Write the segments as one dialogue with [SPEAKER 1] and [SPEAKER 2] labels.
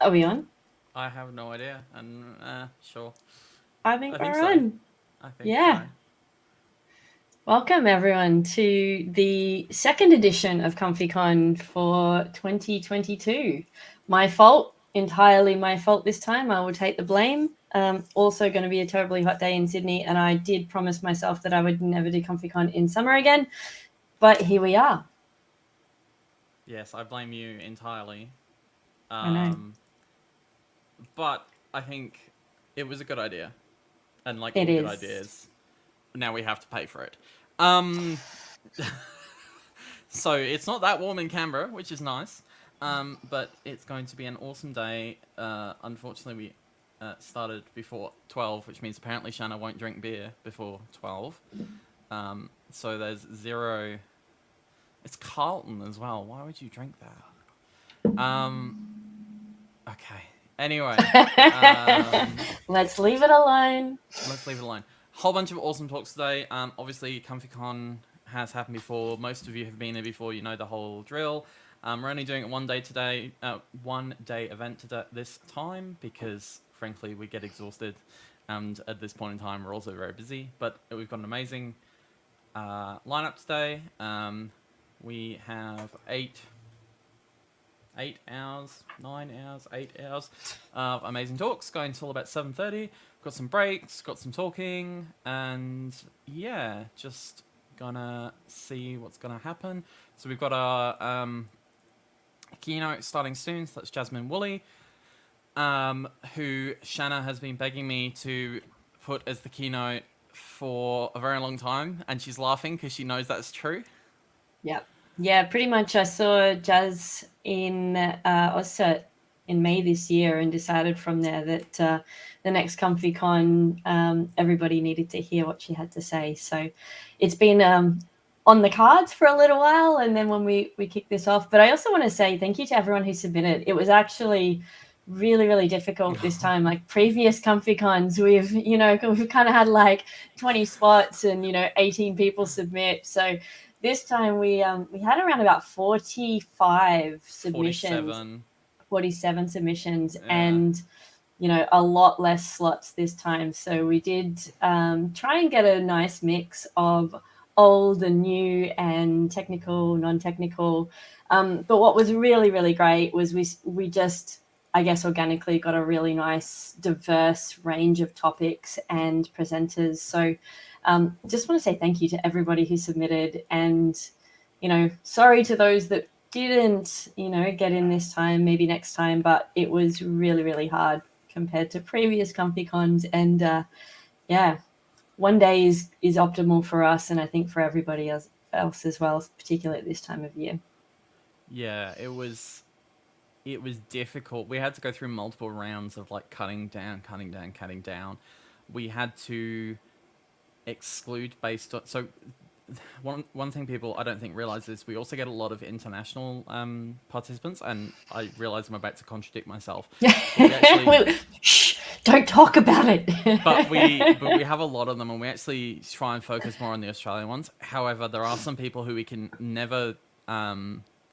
[SPEAKER 1] Are we on?
[SPEAKER 2] I have no idea, and sure.
[SPEAKER 1] I think
[SPEAKER 2] I think
[SPEAKER 1] we're
[SPEAKER 2] so.
[SPEAKER 1] on.
[SPEAKER 2] I think
[SPEAKER 1] Yeah.
[SPEAKER 2] so.
[SPEAKER 1] Welcome everyone to the second edition of ComfyCon for 2022. My fault, entirely my fault this time. I will take the blame. Also going to be a terribly hot day in Sydney, and I did promise myself that I would never do ComfyCon in summer again, but here we are.
[SPEAKER 2] Yes, I blame you entirely.
[SPEAKER 1] I know.
[SPEAKER 2] But I think it was a good idea, and like
[SPEAKER 1] It
[SPEAKER 2] all good
[SPEAKER 1] is.
[SPEAKER 2] ideas, now we have to pay for it. So it's not that warm in Canberra, which is nice. But it's going to be an awesome day. Unfortunately, we started before 12, which means apparently Shanna won't drink beer before 12. So there's zero. It's Carlton as well. Why would you drink that? Okay. Anyway.
[SPEAKER 1] Let's leave it alone.
[SPEAKER 2] Let's leave it alone. Whole bunch of awesome talks today. Obviously, ComfyCon has happened before. Most of you have been there before. You know the whole drill. We're only doing it one day event today, this time, because frankly we get exhausted, and at this point in time we're also very busy. But we've got an amazing lineup today. We have 9 hours of amazing talks going until about 7:30. Got some breaks, got some talking, and yeah, just gonna see what's gonna happen. So we've got our keynote starting soon. So that's Jasmine Woolley, who Shanna has been begging me to put as the keynote for a very long time, and she's laughing because she knows that's true.
[SPEAKER 1] Yep. Yeah, pretty much. I saw Jazz in Ozcert in May this year and decided from there that the next ComfyCon, everybody needed to hear what she had to say. So it's been on the cards for a little while, and then when we kick this off. But I also want to say thank you to everyone who submitted. It was actually really, really difficult this time. Like previous ComfyCons, we've kind of had like 20 spots and 18 people submit. So this time we had around about 45 submissions, 47 submissions, yeah. And a lot less slots this time. So we did try and get a nice mix of old and new and technical, non-technical. But what was really, really great was we just, I guess, organically got a really nice diverse range of topics and presenters. So just want to say thank you to everybody who submitted, and sorry to those that didn't get in this time, maybe next time, but it was really, really hard compared to previous ComfyCons. And yeah, one day is optimal for us, and I think for everybody else as well, particularly at this time of year.
[SPEAKER 2] Yeah, it was difficult. We had to go through multiple rounds of like cutting down. We had to exclude based on, so one thing people I don't think realize is we also get a lot of international participants, and I realize I'm about to contradict myself.
[SPEAKER 1] Shh, don't talk about it.
[SPEAKER 2] but we have a lot of them, and we actually try and focus more on the Australian ones. However, there are some people who we can never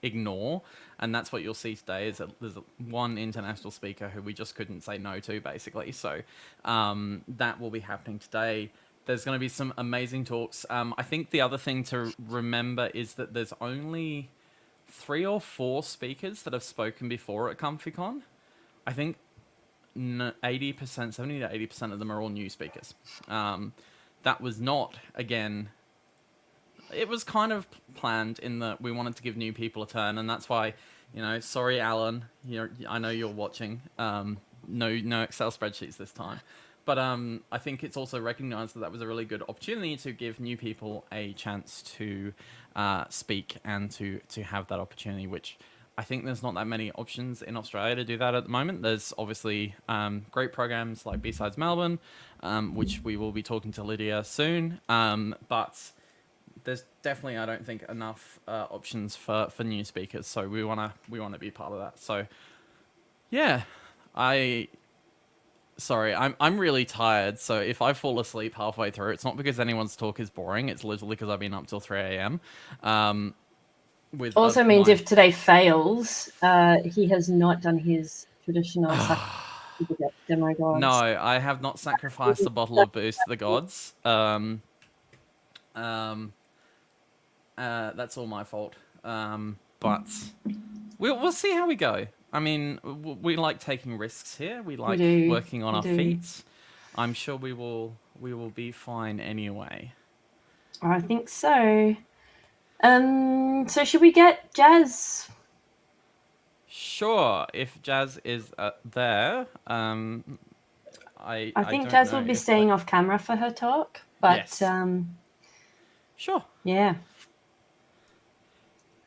[SPEAKER 2] ignore, and that's what you'll see today is that there's one international speaker who we just couldn't say no to, basically. So that will be happening today. There's going to be some amazing talks. I think the other thing to remember is that there's only 3 or 4 speakers that have spoken before at ComfyCon. I think 70 to 80% of them are all new speakers. That was not, again, it was kind of planned in that we wanted to give new people a turn, and that's why, sorry, Alan, I know you're watching. No Excel spreadsheets this time. But I think it's also recognised that was a really good opportunity to give new people a chance to speak and to have that opportunity, which I think there's not that many options in Australia to do that at the moment. There's obviously great programs like B-Sides Melbourne, which we will be talking to Lydia soon. But there's definitely, I don't think, enough options for new speakers. So we wanna be part of that. So yeah, Sorry, I'm really tired, so if I fall asleep halfway through, it's not because anyone's talk is boring, it's literally because I've been up till 3 a.m.
[SPEAKER 1] Also means if today fails, he has not done his traditional demigod.
[SPEAKER 2] No, I have not sacrificed a bottle of booze to the gods. That's all my fault. But we'll see how we go. I mean, we like taking risks here. We like working on our feet. I'm sure we will be fine anyway.
[SPEAKER 1] I think so. So should we get Jazz?
[SPEAKER 2] Sure, if Jazz is there. I
[SPEAKER 1] think Jazz will be staying off camera for her talk, but
[SPEAKER 2] yes. Sure.
[SPEAKER 1] Yeah.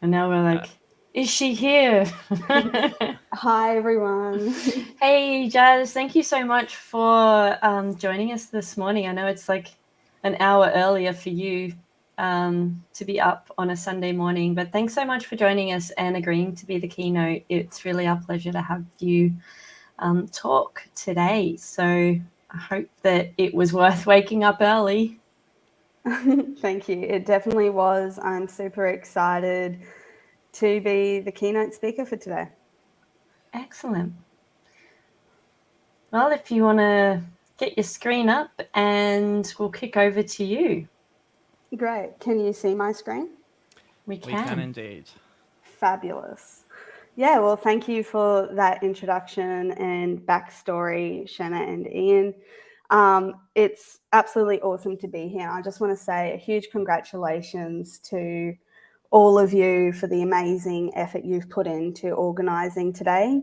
[SPEAKER 1] And now we're like, is she here?
[SPEAKER 3] Hi, everyone.
[SPEAKER 1] Hey, Jazz, thank you so much for joining us this morning. I know it's like an hour earlier for you to be up on a Sunday morning, but thanks so much for joining us and agreeing to be the keynote. It's really our pleasure to have you talk today. So I hope that it was worth waking up early.
[SPEAKER 3] Thank you. It definitely was. I'm super excited to be the keynote speaker for today.
[SPEAKER 1] Excellent. Well, if you want to get your screen up and we'll kick over to you.
[SPEAKER 3] Great. Can you see my screen?
[SPEAKER 1] We can.
[SPEAKER 2] We can indeed.
[SPEAKER 3] Fabulous. Yeah, well, thank you for that introduction and backstory, Shanna and Ian. It's absolutely awesome to be here. I just want to say a huge congratulations to all of you for the amazing effort you've put into organising today.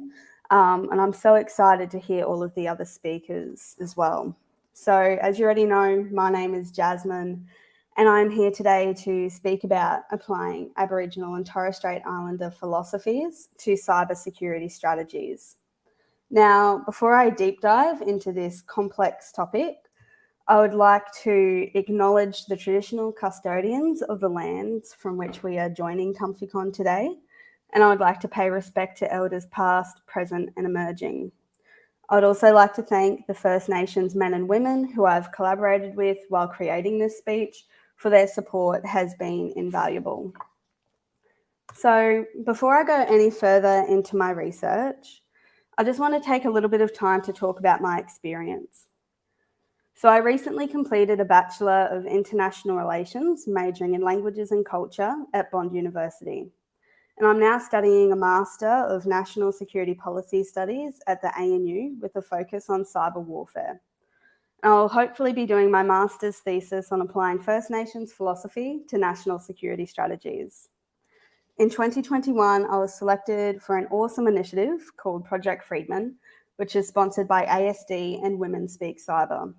[SPEAKER 3] And I'm so excited to hear all of the other speakers as well. So as you already know, my name is Jasmine, and I'm here today to speak about applying Aboriginal and Torres Strait Islander philosophies to cybersecurity strategies. Now, before I deep dive into this complex topic, I would like to acknowledge the traditional custodians of the lands from which we are joining ComfyCon today, and I would like to pay respect to elders past, present, and emerging. I would also like to thank the First Nations men and women who I've collaborated with while creating this speech, for their support has been invaluable. So before I go any further into my research, I just want to take a little bit of time to talk about my experience. So I recently completed a Bachelor of International Relations, majoring in Languages and Culture at Bond University. And I'm now studying a Master of National Security Policy Studies at the ANU with a focus on cyber warfare. I'll hopefully be doing my master's thesis on applying First Nations philosophy to national security strategies. In 2021, I was selected for an awesome initiative called Project Friedman, which is sponsored by ASD and Women Speak Cyber.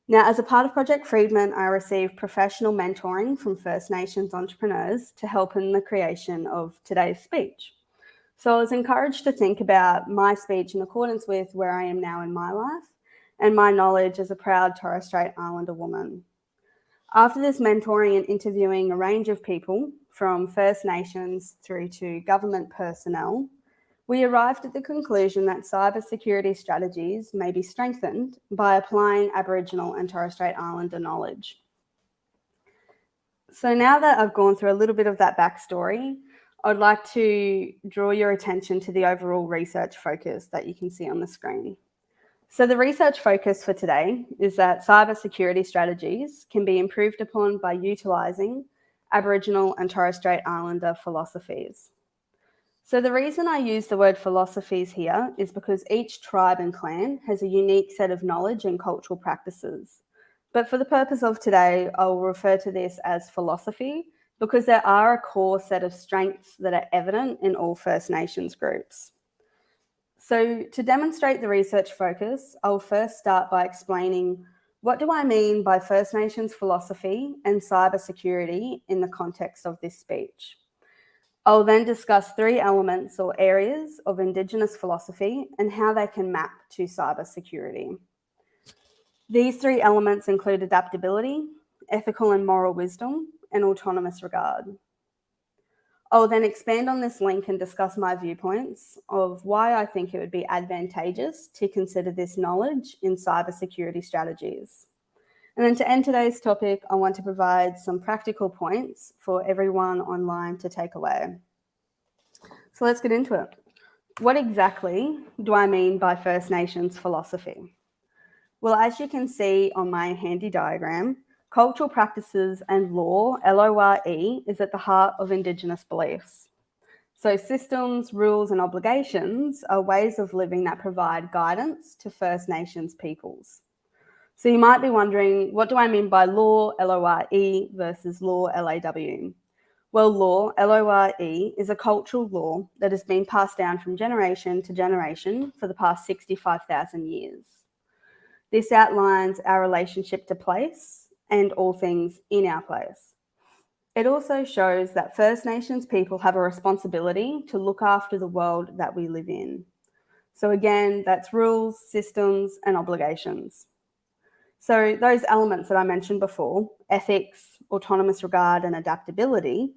[SPEAKER 3] Now, as a part of Project Friedman, I received professional mentoring from First Nations entrepreneurs to help in the creation of today's speech. So I was encouraged to think about my speech in accordance with where I am now in my life and my knowledge as a proud Torres Strait Islander woman. After this mentoring and interviewing a range of people, from First Nations through to government personnel, we arrived at the conclusion that cybersecurity strategies may be strengthened by applying Aboriginal and Torres Strait Islander knowledge. So now that I've gone through a little bit of that backstory, I'd like to draw your attention to the overall research focus that you can see on the screen. So the research focus for today is that cybersecurity strategies can be improved upon by utilising Aboriginal and Torres Strait Islander philosophies. So the reason I use the word philosophies here is because each tribe and clan has a unique set of knowledge and cultural practices. But for the purpose of today, I will refer to this as philosophy because there are a core set of strengths that are evident in all First Nations groups. So to demonstrate the research focus, I'll first start by explaining what do I mean by First Nations philosophy and cybersecurity in the context of this speech. I'll then discuss three elements or areas of Indigenous philosophy and how they can map to cybersecurity. These three elements include adaptability, ethical and moral wisdom, and autonomous regard. I'll then expand on this link and discuss my viewpoints of why I think it would be advantageous to consider this knowledge in cybersecurity strategies. And then to end today's topic, I want to provide some practical points for everyone online to take away. So let's get into it. What exactly do I mean by First Nations philosophy? Well, as you can see on my handy diagram, cultural practices and law, LORE, is at the heart of Indigenous beliefs. So systems, rules and obligations are ways of living that provide guidance to First Nations peoples. So you might be wondering, what do I mean by law, LORE, versus law, LAW? Well, law, LORE, is a cultural law that has been passed down from generation to generation for the past 65,000 years. This outlines our relationship to place and all things in our place. It also shows that First Nations people have a responsibility to look after the world that we live in. So again, that's rules, systems, and obligations. So those elements that I mentioned before, ethics, autonomous regard, and adaptability,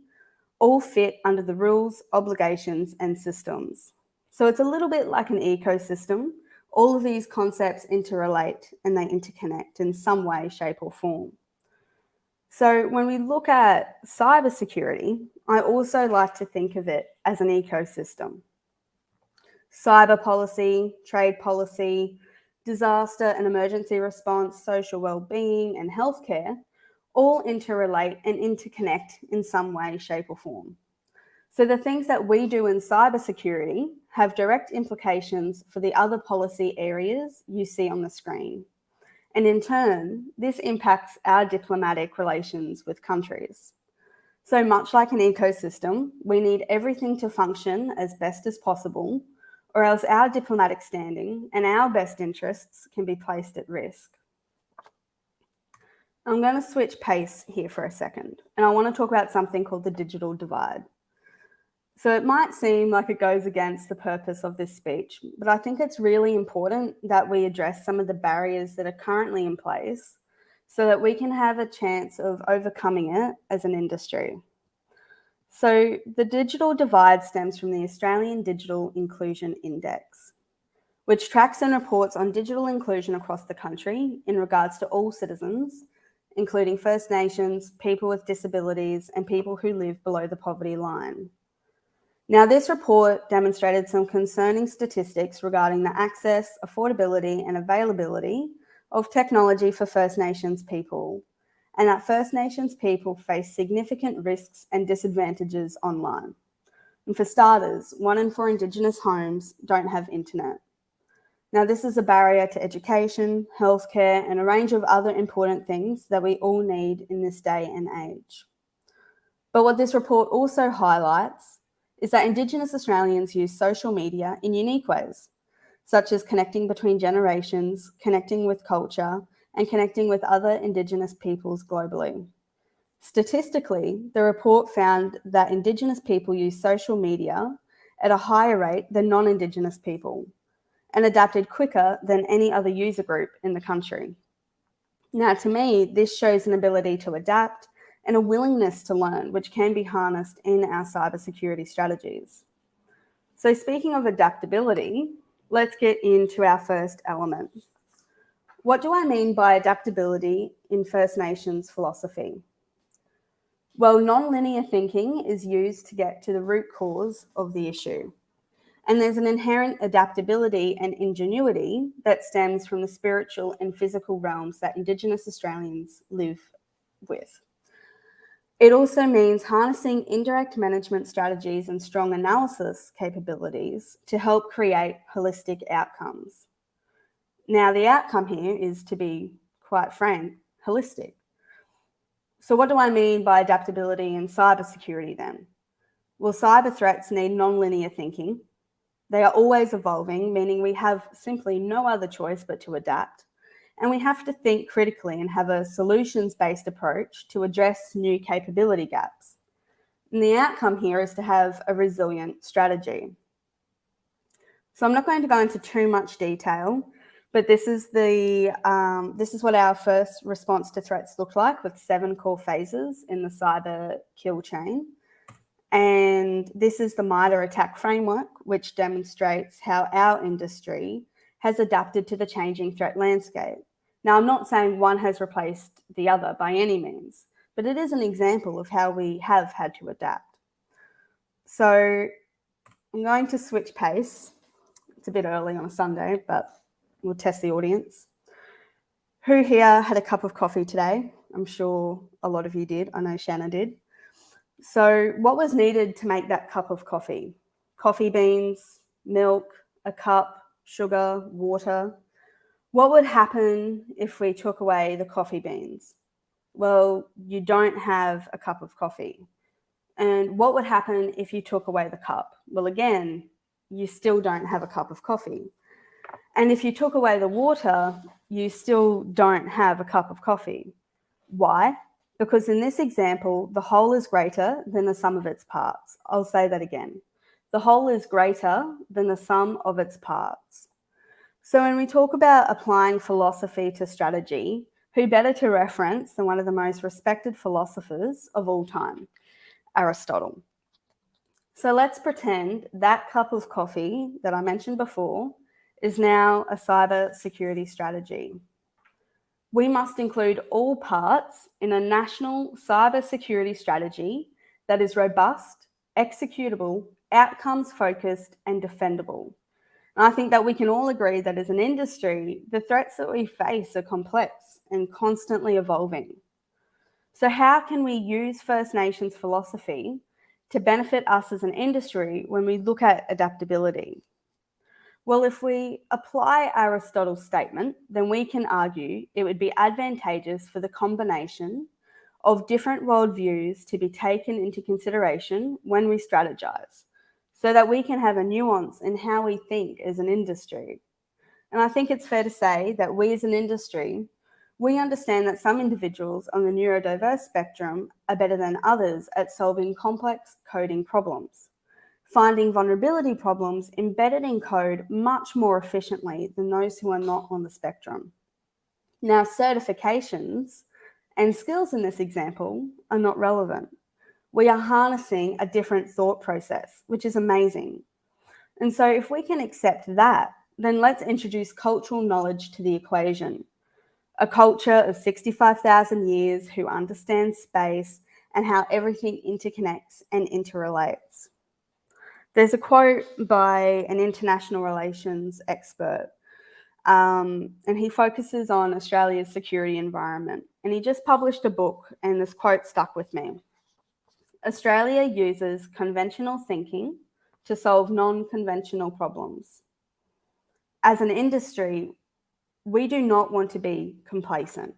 [SPEAKER 3] all fit under the rules, obligations, and systems. So it's a little bit like an ecosystem. All of these concepts interrelate and they interconnect in some way, shape, or form. So when we look at cybersecurity, I also like to think of it as an ecosystem. Cyber policy, trade policy, disaster and emergency response, social well-being, and healthcare all interrelate and interconnect in some way, shape, or form. So the things that we do in cybersecurity have direct implications for the other policy areas you see on the screen. And in turn, this impacts our diplomatic relations with countries. So much like an ecosystem, we need everything to function as best as possible, or else our diplomatic standing and our best interests can be placed at risk. I'm going to switch pace here for a second, and I want to talk about something called the digital divide. So it might seem like it goes against the purpose of this speech, but I think it's really important that we address some of the barriers that are currently in place so that we can have a chance of overcoming it as an industry. So the digital divide stems from the Australian Digital Inclusion Index, which tracks and reports on digital inclusion across the country in regards to all citizens, including First Nations, people with disabilities, and people who live below the poverty line. Now, this report demonstrated some concerning statistics regarding the access, affordability, and availability of technology for First Nations people, and that First Nations people face significant risks and disadvantages online. And for starters, 1 in 4 Indigenous homes don't have internet. Now, this is a barrier to education, healthcare, and a range of other important things that we all need in this day and age. But what this report also highlights is that Indigenous Australians use social media in unique ways, such as connecting between generations, connecting with culture, and connecting with other Indigenous peoples globally. Statistically, the report found that Indigenous people use social media at a higher rate than non-Indigenous people, and adapted quicker than any other user group in the country. Now, to me, this shows an ability to adapt and a willingness to learn, which can be harnessed in our cybersecurity strategies. So speaking of adaptability, let's get into our first element. What do I mean by adaptability in First Nations philosophy? Well, non-linear thinking is used to get to the root cause of the issue. And there's an inherent adaptability and ingenuity that stems from the spiritual and physical realms that Indigenous Australians live with. It also means harnessing indirect management strategies and strong analysis capabilities to help create holistic outcomes. Now, the outcome here is, to be quite frank, holistic. So what do I mean by adaptability in cybersecurity then? Well, cyber threats need non-linear thinking. They are always evolving, meaning we have simply no other choice but to adapt. And we have to think critically and have a solutions-based approach to address new capability gaps. And the outcome here is to have a resilient strategy. So I'm not going to go into too much detail, but this is what our first response to threats looked like, with 7 core phases in the cyber kill chain. And this is the MITRE attack framework, which demonstrates how our industry has adapted to the changing threat landscape. Now, I'm not saying one has replaced the other by any means, but it is an example of how we have had to adapt. So I'm going to switch pace. It's a bit early on a Sunday, but we'll test the audience. Who here had a cup of coffee today? I'm sure a lot of you did. I know Shanna did. So what was needed to make that cup of coffee? Coffee beans, milk, a cup, sugar, water. What would happen if we took away the coffee beans? Well, you don't have a cup of coffee. And what would happen if you took away the cup? Well, again, you still don't have a cup of coffee. And if you took away the water, you still don't have a cup of coffee. Why? Because in this example, the whole is greater than the sum of its parts. I'll say that again. The whole is greater than the sum of its parts. So when we talk about applying philosophy to strategy, who better to reference than one of the most respected philosophers of all time, Aristotle. So let's pretend that cup of coffee that I mentioned before is now a cyber security strategy. We must include all parts in a national cyber security strategy that is robust, executable, outcomes focused, and defendable. And I think that we can all agree that as an industry, the threats that we face are complex and constantly evolving. So how can we use First Nations philosophy to benefit us as an industry when we look at adaptability? Well, if we apply Aristotle's statement, then we can argue it would be advantageous for the combination of different worldviews to be taken into consideration when we strategize, so that we can have a nuance in how we think as an industry. And I think it's fair to say that we as an industry, we understand that some individuals on the neurodiverse spectrum are better than others at solving complex coding problems, finding vulnerability problems embedded in code much more efficiently than those who are not on the spectrum. Now, certifications and skills in this example are not relevant. We are harnessing a different thought process, which is amazing. And so if we can accept that, then let's introduce cultural knowledge to the equation. A culture of 65,000 years who understands space and how everything interconnects and interrelates. There's a quote by an international relations expert, and he focuses on Australia's security environment. And he just published a book, and this quote stuck with me. Australia uses conventional thinking to solve non-conventional problems. As an industry, we do not want to be complacent.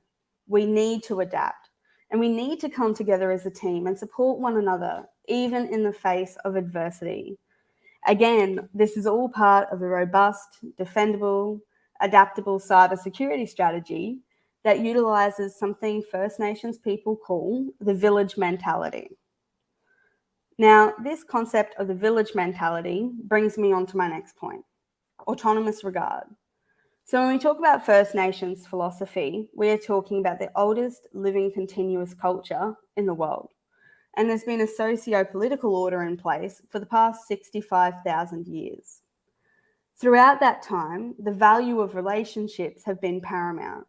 [SPEAKER 3] We need to adapt, and we need to come together as a team and support one another, even in the face of adversity. Again, this is all part of a robust, defendable, adaptable cybersecurity strategy that utilizes something First Nations people call the village mentality. Now, this concept of the village mentality brings me on to my next point, autonomous regard. So when we talk about First Nations philosophy, we are talking about the oldest living continuous culture in the world. And there's been a socio-political order in place for the past 65,000 years. Throughout that time, the value of relationships have been paramount.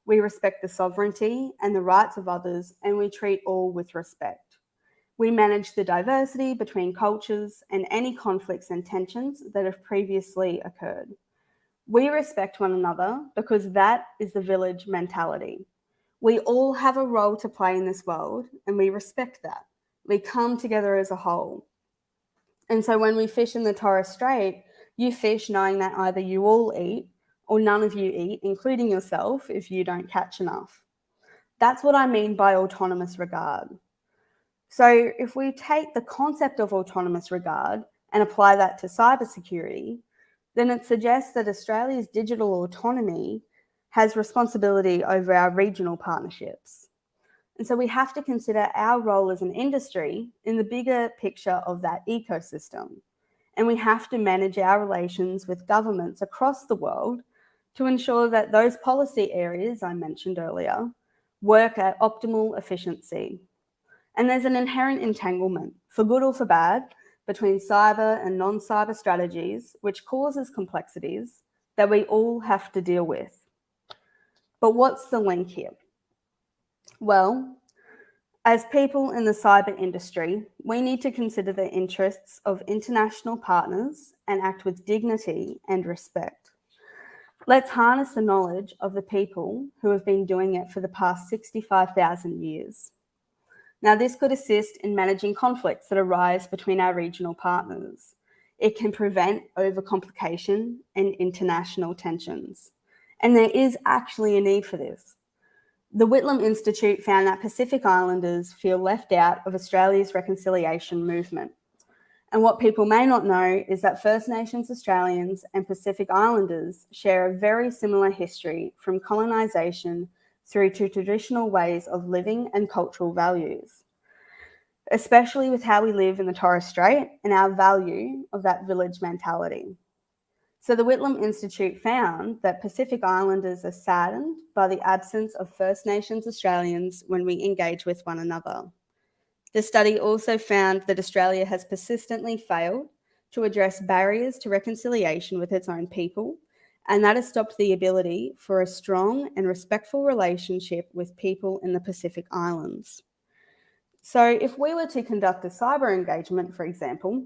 [SPEAKER 3] We respect the sovereignty and the rights of others, and we treat all with respect. We manage the diversity between cultures and any conflicts and tensions that have previously occurred. We respect one another because that is the village mentality. We all have a role to play in this world, and we respect that. We come together as a whole. And so when we fish in the Torres Strait, you fish knowing that either you all eat or none of you eat, including yourself, if you don't catch enough. That's what I mean by autonomous regard. So if we take the concept of autonomous regard and apply that to cybersecurity, then it suggests that Australia's digital autonomy has responsibility over our regional partnerships. And so we have to consider our role as an industry in the bigger picture of that ecosystem. And we have to manage our relations with governments across the world to ensure that those policy areas I mentioned earlier work at optimal efficiency. And there's an inherent entanglement, for good or for bad, between cyber and non-cyber strategies, which causes complexities that we all have to deal with. But what's the link here? Well, As people in the cyber industry, we need to consider the interests of international partners and act with dignity and respect. Let's harness the knowledge of the people who have been doing it for the past 65,000 years. Now, this could assist in managing conflicts that arise between our regional partners. It can prevent overcomplication and international tensions. And there is actually a need for this. The Whitlam Institute found that Pacific Islanders feel left out of Australia's reconciliation movement. And what people may not know is that First Nations Australians and Pacific Islanders share a very similar history from colonisation through to traditional ways of living and cultural values, especially with how we live in the Torres Strait and our value of that village mentality. So the Whitlam Institute found that Pacific Islanders are saddened by the absence of First Nations Australians when we engage with one another. The study also found that Australia has persistently failed to address barriers to reconciliation with its own people, and that has stopped the ability for a strong and respectful relationship with people in the Pacific Islands. So if we were to conduct a cyber engagement, for example,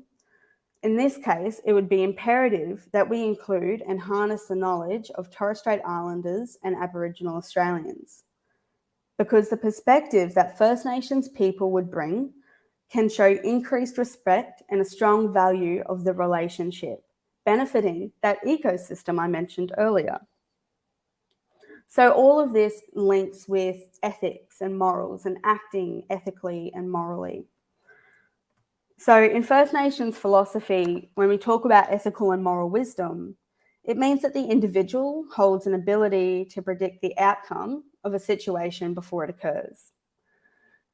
[SPEAKER 3] in this case, it would be imperative that we include and harness the knowledge of Torres Strait Islanders and Aboriginal Australians, because the perspective that First Nations people would bring can show increased respect and a strong value of the relationship, benefiting that ecosystem I mentioned earlier. So all of this links with ethics and morals and acting ethically and morally. So in First Nations philosophy, when we talk about ethical and moral wisdom, it means that the individual holds an ability to predict the outcome of a situation before it occurs.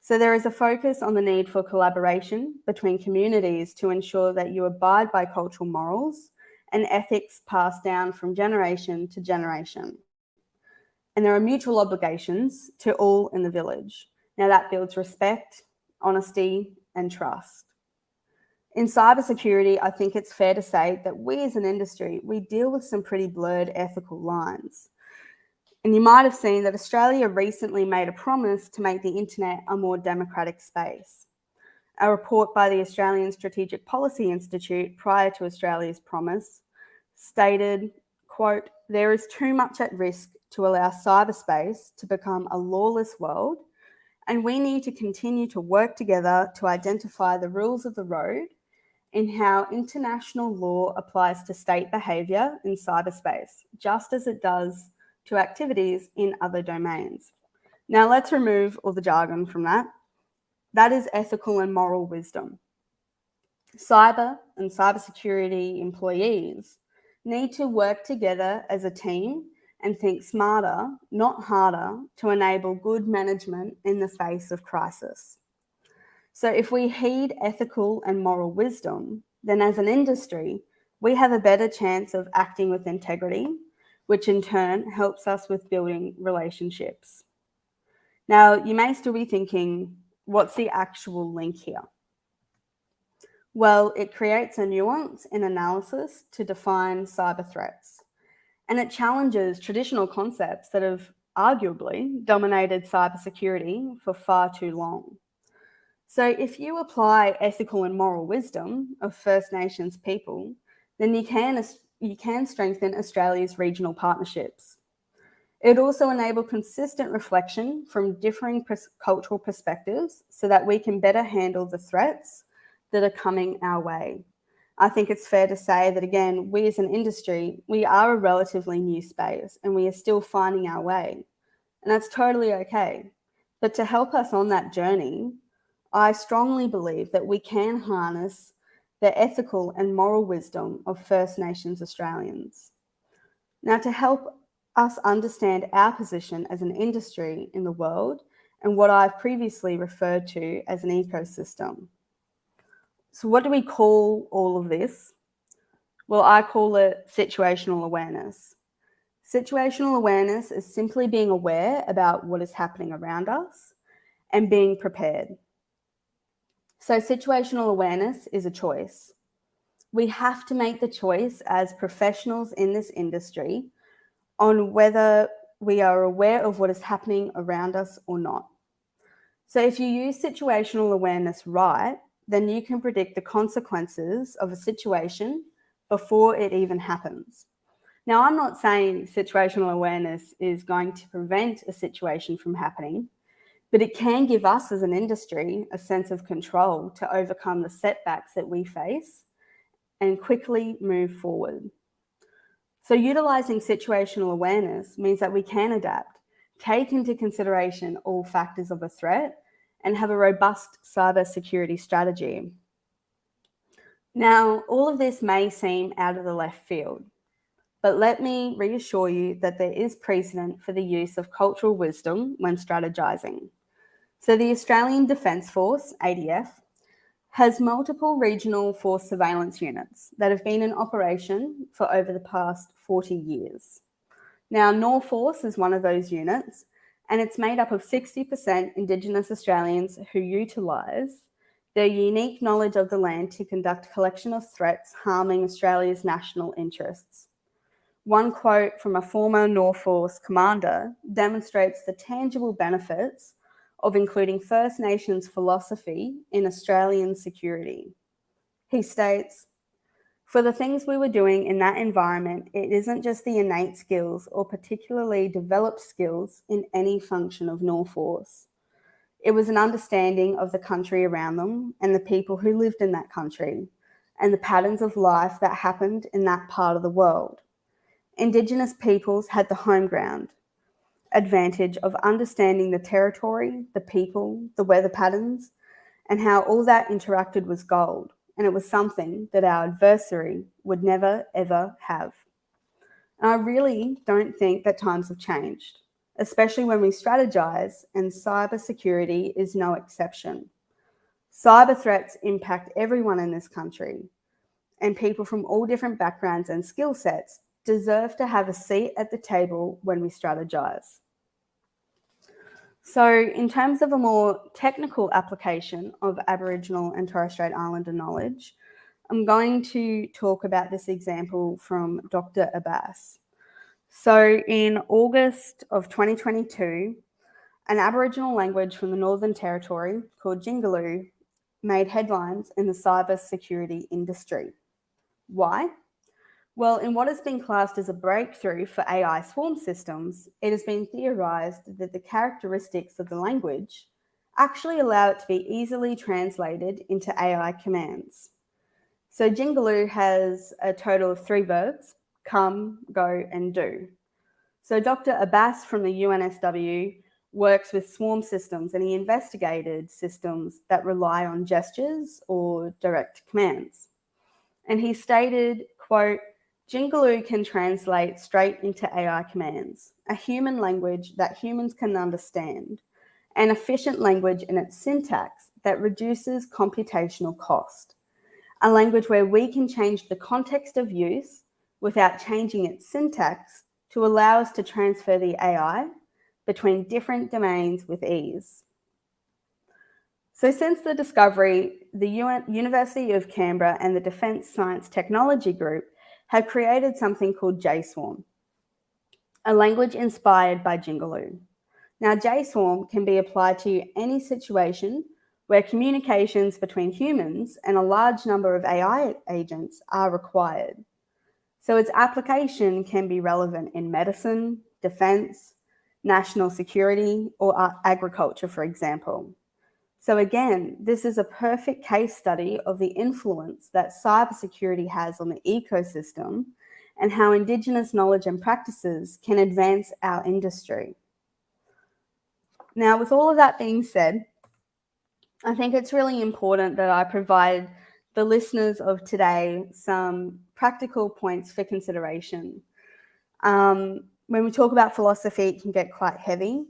[SPEAKER 3] So there is a focus on the need for collaboration between communities to ensure that you abide by cultural morals and ethics passed down from generation to generation. And there are mutual obligations to all in the village. Now that builds respect, honesty, and trust. In cybersecurity, I think it's fair to say that we as an industry, we deal with some pretty blurred ethical lines. And you might have seen that Australia recently made a promise to make the internet a more democratic space. A report by the Australian Strategic Policy Institute prior to Australia's promise stated, quote, "There is too much at risk to allow cyberspace to become a lawless world, and we need to continue to work together to identify the rules of the road in how international law applies to state behaviour in cyberspace, just as it does to activities in other domains." Now let's remove all the jargon from that. That is ethical and moral wisdom. Cyber and cybersecurity employees need to work together as a team and think smarter, not harder, to enable good management in the face of crisis. So if we heed ethical and moral wisdom, then as an industry, we have a better chance of acting with integrity, which in turn helps us with building relationships. Now, you may still be thinking, what's the actual link here? Well, it creates a nuance in analysis to define cyber threats, and it challenges traditional concepts that have arguably dominated cybersecurity for far too long. So if you apply ethical and moral wisdom of First Nations people, then you can strengthen Australia's regional partnerships. It also enables consistent reflection from differing cultural perspectives so that we can better handle the threats that are coming our way. I think it's fair to say that, again, we as an industry, we are a relatively new space and we are still finding our way. And that's totally okay. But to help us on that journey, I strongly believe that we can harness the ethical and moral wisdom of First Nations Australians. Now, to help us understand our position as an industry in the world and what I've previously referred to as an ecosystem. So what do we call all of this? Well, I call it situational awareness. Situational awareness is simply being aware about what is happening around us and being prepared. So situational awareness is a choice. We have to make the choice as professionals in this industry on whether we are aware of what is happening around us or not. So if you use situational awareness right, then you can predict the consequences of a situation before it even happens. Now, I'm not saying situational awareness is going to prevent a situation from happening, but it can give us as an industry a sense of control to overcome the setbacks that we face and quickly move forward. So utilising situational awareness means that we can adapt, take into consideration all factors of a threat, and have a robust cyber security strategy. Now, all of this may seem out of the left field, but let me reassure you that there is precedent for the use of cultural wisdom when strategising. So the Australian Defence Force, ADF, has multiple regional force surveillance units that have been in operation for over the past 40 years. Now, Norforce is one of those units, and it's made up of 60% Indigenous Australians who utilise their unique knowledge of the land to conduct collection of threats harming Australia's national interests. One quote from a former Norforce commander demonstrates the tangible benefits of including First Nations philosophy in Australian security. He states, "For the things we were doing in that environment, it isn't just the innate skills or particularly developed skills in any function of Norforce. It was an understanding of the country around them and the people who lived in that country and the patterns of life that happened in that part of the world. Indigenous peoples had the home ground advantage of understanding the territory, the people, the weather patterns, and how all that interacted was gold. And it was something that our adversary would never, ever have." And I really don't think that times have changed, especially when we strategize, and cyber security is no exception. Cyber threats impact everyone in this country, and people from all different backgrounds and skill sets deserve to have a seat at the table when we strategize. So in terms of a more technical application of Aboriginal and Torres Strait Islander knowledge, I'm going to talk about this example from Dr. Abbas. So in August of 2022, an Aboriginal language from the Northern Territory called Jingaloo made headlines in the cyber security industry. Why? Well, in what has been classed as a breakthrough for AI swarm systems, it has been theorised that the characteristics of the language actually allow it to be easily translated into AI commands. So Jingaloo has a total of 3 verbs: come, go, and do. So Dr. Abbas from the UNSW works with swarm systems, and he investigated systems that rely on gestures or direct commands. And he stated, quote, "Jingaloo can translate straight into AI commands, a human language that humans can understand, an efficient language in its syntax that reduces computational cost, a language where we can change the context of use without changing its syntax to allow us to transfer the AI between different domains with ease." So since the discovery, the University of Canberra and the Defence Science Technology Group have created something called JSwarm, a language inspired by Jingaloo. Now, JSwarm can be applied to any situation where communications between humans and a large number of AI agents are required. So its application can be relevant in medicine, defence, national security, or agriculture, for example. So again, this is a perfect case study of the influence that cybersecurity has on the ecosystem and how Indigenous knowledge and practices can advance our industry. Now, with all of that being said, I think it's really important that I provide the listeners of today some practical points for consideration. When we talk about philosophy, it can get quite heavy,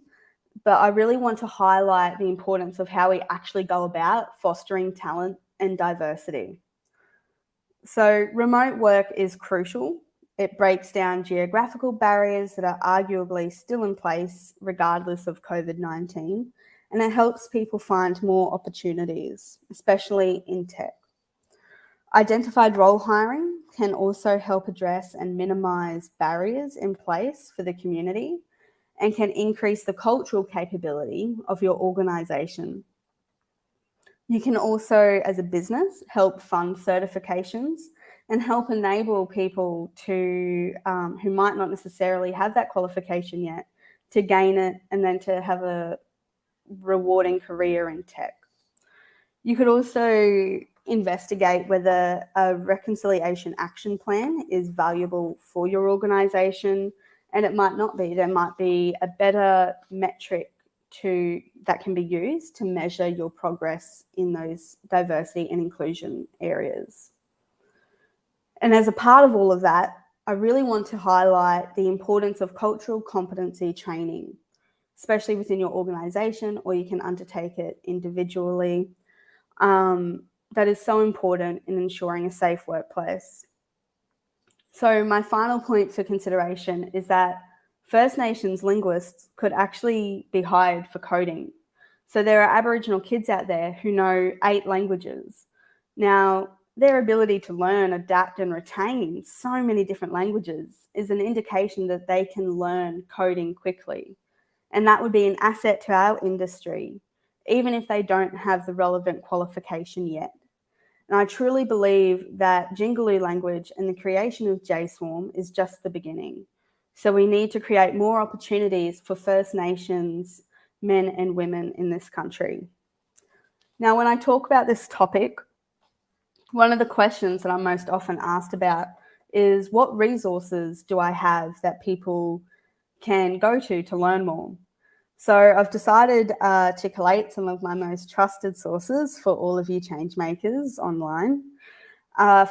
[SPEAKER 3] but I really want to highlight the importance of how we actually go about fostering talent and diversity. So remote work is crucial. It breaks down geographical barriers that are arguably still in place regardless of COVID-19, and it helps people find more opportunities, especially in tech. Identified role hiring can also help address and minimise barriers in place for the community, and can increase the cultural capability of your organisation. You can also, as a business, help fund certifications and help enable people to who might not necessarily have that qualification yet to gain it and then to have a rewarding career in tech. You could also investigate whether a reconciliation action plan is valuable for your organisation, and it might not be. There might be a better metric that can be used to measure your progress in those diversity and inclusion areas. And as a part of all of that, I really want to highlight the importance of cultural competency training, especially within your organisation, or you can undertake it individually. That is so important in ensuring a safe workplace. So my final point for consideration is that First Nations linguists could actually be hired for coding. So there are Aboriginal kids out there who know 8 languages. Now, their ability to learn, adapt and retain so many different languages is an indication that they can learn coding quickly. And that would be an asset to our industry, even if they don't have the relevant qualification yet. And I truly believe that Jingaloo language and the creation of JSwarm is just the beginning. So we need to create more opportunities for First Nations men and women in this country. Now, when I talk about this topic, one of the questions that I'm most often asked about is what resources do I have that people can go to learn more? So I've decided to collate some of my most trusted sources for all of you change makers online.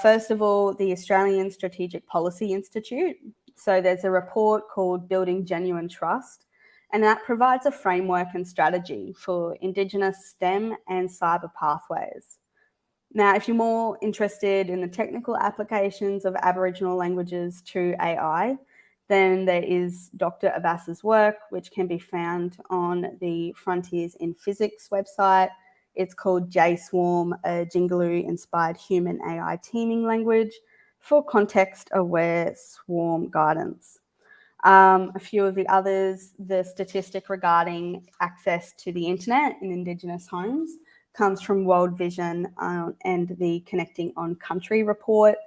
[SPEAKER 3] First of all, the Australian Strategic Policy Institute. So there's a report called Building Genuine Trust, and that provides a framework and strategy for Indigenous STEM and cyber pathways. Now, if you're more interested in the technical applications of Aboriginal languages to AI, then there is Dr. Abbas's work, which can be found on the Frontiers in Physics website. It's called JSwarm, a Jingaloo-inspired human AI teaming language for context-aware swarm guidance. A few of the others, the statistic regarding access to the internet in Indigenous homes comes from World Vision and the Connecting on Country report.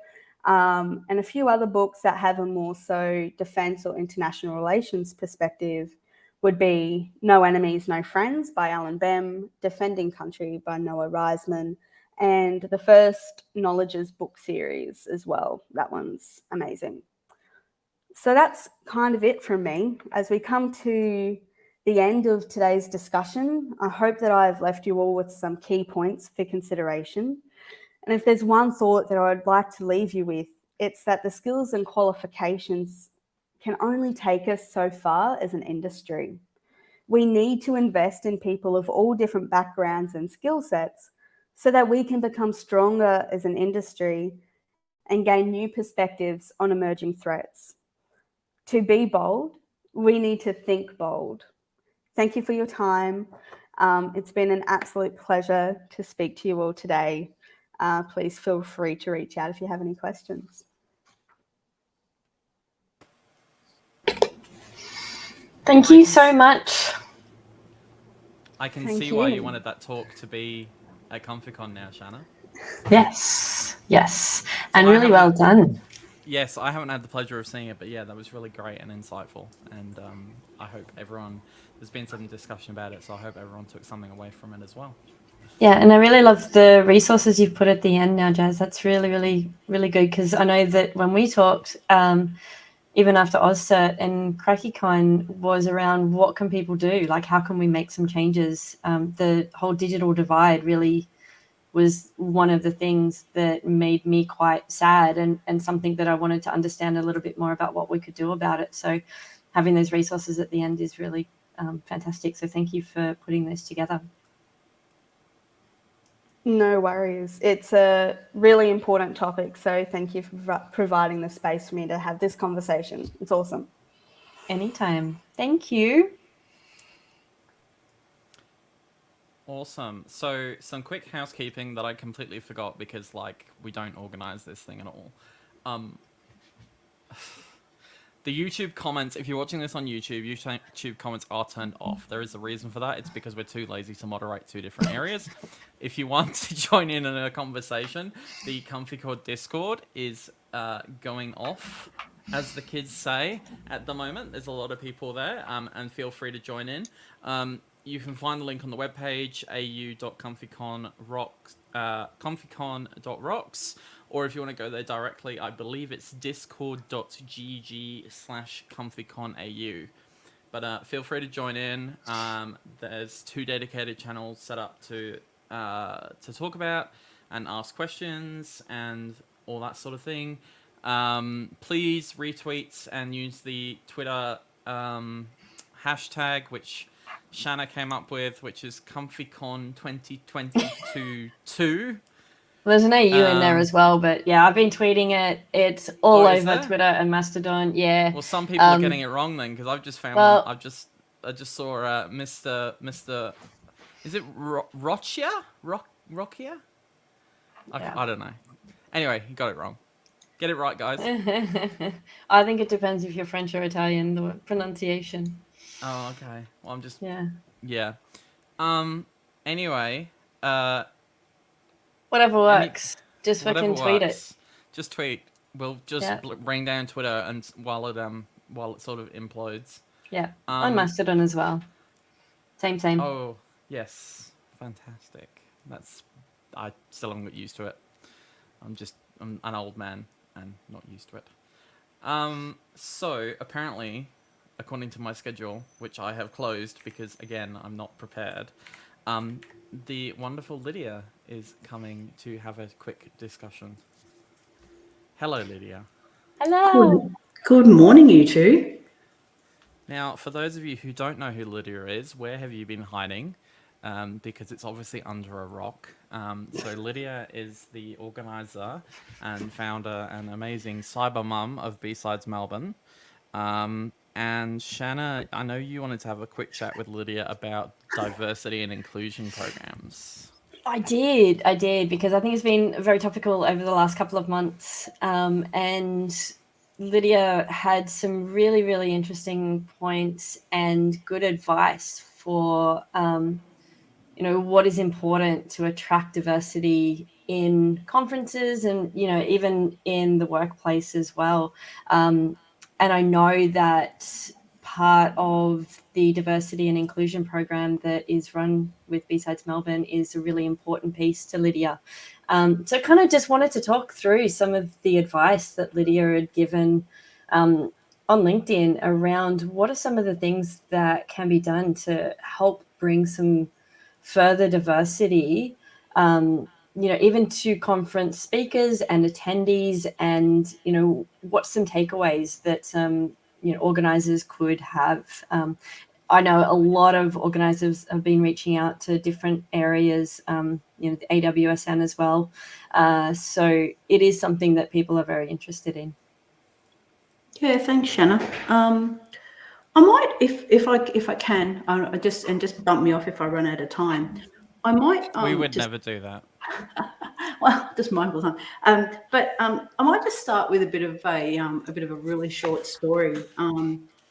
[SPEAKER 3] And a few other books that have a more so defence or international relations perspective would be No Enemies, No Friends by Alan Bem, Defending Country by Noah Reisman, and the First Knowledges book series as well. That one's amazing. So that's kind of it from me. As we come to the end of today's discussion, I hope that I've left you all with some key points for consideration. And if there's one thought that I'd like to leave you with, it's that the skills and qualifications can only take us so far as an industry. We need to invest in people of all different backgrounds and skill sets so that we can become stronger as an industry and gain new perspectives on emerging threats. To be bold, we need to think bold. Thank you for your time. It's been an absolute pleasure to speak to you all today. Please feel free to reach out if you have any questions.
[SPEAKER 1] Thank you so much.
[SPEAKER 2] I can see why you wanted that talk to be at ComfyCon now, Shanna.
[SPEAKER 1] Yes,
[SPEAKER 2] So
[SPEAKER 1] and really well done.
[SPEAKER 2] Yes, I haven't had the pleasure of seeing it, but yeah, that was really great and insightful. And I hope there's been some discussion about it, so I hope everyone took something away from it as well.
[SPEAKER 1] Yeah, and I really love the resources you've put at the end now, Jazz. That's really, really, really good, because I know that when we talked, even after AusCert and ComfyCon was around what can people do? Like, how can we make some changes? The whole digital divide really was one of the things that made me quite sad and something that I wanted to understand a little bit more about what we could do about it. So having those resources at the end is really fantastic. So thank you for putting those together.
[SPEAKER 3] No worries. It's a really important topic. So thank you for providing the space for me to have this conversation. It's awesome.
[SPEAKER 1] Anytime. Thank you.
[SPEAKER 2] Awesome. So some quick housekeeping that I completely forgot because we don't organize this thing at all. The YouTube comments, if you're watching this on YouTube, YouTube comments are turned off. There is a reason for that. It's because we're too lazy to moderate two different areas. If you want to join in a conversation, the ComfyCon Discord is going off, as the kids say, at the moment. There's a lot of people there, and feel free to join in. You can find the link on the webpage, au.comfycon.rocks. Or if you want to go there directly, I believe it's discord.gg/ComfyConAU. But feel free to join in. There's 2 dedicated channels set up to talk about and ask questions and all that sort of thing. Please retweet and use the Twitter hashtag, which Shanna came up with, which is ComfyCon 2022.
[SPEAKER 1] There's an AU in there as well, but yeah, I've been tweeting it. It's all over Twitter and Mastodon. Yeah.
[SPEAKER 2] Well, some people are getting it wrong then, because I've just found one. I just saw Mr. Is it Roccia? Roccia? I don't know. Anyway, you got it wrong. Get it right, guys.
[SPEAKER 1] I think it depends if you're French or Italian, the pronunciation.
[SPEAKER 2] Oh, okay. Well, I'm just...
[SPEAKER 1] Yeah.
[SPEAKER 2] Anyway,
[SPEAKER 1] whatever works. Just fucking tweet it.
[SPEAKER 2] Just tweet. We'll just bring down Twitter and while it sort of implodes.
[SPEAKER 1] Yeah. On Mastodon as well. Same.
[SPEAKER 2] Oh, yes. Fantastic. I still haven't got used to it. I'm an old man and not used to it. So apparently, according to my schedule, which I have closed because again I'm not prepared, the wonderful Lidia is coming to have a quick discussion. Hello, Lidia.
[SPEAKER 1] Hello.
[SPEAKER 4] Good morning, you two.
[SPEAKER 2] Now, for those of you who don't know who Lidia is, where have you been hiding? Because it's obviously under a rock. So Lidia is the organizer and founder and amazing cybermum of B-Sides Melbourne. And Shanna, I know you wanted to have a quick chat with Lidia about diversity and inclusion programs.
[SPEAKER 1] I did, because I think it's been very topical over the last couple of months. And Lidia had some really, really interesting points and good advice for, what is important to attract diversity in conferences and, even in the workplace as well. And I know that part of the diversity and inclusion program that is run with B-Sides Melbourne is a really important piece to Lidia. So kind of just wanted to talk through some of the advice that Lidia had given on LinkedIn around what are some of the things that can be done to help bring some further diversity, even to conference speakers and attendees, and, what's some takeaways that organizers could have. I know a lot of organizers have been reaching out to different areas, the AWSN as well. So it is something that people are very interested in.
[SPEAKER 4] Yeah, thanks, Shanna. I might, if I can, just bump me off if I run out of time. I might.
[SPEAKER 2] We would never do that.
[SPEAKER 4] Well, just mindful time. But I might just start with a bit of a really short story.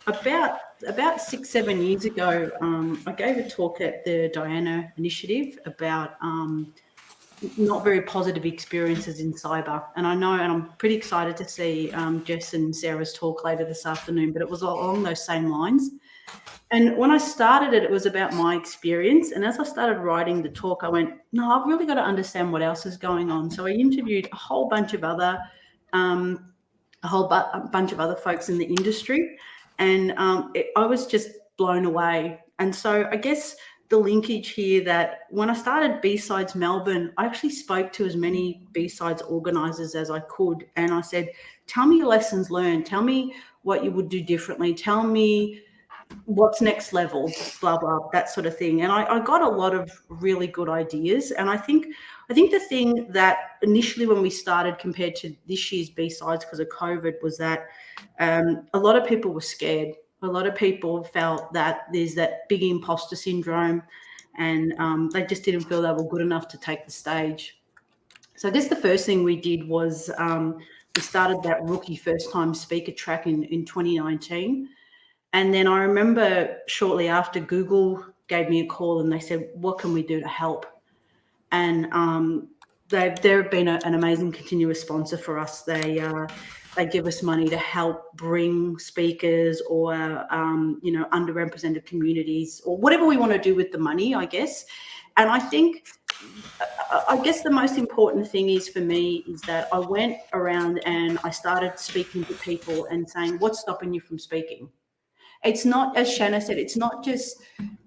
[SPEAKER 4] About 6-7 years ago, I gave a talk at the Diana Initiative about not very positive experiences in cyber. And I know, and I'm pretty excited to see Jess and Sarah's talk later this afternoon, but it was along those same lines. And when I started it, it was about my experience. And as I started writing the talk, I went, no, I've really got to understand what else is going on. So I interviewed a whole bunch of other folks in the industry. And I was just blown away. And so I guess the linkage here that when I started B-Sides Melbourne, I actually spoke to as many B-Sides organisers as I could. And I said, tell me your lessons learned. Tell me what you would do differently. Tell me what's next level, blah, blah, that sort of thing. And I got a lot of really good ideas. And I think the thing that initially when we started compared to this year's B-Sides because of COVID was that a lot of people were scared. A lot of people felt that there's that big imposter syndrome and they just didn't feel they were good enough to take the stage. So I guess the first thing we did was we started that rookie first-time speaker track in 2019. And then I remember shortly after, Google gave me a call and they said, what can we do to help? And they've been an amazing continuous sponsor for us. They give us money to help bring speakers or, underrepresented communities or whatever we want to do with the money, I guess. And I guess the most important thing is for me is that I went around and I started speaking to people and saying, what's stopping you from speaking? It's not, as Shanna said, it's not just,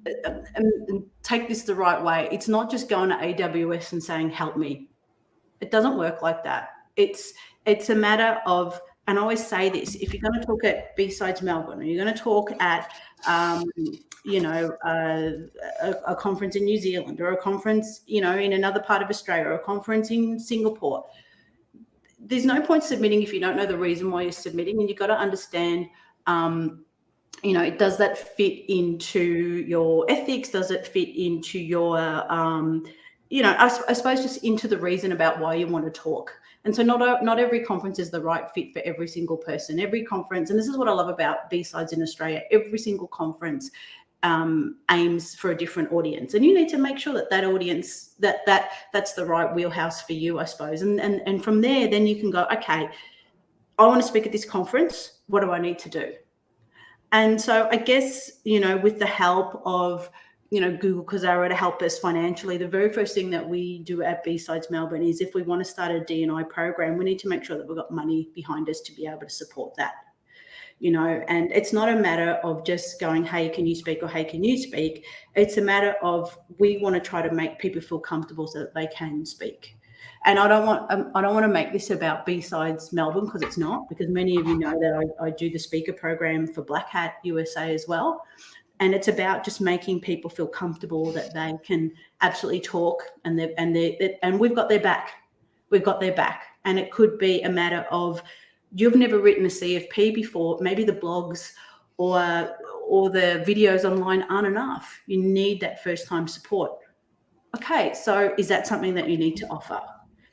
[SPEAKER 4] and take this the right way, it's not just going to AWS and saying, help me. It doesn't work like that. It's a matter of, and I always say this, if you're going to talk at B-Sides Melbourne, or you're going to talk at, a conference in New Zealand, or a conference, in another part of Australia, or a conference in Singapore, there's no point submitting if you don't know the reason why you're submitting, and you've got to understand, does that fit into your ethics? Does it fit into your, I suppose just into the reason about why you want to talk. And so not every conference is the right fit for every single person. Every conference, and this is what I love about B-Sides in Australia, every single conference aims for a different audience. And you need to make sure that audience, that's the right wheelhouse for you, I suppose. And from there, then you can go, okay, I want to speak at this conference. What do I need to do? And so I guess, with the help of, Google Cairo to help us financially, the very first thing that we do at B-Sides Melbourne is if we want to start a D&I program, we need to make sure that we've got money behind us to be able to support that, and it's not a matter of just going, hey, can you speak, or hey, can you speak? It's a matter of, we want to try to make people feel comfortable so that they can speak. And I don't want to make this about B-Sides Melbourne, because it's not, because many of you know that I do the speaker program for Black Hat USA as well. And it's about just making people feel comfortable that they can absolutely talk, and we've got their back. We've got their back. And it could be a matter of, you've never written a CFP before, maybe the blogs or the videos online aren't enough. You need that first time support. Okay, so is that something that you need to offer?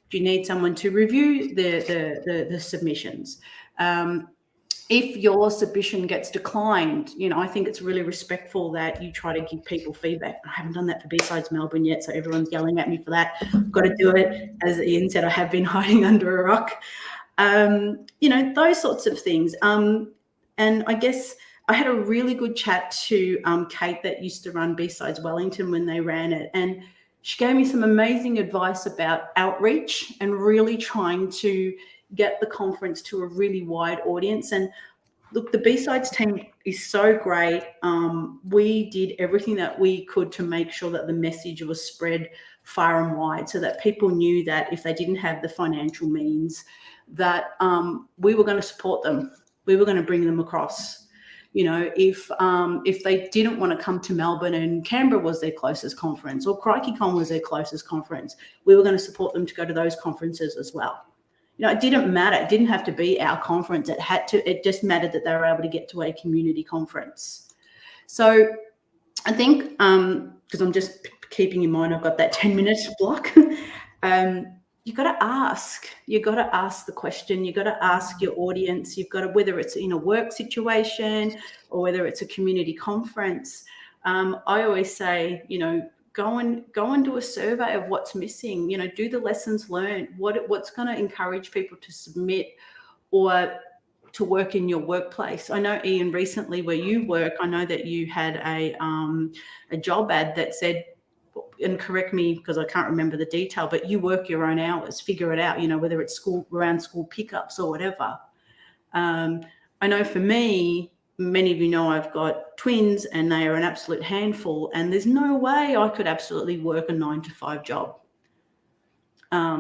[SPEAKER 4] Do you need someone to review the submissions? If your submission gets declined, I think it's really respectful that you try to give people feedback. I haven't done that for B-Sides Melbourne yet, so everyone's yelling at me for that. I've got to do it. As Ian said, I have been hiding under a rock. Those sorts of things. And I guess I had a really good chat to Kate that used to run B-Sides Wellington when they ran it. And she gave me some amazing advice about outreach and really trying to get the conference to a really wide audience. And look, the B-Sides team is so great. We did everything that we could to make sure that the message was spread far and wide, so that people knew that if they didn't have the financial means, that we were going to support them. We were going to bring them across. If they didn't want to come to Melbourne and Canberra was their closest conference, or ComfyCon was their closest conference, we were going to support them to go to those conferences as well. It didn't matter. It didn't have to be our conference. It just mattered that they were able to get to a community conference. So I think, because I'm just keeping in mind, I've got that 10-minute block. You've got to ask. You've got to ask the question. You've got to ask your audience. You've got to, whether it's in a work situation or whether it's a community conference. I always say, go and do a survey of what's missing. Do the lessons learned. What's going to encourage people to submit or to work in your workplace. I know, Ian, recently where you work, I know that you had a job ad that said, and correct me because I can't remember the detail, but you work your own hours, figure it out, whether it's around school pickups or whatever. I know for me, many of you know I've got twins and they are an absolute handful, and there's no way I could absolutely work a 9-to-5 job.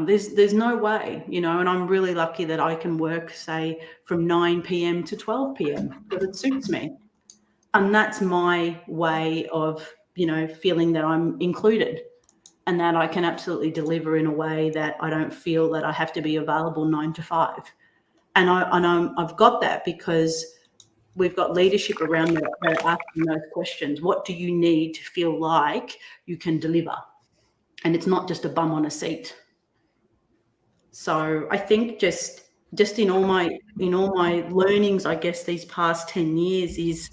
[SPEAKER 4] There's no way, and I'm really lucky that I can work, say, from 9 p.m. to 12 p.m. because it suits me. And that's my way of, feeling that I'm included and that I can absolutely deliver in a way that I don't feel that I have to be available 9 to 5. And I've got that because we've got leadership around that are asking those questions. What do you need to feel like you can deliver? And it's not just a bum on a seat. So I think just just in all my learnings, I guess these past 10 years is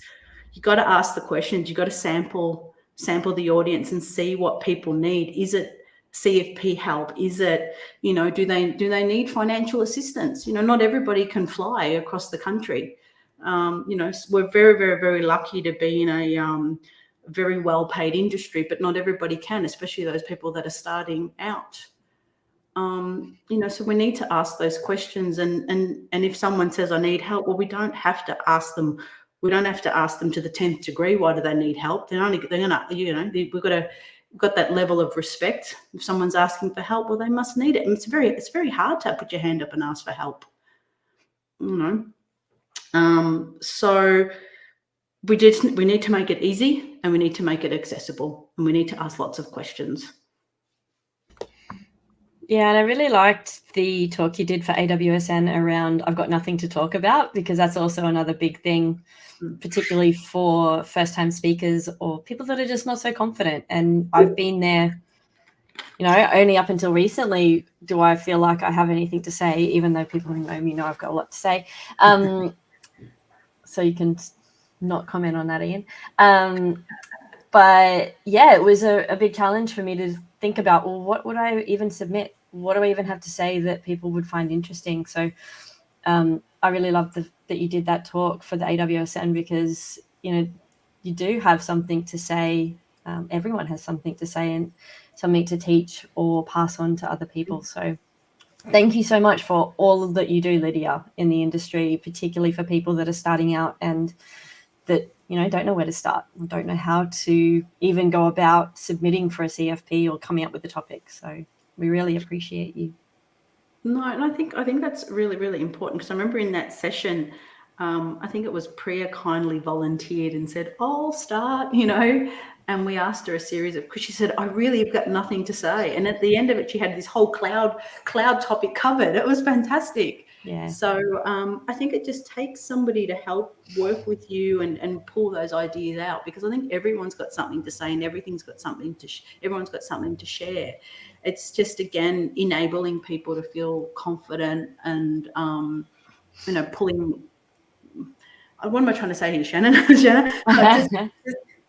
[SPEAKER 4] you got to ask the questions. You got to sample the audience and see what people need. Is it CFP help? Is it, do they need financial assistance? Not everybody can fly across the country. We're very, very, very lucky to be in a very well-paid industry, but not everybody can, especially those people that are starting out. So we need to ask those questions, and if someone says I need help, well, we don't have to ask them. We don't have to ask them to the 10th degree. Why do they need help? They're gonna, we've got that level of respect. If someone's asking for help, well, they must need it. And it's very hard to put your hand up and ask for help. So we need to make it easy, and we need to make it accessible, and we need to ask lots of questions.
[SPEAKER 1] Yeah, and I really liked the talk you did for AWSN around I've got nothing to talk about, because that's also another big thing, particularly for first-time speakers or people that are just not so confident. And I've been there, only up until recently do I feel like I have anything to say, even though people who know me know I've got a lot to say. So you can not comment on that, Ian. But yeah, it was a big challenge for me to think about, well, what would I even submit? What do I even have to say that people would find interesting? So I really love that you did that talk for the AWSN, because, you do have something to say. Everyone has something to say and something to teach or pass on to other people. So thank you so much for all that you do, Lidia, in the industry, particularly for people that are starting out and that, don't know where to start, don't know how to even go about submitting for a CFP or coming up with the topic. So we really appreciate you.
[SPEAKER 4] No, and I think that's really, really important, because I remember in that session, I think it was Priya kindly volunteered and said, I'll start, and we asked her a series of, because she said, I really have got nothing to say. And at the end of it, she had this whole cloud topic covered. It was fantastic.
[SPEAKER 1] Yeah.
[SPEAKER 4] So I think it just takes somebody to help work with you and pull those ideas out, because I think everyone's got something to say and everyone's got something to share. It's just, again, enabling people to feel confident and, pulling. What am I trying to say here, Shannon?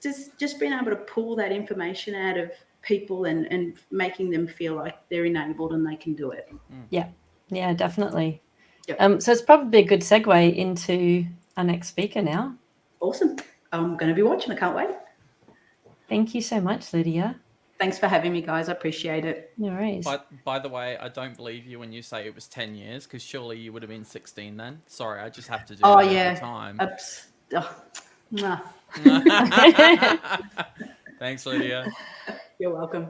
[SPEAKER 4] just being able to pull that information out of people and making them feel like they're enabled and they can do it.
[SPEAKER 1] Yeah, definitely.
[SPEAKER 4] Yep.
[SPEAKER 1] So it's probably a good segue into our next speaker now.
[SPEAKER 4] Awesome. I'm going to be watching. I can't wait.
[SPEAKER 1] Thank you so much, Lidia.
[SPEAKER 4] Thanks for having me, guys. I appreciate it.
[SPEAKER 1] No worries.
[SPEAKER 2] By the way, I don't believe you when you say it was 10 years, because surely you would have been 16 then. Sorry, I just have to do that every time.
[SPEAKER 4] Nah.
[SPEAKER 2] Thanks, Lidia.
[SPEAKER 4] You're welcome.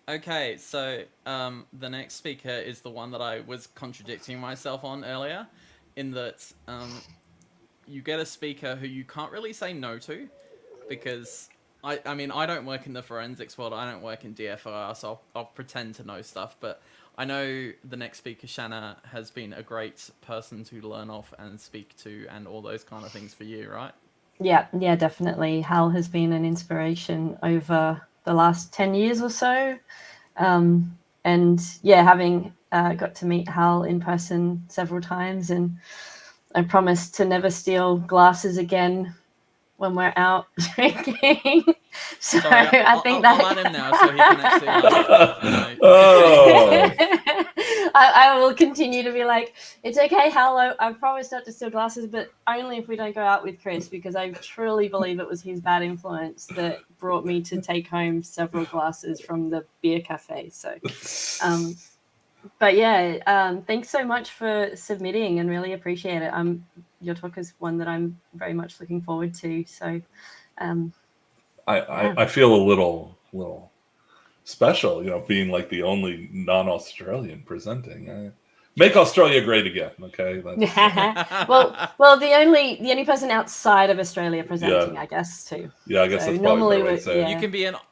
[SPEAKER 2] Okay, so the next speaker is the one that I was contradicting myself on earlier, in that you get a speaker who you can't really say no to, because I mean, I don't work in the forensics world, I don't work in DFR, so I'll pretend to know stuff, but I know the next speaker, Shanna, has been a great person to learn off and speak to and all those kind of things for you, right?
[SPEAKER 1] Yeah, definitely. Hal has been an inspiration over the last 10 years or so. And yeah, having got to meet Hal in person several times, and I promised to never steal glasses again when we're out drinking. So
[SPEAKER 2] Sorry,
[SPEAKER 1] I think that
[SPEAKER 2] I'll let him now so he can actually
[SPEAKER 1] I will continue to be like, it's okay, Hal, I promise not to steal glasses, but only if we don't go out with Chris, because I truly believe it was his bad influence that brought me to take home several glasses from the beer cafe. So but yeah, thanks so much for submitting, and really appreciate it. Your talk is one that I'm very much looking forward to. So
[SPEAKER 5] I feel a little special, being like the only non-Australian presenting. Make Australia great again, okay? That's,
[SPEAKER 1] well, the only person outside of Australia presenting, I guess, too.
[SPEAKER 5] Yeah, I guess that's probably the way to say it.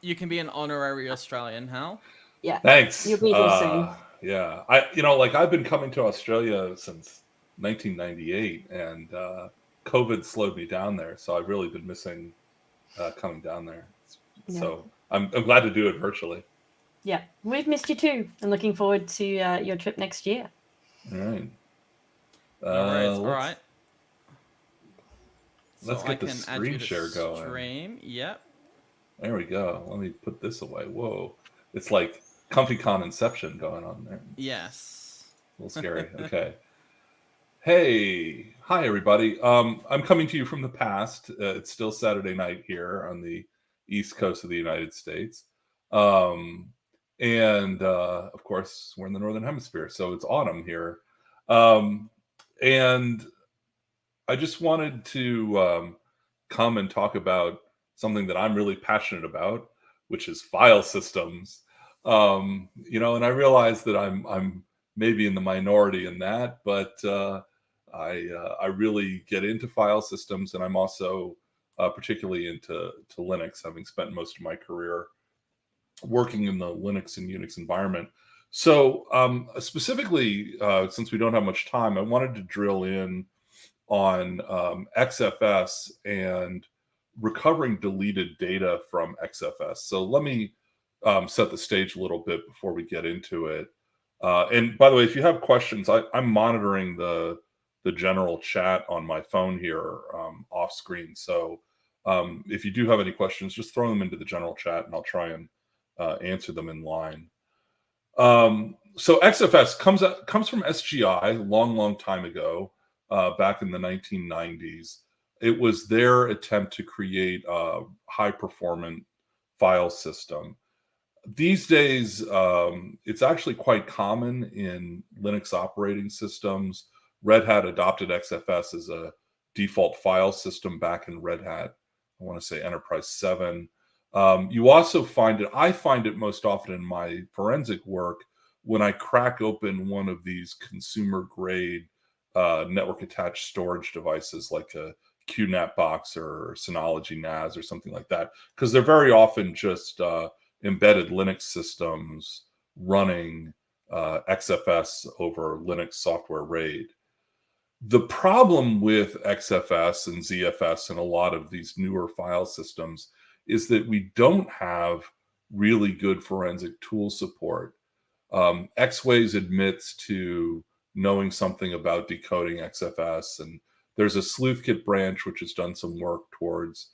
[SPEAKER 2] You can be an honorary Australian, Hal.
[SPEAKER 1] Yeah.
[SPEAKER 5] Thanks.
[SPEAKER 1] You'll be here soon.
[SPEAKER 5] Yeah, I've been coming to Australia since 1998, and COVID slowed me down there, so I've really been missing coming down there. So I'm glad to do it virtually.
[SPEAKER 1] Yeah, we've missed you too, and looking forward to your trip next year.
[SPEAKER 5] All right.
[SPEAKER 2] No worries. All right.
[SPEAKER 5] Let's
[SPEAKER 2] So
[SPEAKER 5] get
[SPEAKER 2] I
[SPEAKER 5] the
[SPEAKER 2] can add
[SPEAKER 5] screen
[SPEAKER 2] you to
[SPEAKER 5] share going.
[SPEAKER 2] stream. Yep.
[SPEAKER 5] There we go. Let me put this away. Whoa. It's like ComfyCon Inception going on there.
[SPEAKER 2] Yes.
[SPEAKER 5] A little scary. Okay. Hey. Hi, everybody. I'm coming to you from the past. It's still Saturday night here on the East Coast of the United States. And of course, we're in the Northern Hemisphere, so it's autumn here. And I just wanted to come and talk about something that I'm really passionate about, which is file systems. And I realize that I'm maybe in the minority in that, but I really get into file systems, and I'm also particularly into Linux, having spent most of my career working in the Linux and Unix environment. So specifically, since we don't have much time, I wanted to drill in on XFS and recovering deleted data from XFS. So let me set the stage a little bit before we get into it. And by the way, if you have questions, I'm monitoring the general chat on my phone here off screen. So if you do have any questions, just throw them into the general chat and I'll try and answer them in line. So XFS comes from SGI long time ago, back in the 1990s. It was their attempt to create a high-performant file system. These days, it's actually quite common in Linux operating systems. Red Hat adopted XFS as a default file system back in Red Hat, I want to say Enterprise 7. You also find it, I find it most often in my forensic work when I crack open one of these consumer grade network attached storage devices like a QNAP box or Synology NAS or something like that, because they're very often just embedded Linux systems running XFS over Linux software RAID. The problem with XFS and ZFS and a lot of these newer file systems is that we don't have really good forensic tool support. Xways admits to knowing something about decoding XFS, and there's a sleuthkit branch which has done some work towards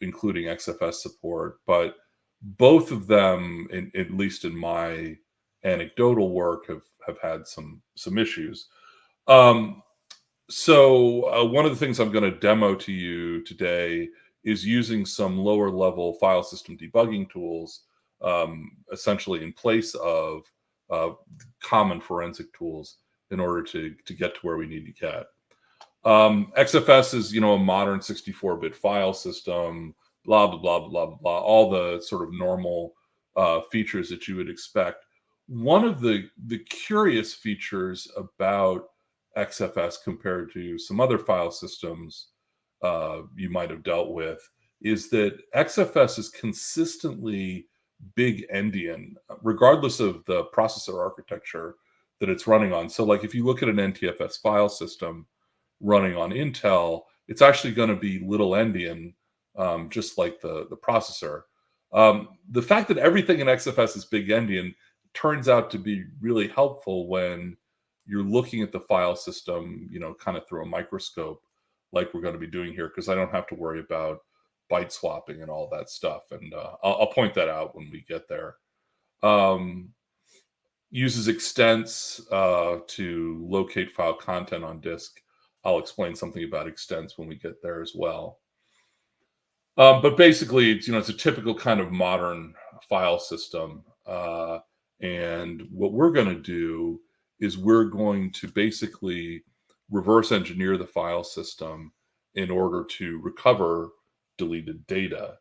[SPEAKER 5] including XFS support, but both of them, at least in my anecdotal work, have had some issues. So one of the things I'm going to demo to you today is using some lower level file system debugging tools, essentially in place of common forensic tools in order to get to where we need to get. XFS is, a modern 64-bit file system, blah, blah, blah, blah, blah, all the sort of normal features that you would expect. One of the curious features about XFS compared to some other file systems you might have dealt with is that XFS is consistently big endian, regardless of the processor architecture that it's running on. So like if you look at an NTFS file system running on Intel, it's actually going to be little endian, just like the processor. The fact that everything in XFS is big endian turns out to be really helpful when you're looking at the file system, kind of through a microscope like we're going to be doing here, because I don't have to worry about byte swapping and all that stuff. And I'll point that out when we get there. Uses extents to locate file content on disk. I'll explain something about extents when we get there as well. But basically, it's a typical kind of modern file system. And what we're going to do is we're going to basically reverse engineer the file system in order to recover deleted data.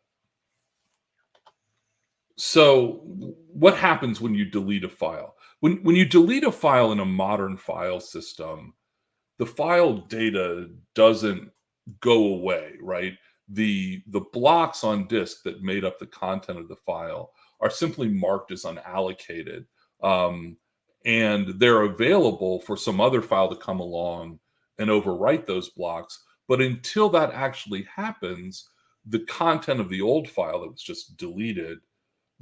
[SPEAKER 5] So what happens when you delete a file? When you delete a file in a modern file system, the file data doesn't go away, right? The blocks on disk that made up the content of the file are simply marked as unallocated. And they're available for some other file to come along and overwrite those blocks. But until that actually happens, the content of the old file that was just deleted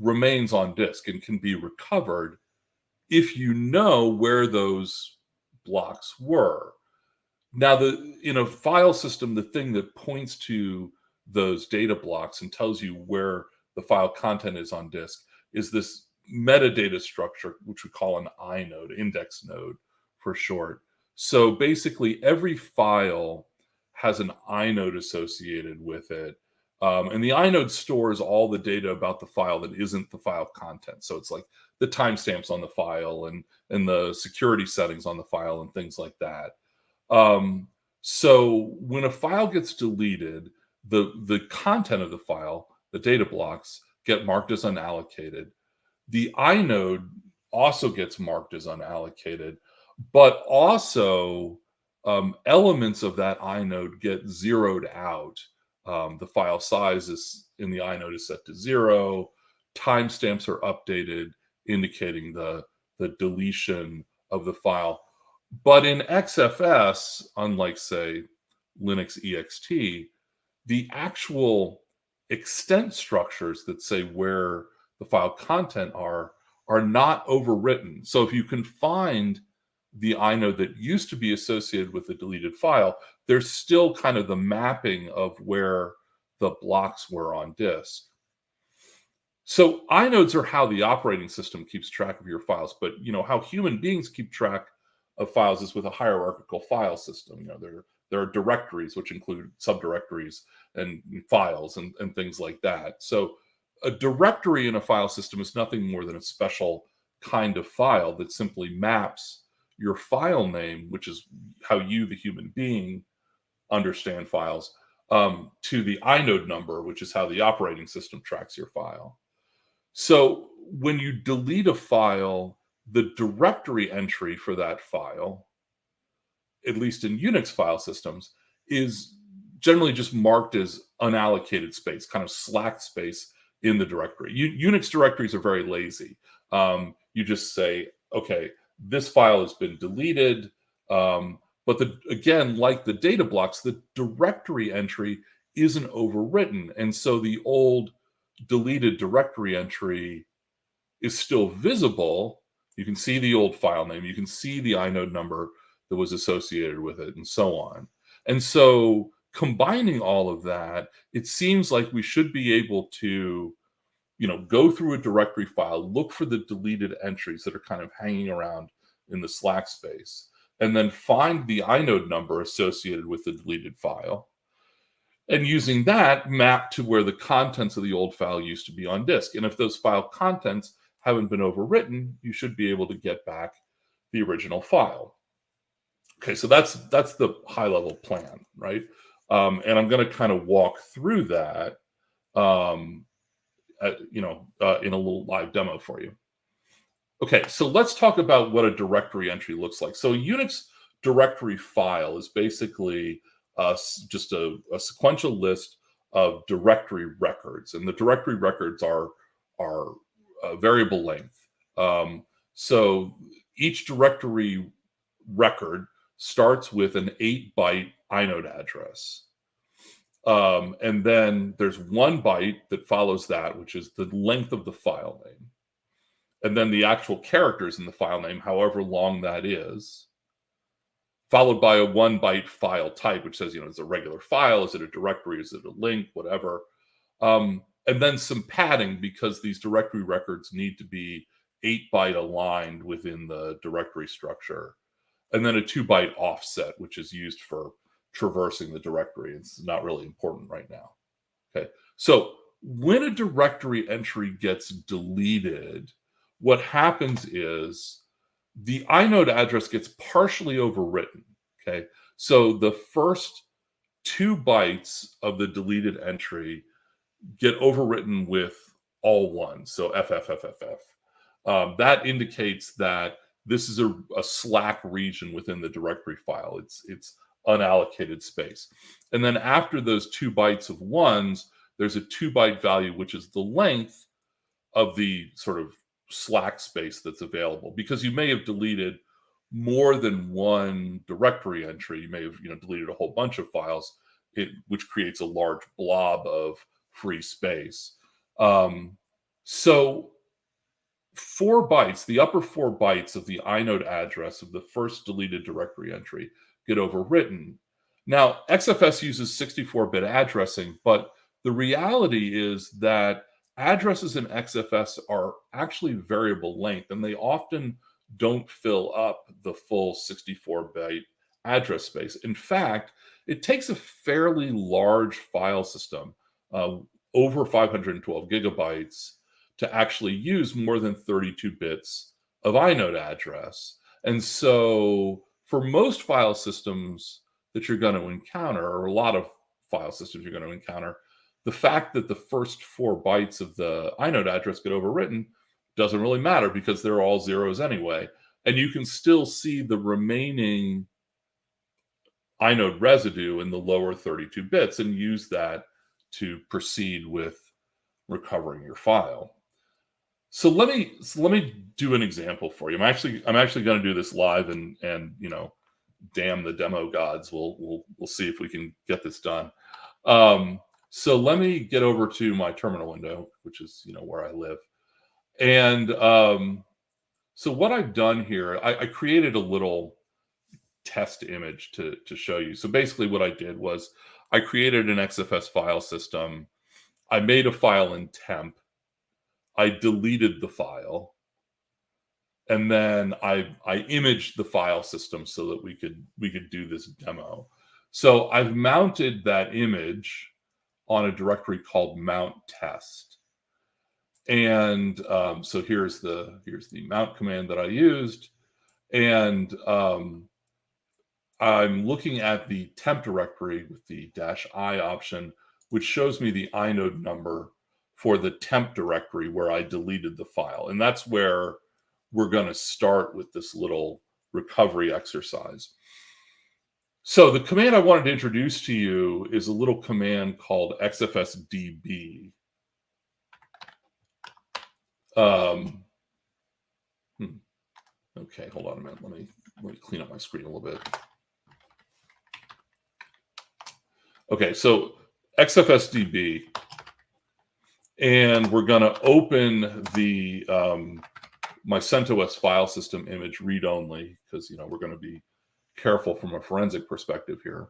[SPEAKER 5] remains on disk and can be recovered if you know where those blocks were. Now, in a file system, the thing that points to those data blocks and tells you where the file content is on disk is this metadata structure, which we call an inode, index node for short. So basically, every file has an inode associated with it. And the inode stores all the data about the file that isn't the file content. So it's like the timestamps on the file and the security settings on the file and things like that. So when a file gets deleted, the content of the file, the data blocks, get marked as unallocated. The inode also gets marked as unallocated, but also elements of that inode get zeroed out. The file size is in the inode is set to 0. Timestamps are updated, indicating the deletion of the file. But in XFS, unlike, say, Linux ext, the actual extent structures that say where the file content are not overwritten. So if you can find the inode that used to be associated with the deleted file, there's still kind of the mapping of where the blocks were on disk. So inodes are how the operating system keeps track of your files, but how human beings keep track of files is with a hierarchical file system. There are directories, which include subdirectories and files and things like that. So a directory in a file system is nothing more than a special kind of file that simply maps your file name, which is how you, the human being, understand files, to the inode number, which is how the operating system tracks your file. So when you delete a file, the directory entry for that file, at least in Unix file systems, is generally just marked as unallocated space, kind of slack space in the directory. Unix directories are very lazy. You just say, okay, this file has been deleted, but again, like the data blocks, the directory entry isn't overwritten, and so the old deleted directory entry is still visible. You can see the old file name, you can see the inode number that was associated with it, and so on. And so combining all of that, it seems like we should be able to go through a directory file, look for the deleted entries that are kind of hanging around in the slack space, and then find the inode number associated with the deleted file. And using that, map to where the contents of the old file used to be on disk. And if those file contents haven't been overwritten, you should be able to get back the original file. Okay, so that's the high-level plan, right? And I'm going to kind of walk through that in a little live demo for you. Okay, so let's talk about what a directory entry looks like. So a Unix directory file is basically just a sequential list of directory records, and the directory records are variable length. So each directory record starts with an 8-byte inode address. And then there's 1 byte that follows that, which is the length of the file name. And then the actual characters in the file name, however long that is, followed by a 1-byte file type, which says, is it a regular file? Is it a directory? Is it a link? Whatever. And then some padding, because these directory records need to be 8-byte aligned within the directory structure. And then a 2-byte offset, which is used for traversing the directory. It's not really important right now. Okay, so when a directory entry gets deleted, what happens is the inode address gets partially overwritten. Okay, so the first 2 bytes of the deleted entry get overwritten with all ones, so FFFFF. That indicates that this is a slack region within the directory file. It's unallocated space. And then after those 2 bytes of ones, there's a 2-byte value, which is the length of the sort of slack space that's available, because you may have deleted more than one directory entry. You may have deleted a whole bunch of files, which creates a large blob of free space. So 4 bytes, the upper 4 bytes of the inode address of the first deleted directory entry get overwritten. Now, XFS uses 64-bit addressing, but the reality is that addresses in XFS are actually variable length, and they often don't fill up the full 64-byte address space. In fact, it takes a fairly large file system, over 512 gigabytes, to actually use more than 32 bits of inode address. And so for most file systems that you're going to encounter, or a lot of file systems you're going to encounter, the fact that the first 4 bytes of the inode address get overwritten doesn't really matter because they're all zeros anyway. And you can still see the remaining inode residue in the lower 32 bits and use that to proceed with recovering your file. So let me do an example for you. I'm actually going to do this live, and you know, damn the demo gods, we'll see if we can get this done. So let me get over to my terminal window, which is, you know, where I live. And so what I've done here, I created a little test image to show you. So basically what I did was I created an XFS file system. I made a file in temp. I deleted the file, and then I imaged the file system so that we could do this demo. So I've mounted that image on a directory called mount test, and so here's the mount command that I used, and I'm looking at the temp directory with the -i option, which shows me the inode number for the temp directory where I deleted the file. And that's where we're going to start with this little recovery exercise. So the command I wanted to introduce to you is a little command called xfsdb. Okay, hold on a minute. Let me clean up my screen a little bit. Okay, so xfsdb. And we're going to open the my CentOS file system image read-only, because, you know, we're going to be careful from a forensic perspective here.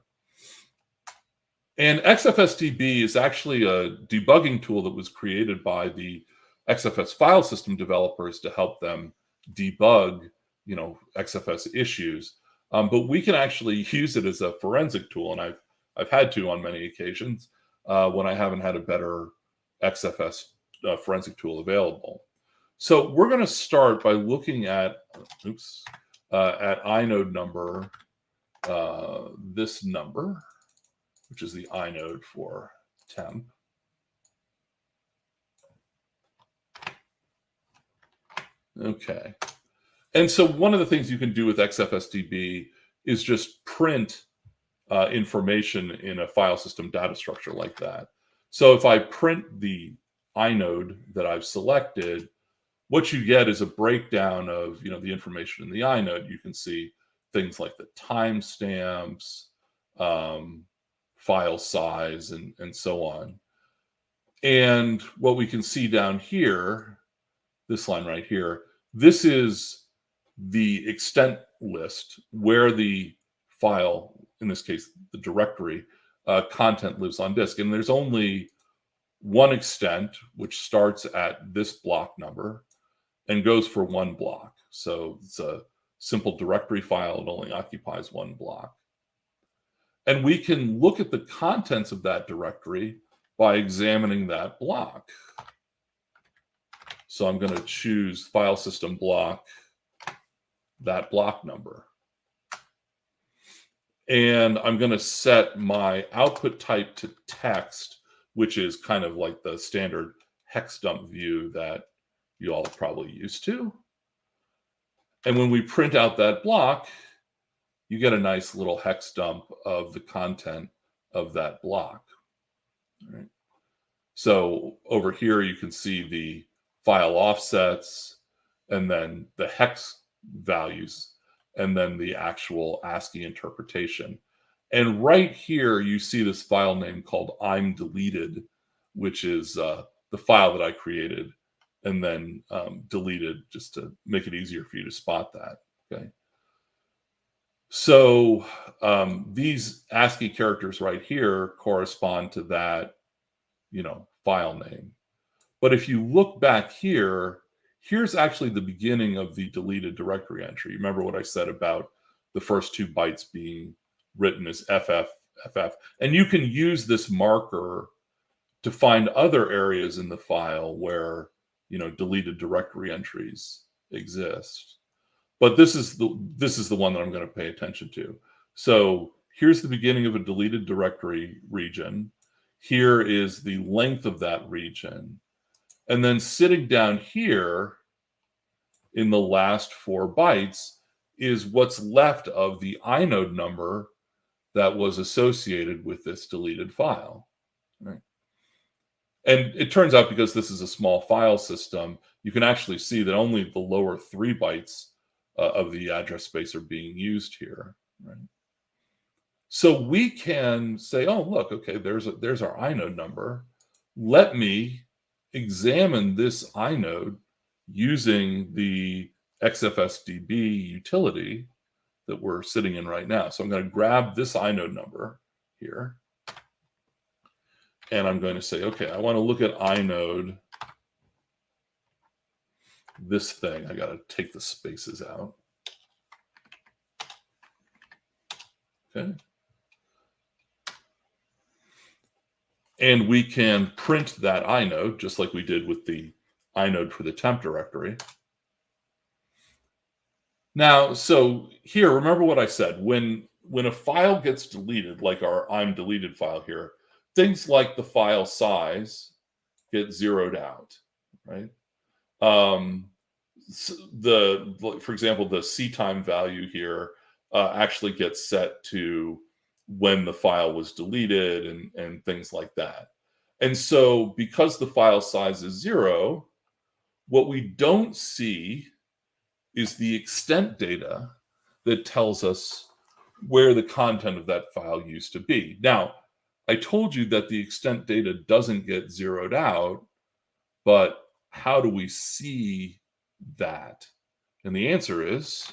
[SPEAKER 5] And XFSDB is actually a debugging tool that was created by the XFS file system developers to help them debug, you know, XFS issues. But we can actually use it as a forensic tool, and I've had to on many occasions when I haven't had a better XFS forensic tool available. So we're going to start by looking at inode number, this number, which is the inode for temp. Okay. And so one of the things you can do with XFSDB is just print information in a file system data structure like that. So if I print the inode that I've selected, what you get is a breakdown of, you know, the information in the inode. You can see things like the timestamps, file size, and so on. And what we can see down here, this line right here, this is the extent list where the file, in this case, the directory, content lives on disk. And there's only one extent, which starts at this block number and goes for one block. So it's a simple directory file. It only occupies one block. And we can look at the contents of that directory by examining that block. So I'm going to choose file system block, that block number. And I'm going to set my output type to text, which is kind of like the standard hex dump view that you all are probably used to. And when we print out that block, you get a nice little hex dump of the content of that block. All right. So over here, you can see the file offsets, and then the hex values, and then the actual ASCII interpretation. And right here, you see this file name called I'm Deleted, which is the file that I created and then deleted, just to make it easier for you to spot that. Okay. So these ASCII characters right here correspond to that, file name. But if you look back here, here's actually the beginning of the deleted directory entry. Remember what I said about the first 2 bytes being written as FF. And you can use this marker to find other areas in the file where, deleted directory entries exist. But this is the one that I'm going to pay attention to. So here's the beginning of a deleted directory region. Here is the length of that region. And then sitting down here in the last 4 bytes is what's left of the inode number that was associated with this deleted file. Right? And it turns out, because this is a small file system, you can actually see that only the lower 3 bytes of the address space are being used here. Right? So we can say, oh, look, okay, there's our inode number. Let me examine this inode using the XFSDB utility that we're sitting in right now. So I'm going to grab this inode number here. And I'm going to say, okay, I want to look at inode, this thing. I got to take the spaces out. Okay. And we can print that inode, just like we did with the inode for the temp directory. Now, so here, remember what I said. When a file gets deleted, like our I'm deleted file here, things like the file size get zeroed out, right? For example, the ctime value here actually gets set to when the file was deleted and things like that. And so because the file size is 0, what we don't see is the extent data that tells us where the content of that file used to be. Now, I told you that the extent data doesn't get zeroed out, but how do we see that? And the answer is,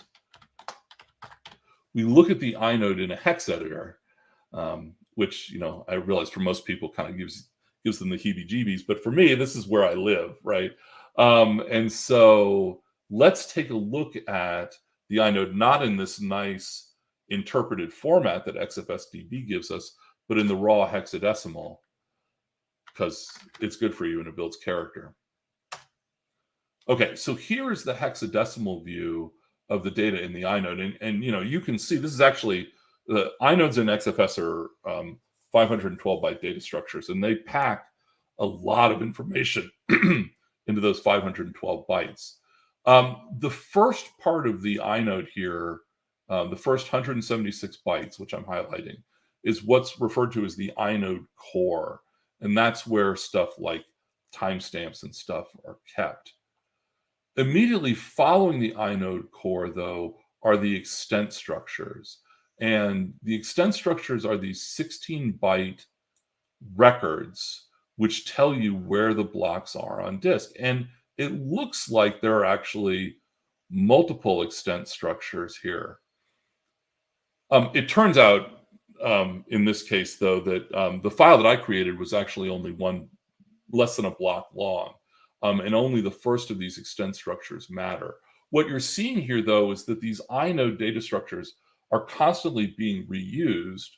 [SPEAKER 5] we look at the inode in a hex editor, which, I realize for most people kind of gives them the heebie-jeebies, but for me, this is where I live, right? And so let's take a look at the inode, not in this nice interpreted format that XFSDB gives us, but in the raw hexadecimal, because it's good for you and it builds character. Okay, so here is the hexadecimal view of the data in the inode. And you can see this is actually, the inodes in XFS are 512 byte data structures, and they pack a lot of information into those 512 bytes. The first part of the inode here, the first 176 bytes, which I'm highlighting, is what's referred to as the inode core. And that's where stuff like timestamps and stuff are kept. Immediately following the inode core, though, are the extent structures. And the extent structures are these 16-byte records which tell you where the blocks are on disk. And it looks like there are actually multiple extent structures here. It turns out, in this case, though, that the file that I created was actually only less than a block long. And only the first of these extent structures matter. What you're seeing here, though, is that these inode data structures are constantly being reused.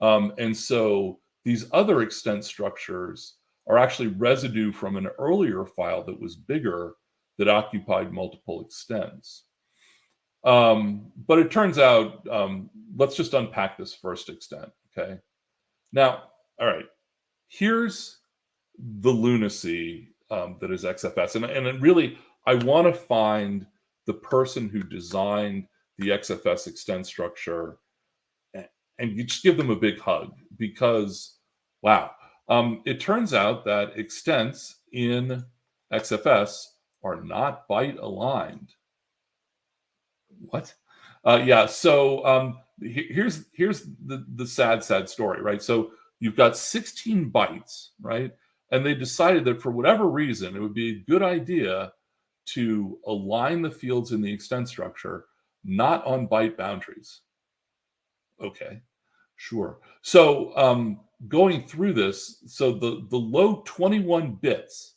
[SPEAKER 5] And so these other extent structures are actually residue from an earlier file that was bigger, that occupied multiple extents. But it turns out, let's just unpack this first extent, okay? Now, all right, here's the lunacy that is XFS. And it really, I want to find the person who designed the XFS extent structure and you just give them a big hug, because, wow. It turns out that extents in XFS are not byte aligned. What? Yeah, so here's the sad story, right? So you've got 16 bytes, right? And they decided that for whatever reason, it would be a good idea to align the fields in the extent structure not on byte boundaries. Okay, sure. So going through this, so the low 21 bits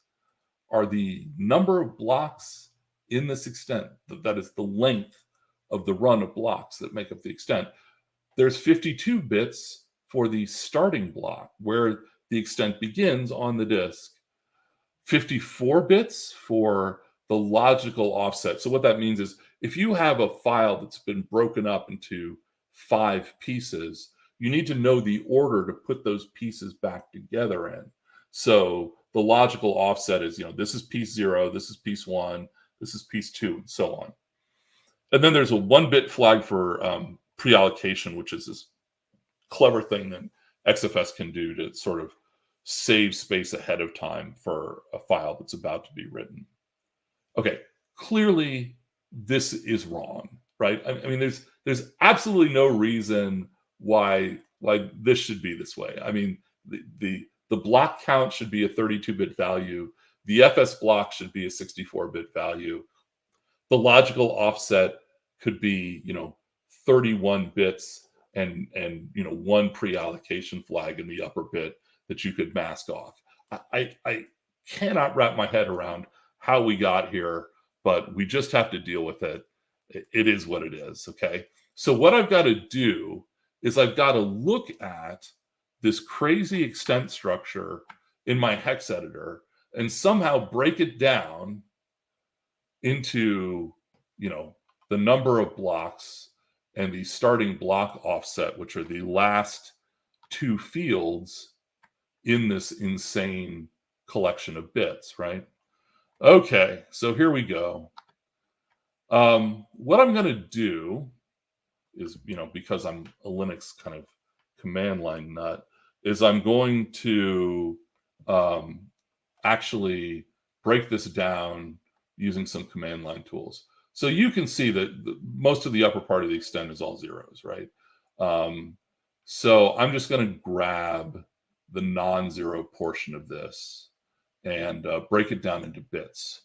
[SPEAKER 5] are the number of blocks in this extent. That is the length of the run of blocks that make up the extent. There's 52 bits for the starting block, where the extent begins on the disk. 54 bits for the logical offset. So what that means is if you have a file that's been broken up into 5 pieces, you need to know the order to put those pieces back together in. So the logical offset is, this is piece 0, this is piece 1, this is piece 2, and so on. And then there's a 1-bit flag for pre-allocation, which is this clever thing that XFS can do to sort of save space ahead of time for a file that's about to be written. Okay, clearly this is wrong, right? I mean, there's absolutely no reason why this should be this way. I mean, the block count should be a 32-bit value. The FS block should be a 64-bit value. The logical offset could be, 31 bits and 1 pre-allocation flag in the upper bit that you could mask off. I cannot wrap my head around how we got here, but we just have to deal with it. It is what it is, okay? So what I've got to do is I've got to look at this crazy extent structure in my hex editor and somehow break it down into, the number of blocks and the starting block offset, which are the last 2 fields in this insane collection of bits, right? Okay, so here we go. What I'm going to do is, because I'm a Linux kind of command line nut, is I'm going to actually break this down using some command line tools. So you can see that most of the upper part of the extent is all zeros, right? So I'm just going to grab the non-zero portion of this and break it down into bits.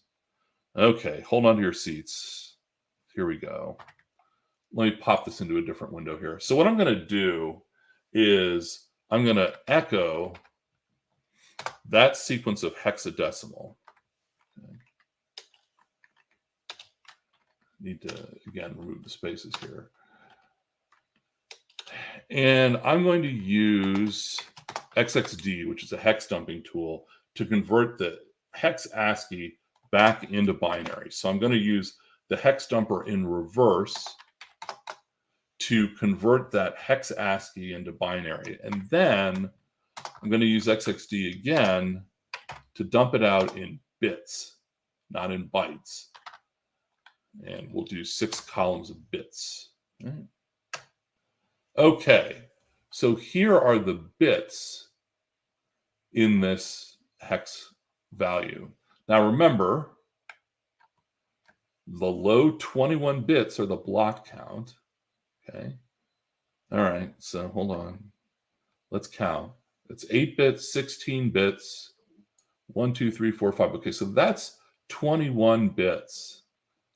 [SPEAKER 5] Okay, hold on to your seats. Here we go. Let me pop this into a different window here. So what I'm going to do is I'm going to echo that sequence of hexadecimal. Okay. Need to, again, remove the spaces here. And I'm going to use XXD, which is a hex dumping tool, to convert the hex ASCII back into binary. So I'm going to use the hex dumper in reverse to convert that hex ASCII into binary. And then I'm going to use XXD again to dump it out in bits, not in bytes. And we'll do 6 columns of bits. Right. Okay, so here are the bits in this hex value. Now remember, the low 21 bits are the block count. Okay. All right, so hold on. Let's count. It's 8 bits, 16 bits, 1, 2, 3, 4, 5. Okay, so that's 21 bits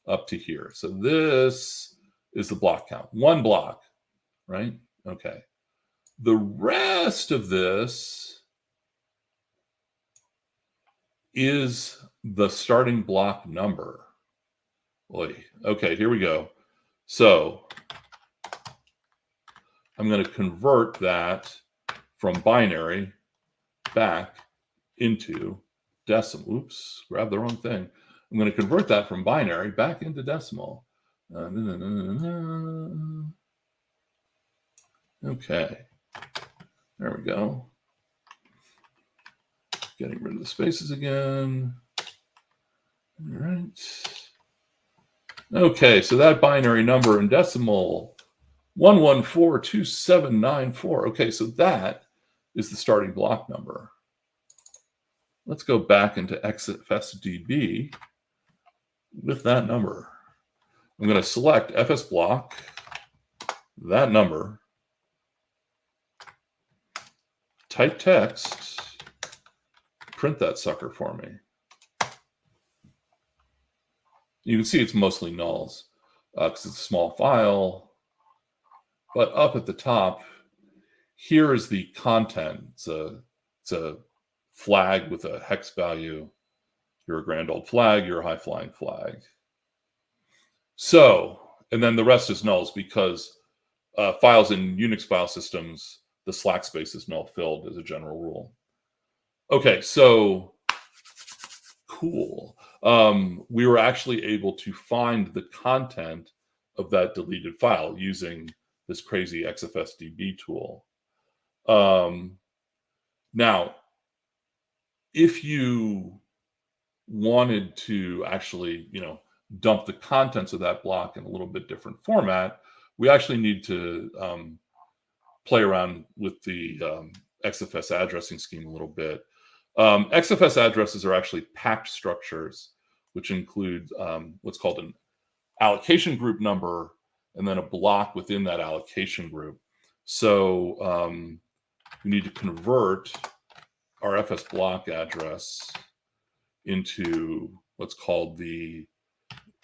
[SPEAKER 5] up to here. So this is the block count. 1 block, right? Okay. The rest of this is the starting block number. Boy. Okay, here we go. So I'm going to convert that from binary back into decimal. Oops, grabbed the wrong thing. I'm going to convert that from binary back into decimal. Okay, there we go. Getting rid of the spaces again. All right. Okay, so that binary number in decimal, 1142794. Okay, so that is the starting block number. Let's go back into XFSDB with that number. I'm going to select FS block, that number, type text, print that sucker for me. You can see it's mostly nulls because it's a small file. But up at the top, here is the content. It's a flag with a hex value. You're a grand old flag. You're a high flying flag. So, and then the rest is nulls because files in Unix file systems, the slack space is null filled as a general rule. Okay, so cool. We were actually able to find the content of that deleted file using this crazy XFSDB tool. Now, if you wanted to actually, dump the contents of that block in a little bit different format, we actually need to play around with the XFS addressing scheme a little bit. XFS addresses are actually packed structures, which include what's called an allocation group number and then a block within that allocation group. So we need to convert our FS block address into what's called the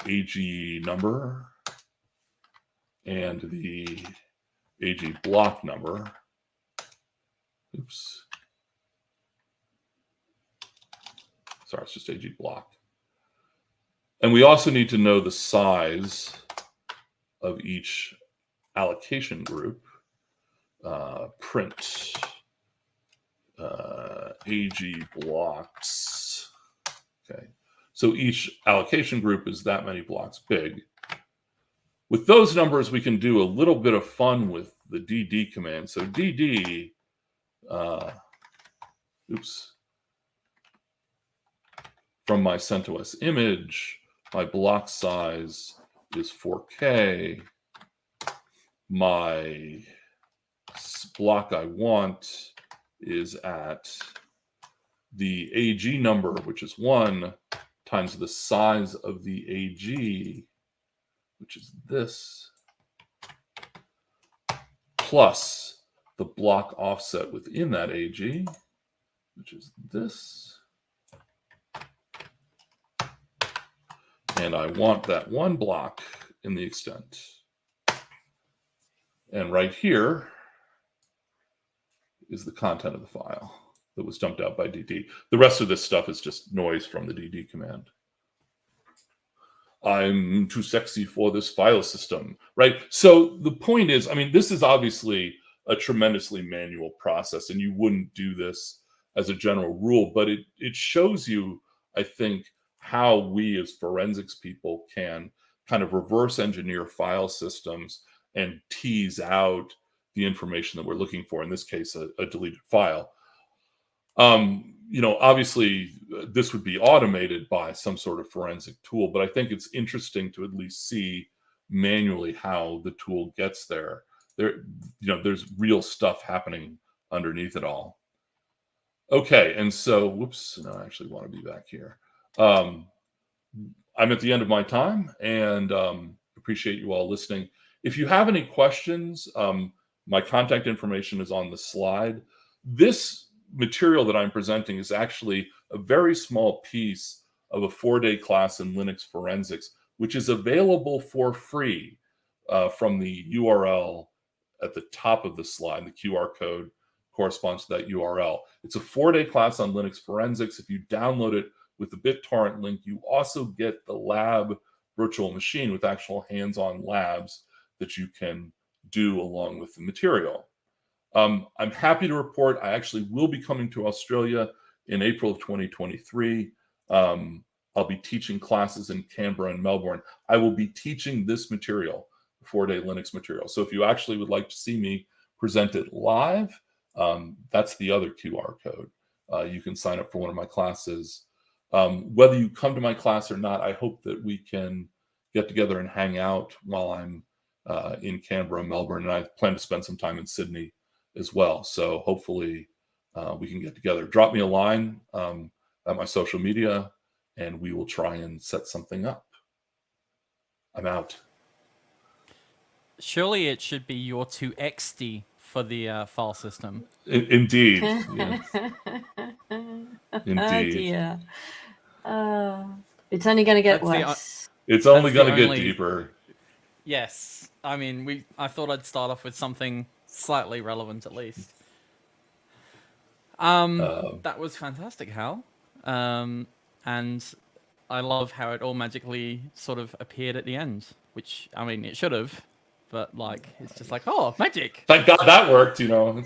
[SPEAKER 5] AG number and the AG block number. Oops. Sorry, it's just AG block. And we also need to know the size of each allocation group. Print AG blocks. Okay, so each allocation group is that many blocks big. With those numbers, we can do a little bit of fun with the DD command. So DD, from my CentOS image, my block size is 4K. My block I want is at the AG number, which is 1, times the size of the AG, which is this, plus the block offset within that AG, which is this. And I want that one block in the extent. And right here is the content of the file that was dumped out by DD. The rest of this stuff is just noise from the DD command. I'm too sexy for this file system, right? So the point is, this is obviously a tremendously manual process, and you wouldn't do this as a general rule, but it shows you, I think, how we as forensics people can kind of reverse engineer file systems and tease out the information that we're looking for, in this case, a deleted file. Obviously, this would be automated by some sort of forensic tool, but I think it's interesting to at least see manually how the tool gets there. There's real stuff happening underneath it all. Okay, and so, no, I actually want to be back here. I'm at the end of my time, and appreciate you all listening. If you have any questions, my contact information is on the slide. This material that I'm presenting is actually a very small piece of a 4-day class in Linux forensics, which is available for free from the URL at the top of the slide. The QR code corresponds to that URL. It's a 4-day class on Linux forensics. If you download it with the BitTorrent link, you also get the lab virtual machine with actual hands-on labs that you can do along with the material. I'm happy to report I actually will be coming to Australia in April of 2023. I'll be teaching classes in Canberra and Melbourne. I will be teaching this material, 4-day Linux material. So if you actually would like to see me present it live, that's the other QR code. You can sign up for one of my classes. Whether you come to my class or not, I hope that we can get together and hang out while I'm in Canberra and Melbourne, and I plan to spend some time in Sydney as well. So hopefully we can get together. Drop me a line at my social media, and we will try and set something up. I'm out.
[SPEAKER 2] Surely it should be your 2XD for the file system.
[SPEAKER 5] Indeed. Yes. Indeed.
[SPEAKER 1] Dear. It's only going to get
[SPEAKER 2] That's the-
[SPEAKER 1] worse.
[SPEAKER 5] It's only
[SPEAKER 2] That's the
[SPEAKER 5] going to get
[SPEAKER 2] only-
[SPEAKER 5] deeper.
[SPEAKER 2] Yes, I mean, I thought I'd start off with something slightly relevant at least. That was fantastic, Hal. And I love how it all magically sort of appeared at the end, which, I mean, it should have, but like, it's just like, oh, magic.
[SPEAKER 5] Thank God that worked, you know.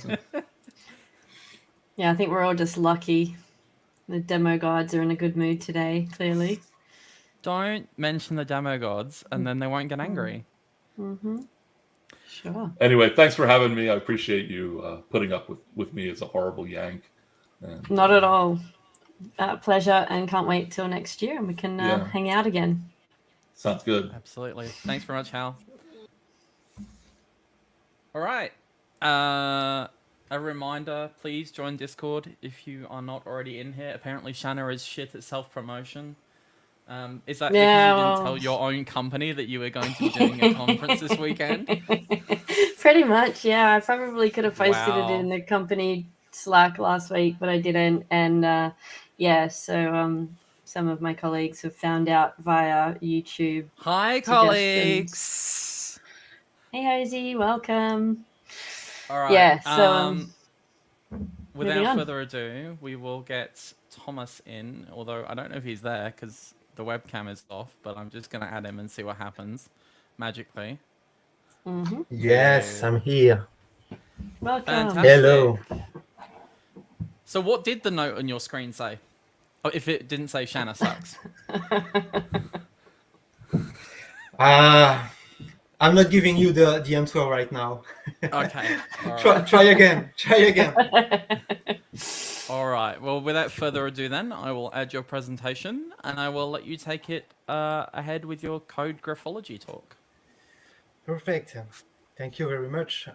[SPEAKER 1] Yeah, I think we're all just lucky. The demo gods are in a good mood today, clearly.
[SPEAKER 2] Don't mention the demo gods, and then they won't get angry.
[SPEAKER 1] Mm-hmm. Sure.
[SPEAKER 5] Anyway, thanks for having me. I appreciate you putting up with me as a horrible yank. And,
[SPEAKER 1] Not at all. Pleasure, and can't wait till next year and we can hang out again.
[SPEAKER 5] Sounds good.
[SPEAKER 2] Absolutely. Thanks very much, Hal. All right. A reminder, please join Discord if you are not already in here. Apparently, Shanna is shit at self-promotion. Is that because you didn't tell your own company that you were going to be doing a conference this weekend?
[SPEAKER 1] Pretty much, yeah. I probably could have posted
[SPEAKER 2] Wow.
[SPEAKER 1] it in the company Slack last week, but I didn't. And so some of my colleagues have found out via YouTube.
[SPEAKER 2] Hi, colleagues.
[SPEAKER 1] Hey, Hosey, welcome.
[SPEAKER 2] All right.
[SPEAKER 1] Yeah, so moving
[SPEAKER 2] without
[SPEAKER 1] on.
[SPEAKER 2] further ado, we will get Thomas in, although I don't know if he's there because the webcam is off, but I'm just going to add him and see what happens magically.
[SPEAKER 1] Mm-hmm.
[SPEAKER 6] Yes, I'm here.
[SPEAKER 1] Welcome.
[SPEAKER 2] Fantastic.
[SPEAKER 6] Hello.
[SPEAKER 2] So what did the note on your screen say? Oh, if it didn't say Shanna sucks.
[SPEAKER 6] I'm not giving you the answer right now.
[SPEAKER 2] Okay. All right.
[SPEAKER 6] Try again. Try again.
[SPEAKER 2] All right. Well, without further ado then, I will add your presentation and I will let you take it ahead with your code graphology talk.
[SPEAKER 6] Perfect. Thank you very much.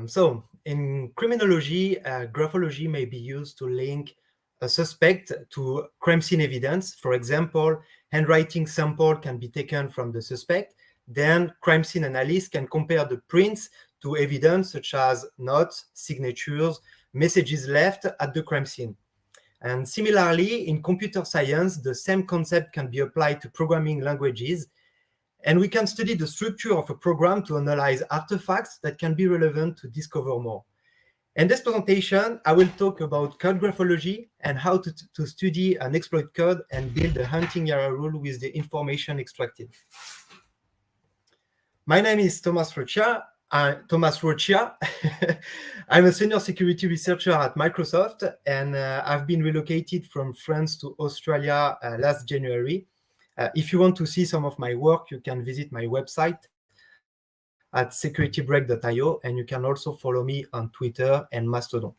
[SPEAKER 6] So in criminology, graphology may be used to link a suspect to crime scene evidence. For example, handwriting sample can be taken from the suspect. Then crime scene analysts can compare the prints to evidence such as notes, signatures, messages left at the crime scene. And similarly, in computer science, the same concept can be applied to programming languages. And we can study the structure of a program to analyze artifacts that can be relevant to discover more. In this presentation, I will talk about code graphology and how to study an exploit code and build a hunting error rule with the information extracted. My name is Thomas Roccia. I'm a senior security researcher at Microsoft, and I've been relocated from France to Australia last January. If you want to see some of my work, you can visit my website at securitybreak.io, and you can also follow me on Twitter and Mastodon.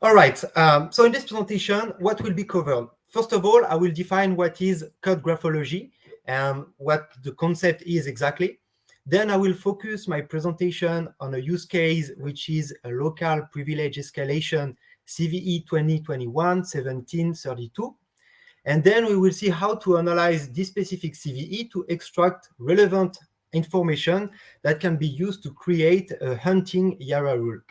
[SPEAKER 6] All right, so in this presentation, what will be covered? First of all, I will define what is code graphology and what the concept is exactly. Then I will focus my presentation on a use case, which is a local privilege escalation CVE 2021-1732. And then we will see how to analyze this specific CVE to extract relevant information that can be used to create a hunting error rule.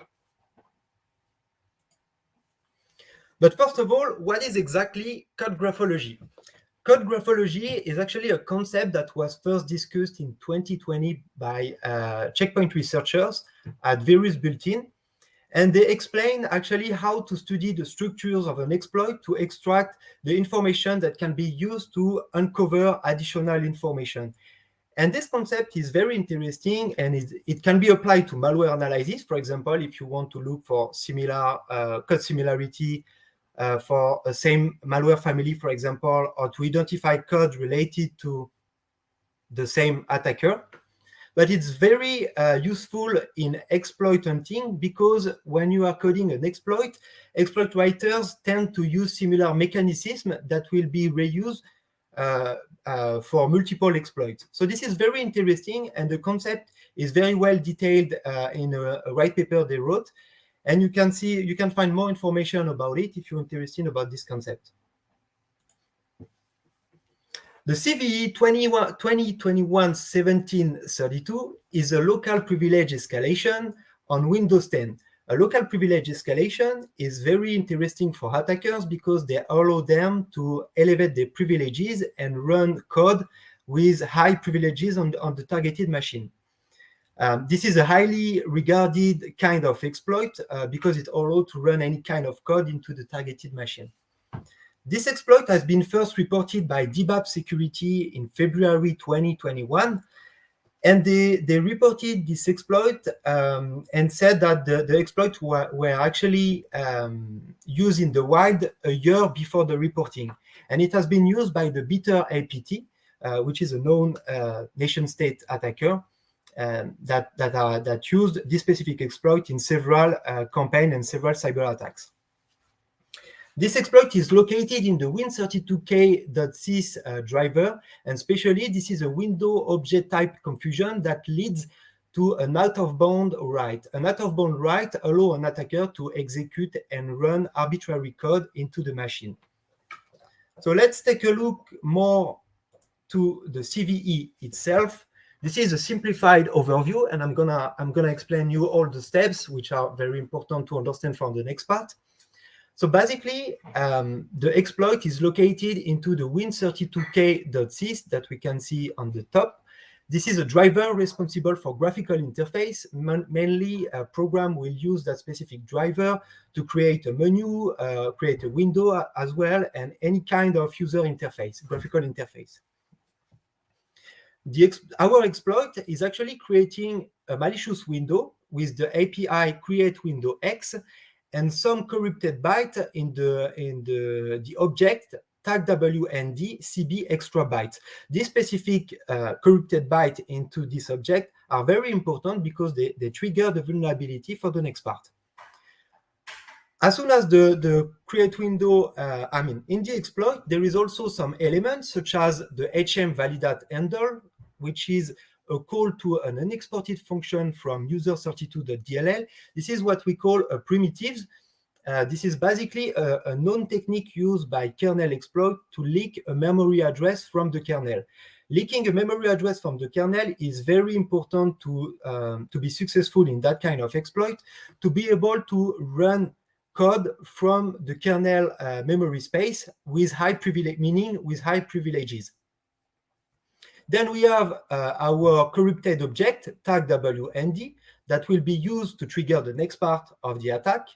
[SPEAKER 6] But first of all, what is exactly code graphology? Code graphology is actually a concept that was first discussed in 2020 by checkpoint researchers at Virus Bulletin. And they explain actually how to study the structures of an exploit to extract the information that can be used to uncover additional information. And this concept is very interesting, and it can be applied to malware analysis. For example, if you want to look for similar code similarity for a same malware family, for example, or to identify code related to the same attacker. But it's very useful in exploit hunting, because when you are coding an exploit writers tend to use similar mechanisms that will be reused for multiple exploits. So this is very interesting, and the concept is very well detailed in a white paper they wrote. And you can find more information about it if you're interested about this concept. The CVE 2021-1732 is a local privilege escalation on Windows 10. A local privilege escalation is very interesting for attackers because they allow them to elevate their privileges and run code with high privileges on the targeted machine. This is a highly regarded kind of exploit because it allows to run any kind of code into the targeted machine. This exploit has been first reported by Cyborg Security in February 2021, and they reported this exploit and said that the exploit were actually used in the wild a year before the reporting. And it has been used by the Bitter APT, which is a known nation-state attacker that used this specific exploit in several campaigns and several cyber attacks. This exploit is located in the win32k.sys driver, and especially this is a window object type confusion that leads to an out-of-bound write. An out-of-bound write allows an attacker to execute and run arbitrary code into the machine. So let's take a look more to the CVE itself. This is a simplified overview, and I'm gonna explain you all the steps, which are very important to understand from the next part. So basically, the exploit is located into the win32k.sys that we can see on the top. This is a driver responsible for graphical interface. Mainly, a program will use that specific driver to create a menu, create a window as well, and any kind of user interface, graphical interface. Our exploit is actually creating a malicious window with the API create window X and some corrupted byte in the object tag WND CB extra bytes. This specific corrupted byte into this object are very important because they trigger the vulnerability for the next part. As soon as the create window, in the exploit, there is also some elements such as the HM validate handle, which is a call to an unexported function from user32.dll. This is what we call a primitives. This is basically a known technique used by kernel exploit to leak a memory address from the kernel. Leaking a memory address from the kernel is very important to be successful in that kind of exploit, to be able to run code from the kernel memory space with high privilege, meaning with high privileges. Then we have our corrupted object, tag WND, that will be used to trigger the next part of the attack.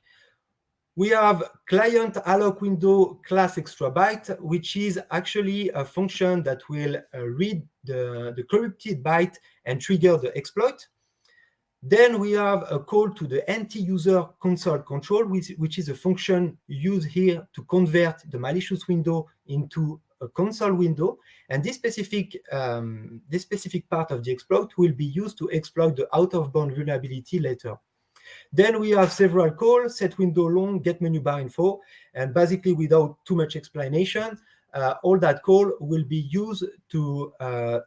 [SPEAKER 6] We have client alloc window class extra byte, which is actually a function that will read the corrupted byte and trigger the exploit. Then we have a call to the anti-user console control, which is a function used here to convert the malicious window into a console window, and this specific part of the exploit will be used to exploit the out-of-bound vulnerability later. Then we have several calls: set window long, get menu bar info, and basically without too much explanation, all that call will be used to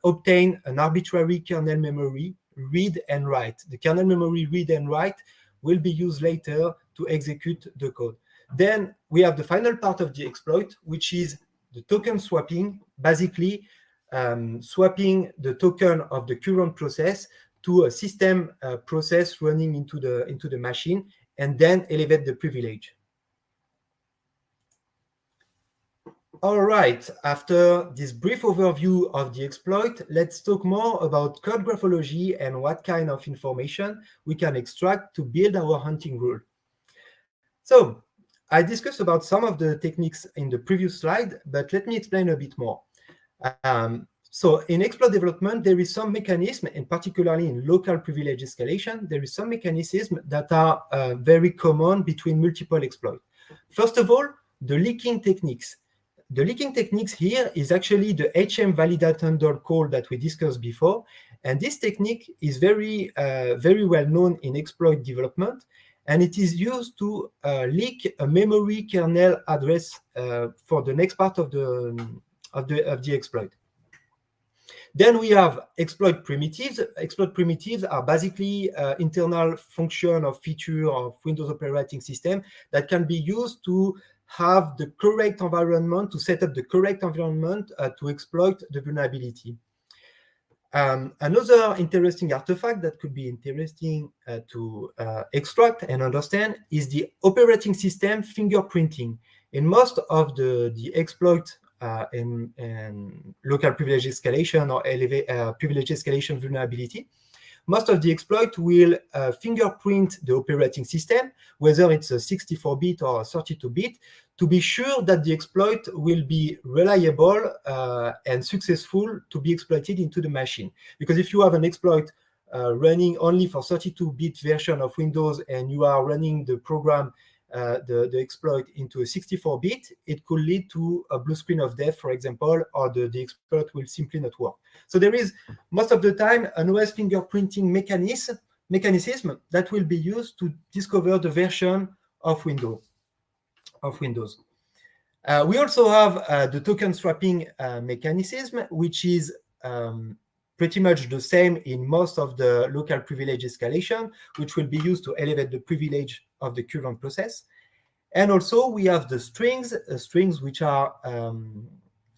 [SPEAKER 6] obtain an arbitrary kernel memory read and write. The kernel memory read and write will be used later to execute the code. Then we have the final part of the exploit, which is the token swapping, basically swapping the token of the current process to a system process running into the machine, and then elevate the privilege. All right, after this brief overview of the exploit, let's talk more about code graphology and what kind of information we can extract to build our hunting rule. So I discussed about some of the techniques in the previous slide, but let me explain a bit more. So in exploit development, there is some mechanism, and particularly in local privilege escalation, there is some mechanisms that are very common between multiple exploits. First of all, the leaking techniques. The leaking techniques here is actually the HM validate handle call that we discussed before, and this technique is very well known in exploit development, and it is used to leak a memory kernel address for the next part of the exploit. Then we have exploit primitives. Exploit primitives are basically internal function or feature of Windows operating system that can be used to have the correct environment, to set up the correct environment to exploit the vulnerability. Another interesting artifact that could be interesting to extract and understand is the operating system fingerprinting. In most of the exploit in local privilege escalation or privilege escalation vulnerability, most of the exploit will fingerprint the operating system, whether it's a 64-bit or a 32-bit, to be sure that the exploit will be reliable and successful to be exploited into the machine. Because if you have an exploit running only for 32-bit version of Windows and you are running the program, the exploit into a 64-bit, it could lead to a blue screen of death, for example, or the exploit will simply not work. So there is, most of the time, an OS fingerprinting mechanism that will be used to discover the version of Windows. We also have the token swapping mechanism, which is pretty much the same in most of the local privilege escalation, which will be used to elevate the privilege of the current process. And also we have the strings which are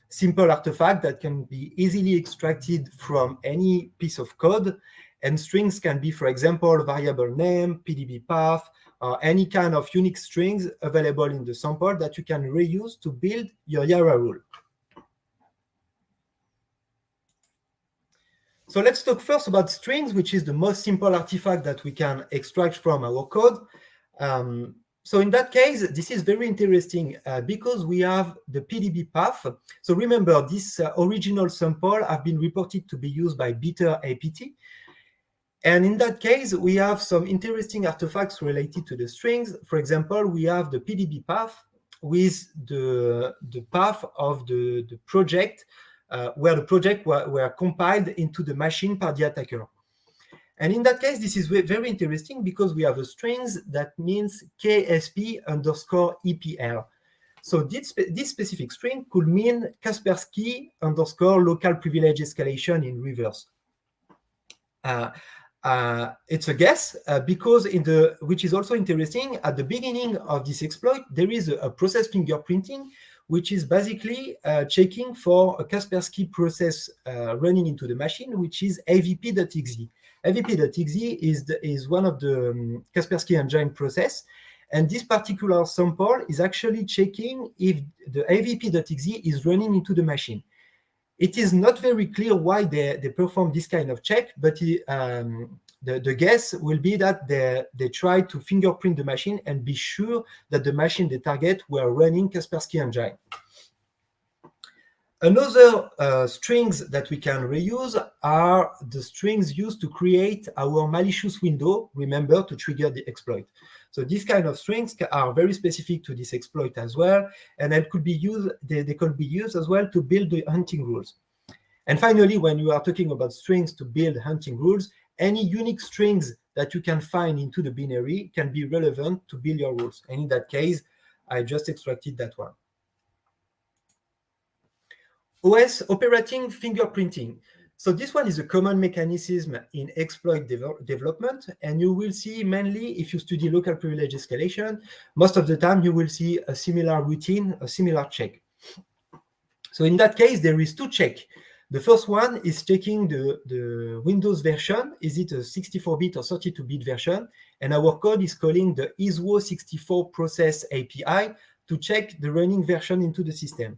[SPEAKER 6] simple artifacts that can be easily extracted from any piece of code. And strings can be, for example, variable name, PDB path, or any kind of unique strings available in the sample that you can reuse to build your Yara rule. So let's talk first about strings, which is the most simple artifact that we can extract from our code. So in that case, this is very interesting because we have the PDB path. So remember, this original sample have been reported to be used by Bitter APT. And in that case, we have some interesting artifacts related to the strings. For example, we have the PDB path with the path of the project where the project were compiled into the machine by the attacker. And in that case, this is very interesting because we have a strings that means KSP_EPL. So this specific string could mean Kaspersky _local privilege escalation in reverse. It's a guess because which is also interesting, at the beginning of this exploit, there is a process fingerprinting, which is basically checking for a Kaspersky process running into the machine, which is avp.exe. avp.exe is one of the Kaspersky engine process, and this particular sample is actually checking if the avp.exe is running into the machine. It is not very clear why they perform this kind of check, but the guess will be that they try to fingerprint the machine and be sure that the machine they target were running Kaspersky engine. Another strings that we can reuse are the strings used to create our malicious window, remember, to trigger the exploit. So these kind of strings are very specific to this exploit as well, and they could be used as well to build the hunting rules. And finally, when you are talking about strings to build hunting rules, any unique strings that you can find into the binary can be relevant to build your rules. And in that case, I just extracted that one. OS operating fingerprinting. So this one is a common mechanism in exploit development, and you will see mainly if you study local privilege escalation, most of the time you will see a similar routine, a similar check. So in that case, there is two checks. The first one is checking the Windows version. Is it a 64-bit or 32-bit version? And our code is calling the ISO64 process API to check the running version into the system.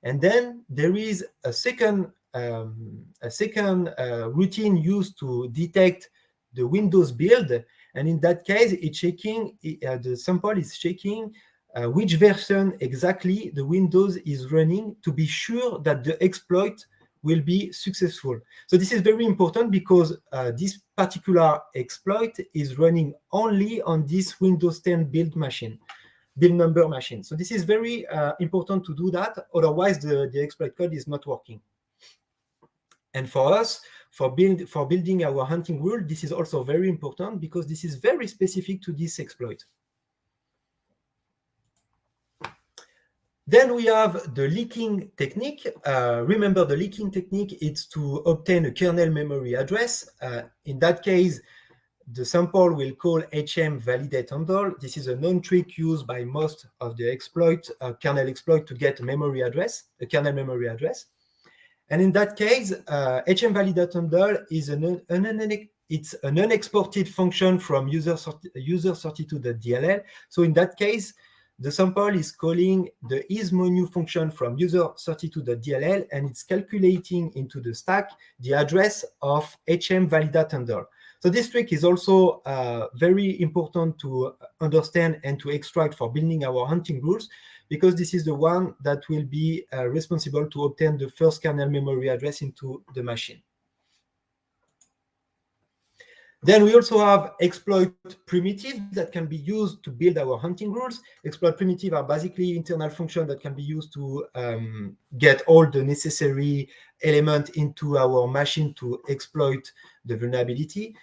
[SPEAKER 6] And then there is a second routine used to detect the Windows build, and in that case, it's checking the sample is checking which version exactly the Windows is running to be sure that the exploit will be successful. So this is very important because this particular exploit is running only on this Windows 10 build number machine. So this is very important to do that, otherwise the exploit code is not working. And for us, for building our hunting rule, this is also very important because this is very specific to this exploit. Then we have the leaking technique. Remember, the leaking technique is to obtain a kernel memory address. In that case, the sample will call HM validate handle. This is a known trick used by most of the kernel exploit to get a kernel memory address. And in that case, HM validate handle is it's an unexported function from user32.dll. So in that case, the sample is calling the isMenu function from user32.dll, and it's calculating into the stack the address of HM validate handle. So this trick is also very important to understand and to extract for building our hunting rules, because this is the one that will be responsible to obtain the first kernel memory address into the machine. Then we also have exploit primitives that can be used to build our hunting rules. Exploit primitives are basically internal functions that can be used to get all the necessary elements into our machine to exploit the vulnerability.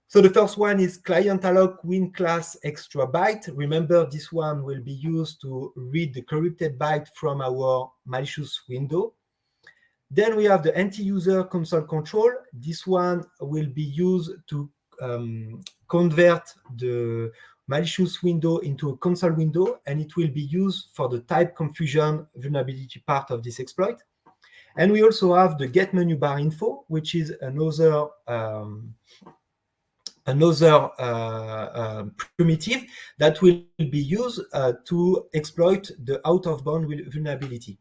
[SPEAKER 6] So the first one is client alloc win class extra byte. Remember, this one will be used to read the corrupted byte from our malicious window. Then we have the anti-user console control. This one will be used to convert the malicious window into a console window, and it will be used for the type confusion vulnerability part of this exploit. And we also have the get menu bar info, which is another primitive that will be used to exploit the out-of-bound vulnerability.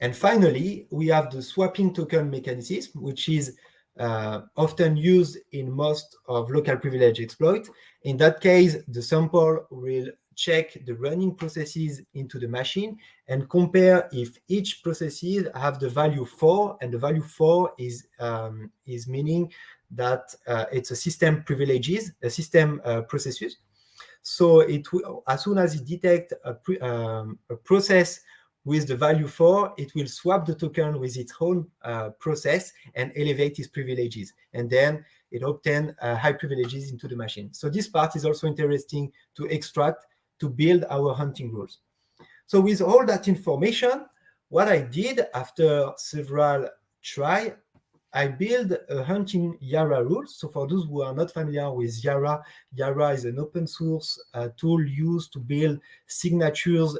[SPEAKER 6] And finally, we have the swapping token mechanism, which is often used in most of local privilege exploit. In that case, the sample will check the running processes into the machine and compare if each processes have the value 4, and the value 4 is meaning that it's a system privileges, a system processes. So it will, as soon as it detects a process with the value 4, it will swap the token with its own process and elevate its privileges. And then it obtains high privileges into the machine. So this part is also interesting to extract to build our hunting rules. So with all that information, what I did after several tries, I built a hunting Yara rule. So for those who are not familiar with Yara, Yara is an open source tool used to build signatures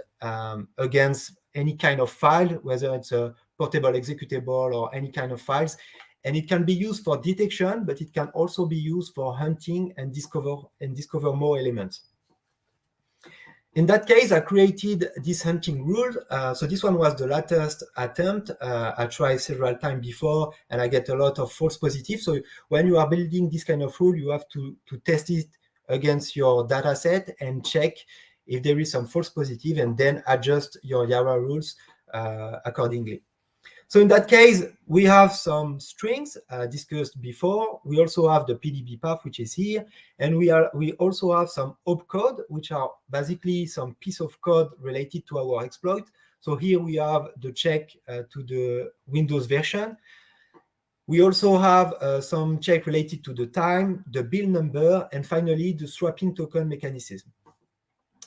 [SPEAKER 6] against any kind of file, whether it's a portable executable or any kind of files. And it can be used for detection, but it can also be used for hunting and discover more elements. In that case, I created this hunting rule. So this one was the latest attempt. I tried several times before, and I get a lot of false positives. So when you are building this kind of rule, you have to test it against your data set and check if there is some false positive, and then adjust your Yara rules accordingly. So in that case, we have some strings discussed before. We also have the PDB path, which is here. And we also have some opcode, which are basically some piece of code related to our exploit. So here we have the check to the Windows version. We also have some check related to the time, the build number, and finally the swapping token mechanism.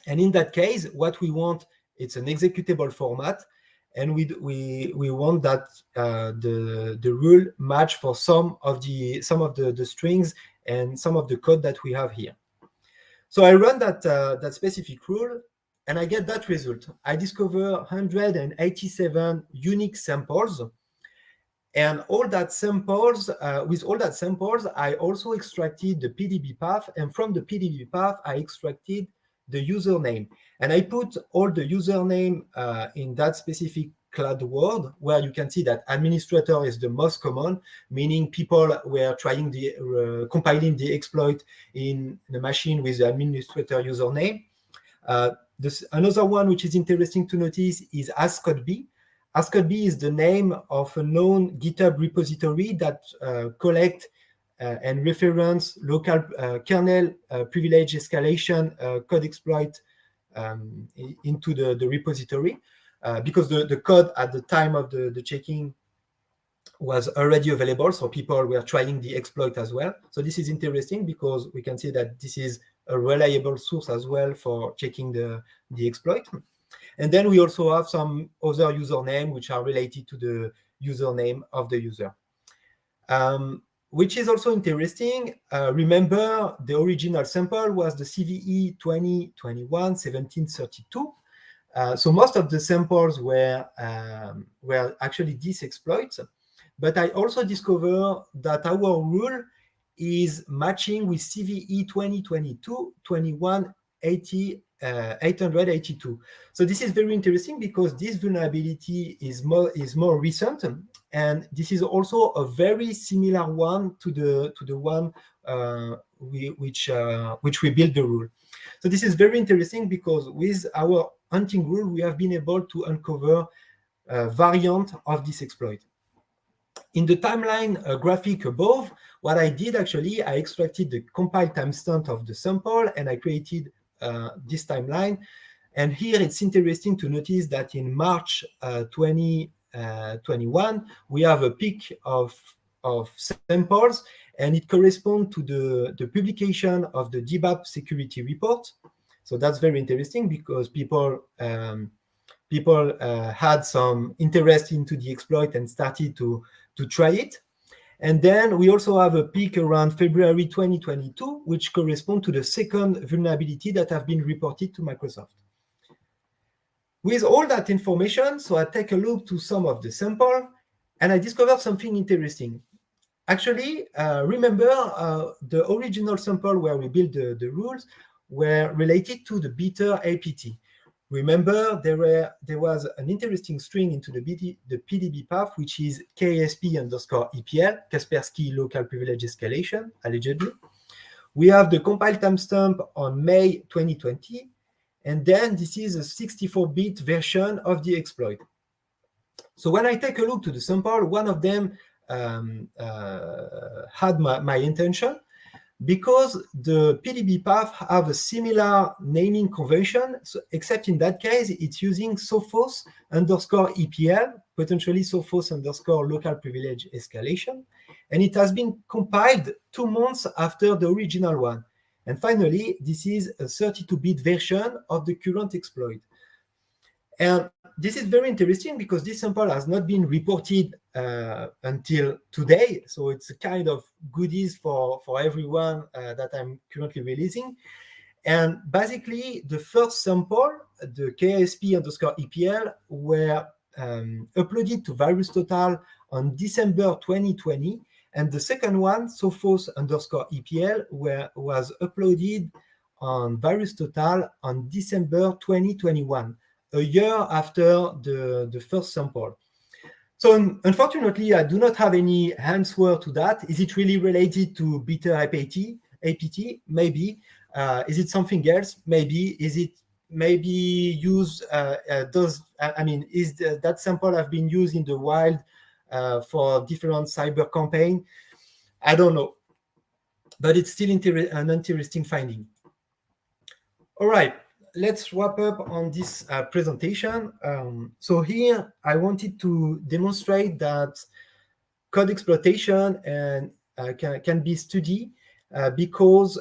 [SPEAKER 6] And in that case, what we want, it's an executable format. And we want that the rule match for some of the strings and some of the code that we have here. So I run that specific rule, and I get that result. I discover 187 unique samples, and all that samples with all that samples, I also extracted the PDB path, and from the PDB path, I extracted the username. And I put all the username in that specific cloud word, where you can see that administrator is the most common, meaning people were trying compiling the exploit in the machine with the administrator username. Another one which is interesting to notice is ascodb. Ascodb is the name of a known GitHub repository that collect and reference local kernel privilege escalation code exploit into the repository, because the code at the time of the checking was already available, so people were trying the exploit as well. So this is interesting because we can see that this is a reliable source as well for checking the exploit. And then we also have some other username which are related to the username of the user. Which is also interesting. Remember, the original sample was the CVE 2021-1732. So most of the samples were actually this exploit, but I also discovered that our rule is matching with CVE 2022-21-882. So this is very interesting because this vulnerability is more recent, and this is also a very similar one to the one which we built the rule. So this is very interesting because with our hunting rule, we have been able to uncover a variant of this exploit. In the timeline graphic above, what I did actually, I extracted the compile timestamp of the sample and I created this timeline. And here it's interesting to notice that in March 2021, we have a peak of samples, and it corresponds to the publication of the Cyborg Security report. So that's very interesting because people had some interest into the exploit and started to try it. And then we also have a peak around February 2022, which corresponds to the second vulnerability that have been reported to Microsoft. With all that information, so I take a look to some of the sample, and I discovered something interesting. Actually, remember the original sample where we built the rules were related to the bitter APT. Remember, there was an interesting string into the PDB path, which is KSP_EPL, Kaspersky Local Privilege Escalation, allegedly. We have the compile timestamp on May 2020, and then this is a 64-bit version of the exploit. So when I take a look to the sample, one of them had my intention, because the PDB path have a similar naming convention, so, except in that case, it's using Sophos_EPL, potentially Sophos_local privilege escalation, and it has been compiled 2 months after the original one. And finally, this is a 32-bit version of the current exploit. And this is very interesting because this sample has not been reported until today. So it's a kind of goodies for everyone that I'm currently releasing. And basically, the first sample, the KSP_EPL, were uploaded to VirusTotal on December 2020. And the second one, Sophos_EPL, was uploaded on VirusTotal on December 2021. A year after the first sample. So unfortunately, I do not have any answer to that. Is it really related to bitter APT? Maybe. Is it something else? Maybe. Is it maybe used, is that sample have been used in the wild for different cyber campaign? I don't know. But it's still an interesting finding. All right. Let's wrap up on this presentation. So here I wanted to demonstrate that code exploitation can be studied because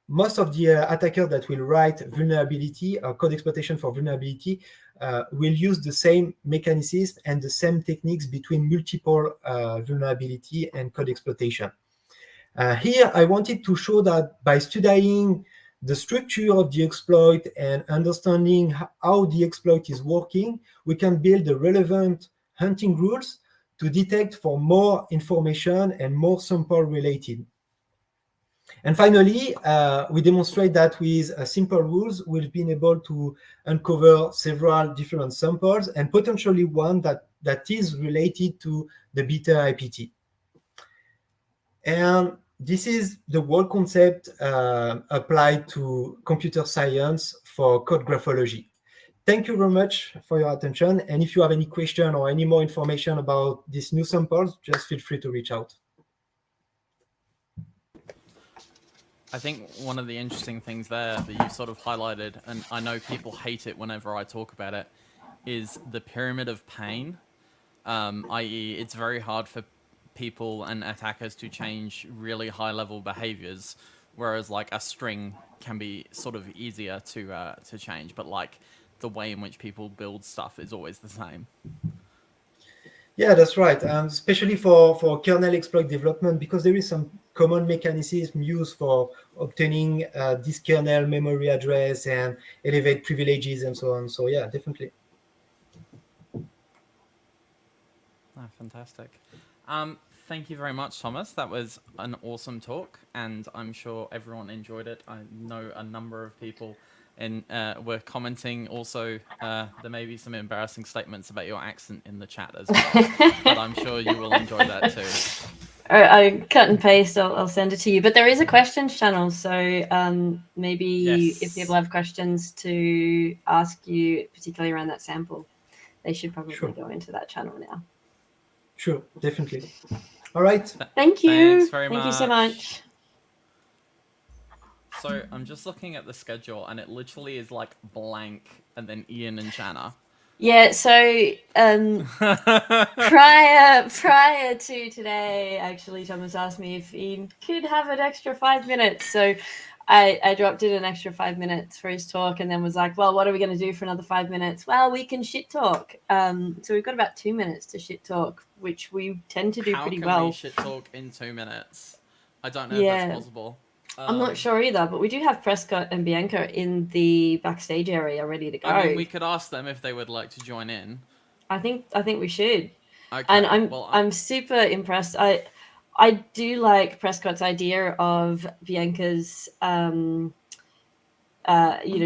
[SPEAKER 6] most of the attackers that will write vulnerability or code exploitation for vulnerability will use the same mechanisms and the same techniques between multiple vulnerability and code exploitation. Here I wanted to show that by studying the structure of the exploit and understanding how the exploit is working, we can build the relevant hunting rules to detect for more information and more sample related. And finally, we demonstrate that with simple rules, we've been able to uncover several different samples and potentially one that is related to the bitter APT. And this is the whole concept applied to computer science for code graphology. Thank you very much for your attention. And if you have any question or any more information about these new samples, just feel free to reach out.
[SPEAKER 2] I think one of the interesting things there that you sort of highlighted, and I know people hate it whenever I talk about it, is the pyramid of pain, i.e. it's very hard for people and attackers to change really high-level behaviors, whereas like a string can be sort of easier to change, but like the way in which people build stuff is always the same.
[SPEAKER 6] Yeah, that's right. Especially for kernel exploit development, because there is some common mechanism used for obtaining this kernel memory address and elevate privileges and so on. So yeah, definitely.
[SPEAKER 2] Oh, fantastic. Thank you very much, Thomas. That was an awesome talk, and I'm sure everyone enjoyed it. I know a number of people were commenting. Also, there may be some embarrassing statements about your accent in the chat as well, but I'm sure you will enjoy that too.
[SPEAKER 1] I cut and paste. I'll send it to you. But there is a questions channel, so maybe if people have questions to ask you, particularly around that sample, they should probably go into that channel now.
[SPEAKER 6] Sure, definitely. All right.
[SPEAKER 1] Thank you.
[SPEAKER 2] Thanks very much.
[SPEAKER 1] Thank you so much.
[SPEAKER 2] So I'm just looking at the schedule, and it literally is like blank, and then Ian and Shanna.
[SPEAKER 1] Yeah. So prior to today, actually, Thomas asked me if he could have an extra 5 minutes. So I dropped in an extra 5 minutes for his talk, and then was like, well, what are we going to do for another 5 minutes? Well, we can shit talk. So we've got about 2 minutes to shit talk, which we tend to do pretty well.
[SPEAKER 2] How can we shit talk in 2 minutes? I don't know if that's possible.
[SPEAKER 1] I'm not sure either, but we do have Prescott and Bianca in the backstage area ready to go.
[SPEAKER 2] I mean, we could ask them if they would like to join in.
[SPEAKER 1] I think we should.
[SPEAKER 2] Okay.
[SPEAKER 1] And I'm super impressed. I do like Prescott's idea of Bianca's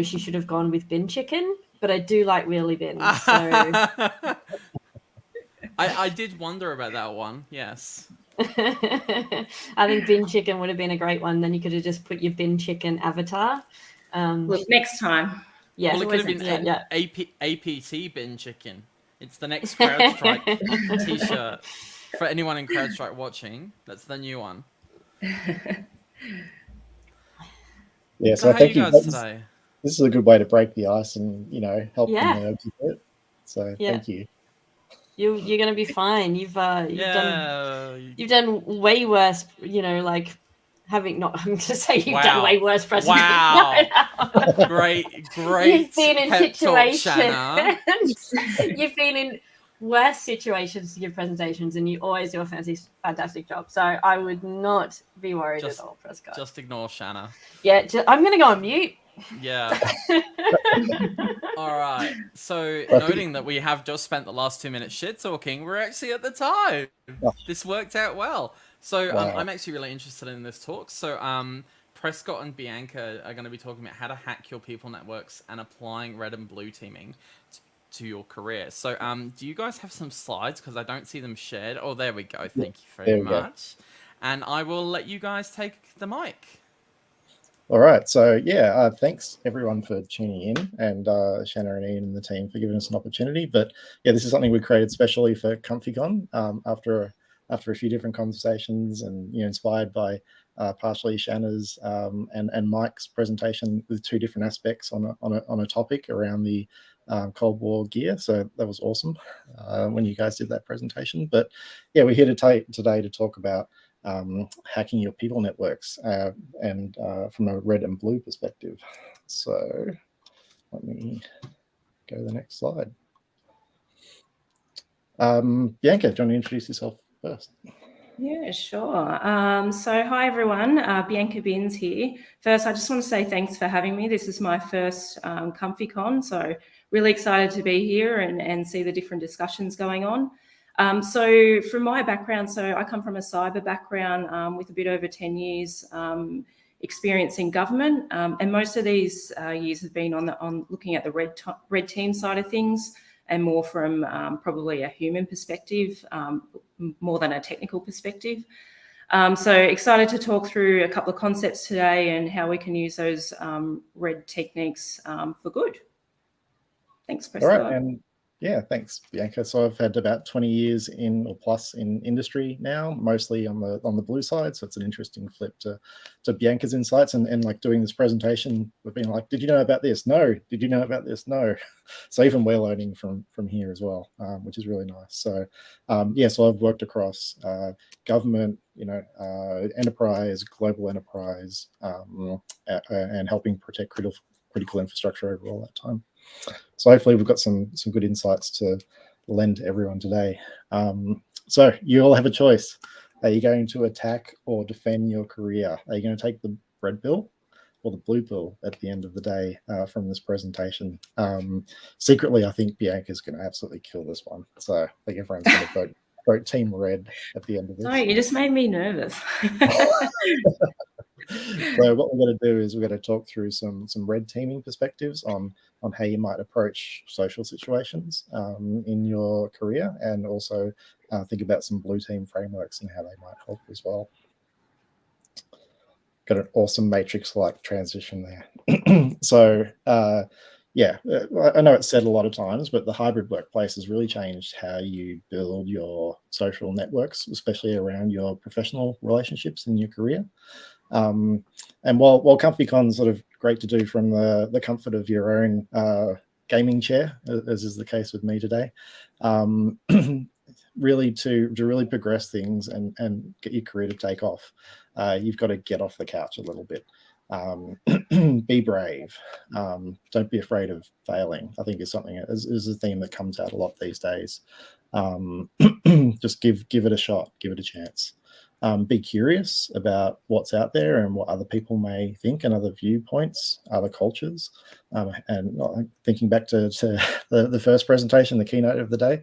[SPEAKER 1] she should have gone with bin chicken, but I do like wheelie bins. So
[SPEAKER 2] I did wonder about that one, yes.
[SPEAKER 1] I think bin chicken would have been a great one. Then you could have just put your bin chicken avatar.
[SPEAKER 7] Well, next time.
[SPEAKER 1] Yeah,
[SPEAKER 2] well, it could have been APT bin chicken. It's the next CrowdStrike t-shirt. For anyone in CrowdStrike watching, that's the new one.
[SPEAKER 8] Yeah, so
[SPEAKER 2] how
[SPEAKER 8] thank
[SPEAKER 2] you
[SPEAKER 8] you
[SPEAKER 2] guys today.
[SPEAKER 8] This is a good way to break the ice and help the
[SPEAKER 1] Yeah.
[SPEAKER 8] nerds with it. So thank you.
[SPEAKER 1] You're gonna be fine. You've done way worse. Like having not. I'm just saying you've done way worse presentations.
[SPEAKER 2] Wow.
[SPEAKER 1] No.
[SPEAKER 2] Great.
[SPEAKER 1] You've been in
[SPEAKER 2] situations.
[SPEAKER 1] You've been in worse situations to give presentations, and you always do a fantastic job. So I would not be worried at all, Prescott.
[SPEAKER 2] Just ignore Shanna.
[SPEAKER 1] Yeah, I'm gonna go on mute.
[SPEAKER 2] Yeah. All right. So, noting that we have just spent the last 2 minutes shit talking, we're actually at the time. This worked out well. So, I'm actually really interested in this talk. So, Prescott and Bianca are going to be talking about how to hack your people networks and applying red and blue teaming to your career. So, do you guys have some slides? Because I don't see them shared. Oh, there we go. Thank you very much. And I will let you guys take the mic.
[SPEAKER 8] All right. So, thanks everyone for tuning in, and Shanna and Ian and the team for giving us an opportunity. But yeah, this is something we created specially for ComfyCon after a few different conversations, and inspired by partially Shanna's and Mike's presentation with two different aspects on a topic around the Cold War gear. So that was awesome when you guys did that presentation. But yeah, we're here today to talk about hacking your people networks and from a red and blue perspective. So let me go to the next slide. Bianca, do you want to introduce yourself first?
[SPEAKER 7] Yeah, sure. So hi everyone, Bianca Binns here. First, I just want to say thanks for having me. This is my first ComfyCon, so really excited to be here and see the different discussions going on. So from my background, so I come from a cyber background with a bit over 10 years experience in government, and most of these years have been on looking at the red team side of things, and more from probably a human perspective, more than a technical perspective. So excited to talk through a couple of concepts today and how we can use those red techniques for good. Thanks, Prescott.
[SPEAKER 8] All right, and yeah, thanks, Bianca. So I've had about 20 years in industry now, mostly on the blue side. So it's an interesting flip to Bianca's insights, and like doing this presentation, we've been like, did you know about this? No. Did you know about this? No. So even we're learning from here as well, which is really nice. So so I've worked across government, enterprise, global enterprise, and helping protect critical infrastructure overall that time. So hopefully we've got some good insights to lend to everyone today. So you all have a choice. Are you going to attack or defend your career? Are you going to take the red pill or the blue pill at the end of the day from this presentation? Secretly, I think Bianca's going to absolutely kill this one. So I think everyone's going to vote team red at the end of this.
[SPEAKER 7] Sorry, you just made me nervous.
[SPEAKER 8] So what we're going to do is we're going to talk through some red teaming perspectives on how you might approach social situations in your career, and also think about some blue team frameworks and how they might help as well. Got an awesome matrix-like transition there. So yeah, I know it's said a lot of times, but the hybrid workplace has really changed how you build your social networks, especially around your professional relationships in your career. And while ComfyCon's sort of great to do from the comfort of your own gaming chair, as is the case with me today, really to really progress things and get your career to take off, you've got to get off the couch a little bit. Be brave. Don't be afraid of failing, I think is something is a theme that comes out a lot these days. Just give it a shot, give it a chance. Be curious about what's out there and what other people may think and other viewpoints, other cultures. And thinking back to the first presentation, the keynote of the day,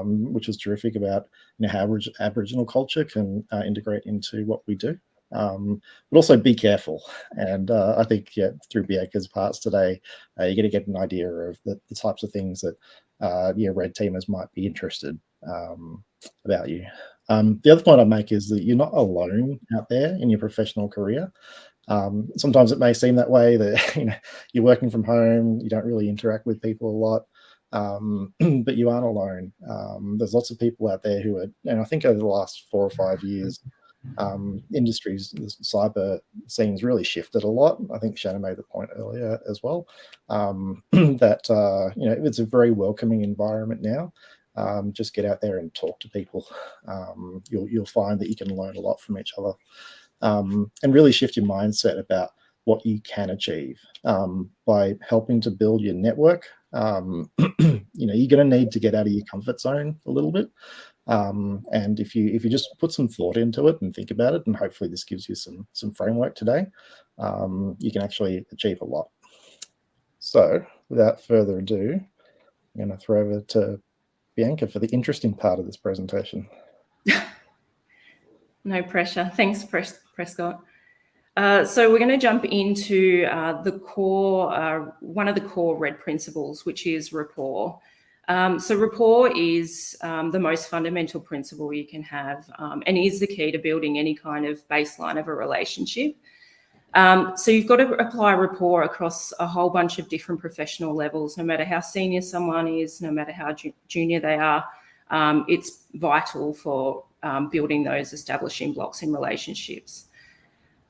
[SPEAKER 8] which was terrific about how Aboriginal culture can integrate into what we do. But also be careful. And I think through Bianca's parts today, you're going to get an idea of the types of things that red teamers might be interested about you. The other point I make is that you're not alone out there in your professional career. Sometimes it may seem that way, that you're working from home, you don't really interact with people a lot, but you aren't alone. There's lots of people out there who are, and I think over the last 4 or 5 years, industries, the cyber scene's really shifted a lot. I think Shanna made the point earlier as well, that it's a very welcoming environment now. Just get out there and talk to people. You'll find that you can learn a lot from each other, and really shift your mindset about what you can achieve by helping to build your network. You're going to need to get out of your comfort zone a little bit. And if you just put some thought into it and think about it, and hopefully this gives you some framework today, you can actually achieve a lot. So without further ado, I'm going to throw over to Bianca for the interesting part of this presentation.
[SPEAKER 7] No pressure. Thanks, Prescott. So we're going to jump into the core, one of the core red principles, which is rapport. So rapport is the most fundamental principle you can have, and is the key to building any kind of baseline of a relationship. So you've got to apply rapport across a whole bunch of different professional levels, no matter how senior someone is, no matter how junior they are. It's vital for building those establishing blocks in relationships.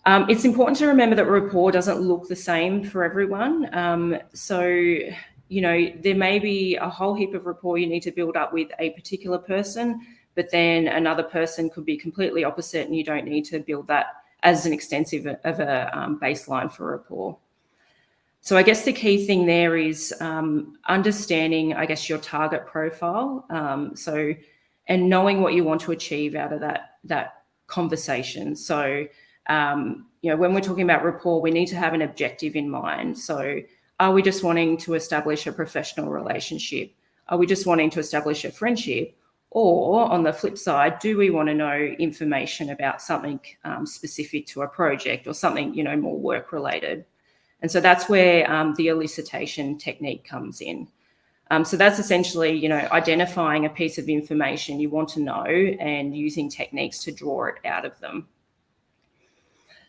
[SPEAKER 7] It's important to remember that rapport doesn't look the same for everyone. So there may be a whole heap of rapport you need to build up with a particular person, but then another person could be completely opposite, and you don't need to build that as an extensive of a baseline for rapport. So I guess the key thing there is understanding, I guess, your target profile. And knowing what you want to achieve out of that conversation. So, when we're talking about rapport, we need to have an objective in mind. So are we just wanting to establish a professional relationship? Are we just wanting to establish a friendship? Or on the flip side, do we want to know information about something specific to a project or something, more work related? And so that's where the elicitation technique comes in. So that's essentially, identifying a piece of information you want to know and using techniques to draw it out of them.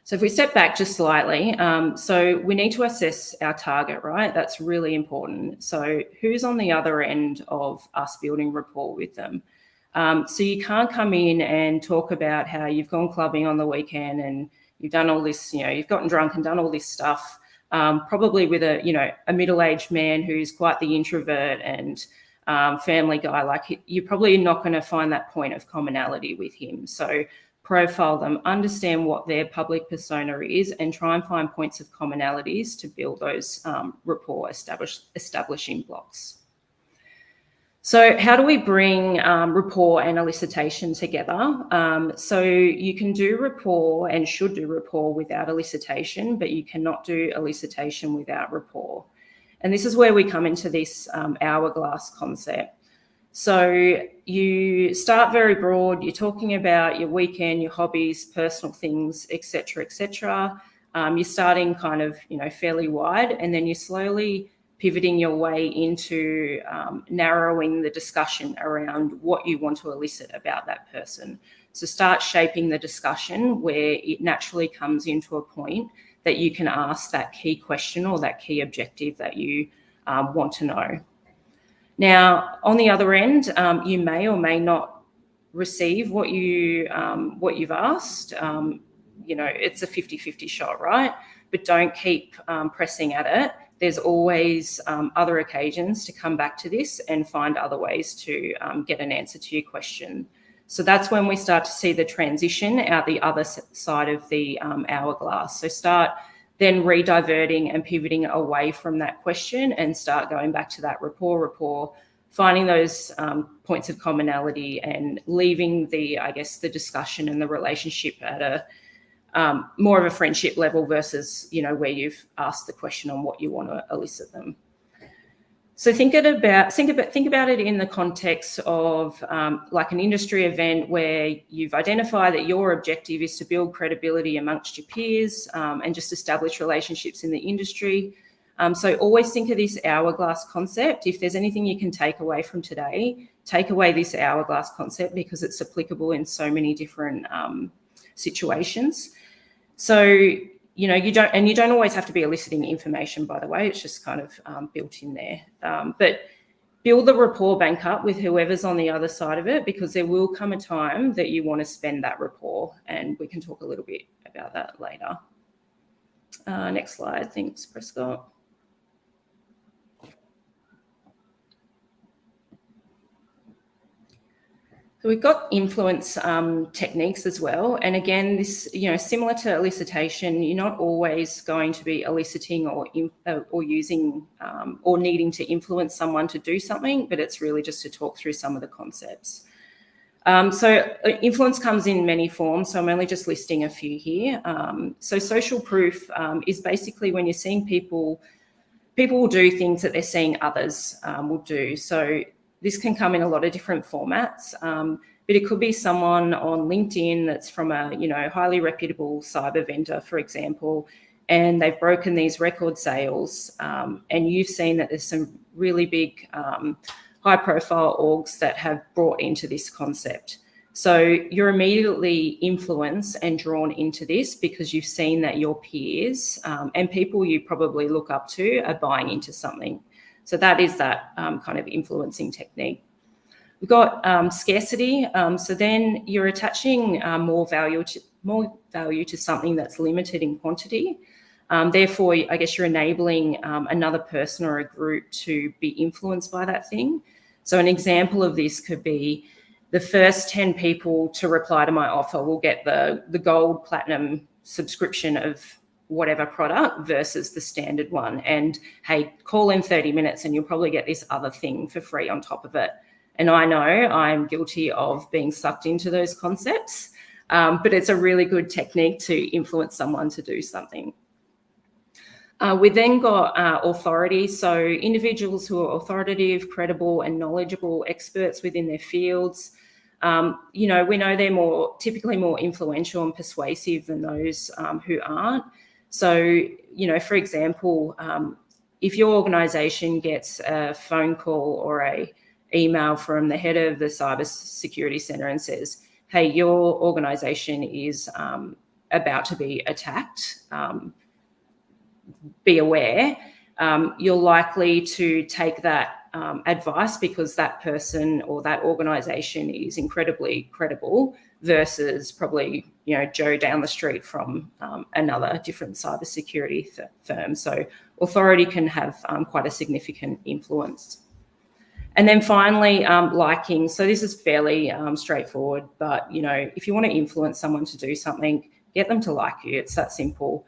[SPEAKER 7] So if we step back just slightly, so we need to assess our target, right? That's really important. So who's on the other end of us building rapport with them? So you can't come in and talk about how you've gone clubbing on the weekend and you've done all this, you've gotten drunk and done all this stuff, probably with a middle-aged man who's quite the introvert and family guy. Like, you're probably not going to find that point of commonality with him. So profile them, understand what their public persona is, and try and find points of commonalities to build those rapport establishing blocks. So how do we bring rapport and elicitation together? So you can do rapport and should do rapport without elicitation, but you cannot do elicitation without rapport. And this is where we come into this hourglass concept. So you start very broad, you're talking about your weekend, your hobbies, personal things, etc., etc. You're starting kind of, fairly wide, and then you're slowly pivoting your way into narrowing the discussion around what you want to elicit about that person. So start shaping the discussion where it naturally comes into a point that you can ask that key question or that key objective that you want to know. Now, on the other end, you may or may not receive what you've asked. It's a 50-50 shot, right? But don't keep pressing at it. There's always other occasions to come back to this and find other ways to get an answer to your question. So that's when we start to see the transition out the other side of the hourglass. So start then re-diverting and pivoting away from that question and start going back to that rapport, finding those points of commonality and leaving the discussion and the relationship at a more of a friendship level versus, where you've asked the question on what you want to elicit them. So think about it in the context of like an industry event where you've identified that your objective is to build credibility amongst your peers and just establish relationships in the industry. So always think of this hourglass concept. If there's anything you can take away from today, take away this hourglass concept because it's applicable in so many different situations. So, you don't always have to be eliciting information, by the way, it's just kind of built in there. But build the rapport bank up with whoever's on the other side of it, because there will come a time that you want to spend that rapport, and we can talk a little bit about that later. Next slide, thanks, Prescott. So we've got influence techniques as well. And again, this, similar to elicitation, you're not always going to be eliciting or using or needing to influence someone to do something, but it's really just to talk through some of the concepts. So influence comes in many forms. So I'm only just listing a few here. So social proof is basically when you're seeing people will do things that they're seeing others will do. So this can come in a lot of different formats, but it could be someone on LinkedIn that's from a highly reputable cyber vendor, for example, and they've broken these record sales, and you've seen that there's some really big high-profile orgs that have brought into this concept. So you're immediately influenced and drawn into this because you've seen that your peers and people you probably look up to are buying into something. So that is that kind of influencing technique. We've got scarcity. So then you're attaching more value to something that's limited in quantity. Therefore, I guess you're enabling another person or a group to be influenced by that thing. So an example of this could be the first 10 people to reply to my offer will get the gold platinum subscription of whatever product versus the standard one. And hey, call in 30 minutes and you'll probably get this other thing for free on top of it. And I know I'm guilty of being sucked into those concepts, but it's a really good technique to influence someone to do something. We then got authority. So individuals who are authoritative, credible and knowledgeable experts within their fields. We know they're typically more influential and persuasive than those who aren't. So, for example, if your organisation gets a phone call or a email from the head of the Cyber Security Centre and says, hey, your organisation is about to be attacked, be aware, you're likely to take that advice because that person or that organisation is incredibly credible versus probably, Joe down the street from another different cybersecurity firm. So authority can have quite a significant influence. And then finally, liking. So this is fairly straightforward, but, if you want to influence someone to do something, get them to like you. It's that simple.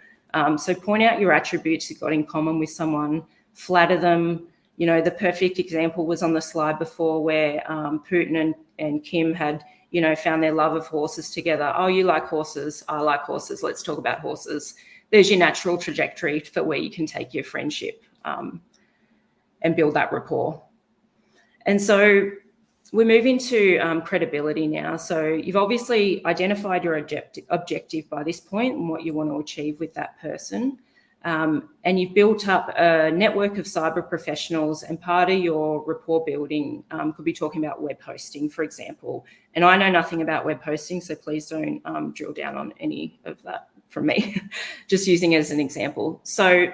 [SPEAKER 7] So point out your attributes you've got in common with someone, flatter them, You know, the perfect example was on the slide before where Putin and Kim had, you know, found their love of horses together. Oh, you like horses, I like horses, let's talk about horses. There's your natural trajectory for where you can take your friendship and build that rapport. And so we move into credibility now. So you've obviously identified your objective by this point and what you want to achieve with that person. And you've built up a network of cyber professionals, and part of your rapport building could be talking about web hosting, for example. And I know nothing about web hosting, so please don't drill down on any of that from me, just using it as an example. So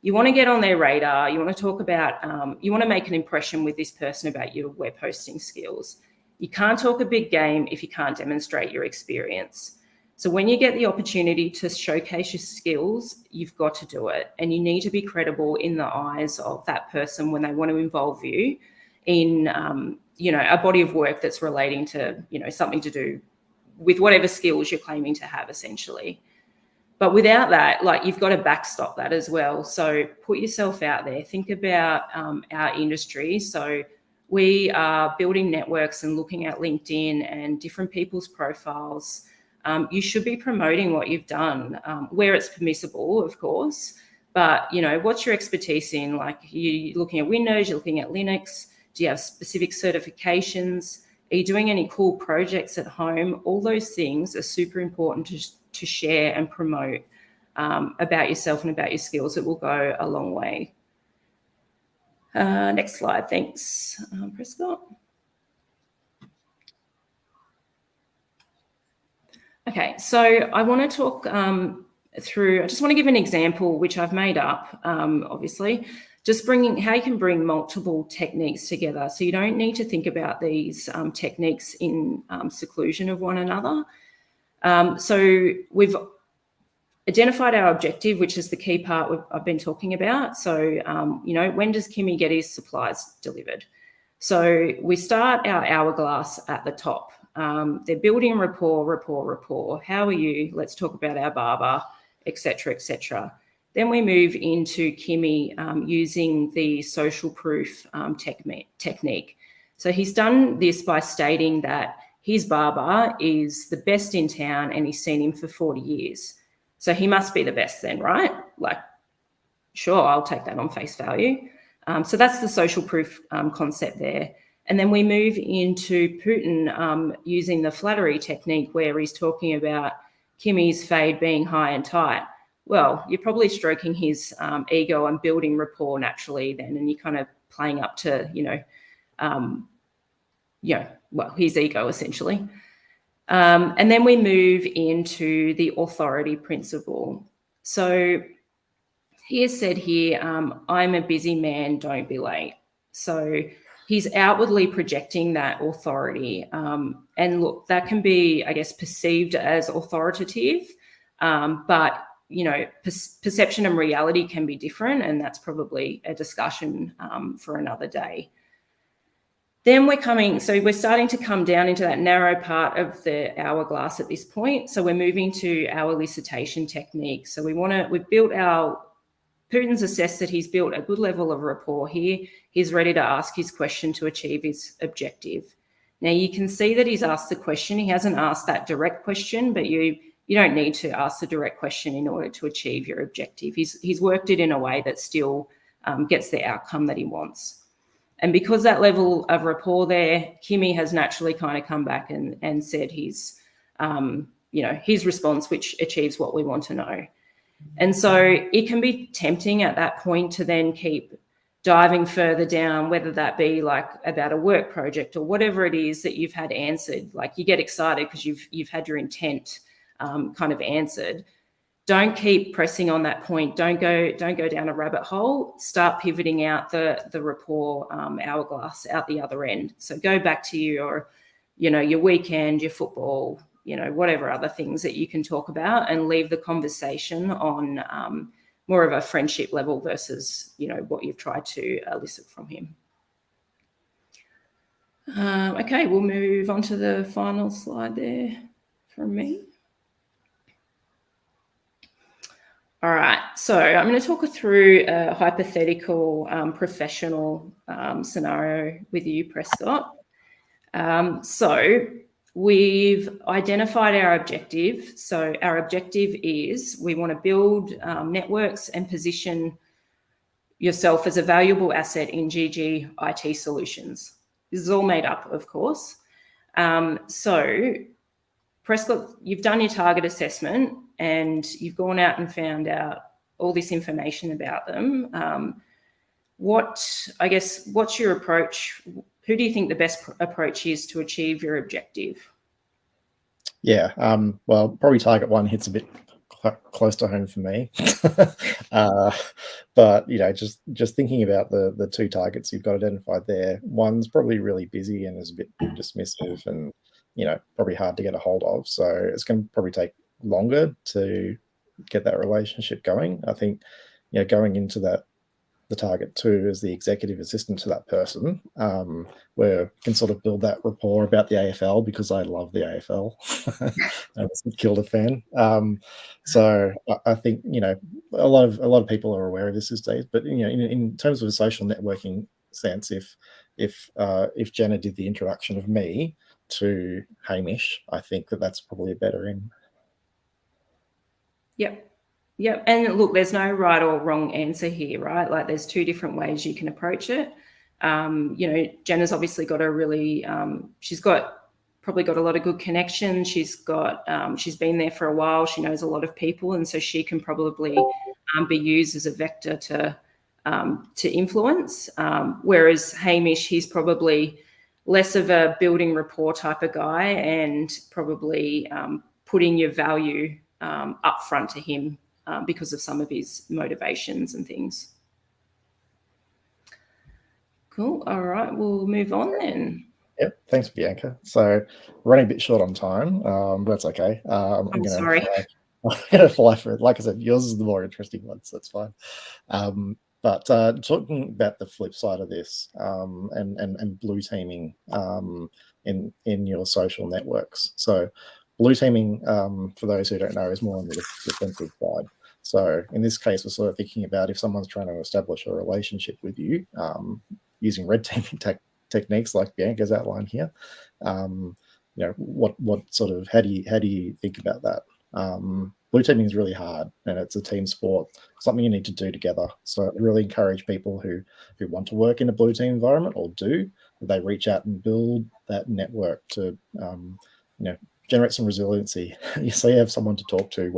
[SPEAKER 7] you want to get on their radar, you want to talk about, you want to make an impression with this person about your web hosting skills. You can't talk a big game if you can't demonstrate your experience. So when you get the opportunity to showcase your skills, you've got to do it. And you need to be credible in the eyes of that person when they want to involve you in, you know, a body of work that's relating to, you know, something to do with whatever skills you're claiming to have, essentially. But without that, like, you've got to backstop that as well. So put yourself out there. Think about our industry. So we are building networks and looking at LinkedIn and different people's profiles. You should be promoting what you've done, where it's permissible, of course. But, you know, what's your expertise in? Like, you're looking at Windows, you're looking at Linux. Do you have specific certifications? Are you doing any cool projects at home? All those things are super important to share and promote about yourself and about your skills. It will go a long way. Next slide, thanks, Prescott. Okay, so I want to talk through, I just want to give an example, which I've made up, obviously, just bringing how you can bring multiple techniques together. So you don't need to think about these techniques in seclusion of one another. So we've identified our objective, which is the key part I've been talking about. So, you know, when does Kimmy get his supplies delivered? So we start our hourglass at the top. They're building rapport. How are you? Let's talk about our barber, etc., etc. Then we move into Kimmy using the social proof technique. So he's done this by stating that his barber is the best in town and he's seen him for 40 years. So he must be the best then, right? Like, sure, I'll take that on face value. So that's the social proof concept there. And then we move into Putin using the flattery technique where he's talking about Kimmy's fade being high and tight. Well, you're probably stroking his ego and building rapport naturally then, and you're kind of playing up to, well, his ego essentially. And then we move into the authority principle. So he has said here, I'm a busy man, don't be late. So he's outwardly projecting that authority. And look, that can be, I guess, perceived as authoritative, but, you know, perception and reality can be different, and that's probably a discussion for another day. Then we're starting to come down into that narrow part of the hourglass at this point. So we're moving to our elicitation technique. So Putin's assessed that he's built a good level of rapport here. He's ready to ask his question to achieve his objective. Now you can see that he's asked the question. He hasn't asked that direct question, but you don't need to ask the direct question in order to achieve your objective. He's worked it in a way that still gets the outcome that he wants. And because that level of rapport there, Kimmy has naturally kind of come back and said his response, which achieves what we want to know. And so it can be tempting at that point to then keep diving further down, whether that be like about a work project or whatever it is that you've had answered. Like, you get excited because you've had your intent kind of answered. Don't keep pressing on that point. Don't go down a rabbit hole. Start pivoting out the rapport hourglass out the other end. So go back to your weekend, your football, whatever other things that you can talk about, and leave the conversation on more of a friendship level versus, what you've tried to elicit from him. Okay, we'll move on to the final slide there from me. All right, so I'm going to talk through a hypothetical professional scenario with you, Prescott. So we've identified our objective. So our objective is we want to build networks and position yourself as a valuable asset in GG IT solutions. This is all made up, of course. So Prescott, you've done your target assessment and you've gone out and found out all this information about them. What's your approach? Who do you think the best approach is to achieve your objective?
[SPEAKER 8] Yeah, well, probably target one hits a bit close to home for me. But just thinking about the two targets you've got identified there, one's probably really busy and is a bit dismissive and probably hard to get a hold of. So it's going to probably take longer to get that relationship going. I think going into that, the target two as the executive assistant to that person, where we can sort of build that rapport about the AFL, because I love the AFL. I'm a Kilda fan. So I think a lot of people are aware of this these days. But in terms of a social networking sense, if Jenna did the introduction of me to Hamish, I think that's probably a better in.
[SPEAKER 7] Yep. And look, there's no right or wrong answer here, right? Like there's two different ways you can approach it. Jenna's obviously got a really, she's probably got a lot of good connections. She's been there for a while. She knows a lot of people. And so she can probably be used as a vector to influence. Whereas Hamish, he's probably less of a building rapport type of guy and probably putting your value up front to him because of some of his motivations and things. Cool. All right, we'll move on then.
[SPEAKER 8] Yep. Thanks, Bianca. So we're running a bit short on time, but that's okay.
[SPEAKER 7] I'm sorry.
[SPEAKER 8] I'm going to fly for it. Like I said, yours is the more interesting one, so that's fine. But talking about the flip side of this and blue teaming in your social networks. So blue teaming, for those who don't know, is more on the defensive side. So in this case, we're sort of thinking about if someone's trying to establish a relationship with you using red teaming techniques like Bianca's outlined here. What sort of how do you think about that? Blue teaming is really hard and it's a team sport, something you need to do together. So I really encourage people who want to work in a blue team environment or do, they reach out and build that network to generate some resiliency. So you have someone to talk to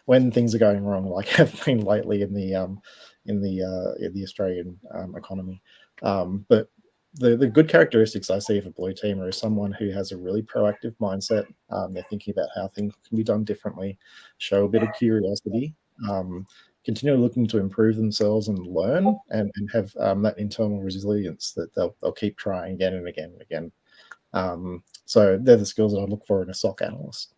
[SPEAKER 8] when things are going wrong, like have been lately in the Australian economy. But the good characteristics I see of a blue teamer is someone who has a really proactive mindset. They're thinking about how things can be done differently, show a bit of curiosity, continue looking to improve themselves and learn, and have that internal resilience that they'll keep trying again and again and again. So they're the skills that I look for in a SOC analyst,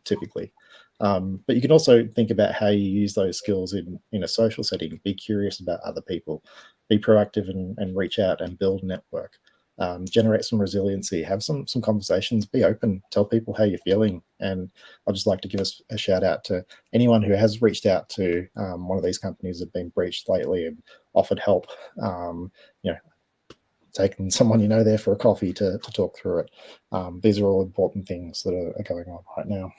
[SPEAKER 8] typically. But you can also think about how you use those skills in a social setting. Be curious about other people, be proactive and reach out and build a network, generate some resiliency, have some conversations, be open, tell people how you're feeling. And I'd just like to give us a shout out to anyone who has reached out to one of these companies that have been breached lately and offered help. Taking someone there for a coffee to talk through it. These are all important things that are going on right now.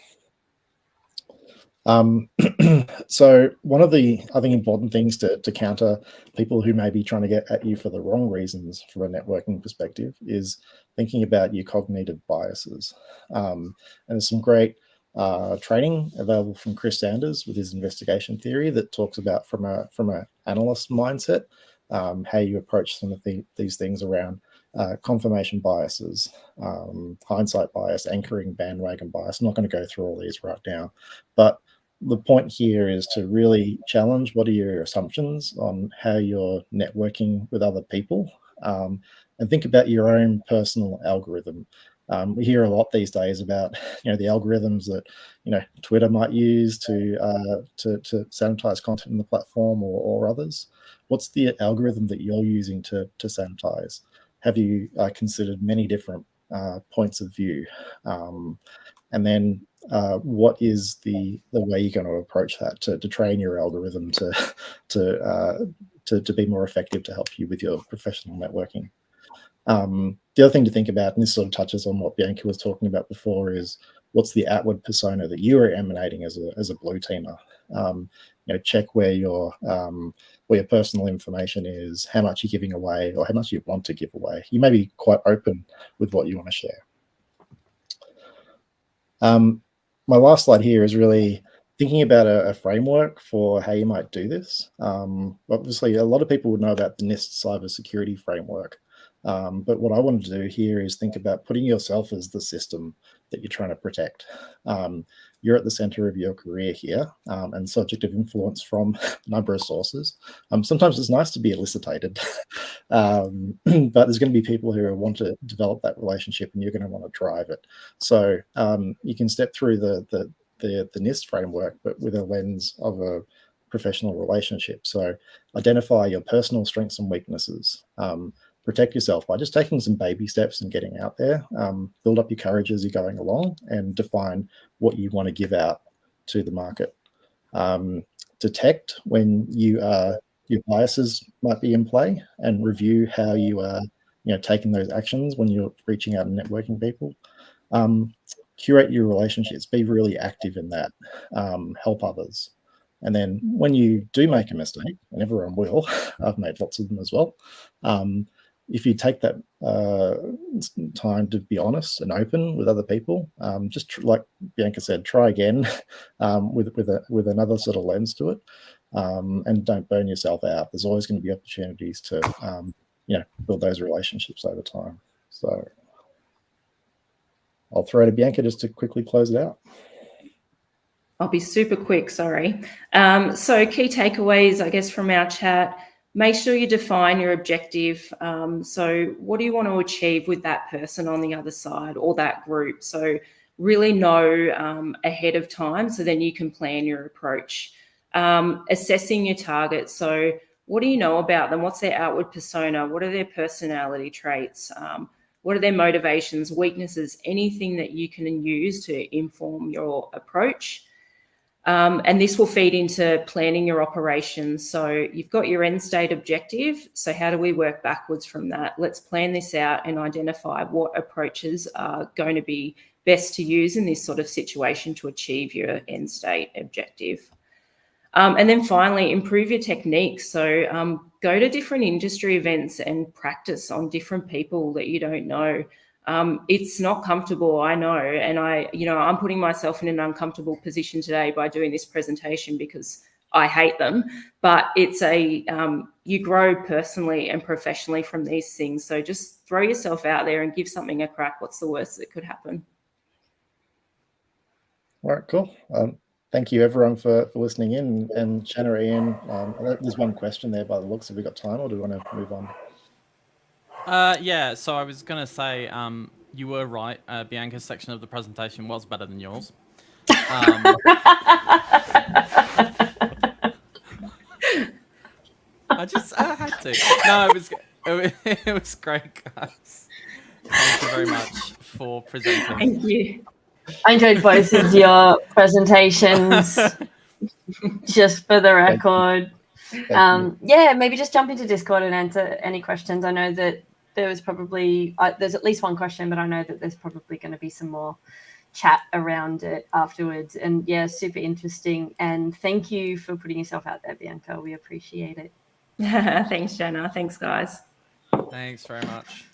[SPEAKER 8] So one of the, I think, important things to counter people who may be trying to get at you for the wrong reasons from a networking perspective is thinking about your cognitive biases. And there's some great training available from Chris Sanders with his investigation theory that talks about from an analyst mindset, how you approach some of these things around confirmation biases, hindsight bias, anchoring, bandwagon bias. I'm not going to go through all these right now, but the point here is to really challenge what are your assumptions on how you're networking with other people, and think about your own personal algorithm. We hear a lot these days about the algorithms that Twitter might use to sanitize content in the platform or others. What's the algorithm that you're using to sanitize? Have you considered many different points of view? And then what is the way you're going to approach that to train your algorithm to be more effective to help you with your professional networking. The other thing to think about, and this sort of touches on what Bianca was talking about before, is what's the outward persona that you are emanating as a blue teamer. Check where your personal information is, how much you're giving away, or how much you want to give away. You may be quite open with what you want to share. My last slide here is really thinking about a framework for how you might do this. Obviously, a lot of people would know about the NIST cyber security framework. But what I want to do here is think about putting yourself as the system that you're trying to protect. You're at the center of your career here, and subject of influence from a number of sources. Sometimes it's nice to be elicitated, but there's going to be people who want to develop that relationship, and you're going to want to drive it. So you can step through the NIST framework, but with a lens of a professional relationship. So identify your personal strengths and weaknesses. Protect yourself by just taking some baby steps and getting out there. Build up your courage as you're going along, and define what you want to give out to the market. Detect when your biases might be in play, and review how you are taking those actions when you're reaching out and networking people. Curate your relationships. Be really active in that. Help others. And then when you do make a mistake, and everyone will, I've made lots of them as well, if you take that time to be honest and open with other people, just like Bianca said, try again with another sort of lens to it, and don't burn yourself out. There's always going to be opportunities to build those relationships over time. So I'll throw to Bianca just to quickly close it out.
[SPEAKER 7] I'll be super quick, sorry. So key takeaways, I guess, from our chat. Make sure you define your objective. So what do you want to achieve with that person on the other side, or that group? So really know ahead of time, so then you can plan your approach. Assessing your target. So what do you know about them? What's their outward persona? What are their personality traits? What are their motivations, weaknesses, anything that you can use to inform your approach? And this will feed into planning your operations. So you've got your end state objective. So how do we work backwards from that? Let's plan this out and identify what approaches are going to be best to use in this sort of situation to achieve your end state objective. And then finally, improve your techniques. So go to different industry events and practice on different people that you don't know. It's not comfortable, I know, and I'm putting myself in an uncomfortable position today by doing this presentation because I hate them, but it's you grow personally and professionally from these things. So just throw yourself out there and give something a crack. What's the worst that could happen?
[SPEAKER 8] All right, cool. Thank you everyone for listening in, and Shanna, Ian, there's one question there by the looks. Have we got time, or do we want to move on?
[SPEAKER 2] Yeah, so I was going to say, you were right. Bianca's section of the presentation was better than yours. I had to. No, it was great, guys. Thank you very much for presenting.
[SPEAKER 7] Thank you.
[SPEAKER 1] I enjoyed both of your presentations, just for the record. Yeah, maybe just jump into Discord and answer any questions. I know that there was probably, there's at least one question, but I know that there's probably going to be some more chat around it afterwards. And yeah, super interesting. And thank you for putting yourself out there, Bianca. We appreciate it.
[SPEAKER 7] Thanks, Shanna. Thanks, guys.
[SPEAKER 2] Thanks very much.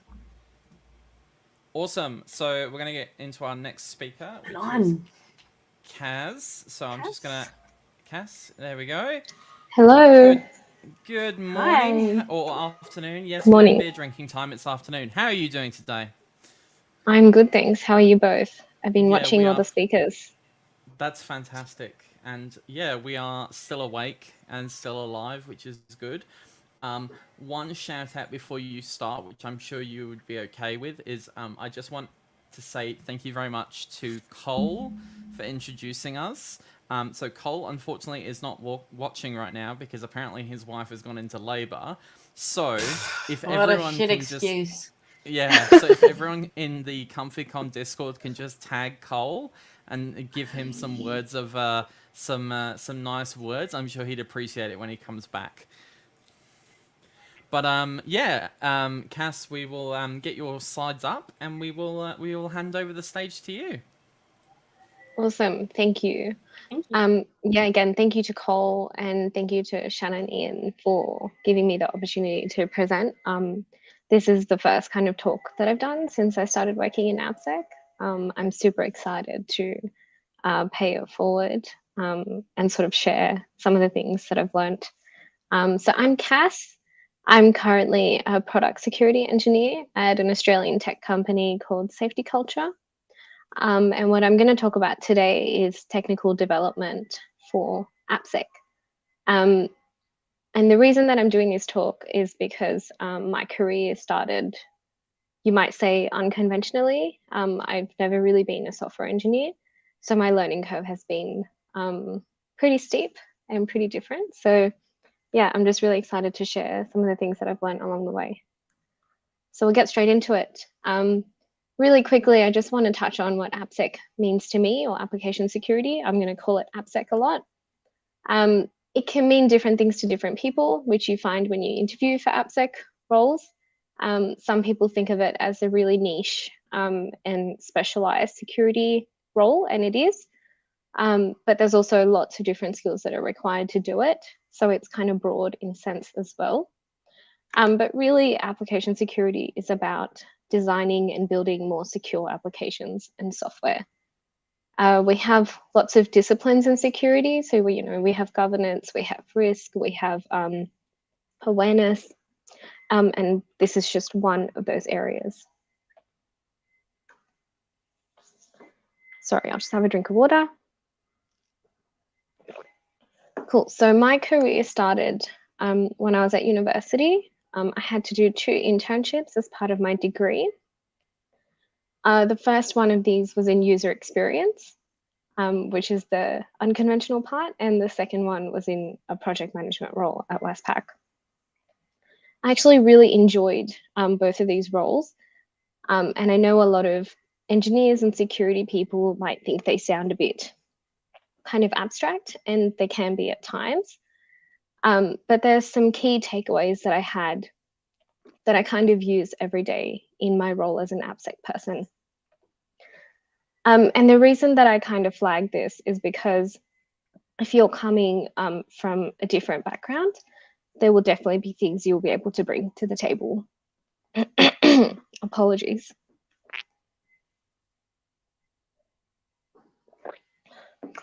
[SPEAKER 2] Awesome. So we're going to get into our next speaker, which is Kaz. So I'm just going to... Kaz, there we go.
[SPEAKER 9] Hello.
[SPEAKER 2] Good morning. Hi. Or afternoon. Yes,
[SPEAKER 9] morning.
[SPEAKER 2] Beer drinking time. It's afternoon. How are you doing today?
[SPEAKER 9] I'm good, thanks. How are you both? I've been watching all the speakers.
[SPEAKER 2] That's fantastic. And yeah, we are still awake and still alive, which is good. One shout out before you start, which I'm sure you would be okay with, is I just want to say thank you very much to Cole for introducing us. So Cole, unfortunately, is not watching right now because apparently his wife has gone into labor. So if everyone can
[SPEAKER 1] excuse.
[SPEAKER 2] So if everyone in the ComfyCon Discord can just tag Cole and give him some words of some nice words. I'm sure he'd appreciate it when he comes back. But Cass, we will get your slides up, and we will hand over the stage to you.
[SPEAKER 9] Awesome, thank you.
[SPEAKER 1] Thank you.
[SPEAKER 9] Yeah, again, thank you to Cole, and thank you to Shanna and Ian for giving me the opportunity to present. This is the first kind of talk that I've done since I started working in AppSec. I'm super excited to pay it forward and sort of share some of the things that I've learned. So I'm Cass. I'm currently a product security engineer at an Australian tech company called Safety Culture. And what I'm going to talk about today is technical development for AppSec. And the reason that I'm doing this talk is because my career started, you might say, unconventionally. I've never really been a software engineer, so my learning curve has been pretty steep and pretty different. So yeah, I'm just really excited to share some of the things that I've learned along the way. So we'll get straight into it. Really quickly, I just want to touch on what AppSec means to me, or application security. I'm going to call it AppSec a lot. It can mean different things to different people, which you find when you interview for AppSec roles. Some people think of it as a really niche and specialized security role, and it is. But there's also lots of different skills that are required to do it. So it's kind of broad in sense as well. But really, application security is about designing and building more secure applications and software. We have lots of disciplines in security. So we have governance, we have risk, we have awareness, and this is just one of those areas. Sorry, I'll just have a drink of water. Cool. So my career started when I was at university. I had to do 2 internships as part of my degree. The first one of these was in user experience, which is the unconventional part, and the second one was in a project management role at Westpac. I actually really enjoyed both of these roles, and I know a lot of engineers and security people might think they sound a bit kind of abstract, and they can be at times. But there's some key takeaways that I had that I kind of use every day in my role as an AppSec person. And the reason that I kind of flag this is because if you're coming from a different background, there will definitely be things you'll be able to bring to the table. Apologies.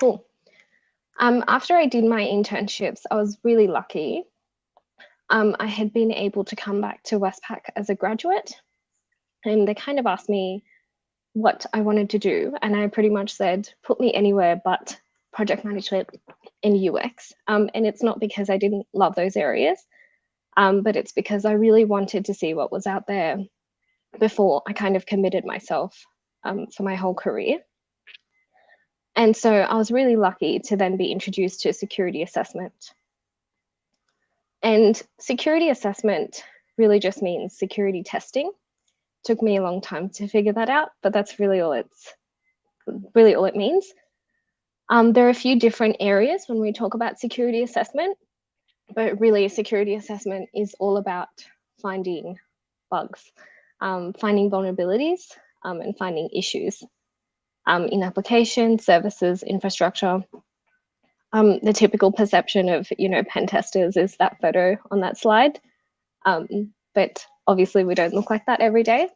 [SPEAKER 9] Cool. After I did my internships, I was really lucky. I had been able to come back to Westpac as a graduate, and they kind of asked me what I wanted to do, and I pretty much said, put me anywhere but project management and UX. And it's not because I didn't love those areas, but it's because I really wanted to see what was out there before I kind of committed myself for my whole career. And so I was really lucky to then be introduced to security assessment. And security assessment really just means security testing. Took me a long time to figure that out, but that's really all it means. There are a few different areas when we talk about security assessment, but really security assessment is all about finding bugs, finding vulnerabilities, and finding issues in applications, services, infrastructure. The typical perception of, pen testers is that photo on that slide. But obviously we don't look like that every day.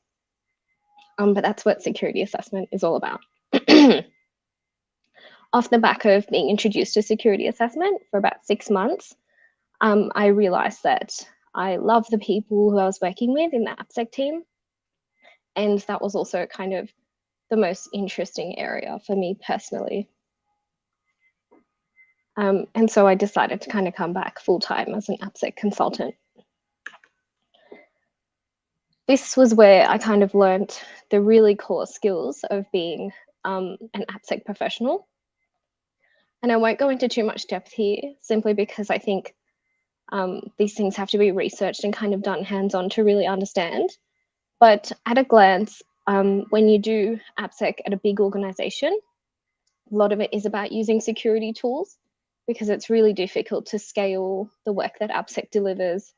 [SPEAKER 9] But that's what security assessment is all about. Off the back of being introduced to security assessment for about 6 months, I realized that I love the people who I was working with in the AppSec team. And that was also kind of the most interesting area for me personally. And so I decided to kind of come back full-time as an AppSec consultant. This was where I kind of learned the really core skills of being an AppSec professional. And I won't go into too much depth here, simply because I think these things have to be researched and kind of done hands-on to really understand. But at a glance, when you do AppSec at a big organization, lot of it is about using security tools, because it's really difficult to scale the work that AppSec delivers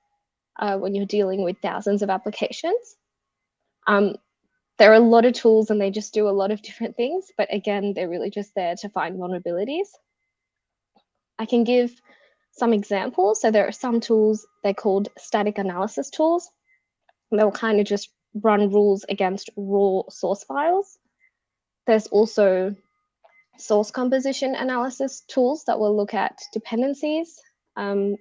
[SPEAKER 9] when you're dealing with thousands of applications. There are a lot of tools and they just do a lot of different things, but again, they're really just there to find vulnerabilities. I can give some examples. So there are some tools, they're called static analysis tools. They'll kind of just run rules against raw source files. There's also source composition analysis tools that will look at dependencies and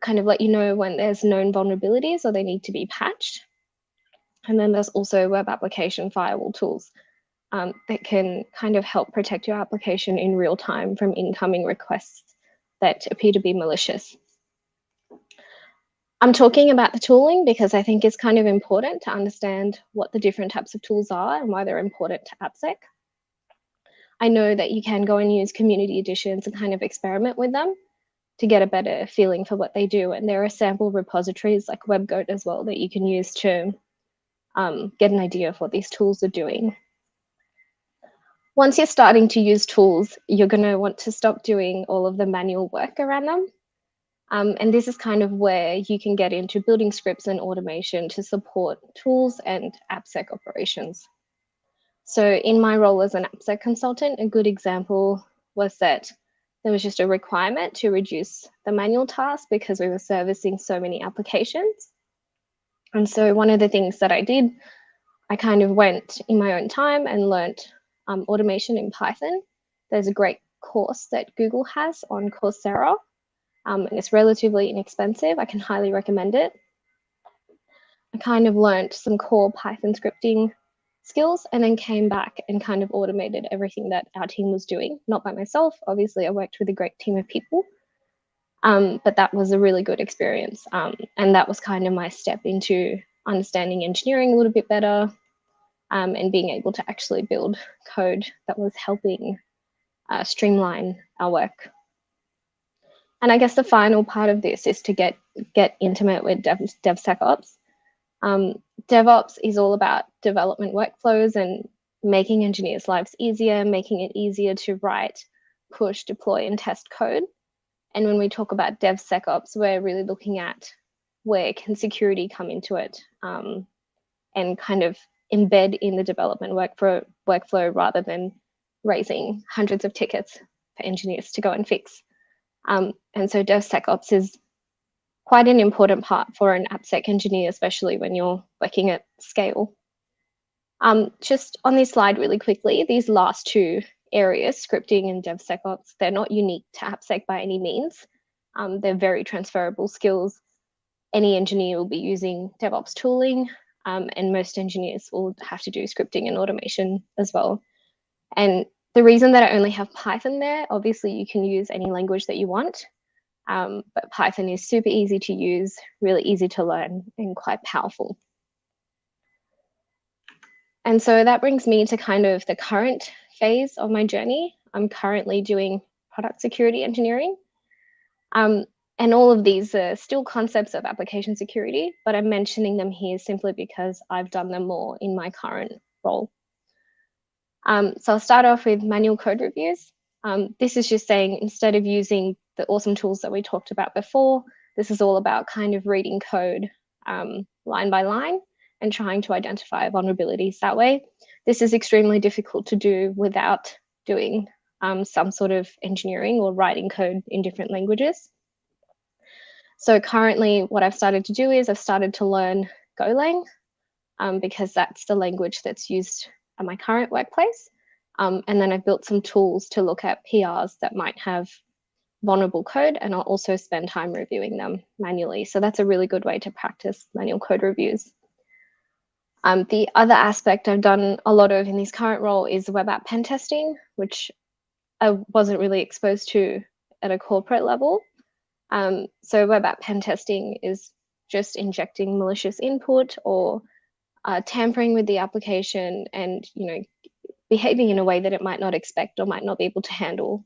[SPEAKER 9] kind of let you know when there's known vulnerabilities or they need to be patched. And then there's also web application firewall tools that can kind of help protect your application in real time from incoming requests that appear to be malicious. I'm talking about the tooling because I think it's kind of important to understand what the different types of tools are and why they're important to AppSec. I know that you can go and use community editions and kind of experiment with them to get a better feeling for what they do. And there are sample repositories like WebGoat as well that you can use to get an idea of what these tools are doing. Once you're starting to use tools, you're going to want to stop doing all of the manual work around them. And this is kind of where you can get into building scripts and automation to support tools and AppSec operations. So in my role as an AppSec consultant, a good example was that there was just a requirement to reduce the manual task because we were servicing so many applications. And so one of the things that I did, I kind of went in my own time and learnt automation in Python. There's a great course that Google has on Coursera, and it's relatively inexpensive. I can highly recommend it. I kind of learnt some core Python scripting skills and then came back and kind of automated everything that our team was doing. Not by myself, obviously I worked with a great team of people, but that was a really good experience. And that was kind of my step into understanding engineering a little bit better and being able to actually build code that was helping streamline our work. And I guess the final part of this is to get intimate with DevSecOps. DevOps is all about development workflows and making engineers' lives easier, making it easier to write, push, deploy, and test code. And when we talk about DevSecOps, we're really looking at where can security come into it and kind of embed in the development workflow rather than raising hundreds of tickets for engineers to go and fix. And so DevSecOps is quite an important part for an AppSec engineer, especially when you're working at scale. Just on this slide really quickly, these last two areas, scripting and DevSecOps, they're not unique to AppSec by any means. They're very transferable skills. Any engineer will be using DevOps tooling, and most engineers will have to do scripting and automation as well. And the reason that I only have Python there, obviously you can use any language that you want, but Python is super easy to use, really easy to learn, and quite powerful. And so that brings me to kind of the current phase of my journey. I'm currently doing product security engineering. And all of these are still concepts of application security, but I'm mentioning them here simply because I've done them more in my current role. So I'll start off with manual code reviews. This is just saying, instead of using the awesome tools that we talked about before, this is all about kind of reading code line by line and trying to identify vulnerabilities that way. This is extremely difficult to do without doing some sort of engineering or writing code in different languages. So currently what I've started to do is I've started to learn Golang because that's the language that's used at my current workplace. And then I've built some tools to look at PRs that might have vulnerable code, and I'll also spend time reviewing them manually. So that's a really good way to practice manual code reviews. The other aspect I've done a lot of in this current role is web app pen testing, which I wasn't really exposed to at a corporate level. So web app pen testing is just injecting malicious input or tampering with the application and, you know, behaving in a way that it might not expect or might not be able to handle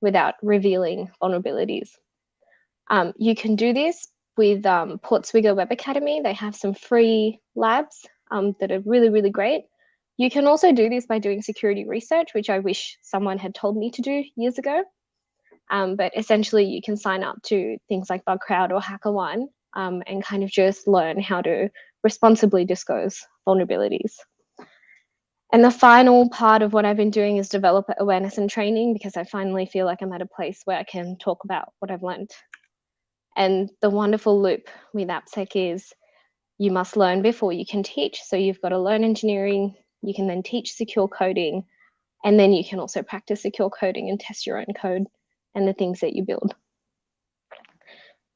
[SPEAKER 9] without revealing vulnerabilities. You can do this with Portswigger Web Academy. They have some free labs that are really, really great. You can also do this by doing security research, which I wish someone had told me to do years ago. But essentially, you can sign up to things like BugCrowd or HackerOne and kind of just learn how to responsibly disclose vulnerabilities. And the final part of what I've been doing is developer awareness and training, because I finally feel like I'm at a place where I can talk about what I've learned. And the wonderful loop with AppSec is you must learn before you can teach. So you've got to learn engineering, you can then teach secure coding, and then you can also practice secure coding and test your own code and the things that you build.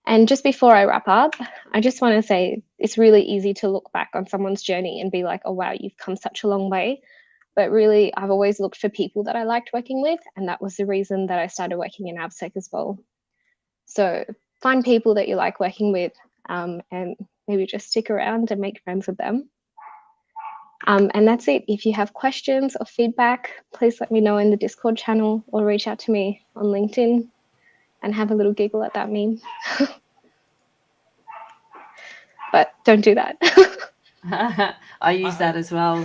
[SPEAKER 9] And just before I wrap up, I just want to say it's really easy to look back on someone's journey and be like, oh, wow, you've come such a long way. But really, I've always looked for people that I liked working with. And that was the reason that I started working in AppSec as well. So find people that you like working with and maybe just stick around and make friends with them. And that's it. If you have questions or feedback, please let me know in the Discord channel or reach out to me on LinkedIn and have a little giggle at that meme. But don't do that.
[SPEAKER 1] I use that as well.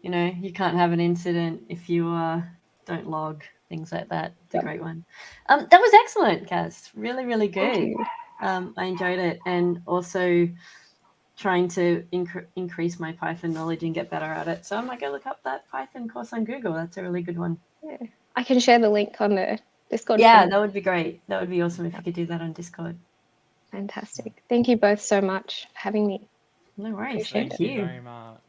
[SPEAKER 1] You know, you can't have an incident if you don't log, things like that. It's a great one. That was excellent, Kaz. Really, really good. I enjoyed it. And also trying to increase my Python knowledge and get better at it. So I might go look up that Python course on Google. That's a really good one.
[SPEAKER 9] Yeah. I can share the link on the Discord.
[SPEAKER 1] Yeah, that would be great. That would be awesome if you could do that on Discord.
[SPEAKER 9] Fantastic. Thank you both so much for having me.
[SPEAKER 1] No worries.
[SPEAKER 9] Appreciate
[SPEAKER 1] Thank
[SPEAKER 2] Thank
[SPEAKER 1] you.
[SPEAKER 2] you very much.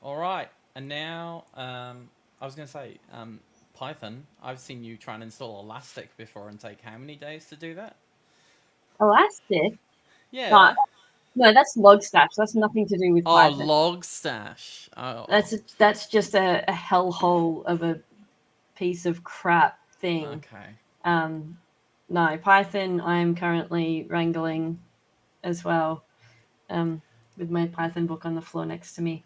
[SPEAKER 2] All right. And now, I was going to say, Python, I've seen you try and install Elastic before and take how many days to do that?
[SPEAKER 1] Elastic?
[SPEAKER 2] Yeah.
[SPEAKER 1] No, that's Logstash. That's nothing to do with
[SPEAKER 2] Oh,
[SPEAKER 1] Python.
[SPEAKER 2] Logstash. Oh.
[SPEAKER 1] That's just a hellhole of a piece of crap thing.
[SPEAKER 2] Okay.
[SPEAKER 1] No, Python I'm currently wrangling as well, with my Python book on the floor next to me.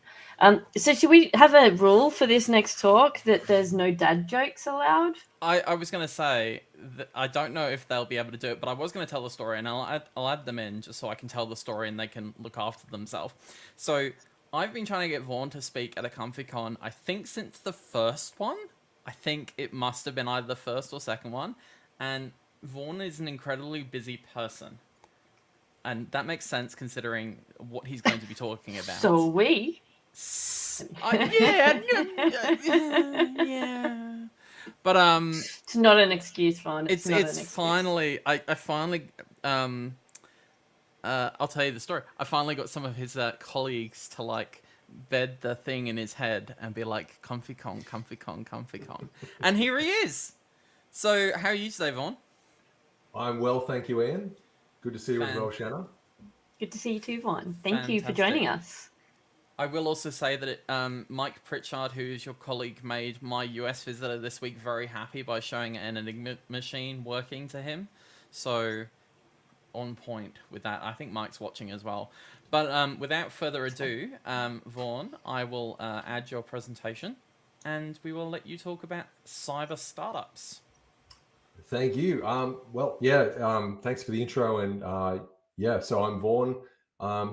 [SPEAKER 1] So should we have a rule for this next talk that there's no dad jokes allowed?
[SPEAKER 2] I was going to say that I don't know if they'll be able to do it, but I was going to tell the story, and I'll add them in just so I can tell the story and they can look after themselves. So I've been trying to get Vaughan to speak at a ComfyCon, I think since the first one. I think it must have been either the first or second one. And Vaughan is an incredibly busy person. And that makes sense considering what he's going to be talking about.
[SPEAKER 1] So we?
[SPEAKER 2] Yeah. But
[SPEAKER 1] it's not an excuse, Vaughan.
[SPEAKER 2] It's finally I finally I'll tell you the story. I finally got some of his colleagues to like bed the thing in his head and be like, ComfyCon. And here he is. So how are you today, Vaughan?
[SPEAKER 10] I'm well, thank you, Ian. Good to see you as well, Shanna.
[SPEAKER 1] Good to see you too, Vaughan. Thank you for joining us.
[SPEAKER 2] I will also say that Mike Pritchard, who is your colleague, made my US visitor this week very happy by showing an Enigma machine working to him. So on point with that. I think Mike's watching as well. But without further ado, Vaughan, I will add your presentation and we will let you talk about cyber startups.
[SPEAKER 10] Thank you. Thanks for the intro. And so I'm Vaughan,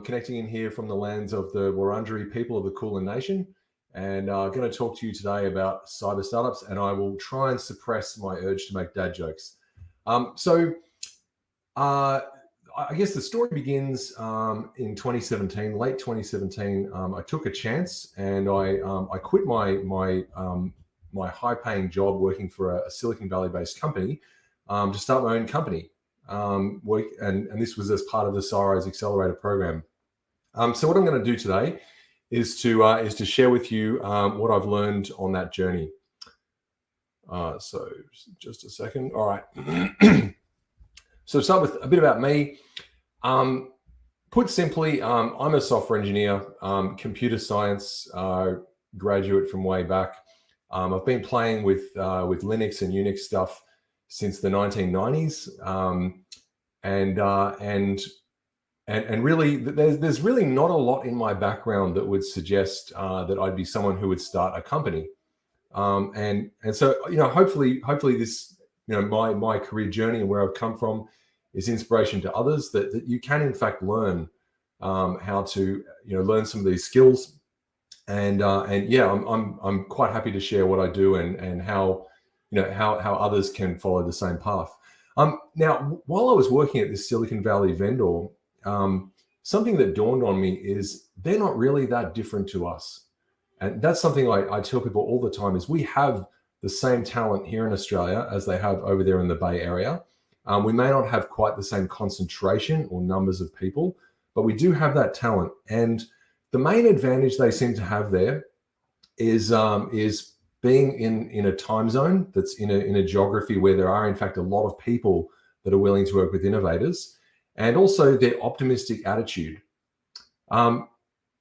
[SPEAKER 10] connecting in here from the lands of the Wurundjeri people of the Kulin Nation. And I'm going to talk to you today about cyber startups, and I will try and suppress my urge to make dad jokes. I guess the story begins in 2017, late 2017. I took a chance and I quit my high-paying job working for a Silicon Valley-based company to start my own company. And this was as part of the CSIRO's Accelerator program. So what I'm going to do today is to share with you what I've learned on that journey. So just a second. All right. So start with a bit about me. Put simply, I'm a software engineer, computer science graduate from way back. I've been playing with Linux and Unix stuff since the 1990s, and really, there's really not a lot in my background that would suggest that I'd be someone who would start a company. And so hopefully this my career journey and where I've come from is inspiration to others that you can in fact learn how to learn some of these skills And yeah, I'm quite happy to share what I do and how how others can follow the same path. Now, while I was working at this Silicon Valley vendor, something that dawned on me is they're not really that different to us. And that's something I tell people all the time is we have the same talent here in Australia as they have over there in the Bay Area. We may not have quite the same concentration or numbers of people, but we do have that talent. And the main advantage they seem to have there is being in a time zone that's in a geography where there are in fact a lot of people that are willing to work with innovators, and also their optimistic attitude. And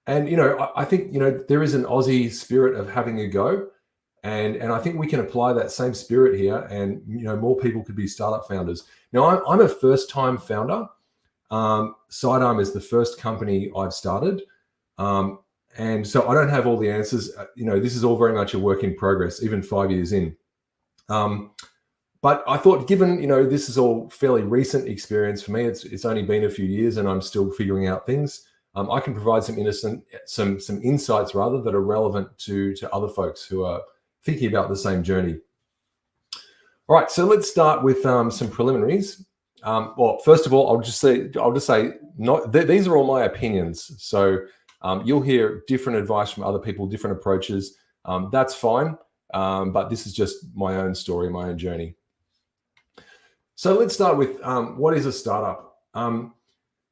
[SPEAKER 10] I think there is an Aussie spirit of having a go, and I think we can apply that same spirit here, and more people could be startup founders. Now I'm a first-time founder. Sidearm is the first company I've started. And so I don't have all the answers. This is all very much a work in progress, even 5 years in. But I thought, given, this is all fairly recent experience for me, it's only been a few years and I'm still figuring out things. I can provide some insights rather that are relevant to other folks who are thinking about the same journey. All right, so let's start with some preliminaries. Well, first of all, I'll just say, these are all my opinions. So you'll hear different advice from other people, different approaches. That's fine, but this is just my own story, my own journey. So let's start with what is a startup?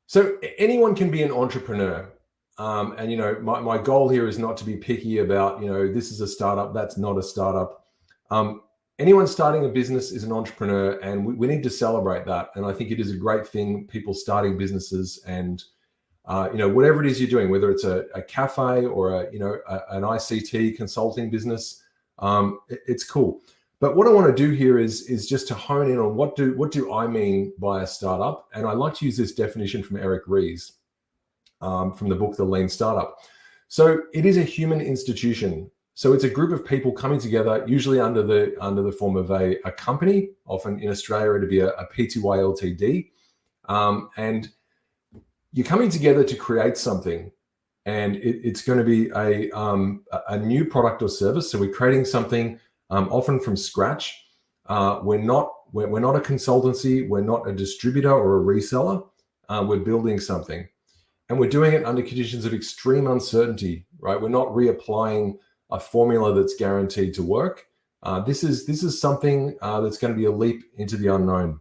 [SPEAKER 10] So anyone can be an entrepreneur. And my goal here is not to be picky about, this is a startup, that's not a startup. Anyone starting a business is an entrepreneur, and we need to celebrate that. And I think it is a great thing, people starting businesses and whatever it is you're doing, whether it's a cafe or an ICT consulting business, it's cool. But what I want to do here is just to hone in on what do I mean by a startup, and I like to use this definition from Eric Ries from the book The Lean Startup. So it is a human institution. So it's a group of people coming together, usually under the form of a company. Often in Australia it'd be a PTY Ltd, and you're coming together to create something, and it's going to be a new product or service. So we're creating something often from scratch. We're not a consultancy. We're not a distributor or a reseller. We're building something, and we're doing it under conditions of extreme uncertainty. Right? We're not reapplying a formula that's guaranteed to work. This is something that's going to be a leap into the unknown.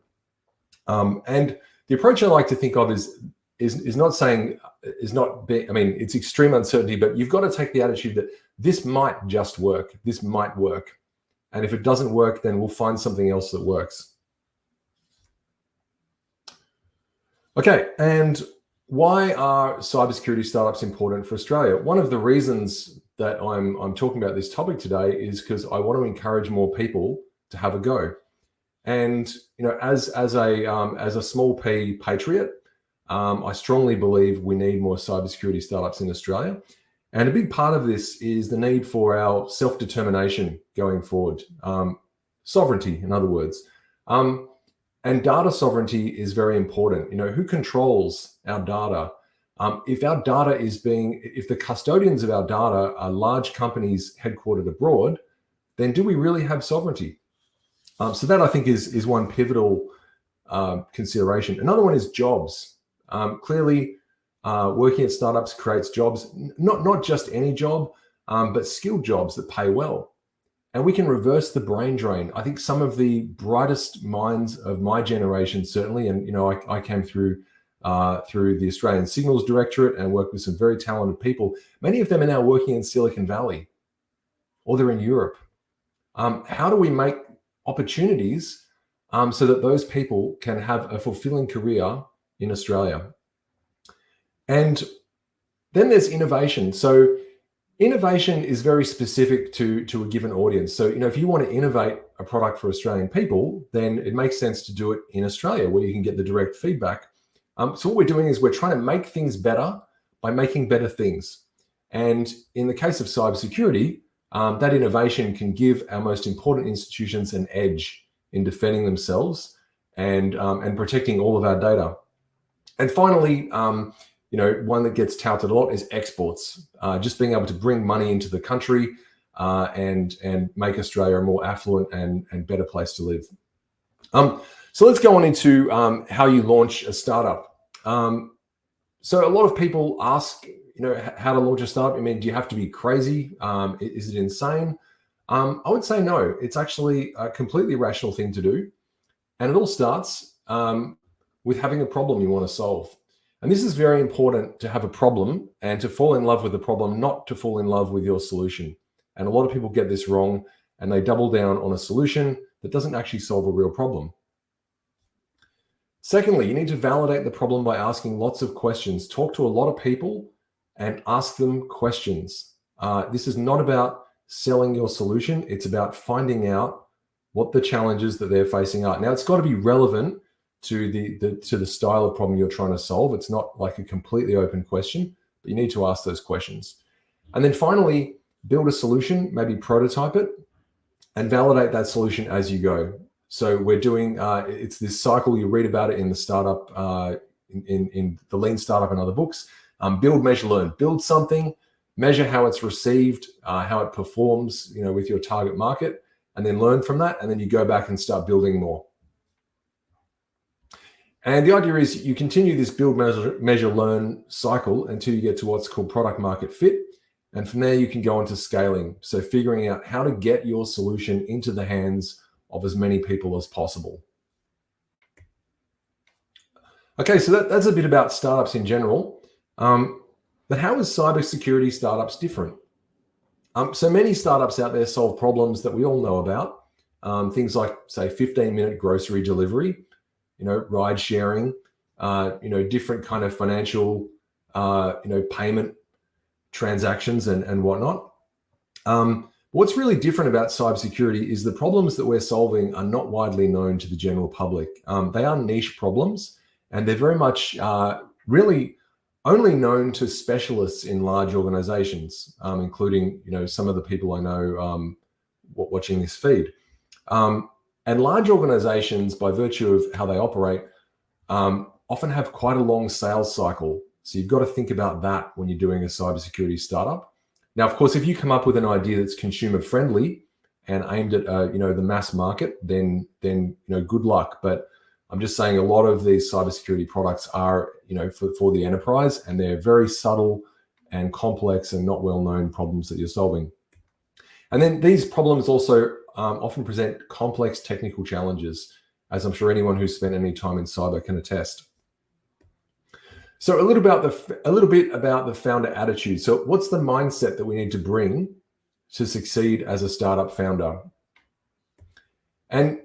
[SPEAKER 10] And the approach I like to think of is not saying, it's extreme uncertainty, but you've got to take the attitude that this might just work. This might work. And if it doesn't work, then we'll find something else that works. Okay, and why are cybersecurity startups important for Australia? One of the reasons that I'm talking about this topic today is because I want to encourage more people to have a go. And as a small p patriot, I strongly believe we need more cybersecurity startups in Australia. And a big part of this is the need for our self-determination going forward. Sovereignty, in other words. And data sovereignty is very important. Who controls our data? If our data if the custodians of our data are large companies headquartered abroad, then do we really have sovereignty? So that I think is one pivotal consideration. Another one is jobs. Clearly, working at startups creates jobs, not just any job, but skilled jobs that pay well. And we can reverse the brain drain. I think some of the brightest minds of my generation, certainly, and I came through the Australian Signals Directorate and worked with some very talented people. Many of them are now working in Silicon Valley, or they're in Europe. How do we make opportunities so that those people can have a fulfilling career in Australia? And then there's innovation. So innovation is very specific to a given audience. So, if you want to innovate a product for Australian people, then it makes sense to do it in Australia where you can get the direct feedback. So what we're doing is we're trying to make things better by making better things. And in the case of cybersecurity, that innovation can give our most important institutions an edge in defending themselves and protecting all of our data. And finally, one that gets touted a lot is exports, just being able to bring money into the country and make Australia a more affluent and better place to live. So let's go on into how you launch a startup. So a lot of people ask, how to launch a startup. I mean, do you have to be crazy? Is it insane? I would say no. It's actually a completely rational thing to do. And it all starts with having a problem you want to solve. And this is very important, to have a problem and to fall in love with the problem, not to fall in love with your solution. And a lot of people get this wrong, and they double down on a solution that doesn't actually solve a real problem. Secondly, you need to validate the problem by asking lots of questions. Talk to a lot of people and ask them questions. This is not about selling your solution. It's about finding out what the challenges that they're facing are. Now, it's got to be relevant to the style of problem you're trying to solve. It's not like a completely open question, but you need to ask those questions. And then finally, build a solution, maybe prototype it, and validate that solution as you go. So we're doing, it's this cycle, you read about it in the startup, in the Lean Startup and other books. Build, measure, learn. Build something, measure how it's received, how it performs, with your target market, and then learn from that. And then you go back and start building more. And the idea is you continue this build, measure, learn cycle until you get to what's called product market fit. And from there, you can go into scaling. So figuring out how to get your solution into the hands of as many people as possible. Okay, so that's a bit about startups in general. But how is cybersecurity startups different? So many startups out there solve problems that we all know about. Things like, say, 15-minute grocery delivery, ride sharing, different kind of financial, payment transactions and whatnot. What's really different about cybersecurity is the problems that we're solving are not widely known to the general public. They are niche problems, and they're very much really only known to specialists in large organizations, including some of the people I know watching this feed. And large organizations, by virtue of how they operate, often have quite a long sales cycle. So you've got to think about that when you're doing a cybersecurity startup. Now, of course, if you come up with an idea that's consumer friendly and aimed at the mass market, then good luck. But I'm just saying a lot of these cybersecurity products are for the enterprise, and they're very subtle and complex and not well-known problems that you're solving. And then these problems also often present complex technical challenges, as I'm sure anyone who's spent any time in cyber can attest. So a little bit about the founder attitude. So what's the mindset that we need to bring to succeed as a startup founder? And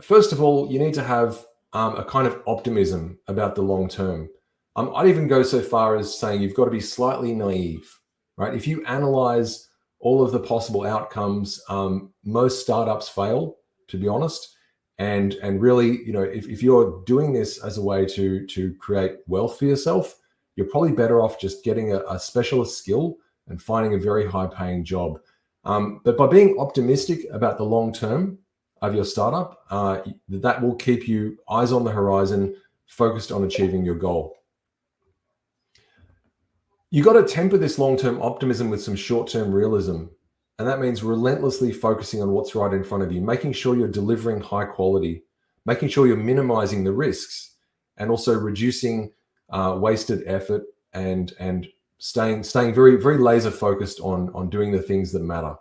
[SPEAKER 10] first of all, you need to have a kind of optimism about the long term. I'd even go so far as saying you've got to be slightly naive, right? If you analyze all of the possible outcomes, most startups fail, to be honest. And really, if you're doing this as a way to create wealth for yourself, you're probably better off just getting a specialist skill and finding a very high-paying job. But by being optimistic about the long term of your startup, that will keep you eyes on the horizon, focused on achieving your goal. You got to temper this long-term optimism with some short-term realism. And that means relentlessly focusing on what's right in front of you, making sure you're delivering high quality, making sure you're minimizing the risks, and also reducing wasted effort and staying very, very laser focused on doing the things that matter.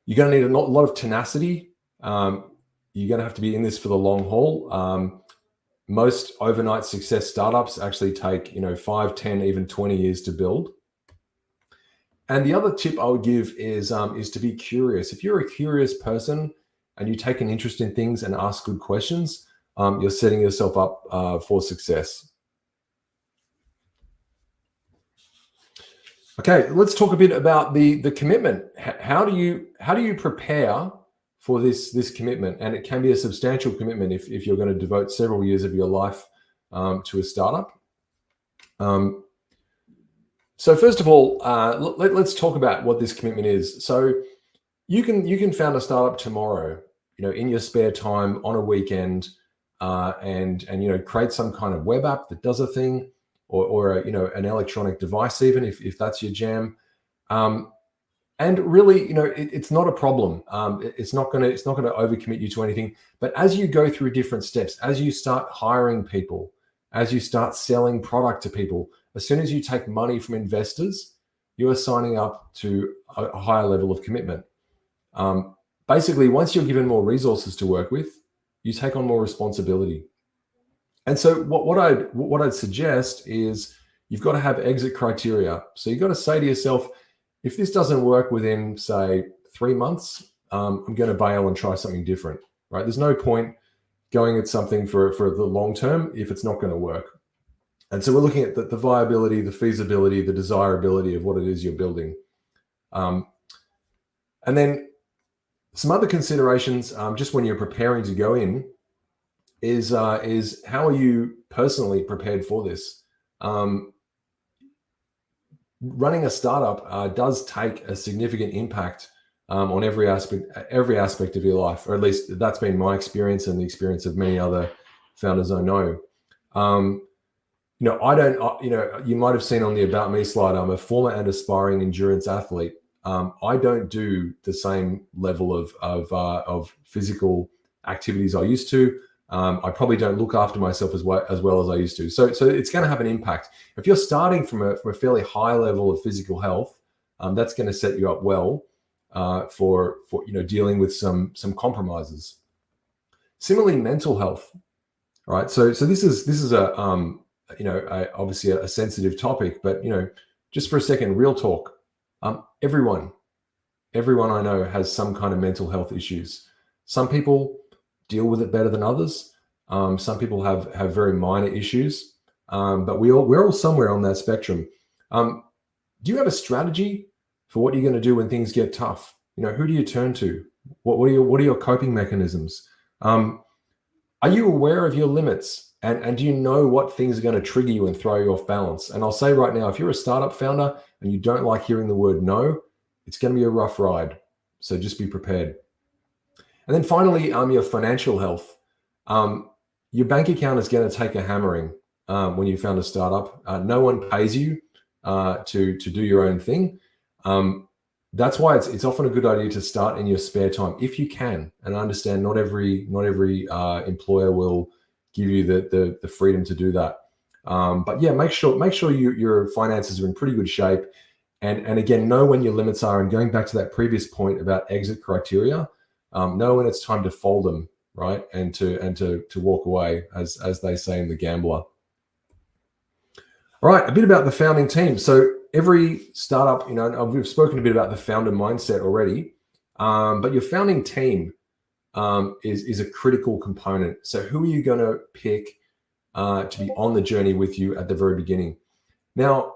[SPEAKER 10] You're going to need a lot of tenacity. You're going to have to be in this for the long haul. Most overnight success startups actually take 5, 10, even 20 years to build. And the other tip I would give is to be curious. If you're a curious person and you take an interest in things and ask good questions, you're setting yourself up for success. Okay, let's talk a bit about the commitment. How do you prepare for this commitment? And it can be a substantial commitment if you're going to devote several years of your life to a startup. So first of all, let's talk about what this commitment is. So you can found a startup tomorrow, in your spare time on a weekend, and create some kind of web app that does a thing, or a, an electronic device, even if that's your jam. And really, it's not a problem. It's not going to overcommit you to anything. But as you go through different steps, as you start hiring people, as you start selling product to people, as soon as you take money from investors, you are signing up to a higher level of commitment. Basically, once you're given more resources to work with, you take on more responsibility. And so what I'd suggest is you've got to have exit criteria. So you've got to say to yourself, if this doesn't work within, say, 3 months, I'm going to bail and try something different, right? There's no point going at something for the long term if it's not going to work. And so we're looking at the viability, the feasibility, the desirability of what it is you're building. And then some other considerations, just when you're preparing to go in, is how are you personally prepared for this? Running a startup does take a significant impact on every aspect of your life, or at least that's been my experience and the experience of many other founders I know. You might have seen on the About Me slide, I'm a former and aspiring endurance athlete. I don't do the same level of physical activities I used to. I probably don't look after myself as well as I used to. So it's going to have an impact. If you're starting from a fairly high level of physical health, that's going to set you up well for dealing with some compromises. Similarly, mental health, right? So this is a obviously a sensitive topic, but just for a second, real talk. Everyone I know has some kind of mental health issues. Some people deal with it better than others. Some people have very minor issues, but we're all somewhere on that spectrum. Do you have a strategy for what you're going to do when things get tough? Who do you turn to? What are your coping mechanisms? Are you aware of your limits? And do you know what things are going to trigger you and throw you off balance? And I'll say right now, if you're a startup founder and you don't like hearing the word no, it's going to be a rough ride. So just be prepared. And then finally, your financial health. Your bank account is going to take a hammering when you found a startup. No one pays you to do your own thing. That's why it's often a good idea to start in your spare time if you can. And I understand not every employer will give you the freedom to do that. But yeah, make sure your finances are in pretty good shape. And again, know when your limits are. And going back to that previous point about exit criteria, know when it's time to fold them, right? And to walk away, as they say in The Gambler. All right, a bit about the founding team. So every startup, we've spoken a bit about the founder mindset already, but your founding team is a critical component. So who are you going to pick to be on the journey with you at the very beginning? Now,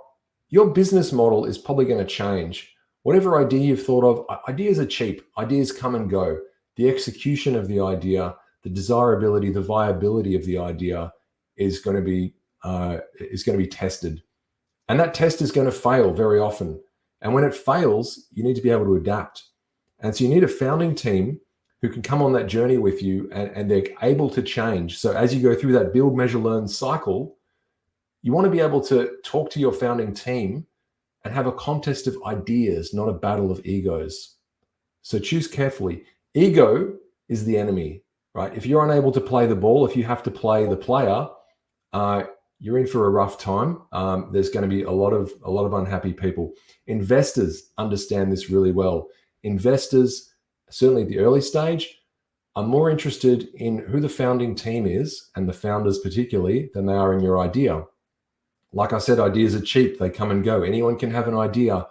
[SPEAKER 10] your business model is probably going to change. Whatever idea you've thought of, ideas are cheap. Ideas come and go. The execution of the idea, the desirability, the viability of the idea is going to be tested. And that test is going to fail very often. And when it fails, you need to be able to adapt. And so you need a founding team who can come on that journey with you, and they're able to change. So as you go through that build, measure, learn cycle, you want to be able to talk to your founding team and have a contest of ideas, not a battle of egos. So choose carefully. Ego is the enemy, right? If you're unable to play the ball, if you have to play the player, you're in for a rough time. There's going to be a lot of unhappy people. Investors understand this really well. Investors, certainly at the early stage, are more interested in who the founding team is, and the founders particularly, than they are in your idea. Like I said, ideas are cheap. They come and go. Anyone can have an idea.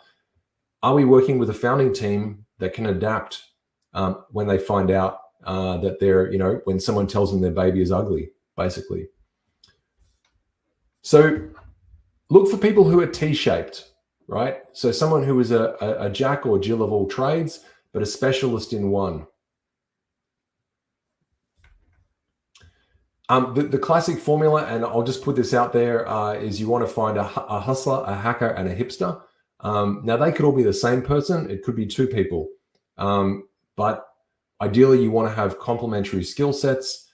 [SPEAKER 10] Are we working with a founding team that can adapt when they find out that they're, when someone tells them their baby is ugly, basically? So look for people who are T-shaped, right? So someone who is a Jack or Jill of all trades, but a specialist in one. The classic formula, and I'll just put this out there, is you want to find a hustler, a hacker, and a hipster. Now, they could all be the same person. It could be two people. But ideally, you want to have complementary skill sets.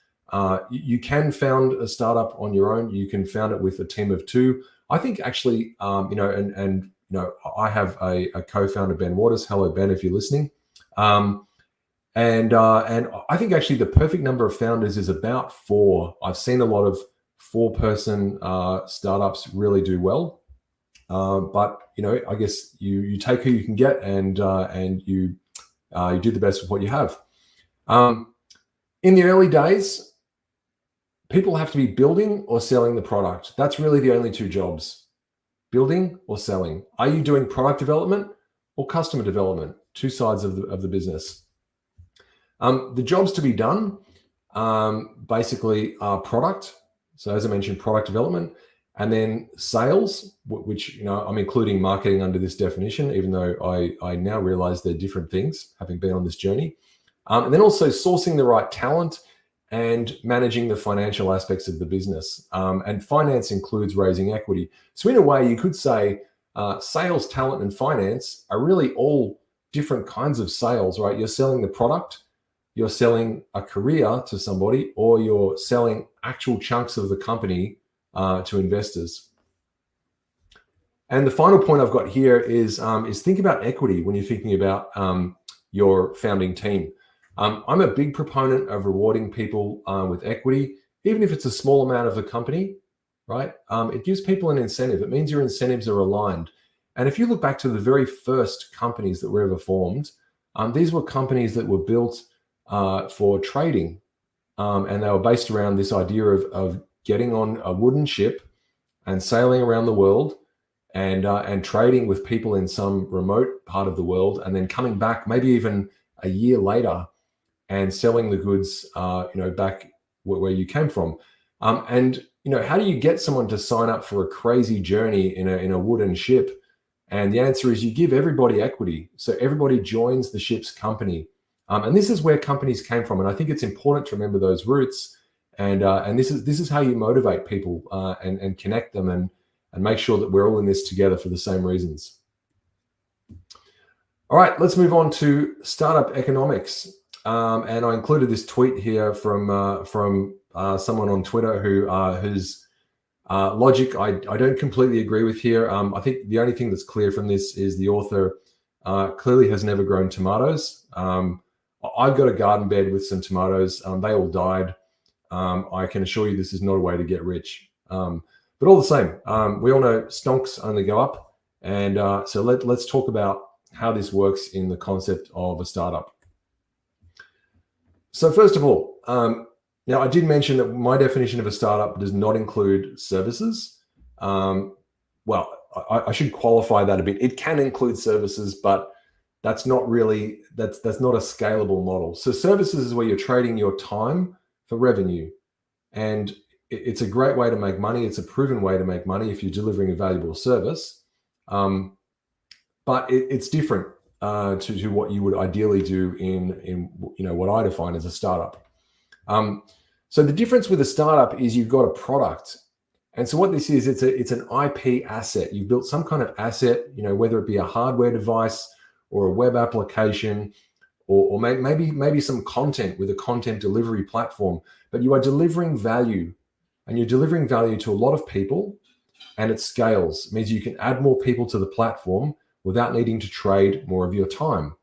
[SPEAKER 10] You can found a startup on your own. You can found it with a team of two. I think actually, I have a co-founder, Ben Waters. Hello, Ben, if you're listening. And I think actually the perfect number of founders is about 4. I've seen a lot of 4-person startups really do well. But I guess you take who you can get, and you do the best with what you have. In the early days, people have to be building or selling the product. That's really the only 2 jobs: building or selling. Are you doing product development or customer development? 2 sides of the business. The jobs to be done basically are product. So as I mentioned, product development, and then sales, which I'm including marketing under this definition, even though I now realize they're different things, having been on this journey. And then also sourcing the right talent and managing the financial aspects of the business. And finance includes raising equity. So in a way, you could say sales, talent, and finance are really all different kinds of sales, right? You're selling the product, you're selling a career to somebody, or you're selling actual chunks of the company to investors. And the final point I've got here is think about equity when you're thinking about your founding team. I'm a big proponent of rewarding people with equity, even if it's a small amount of the company, right? It gives people an incentive. It means your incentives are aligned. And if you look back to the very first companies that were ever formed, these were companies that were built for trading. And they were based around this idea of getting on a wooden ship and sailing around the world and trading with people in some remote part of the world, and then coming back maybe even a year later and selling the goods, back where you came from. And how do you get someone to sign up for a crazy journey in a wooden ship? And the answer is you give everybody equity. So everybody joins the ship's company. And this is where companies came from. And I think it's important to remember those roots. And this is how you motivate people and connect them and make sure that we're all in this together for the same reasons. All right, let's move on to startup economics. And I included this tweet here from someone on Twitter whose logic I don't completely agree with here. I think the only thing that's clear from this is the author clearly has never grown tomatoes. I've got a garden bed with some tomatoes. They all died. I can assure you this is not a way to get rich. But all the same, we all know stonks only go up. And so let's talk about how this works in the concept of a startup. So first of all, now I did mention that my definition of a startup does not include services. Well, I should qualify that a bit. It can include services, but that's not really, that's not a scalable model. So services is where you're trading your time for revenue. And it's a great way to make money. It's a proven way to make money if you're delivering a valuable service. But it's different to what you would ideally do in what I define as a startup. So the difference with a startup is you've got a product. And so what this is, it's an IP asset. You've built some kind of asset, whether it be a hardware device or a web application, or maybe some content with a content delivery platform. But you are delivering value, and you're delivering value to a lot of people, and it scales. It means you can add more people to the platform without needing to trade more of your time.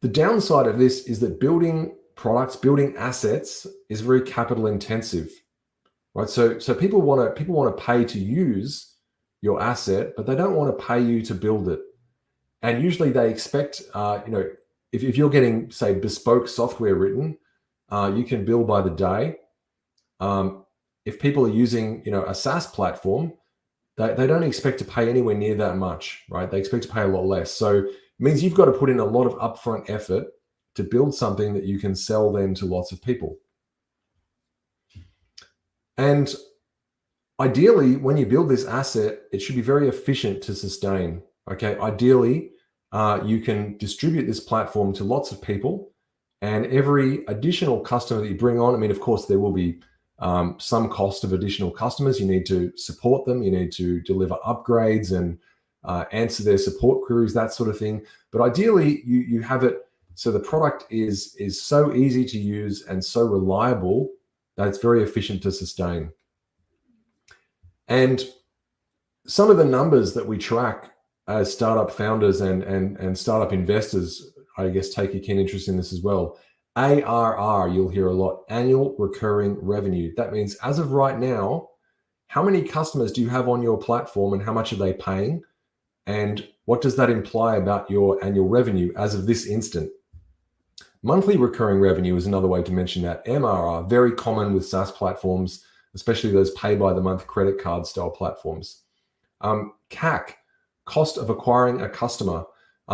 [SPEAKER 10] The downside of this is that building products, building assets is very capital intensive, right? So people want to pay to use your asset, but they don't want to pay you to build it. And usually they expect, if you're getting, say, bespoke software written, you can bill by the day. If people are using, a SaaS platform, they don't expect to pay anywhere near that much, right? They expect to pay a lot less. So it means you've got to put in a lot of upfront effort to build something that you can sell then to lots of people. And ideally, when you build this asset, it should be very efficient to sustain, okay? Ideally, you can distribute this platform to lots of people, and every additional customer that you bring on, of course, there will be some cost of additional customers. You need to support them. You need to deliver upgrades and answer their support queries, that sort of thing. But ideally, you have it so the product is so easy to use and so reliable that it's very efficient to sustain. And some of the numbers that we track as startup founders and startup investors, I guess, take a keen interest in this as well. ARR, you'll hear a lot, annual recurring revenue. That means as of right now, how many customers do you have on your platform and how much are they paying? And what does that imply about your annual revenue as of this instant? Monthly recurring revenue is another way to mention that. MRR, very common with SaaS platforms, especially those pay by the month credit card style platforms. CAC, cost of acquiring a customer.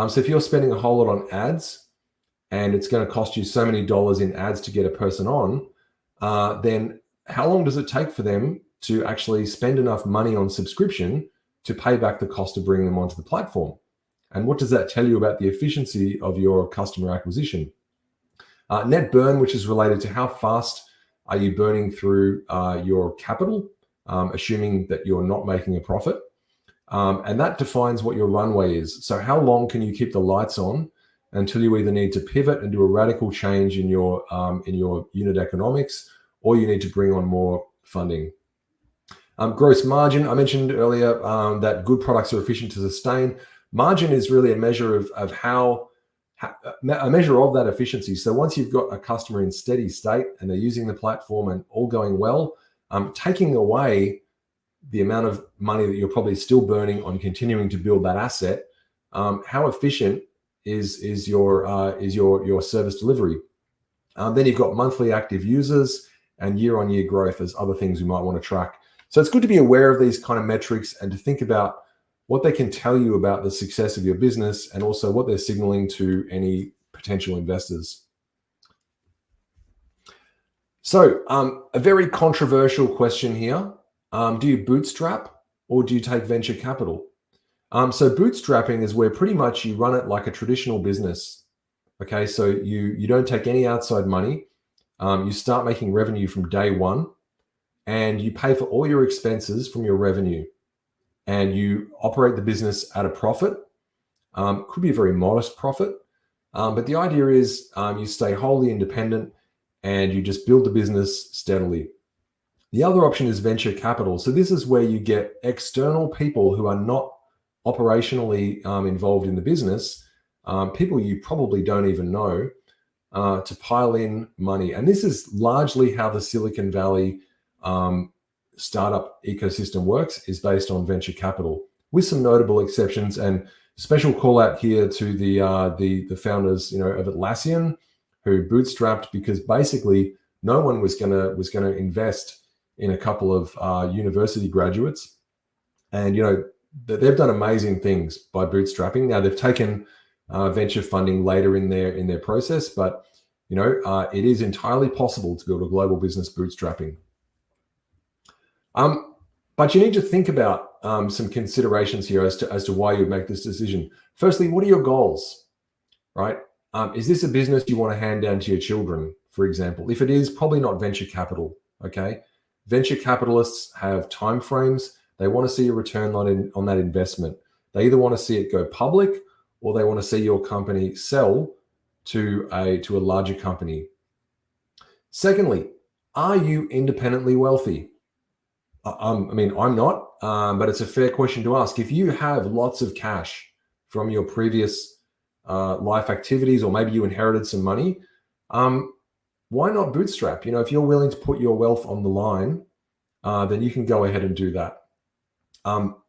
[SPEAKER 10] So if you're spending a whole lot on ads and it's going to cost you so many dollars in ads to get a person on, then how long does it take for them to actually spend enough money on subscription to pay back the cost of bringing them onto the platform? And what does that tell you about the efficiency of your customer acquisition? Net burn, which is related to how fast are you burning through your capital, assuming that you're not making a profit. And that defines what your runway is. So how long can you keep the lights on until you either need to pivot and do a radical change in your unit economics, or you need to bring on more funding. Gross margin, I mentioned earlier that good products are efficient to sustain. Margin is really a measure of a measure of that efficiency. So once you've got a customer in steady state and they're using the platform and all going well, taking away the amount of money that you're probably still burning on continuing to build that asset, how efficient is your service delivery? Then you've got monthly active users and year-on-year growth as other things you might want to track. So it's good to be aware of these kind of metrics and to think about what they can tell you about the success of your business and also what they're signaling to any potential investors. So a very controversial question here. Do you bootstrap or do you take venture capital? So bootstrapping is where pretty much you run it like a traditional business. Okay, so you don't take any outside money. You start making revenue from day one and you pay for all your expenses from your revenue and you operate the business at a profit. Could be a very modest profit, but the idea is you stay wholly independent and you just build the business steadily. The other option is venture capital. So this is where you get external people who are not operationally involved in the business, people you probably don't even know, to pile in money. And this is largely how the Silicon Valley startup ecosystem works, is based on venture capital, with some notable exceptions. And special call out here to the founders, of Atlassian, who bootstrapped because basically no one was gonna invest in a couple of university graduates, and they've done amazing things by bootstrapping. Now they've taken venture funding later in their process, but it is entirely possible to build a global business bootstrapping. But you need to think about some considerations here as to why you make this decision. Firstly, what are your goals, right? Is this a business you want to hand down to your children, for example? If it is, probably not venture capital, okay? Venture capitalists have timeframes. They want to see a return on that investment. They either want to see it go public or they want to see your company sell to a larger company. Secondly, are you independently wealthy? I'm not, but it's a fair question to ask. If you have lots of cash from your previous life activities, or maybe you inherited some money, why not bootstrap? If you're willing to put your wealth on the line, then you can go ahead and do that.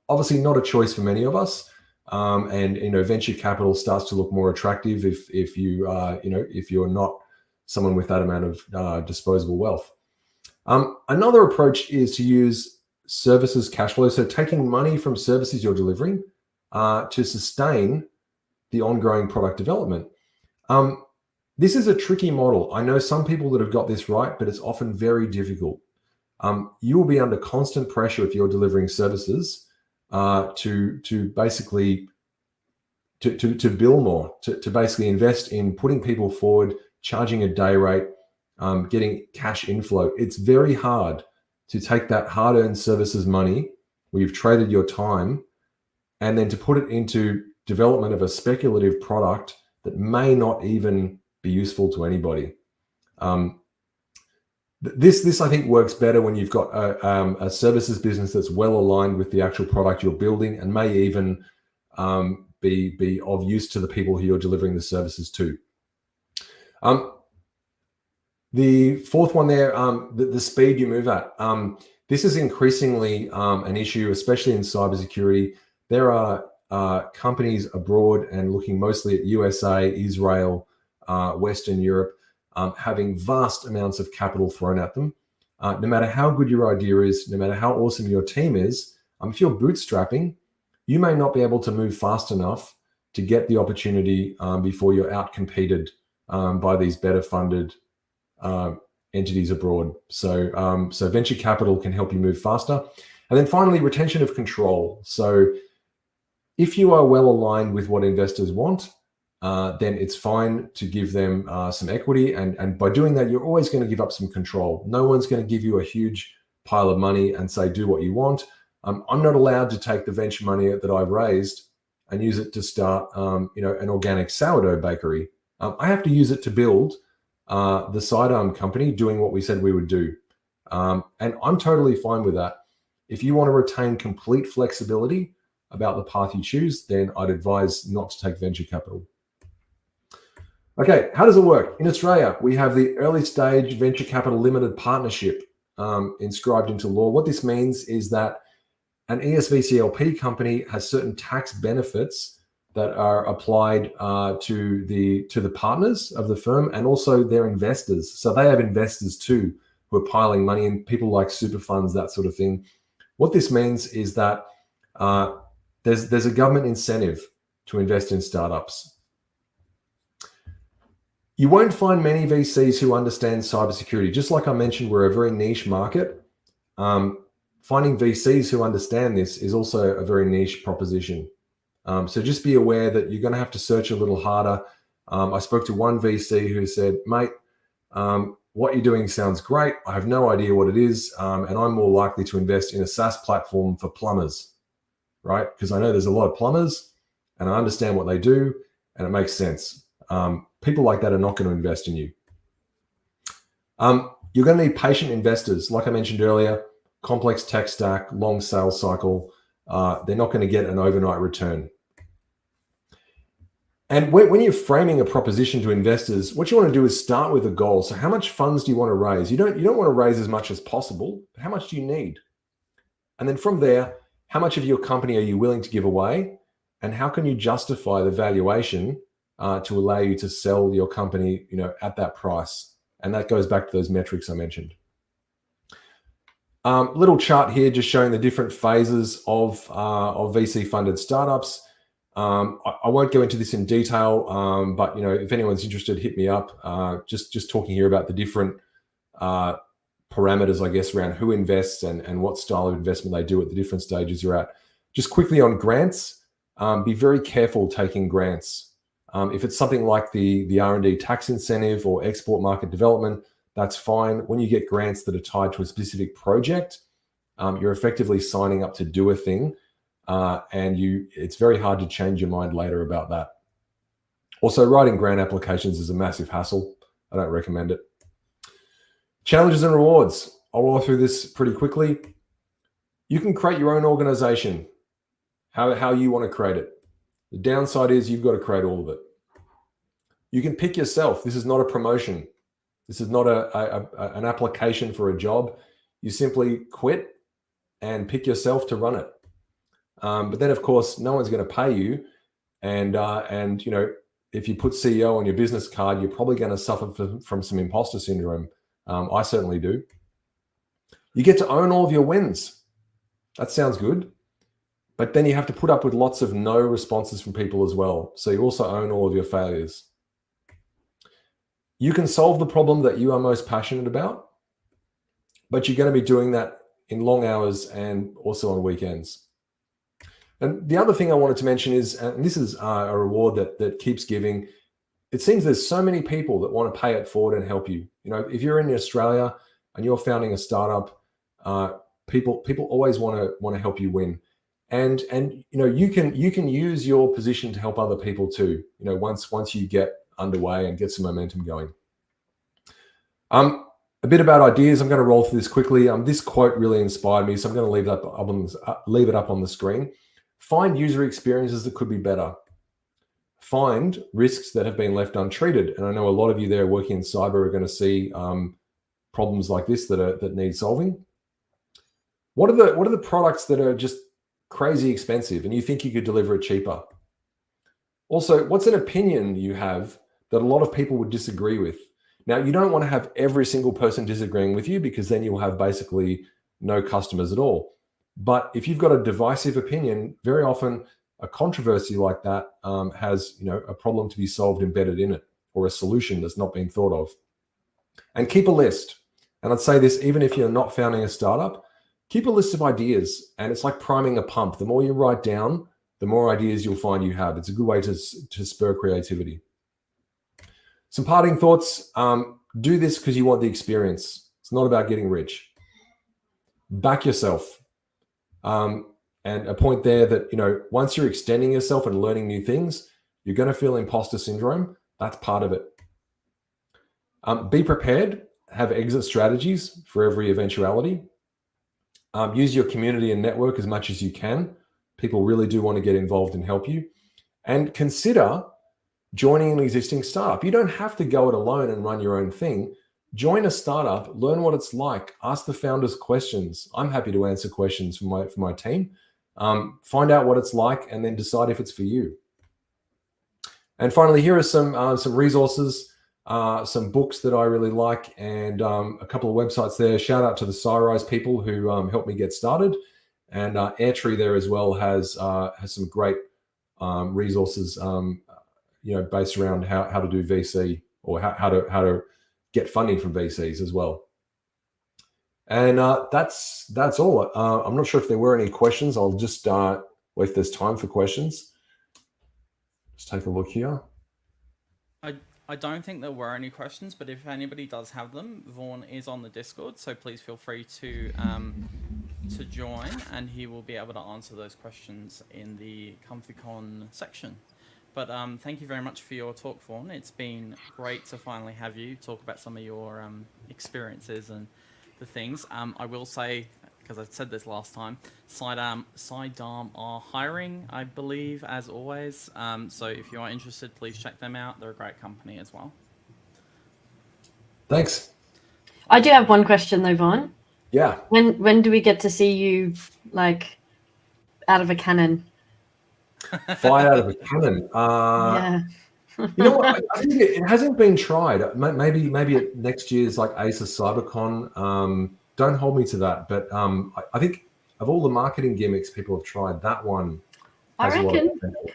[SPEAKER 10] Obviously not a choice for many of us. And venture capital starts to look more attractive if you're not someone with that amount of disposable wealth. Another approach is to use services cash flow. So taking money from services you're delivering to sustain the ongoing product development. This is a tricky model. I know some people that have got this right, but it's often very difficult. You will be under constant pressure if you're delivering services to basically to bill more, to basically invest in putting people forward, charging a day rate, getting cash inflow. It's very hard to take that hard-earned services money where you've traded your time and then to put it into development of a speculative product that may not even be useful to anybody. This I think works better when you've got a services business that's well aligned with the actual product you're building, and may even be of use to the people who you're delivering the services to. The fourth one there, the speed you move at. This is increasingly an issue, especially in cybersecurity. There are companies abroad and looking mostly at USA, Israel, Western Europe, having vast amounts of capital thrown at them. No matter how good your idea is, no matter how awesome your team is, if you're bootstrapping, you may not be able to move fast enough to get the opportunity before you're outcompeted by these better funded entities abroad. So venture capital can help you move faster. And then finally, retention of control. So if you are well aligned with what investors want, then it's fine to give them some equity. And by doing that, you're always going to give up some control. No one's going to give you a huge pile of money and say, do what you want. I'm not allowed to take the venture money that I've raised and use it to start an organic sourdough bakery. I have to use it to build the sidearm company doing what we said we would do. And I'm totally fine with that. If you want to retain complete flexibility about the path you choose, then I'd advise not to take venture capital. Okay, how does it work? In Australia, we have the early stage venture capital limited partnership inscribed into law. What this means is that an ESVCLP company has certain tax benefits that are applied to the partners of the firm and also their investors. So they have investors too who are piling money in, people like super funds, that sort of thing. What this means is that there's a government incentive to invest in startups. You won't find many VCs who understand cybersecurity. Just like I mentioned, we're a very niche market. Finding VCs who understand this is also a very niche proposition. So just be aware that you're going to have to search a little harder. I spoke to one VC who said, mate, what you're doing sounds great. I have no idea what it is. And I'm more likely to invest in a SaaS platform for plumbers, right? Because I know there's a lot of plumbers and I understand what they do and it makes sense. People like that are not going to invest in you. You're going to need patient investors. Like I mentioned earlier, complex tech stack, long sales cycle. They're not going to get an overnight return. And when you're framing a proposition to investors, what you want to do is start with a goal. So how much funds do you want to raise? You don't want to raise as much as possible, but how much do you need? And then from there, how much of your company are you willing to give away? And how can you justify the valuation to allow you to sell your company, at that price? And that goes back to those metrics I mentioned. Little chart here just showing the different phases of VC-funded startups. I won't go into this in detail, but if anyone's interested, hit me up. Just talking here about the different parameters, I guess, around who invests and what style of investment they do at the different stages you're at. Just quickly on grants, be very careful taking grants. If it's something like the R&D tax incentive or export market development, that's fine. When you get grants that are tied to a specific project, you're effectively signing up to do a thing, and it's very hard to change your mind later about that. Also, writing grant applications is a massive hassle. I don't recommend it. Challenges and rewards. I'll roll through this pretty quickly. You can create your own organization, how you want to create it. The downside is you've got to create all of it. You can pick yourself. This is not a promotion. This is not an application for a job. You simply quit and pick yourself to run it. But then, of course, no one's going to pay you. And if you put CEO on your business card, you're probably going to suffer from some imposter syndrome. I certainly do. You get to own all of your wins. That sounds good. But then you have to put up with lots of no responses from people as well. So you also own all of your failures. You can solve the problem that you are most passionate about, but you're going to be doing that in long hours and also on weekends. And the other thing I wanted to mention is, and this is a reward that keeps giving, it seems there's so many people that want to pay it forward and help you. If you're in Australia and you're founding a startup, people always want to help you win. And you can use your position to help other people too. Once you get underway and get some momentum going. A bit about ideas. I'm going to roll through this quickly. This quote really inspired me, so I'm going to leave it up on the screen. Find user experiences that could be better. Find risks that have been left untreated. And I know a lot of you there working in cyber are going to see problems like this that need solving. What are the products that are just crazy expensive and you think you could deliver it cheaper? Also, what's an opinion you have that a lot of people would disagree with? Now, you don't want to have every single person disagreeing with you, because then you'll have basically no customers at all. But if you've got a divisive opinion, very often a controversy like that has, a problem to be solved embedded in it, or a solution that's not been thought of. And keep a list. And I'd say this, even if you're not founding a startup, keep a list of ideas. And it's like priming a pump. The more you write down, the more ideas you'll find you have. It's a good way to spur creativity. Some parting thoughts. Do this because you want the experience. It's not about getting rich. Back yourself. And a point there that, once you're extending yourself and learning new things, you're going to feel imposter syndrome. That's part of it. Be prepared. Have exit strategies for every eventuality. Use your community and network as much as you can. People really do want to get involved and help you. And consider joining an existing startup. You don't have to go it alone and run your own thing. Join a startup, learn what it's like, ask the founders questions. I'm happy to answer questions for my team. Find out what it's like and then decide if it's for you. And finally, here are some resources, some books that I really like, and a couple of websites there. Shout out to the Cyrise people who helped me get started. And Airtree there as well has some great resources based around how to do VC, or how to get funding from VCs as well. And that's all. I'm not sure if there were any questions. I'll just wait if there's time for questions. Just take a look here.
[SPEAKER 2] I don't think there were any questions, but if anybody does have them, Vaughan is on the Discord, so please feel free to join, and he will be able to answer those questions in the ComfyCon section. But thank you very much for your talk, Vaughan. It's been great to finally have you talk about some of your experiences and the things. I will say, because I said this last time, Sidearm are hiring, I believe, as always. So if you are interested, please check them out. They're a great company as well.
[SPEAKER 10] Thanks.
[SPEAKER 1] I do have one question though, Vaughan.
[SPEAKER 10] Yeah.
[SPEAKER 1] When do we get to see you, like, out of a cannon?
[SPEAKER 10] Fly out of a cannon.
[SPEAKER 1] Yeah.
[SPEAKER 10] You know what? I think it hasn't been tried. Maybe at next year's like ASUS CyberCon. Don't hold me to that, but I think of all the marketing gimmicks people have tried, that one has a lot of potential.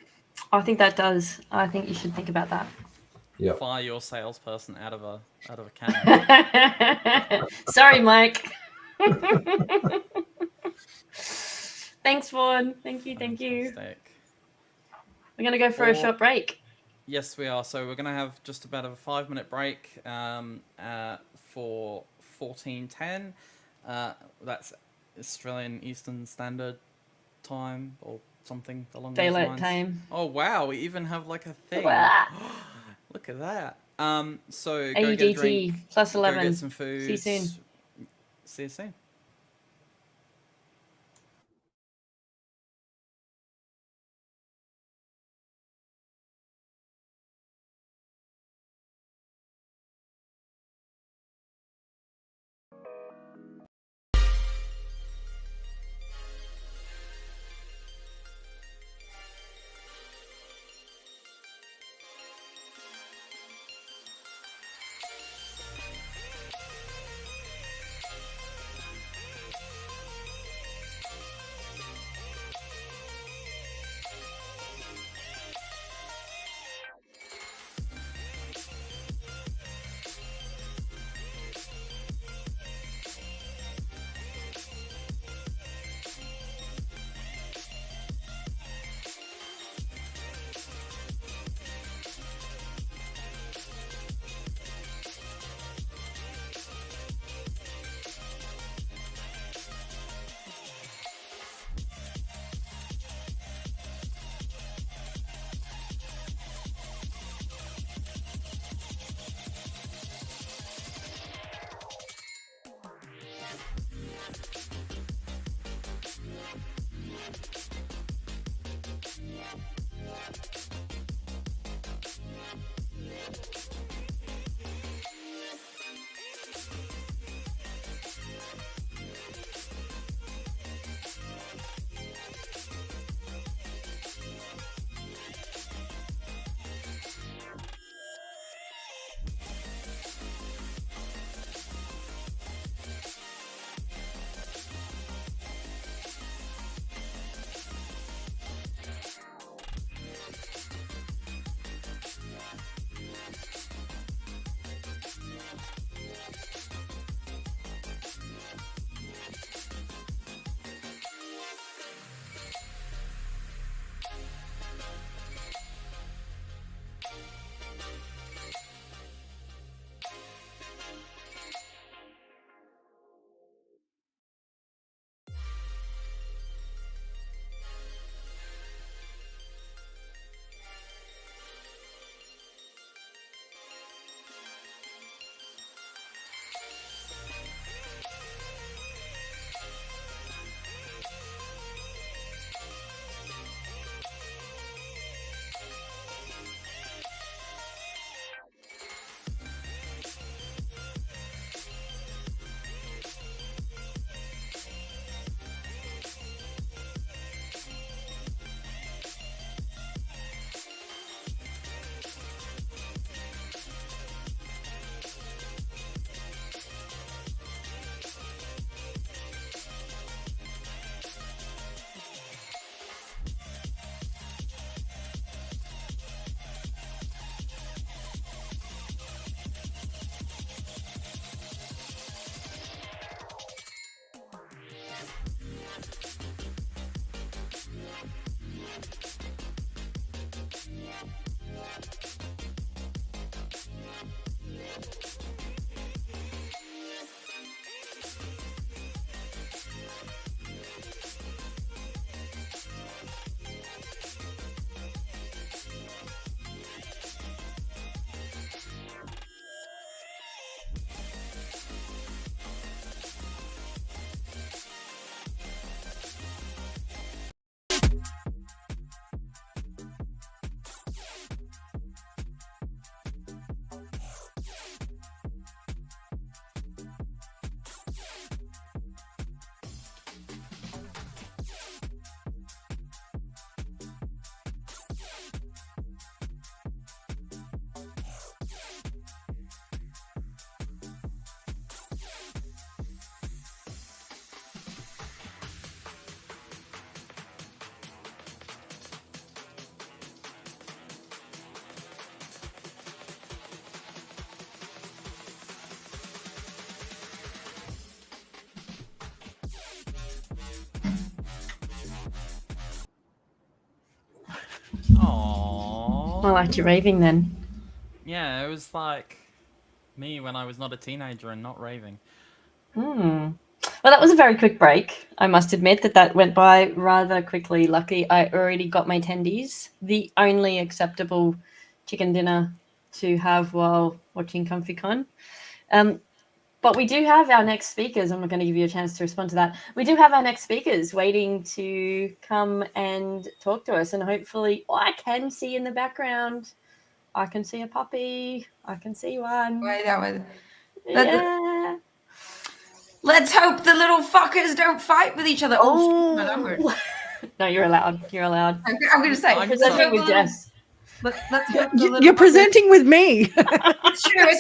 [SPEAKER 1] I think that does. I think you should think about that.
[SPEAKER 10] Yeah.
[SPEAKER 2] Fire your salesperson out of a cannon.
[SPEAKER 1] Sorry, Mike. Thanks, Vaughan. Thank you.
[SPEAKER 2] Fantastic.
[SPEAKER 1] We're going to go for a short break.
[SPEAKER 2] Yes, we are. So we're going to have just about a 5-minute break for 14:10. That's Australian Eastern Standard Time or something along those lines.
[SPEAKER 1] Daylight time.
[SPEAKER 2] Oh, wow. We even have like a thing. Look at that. So go get a drink.
[SPEAKER 1] plus 11.
[SPEAKER 2] Go get some food.
[SPEAKER 1] See you soon.
[SPEAKER 2] See you soon. Aww.
[SPEAKER 1] I liked your raving then.
[SPEAKER 2] Yeah, it was like me when I was not a teenager and not raving.
[SPEAKER 1] Well, that was a very quick break. I must admit that went by rather quickly. Lucky I already got my tendies, the only acceptable chicken dinner to have while watching ComfyCon. But we do have our next speakers, and we're going to give you a chance to respond to that. We do have our next speakers waiting to come and talk to us, and hopefully, I can see in the background. I can see a puppy. I can see one.
[SPEAKER 11] Wait, that was.
[SPEAKER 1] Yeah.
[SPEAKER 11] Let's hope the little fuckers don't fight with each other.
[SPEAKER 1] Oh, no, you're allowed. You're allowed.
[SPEAKER 11] I'm going to say.
[SPEAKER 1] I'm presenting with Jess.
[SPEAKER 11] Let's hope
[SPEAKER 12] You're presenting with me.
[SPEAKER 11] It's true. But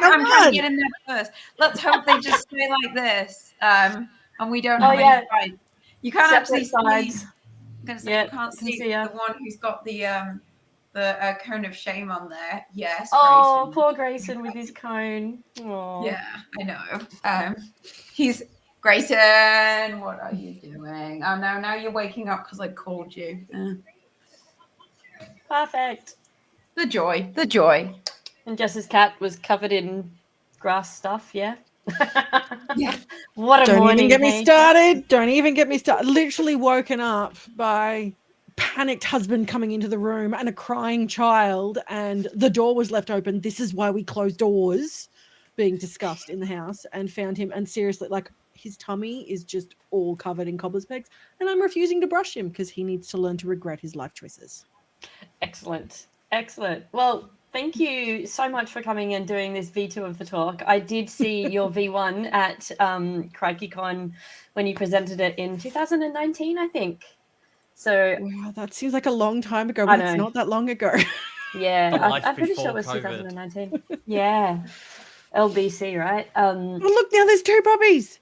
[SPEAKER 11] I'm trying to get in there first. Let's hope they just stay like this, and we don't have any fight. You can't actually see. I'm going to say you can't see the one who's got the cone of shame on there. Yes.
[SPEAKER 1] Oh,
[SPEAKER 11] Grayson.
[SPEAKER 1] poor Grayson with his cone. Aww.
[SPEAKER 11] Yeah, I know. He's Grayson. What are you doing? Oh no! Now you're waking up because I called you.
[SPEAKER 1] Perfect.
[SPEAKER 11] The joy.
[SPEAKER 1] And Jess's cat was covered in grass stuff. Yeah.
[SPEAKER 11] Yeah.
[SPEAKER 1] What a
[SPEAKER 12] Don't
[SPEAKER 1] morning.
[SPEAKER 12] even get me started. Don't even get me started. Literally woken up by panicked husband coming into the room and a crying child, and the door was left open. This is why we close doors being discussed in the house, and found him. And seriously, like, his tummy is just all covered in cobbler's pegs, and I'm refusing to brush him because he needs to learn to regret his life choices.
[SPEAKER 1] Excellent. Well, thank you so much for coming and doing this V2 of the talk. I did see your V1 at ComfyCon when you presented it in 2019, I think. So
[SPEAKER 12] wow, that seems like a long time ago, but it's not that long ago.
[SPEAKER 1] Yeah, I'm pretty sure it was 2019. Yeah. LBC, right?
[SPEAKER 12] Oh, look, now there's two puppies.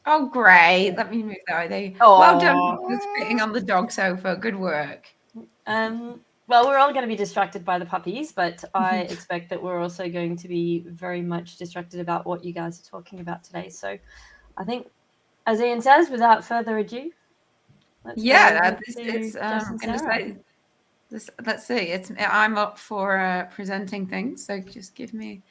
[SPEAKER 11] Oh, great. Let me move that way. Well done for spitting on the dog sofa. Good work.
[SPEAKER 1] Well, we're all going to be distracted by the puppies, but I expect that we're also going to be very much distracted about what you guys are talking about today. So I think, as Ian says, without further ado, I'm going to say this. Let's see.
[SPEAKER 11] I'm up for presenting things, so just give me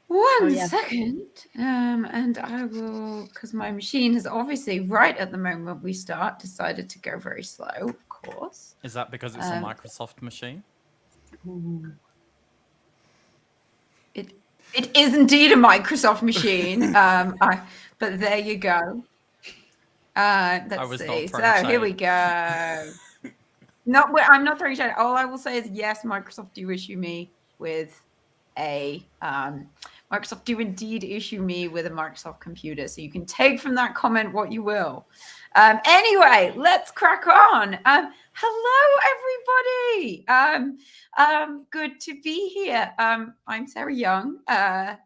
[SPEAKER 11] one second, and I will, because my machine has obviously right at the moment we start decided to go very slow. Of course.
[SPEAKER 2] Is that because it's a Microsoft machine?
[SPEAKER 11] It is indeed a Microsoft machine. But there you go. Let's see. So here we go. I'm not throwing shade. All I will say is yes, Microsoft do issue me with a Microsoft do indeed issue me with a Microsoft computer. So you can take from that comment what you will. Anyway, let's crack on. Hello, everybody. Good to be here. I'm Sarah Young.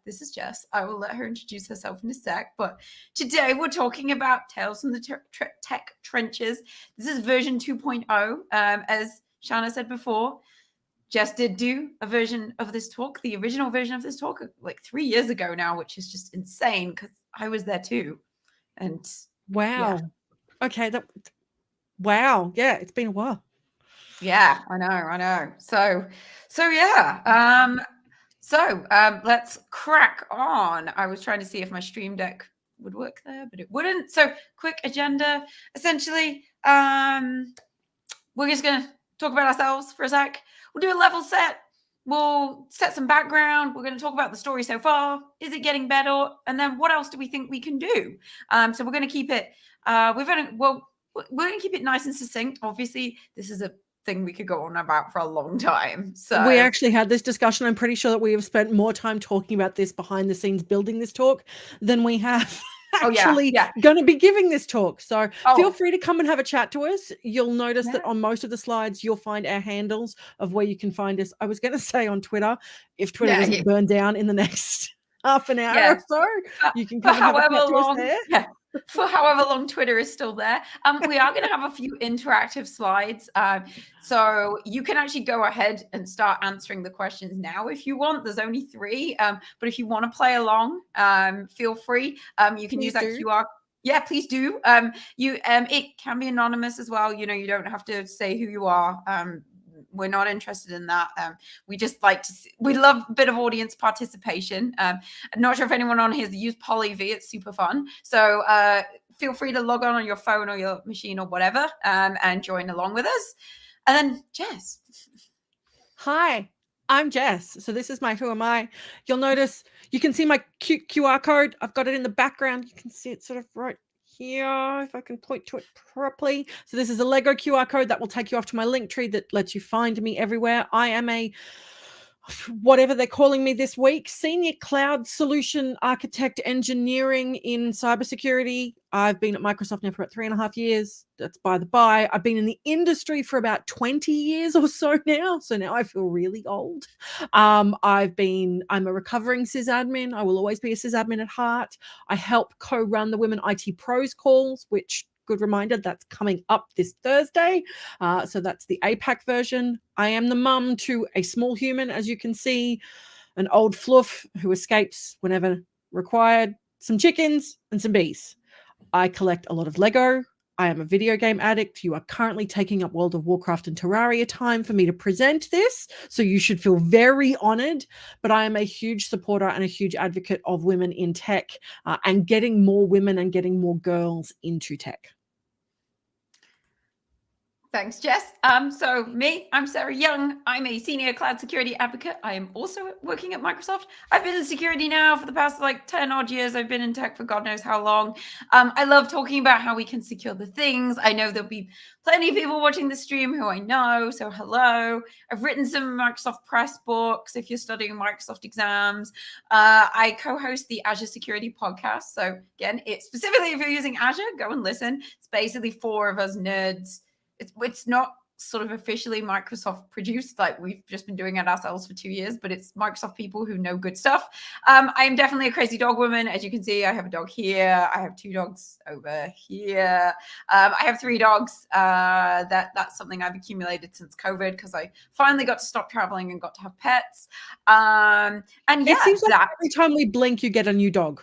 [SPEAKER 11] This is Jess. I will let her introduce herself in a sec. But today we're talking about Tales from the Tech Trenches. This is version 2.0. As Shanna said before, Jess did do a version of this talk, the original version of this talk, like 3 years ago now, which is just insane because I was there too. And
[SPEAKER 12] wow. Yeah. Okay. Wow. Yeah, it's been a while.
[SPEAKER 11] Yeah, I know. So yeah. Let's crack on. I was trying to see if my Stream Deck would work there, but it wouldn't. So quick agenda. Essentially, we're just gonna talk about ourselves for a sec. We'll do a level set. We'll set some background. We're going to talk about the story so far. Is it getting better? And then what else do we think we can do? So we're going to keep it. We're going to keep it nice and succinct. Obviously, this is a thing we could go on about for a long time. So
[SPEAKER 12] we actually had this discussion. I'm pretty sure that we have spent more time talking about this behind the scenes building this talk than we have actually going to be giving this talk. So feel free to come and have a chat to us. You'll notice that on most of the slides, you'll find our handles of where you can find us. I was going to say on Twitter, if Twitter doesn't burn down in the next half an hour or so, you can come and have a chat to us there.
[SPEAKER 11] Yeah. For however long Twitter is still there. We are going to have a few interactive slides. So you can actually go ahead and start answering the questions now if you want. There's only 3. But if you want to play along, feel free. You can use that QR. Yeah, please do. It can be anonymous as well. You know, you don't have to say who you are. We're not interested in that. We just like to we love a bit of audience participation. I'm not sure if anyone on here has used Polly V. It's super fun. So feel free to log on your phone or your machine or whatever and join along with us. And then Jess.
[SPEAKER 12] Hi, I'm Jess. So this is my Who Am I? You'll notice you can see my cute QR code. I've got it in the background. You can see it sort of right here, if I can point to it properly. So this is a Lego QR code that will take you off to my link tree that lets you find me everywhere. I am a, whatever they're calling me this week, senior cloud solution architect engineering in cybersecurity. I've been at Microsoft now for about 3.5 years. That's by the by. I've been in the industry for about 20 years or so now. So now I feel really old. I'm a recovering sysadmin. I will always be a sysadmin at heart. I help co-run the Women IT Pros calls, which, good reminder, that's coming up this Thursday. So that's the APAC version. I am the mum to a small human, as you can see, an old fluff who escapes whenever required, some chickens and some bees. I collect a lot of Lego. I am a video game addict. You are currently taking up World of Warcraft and Terraria time for me to present this, so you should feel very honored. But I am a huge supporter and a huge advocate of women in tech and getting more women and getting more girls into tech.
[SPEAKER 11] Thanks, Jess. So I'm Sarah Young. I'm a senior cloud security advocate. I am also working at Microsoft. I've been in security now for the past 10 odd years. I've been in tech for God knows how long. I love talking about how we can secure the things. I know there'll be plenty of people watching the stream who I know. So hello. I've written some Microsoft Press books if you're studying Microsoft exams. I co-host the Azure Security podcast. So again, it's specifically if you're using Azure, go and listen. It's basically 4 of us nerds. It's not sort of officially Microsoft produced, like we've just been doing it ourselves for 2 years, but it's Microsoft people who know good stuff. I am definitely a crazy dog woman. As you can see, I have a dog here. I have 2 dogs over here. I have 3 dogs. That's something I've accumulated since COVID because I finally got to stop traveling and got to have pets. And yeah,
[SPEAKER 12] it seems like every time we blink, you get a new dog.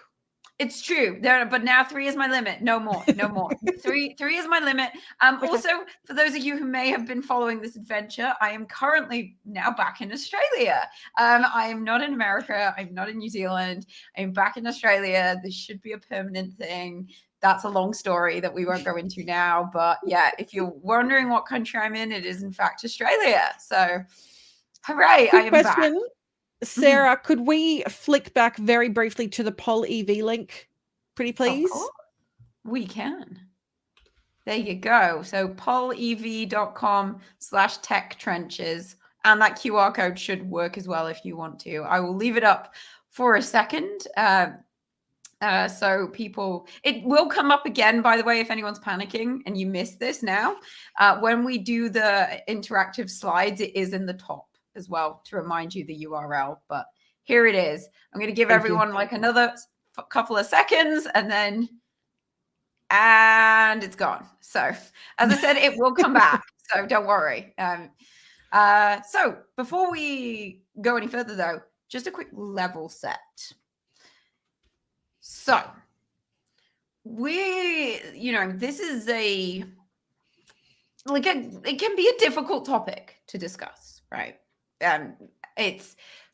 [SPEAKER 11] It's true. But now 3 is my limit. No more. 3 is my limit. Also, for those of you who may have been following this adventure, I am currently now back in Australia. I am not in America. I'm not in New Zealand. I'm back in Australia. This should be a permanent thing. That's a long story that we won't go into now. But yeah, if you're wondering what country I'm in, it is in fact Australia. So hooray, I am back.
[SPEAKER 12] Sarah, could we flick back very briefly to the Poll EV link, pretty please?
[SPEAKER 11] We can. There you go. So pollev.com/tech trenches. And that QR code should work as well if you want to. I will leave it up for a second. So people, it will come up again, by the way, if anyone's panicking and you missed this now. When we do the interactive slides, it is in the top as well to remind you the URL, but here it is. I'm going to give everyone another couple of seconds and it's gone. So as I said, it will come back, so don't worry. So before we go any further though, just a quick level set. So this is it can be a difficult topic to discuss, right?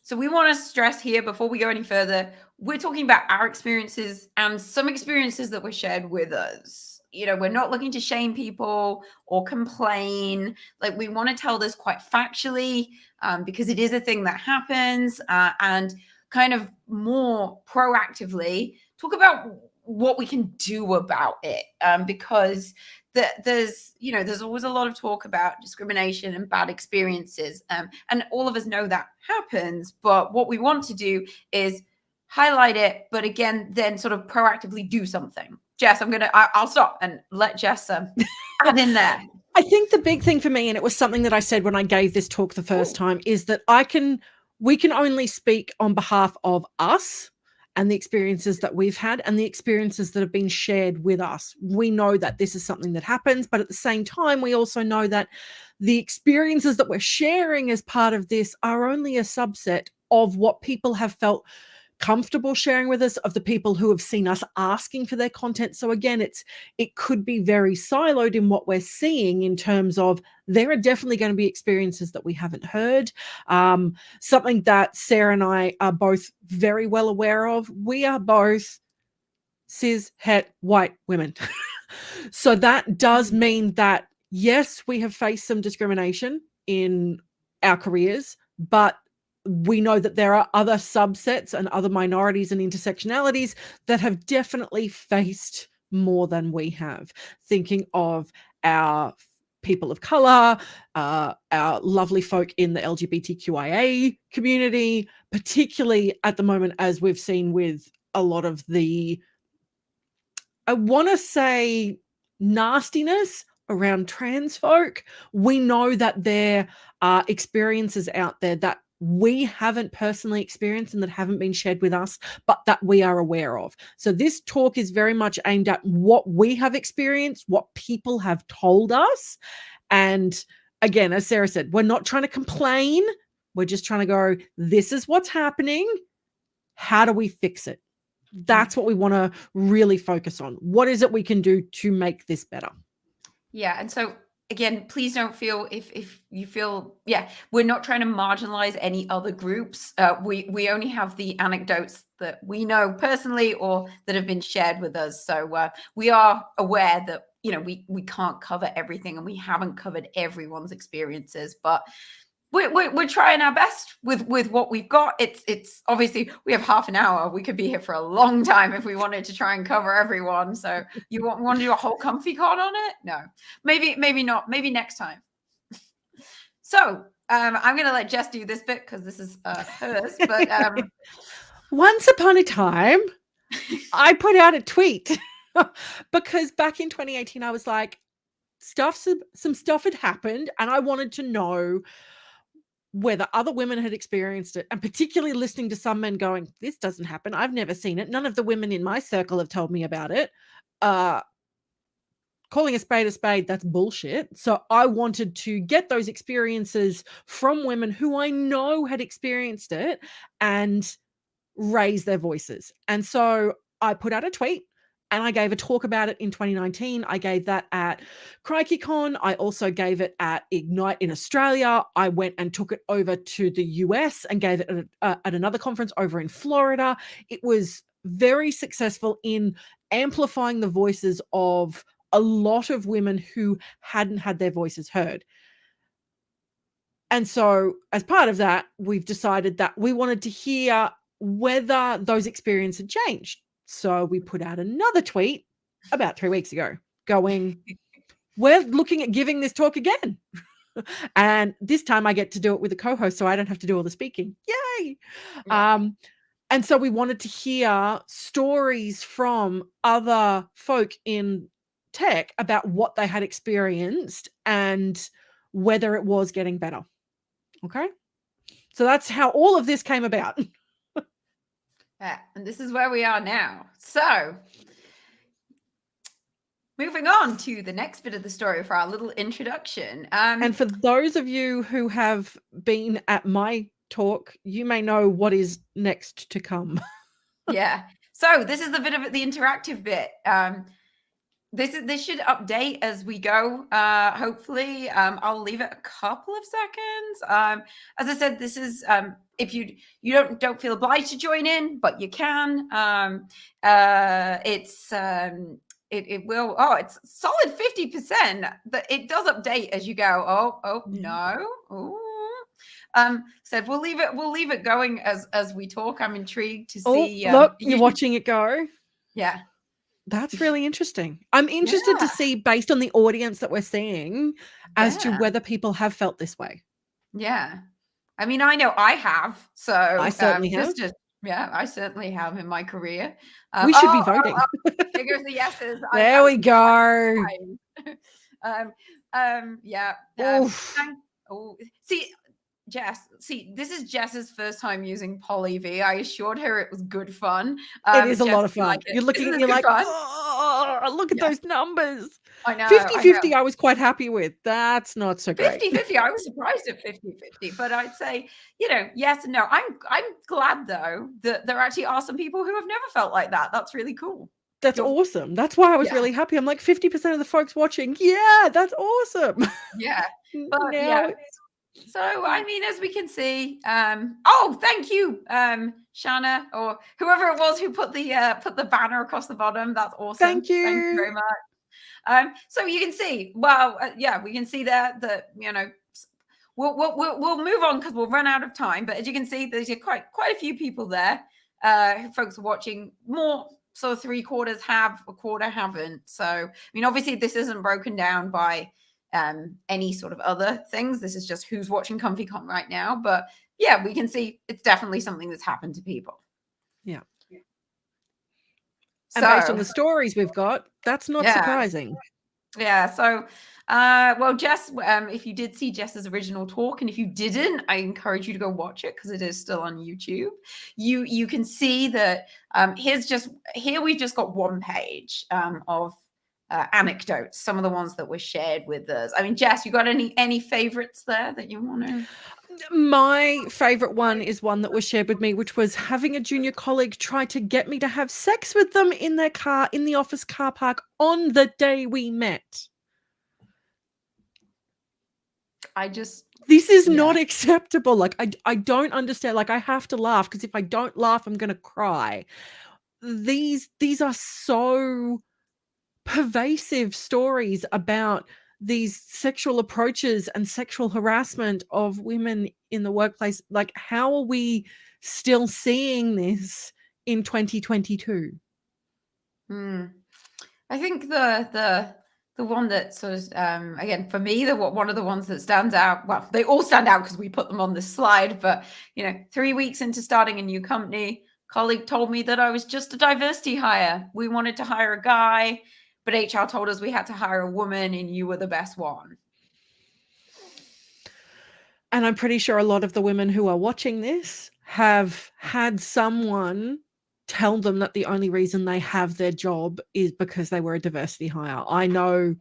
[SPEAKER 11] So we want to stress here before we go any further, we're talking about our experiences and some experiences that were shared with us. We're not looking to shame people or complain. We want to tell this quite factually because it is a thing that happens and kind of more proactively talk about what we can do about it because there's always a lot of talk about discrimination and bad experiences and all of us know that happens, but what we want to do is highlight it, but again then sort of proactively do something. Jess, I'll stop and let Jess add in there.
[SPEAKER 12] I think the big thing for me, and it was something that I said when I gave this talk the first time, is that we can only speak on behalf of us and the experiences that we've had and the experiences that have been shared with us. We know that this is something that happens, but at the same time, we also know that the experiences that we're sharing as part of this are only a subset of what people have felt comfortable sharing with us, of the people who have seen us asking for their content. So again, it could be very siloed in what we're seeing in terms of there are definitely going to be experiences that we haven't heard. Something that Sarah and I are both very well aware of. We are both cis, het, white women. So that does mean that, yes, we have faced some discrimination in our careers, but we know that there are other subsets and other minorities and intersectionalities that have definitely faced more than we have. Thinking of our people of color, our lovely folk in the LGBTQIA community, particularly at the moment, as we've seen with a lot of the, I want to say, nastiness around trans folk. We know that there are experiences out there that we haven't personally experienced and that haven't been shared with us, but that we are aware of. So this talk is very much aimed at what we have experienced, what people have told us. And again, as Sarah said, we're not trying to complain. We're just trying to go, this is what's happening. How do we fix it? That's what we want to really focus on. What is it we can do to make this better?
[SPEAKER 11] Yeah. And so again, please don't feel, if you feel, we're not trying to marginalize any other groups. We only have the anecdotes that we know personally or that have been shared with us. So we are aware that, we can't cover everything and we haven't covered everyone's experiences, but we're trying our best with what we've got. It's obviously, we have half an hour. We could be here for a long time if we wanted to try and cover everyone. So you want to do a whole ComfyCon on it? No, maybe not. Maybe next time. So I'm going to let Jess do this bit because this is hers. But
[SPEAKER 12] once upon a time, I put out a tweet because back in 2018, I was like, some stuff had happened, and I wanted to know whether other women had experienced it, and particularly listening to some men going, this doesn't happen. I've never seen it. None of the women in my circle have told me about it. Calling a spade, that's bullshit. So I wanted to get those experiences from women who I know had experienced it and raise their voices. And so I put out a tweet. And I gave a talk about it in 2019. I gave that at ComfyCon. I also gave it at Ignite in Australia. I went and took it over to the US and gave it at another conference over in Florida. It was very successful in amplifying the voices of a lot of women who hadn't had their voices heard. And so as part of that, we've decided that we wanted to hear whether those experiences had changed. So we put out another tweet about 3 weeks ago going, we're looking at giving this talk again. And this time I get to do it with a co-host, so I don't have to do all the speaking. Yay! Yeah. And so we wanted to hear stories from other folk in tech about what they had experienced and whether it was getting better. Okay? So that's how all of this came about.
[SPEAKER 11] Yeah, and this is where we are now. So moving on to the next bit of the story for our little introduction.
[SPEAKER 12] And for those of you who have been at my talk, you may know what is next to come.
[SPEAKER 11] Yeah. So this is the bit of it, the interactive bit. This should update as we go. Hopefully, I'll leave it a couple of seconds. As I said, this is if you don't feel obliged to join in, but you can. It will. Oh, it's solid 50%. It does update as you go. Oh no. Ooh. So we'll leave it going as we talk. I'm intrigued to see.
[SPEAKER 12] Look, you're watching it go.
[SPEAKER 11] Yeah.
[SPEAKER 12] That's really interesting. I'm interested to see, based on the audience that we're seeing, as to whether people have felt this way.
[SPEAKER 11] Yeah. I mean, I know I have. So
[SPEAKER 12] I certainly have.
[SPEAKER 11] I certainly have in my career.
[SPEAKER 12] We should be voting.
[SPEAKER 11] There goes the yeses.
[SPEAKER 12] There we go.
[SPEAKER 11] Yeah. Jess, this is Jess's first time using Polly V. I assured her it was good fun.
[SPEAKER 12] It is a lot of fun. You're looking at me like, oh. Oh, look at those numbers.
[SPEAKER 11] I know.
[SPEAKER 12] 50-50 I was quite happy with. That's not so great.
[SPEAKER 11] 50-50, I was surprised at 50-50, but I'd say, yes and no. I'm glad, though, that there actually are some people who have never felt like that. That's really cool.
[SPEAKER 12] That's awesome. That's why I was really happy. I'm like 50% of the folks watching. Yeah, that's awesome.
[SPEAKER 11] Yeah. But
[SPEAKER 12] now
[SPEAKER 11] so, I mean, as we can see, thank you, Shanna, or whoever it was who put the banner across the bottom. That's awesome.
[SPEAKER 12] Thank you.
[SPEAKER 11] Thank you very much. So you can see, we can see there that, we'll move on because we'll run out of time. But as you can see, there's quite a few people there. Folks are watching more. So 3/4 have, 1/4 haven't. So, I mean, obviously this isn't broken down by any sort of other things. This is just who's watching ComfyCon right now. But yeah, we can see it's definitely something that's happened to people.
[SPEAKER 12] Yeah. And based on the stories we've got, that's not surprising.
[SPEAKER 11] Yeah. So, well, Jess, if you did see Jess's original talk, and if you didn't, I encourage you to go watch it because it is still on YouTube. You can see that here we've just got one page of anecdotes, some of the ones that were shared with us. I mean, Jess, you got any favorites there that you want to?
[SPEAKER 12] My favorite one is one that was shared with me, which was having a junior colleague try to get me to have sex with them in their car in the office car park on the day we met. This is not acceptable. Like, I don't understand. Like, I have to laugh because if I don't laugh, I'm going to cry. These are so pervasive stories about these sexual approaches and sexual harassment of women in the workplace. Like, how are we still seeing this in 2022?
[SPEAKER 11] I think the one that sort of, again, for me, one of the ones that stands out, well, they all stand out because we put them on this slide, but, 3 weeks into starting a new company, colleague told me that I was just a diversity hire. We wanted to hire a guy, but HR told us we had to hire a woman and you were the best one.
[SPEAKER 12] And I'm pretty sure a lot of the women who are watching this have had someone tell them that the only reason they have their job is because they were a diversity hire. I know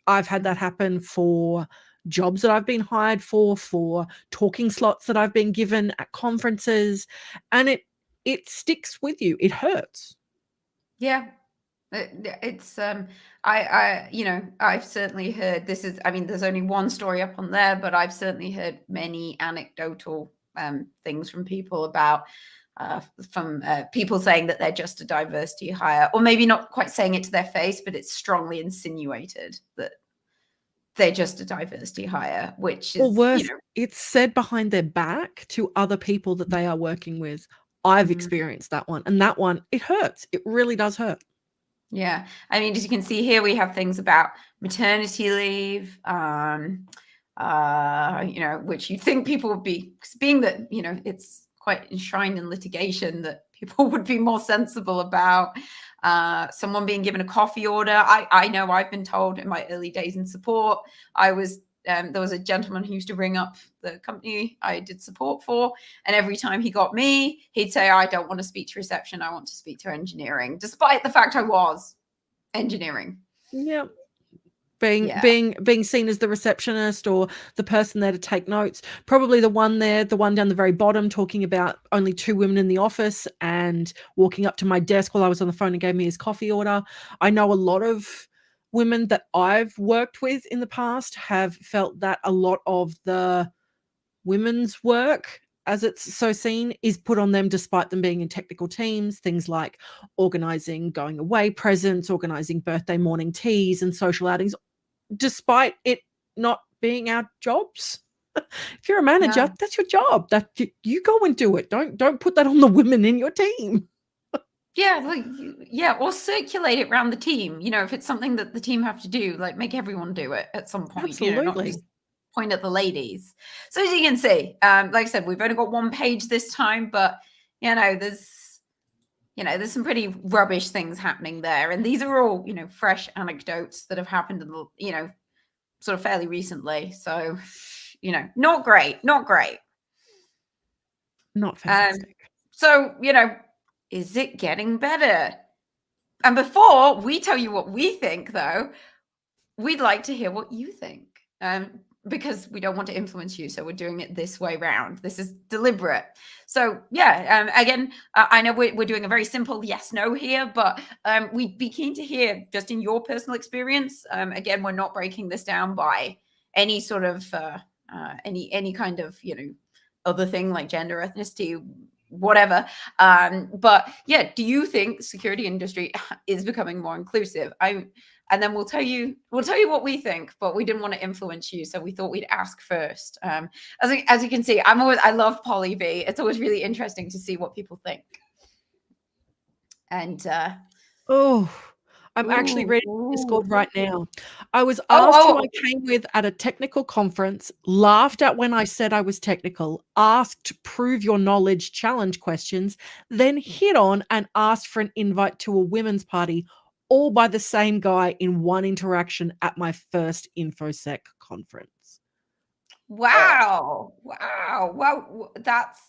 [SPEAKER 12] I've had that happen for jobs that I've been hired for talking slots that I've been given at conferences, and it sticks with you. It hurts.
[SPEAKER 11] Yeah. It's I've certainly heard there's only one story up on there, but I've certainly heard many anecdotal things from people about people saying that they're just a diversity hire, or maybe not quite saying it to their face, but it's strongly insinuated that they're just a diversity hire, which is,
[SPEAKER 12] or worse, it's said behind their back to other people that they are working with. I've experienced that one, and that one, it hurts. It really does hurt.
[SPEAKER 11] Yeah. I mean, as you can see here, we have things about maternity leave, which you'd think people would be, being that, it's quite enshrined in litigation, that people would be more sensible about. Someone being given a coffee order. I know I've been told in my early days in support, there was a gentleman who used to ring up the company I did support for, and every time he got me, he'd say, I don't want to speak to reception, I want to speak to engineering, despite the fact I was engineering.
[SPEAKER 12] Yeah. Being seen as the receptionist or the person there to take notes. Probably the one down the very bottom, talking about only 2 women in the office and walking up to my desk while I was on the phone and gave me his coffee order. I know a lot of women that I've worked with in the past have felt that a lot of the women's work, as it's so seen, is put on them despite them being in technical teams. Things like organizing going away presents, organizing birthday morning teas and social outings, despite it not being our jobs. If you're a manager, that's your job. That you go and do it. Don't put that on the women in your team.
[SPEAKER 11] Or circulate it around the team. If it's something that the team have to do, like make everyone do it at some point.
[SPEAKER 12] Absolutely.
[SPEAKER 11] Not just point at the ladies. So as you can see, like I said, we've only got one page this time, but there's some pretty rubbish things happening there, and these are all fresh anecdotes that have happened in sort of fairly recently. So not great, not fantastic. So is it getting better? And before we tell you what we think, though, we'd like to hear what you think. Because we don't want to influence you, so we're doing it this way round. This is deliberate. So yeah, again, I know we're doing a very simple yes/no here, but we'd be keen to hear just in your personal experience. Again, we're not breaking this down by any sort of any kind of other thing like gender, ethnicity, whatever. But yeah, do you think the security industry is becoming more inclusive? And then we'll tell you what we think, but we didn't want to influence you, so we thought we'd ask first. As you can see, I love Polly V. It's always really interesting to see what people think. And
[SPEAKER 12] I'm actually reading Discord right now. I was asked who I came with at a technical conference, laughed at when I said I was technical, asked to prove your knowledge challenge questions, then hit on and asked for an invite to a women's party, all by the same guy in one interaction at my first InfoSec conference.
[SPEAKER 11] Wow. Wow. That's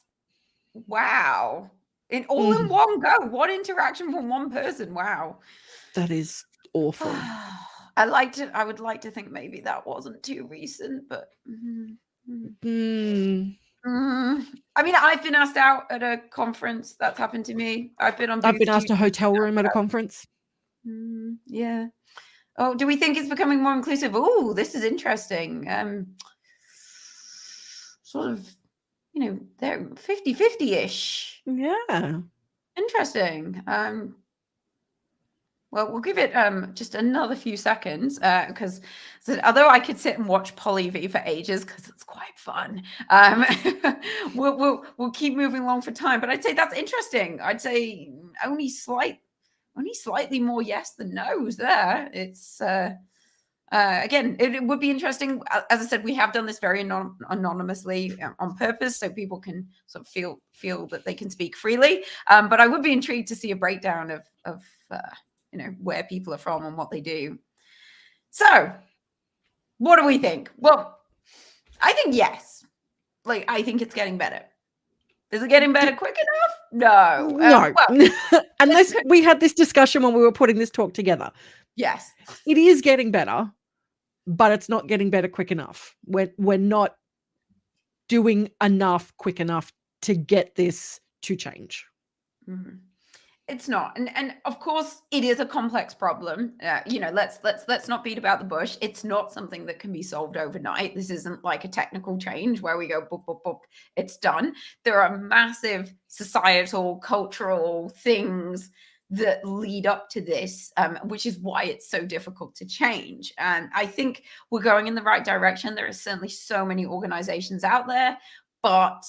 [SPEAKER 11] wow. In one go, one interaction from one person. Wow.
[SPEAKER 12] That is awful.
[SPEAKER 11] I would like to think maybe that wasn't too recent, but I mean, I've been asked out at a conference. That's happened to me. I've been
[SPEAKER 12] asked a hotel room at a conference.
[SPEAKER 11] Yeah. Oh, do we think it's becoming more inclusive? Oh, this is interesting. Sort of, they're 50-50-ish.
[SPEAKER 12] Yeah.
[SPEAKER 11] Interesting. Well, we'll give it just another few seconds because although I could sit and watch Polly V for ages because it's quite fun, we'll keep moving along for time. But I'd say that's interesting. I'd say only slightly more yes than no's there. It's again, it would be interesting. As I said, we have done this very anonymously on purpose, so people can sort of feel that they can speak freely. But I would be intrigued to see a breakdown of where people are from and what they do. So, what do we think? Well, I think yes. Like, I think it's getting better. Is it getting better quick enough? No.
[SPEAKER 12] Well, unless we had this discussion when we were putting this talk together.
[SPEAKER 11] Yes.
[SPEAKER 12] It is getting better, but it's not getting better quick enough. We're not doing enough quick enough to get this to change.
[SPEAKER 11] Mm-hmm. It's not, and of course it is a complex problem. Let's not beat about the bush. It's not something that can be solved overnight. This isn't like a technical change where we go boop boop boop, it's done. There are massive societal, cultural things that lead up to this, which is why it's so difficult to change. And I think we're going in the right direction. There are certainly so many organizations out there, but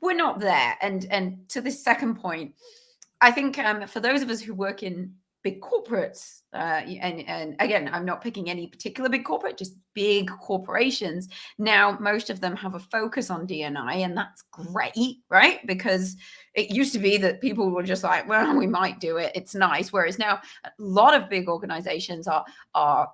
[SPEAKER 11] we're not there. And to this second point, I think for those of us who work in big corporates, and again, I'm not picking any particular big corporate, just big corporations. Now, most of them have a focus on D&I, and that's great, right? Because it used to be that people were just like, well, we might do it. It's nice. Whereas now a lot of big organizations are I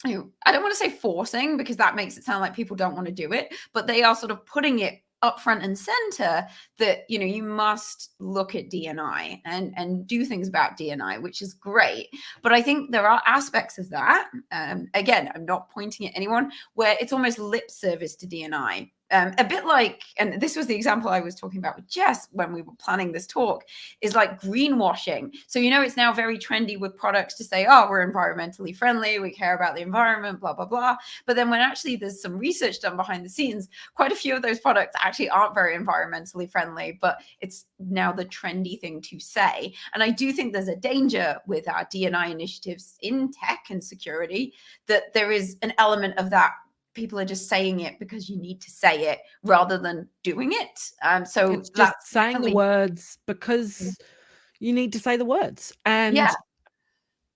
[SPEAKER 11] don't want to say forcing, because that makes it sound like people don't want to do it, but they are sort of putting it up front and center that you must look at D&I and do things about D&I, which is great. But I think there are aspects of that. Again, I'm not pointing at anyone, where it's almost lip service to D&I. A bit like, and this was the example I was talking about with Jess when we were planning this talk, is like greenwashing. So, it's now very trendy with products to say, oh, we're environmentally friendly, we care about the environment, blah, blah, blah. But then when actually there's some research done behind the scenes, quite a few of those products actually aren't very environmentally friendly, but it's now the trendy thing to say. And I do think there's a danger with our D&I initiatives in tech and security that there is an element of that. People are just saying it because you need to say it rather than doing it. So
[SPEAKER 12] it's just saying the words because you need to say the words, and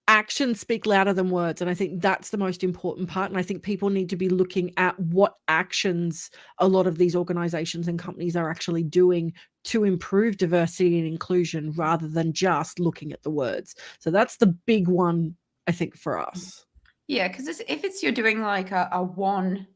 [SPEAKER 12] actions speak louder than words. And I think that's the most important part. And I think people need to be looking at what actions a lot of these organizations and companies are actually doing to improve diversity and inclusion rather than just looking at the words. So that's the big one, I think, for us.
[SPEAKER 11] Yeah, because if you're doing like a one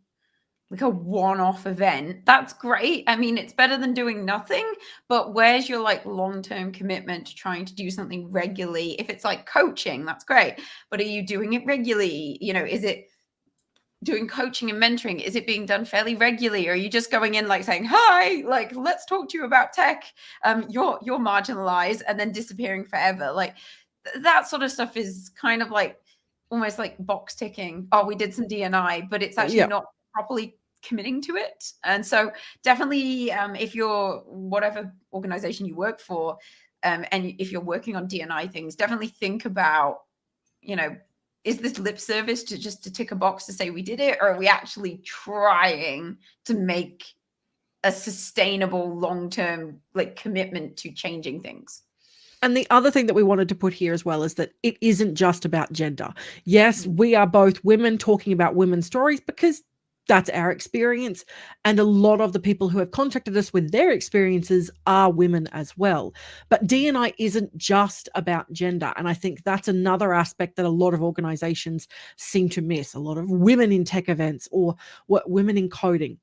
[SPEAKER 11] like a one-off event, that's great. I mean, it's better than doing nothing, but where's your like long-term commitment to trying to do something regularly? If it's like coaching, that's great. But are you doing it regularly? You know, is it doing coaching and mentoring? Is it being done fairly regularly? Or are you just going in like saying, hi, like, let's talk to you about tech. You're marginalized, and then disappearing forever. Like that sort of stuff is kind of like almost like box ticking. Oh, we did some D&I, but it's actually not properly committing to it. And so definitely if you're whatever organization you work for, and if you're working on D&I things, definitely think about, you know, is this lip service to tick a box to say we did it, or are we actually trying to make a sustainable long-term like commitment to changing things?
[SPEAKER 12] And the other thing that we wanted to put here as well is that it isn't just about gender. Yes, we are both women talking about women's stories because that's our experience. And a lot of the people who have contacted us with their experiences are women as well. But D&I isn't just about gender. And I think that's another aspect that a lot of organizations seem to miss. A lot of women in tech events or women in coding.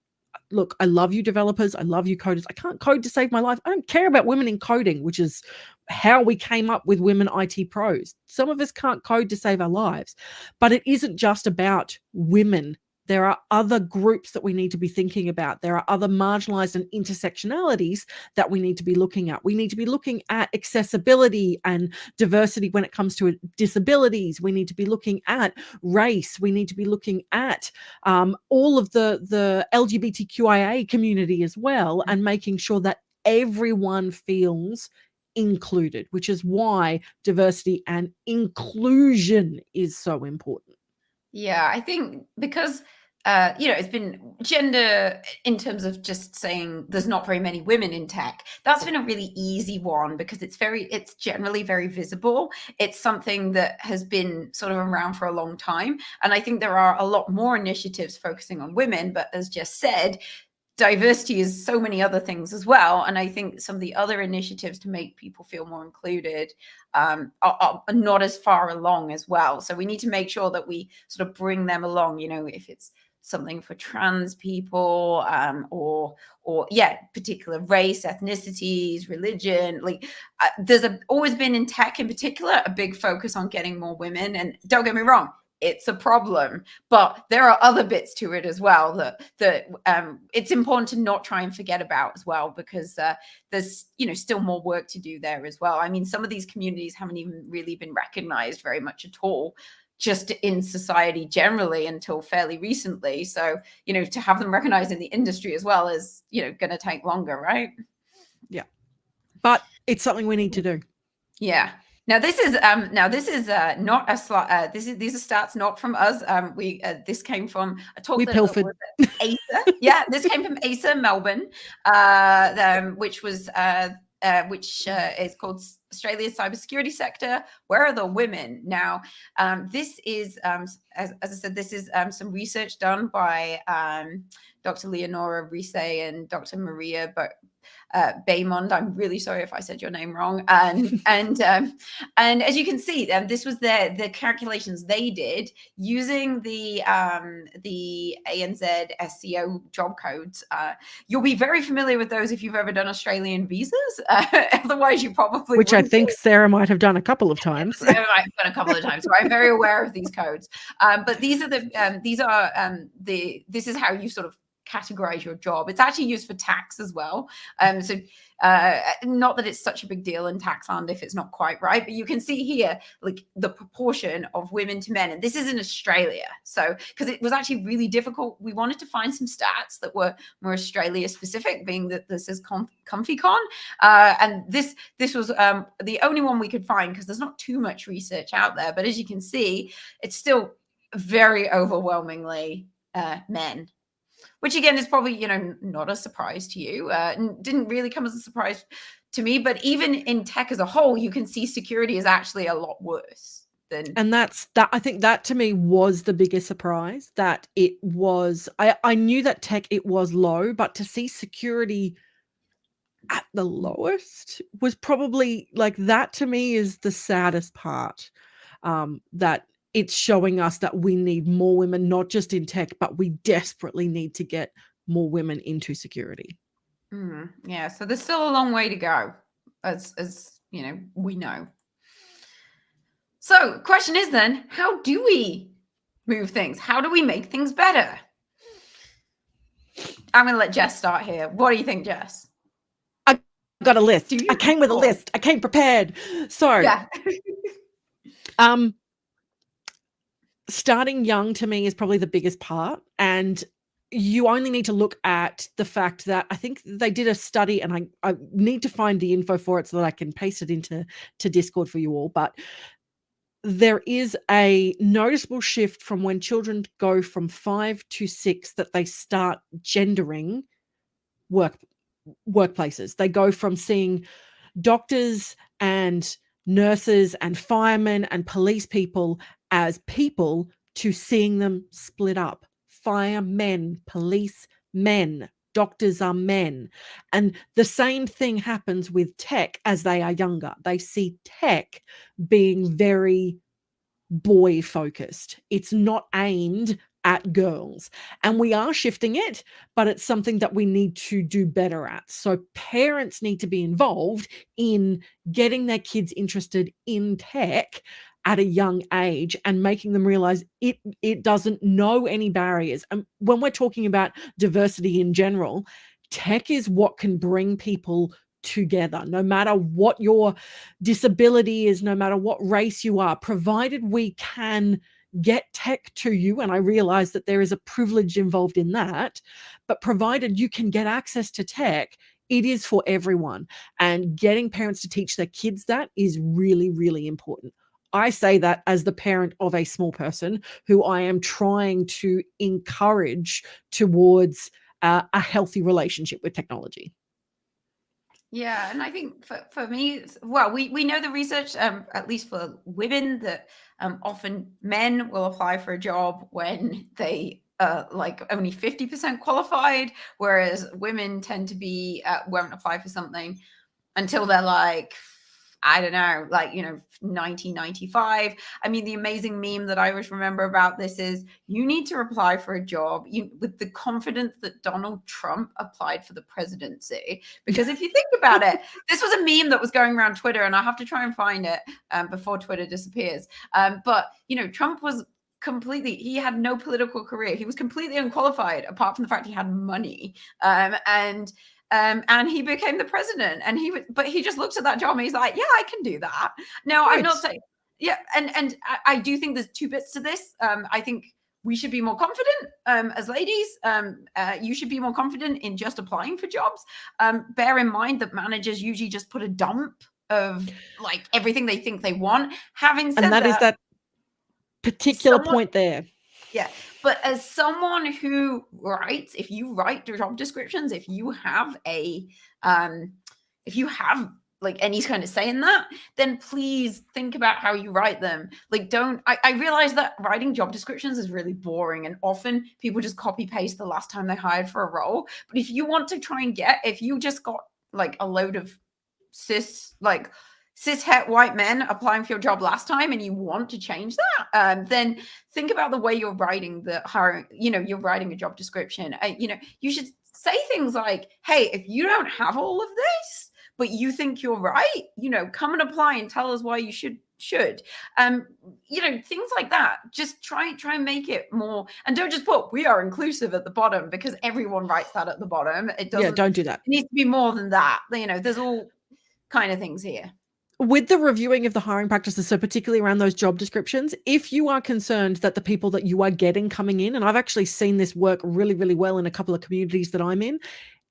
[SPEAKER 12] Look, I love you developers. I love you coders. I can't code to save my life. I don't care about women in coding, which is how we came up with women IT pros. Some of us can't code to save our lives, but it isn't just about women. There are other groups that we need to be thinking about. There are other marginalized and intersectionalities that we need to be looking at. We need to be looking at accessibility and diversity when it comes to disabilities. We need to be looking at race. We need to be looking at all of the LGBTQIA community as well, and making sure that everyone feels included, which is why diversity and inclusion is so important.
[SPEAKER 11] Yeah, I think because you know, it's been gender in terms of just saying there's not very many women in tech. That's been a really easy one because it's generally very visible. It's something that has been sort of around for a long time. And I think there are a lot more initiatives focusing on women, but as Jess said, diversity is so many other things as well. And I think some of the other initiatives to make people feel more included are not as far along as well. So we need to make sure that we sort of bring them along, you know, if it's something for trans people or particular race, ethnicities, religion. Like there's always been in tech in particular, a big focus on getting more women. And don't get me wrong, it's a problem, but there are other bits to it as well that it's important to not try and forget about as well, because there's, you know, still more work to do there as well. I mean, some of these communities haven't even really been recognized very much at all, just in society generally until fairly recently. So, you know, to have them recognized in the industry as well is, you know, going to take longer, right?
[SPEAKER 12] Yeah, but it's something we need to do.
[SPEAKER 11] Yeah. Now this is not a slot. These are stats not from us. This came from a talk that
[SPEAKER 12] pilfered.
[SPEAKER 11] Was ASA. Yeah, this came from ASA Melbourne, which is called Australia's Cybersecurity Sector. Where are the women? Now, this is, as I said, this is some research done by Dr. Leonora Rice and Dr. Maria Baymond. I'm really sorry if I said your name wrong. And as you can see, this was the calculations they did using the ANZ SEO job codes. You'll be very familiar with those if you've ever done Australian visas. Otherwise, you probably
[SPEAKER 12] which I think Sarah might have done a couple of times.
[SPEAKER 11] Sarah might have done a couple of times, so I'm very aware of these codes. But this is how you sort of categorize your job. It's actually used for tax as well. So not that it's such a big deal in tax land if it's not quite right, but you can see here like the proportion of women to men, and this is in Australia. So because it was actually really difficult, we wanted to find some stats that were more Australia specific, being that this is ComfyCon, and this was the only one we could find because there's not too much research out there. But as you can see, it's still very overwhelmingly men. Which again is probably, you know, not a surprise to you. Didn't really come as a surprise to me. But even in tech as a whole, you can see security is actually a lot worse than.
[SPEAKER 12] And that's that. I think that to me was the biggest surprise, that it was. I knew that tech it was low, but to see security at the lowest was probably like that. To me, is the saddest part. That it's showing us that we need more women, not just in tech, but we desperately need to get more women into security.
[SPEAKER 11] Yeah, so there's still a long way to go, as you know, we know. So question is then, how do we move things? How do we make things better? I'm going to let Jess start here. What do you think, Jess?
[SPEAKER 12] I got a list. I came with a list. I came prepared. So,
[SPEAKER 11] yeah.
[SPEAKER 12] Starting young to me is probably the biggest part. And you only need to look at the fact that I think they did a study, and I need to find the info for it so that I can paste it into Discord for you all. But there is a noticeable shift from when children go from 5 to 6 that they start gendering workplaces. They go from seeing doctors and nurses and firemen and police people as people to seeing them split up. Firemen, police men, doctors are men. And the same thing happens with tech as they are younger. They see tech being very boy focused. It's not aimed at girls, and we are shifting it, but it's something that we need to do better at. So parents need to be involved in getting their kids interested in tech at a young age and making them realize it doesn't know any barriers. And when we're talking about diversity in general, tech is what can bring people together, no matter what your disability is, no matter what race you are, provided we can get tech to you. And I realize that there is a privilege involved in that, but provided you can get access to tech, it is for everyone. And getting parents to teach their kids that is really, really important. I say that as the parent of a small person who I am trying to encourage towards a healthy relationship with technology.
[SPEAKER 11] Yeah, and I think for me, well, we know the research, at least for women, that often men will apply for a job when they like only 50% qualified, whereas women tend to be won't apply for something until they're like, I don't know, like, 1995. I mean, the amazing meme that I always remember about this is you need to apply for a job with the confidence that Donald Trump applied for the presidency. Because if you think about it, this was a meme that was going around Twitter, and I have to try and find it before Twitter disappears. But, Trump was he had no political career. He was completely unqualified, apart from the fact he had money. And he became the president, and but he just looked at that job and he's like, yeah, I can do that. Now, I'm not saying, yeah. And I do think there's two bits to this. I think we should be more confident as ladies. You should be more confident in just applying for jobs. Bear in mind that managers usually just put a dump of like everything they think they want. Having said
[SPEAKER 12] that is that particular point there.
[SPEAKER 11] Yeah. But as someone who writes, if you write job descriptions, if you have like any kind of say in that, then please think about how you write them. Like, I realize that writing job descriptions is really boring, and often people just copy paste the last time they hired for a role. But if you want to try and if you just got like a load of cis het white men applying for your job last time and you want to change that, then think about the way you're writing the hiring, you're writing a job description. You should say things like, hey, if you don't have all of this, but you think you're right, come and apply and tell us why you should. Things like that. Just try and make it more, and don't just put we are inclusive at the bottom, because everyone writes that at the bottom. It doesn't.
[SPEAKER 12] Yeah, don't do that.
[SPEAKER 11] It needs to be more than that. There's all kind of things here.
[SPEAKER 12] With the reviewing of the hiring practices, so particularly around those job descriptions, if you are concerned that the people that you are getting coming in, and I've actually seen this work really, really well in a couple of communities that I'm in,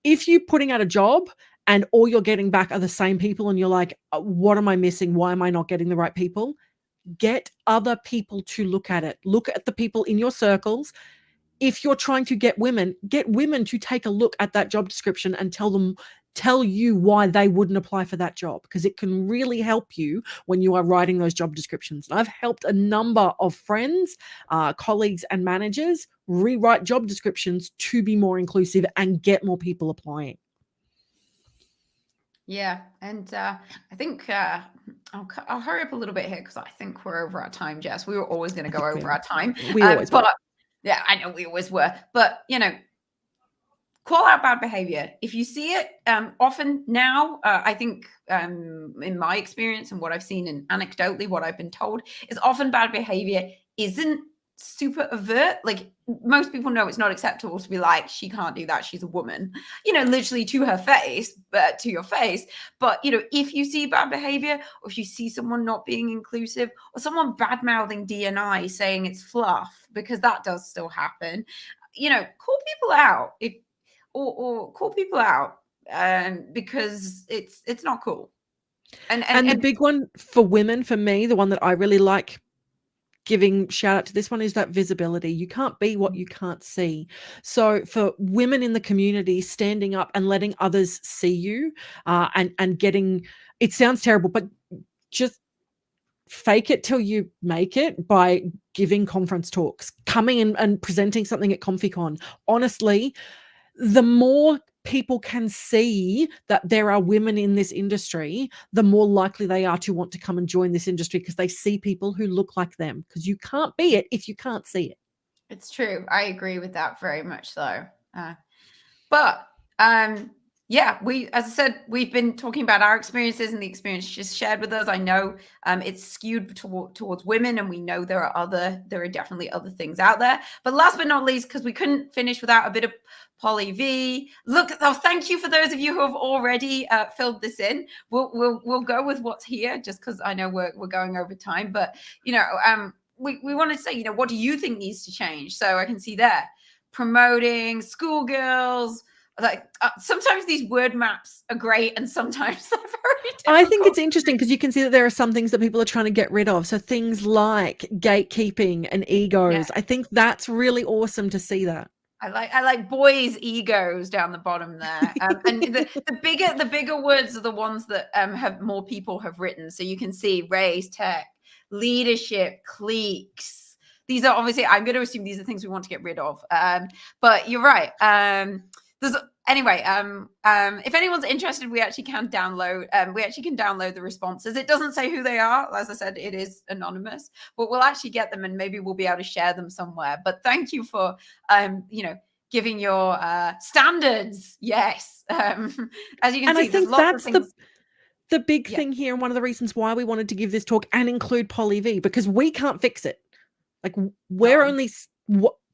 [SPEAKER 12] if you're putting out a job and all you're getting back are the same people and you're like, what am I missing? Why am I not getting the right people? Get other people to look at it. Look at the people in your circles. If you're trying to get women to take a look at that job description and tell you why they wouldn't apply for that job, because it can really help you when you are writing those job descriptions. And I've helped a number of friends, colleagues and managers rewrite job descriptions to be more inclusive and get more people applying.
[SPEAKER 11] Yeah, and I think I'll hurry up a little bit here because I think we're over our time, Jess. We were always going to go over our time.
[SPEAKER 12] We always were.
[SPEAKER 11] Yeah, I know we always were. But, call out bad behavior. If you see it often now, I think in my experience and what I've seen and anecdotally what I've been told is often bad behavior isn't super overt. Like most people know it's not acceptable to be like, she can't do that, she's a woman, literally to her face, but to your face. But if you see bad behavior, or if you see someone not being inclusive, or someone bad mouthing D&I saying it's fluff, because that does still happen, call people out or call people out because it's not cool. And
[SPEAKER 12] the big one for women, for me, the one that I really like giving shout out to this one is that visibility. You can't be what you can't see. So for women in the community, standing up and letting others see you and getting, it sounds terrible, but just fake it till you make it by giving conference talks, coming in and presenting something at ComfyCon. Honestly, the more people can see that there are women in this industry, the more likely they are to want to come and join this industry because they see people who look like them, because you can't be it if you can't see it.
[SPEAKER 11] It's true. I agree with that very much so. Yeah, as I said, we've been talking about our experiences and the experience just shared with us. I know it's skewed towards women, and we know there are definitely other things out there. But last but not least, because we couldn't finish without a bit of Polly V. Look, thank you for those of you who have already filled this in. We'll go with what's here, just because I know we're going over time. But we wanted to say, what do you think needs to change? So I can see there, promoting schoolgirls. Like sometimes these word maps are great and sometimes they're very difficult.
[SPEAKER 12] I think it's interesting because you can see that there are some things that people are trying to get rid of. So things like gatekeeping and egos. Yeah. I think that's really awesome to see that.
[SPEAKER 11] I like boys' egos down the bottom there. And the bigger words are the ones that have more people have written. So you can see race, tech, leadership, cliques. These are obviously, I'm going to assume these are things we want to get rid of. But you're right. If anyone's interested, we actually can download the responses. It doesn't say who they are. As I said, it is anonymous, but we'll actually get them and maybe we'll be able to share them somewhere. But thank you for, giving your standards. Yes. As you can see,
[SPEAKER 12] I think that's the big thing here. And one of the reasons why we wanted to give this talk and include Polly V, because we can't fix it. Like we're only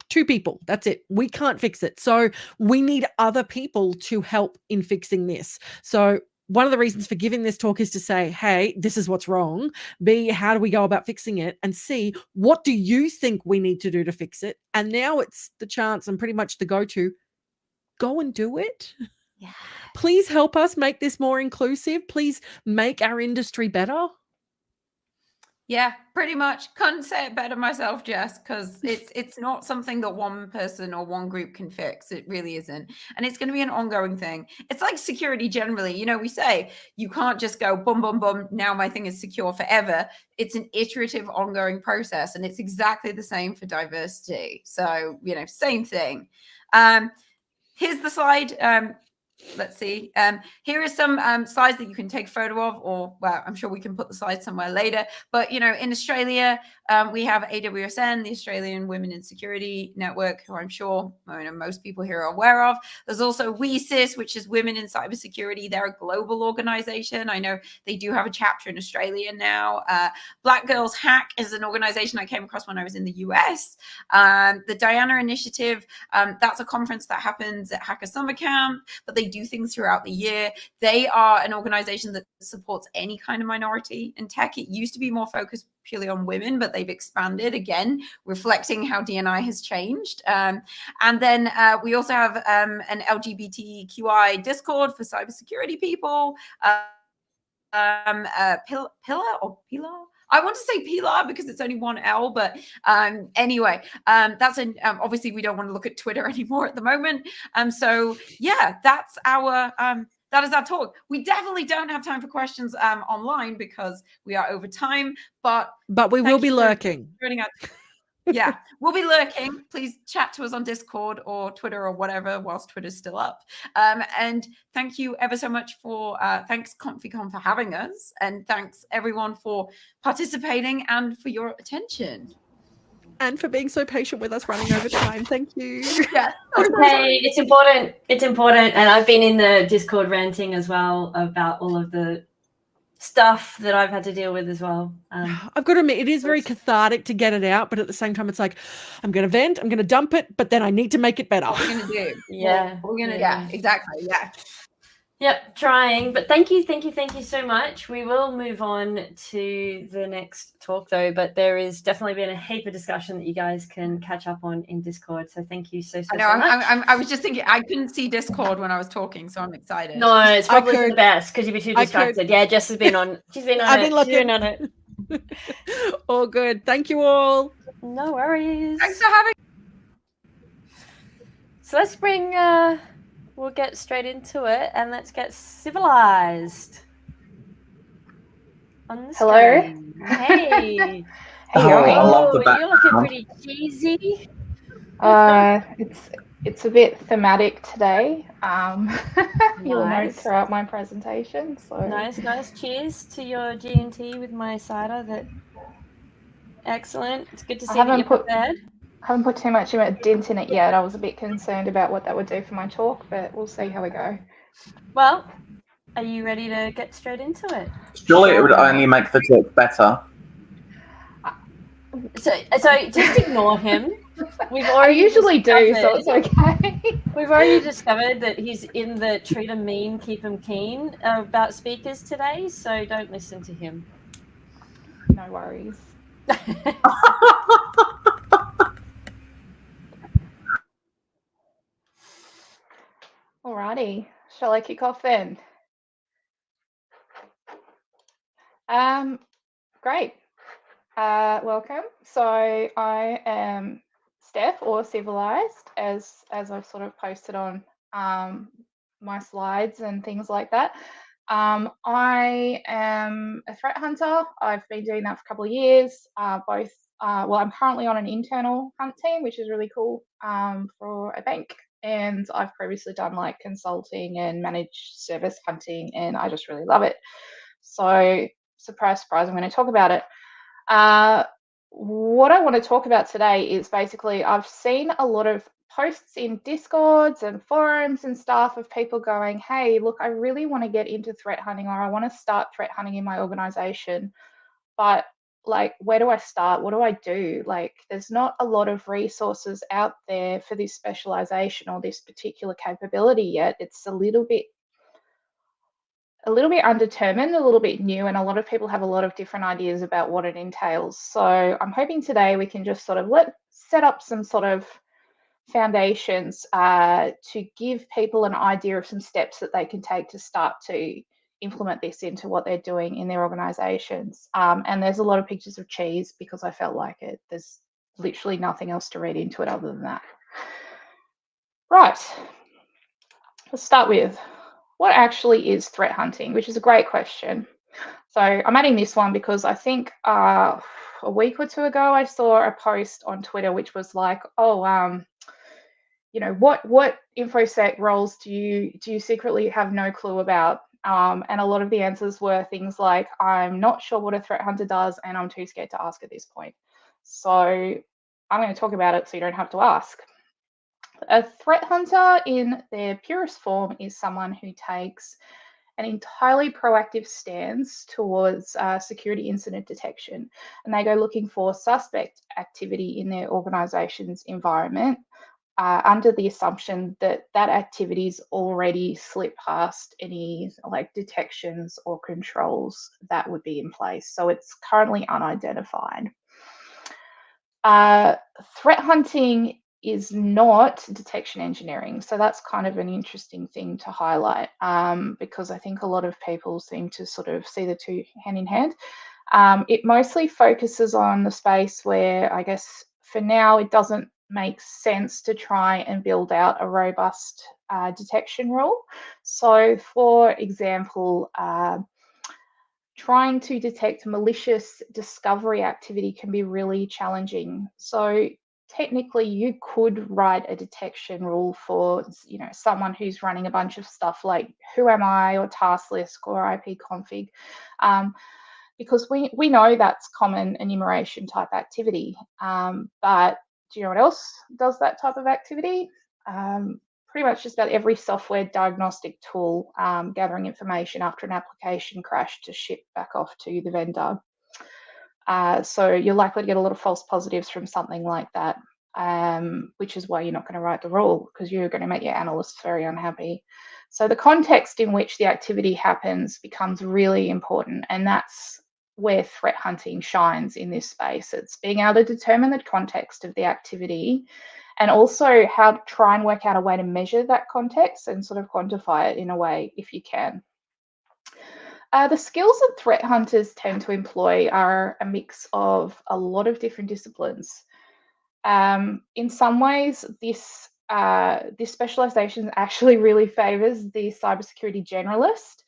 [SPEAKER 12] two people. That's it. We can't fix it. So we need other people to help in fixing this. So one of the reasons for giving this talk is to say, hey, this is what's wrong. B, how do we go about fixing it? And C, what do you think we need to do to fix it? And now it's the chance and pretty much the go-to. Go and do it.
[SPEAKER 11] Yeah.
[SPEAKER 12] Please help us make this more inclusive. Please make our industry better.
[SPEAKER 11] Yeah, pretty much. Couldn't say it better myself, Jess, because it's not something that one person or one group can fix. It really isn't. And it's going to be an ongoing thing. It's like security generally. We say you can't just go boom, boom, boom. Now my thing is secure forever. It's an iterative, ongoing process. And it's exactly the same for diversity. So, same thing. Here's the slide. Let's see. Here are some slides that you can take a photo of, or I'm sure we can put the slide somewhere later. But in Australia, we have AWSN, the Australian Women in Security Network, who I'm sure most people here are aware of. There's also WeCIS, which is Women in Cybersecurity. They're a global organization. I know they do have a chapter in Australia now. Black Girls Hack is an organization I came across when I was in the US. The Diana Initiative, that's a conference that happens at Hacker Summer Camp, but they do things throughout the year. They are an organization that supports any kind of minority in tech. It used to be more focused purely on women, but they've expanded again, reflecting how D&I has changed. And then we also have an LGBTQI Discord for cybersecurity people. Pillar or Pilar? I want to say Pilar because it's only one L, but anyway, that's obviously we don't want to look at Twitter anymore at the moment. So yeah, that's our that is our talk. We definitely don't have time for questions online because we are over time, but
[SPEAKER 12] we will be lurking.
[SPEAKER 11] Yeah, we'll be lurking. Please chat to us on Discord or Twitter or whatever whilst Twitter's still up. And thank you ever so much for, thanks ComfyCon for having us. And thanks everyone for participating and for your attention.
[SPEAKER 12] And for being so patient with us running over time. Thank you.
[SPEAKER 11] Yeah.
[SPEAKER 1] Okay, it's important. It's important. And I've been in the Discord ranting as well about all of the stuff that I've had to deal with as well.
[SPEAKER 12] I've got to admit, it is very cathartic to get it out, but at the same time, it's like, I'm going to vent, I'm going to dump it, but then I need to make it better.
[SPEAKER 11] What we're going to do.
[SPEAKER 1] Yeah.
[SPEAKER 11] We're going to, yeah, exactly. Yeah.
[SPEAKER 1] Yep, trying. But thank you so much. We will move on to the next talk though, but there is definitely been a heap of discussion that you guys can catch up on in Discord. So thank you so much.
[SPEAKER 11] I was just thinking, I couldn't see Discord when I was talking, so I'm excited.
[SPEAKER 1] No, it's probably for the best because you'd be too distracted. Yeah, Jess has been on. She's been on
[SPEAKER 12] I've
[SPEAKER 1] it.
[SPEAKER 12] been looking.
[SPEAKER 1] She's been on it.
[SPEAKER 12] All good. Thank you all.
[SPEAKER 1] No worries.
[SPEAKER 11] Thanks for having.
[SPEAKER 1] So let's bring. We'll get straight into it and let's get civilized. On the
[SPEAKER 13] Hello.
[SPEAKER 1] screen. Hey.
[SPEAKER 13] Hey,
[SPEAKER 14] I love the background.
[SPEAKER 1] You're looking pretty cheesy.
[SPEAKER 13] It's a bit thematic today. You'll note
[SPEAKER 1] Nice.
[SPEAKER 13] throughout my presentation. So
[SPEAKER 1] Nice. Cheers to your G&T with my cider. That excellent. It's good to see that you're prepared.
[SPEAKER 13] I haven't put too much of a dent in it yet. I was a bit concerned about what that would do for my talk, but we'll see how we go.
[SPEAKER 1] Well, are you ready to get straight into it?
[SPEAKER 14] Surely it would only make the talk better.
[SPEAKER 1] So just ignore him.
[SPEAKER 13] I usually do, so it's okay.
[SPEAKER 1] We've already discovered that he's in the treat 'em mean, keep 'em keen about speakers today, so don't listen to him.
[SPEAKER 13] No worries. Alrighty, shall I kick off then? Great. Welcome. So I am Steph, or Civilized, as I've sort of posted on my slides and things like that. I am a threat hunter. I've been doing that for a couple of years. I'm currently on an internal hunt team, which is really cool, for a bank. And I've previously done like consulting and managed service hunting, and I just really love it. So surprise, I'm going to talk about it. What I want to talk about today is basically I've seen a lot of posts in Discords and forums and stuff of people going, hey, look, I really want to get into threat hunting, or I want to start threat hunting in my organization, but like, where do I start? What do I do? Like, there's not a lot of resources out there for this specialization or this particular capability yet. It's a little bit undetermined, a little bit new, and a lot of people have a lot of different ideas about what it entails. So I'm hoping today we can just sort of set up some sort of foundations to give people an idea of some steps that they can take to start to implement this into what they're doing in their organizations. And there's a lot of pictures of cheese because I felt like it. There's literally nothing else to read into it other than that. Right, let's start with what actually is threat hunting, which is a great question. So I'm adding this one because I think a week or two ago I saw a post on Twitter which was like, oh, you know, what InfoSec roles do you secretly have no clue about? And a lot of the answers were things like, I'm not sure what a threat hunter does and I'm too scared to ask at this point. So I'm going to talk about it so you don't have to ask. A threat hunter in their purest form is someone who takes an entirely proactive stance towards security incident detection, and they go looking for suspect activity in their organization's environment under the assumption that that activity's already slipped past any like detections or controls that would be in place. So it's currently unidentified. Threat hunting is not detection engineering. So that's kind of an interesting thing to highlight because I think a lot of people seem to sort of see the two hand in hand. It mostly focuses on the space where I guess for now it doesn't make sense to try and build out a robust detection rule. So for example, trying to detect malicious discovery activity can be really challenging. So technically you could write a detection rule for, you know, someone who's running a bunch of stuff like who am I or task list or IP config, because we know that's common enumeration type activity. But do you know what else does that type of activity? Pretty much just about every software diagnostic tool gathering information after an application crash to ship back off to the vendor. So you're likely to get a lot of false positives from something like that, which is why you're not going to write the rule, because you're going to make your analysts very unhappy. So the context in which the activity happens becomes really important, and that's where threat hunting shines in this space. It's being able to determine the context of the activity, and also how to try and work out a way to measure that context and sort of quantify it in a way if you can. The skills that threat hunters tend to employ are a mix of a lot of different disciplines. In some ways, this specialization actually really favors the cybersecurity generalist.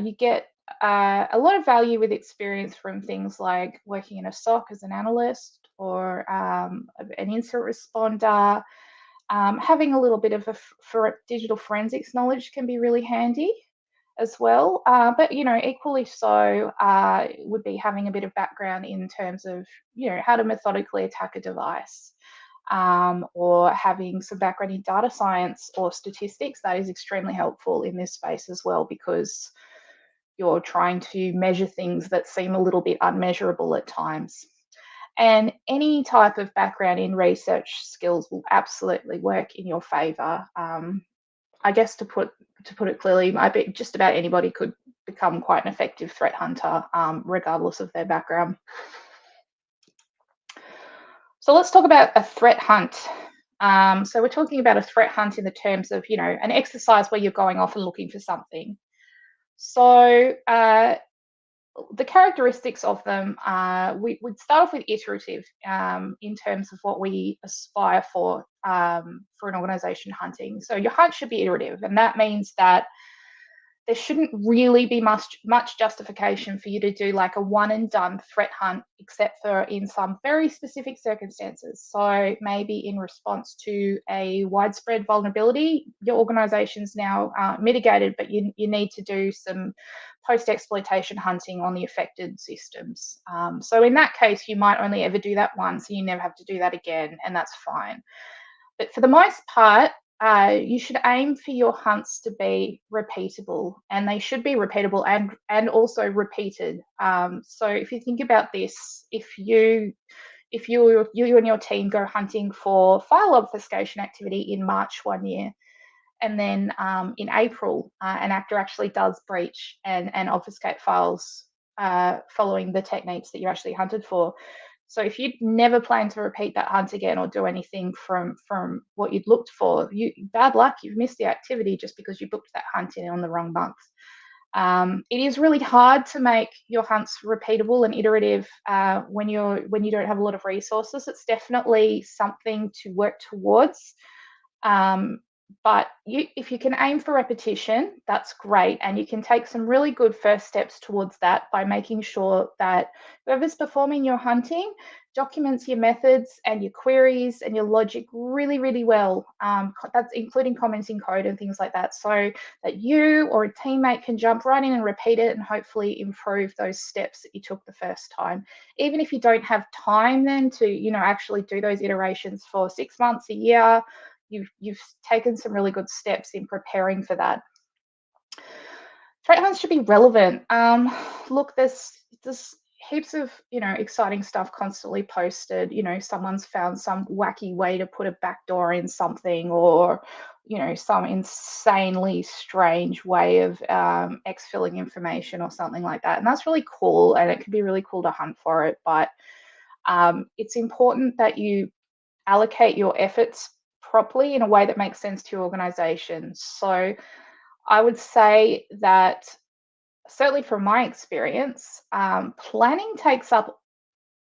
[SPEAKER 13] You get a lot of value with experience from things like working in a SOC as an analyst or an incident responder. Having a little bit of digital forensics knowledge can be really handy as well. But, you know, equally so would be having a bit of background in terms of, you know, how to methodically attack a device, or having some background in data science or statistics. That is extremely helpful in this space as well, because you're trying to measure things that seem a little bit unmeasurable at times. And any type of background in research skills will absolutely work in your favor. I guess to put it clearly, I bet just about anybody could become quite an effective threat hunter, regardless of their background. So let's talk about a threat hunt. So we're talking about a threat hunt in the terms of, you know, an exercise where you're going off and looking for something. So the characteristics of them, we would start off with iterative in terms of what we aspire for an organization hunting. So your hunt should be iterative, and that means that there shouldn't really be much justification for you to do like a one and done threat hunt, except for in some very specific circumstances. So maybe in response to a widespread vulnerability, your organization's now mitigated, but you need to do some post-exploitation hunting on the affected systems. So in that case, you might only ever do that once and you never have to do that again, and that's fine. But for the most part, you should aim for your hunts to be repeatable, and they should be repeatable and also repeated. So if you think about this, if you and your team go hunting for file obfuscation activity in March one year, and then in April, an actor actually does breach and obfuscate files following the techniques that you actually hunted for. So if you never plan to repeat that hunt again or do anything from what you'd looked for, bad luck, you've missed the activity just because you booked that hunt in on the wrong month. It is really hard to make your hunts repeatable and iterative when you don't have a lot of resources. It's definitely something to work towards. But if you can aim for repetition, that's great. And you can take some really good first steps towards that by making sure that whoever's performing your hunting documents your methods and your queries and your logic really, really well. That's including commenting code and things like that, so that you or a teammate can jump right in and repeat it and hopefully improve those steps that you took the first time. Even if you don't have time then to, actually do those iterations for 6 months, a year, you've taken some really good steps in preparing for that. Threat hunts should be relevant. Look, there's heaps of exciting stuff constantly posted. Someone's found some wacky way to put a backdoor in something, or some insanely strange way of exfilling information or something like that, and that's really cool, and it can be really cool to hunt for it. But it's important that you allocate your efforts properly in a way that makes sense to your organization. So I would say that, certainly from my experience, planning takes up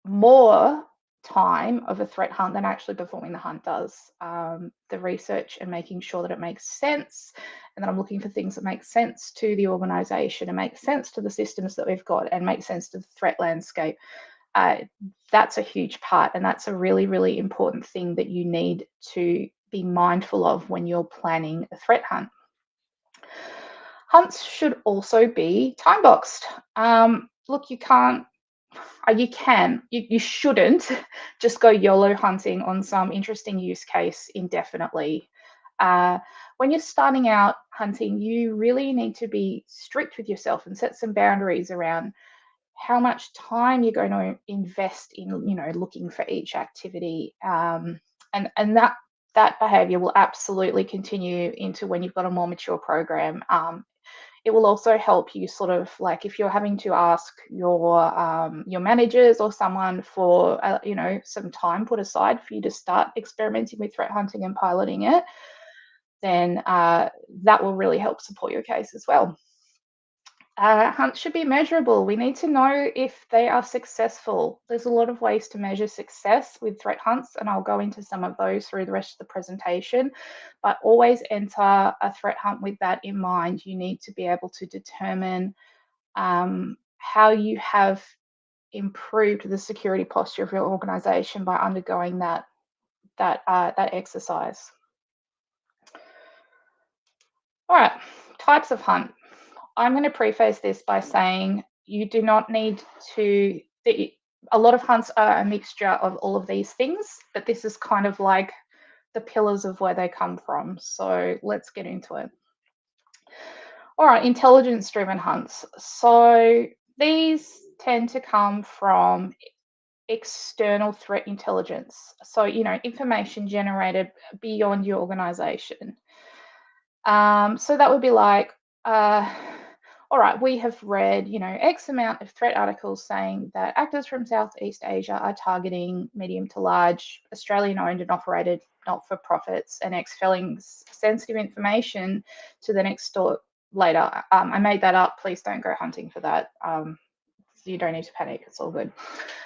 [SPEAKER 13] more time of a threat hunt than actually performing the hunt does. The research and making sure that it makes sense, and that I'm looking for things that make sense to the organisation and make sense to the systems that we've got and make sense to the threat landscape. That's a huge part, and that's a really, really important thing that you need to be mindful of when you're planning a threat hunt. Hunts should also be time boxed. Look, you shouldn't just go YOLO hunting on some interesting use case indefinitely. When you're starting out hunting, you really need to be strict with yourself and set some boundaries around how much time you're going to invest in, looking for each activity. And that behavior will absolutely continue into when you've got a more mature program. It will also help you sort of like if you're having to ask your managers or someone for some time put aside for you to start experimenting with threat hunting and piloting it, then that will really help support your case as well. Hunts should be measurable. We need to know if they are successful. There's a lot of ways to measure success with threat hunts, and I'll go into some of those through the rest of the presentation. But always enter a threat hunt with that in mind. You need to be able to determine how you have improved the security posture of your organisation by undergoing that exercise. All right, types of hunt. I'm going to preface this by saying you do not need to, a lot of hunts are a mixture of all of these things, but this is kind of like the pillars of where they come from. So let's get into it. All right, intelligence-driven hunts. So these tend to come from external threat intelligence. So, information generated beyond your organization. So that would be like, all right, we have read, X amount of threat articles saying that actors from Southeast Asia are targeting medium to large Australian-owned and operated not-for-profits and exfelling sensitive information to the next door later. I made that up. Please don't go hunting for that. You don't need to panic. It's all good.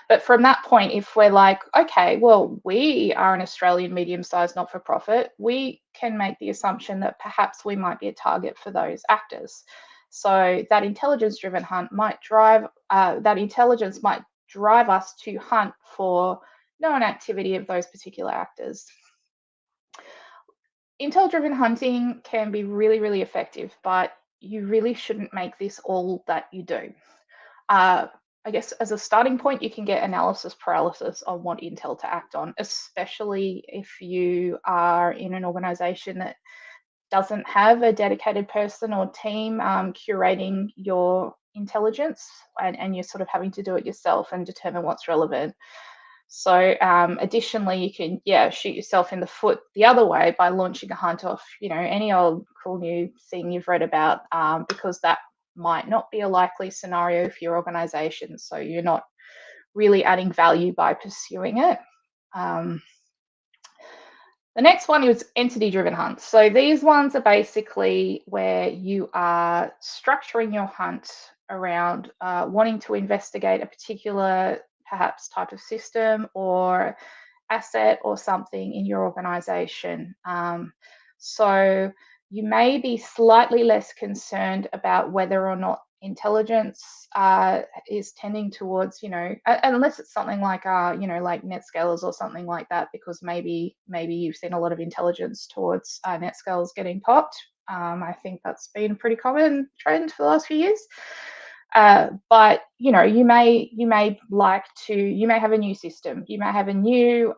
[SPEAKER 13] But from that point, if we're like, okay, well, we are an Australian medium-sized not-for-profit, we can make the assumption that perhaps we might be a target for those actors. So that intelligence-driven hunt might drive, that intelligence might drive us to hunt for known activity of those particular actors. Intel-driven hunting can be really, really effective, but you really shouldn't make this all that you do. I guess as a starting point, you can get analysis paralysis on what intel to act on, especially if you are in an organization that doesn't have a dedicated person or team curating your intelligence, and you're sort of having to do it yourself and determine what's relevant. So additionally, you can, shoot yourself in the foot the other way by launching a hunt off, any old cool new thing you've read about, because that might not be a likely scenario for your organization. So you're not really adding value by pursuing it. The next one is entity-driven hunts. So these ones are basically where you are structuring your hunt around wanting to investigate a particular perhaps type of system or asset or something in your organization. So you may be slightly less concerned about whether or not intelligence is tending towards, unless it's something like, like NetScalers or something like that, because maybe you've seen a lot of intelligence towards NetScalers getting popped. I think that's been a pretty common trend for the last few years. But you may have a new system, you may have a new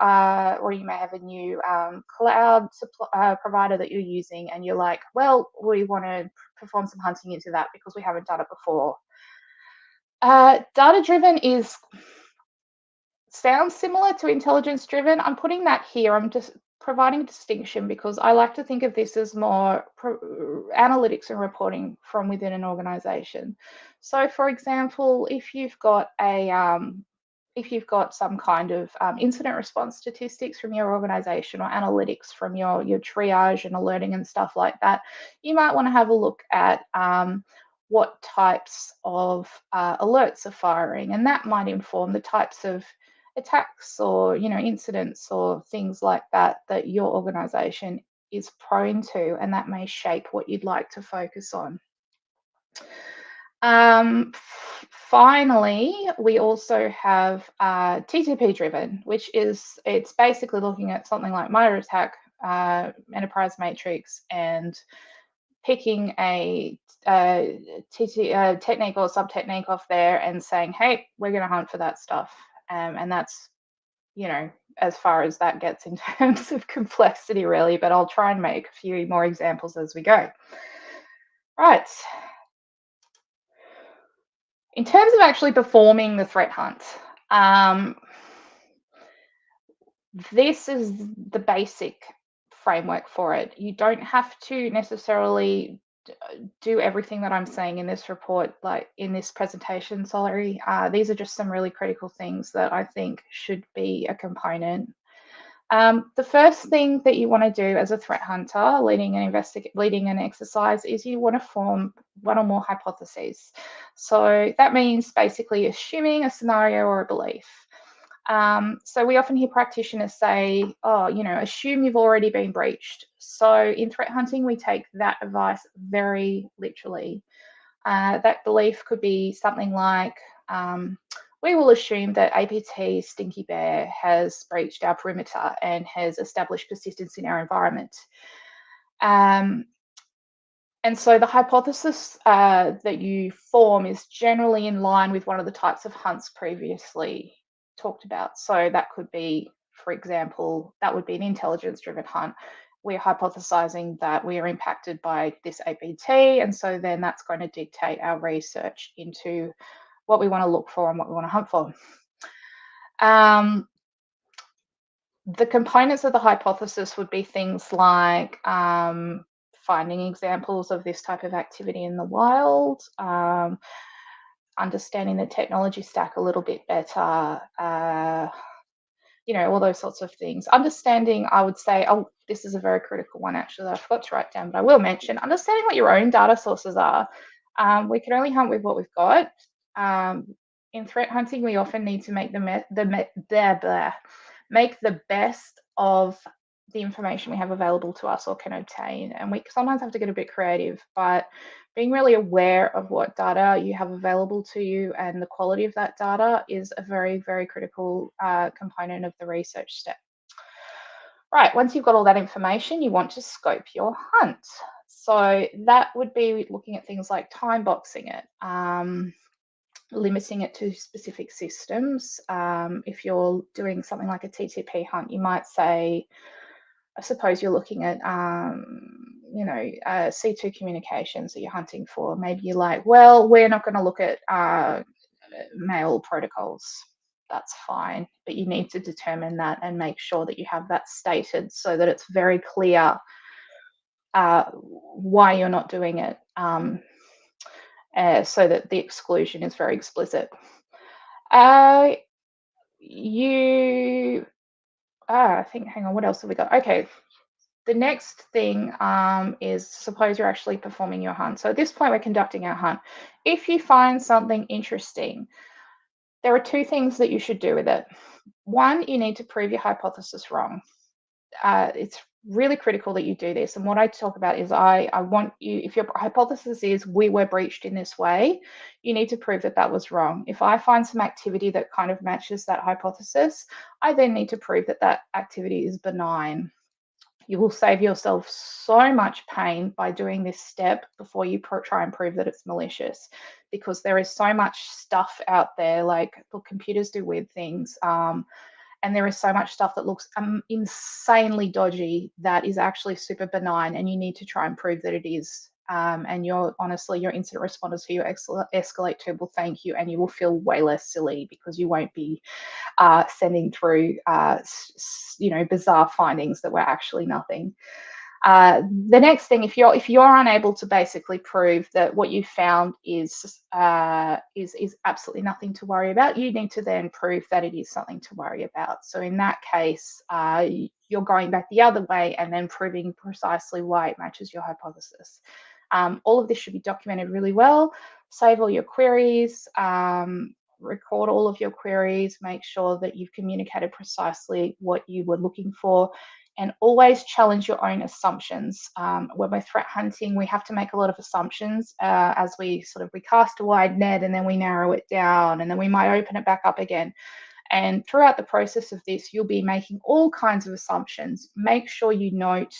[SPEAKER 13] cloud provider that you're using, and you're like, well, we want to perform some hunting into that because we haven't done it before. Data driven sounds similar to intelligence driven. I'm putting that here. I'm just providing a distinction because I like to think of this as more analytics and reporting from within an organization. So, for example, if you've got some kind of incident response statistics from your organization or analytics from your triage and alerting and stuff like that, you might want to have a look at what types of alerts are firing, and that might inform the types of attacks or, you know, incidents or things like that that your organization is prone to, and that may shape what you'd like to focus on. Finally, we also have TTP driven, which is, it's basically looking at something like MITRE ATT&CK, enterprise matrix, and picking a technique or sub-technique off there and saying, hey, we're going to hunt for that stuff. And that's, you know, as far as that gets in terms of complexity, really, but I'll try and make a few more examples as we go. Right. In terms of actually performing the threat hunt, this is the basic framework for it. You don't have to necessarily do everything that I'm saying in this report, like in this presentation, sorry. These are just some really critical things that I think should be a component. The first thing that you want to do as a threat hunter leading an exercise is you want to form one or more hypotheses. So that means basically assuming a scenario or a belief. So we often hear practitioners say, oh, you know, assume you've already been breached. So in threat hunting, we take that advice very literally. That belief could be something like, we will assume that APT Stinky Bear has breached our perimeter and has established persistence in our environment. And so the hypothesis that you form is generally in line with one of the types of hunts previously talked about. So that could be, for example, that would be an intelligence-driven hunt. We're hypothesizing that we are impacted by this APT, and so then that's going to dictate our research into what we want to look for and what we want to hunt for. The components of the hypothesis would be things like finding examples of this type of activity in the wild, understanding the technology stack a little bit better, you know, all those sorts of things. Understanding, I would say, oh, this is a very critical one actually that I forgot to write down, but I will mention, understanding what your own data sources are. We can only hunt with what we've got. In threat hunting, we often need to make make the best of the information we have available to us or can obtain. And we sometimes have to get a bit creative, but being really aware of what data you have available to you and the quality of that data is a very, very critical component of the research step. Right, once you've got all that information, you want to scope your hunt. So that would be looking at things like time boxing it, limiting it to specific systems. If you're doing something like a TTP hunt, you might say, I suppose you're looking at, you know, C2 communications that you're hunting for. Maybe you're like, well, we're not going to look at mail protocols. That's fine, but you need to determine that and make sure that you have that stated so that it's very clear why you're not doing it, so that the exclusion is very explicit. I think, hang on, what else have we got? Okay, the next thing is, suppose you're actually performing your hunt. So at this point, we're conducting our hunt. If you find something interesting, there are two things that you should do with it. One, you need to prove your hypothesis wrong. It's really critical that you do this. And what I talk about is I want you, if your hypothesis is we were breached in this way, you need to prove that that was wrong. If I find some activity that kind of matches that hypothesis, I then need to prove that that activity is benign. You will save yourself so much pain by doing this step before you try and prove that it's malicious, because there is so much stuff out there, like, look, computers do weird things. And there is so much stuff that looks insanely dodgy that is actually super benign, and you need to try and prove that it is. And honestly, your incident responders who you escalate to will thank you, and you will feel way less silly because you won't be sending through, you know, bizarre findings that were actually nothing. The next thing, if you're unable to basically prove that what you found is absolutely nothing to worry about, you need to then prove that it is something to worry about. So in that case, you're going back the other way and then proving precisely why it matches your hypothesis. All of this should be documented really well. Save all your queries. record all of your queries, make sure that you've communicated precisely what you were looking for, and always challenge your own assumptions. When we're threat hunting, we have to make a lot of assumptions as we cast a wide net, and then we narrow it down, and then we might open it back up again. And throughout the process of this, you'll be making all kinds of assumptions. Make sure you note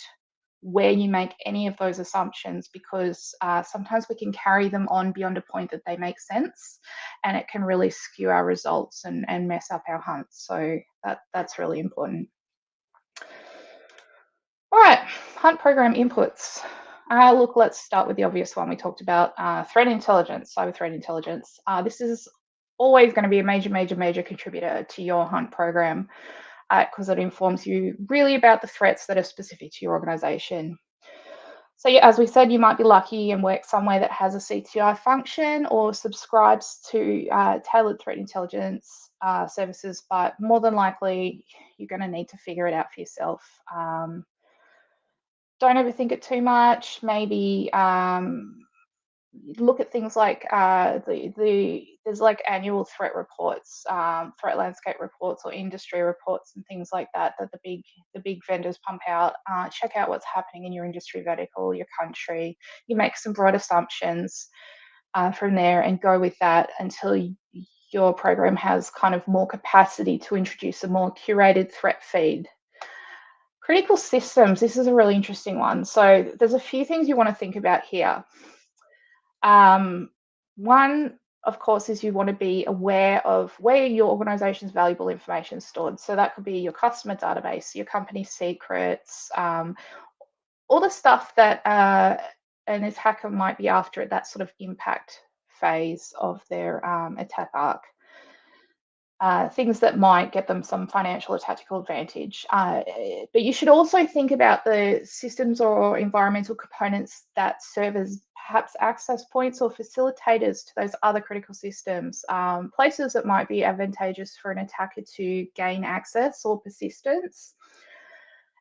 [SPEAKER 13] where you make any of those assumptions, because sometimes we can carry them on beyond a point that they make sense, and it can really skew our results and mess up our hunts. So that's really important. All right, hunt program inputs. Look, let's start with the obvious one we talked about, threat intelligence, cyber threat intelligence. This is always going to be a major contributor to your hunt program, because it informs you really about the threats that are specific to your organization. So yeah, as we said, you might be lucky and work somewhere that has a CTI function or subscribes to tailored threat intelligence services, but more than likely, you're going to need to figure it out for yourself. Don't overthink it too much. Maybe look at things like there's like annual threat reports, threat landscape reports, or industry reports and things like that the big vendors pump out. Check out what's happening in your industry vertical, your country. You make some broad assumptions from there and go with that until your program has kind of more capacity to introduce a more curated threat feed. Critical systems, this is a really interesting one. So there's a few things you want to think about here. One, of course, is you want to be aware of where your organization's valuable information is stored. So that could be your customer database, your company secrets, all the stuff that an attacker might be after at that sort of impact phase of their attack arc. Things that might get them some financial or tactical advantage. But you should also think about the systems or environmental components that serve as perhaps access points or facilitators to those other critical systems, places that might be advantageous for an attacker to gain access or persistence.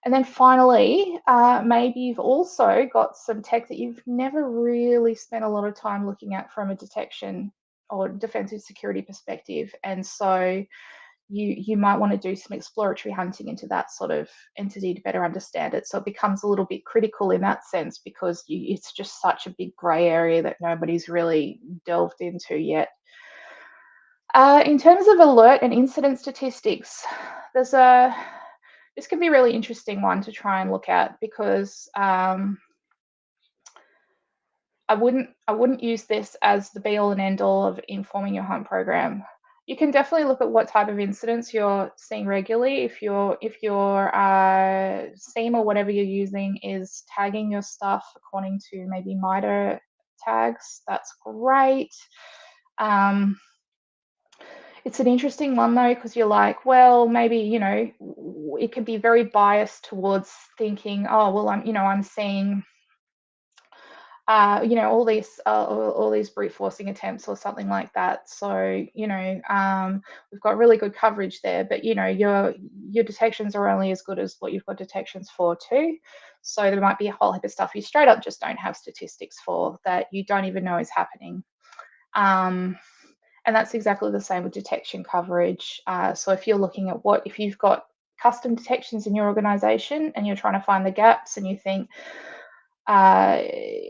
[SPEAKER 13] And then finally, maybe you've also got some tech that you've never really spent a lot of time looking at from a detection or defensive security perspective. And so you might want to do some exploratory hunting into that sort of entity to better understand it. So it becomes a little bit critical in that sense, because it's just such a big gray area that nobody's really delved into yet. In terms of alert and incident statistics, this can be a really interesting one to try and look at, because I wouldn't use this as the be all and end all of informing your hunt program. You can definitely look at what type of incidents you're seeing regularly. If your SIEM or whatever you're using is tagging your stuff according to maybe MITRE tags, that's great. It's an interesting one though, because you're like, well, maybe, you know, it could be very biased towards thinking, oh, well, I'm seeing you know, all these brute forcing attempts or something like that. So, you know, we've got really good coverage there, but you know, your detections are only as good as what you've got detections for too. So there might be a whole heap of stuff you straight up just don't have statistics for, that you don't even know is happening. And that's exactly the same with detection coverage. So if you're looking at if you've got custom detections in your organization and you're trying to find the gaps, and you think,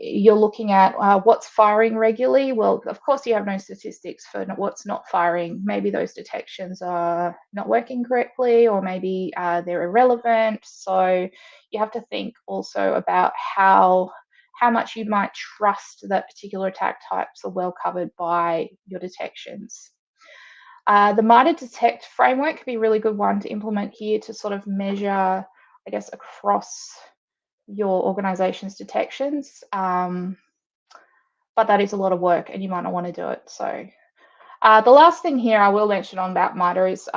[SPEAKER 13] you're looking at what's firing regularly. Well, of course, you have no statistics for what's not firing. Maybe those detections are not working correctly, or maybe they're irrelevant. So you have to think also about how much you might trust that particular attack types are well covered by your detections. The MITRE detect framework could be a really good one to implement here to sort of measure, I guess, across your organization's detections, but that is a lot of work and you might not want to do it. So the last thing here I will mention on about MITRE is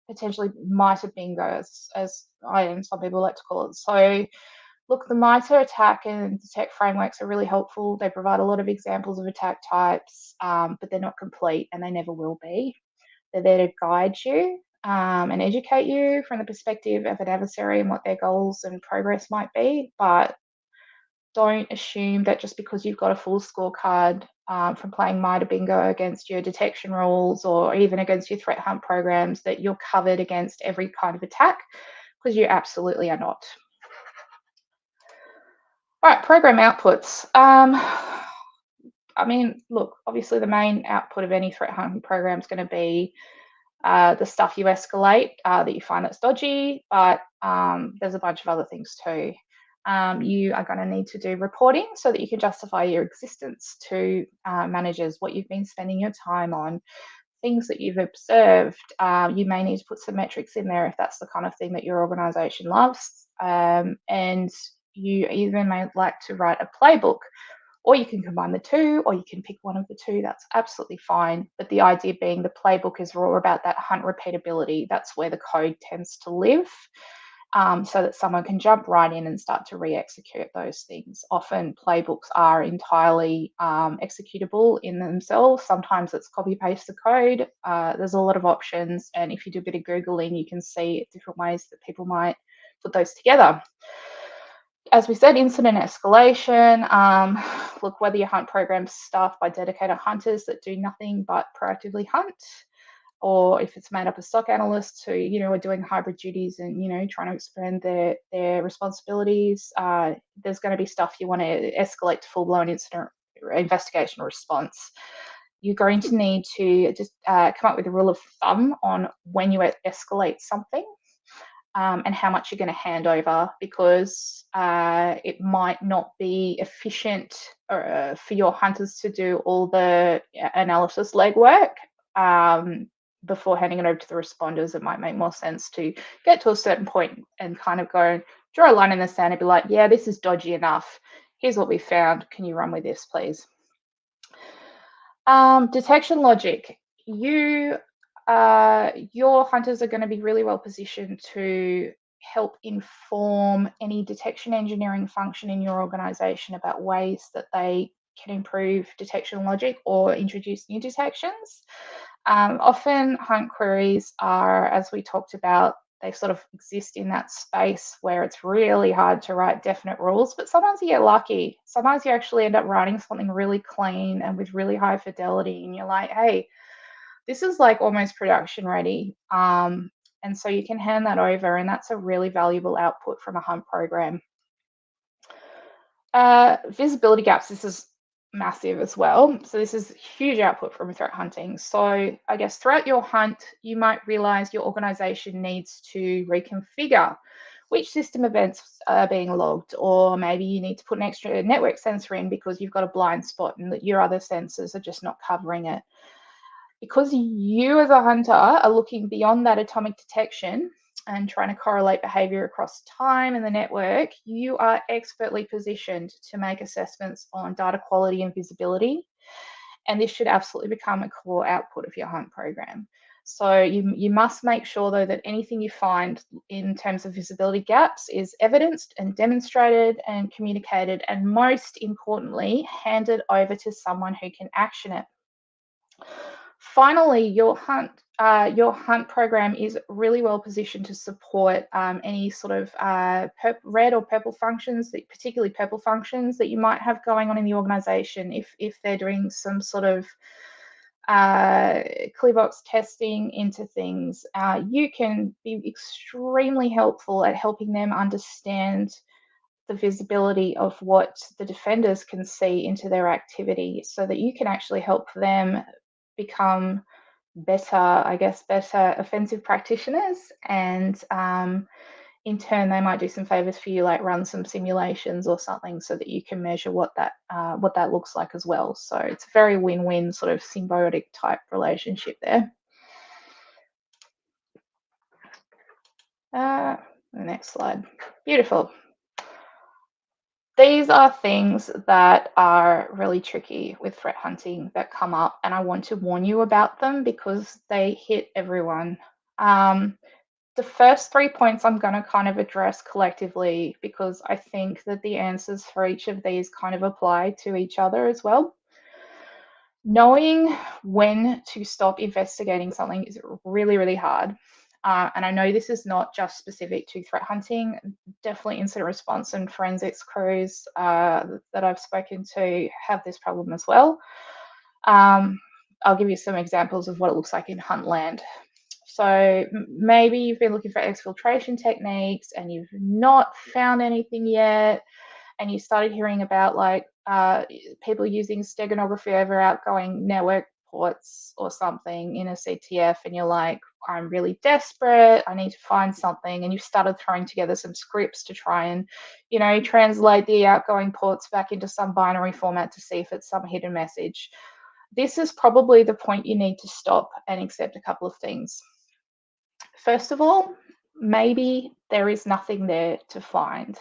[SPEAKER 13] potentially MITRE bingo, as some people like to call it. So look, the MITRE attack and detect frameworks are really helpful. They provide a lot of examples of attack types, but they're not complete, and they never will be. They're there to guide you and educate you from the perspective of an adversary and what their goals and progress might be, but don't assume that just because you've got a full scorecard from playing Mitre Bingo against your detection rules or even against your threat hunt programs, that you're covered against every kind of attack, because you absolutely are not. All right, program outputs. I mean, look, obviously the main output of any threat hunting program is going to be the stuff you escalate that you find that's dodgy, but there's a bunch of other things too. You are going to need to do reporting so that you can justify your existence to managers, what you've been spending your time on, things that you've observed. You may need to put some metrics in there if that's the kind of thing that your organization loves. And you even may like to write a playbook, or you can combine the two, or you can pick one of the two. That's absolutely fine. But the idea being the playbook is all about that hunt repeatability. That's where the code tends to live, so that someone can jump right in and start to re-execute those things. Often playbooks are entirely executable in themselves. Sometimes it's copy-paste the code. There's a lot of options. And if you do a bit of Googling, you can see different ways that people might put those together. As we said, incident escalation. Look, whether your hunt program's staffed by dedicated hunters that do nothing but proactively hunt, or if it's made up of stock analysts who, are doing hybrid duties and, trying to expand their responsibilities, there's going to be stuff you want to escalate to full-blown incident investigation response. You're going to need to just come up with a rule of thumb on when you escalate something. And how much you're going to hand over, because it might not be efficient for your hunters to do all the analysis legwork before handing it over to the responders. It might make more sense to get to a certain point and kind of go draw a line in the sand and be like, yeah, this is dodgy enough. Here's what we found. Can you run with this, please? Detection logic. Your hunters are going to be really well positioned to help inform any detection engineering function in your organization about ways that they can improve detection logic or introduce new detections. Often hunt queries are, as we talked about, they sort of exist in that space where it's really hard to write definite rules, but sometimes you get lucky. Sometimes you actually end up writing something really clean and with really high fidelity, and you're like, hey, this is like almost production ready. And so you can hand that over, and that's a really valuable output from a hunt program. Visibility gaps, this is massive as well. So this is huge output from threat hunting. So I guess throughout your hunt, you might realize your organization needs to reconfigure which system events are being logged, or maybe you need to put an extra network sensor in because you've got a blind spot and that your other sensors are just not covering it. Because you as a hunter are looking beyond that atomic detection and trying to correlate behavior across time in the network, you are expertly positioned to make assessments on data quality and visibility. And this should absolutely become a core output of your hunt program. So you must make sure, though, that anything you find in terms of visibility gaps is evidenced and demonstrated and communicated, and most importantly, handed over to someone who can action it. Finally, your hunt program is really well positioned to support any sort of red or purple functions, particularly purple functions that you might have going on in the organization. If they're doing some sort of clearbox testing into things, you can be extremely helpful at helping them understand the visibility of what the defenders can see into their activity, so that you can actually help them become better offensive practitioners. And in turn, they might do some favors for you, like run some simulations or something, so that you can measure what that looks like as well. So it's a very win-win sort of symbiotic type relationship there. The next slide. Beautiful. These are things that are really tricky with threat hunting that come up, and I want to warn you about them because they hit everyone. The first 3 points I'm going to kind of address collectively, because I think that the answers for each of these kind of apply to each other as well. Knowing when to stop investigating something is really, really hard. And I know this is not just specific to threat hunting. Definitely incident response and forensics crews that I've spoken to have this problem as well. I'll give you some examples of what it looks like in Huntland. So maybe you've been looking for exfiltration techniques and you've not found anything yet, and you started hearing about like people using steganography over outgoing network ports or something in a CTF, and you're like, I'm really desperate, I need to find something, and you started throwing together some scripts to try and, you know, translate the outgoing ports back into some binary format to see if it's some hidden message. This is probably the point you need to stop and accept a couple of things. First of all, maybe there is nothing there to find.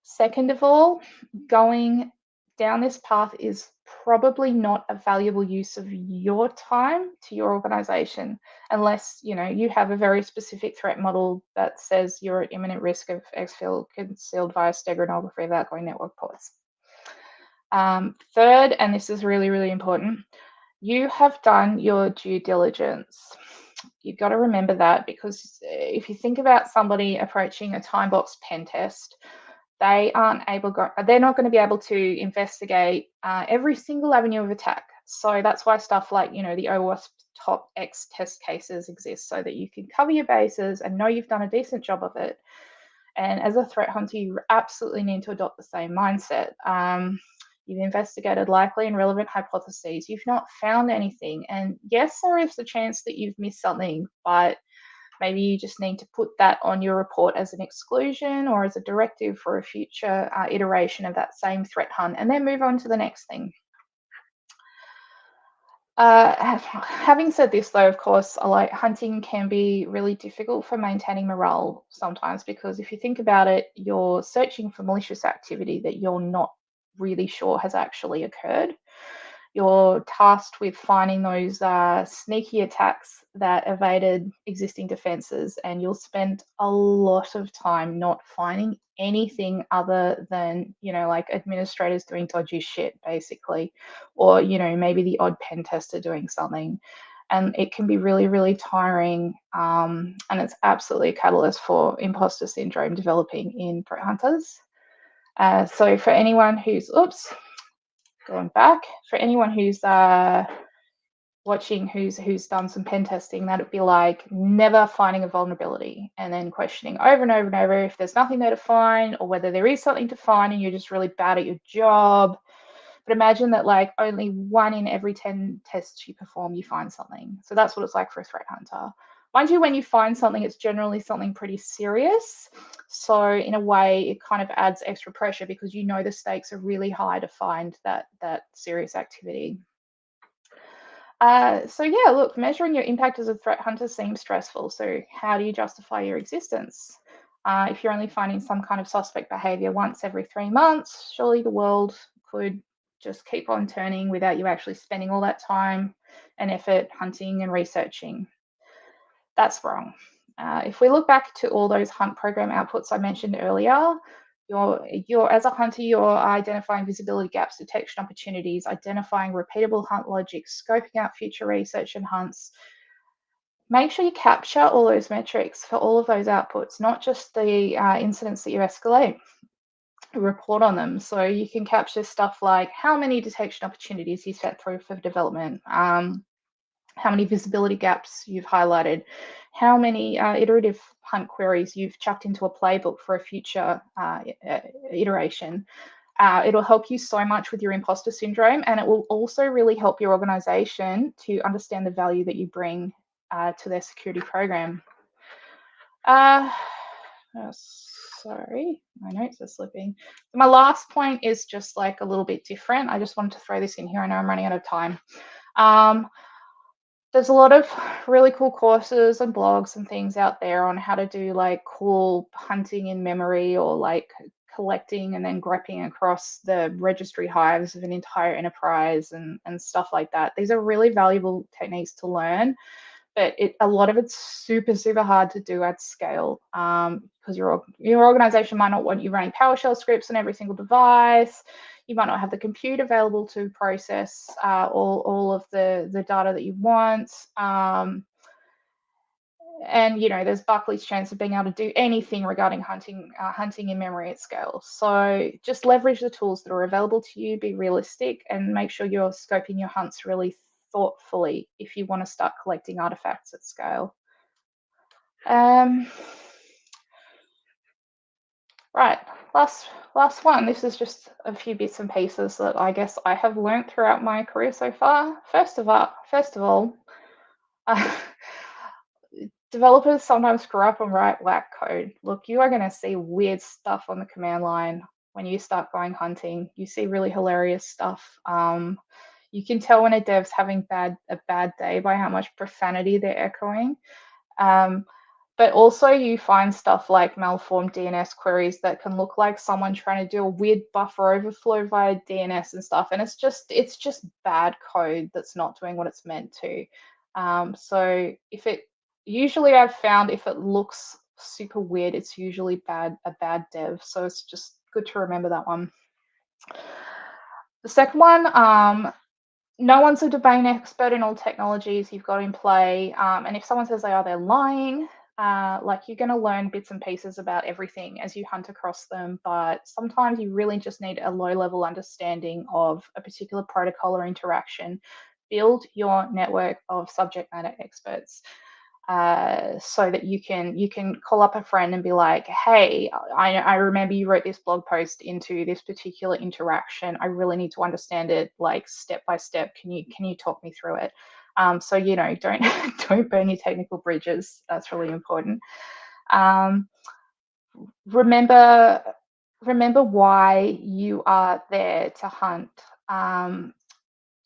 [SPEAKER 13] Second of all, going down this path is probably not a valuable use of your time to your organization, unless, you know, you have a very specific threat model that says you're at imminent risk of exfil concealed via steganography of outgoing network ports. Third, and this is really, really important, you have done your due diligence. You've got to remember that, because if you think about somebody approaching a time box pen test, they're not going to be able to investigate every single avenue of attack. So that's why stuff like, you know, the OWASP top X test cases exist, so that you can cover your bases and know you've done a decent job of it. And as a threat hunter, you absolutely need to adopt the same mindset. You've investigated likely and relevant hypotheses. You've not found anything. And yes, there is the chance that you've missed something, but maybe you just need to put that on your report as an exclusion or as a directive for a future iteration of that same threat hunt, and then move on to the next thing. Having said this, though, of course, like, hunting can be really difficult for maintaining morale sometimes, because if you think about it, you're searching for malicious activity that you're not really sure has actually occurred. You're tasked with finding those sneaky attacks that evaded existing defenses, and you'll spend a lot of time not finding anything other than, you know, like administrators doing dodgy shit, basically, or, you know, maybe the odd pen tester doing something. And it can be really, really tiring, and it's absolutely a catalyst for imposter syndrome developing in threat hunters. So for anyone who's, going back, for anyone who's watching, who's done some pen testing, that'd be like never finding a vulnerability and then questioning over and over and over if there's nothing there to find, or whether there is something to find and you're just really bad at your job. But imagine that, like, only 1 in every 10 tests you perform, you find something. So that's what it's like for a threat hunter. Mind you, when you find something, it's generally something pretty serious. So in a way, it kind of adds extra pressure, because you know the stakes are really high to find that serious activity. So yeah, look, measuring your impact as a threat hunter seems stressful. So how do you justify your existence? If you're only finding some kind of suspect behavior once every 3 months, surely the world could just keep on turning without you actually spending all that time and effort hunting and researching. That's wrong. If we look back to all those hunt program outputs I mentioned earlier, you're as a hunter, you're identifying visibility gaps, detection opportunities, identifying repeatable hunt logic, scoping out future research and hunts. Make sure you capture all those metrics for all of those outputs, not just the incidents that you escalate. Report on them, so you can capture stuff like how many detection opportunities you set through for development, how many visibility gaps you've highlighted, how many iterative hunt queries you've chucked into a playbook for a future iteration. It'll help you so much with your imposter syndrome, and it will also really help your organization to understand the value that you bring to their security program. Sorry, my notes are slipping. My last point is just like a little bit different. I just wanted to throw this in here. I know I'm running out of time. There's a lot of really cool courses and blogs and things out there on how to do like cool hunting in memory, or like collecting and then grepping across the registry hives of an entire enterprise and stuff like that. These are really valuable techniques to learn, but a lot of it's super, super hard to do at scale, because your organization might not want you running PowerShell scripts on every single device. You might not have the compute available to process all of the data that you want. And And there's Buckley's chance of being able to do anything regarding hunting in memory at scale. So just leverage the tools that are available to you, be realistic, and make sure you're scoping your hunts really thoughtfully if you want to start collecting artifacts at scale. Right, last one. This is just a few bits and pieces that I guess I have learned throughout my career so far. First of all, developers sometimes screw up and write whack code. Look, you are going to see weird stuff on the command line when you start going hunting. You see really hilarious stuff. You can tell when a dev's having a bad day by how much profanity they're echoing. But also you find stuff like malformed DNS queries that can look like someone trying to do a weird buffer overflow via DNS and stuff. And it's just bad code that's not doing what it's meant to. So usually I've found if it looks super weird, it's usually a bad dev. So it's just good to remember that one. The second one, no one's a domain expert in all technologies you've got in play. And if someone says they're lying, you're going to learn bits and pieces about everything as you hunt across them. But sometimes you really just need a low-level understanding of a particular protocol or interaction. Build your network of subject matter experts. So that you can call up a friend and be like, hey, I remember you wrote this blog post into this particular interaction. I really need to understand it step by step. Can you talk me through it? So don't burn your technical bridges. That's really important. Remember why you are there to hunt.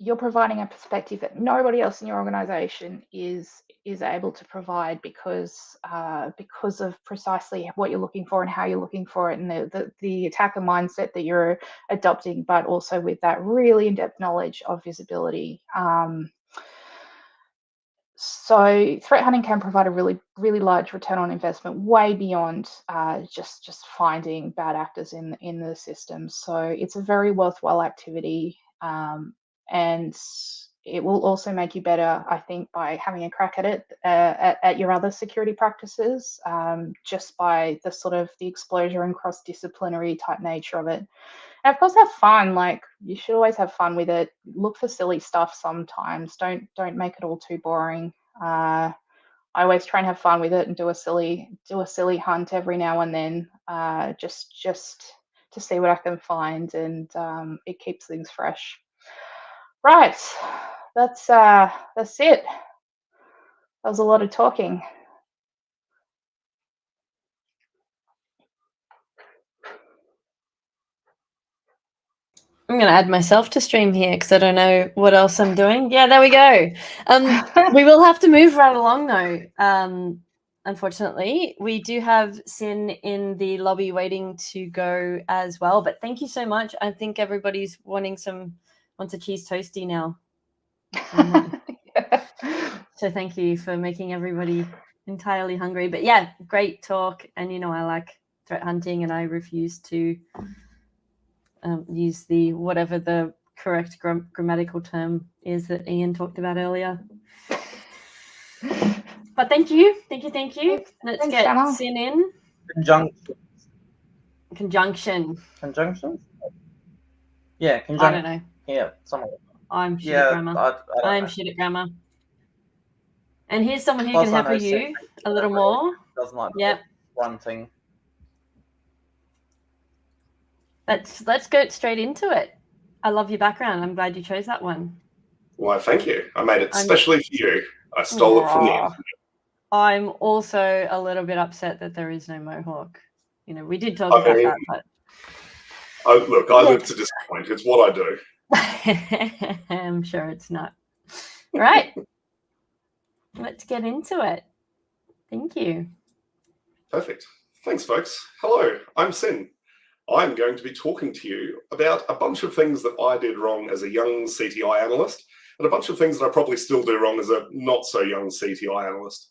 [SPEAKER 13] You're providing a perspective that nobody else in your organization is able to provide because of precisely what you're looking for and how you're looking for it, and the attacker mindset that you're adopting, but also with that really in-depth knowledge of visibility. So threat hunting can provide a really, really large return on investment, way beyond just finding bad actors in the system. So it's a very worthwhile activity. And it will also make you better, I think, by having a crack at it at your other security practices, just by the exposure and cross-disciplinary type nature of it. And of course, have fun. You should always have fun with it. Look for silly stuff sometimes. Don't make it all too boring. I always try and have fun with it and do a silly hunt every now and then, just to see what I can find, and it keeps things fresh. Right, that's it. That was a lot of talking.
[SPEAKER 1] I'm going to add myself to stream here because I don't know what else I'm doing. Yeah, there we go. We will have to move right along, though. Unfortunately, we do have Sin in the lobby waiting to go as well. But thank you so much. I think everybody's wants a cheese toasty now. So thank you for making everybody entirely hungry. But yeah, great talk. And I like threat hunting, and I refuse to use whatever the correct grammatical term is that Ian talked about earlier. But thank you. Let's get Shanna. Sin in. Conjunction.
[SPEAKER 14] Yeah, conjunction.
[SPEAKER 1] I don't know.
[SPEAKER 14] Yeah, somewhere.
[SPEAKER 1] I'm shit at grammar. I'm shit at grammar. And here's someone who can help you a little more.
[SPEAKER 14] Doesn't like one thing.
[SPEAKER 1] Let's go straight into it. I love your background. I'm glad you chose that one.
[SPEAKER 15] Why, thank you. I made it specially for you. I stole it from the internet.
[SPEAKER 1] I'm also a little bit upset that there is no mohawk. We did talk about that, but
[SPEAKER 15] I live to disappoint. It's what I do.
[SPEAKER 1] I'm sure it's not. Right. Let's get into it. Thank you.
[SPEAKER 15] Perfect. Thanks, folks. Hello, I'm Sin. I'm going to be talking to you about a bunch of things that I did wrong as a young CTI analyst, and a bunch of things that I probably still do wrong as a not so young CTI analyst.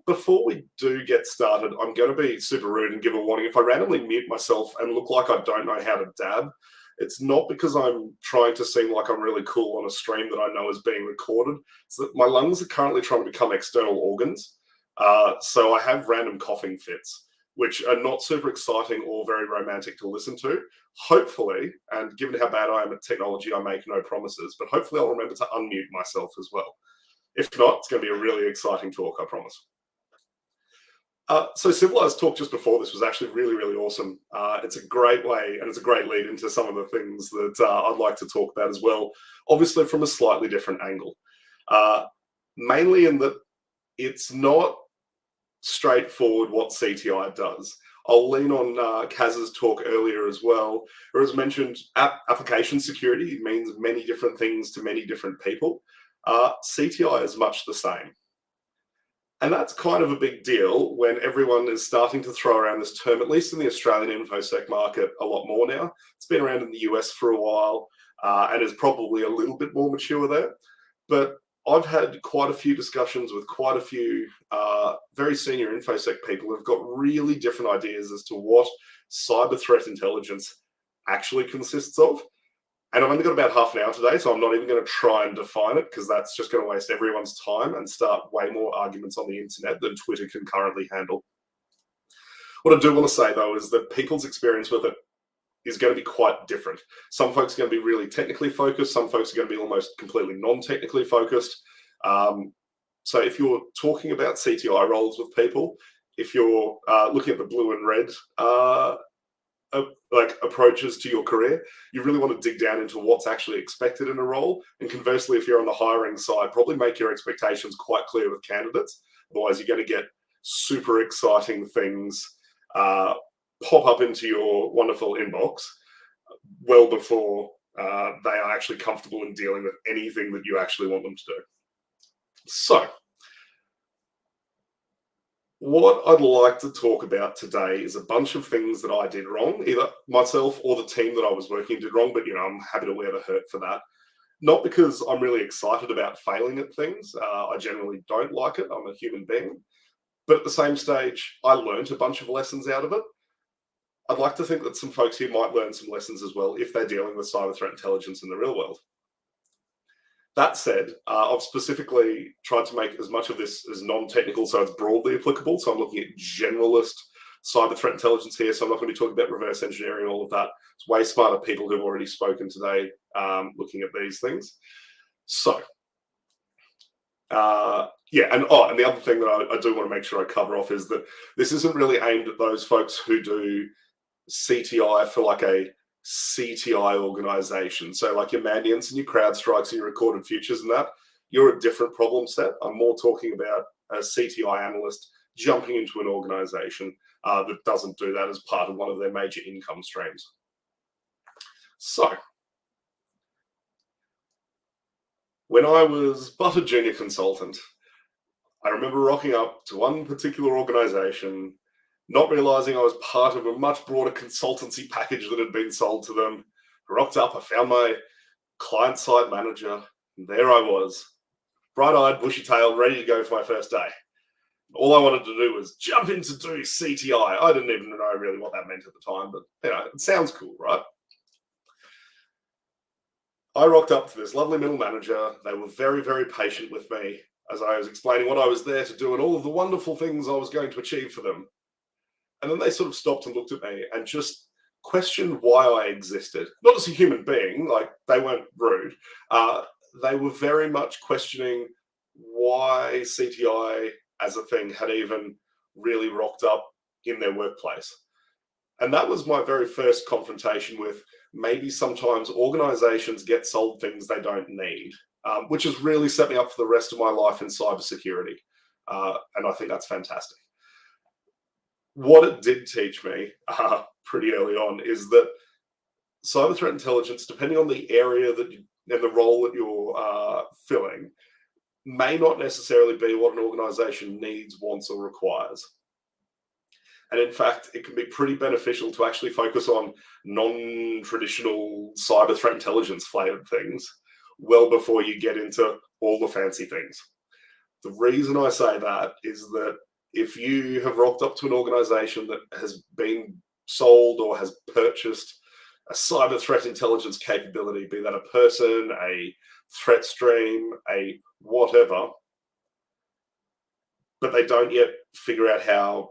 [SPEAKER 15] Before we do get started, I'm going to be super rude and give a warning. If I randomly mute myself and look like I don't know how to dab, it's not because I'm trying to seem like I'm really cool on a stream that I know is being recorded. It's that my lungs are currently trying to become external organs. So I have random coughing fits, which are not super exciting or very romantic to listen to. Hopefully, and given how bad I am at technology, I make no promises, but hopefully I'll remember to unmute myself as well. If not, it's going to be a really exciting talk, I promise. So Civilized talk just before this was actually really, really awesome. It's a great way, and it's a great lead into some of the things that I'd like to talk about as well, obviously from a slightly different angle. Mainly in that it's not straightforward what CTI does. I'll lean on Kaz's talk earlier as well. Or as mentioned, application security means many different things to many different people. CTI is much the same. And that's kind of a big deal when everyone is starting to throw around this term, at least in the Australian InfoSec market, a lot more now. It's been around in the US for a while and is probably a little bit more mature there. But I've had quite a few discussions with quite a few very senior InfoSec people who've got really different ideas as to what cyber threat intelligence actually consists of. And I've only got about half an hour today, so I'm not even going to try and define it because that's just going to waste everyone's time and start way more arguments on the internet than Twitter can currently handle. What I do want to say, though, is that people's experience with it is going to be quite different. Some folks are going to be really technically focused. Some folks are going to be almost completely non-technically focused. So if you're talking about CTI roles with people, if you're looking at the blue and red like approaches to your career, you really want to dig down into what's actually expected in a role. And conversely, if you're on the hiring side, probably make your expectations quite clear with candidates. Otherwise, you're going to get super exciting things pop up into your wonderful inbox well before they are actually comfortable in dealing with anything that you actually want them to do. So, what I'd like to talk about today is a bunch of things that I did wrong, either myself or the team that I was working did wrong, but I'm happy to wear the hurt for that. Not because I'm really excited about failing at things. I generally don't like it. I'm a human being. But at the same stage, I learned a bunch of lessons out of it. I'd like to think that some folks here might learn some lessons as well if they're dealing with cyber threat intelligence in the real world. That said, I've specifically tried to make as much of this as non-technical so it's broadly applicable. So I'm looking at generalist cyber threat intelligence here. So I'm not going to be talking about reverse engineering and all of that. It's way smarter people who've already spoken today looking at these things. So, yeah, and the other thing that I do want to make sure I cover off is that this isn't really aimed at those folks who do CTI for like a CTI organization. So like your Mandiants and your CrowdStrikes and your Recorded Futures and that, you're a different problem set. I'm more talking about a CTI analyst jumping into an organization that doesn't do that as part of one of their major income streams. So, when I was but a junior consultant, I remember rocking up to one particular organization, not realizing I was part of a much broader consultancy package that had been sold to them. I rocked up, I found my client-side manager, and there I was, bright-eyed, bushy-tailed, ready to go for my first day. All I wanted to do was jump in to do CTI. I didn't even know really what that meant at the time, but it sounds cool, right? I rocked up to this lovely middle manager. They were very, very patient with me as I was explaining what I was there to do and all of the wonderful things I was going to achieve for them. And then they sort of stopped and looked at me and just questioned why I existed. Not as a human being, like they weren't rude. They were very much questioning why CTI as a thing had even really rocked up in their workplace. And that was my very first confrontation with maybe sometimes organizations get sold things they don't need, which has really set me up for the rest of my life in cybersecurity. And I think that's fantastic. What it did teach me pretty early on is that cyber threat intelligence, depending on the area that and the role that you're filling, may not necessarily be what an organization needs, wants, or requires. And in fact, it can be pretty beneficial to actually focus on non-traditional cyber threat intelligence flavored things well before you get into all the fancy things. The reason I say that is that if you have rocked up to an organization that has been sold or has purchased a cyber threat intelligence capability, be that a person, a threat stream, a whatever, but they don't yet figure out how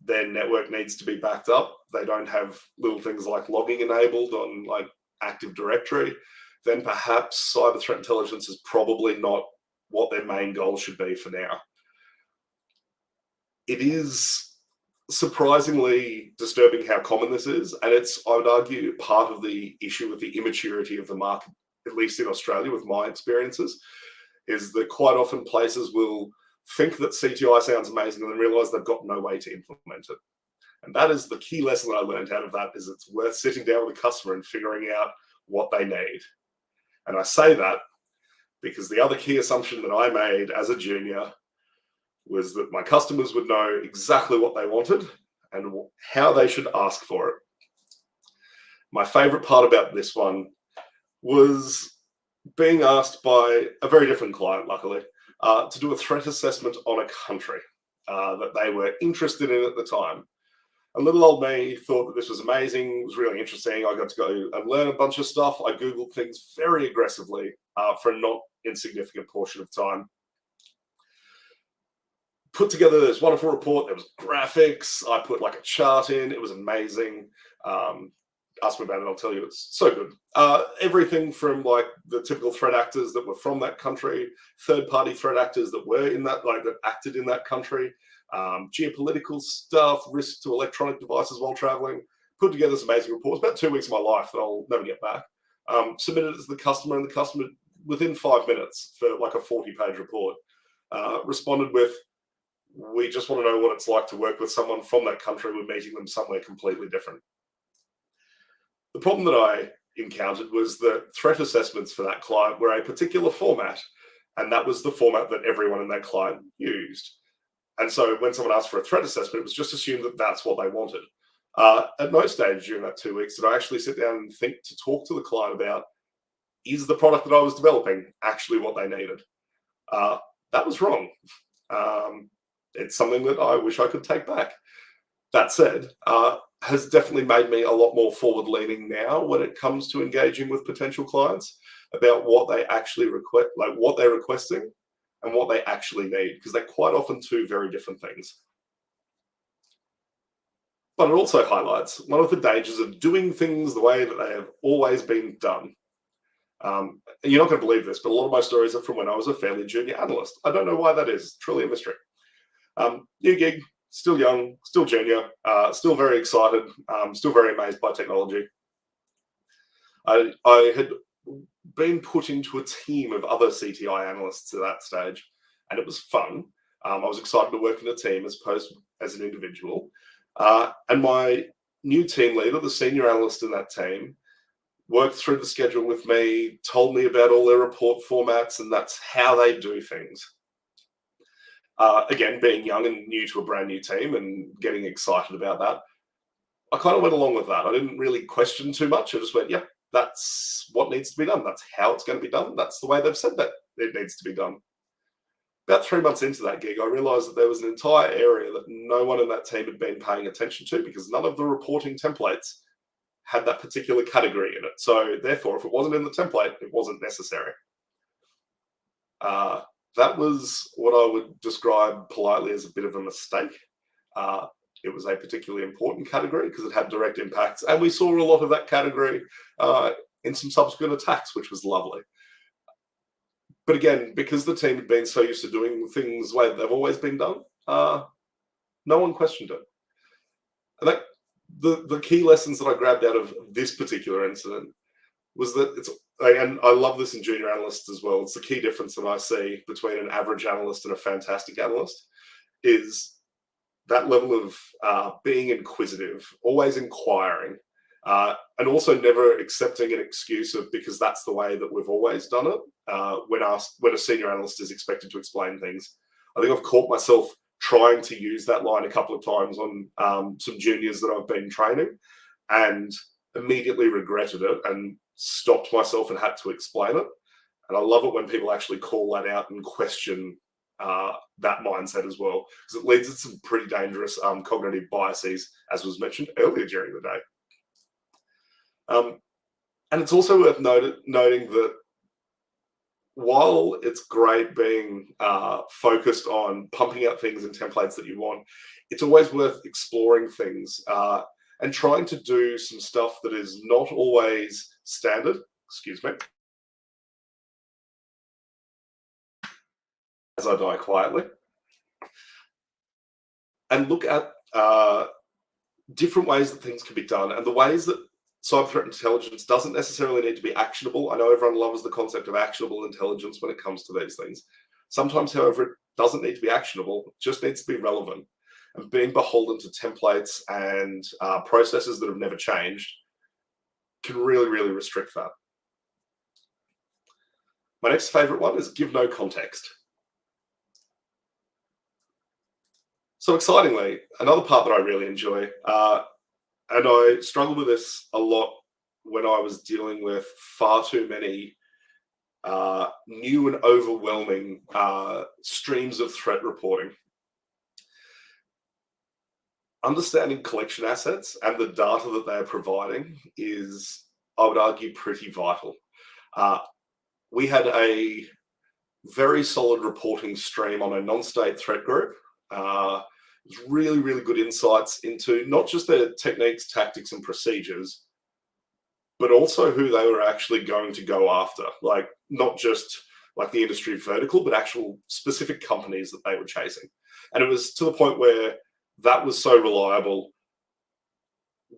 [SPEAKER 15] their network needs to be backed up. They don't have little things like logging enabled on like Active Directory, then perhaps cyber threat intelligence is probably not what their main goal should be for now. It is surprisingly disturbing how common this is, and it's, I would argue, part of the issue with the immaturity of the market, at least in Australia, with my experiences, is that quite often places will think that CTI sounds amazing and then realise they've got no way to implement it. And that is the key lesson that I learned out of that, is it's worth sitting down with a customer and figuring out what they need. And I say that because the other key assumption that I made as a junior was that my customers would know exactly what they wanted and how they should ask for it. My favourite part about this one was being asked by a very different client, luckily, to do a threat assessment on a country that they were interested in at the time. And little old me thought that this was amazing. It was really interesting. I got to go and learn a bunch of stuff. I Googled things very aggressively for a not insignificant portion of time. Put together this wonderful report. There was graphics. I put like a chart in. It was amazing. Ask me about it, I'll tell you. It's so good. Everything from like the typical threat actors that were from that country, third-party threat actors that were in that, like that acted in that country, geopolitical stuff, risk to electronic devices while traveling. Put together this amazing report. It's about 2 weeks of my life that I'll never get back. Submitted it to the customer, and the customer, within 5 minutes, for like a 40-page report, responded with, "We just want to know what it's like to work with someone from that country. We're meeting them somewhere completely different." The problem that I encountered was that threat assessments for that client were a particular format, and that was the format that everyone in that client used. And so when someone asked for a threat assessment, it was just assumed that that's what they wanted. At no stage during that 2 weeks did I actually sit down and think to talk to the client about, is the product that I was developing actually what they needed? That was wrong. It's something that I wish I could take back. That said, has definitely made me a lot more forward-leaning now when it comes to engaging with potential clients about what they actually request, like what they're requesting and what they actually need, because they're quite often two very different things. But it also highlights one of the dangers of doing things the way that they have always been done. And you're not going to believe this, but a lot of my stories are from when I was a fairly junior analyst. I don't know why that is. Truly a mystery. New gig, still young, still junior, still very excited, still very amazed by technology. I had been put into a team of other CTI analysts at that stage, and it was fun. I was excited to work in a team as opposed as an individual. And my new team leader, the senior analyst in that team, worked through the schedule with me, told me about all their report formats, and that's how they do things. Again, being young and new to a brand new team and getting excited about that, I kind of went along with that. I didn't really question too much. I just went, yep, that's what needs to be done. That's how it's going to be done. That's the way they've said that it needs to be done. About 3 months into that gig, I realized that there was an entire area that no one in that team had been paying attention to, because none of the reporting templates had that particular category in it. So therefore, if it wasn't in the template, it wasn't necessary. That was what I would describe politely as a bit of a mistake. It was a particularly important category because it had direct impacts. And we saw a lot of that category in some subsequent attacks, which was lovely. But again, because the team had been so used to doing things the way they've always been done, no one questioned it. And that, the key lessons that I grabbed out of this particular incident was that it's, and I love this in junior analysts as well, it's the key difference that I see between an average analyst and a fantastic analyst, is that level of being inquisitive, always inquiring, and also never accepting an excuse of because that's the way that we've always done it when a senior analyst is expected to explain things. I think I've caught myself trying to use that line a couple of times on some juniors that I've been training, and immediately regretted it and stopped myself and had to explain it. And I love it when people actually call that out and question that mindset as well, because it leads to some pretty dangerous cognitive biases, as was mentioned earlier during the day. And it's also worth noting that while it's great being focused on pumping out things and templates that you want, it's always worth exploring things and trying to do some stuff that is not always standard. Excuse me. As I die quietly. And look at different ways that things can be done, and the ways that cyber threat intelligence doesn't necessarily need to be actionable. I know everyone loves the concept of actionable intelligence when it comes to these things. Sometimes, however, it doesn't need to be actionable, it just needs to be relevant. And being beholden to templates and processes that have never changed can really, really restrict that. My next favorite one is give no context. So excitingly, another part that I really enjoy, and I struggled with this a lot when I was dealing with far too many new and overwhelming streams of threat reporting. Understanding collection assets and the data that they're providing is, I would argue, pretty vital. We had a very solid reporting stream on a non-state threat group. Really, really good insights into not just their techniques, tactics, and procedures, but also who they were actually going to go after. Like, not just like the industry vertical, but actual specific companies that they were chasing. And it was to the point where that was so reliable,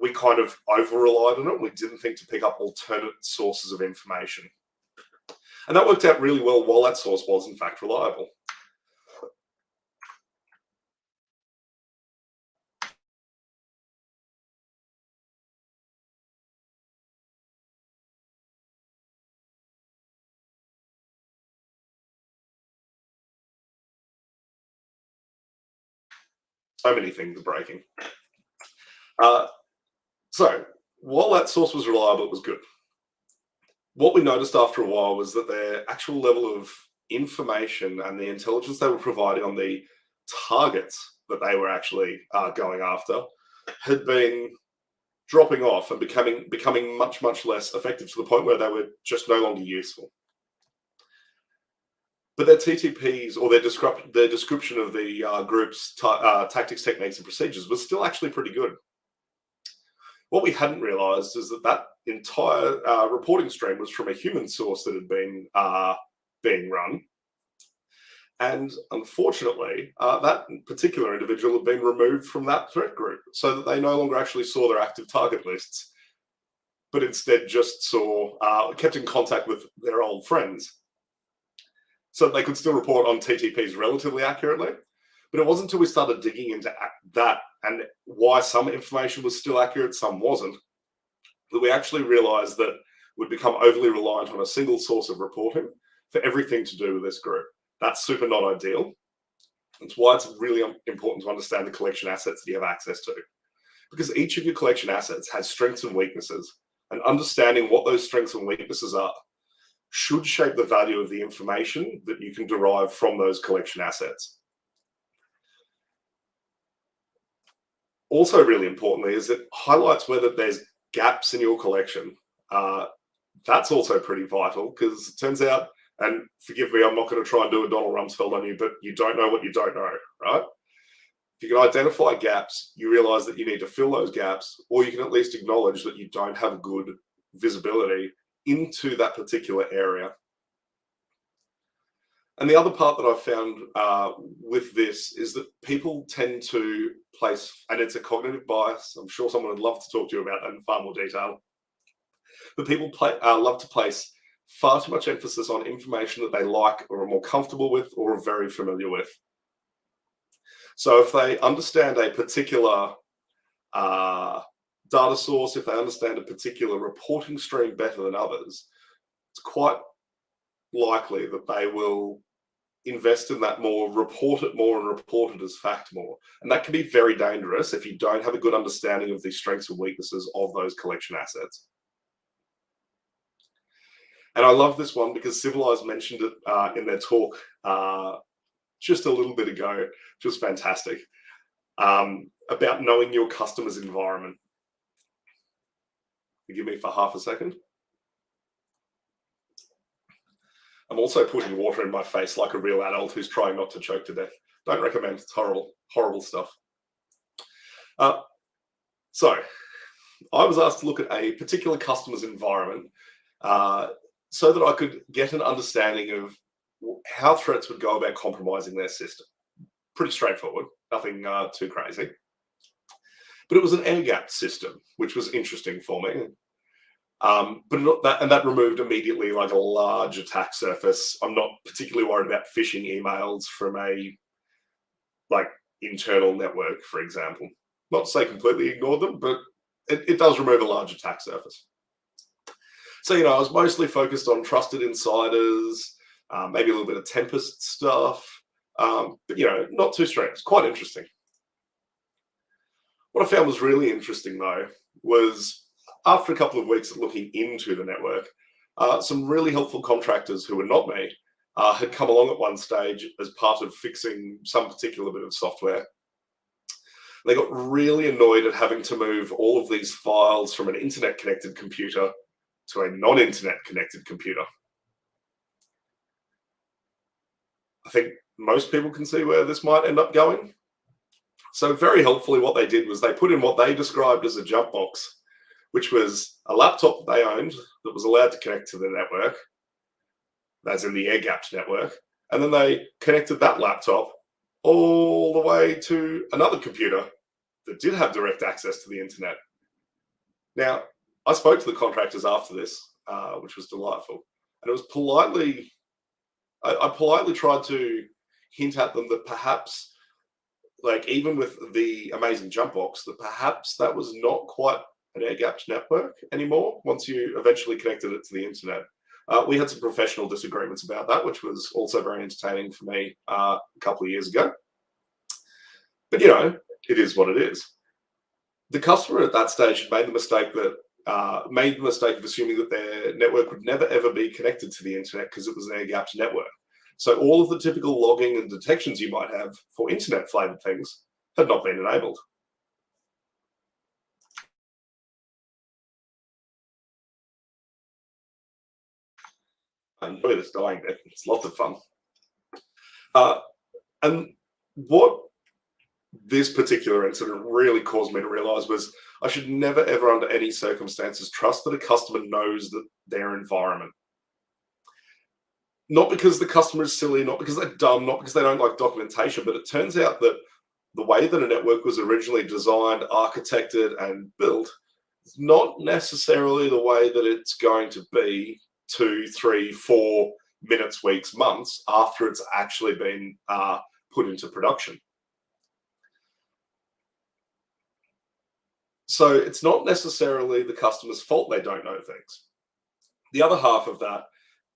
[SPEAKER 15] we kind of over-relied on it. We didn't think to pick up alternate sources of information. And that worked out really well while that source was, in fact, reliable. So many things are breaking. So while that source was reliable, it was good. What we noticed after a while was that their actual level of information and the intelligence they were providing on the targets that they were actually going after had been dropping off and becoming much, much less effective, to the point where they were just no longer useful. But their TTPs, or their description of the group's tactics, techniques, and procedures was still actually pretty good. What we hadn't realised is that that entire reporting stream was from a human source that had been being run. And unfortunately, that particular individual had been removed from that threat group, so that they no longer actually saw their active target lists, but instead just saw, kept in contact with their old friends. So they could still report on TTPs relatively accurately. But it wasn't until we started digging into that and why some information was still accurate, some wasn't, that we actually realized that we'd become overly reliant on a single source of reporting for everything to do with this group. That's super not ideal. That's why it's really important to understand the collection assets that you have access to. Because each of your collection assets has strengths and weaknesses, and understanding what those strengths and weaknesses are should shape the value of the information that you can derive from those collection assets. Also, really importantly, is it highlights whether there's gaps in your collection. That's also pretty vital, because it turns out, and forgive me, I'm not going to try and do a Donald Rumsfeld on you, but you don't know what you don't know, right? If you can identify gaps, you realize that you need to fill those gaps, or you can at least acknowledge that you don't have good visibility into that particular area. And the other part that I've found with this is that people tend to place, and it's a cognitive bias, I'm sure someone would love to talk to you about that in far more detail, but people love to place far too much emphasis on information that they like or are more comfortable with or are very familiar with. So if they understand a particular data source, if they understand a particular reporting stream better than others, it's quite likely that they will invest in that more, report it more, and report it as fact more. And that can be very dangerous if you don't have a good understanding of the strengths and weaknesses of those collection assets. And I love this one because Civilized mentioned it in their talk just a little bit ago, which was fantastic, about knowing your customer's environment. Forgive me for half a second. I'm also putting water in my face like a real adult who's trying not to choke to death. Don't recommend. It's horrible, horrible stuff. So I was asked to look at a particular customer's environment so that I could get an understanding of how threats would go about compromising their system. Pretty straightforward, nothing too crazy. But it was an air-gapped system, which was interesting for me. That removed immediately like a large attack surface. I'm not particularly worried about phishing emails from a internal network, for example. Not to say completely ignore them, but it does remove a large attack surface. So, I was mostly focused on trusted insiders, maybe a little bit of Tempest stuff, but, not too strange. It's quite interesting. What I found was really interesting, though, was after a couple of weeks of looking into the network, some really helpful contractors who were not me had come along at one stage as part of fixing some particular bit of software. They got really annoyed at having to move all of these files from an internet-connected computer to a non-internet-connected computer. I think most people can see where this might end up going. So very helpfully, what they did was they put in what they described as a jump box, which was a laptop they owned that was allowed to connect to the network, as in the air-gapped network, and then they connected that laptop all the way to another computer that did have direct access to the internet. Now, I spoke to the contractors after this, which was delightful, and it was politely, I politely tried to hint at them that perhaps, even with the amazing jump box, that perhaps that was not quite an air-gapped network anymore once you eventually connected it to the internet. We had some professional disagreements about that, which was also very entertaining for me a couple of years ago. But, it is what it is. The customer at that stage made the mistake of assuming that their network would never, ever be connected to the internet because it was an air-gapped network. So all of the typical logging and detections you might have for internet-flavored things had not been enabled. I enjoy this dying bit. It's lots of fun. And what this particular incident really caused me to realize was I should never, ever, under any circumstances, trust that a customer knows their environment. Not because the customer is silly, not because they're dumb, not because they don't like documentation, but it turns out that the way that a network was originally designed, architected, and built is not necessarily the way that it's going to be 2, 3, 4 minutes, weeks, months after it's actually been put into production. So it's not necessarily the customer's fault they don't know things. The other half of that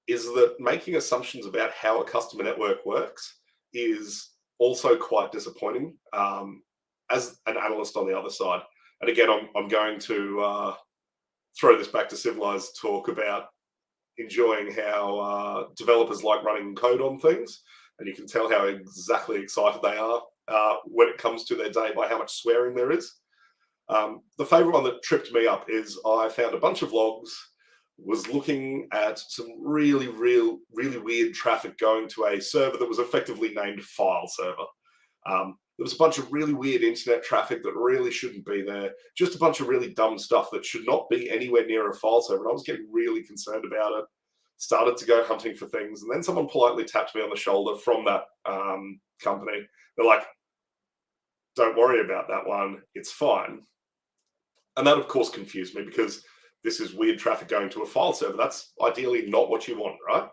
[SPEAKER 15] is that making assumptions about how a customer network works is also quite disappointing as an analyst on the other side. And again, I'm going to throw this back to Civilized talk about enjoying how developers like running code on things, and you can tell how exactly excited they are when it comes to their day by how much swearing there is. The favorite one that tripped me up is I found a bunch of logs, was looking at some really weird traffic going to a server that was effectively named file server. There was a bunch of really weird internet traffic that really shouldn't be there. Just a bunch of really dumb stuff that should not be anywhere near a file server. And I was getting really concerned about it. Started to go hunting for things. And then someone politely tapped me on the shoulder from that company. They're like, don't worry about that one. It's fine. And that, of course, confused me because this is weird traffic going to a file server. That's ideally not what you want, right?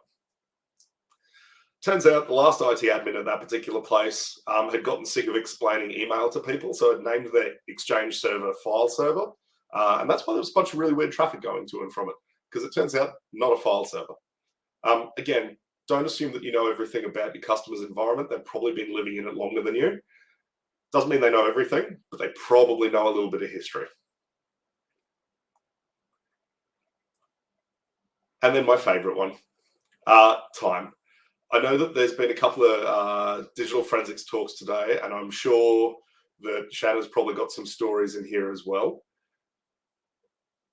[SPEAKER 15] Turns out the last IT admin at that particular place had gotten sick of explaining email to people, so it named their Exchange server file server. And that's why there was a bunch of really weird traffic going to and from it, because it turns out not a file server. Again, don't assume that you know everything about your customer's environment. They've probably been living in it longer than you. Doesn't mean they know everything, but they probably know a little bit of history. And then my favorite one, time. I know that there's been a couple of digital forensics talks today, and I'm sure that Shanna's probably got some stories in here as well.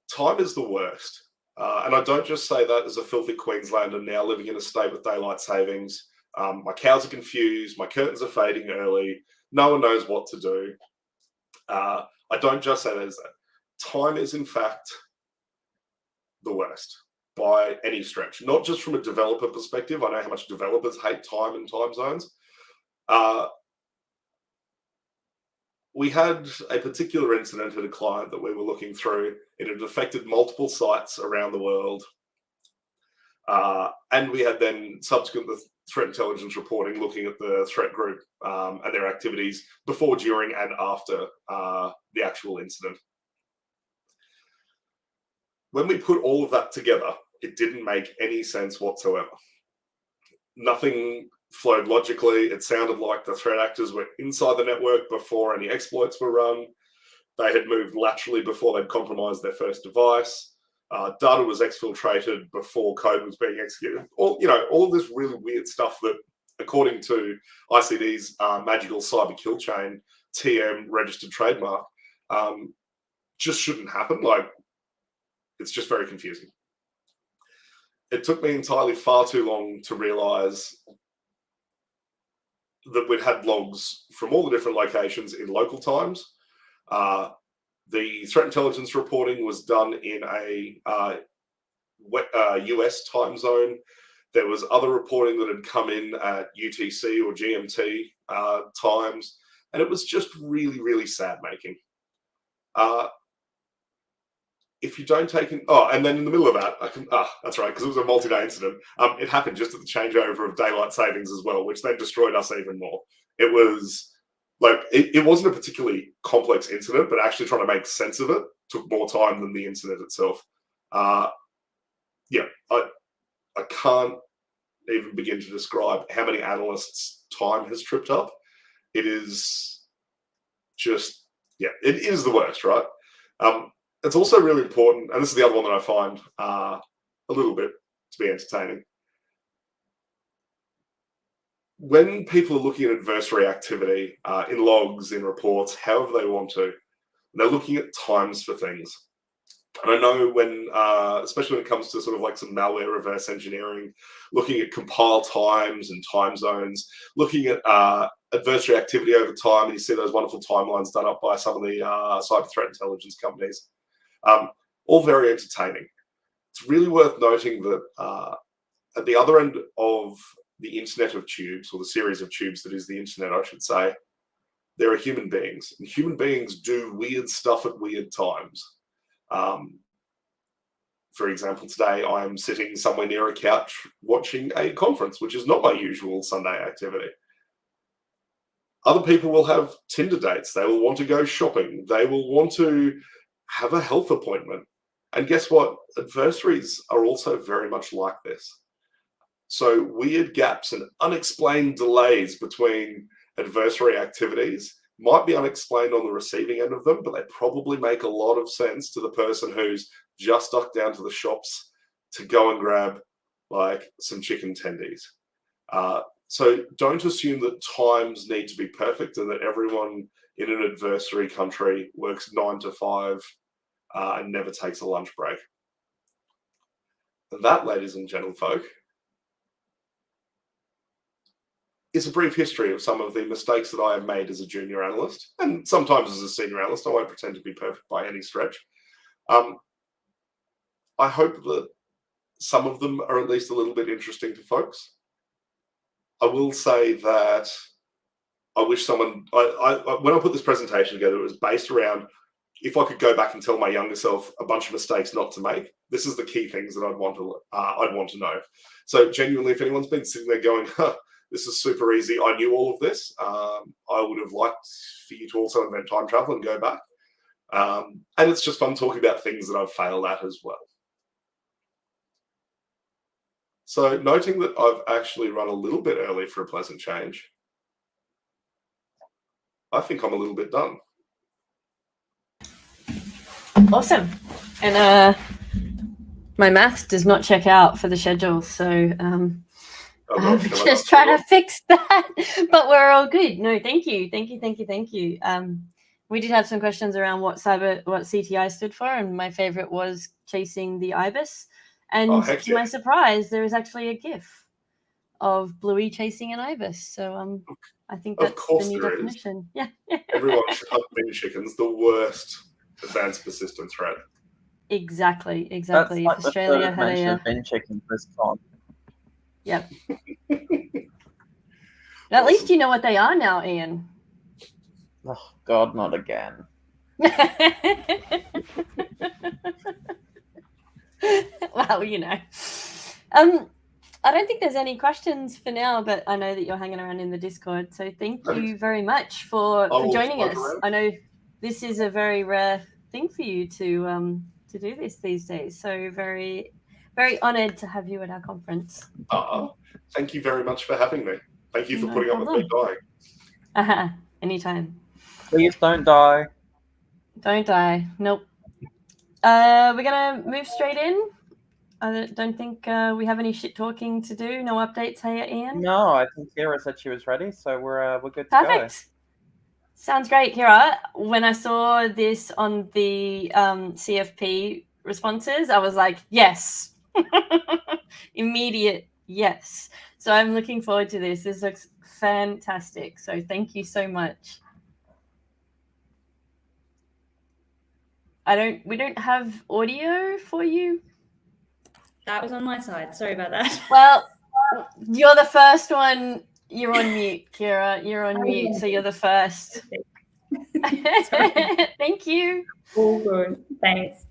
[SPEAKER 15] Time is the worst. And I don't just say that as a filthy Queenslander now living in a state with daylight savings. My cows are confused. My curtains are fading early. No one knows what to do. I don't just say that as that. Time is, in fact, the worst by any stretch. Not just from a developer perspective. I know how much developers hate time and time zones. We had a particular incident at a client that we were looking through. It had affected multiple sites around the world. And we had then subsequent threat intelligence reporting looking at the threat group and their activities before, during, and after the actual incident. When we put all of that together, it didn't make any sense whatsoever. Nothing flowed logically. It sounded like the threat actors were inside the network before any exploits were run. They had moved laterally before they'd compromised their first device. Data was exfiltrated before code was being executed. All of this really weird stuff that, according to ICD's magical cyber kill chain, TM registered trademark, just shouldn't happen. It's just very confusing. It took me entirely far too long to realize that we'd had logs from all the different locations in local times. The threat intelligence reporting was done in a US time zone. There was other reporting that had come in at UTC or GMT times, and it was just really, really sad making. If you don't take in, and then in the middle of that, that's right, because it was a multi-day incident. It happened just at the changeover of daylight savings as well, which then destroyed us even more. It was it wasn't a particularly complex incident, but actually trying to make sense of it took more time than the incident itself. I can't even begin to describe how many analysts' time has tripped up. It is just, it is the worst, right? It's also really important, and this is the other one that I find a little bit to be entertaining. When people are looking at adversary activity in logs, in reports, however they want to, they're looking at times for things. And I know when, especially when it comes to sort of like some malware reverse engineering, looking at compile times and time zones, looking at adversary activity over time, and you see those wonderful timelines done up by some of the cyber threat intelligence companies. All very entertaining. It's really worth noting that at the other end of the internet of tubes, or the series of tubes that is the internet, I should say, there are human beings. And human beings do weird stuff at weird times. For example, today I am sitting somewhere near a couch watching a conference, which is not my usual Sunday activity. Other people will have Tinder dates. They will want to go shopping. They will want to have a health appointment. And guess what? Adversaries are also very much like this. So weird gaps and unexplained delays between adversary activities might be unexplained on the receiving end of them, but they probably make a lot of sense to the person who's just ducked down to the shops to go and grab some chicken tendies. So don't assume that times need to be perfect and that everyone in an adversary country works 9 to 5 and never takes a lunch break. And that, ladies and gentlefolk, is a brief history of some of the mistakes that I have made as a junior analyst, and sometimes as a senior analyst. I won't pretend to be perfect by any stretch. I hope that some of them are at least a little bit interesting to folks. I will say that I wish someone, when I put this presentation together, it was based around if I could go back and tell my younger self a bunch of mistakes not to make. This is the key things that I'd want to know. So genuinely, if anyone's been sitting there going, this is super easy, I knew all of this, I would have liked for you to also invent time travel and go back. And it's just fun talking about things that I've failed at as well. So noting that I've actually run a little bit early for a pleasant change, I think I'm a little bit done.
[SPEAKER 1] Awesome. And my maths does not check out for the schedule, so I'm just trying to fix that, but we're all good. No, thank you. We did have some questions around what CTI stood for, and my favorite was chasing the ibis. And to my surprise, there is actually a GIF of Bluey chasing an ibis. So I think that's the new definition. Yeah.
[SPEAKER 15] Everyone should have bin chickens, the worst advanced persistent threat.
[SPEAKER 1] Exactly.
[SPEAKER 14] That's
[SPEAKER 1] If
[SPEAKER 14] like
[SPEAKER 1] Australia
[SPEAKER 14] the
[SPEAKER 1] had
[SPEAKER 14] mention
[SPEAKER 1] a
[SPEAKER 14] of bin chicken Prescott.
[SPEAKER 1] Yep. At least you know what they are now, Ian.
[SPEAKER 14] Oh God, not again.
[SPEAKER 1] Well, you know. I don't think there's any questions for now, but I know that you're hanging around in the Discord. So thank you very much for joining us. I know this is a very rare thing for you to do this these days. So very, very honoured to have you at our conference.
[SPEAKER 15] Thank you very much for having me. Thank you for putting up with me dying.
[SPEAKER 1] Anytime.
[SPEAKER 14] Please don't die.
[SPEAKER 1] Don't die. Nope. We're gonna move straight in. I don't think we have any shit talking to do. No updates here, Ian?
[SPEAKER 14] No, I think Keira said she was ready, so we're good to
[SPEAKER 1] Perfect. Sounds great, Keira. When I saw this on the CFP responses, I was like, yes. Immediate yes. So I'm looking forward to this. This looks fantastic. So thank you so much. We don't have audio for you.
[SPEAKER 16] That was on my side. Sorry about that.
[SPEAKER 1] Well, you're the first one. You're on mute, Keira. You're on mute, so you're the first. Thank you.
[SPEAKER 16] All good. Thanks.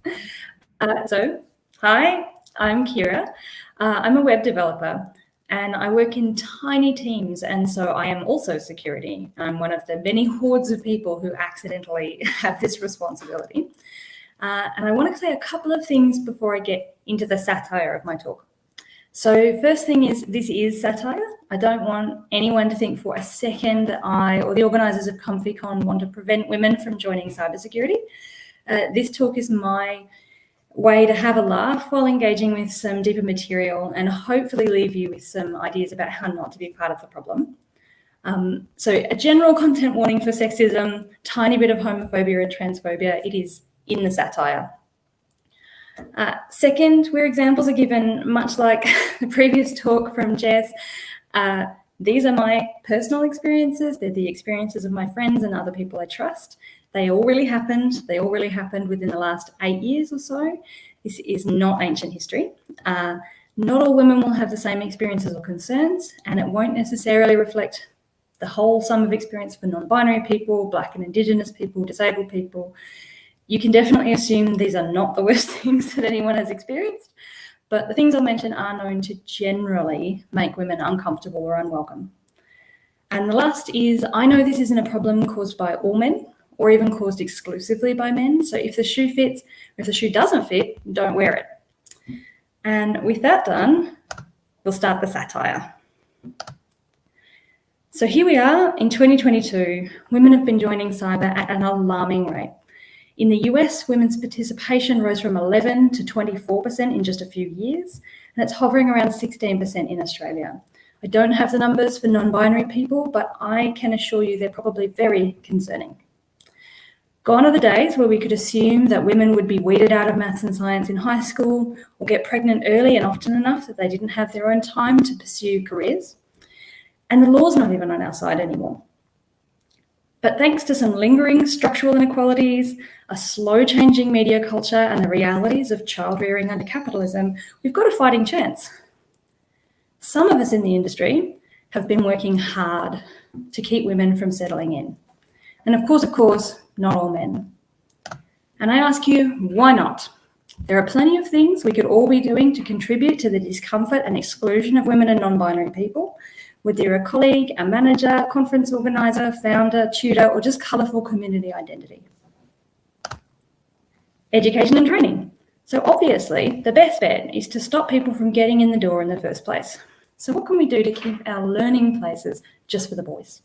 [SPEAKER 16] So, hi, I'm Keira. I'm a web developer and I work in tiny teams, and so I am also security. I'm one of the many hordes of people who accidentally have this responsibility. And I want to say a couple of things before I get into the satire of my talk. So first thing is, this is satire. I don't want anyone to think for a second that I or the organisers of ComfyCon want to prevent women from joining cybersecurity. This talk is my way to have a laugh while engaging with some deeper material and hopefully leave you with some ideas about how not to be part of the problem. So a general content warning for sexism, tiny bit of homophobia and transphobia, it is in the satire. Second, where examples are given, much like the previous talk from Jess, these are my personal experiences. They're the experiences of my friends and other people I trust. They all really happened. They all really happened within the last 8 years or so. This is not ancient history. Not all women will have the same experiences or concerns, and it won't necessarily reflect the whole sum of experience for non-binary people, Black and Indigenous people, disabled people. You can definitely assume these are not the worst things that anyone has experienced, but the things I'll mention are known to generally make women uncomfortable or unwelcome. And the last is, I know this isn't a problem caused by all men or even caused exclusively by men. So if the shoe fits, or if the shoe doesn't fit, don't wear it. And with that done, we'll start the satire. So here we are in 2022, women have been joining cyber at an alarming rate. In the US, women's participation rose from 11 to 24% in just a few years, and it's hovering around 16% in Australia. I don't have the numbers for non-binary people, but I can assure you they're probably very concerning. Gone are the days where we could assume that women would be weeded out of maths and science in high school or get pregnant early and often enough that they didn't have their own time to pursue careers. And the law's not even on our side anymore. But thanks to some lingering structural inequalities, a slow-changing media culture, and the realities of child-rearing under capitalism, we've got a fighting chance. Some of us in the industry have been working hard to keep women from settling in. And of course, not all men. And I ask you, why not? There are plenty of things we could all be doing to contribute to the discomfort and exclusion of women and non-binary people, whether you're a colleague, a manager, conference organizer, founder, tutor, or just colourful community identity. Education and training. So obviously, the best bet is to stop people from getting in the door in the first place. So what can we do to keep our learning places just for the boys?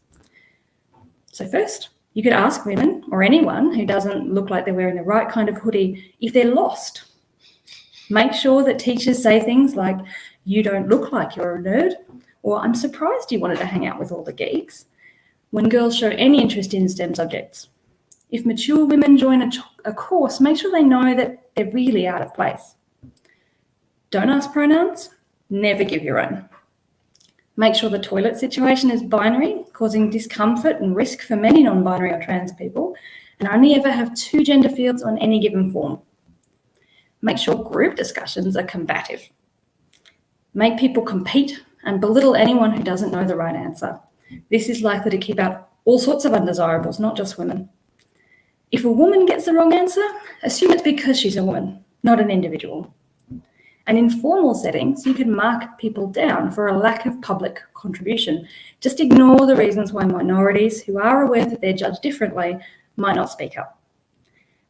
[SPEAKER 16] So first, you could ask women or anyone who doesn't look like they're wearing the right kind of hoodie if they're lost. Make sure that teachers say things like, "You don't look like you're a nerd," or "I'm surprised you wanted to hang out with all the geeks," when girls show any interest in STEM subjects. If mature women join a course, make sure they know that they're really out of place. Don't ask pronouns, never give your own. Make sure the toilet situation is binary, causing discomfort and risk for many non-binary or trans people, and only ever have 2 gender fields on any given form. Make sure group discussions are combative. Make people compete and belittle anyone who doesn't know the right answer. This is likely to keep out all sorts of undesirables, not just women. If a woman gets the wrong answer, assume it's because she's a woman, not an individual. And in formal settings, you can mark people down for a lack of public contribution. Just ignore the reasons why minorities who are aware that they're judged differently might not speak up.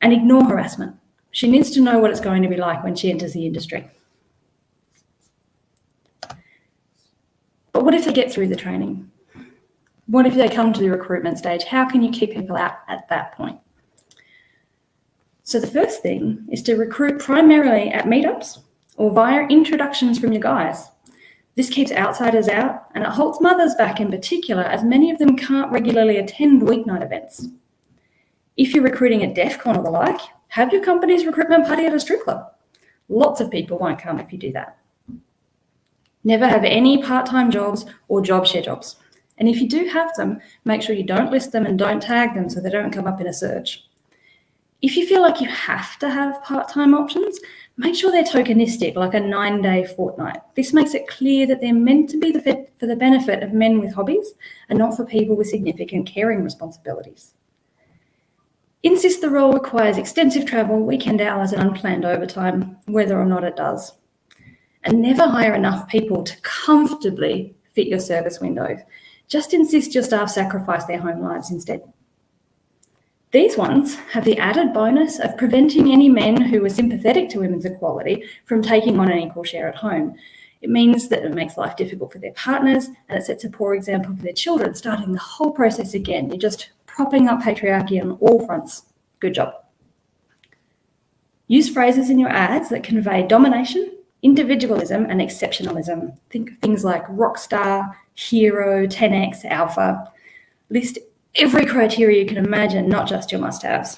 [SPEAKER 16] And ignore harassment. She needs to know what it's going to be like when she enters the industry. But what if they get through the training? What if they come to the recruitment stage? How can you keep people out at that point? So the first thing is to recruit primarily at meetups or via introductions from your guys. This keeps outsiders out, and it holds mothers back in particular, as many of them can't regularly attend weeknight events. If you're recruiting at DEF CON or the like, have your company's recruitment party at a strip club. Lots of people won't come if you do that. Never have any part-time jobs or job share jobs. And if you do have them, make sure you don't list them and don't tag them so they don't come up in a search. If you feel like you have to have part-time options, make sure they're tokenistic, like a 9-day fortnight. This makes it clear that they're meant to be for the benefit of men with hobbies and not for people with significant caring responsibilities. Insist the role requires extensive travel, weekend hours, and unplanned overtime, whether or not it does. And never hire enough people to comfortably fit your service window. Just insist your staff sacrifice their home lives instead. These ones have the added bonus of preventing any men who are sympathetic to women's equality from taking on an equal share at home. It means that it makes life difficult for their partners, and it sets a poor example for their children, starting the whole process again. You're just propping up patriarchy on all fronts. Good job. Use phrases in your ads that convey domination, individualism, and exceptionalism. Think of things like rock star, hero, 10x, alpha. List every criteria you can imagine, not just your must-haves.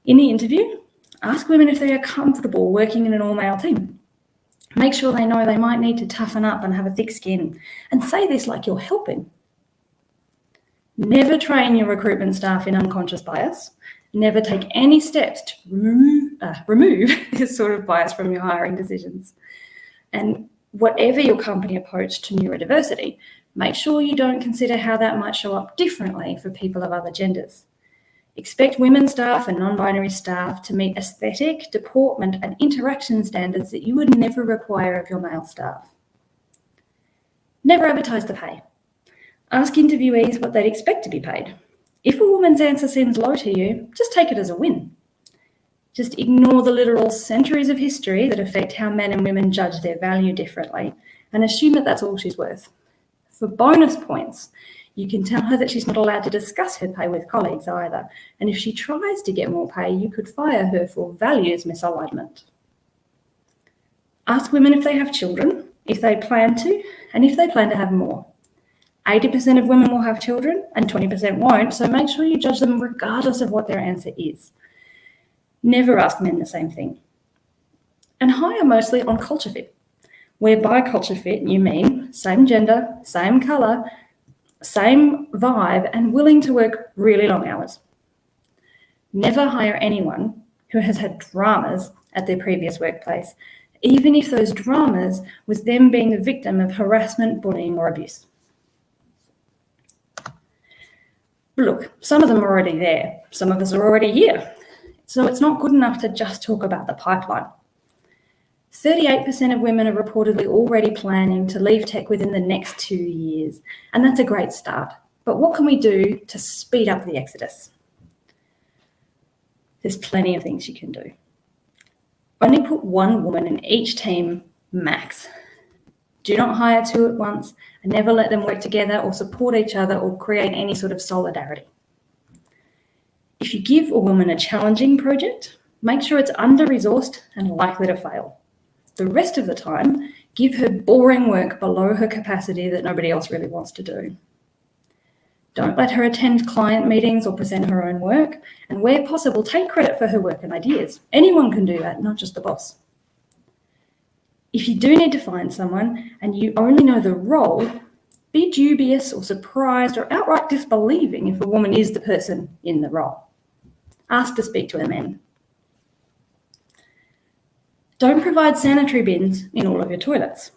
[SPEAKER 16] In the interview, ask women if they are comfortable working in an all-male team. Make sure they know they might need to toughen up and have a thick skin, and say this like you're helping. Never train your recruitment staff in unconscious bias. Never take any steps to remove this sort of bias from your hiring decisions. And whatever your company approach to neurodiversity, make sure you don't consider how that might show up differently for people of other genders. Expect women staff and non-binary staff to meet aesthetic, deportment, and interaction standards that you would never require of your male staff. Never advertise the pay. Ask interviewees what they'd expect to be paid. If a woman's answer seems low to you, just take it as a win. Just ignore the literal centuries of history that affect how men and women judge their value differently and assume that that's all she's worth. For bonus points, you can tell her that she's not allowed to discuss her pay with colleagues either, and if she tries to get more pay, you could fire her for values misalignment. Ask women if they have children, if they plan to, and if they plan to have more. 80% of women will have children and 20% won't, so make sure you judge them regardless of what their answer is. Never ask men the same thing. And hire mostly on culture fit, where by culture fit you mean same gender, same colour, same vibe, and willing to work really long hours. Never hire anyone who has had dramas at their previous workplace, even if those dramas was them being the victim of harassment, bullying, or abuse. Look, some of them are already there. Some of us are already here. So it's not good enough to just talk about the pipeline. 38% of women are reportedly already planning to leave tech within the next 2 years, and that's a great start. But what can we do to speed up the exodus? There's plenty of things you can do. Only put one woman in each team max. Do not hire 2 at once, and never let them work together or support each other or create any sort of solidarity. If you give a woman a challenging project, make sure it's under-resourced and likely to fail. The rest of the time, give her boring work below her capacity that nobody else really wants to do. Don't let her attend client meetings or present her own work. And where possible, take credit for her work and ideas. Anyone can do that, not just the boss. If you do need to find someone and you only know the role, be dubious or surprised or outright disbelieving if a woman is the person in the role. Ask to speak to a man. Don't provide sanitary bins in all of your toilets.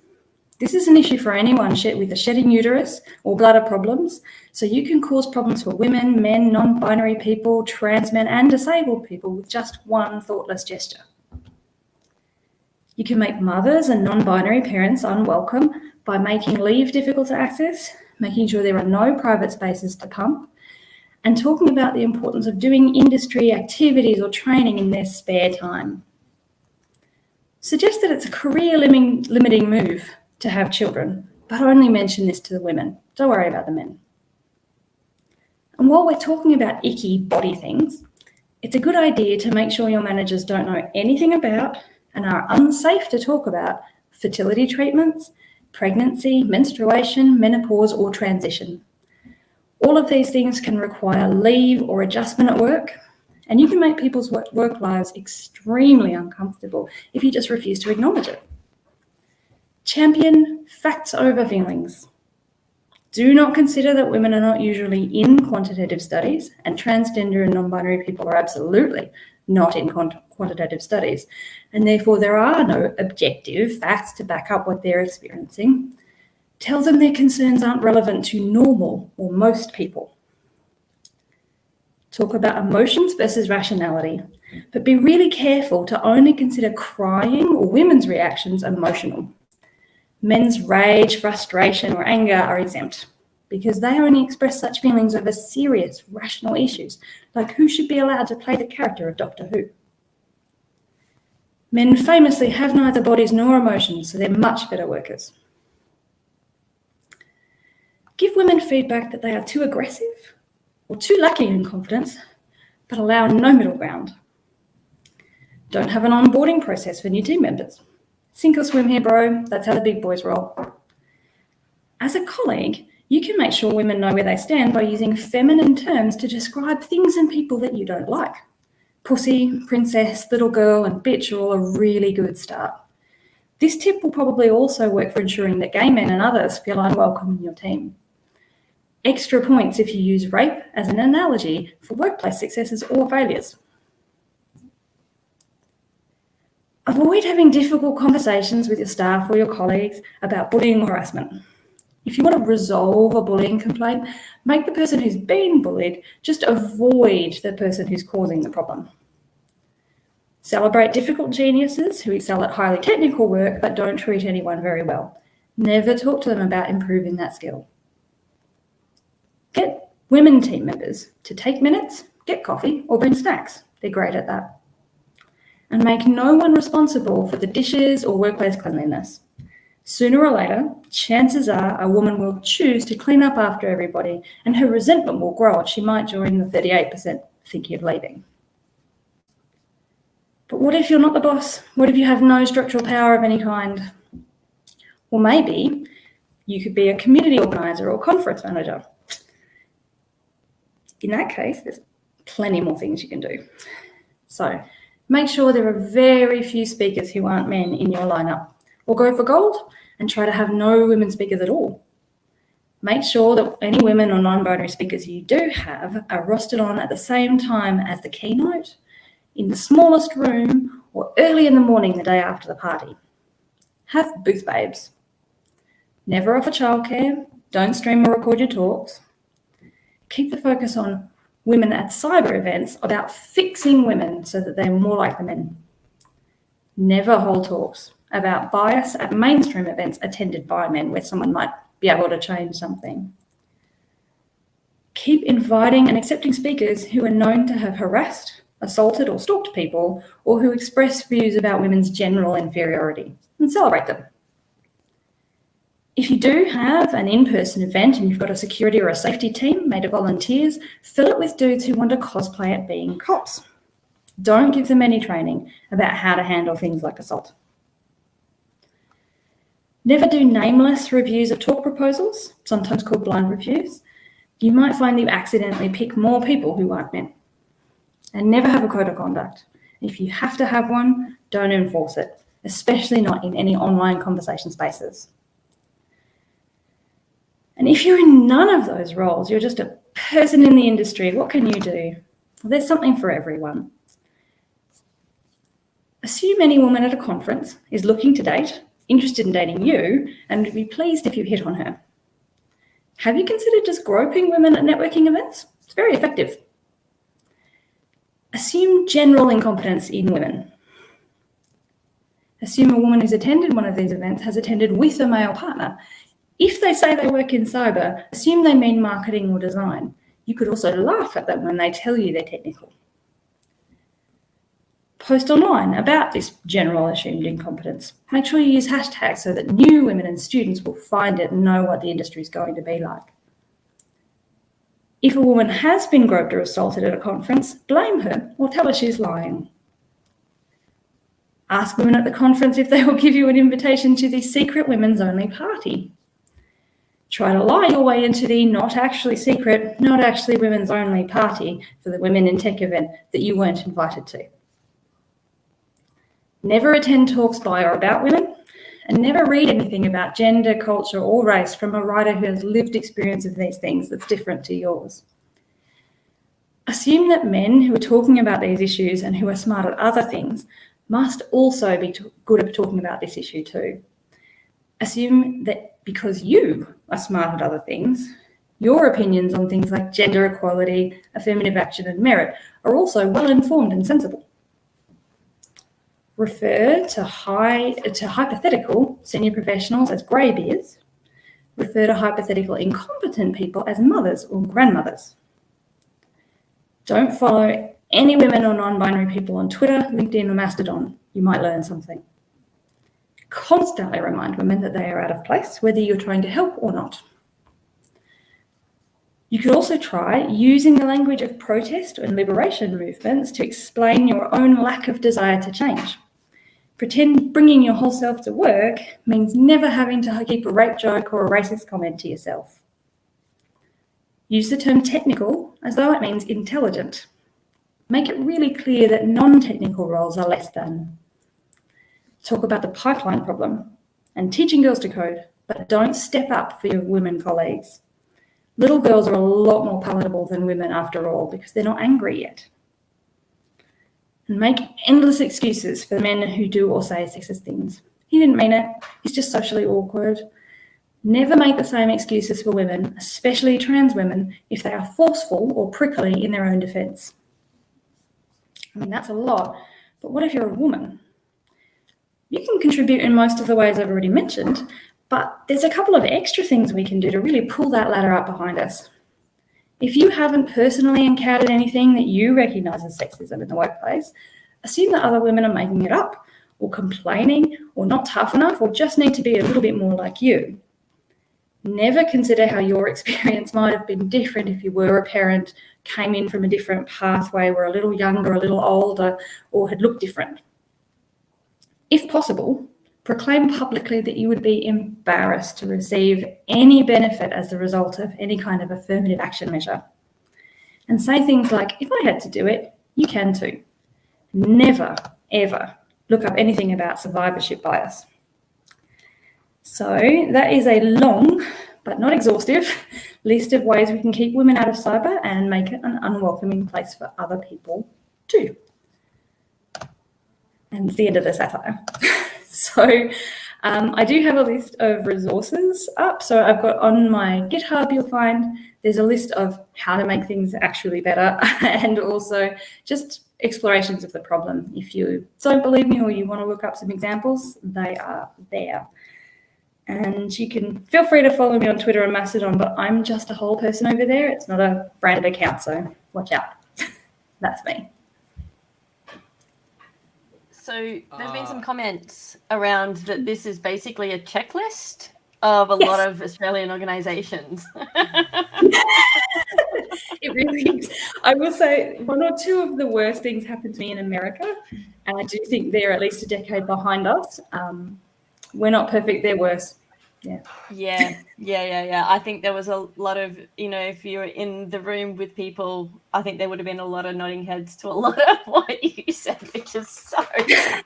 [SPEAKER 16] This is an issue for anyone with a shedding uterus or bladder problems, so you can cause problems for women, men, non-binary people, trans men, and disabled people with just one thoughtless gesture. You can make mothers and non-binary parents unwelcome by making leave difficult to access, making sure there are no private spaces to pump, and talking about the importance of doing industry activities or training in their spare time. Suggest that it's a career-limiting move to have children, but only mention this to the women. Don't worry about the men. And while we're talking about icky body things, it's a good idea to make sure your managers don't know anything about and are unsafe to talk about fertility treatments, pregnancy, menstruation, menopause, or transition. All of these things can require leave or adjustment at work, and you can make people's work lives extremely uncomfortable if you just refuse to acknowledge it. Champion facts over feelings. Do not consider that women are not usually in quantitative studies, and transgender and non-binary people are absolutely not in quantitative studies, and therefore there are no objective facts to back up what they're experiencing. Tell them their concerns aren't relevant to normal or most people. Talk about emotions versus rationality, but be really careful to only consider crying or women's reactions emotional. Men's rage, frustration, or anger are exempt because they only express such feelings over serious, rational issues, like who should be allowed to play the character of Doctor Who. Men famously have neither bodies nor emotions, so they're much better workers. Give women feedback that they are too aggressive or too lacking in confidence, but allow no middle ground. Don't have an onboarding process for new team members. Sink or swim here, bro. That's how the big boys roll. As a colleague, you can make sure women know where they stand by using feminine terms to describe things and people that you don't like. Pussy, princess, little girl, and bitch are all a really good start. This tip will probably also work for ensuring that gay men and others feel unwelcome in your team. Extra points if you use rape as an analogy for workplace successes or failures. Avoid having difficult conversations with your staff or your colleagues about bullying or harassment. If you want to resolve a bullying complaint, make the person who's been bullied just avoid the person who's causing the problem. Celebrate difficult geniuses who excel at highly technical work but don't treat anyone very well. Never talk to them about improving that skill. Get women team members to take minutes, get coffee, or bring snacks. They're great at that. And make no one responsible for the dishes or workplace cleanliness. Sooner or later, chances are a woman will choose to clean up after everybody, and her resentment will grow, and she might join the 38% thinking of leaving. But what if you're not the boss? What if you have no structural power of any kind? Well, maybe you could be a community organizer or conference manager. In that case, there's plenty more things you can do. So make sure there are very few speakers who aren't men in your lineup, or go for gold and try to have no women speakers at all. Make sure that any women or non-binary speakers you do have are rostered on at the same time as the keynote, in the smallest room, or early in the morning the day after the party. Have booth babes. Never offer childcare. Don't stream or record your talks. Keep the focus on women at cyber events about fixing women so that they're more like the men. Never hold talks about bias at mainstream events attended by men where someone might be able to change something. Keep inviting and accepting speakers who are known to have harassed, assaulted, or stalked people, or who express views about women's general inferiority, and celebrate them. If you do have an in-person event and you've got a security or a safety team made of volunteers, fill it with dudes who want to cosplay at being cops. Don't give them any training about how to handle things like assault. Never do nameless reviews of talk proposals, sometimes called blind reviews. You might find that you accidentally pick more people who aren't men. And never have a code of conduct. If you have to have one, don't enforce it, especially not in any online conversation spaces. And if you're in none of those roles, you're just a person in the industry, what can you do? Well, there's something for everyone. Assume any woman at a conference is looking to date, interested in dating you, and would be pleased if you hit on her. Have you considered just groping women at networking events? It's very effective. Assume general incompetence in women. Assume a woman who's attended one of these events has attended with a male partner. If they say they work in cyber, assume they mean marketing or design. You could also laugh at them when they tell you they're technical. Post online about this general assumed incompetence. Make sure you use hashtags so that new women and students will find it and know what the industry is going to be like. If a woman has been groped or assaulted at a conference, blame her or tell her she's lying. Ask women at the conference if they will give you an invitation to the secret women's only party. Try to lie your way into the not actually secret, not actually women's only party for the Women in Tech event that you weren't invited to. Never attend talks by or about women, and never read anything about gender, culture, or race from a writer who has lived experience of these things that's different to yours. Assume that men who are talking about these issues and who are smart at other things must also be good at talking about this issue too. Assume that because you are smart at other things, your opinions on things like gender equality, affirmative action, and merit are also well-informed and sensible. Refer to hypothetical senior professionals as greybeards. Refer to hypothetical incompetent people as mothers or grandmothers. Don't follow any women or non-binary people on Twitter, LinkedIn, or Mastodon. You might learn something. Constantly remind women that they are out of place, whether you're trying to help or not. You could also try using the language of protest and liberation movements to explain your own lack of desire to change. Pretend bringing your whole self to work means never having to keep a rape joke or a racist comment to yourself. Use the term technical as though it means intelligent. Make it really clear that non-technical roles are less than. Talk about the pipeline problem and teaching girls to code, but don't step up for your women colleagues. Little girls are a lot more palatable than women after all because they're not angry yet. And make endless excuses for men who do or say sexist things. He didn't mean it. He's just socially awkward. Never make the same excuses for women, especially trans women, if they are forceful or prickly in their own defense. I mean, that's a lot, but what if you're a woman? You can contribute in most of the ways I've already mentioned, but there's a couple of extra things we can do to really pull that ladder up behind us. If you haven't personally encountered anything that you recognise as sexism in the workplace, assume that other women are making it up, or complaining, or not tough enough, or just need to be a little bit more like you. Never consider how your experience might have been different if you were a parent, came in from a different pathway, were a little younger, a little older, or had looked different. If possible, proclaim publicly that you would be embarrassed to receive any benefit as a result of any kind of affirmative action measure. And say things like, if I had to do it, you can too. Never, ever look up anything about survivorship bias. So that is a long, but not exhaustive, list of ways we can keep women out of cyber and make it an unwelcoming place for other people too. And it's the end of the satire. So I do have a list of resources up. So I've got on my GitHub, you'll find there's a list of how to make things actually better and also just explorations of the problem. If you don't believe me or you want to look up some examples, they are there. And you can feel free to follow me on Twitter and Mastodon, but I'm just a whole person over there. It's not a branded account, so watch out. That's me.
[SPEAKER 1] So there's been some comments around that this is basically a checklist of a lot of Australian organisations.
[SPEAKER 16] It really is. I will say one or two of the worst things happened to me in America, and I do think they're at least a decade behind us. We're not perfect, they're worse.
[SPEAKER 1] Yeah. I think there was a lot of, if you were in the room with people, I think there would have been a lot of nodding heads to a lot of what you said, which is so sad.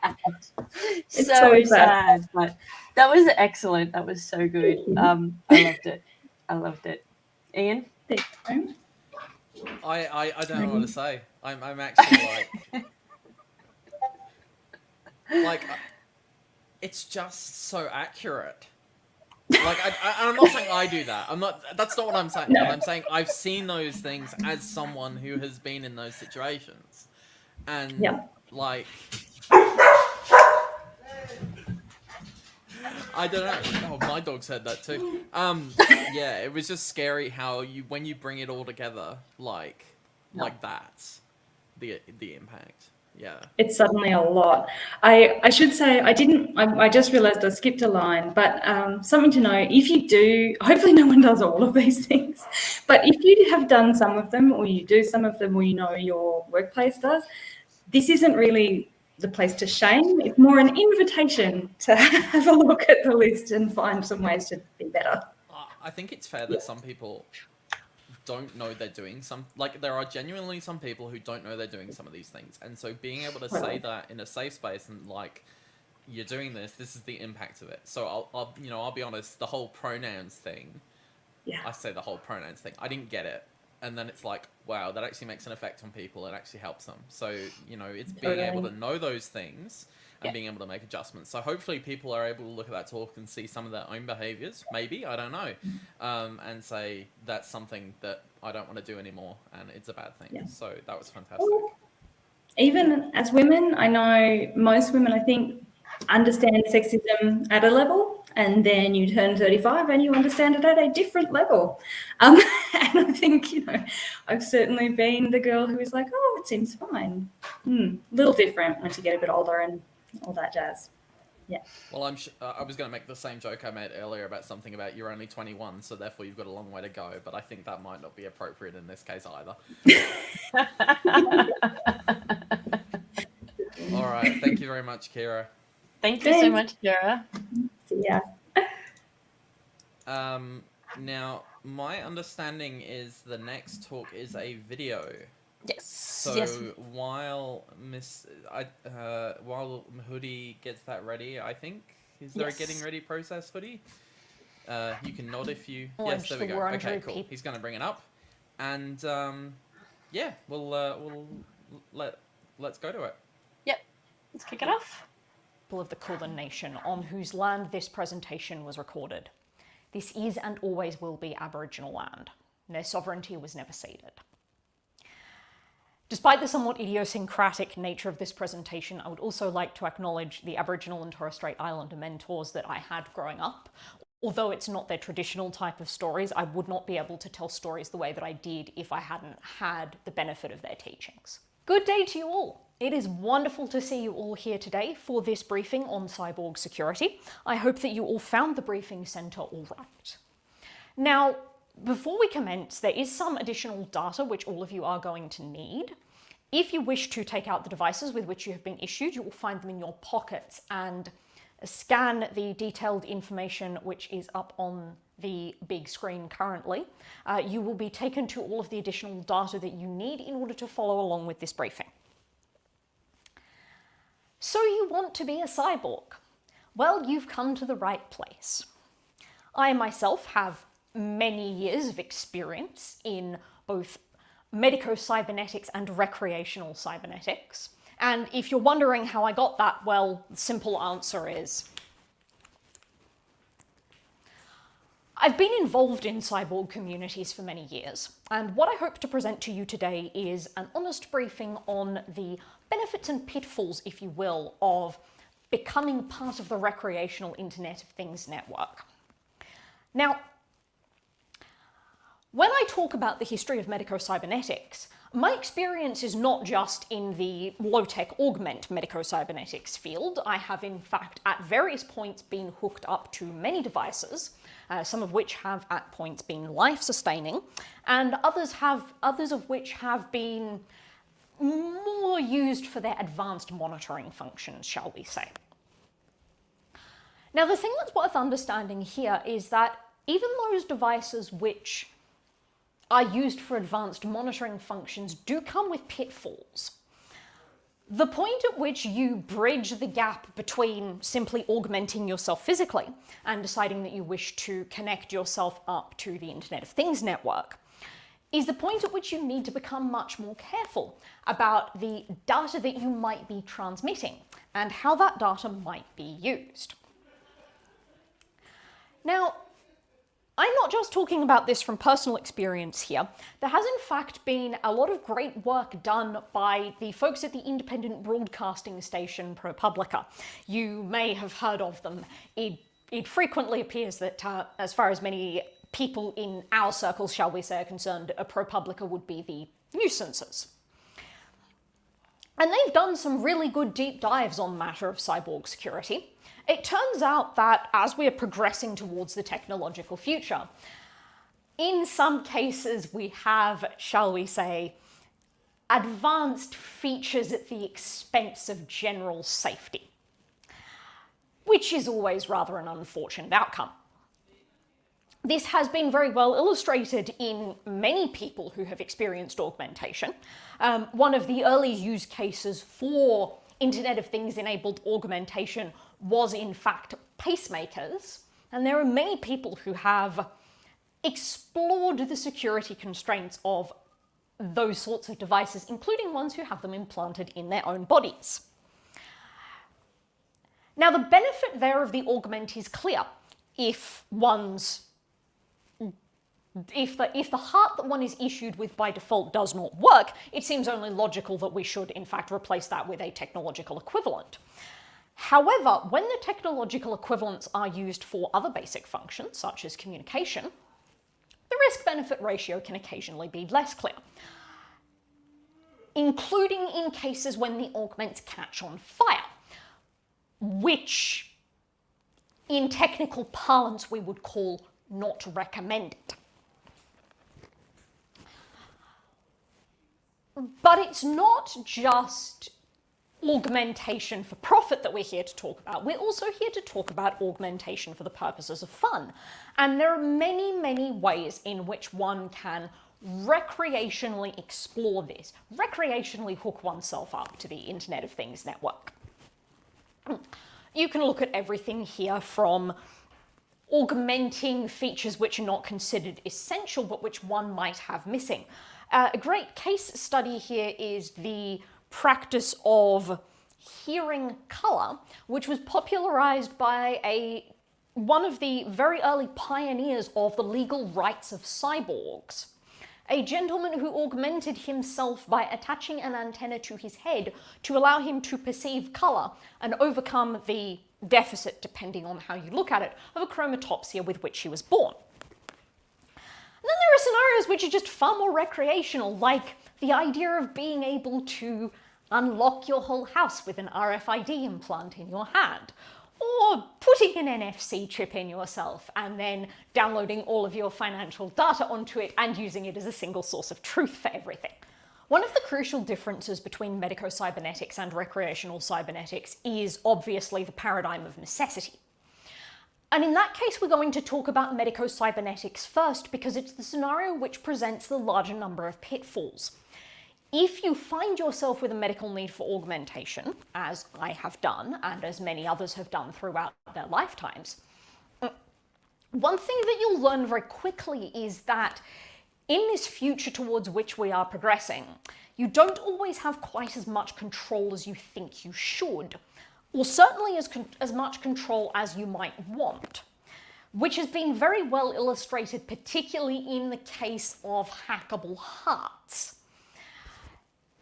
[SPEAKER 1] so sad. But that was excellent. That was so good. I loved it. Ian?
[SPEAKER 2] I don't know what to say. I'm actually like it's just so accurate. Like I'm not saying I do that. That's not what I'm saying. No. I'm saying I've seen those things as someone who has been in those situations, and like I don't know. Oh, my dog said that too. Yeah, it was just scary how when you bring it all together, like that's the impact. Yeah.
[SPEAKER 16] It's suddenly a lot. I should say I just realized I skipped a line, but something to know, if you do, hopefully no one does all of these things, but if you have done some of them, or you do some of them, or your workplace does, this isn't really the place to shame. It's more an invitation to have a look at the list and find some ways to be better.
[SPEAKER 2] I think it's fair that some people don't know they're doing there are genuinely some people who don't know they're doing some of these things, and so being able to say that in a safe space and you're doing this is the impact of it. So I'll be honest, the whole pronouns thing, I say the whole pronouns thing, I didn't get it, and then it's like, wow, that actually makes an effect on people, it actually helps them. So it's being able to know those things and being able to make adjustments. So hopefully people are able to look at that talk and see some of their own behaviors, maybe, I don't know, and say, that's something that I don't want to do anymore, and it's a bad thing. Yeah. So that was fantastic.
[SPEAKER 16] Even as women, I know most women, I think, understand sexism at a level, and then you turn 35 and you understand it at a different level. And I think, I've certainly been the girl who is like, oh, it seems fine. Little different once you get a bit older and all that jazz. Yeah. Well,
[SPEAKER 2] I was going to make the same joke I made earlier about something about you're only 21, so therefore you've got a long way to go. But I think that might not be appropriate in this case either. All right. Thank you very much, Keira.
[SPEAKER 1] Thank you so much, Keira.
[SPEAKER 16] Yeah.
[SPEAKER 2] Now, my understanding is the next talk is a video.
[SPEAKER 1] Yes.
[SPEAKER 2] So while while Hoodie gets that ready, I think is there a getting ready process, Hoodie? You can nod if you. Yes, there we go. Okay, cool. He's going to bring it up, and yeah, let's go to it.
[SPEAKER 1] Yep, let's kick it off.
[SPEAKER 17] Of the Kulin Nation, on whose land this presentation was recorded. This is and always will be Aboriginal land. Their sovereignty was never ceded. Despite the somewhat idiosyncratic nature of this presentation, I would also like to acknowledge the Aboriginal and Torres Strait Islander mentors that I had growing up. Although it's not their traditional type of stories, I would not be able to tell stories the way that I did if I hadn't had the benefit of their teachings. Good day to you all. It is wonderful to see you all here today for this briefing on Cyborg Security. I hope that you all found the briefing centre all right. Now, before we commence, there is some additional data which all of you are going to need. If you wish to take out the devices with which you have been issued, you will find them in your pockets and scan the detailed information which is up on the big screen currently. You will be taken to all of the additional data that you need in order to follow along with this briefing. So you want to be a cyborg? Well, you've come to the right place. I myself have many years of experience in both medico-cybernetics and recreational cybernetics. And if you're wondering how I got that, well, the simple answer is I've been involved in cyborg communities for many years, and what I hope to present to you today is an honest briefing on the benefits and pitfalls, if you will, of becoming part of the recreational Internet of Things network. Now, when I talk about the history of medico-cybernetics, my experience is not just in the low-tech augment medico-cybernetics field. I have, in fact, at various points been hooked up to many devices, some of which have at points been life-sustaining, and others of which have been more used for their advanced monitoring functions, shall we say. Now, the thing that's worth understanding here is that even those devices which are used for advanced monitoring functions do come with pitfalls. The point at which you bridge the gap between simply augmenting yourself physically and deciding that you wish to connect yourself up to the Internet of Things network is the point at which you need to become much more careful about the data that you might be transmitting and how that data might be used. Now, I'm not just talking about this from personal experience here. There has in fact been a lot of great work done by the folks at the independent broadcasting station ProPublica. You may have heard of them. It frequently appears that as far as many people in our circles, shall we say, are concerned, ProPublica would be the nuisances. And they've done some really good deep dives on the matter of cyborg security. It turns out that as we are progressing towards the technological future, in some cases we have, shall we say, advanced features at the expense of general safety, which is always rather an unfortunate outcome. This has been very well illustrated in many people who have experienced augmentation. One of the early use cases for Internet of Things enabled augmentation was in fact pacemakers, and there are many people who have explored the security constraints of those sorts of devices, including ones who have them implanted in their own bodies. Now, the benefit there of the augment is clear. If the heart that one is issued with by default does not work, it seems only logical that we should in fact replace that with a technological equivalent. However, when the technological equivalents are used for other basic functions, such as communication, the risk-benefit ratio can occasionally be less clear, including in cases when the augments catch on fire, which in technical parlance we would call not recommended. But it's not just augmentation for profit that we're here to talk about. We're also here to talk about augmentation for the purposes of fun. And there are many, many ways in which one can recreationally explore this, recreationally hook oneself up to the Internet of Things network. You can look at everything here from augmenting features which are not considered essential but which one might have missing. A great case study here is the practice of hearing colour, which was popularised by one of the very early pioneers of the legal rights of cyborgs, a gentleman who augmented himself by attaching an antenna to his head to allow him to perceive colour and overcome the deficit, depending on how you look at it, of a chromatopsia with which he was born. And then there are scenarios which are just far more recreational, like the idea of being able to unlock your whole house with an RFID implant in your hand, or putting an NFC chip in yourself and then downloading all of your financial data onto it and using it as a single source of truth for everything. One of the crucial differences between medico-cybernetics and recreational cybernetics is obviously the paradigm of necessity. And in that case, we're going to talk about medico-cybernetics first because it's the scenario which presents the larger number of pitfalls. If you find yourself with a medical need for augmentation, as I have done, and as many others have done throughout their lifetimes, one thing that you'll learn very quickly is that in this future towards which we are progressing, you don't always have quite as much control as you think you should, or certainly as much control as you might want, which has been very well illustrated, particularly in the case of hackable hearts.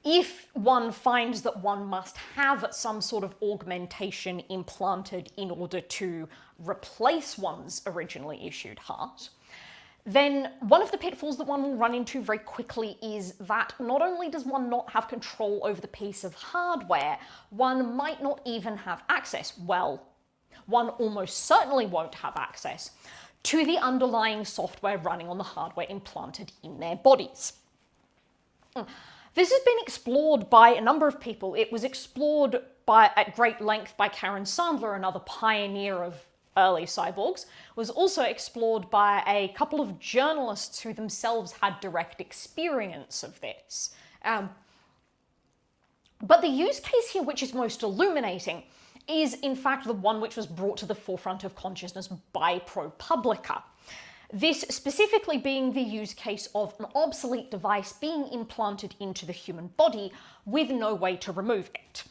[SPEAKER 17] If one finds that one must have some sort of augmentation implanted in order to replace one's originally issued heart, then one of the pitfalls that one will run into very quickly is that not only does one not have control over the piece of hardware, one might not even have access, well, one almost certainly won't have access to the underlying software running on the hardware implanted in their bodies. This has been explored by a number of people. It was explored at great length by Karen Sandler, another pioneer of early cyborgs was also explored by a couple of journalists who themselves had direct experience of this. But the use case here which is most illuminating is in fact the one which was brought to the forefront of consciousness by ProPublica. This specifically being the use case of an obsolete device being implanted into the human body with no way to remove it.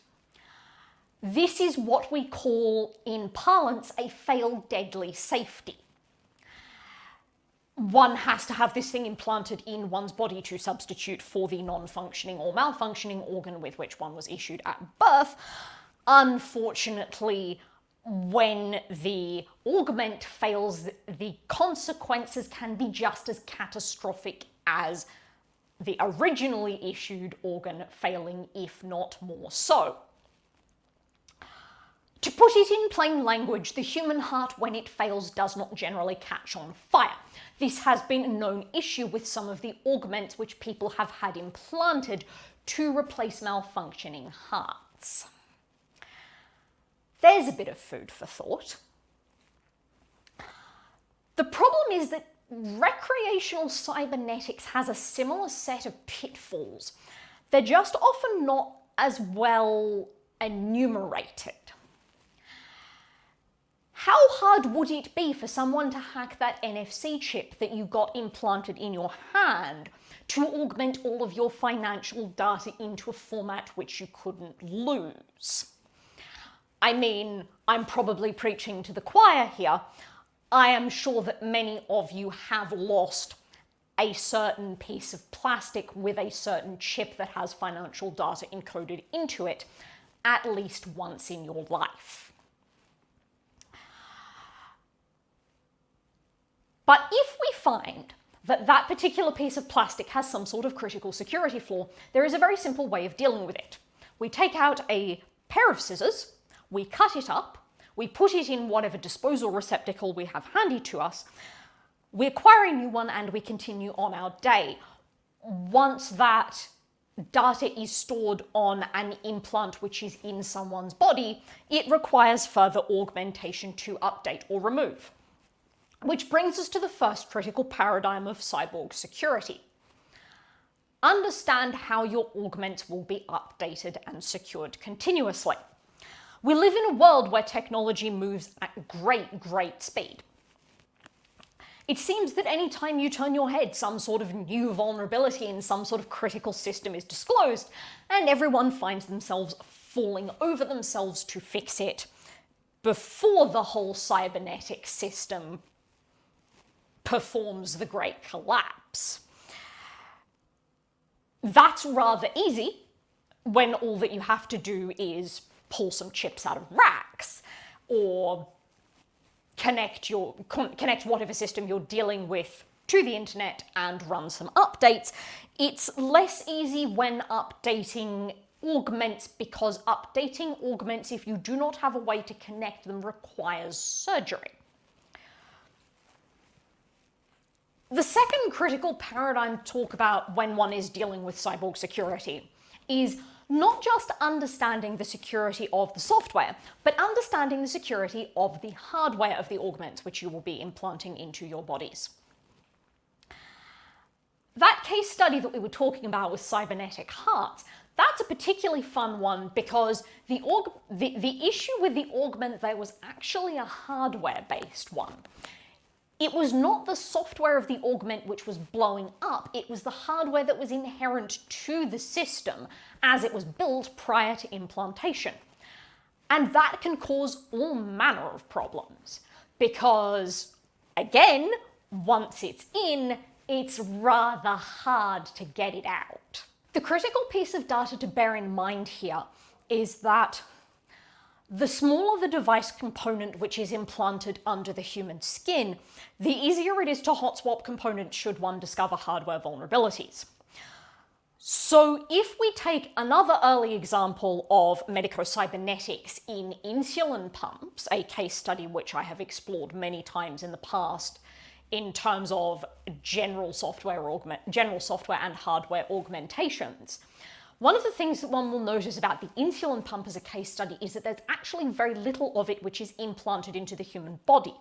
[SPEAKER 17] This is what we call, in parlance, a fail deadly safety. One has to have this thing implanted in one's body to substitute for the non-functioning or malfunctioning organ with which one was issued at birth. Unfortunately, when the augment fails, the consequences can be just as catastrophic as the originally issued organ failing, if not more so. To put it in plain language, the human heart, when it fails, does not generally catch on fire. This has been a known issue with some of the augments which people have had implanted to replace malfunctioning hearts. There's a bit of food for thought. The problem is that recreational cybernetics has a similar set of pitfalls. They're just often not as well enumerated. How hard would it be for someone to hack that NFC chip that you got implanted in your hand to augment all of your financial data into a format which you couldn't lose? I mean, I'm probably preaching to the choir here. I am sure that many of you have lost a certain piece of plastic with a certain chip that has financial data encoded into it at least once in your life. But if we find that that particular piece of plastic has some sort of critical security flaw, there is a very simple way of dealing with it. We take out a pair of scissors, we cut it up, we put it in whatever disposal receptacle we have handy to us, we acquire a new one and we continue on our day. Once that data is stored on an implant which is in someone's body, it requires further augmentation to update or remove. Which brings us to the first critical paradigm of cyborg security. Understand how your augments will be updated and secured continuously. We live in a world where technology moves at great speed. It seems that any time you turn your head, some sort of new vulnerability in some sort of critical system is disclosed, and everyone finds themselves falling over themselves to fix it before the whole cybernetic system performs the great collapse. That's rather easy when all that you have to do is pull some chips out of racks or connect whatever system you're dealing with to the internet and run some updates. It's less easy when updating augments, because updating augments, if you do not have a way to connect them, requires surgery. The second critical paradigm to talk about when one is dealing with cyborg security is not just understanding the security of the software, but understanding the security of the hardware of the augments which you will be implanting into your bodies. That case study that we were talking about with cybernetic hearts, that's a particularly fun one because the issue with the augment there was actually a hardware-based one. It was not the software of the augment which was blowing up, it was the hardware that was inherent to the system as it was built prior to implantation. And that can cause all manner of problems because, again, once it's in, it's rather hard to get it out. The critical piece of data to bear in mind here is that the smaller the device component which is implanted under the human skin, the easier it is to hot swap components should one discover hardware vulnerabilities. So if we take another early example of medico-cybernetics in insulin pumps, a case study which I have explored many times in the past in terms of general software and hardware augmentations, One of the things that one will notice about the insulin pump as a case study is that there's actually very little of it which is implanted into the human body.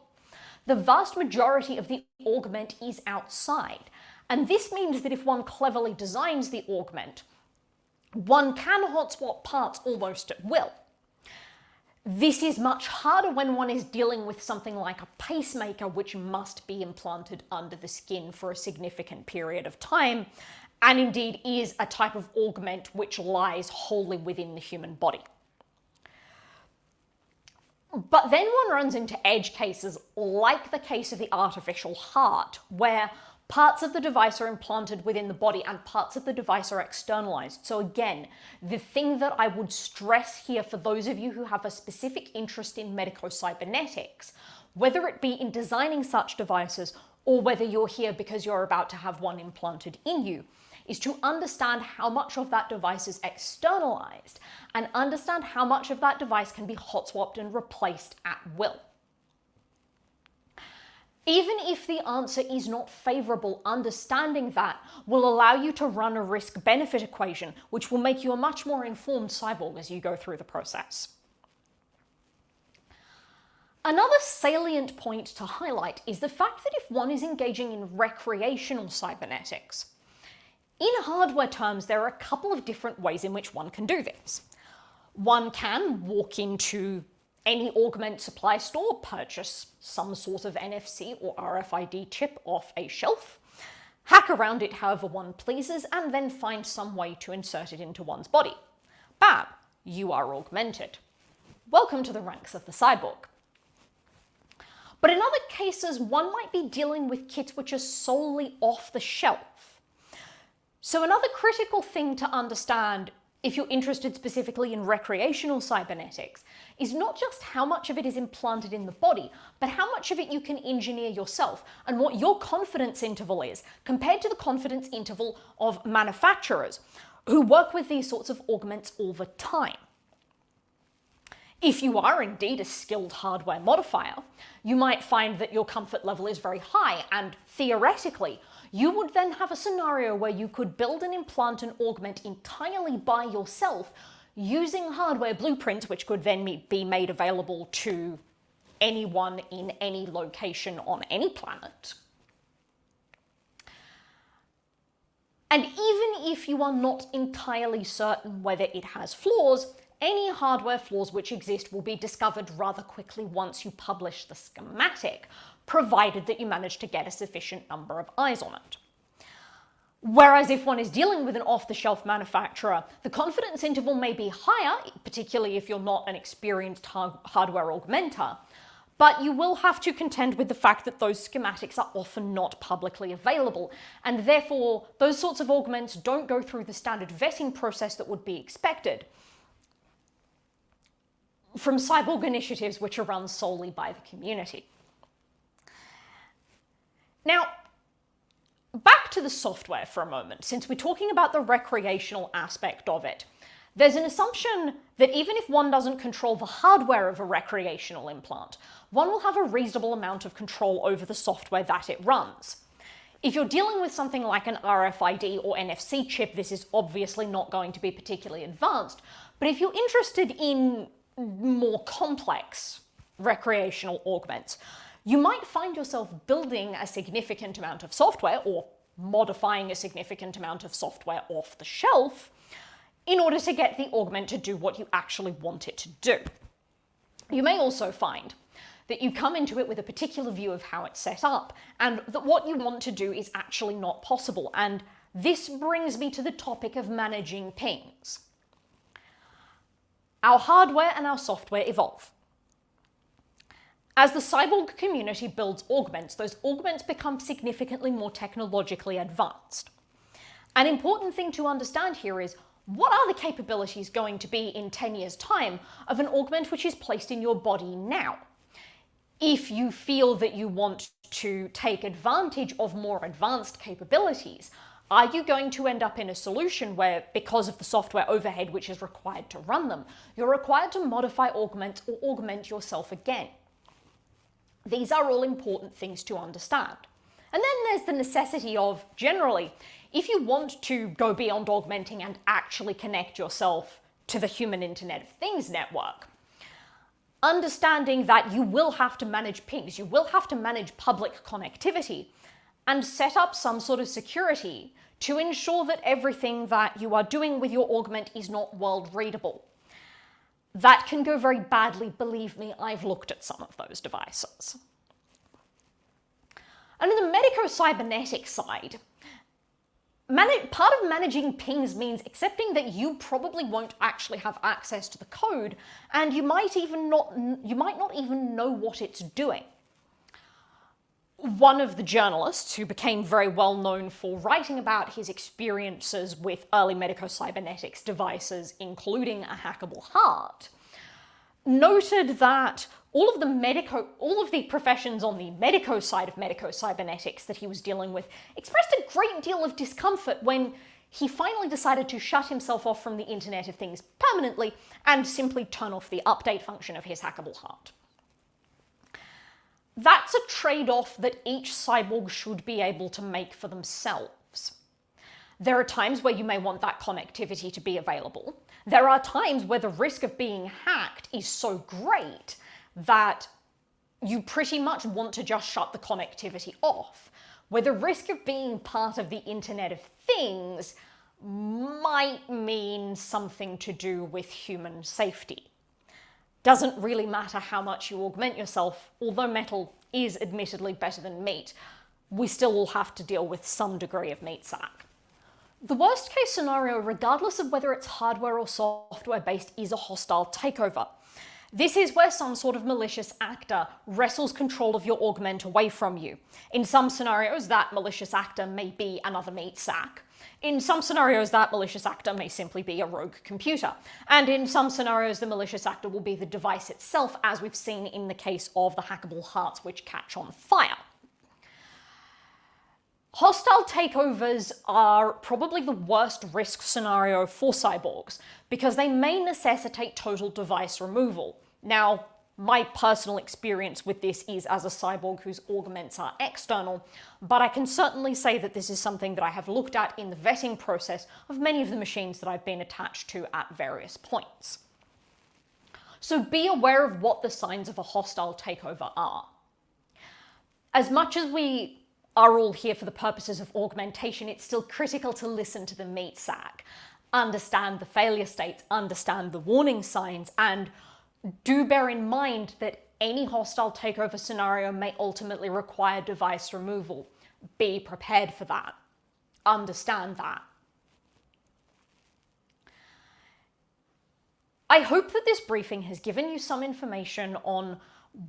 [SPEAKER 17] The vast majority of the augment is outside. And this means that if one cleverly designs the augment, one can hot swap parts almost at will. This is much harder when one is dealing with something like a pacemaker, which must be implanted under the skin for a significant period of time, and indeed is a type of augment which lies wholly within the human body. But then one runs into edge cases like the case of the artificial heart, where parts of the device are implanted within the body and parts of the device are externalized. So again, the thing that I would stress here for those of you who have a specific interest in medico-cybernetics, whether it be in designing such devices or whether you're here because you're about to have one implanted in you, is to understand how much of that device is externalized and understand how much of that device can be hot swapped and replaced at will. Even if the answer is not favorable, understanding that will allow you to run a risk-benefit equation, which will make you a much more informed cyborg as you go through the process. Another salient point to highlight is the fact that if one is engaging in recreational cybernetics, in hardware terms, there are a couple of different ways in which one can do this. One can walk into any augment supply store, purchase some sort of NFC or RFID chip off a shelf, hack around it however one pleases, and then find some way to insert it into one's body. Bam! You are augmented. Welcome to the ranks of the cyborg. But in other cases, one might be dealing with kits which are solely off the shelf. So another critical thing to understand if you're interested specifically in recreational cybernetics is not just how much of it is implanted in the body, but how much of it you can engineer yourself and what your confidence interval is compared to the confidence interval of manufacturers who work with these sorts of augments all the time. If you are indeed a skilled hardware modifier, you might find that your comfort level is very high, and theoretically, you would then have a scenario where you could build and implant an augment entirely by yourself using hardware blueprints, which could then be made available to anyone in any location on any planet. And even if you are not entirely certain whether it has flaws, any hardware flaws which exist will be discovered rather quickly once you publish the schematic, provided that you manage to get a sufficient number of eyes on it. Whereas if one is dealing with an off-the-shelf manufacturer, the confidence interval may be higher, particularly if you're not an experienced hardware augmenter, but you will have to contend with the fact that those schematics are often not publicly available, and therefore those sorts of augments don't go through the standard vetting process that would be expected from cyborg initiatives which are run solely by the community. Now, back to the software for a moment, since we're talking about the recreational aspect of it. There's an assumption that even if one doesn't control the hardware of a recreational implant, one will have a reasonable amount of control over the software that it runs. If you're dealing with something like an RFID or NFC chip, this is obviously not going to be particularly advanced, but if you're interested in more complex recreational augments, you might find yourself building a significant amount of software or modifying a significant amount of software off the shelf in order to get the augment to do what you actually want it to do. You may also find that you come into it with a particular view of how it's set up and that what you want to do is actually not possible. And this brings me to the topic of managing pings. Our hardware and our software evolve. As the cyborg community builds augments, those augments become significantly more technologically advanced. An important thing to understand here is, what are the capabilities going to be in 10 years' time of an augment which is placed in your body now? If you feel that you want to take advantage of more advanced capabilities, are you going to end up in a solution where, because of the software overhead which is required to run them, you're required to modify augments or augment yourself again? These are all important things to understand. And then there's the necessity of, generally, if you want to go beyond augmenting and actually connect yourself to the human Internet of Things network, understanding that you will have to manage pings, you will have to manage public connectivity, and set up some sort of security to ensure that everything that you are doing with your augment is not world readable. That can go very badly, believe me, I've looked at some of those devices. And on the medico-cybernetic side, part of managing pings means accepting that you probably won't actually have access to the code, and you might not even know what it's doing. One of the journalists who became very well known for writing about his experiences with early medico-cybernetics devices, including a hackable heart, noted that all of the professions on the medico side of medico-cybernetics that he was dealing with expressed a great deal of discomfort when he finally decided to shut himself off from the Internet of Things permanently and simply turn off the update function of his hackable heart. That's a trade-off that each cyborg should be able to make for themselves. There are times where you may want that connectivity to be available. There are times where the risk of being hacked is so great that you pretty much want to just shut the connectivity off, where the risk of being part of the Internet of Things might mean something to do with human safety. Doesn't really matter how much you augment yourself, although metal is admittedly better than meat, we still will have to deal with some degree of meat sack. The worst case scenario, regardless of whether it's hardware or software based, is a hostile takeover. This is where some sort of malicious actor wrestles control of your augment away from you. In some scenarios, that malicious actor may be another meat sack. In some scenarios, that malicious actor may simply be a rogue computer. And in some scenarios, the malicious actor will be the device itself, as we've seen in the case of the hackable hearts which catch on fire. Hostile takeovers are probably the worst risk scenario for cyborgs, because they may necessitate total device removal. Now, my personal experience with this is as a cyborg whose augments are external, but I can certainly say that this is something that I have looked at in the vetting process of many of the machines that I've been attached to at various points. So be aware of what the signs of a hostile takeover are. As much as we are all here for the purposes of augmentation, it's still critical to listen to the meat sack, understand the failure states, understand the warning signs, and do bear in mind that any hostile takeover scenario may ultimately require device removal. Be prepared for that. Understand that. I hope that this briefing has given you some information on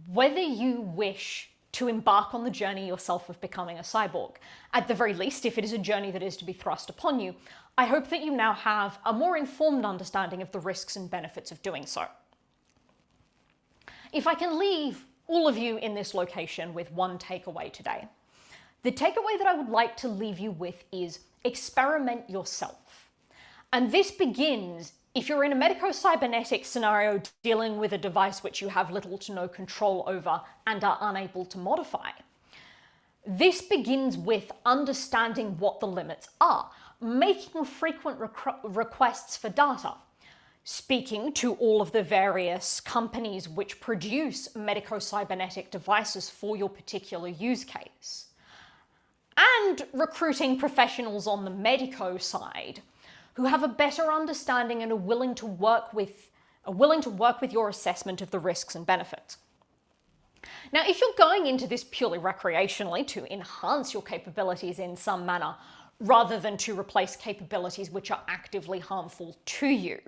[SPEAKER 17] whether you wish to embark on the journey yourself of becoming a cyborg. At the very least, if it is a journey that is to be thrust upon you, I hope that you now have a more informed understanding of the risks and benefits of doing so. If I can leave all of you in this location with one takeaway today, the takeaway that I would like to leave you with is experiment yourself. And this begins if you're in a medico-cybernetic scenario dealing with a device which you have little to no control over and are unable to modify. This begins with understanding what the limits are, making frequent requests for data, speaking to all of the various companies which produce medico-cybernetic devices for your particular use case, and recruiting professionals on the medico side who have a better understanding and are willing to work with your assessment of the risks and benefits. Now, if you're going into this purely recreationally to enhance your capabilities in some manner, rather than to replace capabilities which are actively harmful to you,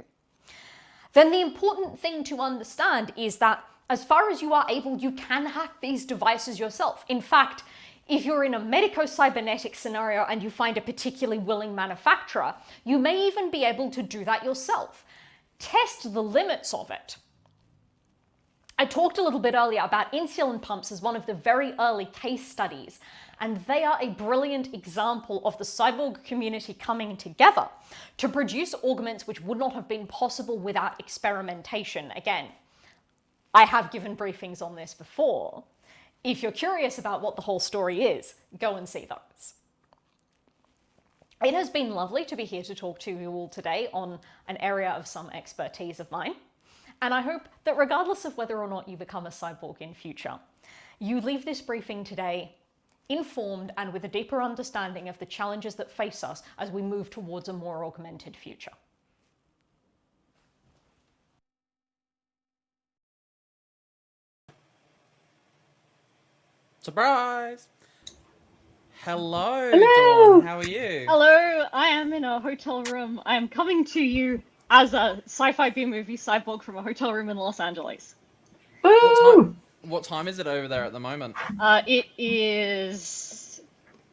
[SPEAKER 17] then the important thing to understand is that as far as you are able, you can hack these devices yourself. In fact, if you're in a medico-cybernetic scenario and you find a particularly willing manufacturer, you may even be able to do that yourself. Test the limits of it. I talked a little bit earlier about insulin pumps as one of the very early case studies, and they are a brilliant example of the cyborg community coming together to produce augments which would not have been possible without experimentation. Again, I have given briefings on this before. If you're curious about what the whole story is, go and see those. It has been lovely to be here to talk to you all today on an area of some expertise of mine. And I hope that regardless of whether or not you become a cyborg in future, you leave this briefing today informed and with a deeper understanding of the challenges that face us as we move towards a more augmented future.
[SPEAKER 2] Surprise! Hello,
[SPEAKER 18] Hello!
[SPEAKER 2] Dawn. How are you?
[SPEAKER 18] Hello, I am in a hotel room. I am coming to you as a sci-fi B-movie cyborg from a hotel room in Los Angeles.
[SPEAKER 2] What time is it over there at the moment?
[SPEAKER 18] It is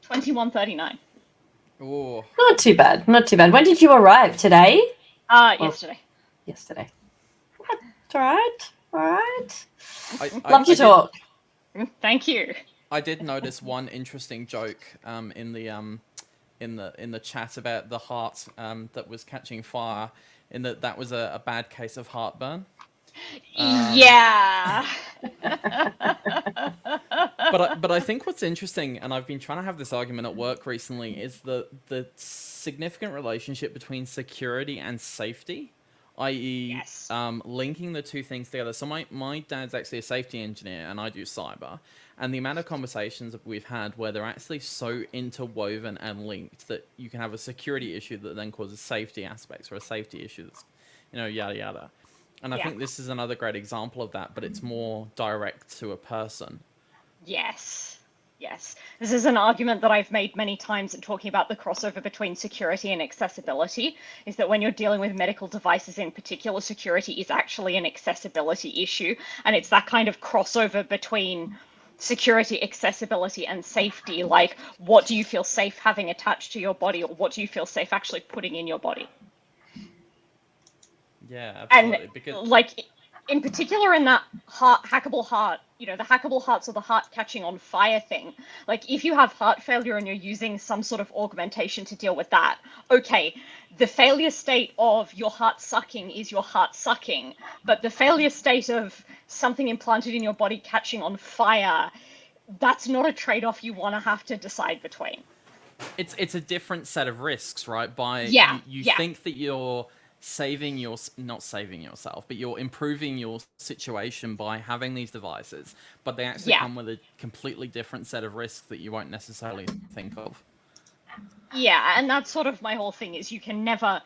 [SPEAKER 18] 21:39.
[SPEAKER 2] Oh.
[SPEAKER 1] Not too bad. Not too bad. When did you arrive? Today?
[SPEAKER 18] Yesterday.
[SPEAKER 1] Yesterday. It's all right. All right.
[SPEAKER 2] I
[SPEAKER 1] Love to talk.
[SPEAKER 18] Thank you.
[SPEAKER 2] I did notice one interesting joke in the chat about the heart that was catching fire, in that was a bad case of heartburn.
[SPEAKER 18] Yeah.
[SPEAKER 2] But I think what's interesting, and I've been trying to have this argument at work recently, is the significant relationship between security and safety, i.e. Linking the two things together. So my dad's actually a safety engineer and I do cyber, and the amount of conversations that we've had where they're actually so interwoven and linked that you can have a security issue that then causes safety aspects, or a safety issue that's, yada yada. And I think this is another great example of that, but it's more direct to a person.
[SPEAKER 18] Yes. Yes. This is an argument that I've made many times in talking about the crossover between security and accessibility, is that when you're dealing with medical devices in particular, security is actually an accessibility issue. And it's that kind of crossover between security, accessibility, and safety. Like, what do you feel safe having attached to your body, or what do you feel safe actually putting in your body?
[SPEAKER 2] Yeah, absolutely.
[SPEAKER 18] And like, in particular in that hackable heart, the hackable hearts or the heart catching on fire thing, like if you have heart failure and you're using some sort of augmentation to deal with that, okay, the failure state of your heart sucking is your heart sucking, but the failure state of something implanted in your body catching on fire, that's not a trade-off you want to have to decide between.
[SPEAKER 2] It's a different set of risks, right? You think that you're not saving yourself, but you're improving your situation by having these devices, but they actually come with a completely different set of risks that you won't necessarily think of.
[SPEAKER 18] Yeah, and that's sort of my whole thing, is you can never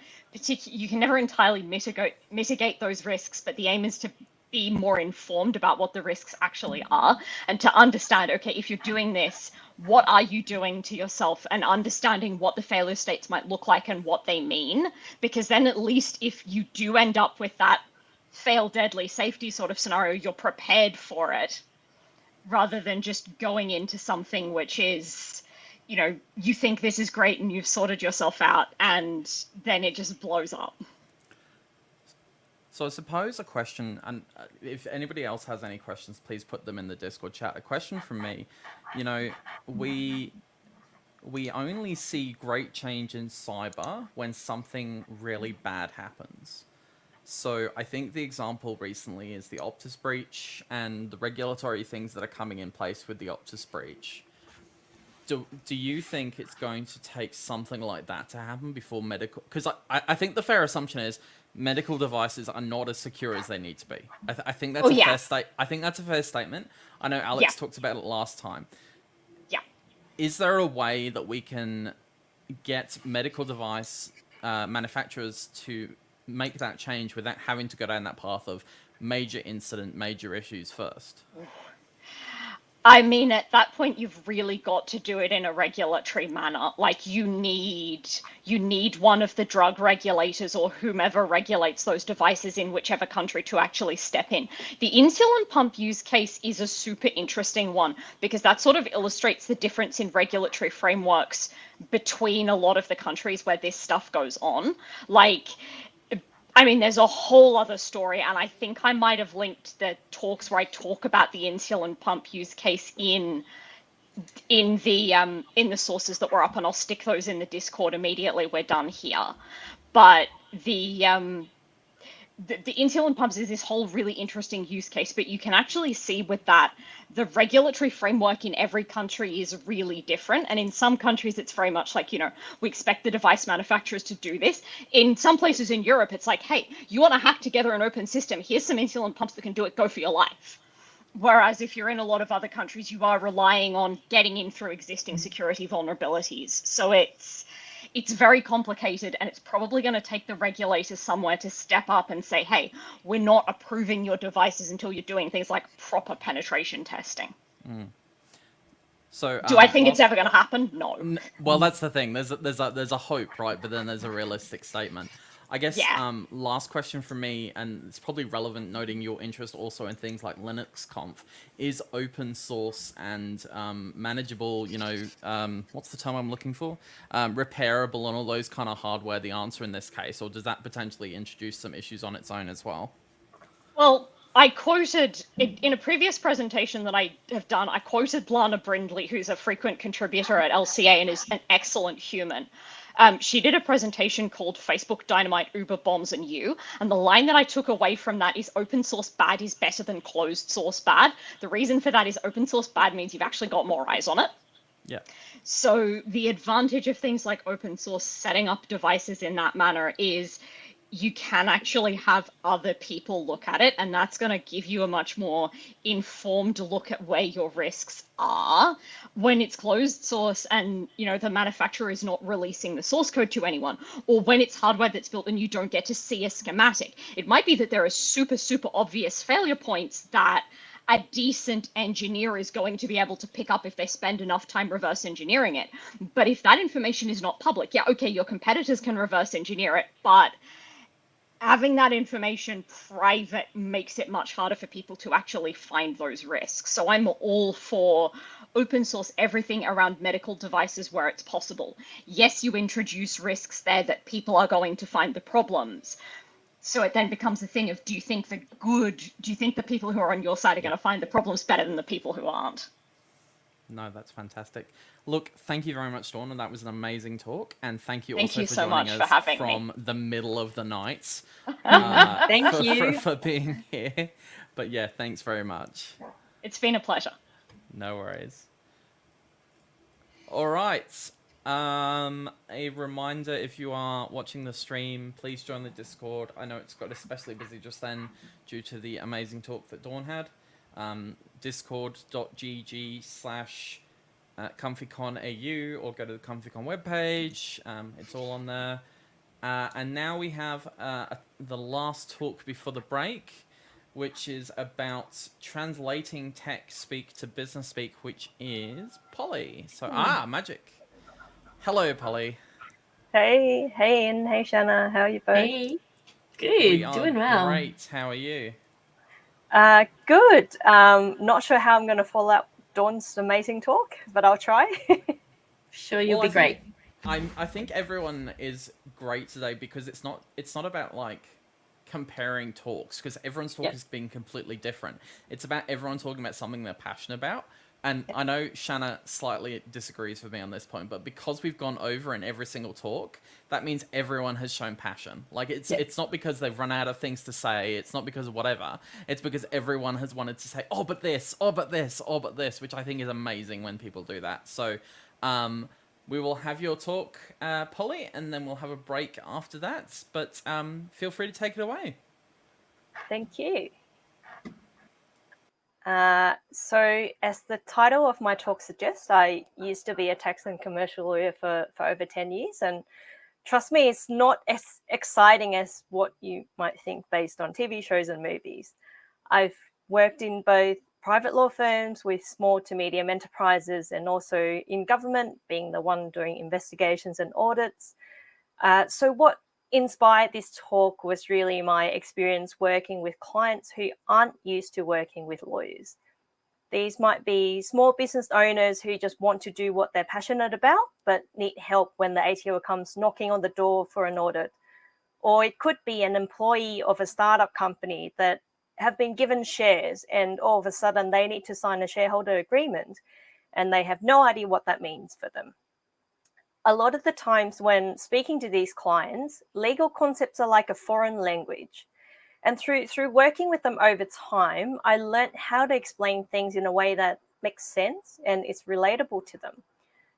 [SPEAKER 18] entirely mitigate those risks, but the aim is to be more informed about what the risks actually are, and to understand, okay, if you're doing this, what are you doing to yourself, and understanding what the failure states might look like and what they mean, because then at least if you do end up with that fail deadly safety sort of scenario, you're prepared for it, rather than just going into something which is, you think this is great and you've sorted yourself out, and then it just blows up.
[SPEAKER 2] So I suppose a question, and if anybody else has any questions, please put them in the Discord chat. A question from me, we only see great change in cyber when something really bad happens. So I think the example recently is the Optus breach and the regulatory things that are coming in place with the Optus breach. Do you think it's going to take something like that to happen before medical? Because I think the fair assumption is medical devices are not as secure as they need to be. I think that's I think that's a fair statement. I know Alex talked about it last time.
[SPEAKER 18] Yeah.
[SPEAKER 2] Is there a way that we can get medical device manufacturers to make that change without having to go down that path of major incident, major issues first?
[SPEAKER 18] I mean, at that point, you've really got to do it in a regulatory manner. Like, you need one of the drug regulators or whomever regulates those devices in whichever country to actually step in. The insulin pump use case is a super interesting one, because that sort of illustrates the difference in regulatory frameworks between a lot of the countries where this stuff goes on. Like, I mean, there's a whole other story, and I think I might have linked the talks where I talk about the insulin pump use case in the sources that were up, and I'll stick those in the Discord immediately we're done here. But the the insulin pumps is this whole really interesting use case, but you can actually see with that, the regulatory framework in every country is really different. And in some countries, it's very much like, we expect the device manufacturers to do this. In some places in Europe, it's like, hey, you want to hack together an open system? Here's some insulin pumps that can do it. Go for your life. Whereas if you're in a lot of other countries, you are relying on getting in through existing security vulnerabilities. So it's very complicated, and it's probably going to take the regulators somewhere to step up and say, hey, we're not approving your devices until you're doing things like proper penetration testing.
[SPEAKER 2] So
[SPEAKER 18] do I think it's ever going to happen? No.
[SPEAKER 2] Well, that's the thing. There's a hope, right? But then there's a realistic statement. I guess last question from me, and it's probably relevant noting your interest also in things like Linux Conf. Is open source and manageable, what's the term I'm looking for? Repairable and all those kind of hardware the answer in this case, or does that potentially introduce some issues on its own as well?
[SPEAKER 18] Well, I quoted, in a previous presentation that I have done, I quoted Lana Brindley, who's a frequent contributor at LCA and is an excellent human. She did a presentation called Facebook Dynamite, Uber Bombs, and You. And the line that I took away from that is open source bad is better than closed source bad. The reason for that is open source bad means you've actually got more eyes on it.
[SPEAKER 2] Yeah.
[SPEAKER 18] So the advantage of things like open source setting up devices in that manner is you can actually have other people look at it, and that's going to give you a much more informed look at where your risks are. When it's closed source and the manufacturer is not releasing the source code to anyone, or when it's hardware that's built and you don't get to see a schematic, it might be that there are super obvious failure points that a decent engineer is going to be able to pick up if they spend enough time reverse engineering it. But if that information is not public, yeah, okay, your competitors can reverse engineer it, but having that information private makes it much harder for people to actually find those risks. So I'm all for open source everything around medical devices where it's possible. Yes, you introduce risks there that people are going to find the problems. So it then becomes a thing of, do you think the people who are on your side are going to find the problems better than the people who aren't?
[SPEAKER 2] No, that's fantastic. Look, thank you very much, Dawn, and that was an amazing talk. And thank you
[SPEAKER 18] also
[SPEAKER 2] for
[SPEAKER 18] so
[SPEAKER 2] joining
[SPEAKER 18] much
[SPEAKER 2] us
[SPEAKER 18] for having
[SPEAKER 2] from
[SPEAKER 18] me.
[SPEAKER 2] the middle of the night.
[SPEAKER 18] Thank you
[SPEAKER 2] for being here. But yeah, thanks very much.
[SPEAKER 18] It's been a pleasure.
[SPEAKER 2] No worries. All right. A reminder, if you are watching the stream, please join the Discord. I know it's got especially busy just then due to the amazing talk that Dawn had. Discord.gg/ComfyConAU, or go to the ComfyCon webpage. It's all on there. And now we have the last talk before the break, which is about translating tech speak to business speak, which is Polly. So, magic. Hello, Polly.
[SPEAKER 19] Hey, Ian. Hey, Shanna. How are you both?
[SPEAKER 1] Hey. Good. Doing well.
[SPEAKER 2] Great. How are you?
[SPEAKER 19] Good. Not sure how I'm going to follow up Dawn's amazing talk, but I'll try.
[SPEAKER 1] Sure, you'll be great.
[SPEAKER 2] I think everyone is great today because it's not about like comparing talks, because everyone's talk has been completely different. It's about everyone talking about something they're passionate about. And I know Shanna slightly disagrees with me on this point, but because we've gone over in every single talk, that means everyone has shown passion. Like it's not because they've run out of things to say. It's not because of whatever. It's because everyone has wanted to say, oh, but this, oh, but this, oh, but this, which I think is amazing when people do that. So we will have your talk, Polly, and then we'll have a break after that. But feel free to take it away.
[SPEAKER 19] Thank you. So as the title of my talk suggests, I used to be a tax and commercial lawyer for over 10 years. And trust me, it's not as exciting as what you might think based on TV shows and movies. I've worked in both private law firms with small to medium enterprises and also in government, being the one doing investigations and audits. So what inspired this talk was really my experience working with clients who aren't used to working with lawyers. These might be small business owners who just want to do what they're passionate about, but need help when the ATO comes knocking on the door for an audit. Or it could be an employee of a startup company that have been given shares and all of a sudden they need to sign a shareholder agreement and they have no idea what that means for them. A lot of the times when speaking to these clients, legal concepts are like a foreign language. And through working with them over time, I learned how to explain things in a way that makes sense and is relatable to them.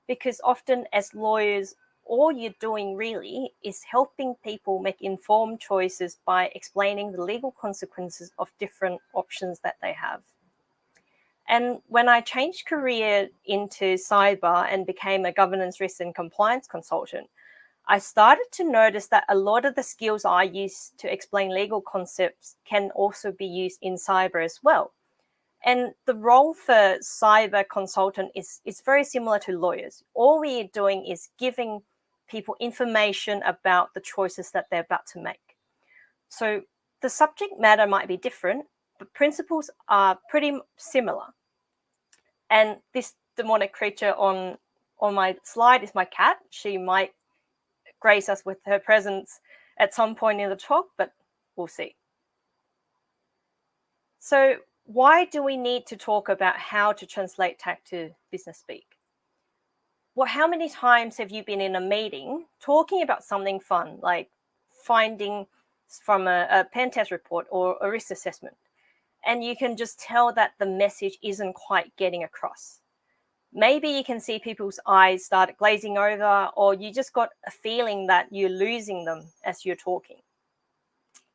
[SPEAKER 19] Because often as lawyers, all you're doing really is helping people make informed choices by explaining the legal consequences of different options that they have. And when I changed career into cyber and became a governance, risk and compliance consultant, I started to notice that a lot of the skills I use to explain legal concepts can also be used in cyber as well. And the role for cyber consultant is very similar to lawyers. All we're doing is giving people information about the choices that they're about to make. So the subject matter might be different, but principles are pretty similar. And this demonic creature on my slide is my cat. She might grace us with her presence at some point in the talk, but we'll see. So why do we need to talk about how to translate tech to business speak? Well, how many times have you been in a meeting talking about something fun, like finding from a pen test report or a risk assessment, and you can just tell that the message isn't quite getting across? Maybe you can see people's eyes start glazing over, or you just got a feeling that you're losing them as you're talking.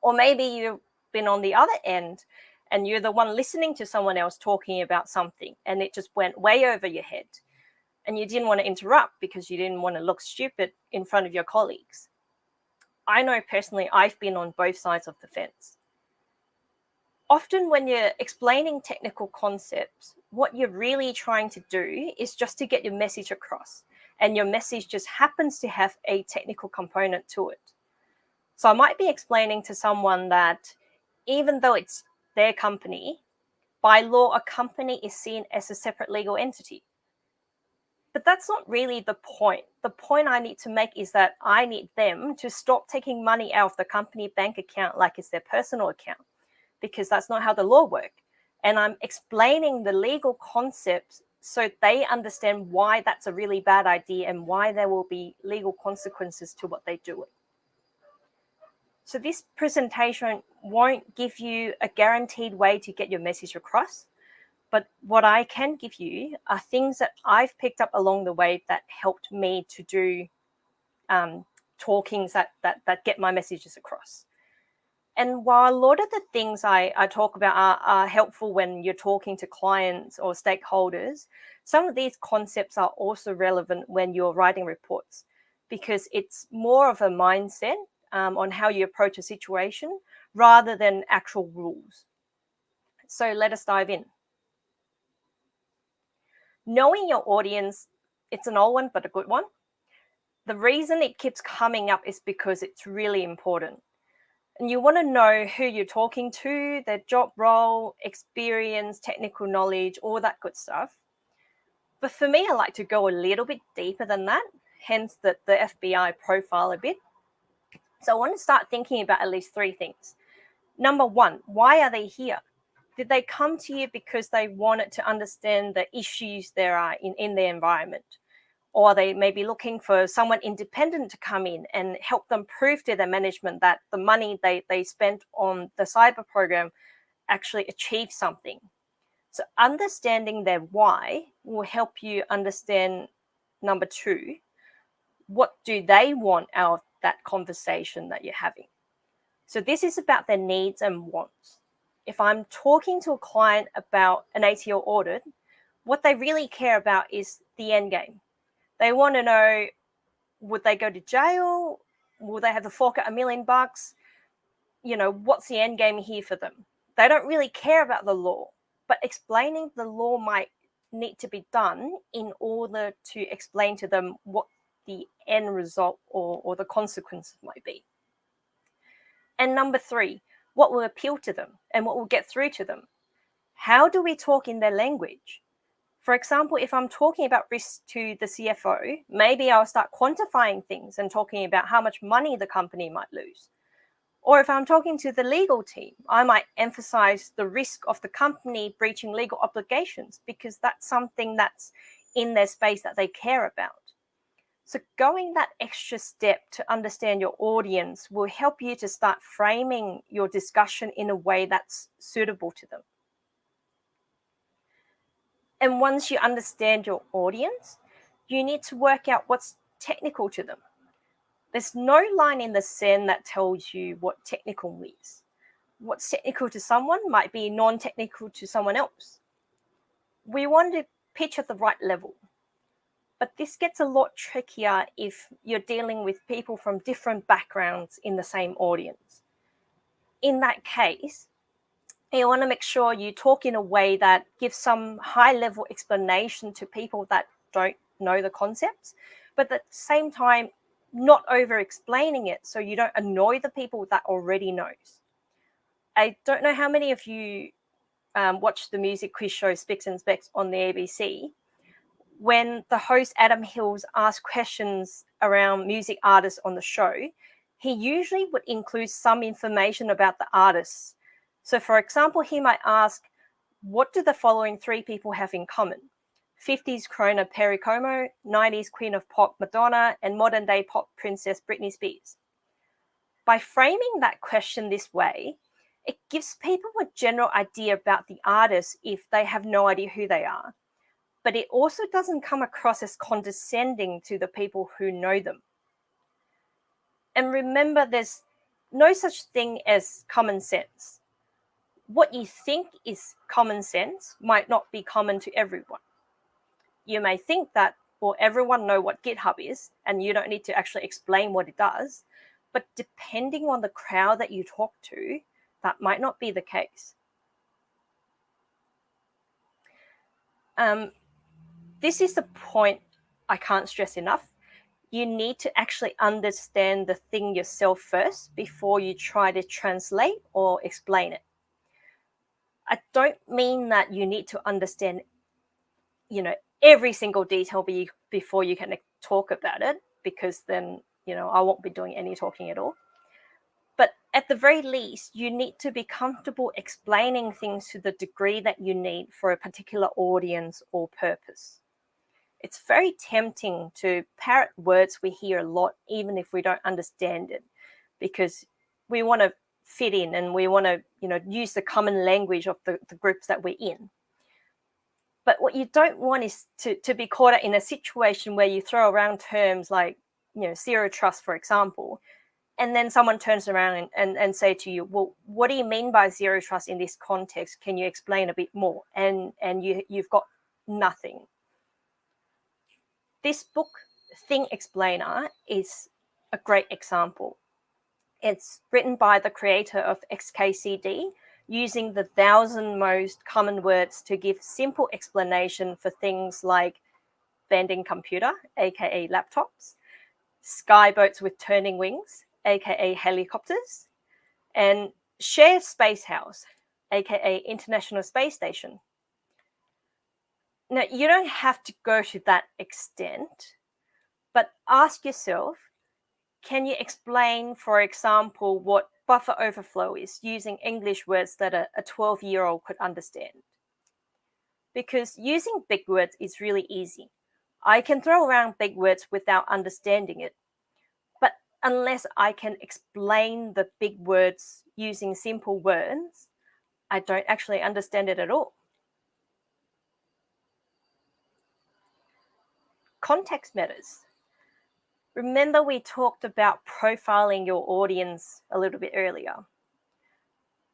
[SPEAKER 19] Or maybe you've been on the other end and you're the one listening to someone else talking about something and it just went way over your head and you didn't want to interrupt because you didn't want to look stupid in front of your colleagues. I know personally I've been on both sides of the fence. Often when you're explaining technical concepts, what you're really trying to do is just to get your message across, and your message just happens to have a technical component to it. So I might be explaining to someone that even though it's their company, by law, a company is seen as a separate legal entity. But that's not really the point. The point I need to make is that I need them to stop taking money out of the company bank account like it's their personal account, because that's not how the law works. And I'm explaining the legal concepts so they understand why that's a really bad idea and why there will be legal consequences to what they do. So this presentation won't give you a guaranteed way to get your message across, but what I can give you are things that I've picked up along the way that helped me to do talkings that get my messages across. And while a lot of the things I talk about are helpful when you're talking to clients or stakeholders, some of these concepts are also relevant when you're writing reports, because it's more of a mindset on how you approach a situation rather than actual rules. So let us dive in. Knowing your audience, it's an old one, but a good one. The reason it keeps coming up is because it's really important. And you want to know who you're talking to, their job role, experience, technical knowledge, all that good stuff. But for me, I like to go a little bit deeper than that, hence the FBI profile a bit. So I want to start thinking about at least three things. Number one, why are they here? Did they come to you because they wanted to understand the issues there are in their environment? Or they may be looking for someone independent to come in and help them prove to their management that the money they spent on the cyber program actually achieved something. So understanding their why will help you understand, number two, what do they want out of that conversation that you're having? So this is about their needs and wants. If I'm talking to a client about an ATO audit, what they really care about is the end game. They want to know, would they go to jail? Will they have to fork out $1 million? You know, what's the end game here for them? They don't really care about the law, but explaining the law might need to be done in order to explain to them what the end result or the consequences might be. And number three, what will appeal to them and what will get through to them? How do we talk in their language? For example, if I'm talking about risk to the CFO, maybe I'll start quantifying things and talking about how much money the company might lose. Or if I'm talking to the legal team, I might emphasize the risk of the company breaching legal obligations because that's something that's in their space that they care about. So going that extra step to understand your audience will help you to start framing your discussion in a way that's suitable to them. And once you understand your audience, you need to work out what's technical to them. There's no line in the sand that tells you what technical means. What's technical to someone might be non-technical to someone else. We want to pitch at the right level. But this gets a lot trickier if you're dealing with people from different backgrounds in the same audience. In that case, you want to make sure you talk in a way that gives some high-level explanation to people that don't know the concepts, but at the same time, not over-explaining it so you don't annoy the people that already knows. I don't know how many of you watch the music quiz show Spicks and Specks on the ABC. When the host Adam Hills asks questions around music artists on the show, he usually would include some information about the artists. So for example, he might ask, what do the following 3 people have in common? 50s crooner Perry Como, 90s queen of pop Madonna, and modern day pop princess Britney Spears. By framing that question this way, it gives people a general idea about the artist if they have no idea who they are. But it also doesn't come across as condescending to the people who know them. And remember, there's no such thing as common sense. What you think is common sense might not be common to everyone. You may think that, well, everyone knows what GitHub is, and you don't need to actually explain what it does. But depending on the crowd that you talk to, that might not be the case. This is the point I can't stress enough. You need to actually understand the thing yourself first before you try to translate or explain it. I don't mean that you need to understand, every single detail before you can talk about it, because then, I won't be doing any talking at all. But at the very least, you need to be comfortable explaining things to the degree that you need for a particular audience or purpose. It's very tempting to parrot words we hear a lot, even if we don't understand it, because we want to fit in and we want to, use the common language of the groups that we're in. But what you don't want is to be caught up in a situation where you throw around terms like, zero trust, for example, and then someone turns around and say to you, well, what do you mean by zero trust in this context? Can you explain a bit more? And you've got nothing. This book, Thing Explainer, is a great example. It's written by the creator of XKCD, using the 1,000 most common words to give simple explanation for things like bending computer, aka laptops, skyboats with turning wings, aka helicopters, and shared space house, aka International Space Station. Now, you don't have to go to that extent, but ask yourself, can you explain, for example, what buffer overflow is using English words that a 12-year-old could understand? Because using big words is really easy. I can throw around big words without understanding it. But unless I can explain the big words using simple words, I don't actually understand it at all. Context matters. Remember, we talked about profiling your audience a little bit earlier.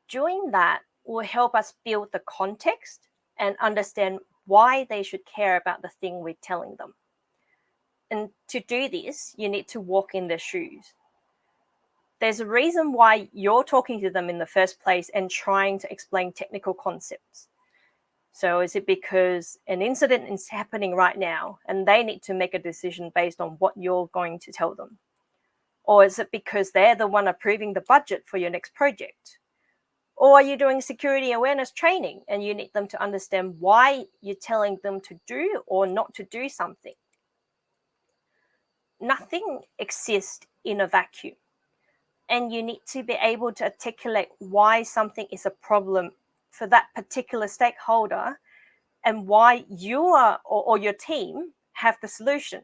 [SPEAKER 19] Doing that will help us build the context and understand why they should care about the thing we're telling them. And to do this, you need to walk in their shoes. There's a reason why you're talking to them in the first place and trying to explain technical concepts. So is it because an incident is happening right now and they need to make a decision based on what you're going to tell them? Or is it because they're the one approving the budget for your next project? Or are you doing security awareness training and you need them to understand why you're telling them to do or not to do something? Nothing exists in a vacuum. And you need to be able to articulate why something is a problem for that particular stakeholder and why you are or your team have the solution.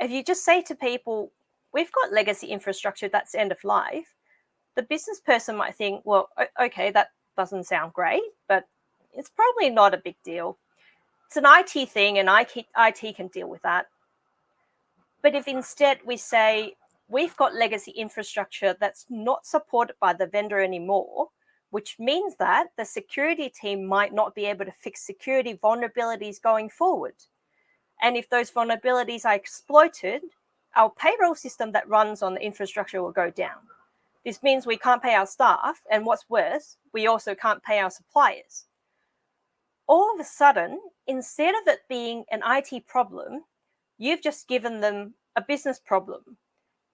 [SPEAKER 19] If you just say to people, we've got legacy infrastructure that's end of life, the business person might think, well, okay, that doesn't sound great, but it's probably not a big deal. It's an IT thing and IT can deal with that. But if instead we say, we've got legacy infrastructure that's not supported by the vendor anymore, which means that the security team might not be able to fix security vulnerabilities going forward. And if those vulnerabilities are exploited, our payroll system that runs on the infrastructure will go down. This means we can't pay our staff, and what's worse, we also can't pay our suppliers. All of a sudden, instead of it being an IT problem, you've just given them a business problem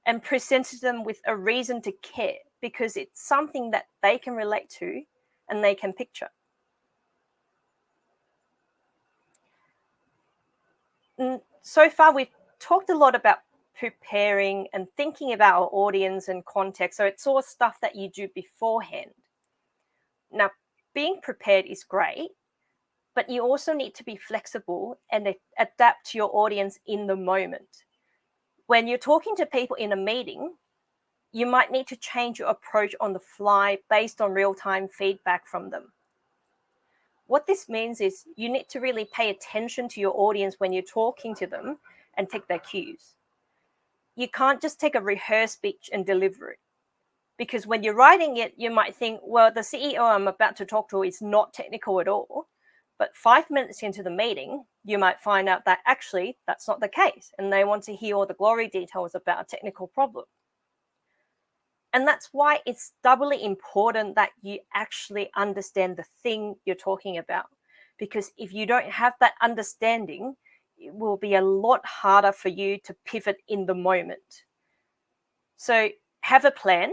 [SPEAKER 19] and presented them with a reason to care because it's something that they can relate to and they can picture. And so far, we've talked a lot about preparing and thinking about our audience and context. So it's all stuff that you do beforehand. Now, being prepared is great, but you also need to be flexible and adapt to your audience in the moment. When you're talking to people in a meeting, you might need to change your approach on the fly based on real-time feedback from them. What this means is you need to really pay attention to your audience when you're talking to them and take their cues. You can't just take a rehearsed speech and deliver it. Because when you're writing it, you might think, well, the CEO I'm about to talk to is not technical at all. But 5 minutes into the meeting, you might find out that actually that's not the case. And they want to hear all the glory details about a technical problem. And that's why it's doubly important that you actually understand the thing you're talking about. Because if you don't have that understanding, it will be a lot harder for you to pivot in the moment. So have a plan,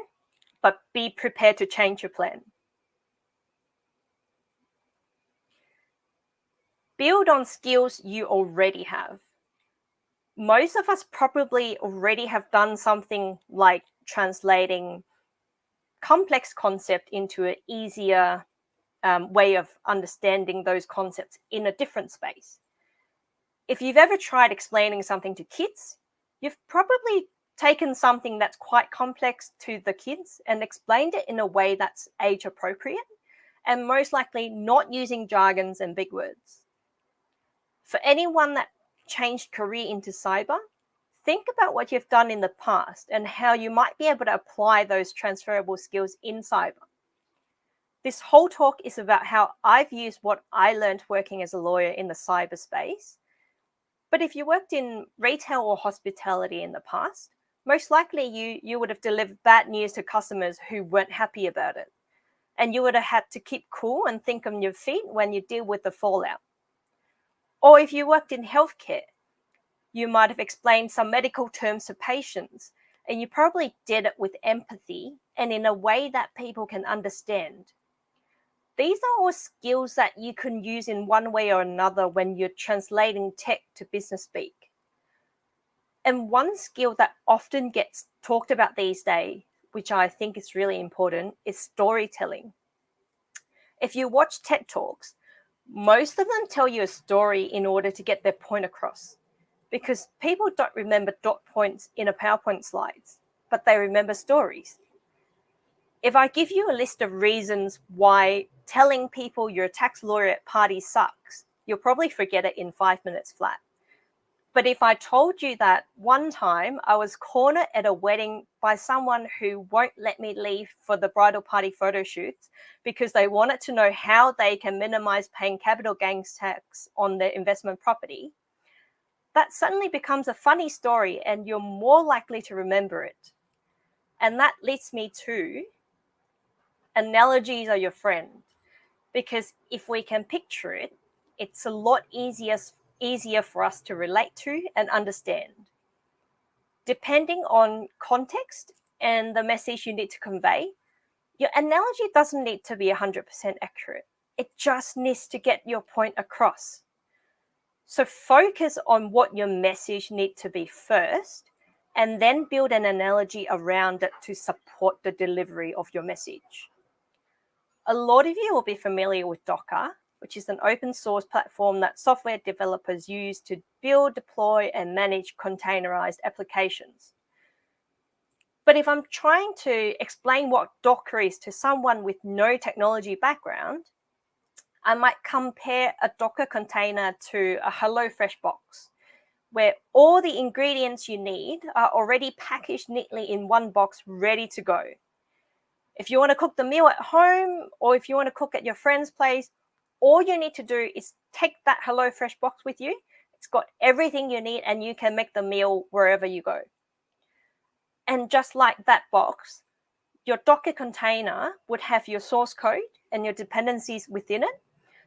[SPEAKER 19] but be prepared to change your plan. Build on skills you already have. Most of us probably already have done something like translating complex concept into an easier way of understanding those concepts in a different space. If you've ever tried explaining something to kids, you've probably taken something that's quite complex to the kids and explained it in a way that's age appropriate and most likely not using jargons and big words. For anyone that changed career into cyber, think about what you've done in the past and how you might be able to apply those transferable skills in cyber. This whole talk is about how I've used what I learned working as a lawyer in the cyberspace. But if you worked in retail or hospitality in the past, most likely you would have delivered bad news to customers who weren't happy about it. And you would have had to keep cool and think on your feet when you deal with the fallout. Or if you worked in healthcare, you might have explained some medical terms to patients, and you probably did it with empathy and in a way that people can understand. These are all skills that you can use in one way or another when you're translating tech to business speak. And one skill that often gets talked about these days, which I think is really important, is storytelling. If you watch TED Talks, most of them tell you a story in order to get their point across, because people don't remember dot points in a PowerPoint slides, but they remember stories. If I give you a list of reasons why telling people you're a tax lawyer at parties sucks, you'll probably forget it in 5 minutes flat. But if I told you that one time I was cornered at a wedding by someone who won't let me leave for the bridal party photo shoots because they wanted to know how they can minimize paying capital gains tax on their investment property, that suddenly becomes a funny story and you're more likely to remember it. And that leads me to analogies are your friend, because if we can picture it, it's a lot easier for us to relate to and understand. Depending on context and the message you need to convey, your analogy doesn't need to be 100% accurate. It just needs to get your point across. So focus on what your message needs to be first, and then build an analogy around it to support the delivery of your message. A lot of you will be familiar with Docker, which is an open source platform that software developers use to build, deploy, and manage containerized applications. But if I'm trying to explain what Docker is to someone with no technology background, I might compare a Docker container to a HelloFresh box, where all the ingredients you need are already packaged neatly in one box, ready to go. If you want to cook the meal at home, or if you want to cook at your friend's place, all you need to do is take that HelloFresh box with you. It's got everything you need, and you can make the meal wherever you go. And just like that box, your Docker container would have your source code and your dependencies within it.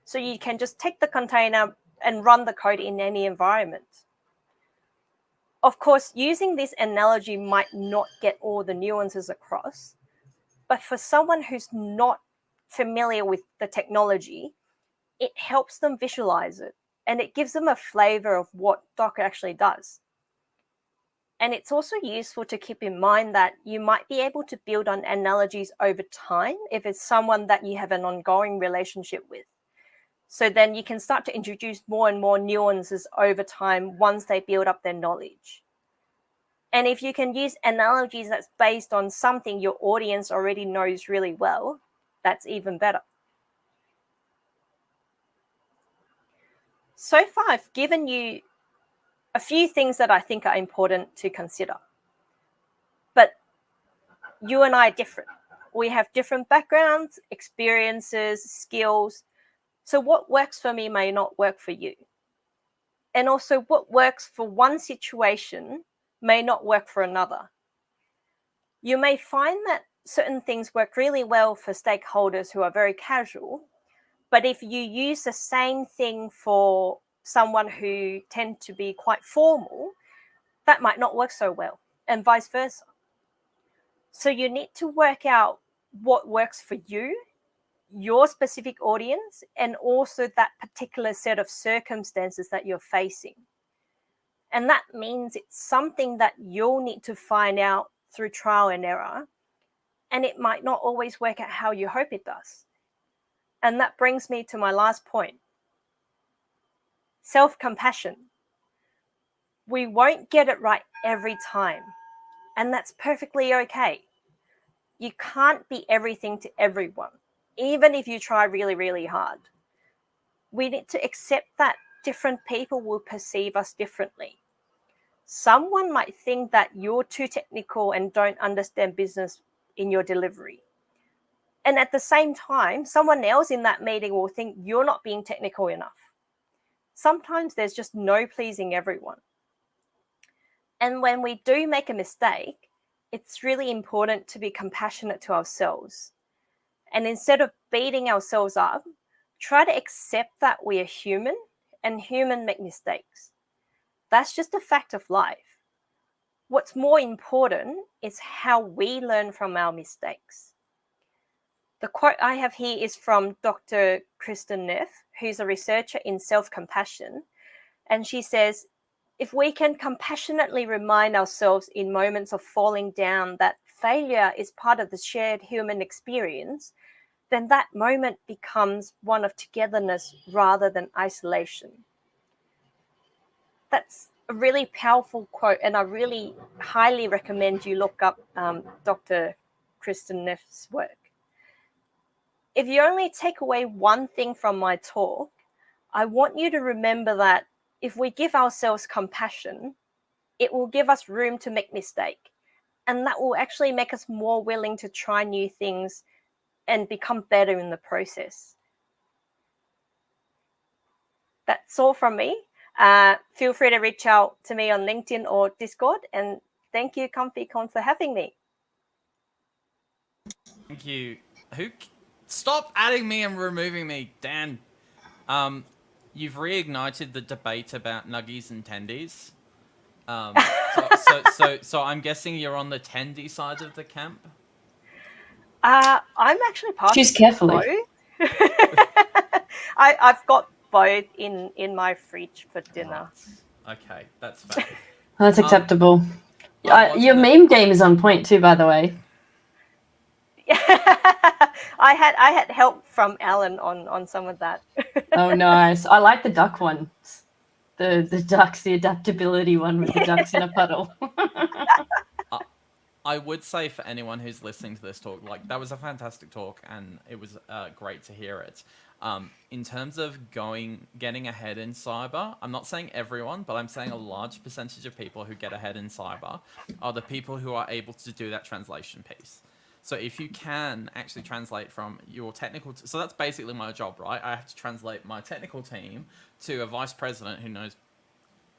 [SPEAKER 19] So you can just take the container and run the code in any environment. Of course, using this analogy might not get all the nuances across, but for someone who's not familiar with the technology, it helps them visualize it, and it gives them a flavor of what Docker actually does. And it's also useful to keep in mind that you might be able to build on analogies over time if it's someone that you have an ongoing relationship with. So then you can start to introduce more and more nuances over time once they build up their knowledge. And if you can use analogies that's based on something your audience already knows really well, that's even better. So far, I've given you a few things that I think are important to consider. But you and I are different. We have different backgrounds, experiences, skills. So what works for me may not work for you. And also what works for one situation may not work for another. You may find that certain things work really well for stakeholders who are very casual, but if you use the same thing for someone who tend to be quite formal, that might not work so well, and vice versa. So you need to work out what works for you, your specific audience, and also that particular set of circumstances that you're facing. And that means it's something that you'll need to find out through trial and error, and it might not always work out how you hope it does. And that brings me to my last point. Self-compassion. We won't get it right every time, and that's perfectly okay. You can't be everything to everyone, even if you try really, really hard. We need to accept that different people will perceive us differently. Someone might think that you're too technical and don't understand business in your delivery. And at the same time, someone else in that meeting will think you're not being technical enough. Sometimes there's just no pleasing everyone. And when we do make a mistake, it's really important to be compassionate to ourselves. And instead of beating ourselves up, try to accept that we are human and humans make mistakes. That's just a fact of life. What's more important is how we learn from our mistakes. The quote I have here is from Dr. Kristine, who's a researcher in self-compassion. And she says, if we can compassionately remind ourselves in moments of falling down that failure is part of the shared human experience, then that moment becomes one of togetherness rather than isolation. That's a really powerful quote, and I really highly recommend you look up Dr. Kristine's work. If you only take away one thing from my talk, I want you to remember that if we give ourselves compassion, it will give us room to make mistakes, and that will actually make us more willing to try new things and become better in the process. That's all from me. Feel free to reach out to me on LinkedIn or Discord, and thank you, ComfyCon, for having me.
[SPEAKER 2] Thank you. Stop adding me and removing me, Dan. You've reignited the debate about nuggies and tendies. So I'm guessing you're on the tendy side of the camp.
[SPEAKER 19] I'm actually part.
[SPEAKER 1] Choose carefully.
[SPEAKER 19] I've got both in my fridge for dinner.
[SPEAKER 2] Okay, that's fair.
[SPEAKER 1] That's acceptable. Your meme game is on point too, by the way.
[SPEAKER 19] I had help from Alan on some of that.
[SPEAKER 1] Oh, nice. I like the duck one. The ducks, the adaptability one with the ducks in a puddle.
[SPEAKER 2] I would say for anyone who's listening to this talk, like, that was a fantastic talk and it was great to hear it. In terms of getting ahead in cyber, I'm not saying everyone, but I'm saying a large percentage of people who get ahead in cyber are the people who are able to do that translation piece. So if you can actually translate from your technical... so that's basically my job, right? I have to translate my technical team to a vice president who knows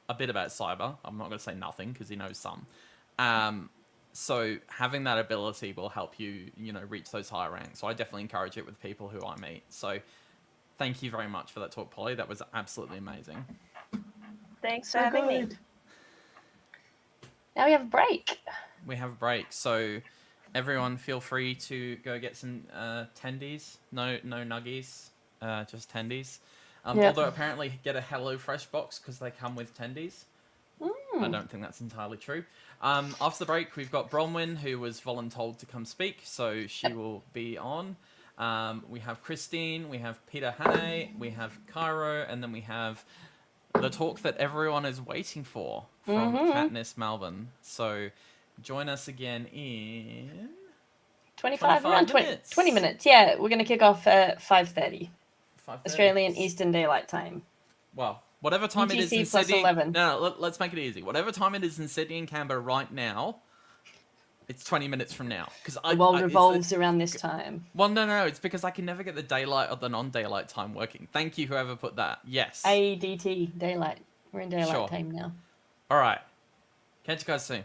[SPEAKER 2] a bit about cyber. I'm not going to say nothing because he knows some. So having that ability will help you, reach those higher ranks. So I definitely encourage it with people who I meet. So thank you very much for that talk, Polly. That was absolutely amazing.
[SPEAKER 19] Thanks for having me. Now we have a break.
[SPEAKER 2] We have a break. So everyone feel free to go get some tendies. No nuggies, just tendies. Although apparently get a HelloFresh box because they come with tendies. I don't think that's entirely true. After the break, we've got Bronwyn, who was voluntold to come speak, so she will be on. We have Kristine, we have Peter Hannay, we have Cairo, and then we have the talk that everyone is waiting for from Katniss-Melb. So join us again in
[SPEAKER 1] 25 around
[SPEAKER 2] minutes.
[SPEAKER 1] 20 minutes. Yeah, we're going to kick off at 5:30 Australian Eastern Daylight Time.
[SPEAKER 2] Well, whatever time
[SPEAKER 1] UTC
[SPEAKER 2] it is in
[SPEAKER 1] plus
[SPEAKER 2] Sydney.
[SPEAKER 1] 11.
[SPEAKER 2] No, let's make it easy. Whatever time it is in Sydney and Canberra right now, it's 20 minutes from now. Because
[SPEAKER 1] the world revolves around this time.
[SPEAKER 2] Well, no, it's because I can never get the daylight or the non-daylight time working. Thank you, whoever put that. Yes.
[SPEAKER 1] ADT, daylight. We're in daylight time now.
[SPEAKER 2] All right. Catch you guys soon.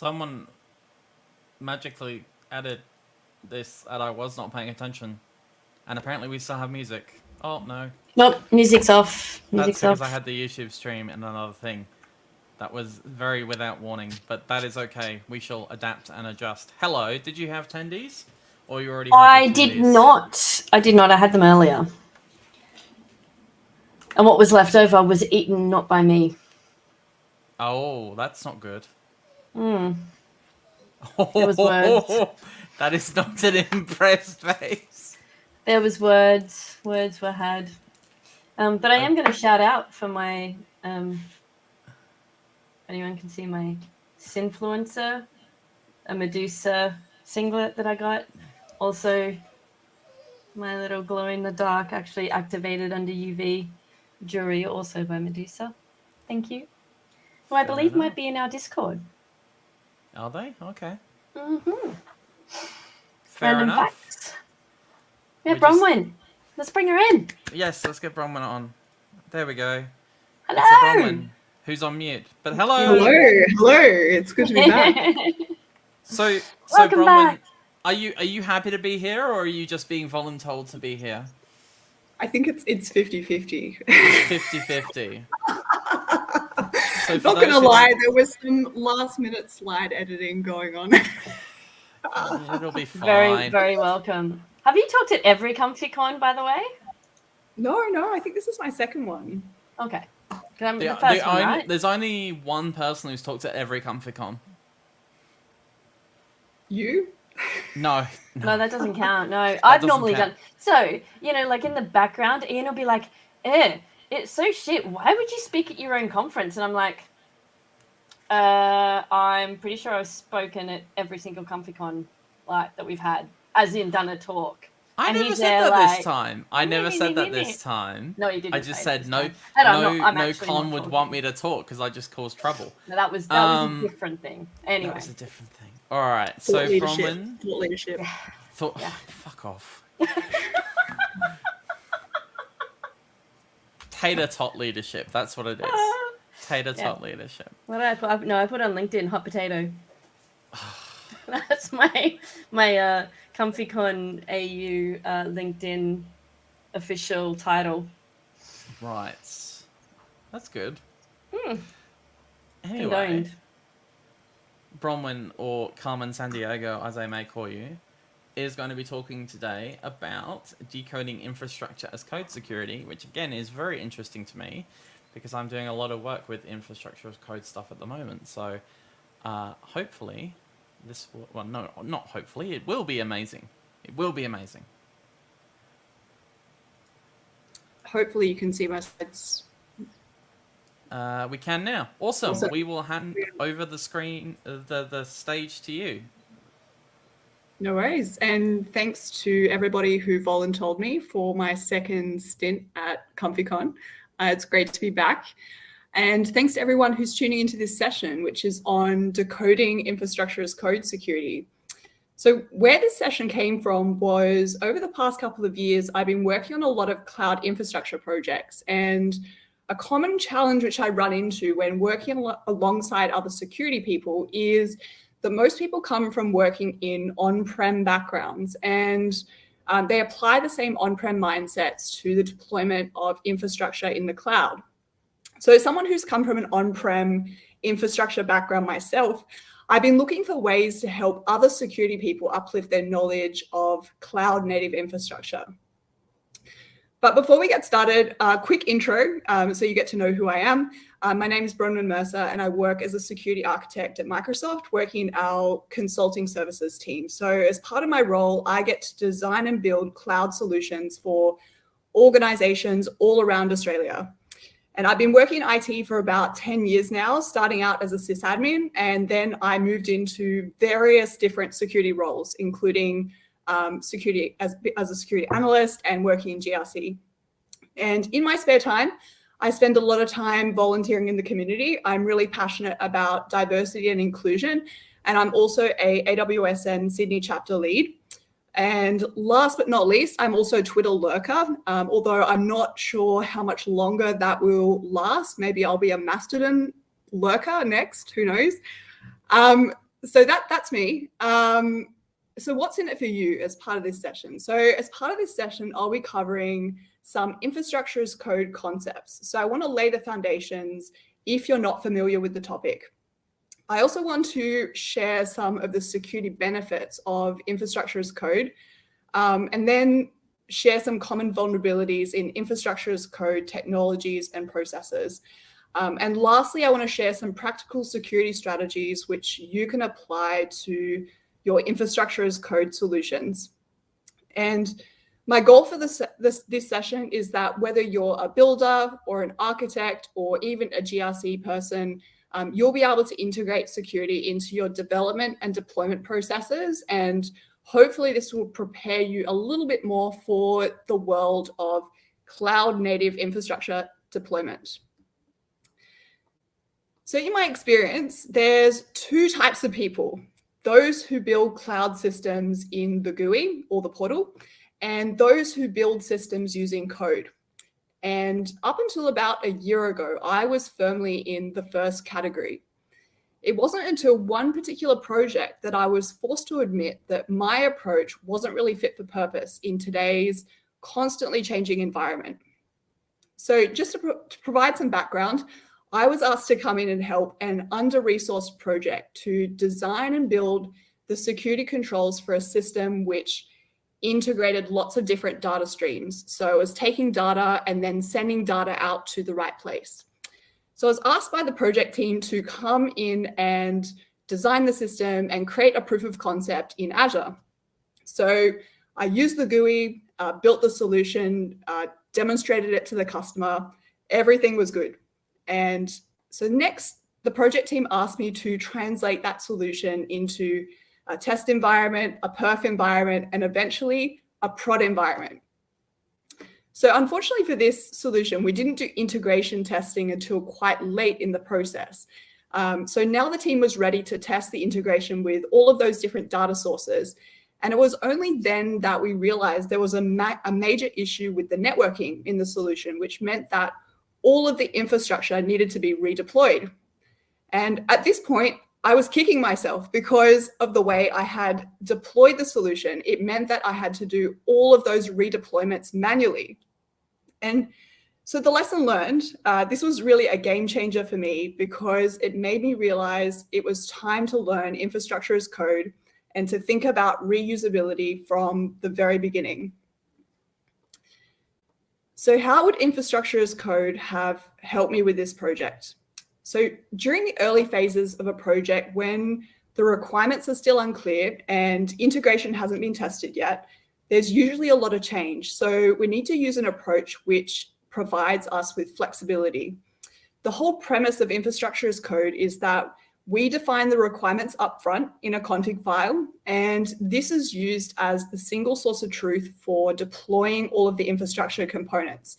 [SPEAKER 2] Someone magically added this and I was not paying attention. And apparently we still have music. Oh, no.
[SPEAKER 1] Nope, music's off.
[SPEAKER 2] That's
[SPEAKER 1] Music's
[SPEAKER 2] because
[SPEAKER 1] off.
[SPEAKER 2] I had the YouTube stream and another thing. That was very without warning, but that is okay. We shall adapt and adjust. Hello, did you have tendies? Or you already had
[SPEAKER 1] I did not. I did not. I had them earlier. And what was left over was eaten not by me.
[SPEAKER 2] Oh, that's not good.
[SPEAKER 1] Mm. There was words.
[SPEAKER 2] That is not an impressed face.
[SPEAKER 1] There was words. Words were had. But I am going to shout out for my... anyone can see my Sinfluencer, a Medusa singlet that I got. Also, my little glow-in-the-dark actually activated under UV jewelry, also by Medusa. Thank you. Who I believe might be in our Discord.
[SPEAKER 2] Are they? Okay.
[SPEAKER 1] Mm-hmm.
[SPEAKER 2] Fair
[SPEAKER 1] Random
[SPEAKER 2] enough.
[SPEAKER 1] facts. Yeah, Bronwyn. Let's bring her in.
[SPEAKER 2] Yes, let's get Bronwyn on. There we go.
[SPEAKER 1] Hello.
[SPEAKER 2] It's a Bronwyn who's on mute. But hello.
[SPEAKER 20] Hello. It's good to be back.
[SPEAKER 2] So
[SPEAKER 1] Welcome
[SPEAKER 2] Bronwyn,
[SPEAKER 1] back.
[SPEAKER 2] are you happy to be here, or are you just being voluntold to be here?
[SPEAKER 20] I think it's 50-50.
[SPEAKER 2] 50-50. So
[SPEAKER 20] Not gonna lie, there was some last minute slide editing going on.
[SPEAKER 2] It'll be fine.
[SPEAKER 1] Very, very welcome. Have you talked at every ComfyCon, by the way?
[SPEAKER 20] No, I think this is my second one.
[SPEAKER 1] Okay. I'm the first one, right?
[SPEAKER 2] There's only one person who's talked at every ComfyCon.
[SPEAKER 20] You?
[SPEAKER 2] No,
[SPEAKER 1] No, that doesn't count. No, I've
[SPEAKER 2] doesn't
[SPEAKER 1] normally
[SPEAKER 2] count.
[SPEAKER 1] done. So, like in the background, Ian will be like, it's so shit. Why would you speak at your own conference? And I'm like, I'm pretty sure I've spoken at every single ComfyCon that we've had, as in done a talk.
[SPEAKER 2] I
[SPEAKER 1] And
[SPEAKER 2] never
[SPEAKER 1] he's
[SPEAKER 2] said
[SPEAKER 1] there
[SPEAKER 2] that this time. I never said that
[SPEAKER 1] "Meh."
[SPEAKER 2] this time.
[SPEAKER 1] No, you didn't
[SPEAKER 2] I just
[SPEAKER 1] say it
[SPEAKER 2] said
[SPEAKER 1] this
[SPEAKER 2] no.
[SPEAKER 1] time. And I'm
[SPEAKER 2] No
[SPEAKER 1] actually
[SPEAKER 2] con
[SPEAKER 1] not
[SPEAKER 2] would
[SPEAKER 1] talking.
[SPEAKER 2] want me to talk because I just caused trouble.
[SPEAKER 1] No, that was a different thing. Anyway.
[SPEAKER 2] That was a different thing. All right, so Bronwyn.
[SPEAKER 20] Thought leadership.
[SPEAKER 2] Fuck off. Tater tot leadership. That's what it is. Tater tot leadership.
[SPEAKER 1] What did I put? I put on LinkedIn hot potato. That's my ComfyConAU LinkedIn official title.
[SPEAKER 2] Right. That's good.
[SPEAKER 1] Hmm.
[SPEAKER 2] Anyway,
[SPEAKER 1] Condoned.
[SPEAKER 2] Bronwyn, or Carmen Sandiego, as I may call you, is going to be talking today about decoding infrastructure as code security, which again is very interesting to me because I'm doing a lot of work with infrastructure as code stuff at the moment. So hopefully this will, well, no, not hopefully, it will be amazing. It will be amazing.
[SPEAKER 20] Hopefully you can see my slides.
[SPEAKER 2] We can now. Awesome.
[SPEAKER 20] Awesome.
[SPEAKER 2] We will hand over the screen, the stage to you.
[SPEAKER 20] No worries. And thanks to everybody who volunteered me for my second stint at ComfyCon. It's great to be back. And thanks to everyone who's tuning into this session, which is on decoding infrastructure as code security. So where this session came from was over the past couple of years, I've been working on a lot of cloud infrastructure projects, and a common challenge which I run into when working alongside other security people is that most people come from working in on-prem backgrounds, and they apply the same on-prem mindsets to the deployment of infrastructure in the cloud. So as someone who's come from an on-prem infrastructure background myself, I've been looking for ways to help other security people uplift their knowledge of cloud native infrastructure. But before we get started, a quick intro so you get to know who I am. My name is Bronwyn Mercer and I work as a security architect at Microsoft, working in our consulting services team. So as part of my role, I get to design and build cloud solutions for organizations all around Australia. And I've been working in IT for about 10 years now, starting out as a sysadmin, and then I moved into various different security roles, including security as a security analyst and working in GRC. And in my spare time, I spend a lot of time volunteering in the community. I'm really passionate about diversity and inclusion, and I'm also a AWS and Sydney chapter lead. And last but not least, I'm also a Twitter lurker, although I'm not sure how much longer that will last. Maybe I'll be a Mastodon lurker next, who knows? So that's me. So what's in it for you as part of this session? So as part of this session, I'll be covering some infrastructure as code concepts. So I want to lay the foundations if you're not familiar with the topic. I also want to share some of the security benefits of infrastructure as code, and then share some common vulnerabilities in infrastructure as code technologies and processes. And lastly, I want to share some practical security strategies which you can apply to your infrastructure as code solutions. And my goal for this session is that whether you're a builder or an architect or even a GRC person, you'll be able to integrate security into your development and deployment processes. And hopefully this will prepare you a little bit more for the world of cloud native infrastructure deployment. So in my experience, there's two types of people: those who build cloud systems in the GUI or the portal, and those who build systems using code. And up until about a year ago, I was firmly in the first category. It wasn't until one particular project that I was forced to admit that my approach wasn't really fit for purpose in today's constantly changing environment. So just to provide some background, I was asked to come in and help an under-resourced project to design and build the security controls for a system which integrated lots of different data streams. So it was taking data and then sending data out to the right place. So I was asked by the project team to come in and design the system and create a proof of concept in Azure. So I used the GUI, built the solution, demonstrated it to the customer. Everything was good. And so next, the project team asked me to translate that solution into a test environment, a perf environment, and eventually a prod environment. So unfortunately for this solution, we didn't do integration testing until quite late in the process. So now the team was ready to test the integration with all of those different data sources. And it was only then that we realized there was a major issue with the networking in the solution, which meant that all of the infrastructure needed to be redeployed. And at this point, I was kicking myself because of the way I had deployed the solution. It meant that I had to do all of those redeployments manually. And so the lesson learned, this was really a game changer for me because it made me realize it was time to learn infrastructure as code and to think about reusability from the very beginning. So how would infrastructure as code have helped me with this project? So during the early phases of a project, when the requirements are still unclear and integration hasn't been tested yet, there's usually a lot of change. So we need to use an approach which provides us with flexibility. The whole premise of infrastructure as code is that we define the requirements upfront in a config file, and this is used as the single source of truth for deploying all of the infrastructure components.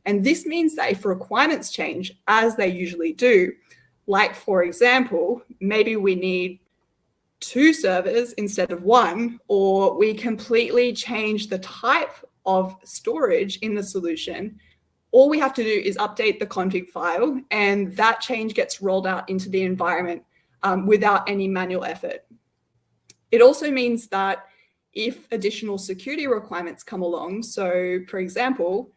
[SPEAKER 20] And this means that if requirements change, as they usually do, like for example, maybe we need 2 servers instead of 1, or we completely change the type of storage in the solution, all we have to do is update the config file, and that change gets rolled out into the environment without any manual effort. It also means that if additional security requirements come along, so for example,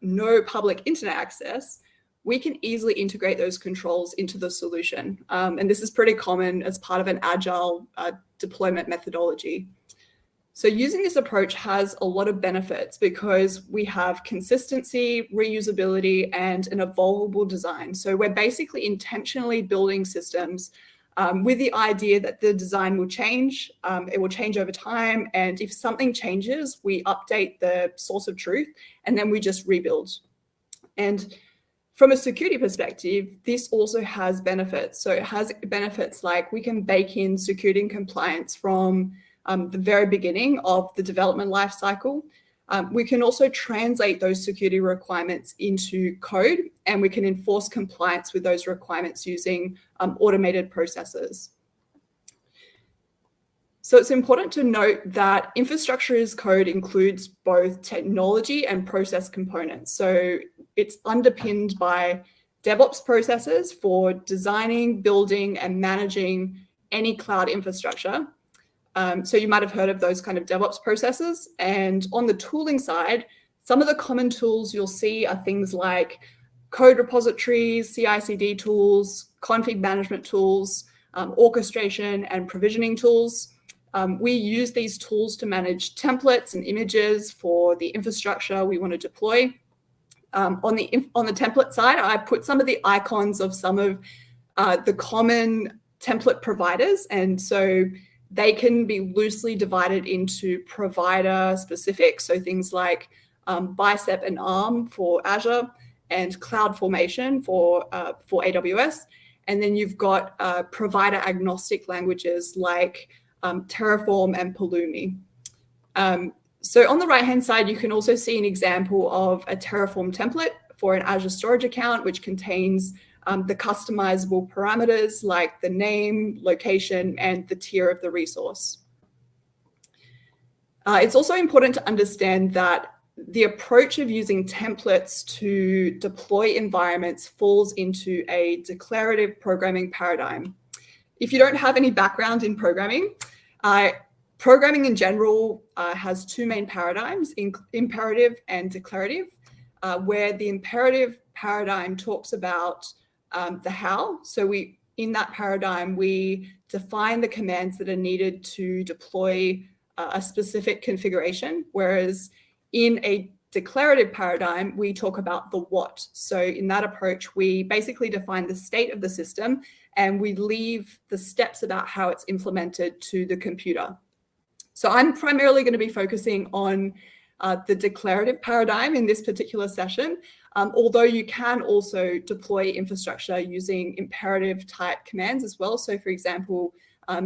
[SPEAKER 20] no public internet access, we can easily integrate those controls into the solution. And this is pretty common as part of an agile deployment methodology. So using this approach has a lot of benefits because we have consistency, reusability, and an evolvable design. So we're basically intentionally building systems with the idea that the design will change, it will change over time. And if something changes, we update the source of truth and then we just rebuild. And from a security perspective, this also has benefits. So it has benefits like we can bake in security and compliance from the very beginning of the development lifecycle. We can also translate those security requirements into code, and we can enforce compliance with those requirements using automated processes. So it's important to note that infrastructure as code includes both technology and process components. So it's underpinned by DevOps processes for designing, building, and managing any cloud infrastructure. So you might have heard of those kind of DevOps processes. And on the tooling side, some of the common tools you'll see are things like code repositories, CI/CD tools, config management tools, orchestration and provisioning tools. We use these tools to manage templates and images for the infrastructure we want to deploy. On the template side, I put some of the icons of some of the common template providers. And so they can be loosely divided into provider specific. So things like Bicep and ARM for Azure and CloudFormation for AWS. And then you've got provider agnostic languages like Terraform and Pulumi. So on the right-hand side, you can also see an example of a Terraform template for an Azure storage account, which contains the customizable parameters like the name, location, and the tier of the resource. It's also important to understand that the approach of using templates to deploy environments falls into a declarative programming paradigm. If you don't have any background in programming, programming in general has two main paradigms, imperative and declarative, where the imperative paradigm talks about the how. So in that paradigm, we define the commands that are needed to deploy a specific configuration, whereas in a declarative paradigm, we talk about the what. So in that approach, we basically define the state of the system and we leave the steps about how it's implemented to the computer. So I'm primarily going to be focusing on the declarative paradigm in this particular session, although you can also deploy infrastructure using imperative type commands as well. So for example,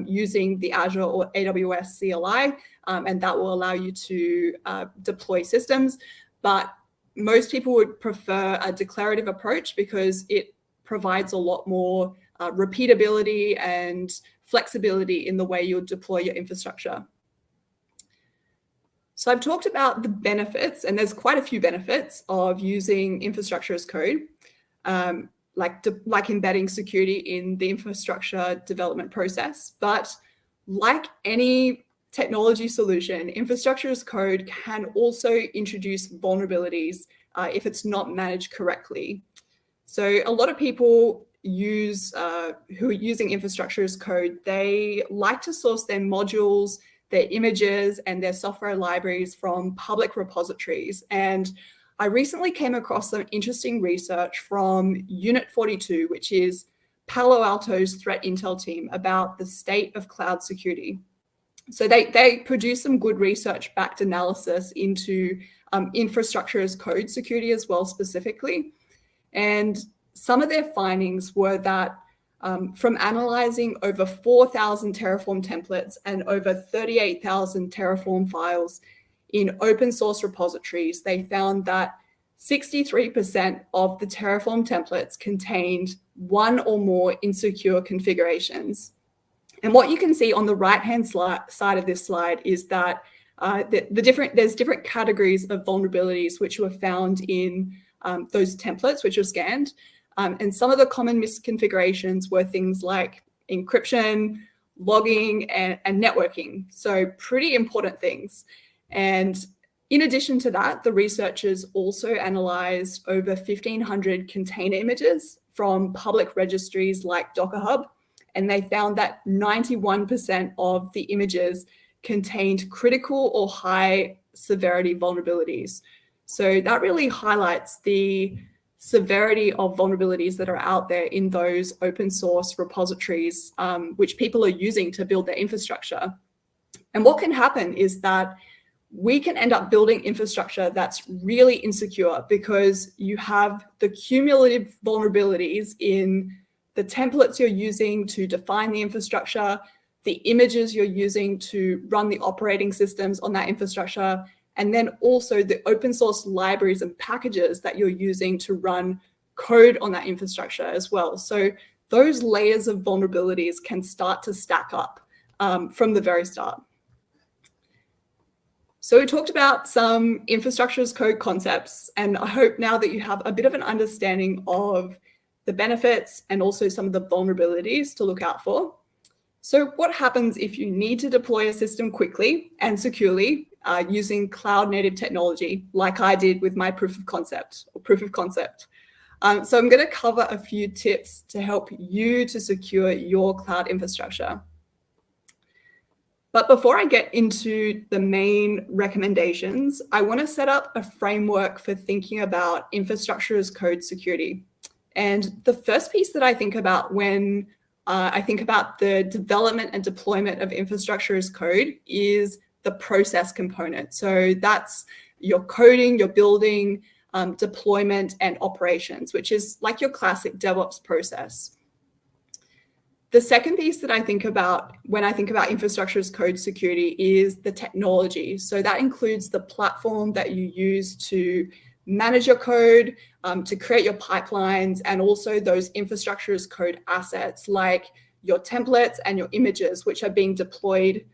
[SPEAKER 20] using the Azure or AWS CLI, and that will allow you to deploy systems. But most people would prefer a declarative approach because it provides a lot more repeatability and flexibility in the way you'll deploy your infrastructure. So I've talked about the benefits, and there's quite a few benefits of using infrastructure as code, like embedding security in the infrastructure development process. But like any technology solution, infrastructure as code can also introduce vulnerabilities if it's not managed correctly. So a lot of people who are using infrastructure as code, they like to source their modules, their images, and their software libraries from public repositories. And I recently came across some interesting research from Unit 42, which is Palo Alto's threat intel team, about the state of cloud security. So they produced some good research-backed analysis into infrastructure as code security as well specifically. And some of their findings were that from analyzing over 4,000 Terraform templates and over 38,000 Terraform files in open source repositories, they found that 63% of the Terraform templates contained one or more insecure configurations. And what you can see on the right-hand side of this slide is that there's different categories of vulnerabilities which were found in those templates which were scanned. And some of the common misconfigurations were things like encryption, logging, and networking. So pretty important things. And in addition to that, the researchers also analyzed over 1,500 container images from public registries like Docker Hub. And they found that 91% of the images contained critical or high severity vulnerabilities. So that really highlights the severity of vulnerabilities that are out there in those open source repositories, which people are using to build their infrastructure. And what can happen is that we can end up building infrastructure that's really insecure because you have the cumulative vulnerabilities in the templates you're using to define the infrastructure, the images you're using to run the operating systems on that infrastructure, and then also the open source libraries and packages that you're using to run code on that infrastructure as well. So those layers of vulnerabilities can start to stack up from the very start. So we talked about some infrastructure as code concepts, and I hope now that you have a bit of an understanding of the benefits and also some of the vulnerabilities to look out for. So what happens if you need to deploy a system quickly and securely using cloud native technology, like I did with my proof of concept. So I'm going to cover a few tips to help you to secure your cloud infrastructure. But before I get into the main recommendations, I want to set up a framework for thinking about infrastructure as code security. And the first piece that I think about when I think about the development and deployment of infrastructure as code is the process component. So that's your coding, your building, deployment, and operations, which is like your classic DevOps process. The second piece that I think about when I think about infrastructure as code security is the technology. So that includes the platform that you use to manage your code, to create your pipelines, and also those infrastructure as code assets like your templates and your images, which are being deployed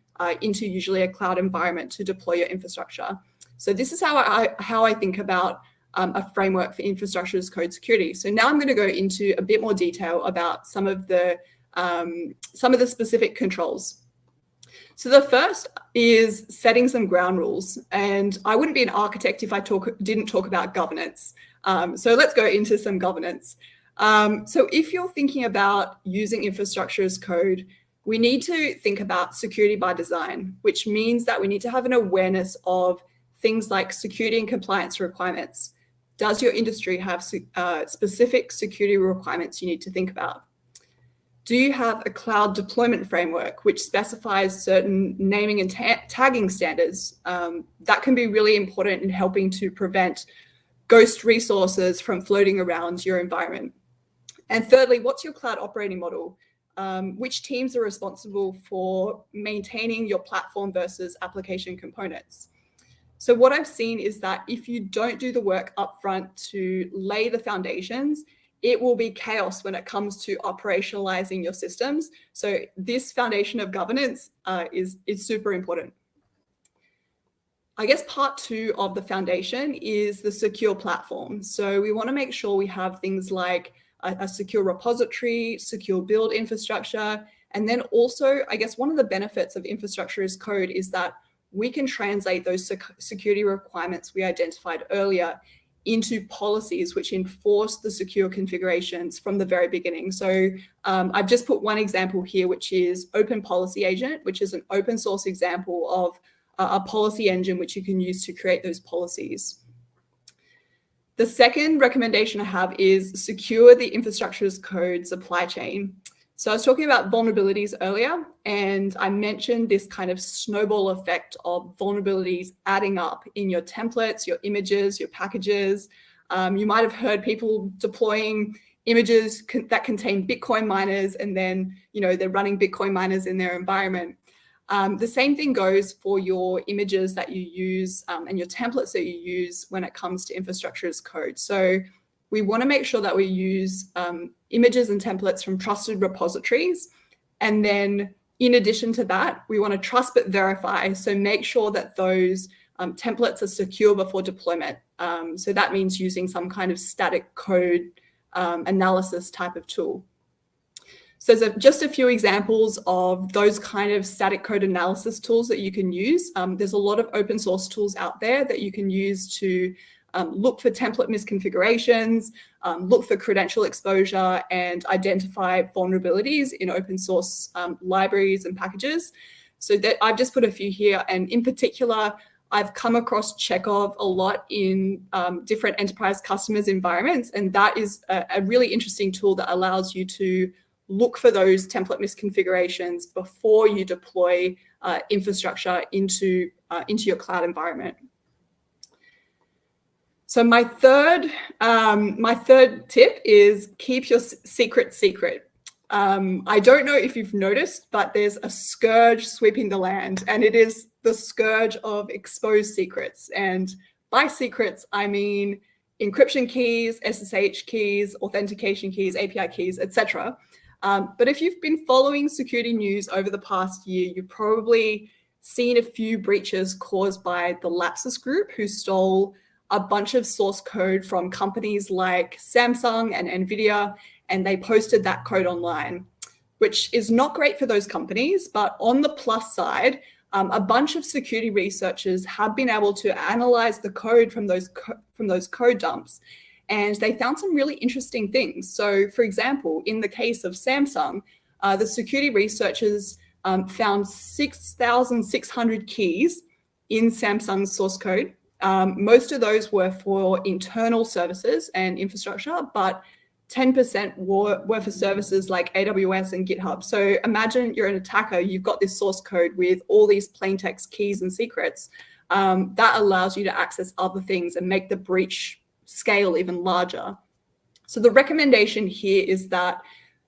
[SPEAKER 20] into usually a cloud environment to deploy your infrastructure. So this is how I think about a framework for infrastructure as code security. So now I'm going to go into a bit more detail about some of the specific controls. So the first is setting some ground rules, and I wouldn't be an architect if I didn't talk about governance. So let's go into some governance. So if you're thinking about using infrastructure as code, we need to think about security by design, which means that we need to have an awareness of things like security and compliance requirements. Does your industry have specific security requirements you need to think about? Do you have a cloud deployment framework which specifies certain naming and tagging standards? That can be really important in helping to prevent ghost resources from floating around your environment. And thirdly, what's your cloud operating model? Which teams are responsible for maintaining your platform versus application components? So what I've seen is that if you don't do the work upfront to lay the foundations, it will be chaos when it comes to operationalizing your systems. So this foundation of governance is super important. I guess part two of the foundation is the secure platform. So we want to make sure we have things like a secure repository, secure build infrastructure, and then also, I guess one of the benefits of infrastructure as code is that we can translate those security requirements we identified earlier into policies which enforce the secure configurations from the very beginning. So I've just put one example here, which is Open Policy Agent, which is an open source example of a policy engine which you can use to create those policies. The second recommendation I have is secure the infrastructure as code supply chain. So I was talking about vulnerabilities earlier, and I mentioned this kind of snowball effect of vulnerabilities adding up in your templates, your images, your packages. You might have heard people deploying images that contain Bitcoin miners, and then they're running Bitcoin miners in their environment. The same thing goes for your images that you use and your templates that you use when it comes to infrastructure as code. So we want to make sure that we use images and templates from trusted repositories. And then in addition to that, we want to trust but verify. So make sure that those templates are secure before deployment. So that means using some kind of static code analysis type of tool. So there's just a few examples of those kind of static code analysis tools that you can use. There's a lot of open source tools out there that you can use to look for template misconfigurations, look for credential exposure, and identify vulnerabilities in open source libraries and packages. So that I've just put a few here, and in particular, I've come across Chekhov a lot in different enterprise customers' environments, and that is a really interesting tool that allows you to look for those template misconfigurations before you deploy infrastructure into your cloud environment. So my third tip is keep your secret secret. I don't know if you've noticed, but there's a scourge sweeping the land, and it is the scourge of exposed secrets. And by secrets, I mean encryption keys, SSH keys, authentication keys, API keys, etc. But if you've been following security news over the past year, you've probably seen a few breaches caused by the Lapsus group, who stole a bunch of source code from companies like Samsung and NVIDIA, and they posted that code online. which is not great for those companies. But on the plus side, a bunch of security researchers have been able to analyze the code from those code dumps, and they found some really interesting things. So, for example, in the case of Samsung, the security researchers found 6,600 keys in Samsung's source code. Most of those were for internal services and infrastructure, but 10% were for services like AWS and GitHub. So imagine you're an attacker, you've got this source code with all these plaintext keys and secrets. That allows you to access other things and make the breach scale even larger. So the recommendation here is that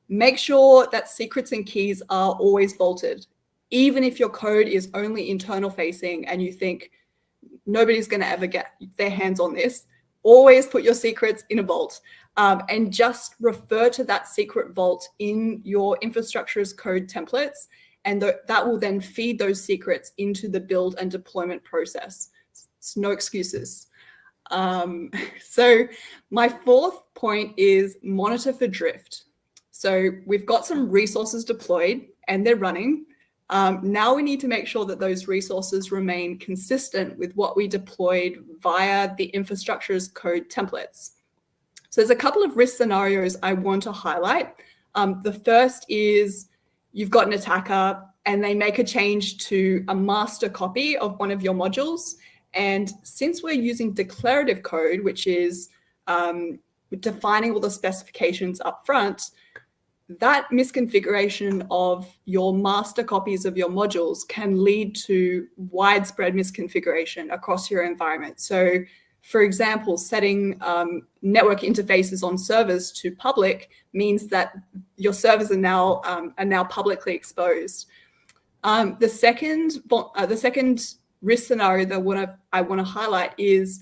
[SPEAKER 20] make sure that secrets and keys are always vaulted. Even if your code is only internal facing and you think nobody's going to ever get their hands on this, always put your secrets in a vault, and just refer to that secret vault in your infrastructure as code templates, and that will then feed those secrets into the build and deployment process. It's no excuses. So my fourth point is monitor for drift. So we've got some resources deployed and they're running. Now we need to make sure that those resources remain consistent with what we deployed via the infrastructure as code templates. So there's a couple of risk scenarios I want to highlight. The first is you've got an attacker and they make a change to a master copy of one of your modules. And since we're using declarative code, which is defining all the specifications up front, that misconfiguration of your master copies of your modules can lead to widespread misconfiguration across your environment. So, for example, setting network interfaces on servers to public means that your servers are now publicly exposed. The second risk scenario that I want to highlight is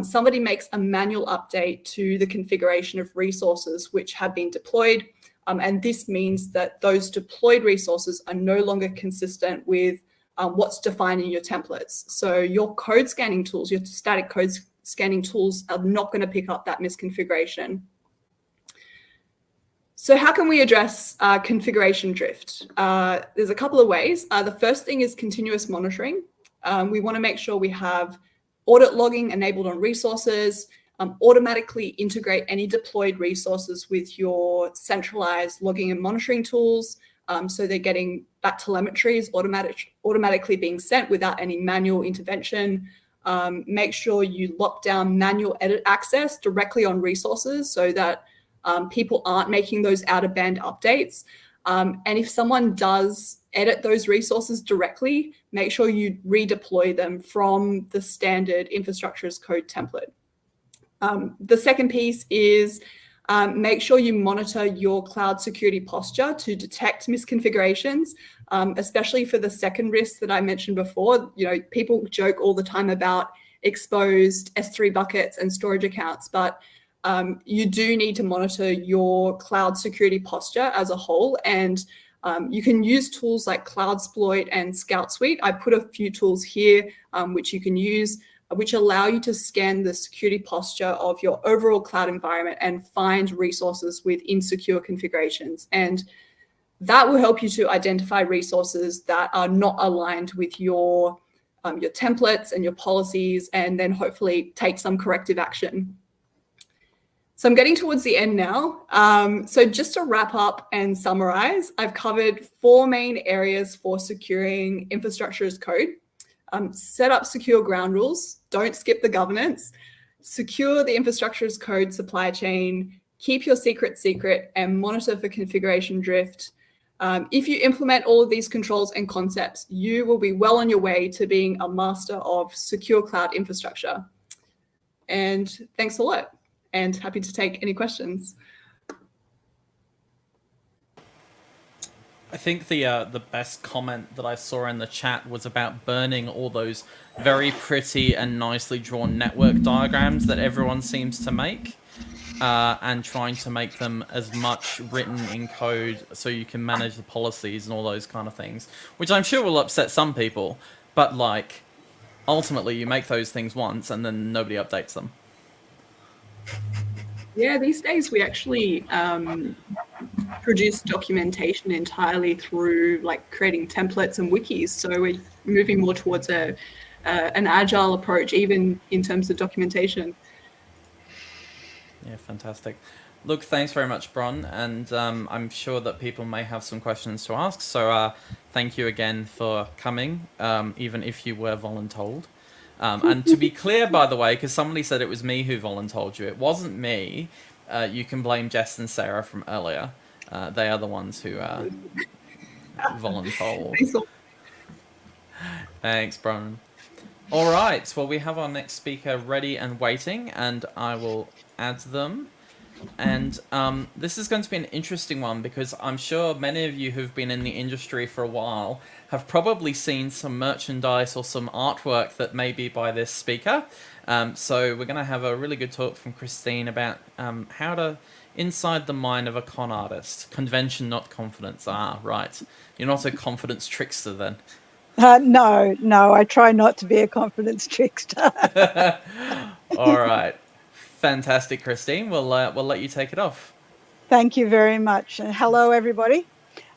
[SPEAKER 20] somebody makes a manual update to the configuration of resources which have been deployed. And this means that those deployed resources are no longer consistent with what's defined in your templates. So your code scanning tools, your static code scanning tools are not going to pick up that misconfiguration. So how can we address configuration drift? There's a couple of ways. The first thing is continuous monitoring. We want to make sure we have audit logging enabled on resources, automatically integrate any deployed resources with your centralized logging and monitoring tools. So they're getting that telemetry is automatically being sent without any manual intervention. Make sure you lock down manual edit access directly on resources so that people aren't making those out-of-band updates. And if someone does edit those resources directly, make sure you redeploy them from the standard infrastructure as code template. The second piece is make sure you monitor your cloud security posture to detect misconfigurations, especially for the second risk that I mentioned before. You know, people joke all the time about exposed S3 buckets and storage accounts, but you do need to monitor your cloud security posture as a whole. And you can use tools like CloudSploit and Scout Suite. I put a few tools here which you can use, which allow you to scan the security posture of your overall cloud environment and find resources with insecure configurations. And that will help you to identify resources that are not aligned with your templates and your policies, and then hopefully take some corrective action. So I'm getting towards the end now. So just to wrap up and summarize, I've covered 4 main areas for securing infrastructure as code. Set up secure ground rules, don't skip the governance, secure the infrastructure as code supply chain, keep your secret secret, and monitor for configuration drift. If you implement all of these controls and concepts, you will be well on your way to being a master of secure cloud infrastructure. And thanks a lot, and happy to take any questions.
[SPEAKER 2] I think the best comment that I saw in the chat was about burning all those very pretty and nicely drawn network diagrams that everyone seems to make, and trying to make them as much written in code so you can manage the policies and all those kind of things, which I'm sure will upset some people, but like ultimately you make those things once and then nobody updates them.
[SPEAKER 20] Yeah, these days we actually produce documentation entirely through like creating templates and wikis. So we're moving more towards an agile approach, even in terms of documentation.
[SPEAKER 2] Yeah, fantastic. Look, thanks very much, Bron, and I'm sure that people may have some questions to ask. So thank you again for coming, even if you were voluntold. And to be clear, by the way, because somebody said it was me who voluntold you, it wasn't me. You can blame Jess and Sarah from earlier. They are the ones who voluntold. Thanks, Bron. All right, well, we have our next speaker ready and waiting, and I will add them. And this is going to be an interesting one because I'm sure many of you who've been in the industry for a while have probably seen some merchandise or some artwork that may be by this speaker. So we're going to have a really good talk from Kristine about how to inside the mind of a con artist. Convention, not confidence. Ah, right. You're not a confidence trickster then.
[SPEAKER 21] No, I try not to be a confidence trickster.
[SPEAKER 2] All right. Fantastic, Kristine. We'll let you take it off.
[SPEAKER 21] Thank you very much. And hello, everybody.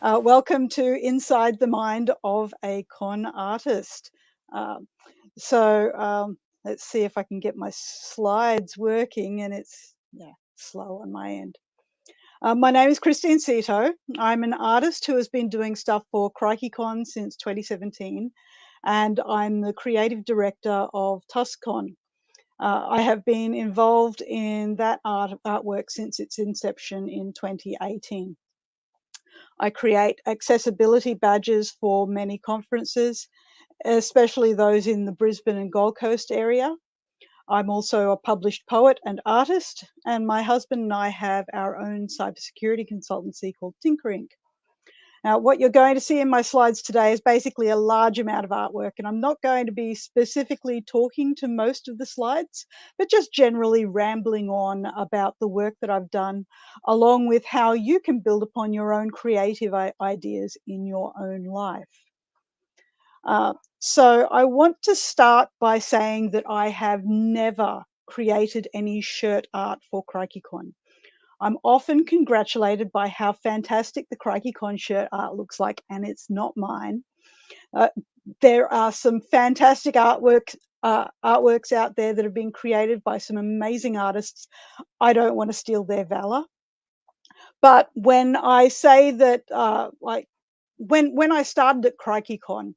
[SPEAKER 21] Welcome to Inside the Mind of a Con Artist. Let's see if I can get my slides working, and it's slow on my end. My name is Kristine Sihto. I'm an artist who has been doing stuff for ComfyCon since 2017, and I'm the creative director of TusCon. I have been involved in that artwork since its inception in 2018. I create accessibility badges for many conferences, especially those in the Brisbane and Gold Coast area. I'm also a published poet and artist, and my husband and I have our own cybersecurity consultancy called Tinkerink. Now, what you're going to see in my slides today is basically a large amount of artwork, and I'm not going to be specifically talking to most of the slides, but just generally rambling on about the work that I've done, along with how you can build upon your own creative ideas in your own life. So I want to start by saying that I have never created any shirt art for ComfyCon. I'm often congratulated by how fantastic the ComfyCon shirt art looks like, and it's not mine. There are some fantastic artworks out there that have been created by some amazing artists. I don't want to steal their valor. But when I say that, when I started at ComfyCon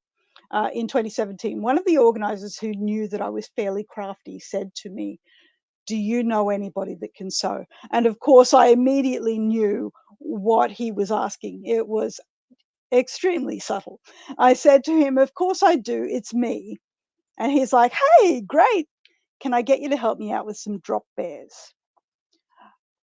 [SPEAKER 21] in 2017, one of the organizers who knew that I was fairly crafty said to me, "Do you know anybody that can sew?" And of course, I immediately knew what he was asking. It was extremely subtle. I said to him, "Of course I do, it's me." And he's like, "Hey, great. Can I get you to help me out with some drop bears?"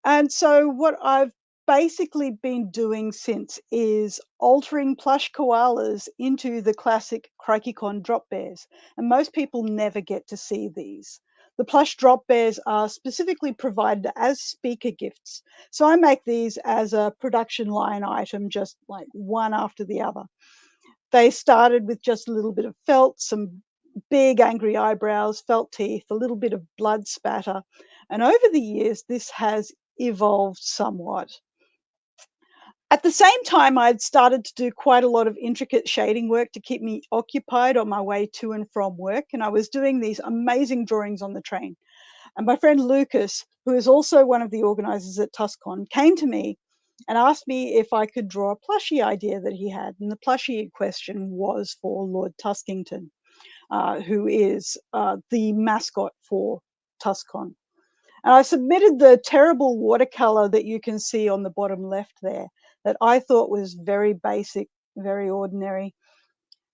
[SPEAKER 21] And so what I've basically been doing since is altering plush koalas into the classic ComfyCon drop bears. And most people never get to see these. The plush drop bears are specifically provided as speaker gifts. So I make these as a production line item, just like one after the other. They started with just a little bit of felt, some big angry eyebrows, felt teeth, a little bit of blood spatter. And over the years, this has evolved somewhat. At the same time, I'd started to do quite a lot of intricate shading work to keep me occupied on my way to and from work. And I was doing these amazing drawings on the train. And my friend Lucas, who is also one of the organizers at TusCon, came to me and asked me if I could draw a plushie idea that he had. And the plushie in question was for Lord Tuskington, who is the mascot for TusCon. And I submitted the terrible watercolor that you can see on the bottom left there that I thought was very basic, very ordinary.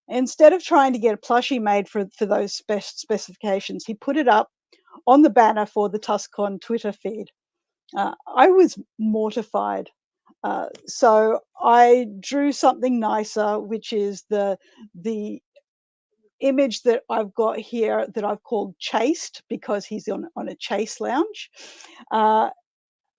[SPEAKER 21] Instead of trying to get a plushie made for those specifications, he put it up on the banner for the TusCon Twitter feed. I was mortified. So I drew something nicer, which is the image that I've got here that I've called Chased, because he's on a chase lounge.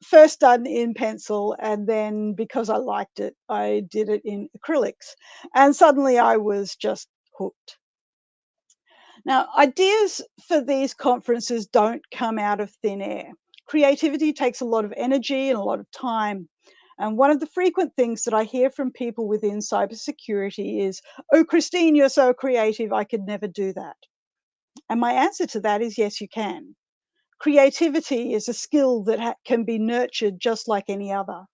[SPEAKER 21] First done in pencil, and then because I liked it, I did it in acrylics. And suddenly I was just hooked. Now, ideas for these conferences don't come out of thin air. Creativity takes a lot of energy and a lot of time. And one of the frequent things that I hear from people within cybersecurity is, oh, Kristine, you're so creative, I could never do that. And my answer to that is yes, you can. Creativity is a skill that can be nurtured just like any other.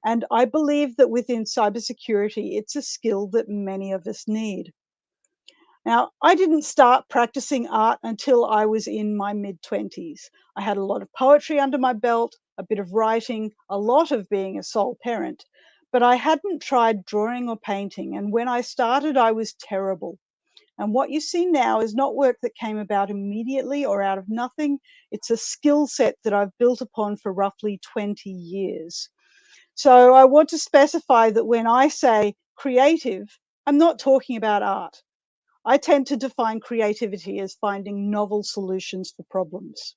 [SPEAKER 21] And I believe that within cybersecurity, it's a skill that many of us need. Now, I didn't start practicing art until I was in my mid-20s. I had a lot of poetry under my belt, a bit of writing, a lot of being a sole parent, but I hadn't tried drawing or painting. And when I started, I was terrible. And what you see now is not work that came about immediately or out of nothing. It's a skill set that I've built upon for roughly 20 years. So I want to specify that when I say creative, I'm not talking about art. I tend to define creativity as finding novel solutions for problems.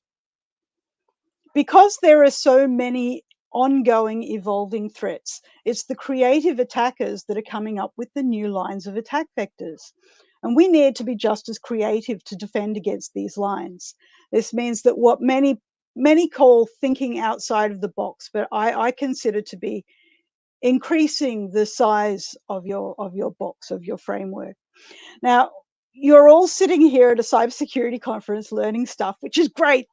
[SPEAKER 21] Because there are so many ongoing evolving threats, it's the creative attackers that are coming up with the new lines of attack vectors. And we need to be just as creative to defend against these lines. This means that what many call thinking outside of the box, but I consider to be increasing the size of your box, of your framework. Now, you're all sitting here at a cybersecurity conference learning stuff, which is great.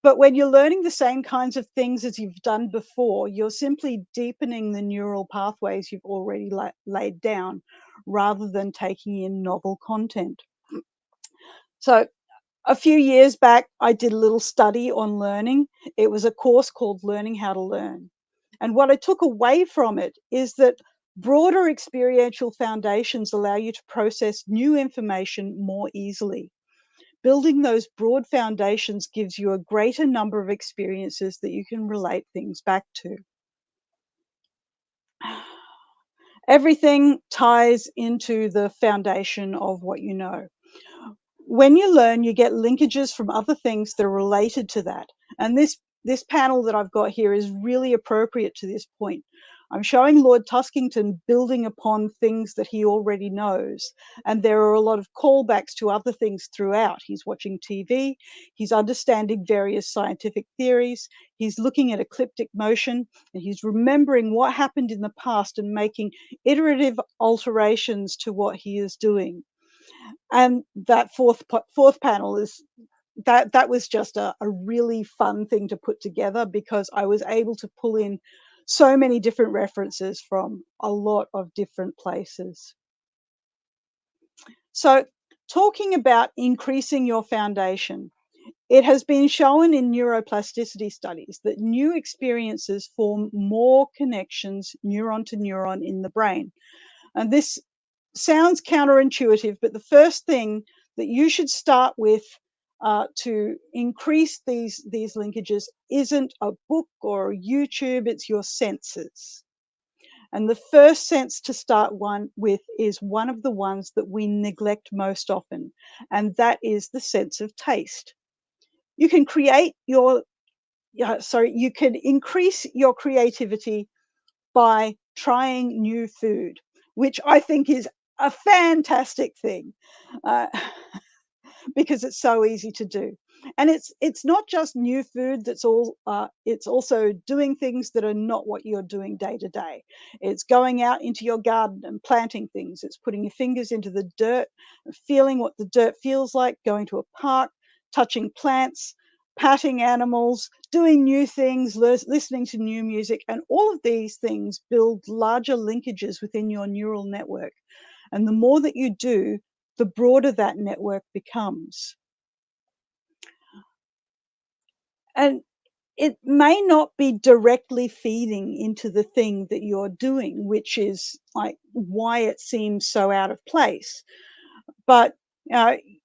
[SPEAKER 21] But when you're learning the same kinds of things as you've done before, you're simply deepening the neural pathways you've already laid down rather than taking in novel content. So a few years back, I did a little study on learning. It was a course called Learning How to Learn. And what I took away from it is that broader experiential foundations allow you to process new information more easily. Building those broad foundations gives you a greater number of experiences that you can relate things back to. Everything ties into the foundation of what you know. When you learn, you get linkages from other things that are related to that. And this panel that I've got here is really appropriate to this point. I'm showing Lord Tuskington building upon things that he already knows. And there are a lot of callbacks to other things throughout. He's watching TV, he's understanding various scientific theories, he's looking at ecliptic motion, and he's remembering what happened in the past and making iterative alterations to what he is doing. And that fourth panel is that was just a really fun thing to put together because I was able to pull in so many different references from a lot of different places. So talking about increasing your foundation, it has been shown in neuroplasticity studies that new experiences form more connections neuron to neuron in the brain. And this sounds counterintuitive, but the first thing that you should start with to increase these linkages isn't a book or YouTube, it's your senses. And the first sense to start with is one of the ones that we neglect most often, and that is the sense of taste. You can you can increase your creativity by trying new food, which I think is a fantastic thing because it's so easy to do. And it's not just new food that's all, it's also doing things that are not what you're doing day to day. It's going out into your garden and planting things. It's putting your fingers into the dirt, feeling what the dirt feels like, going to a park, touching plants, patting animals, doing new things, listening to new music, and all of these things build larger linkages within your neural network. And the more that you do, the broader that network becomes. And it may not be directly feeding into the thing that you're doing, which is like why it seems so out of place. But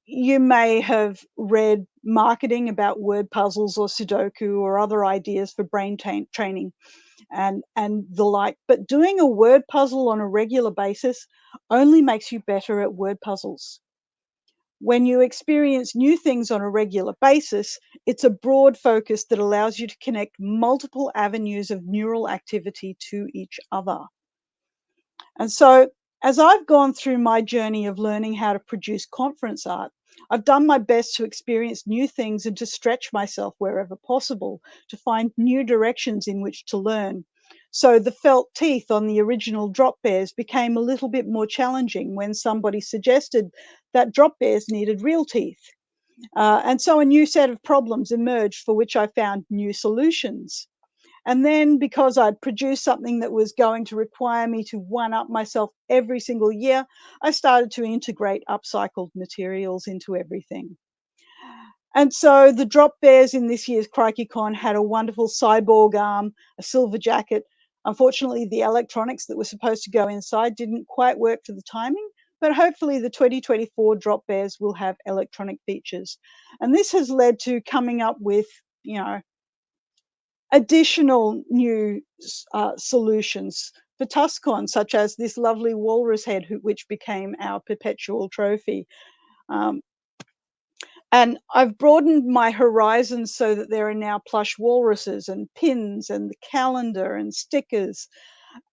[SPEAKER 21] you may have read marketing about word puzzles or Sudoku or other ideas for brain training and the like. But doing a word puzzle on a regular basis only makes you better at word puzzles. When you experience new things on a regular basis, it's a broad focus that allows you to connect multiple avenues of neural activity to each other. And so, as I've gone through my journey of learning how to produce conference art, I've done my best to experience new things and to stretch myself wherever possible, to find new directions in which to learn. So the felt teeth on the original drop bears became a little bit more challenging when somebody suggested that drop bears needed real teeth. And so a new set of problems emerged for which I found new solutions. And then because I'd produced something that was going to require me to one-up myself every single year, I started to integrate upcycled materials into everything. And so the drop bears in this year's ComfyCon had a wonderful cyborg arm, a silver jacket. Unfortunately, the electronics that were supposed to go inside didn't quite work for the timing, but hopefully the 2024 drop bears will have electronic features. And this has led to coming up with, you know, additional new solutions for TUSCon, such as this lovely walrus head, which became our perpetual trophy. And I've broadened my horizons so that there are now plush walruses and pins and the calendar and stickers,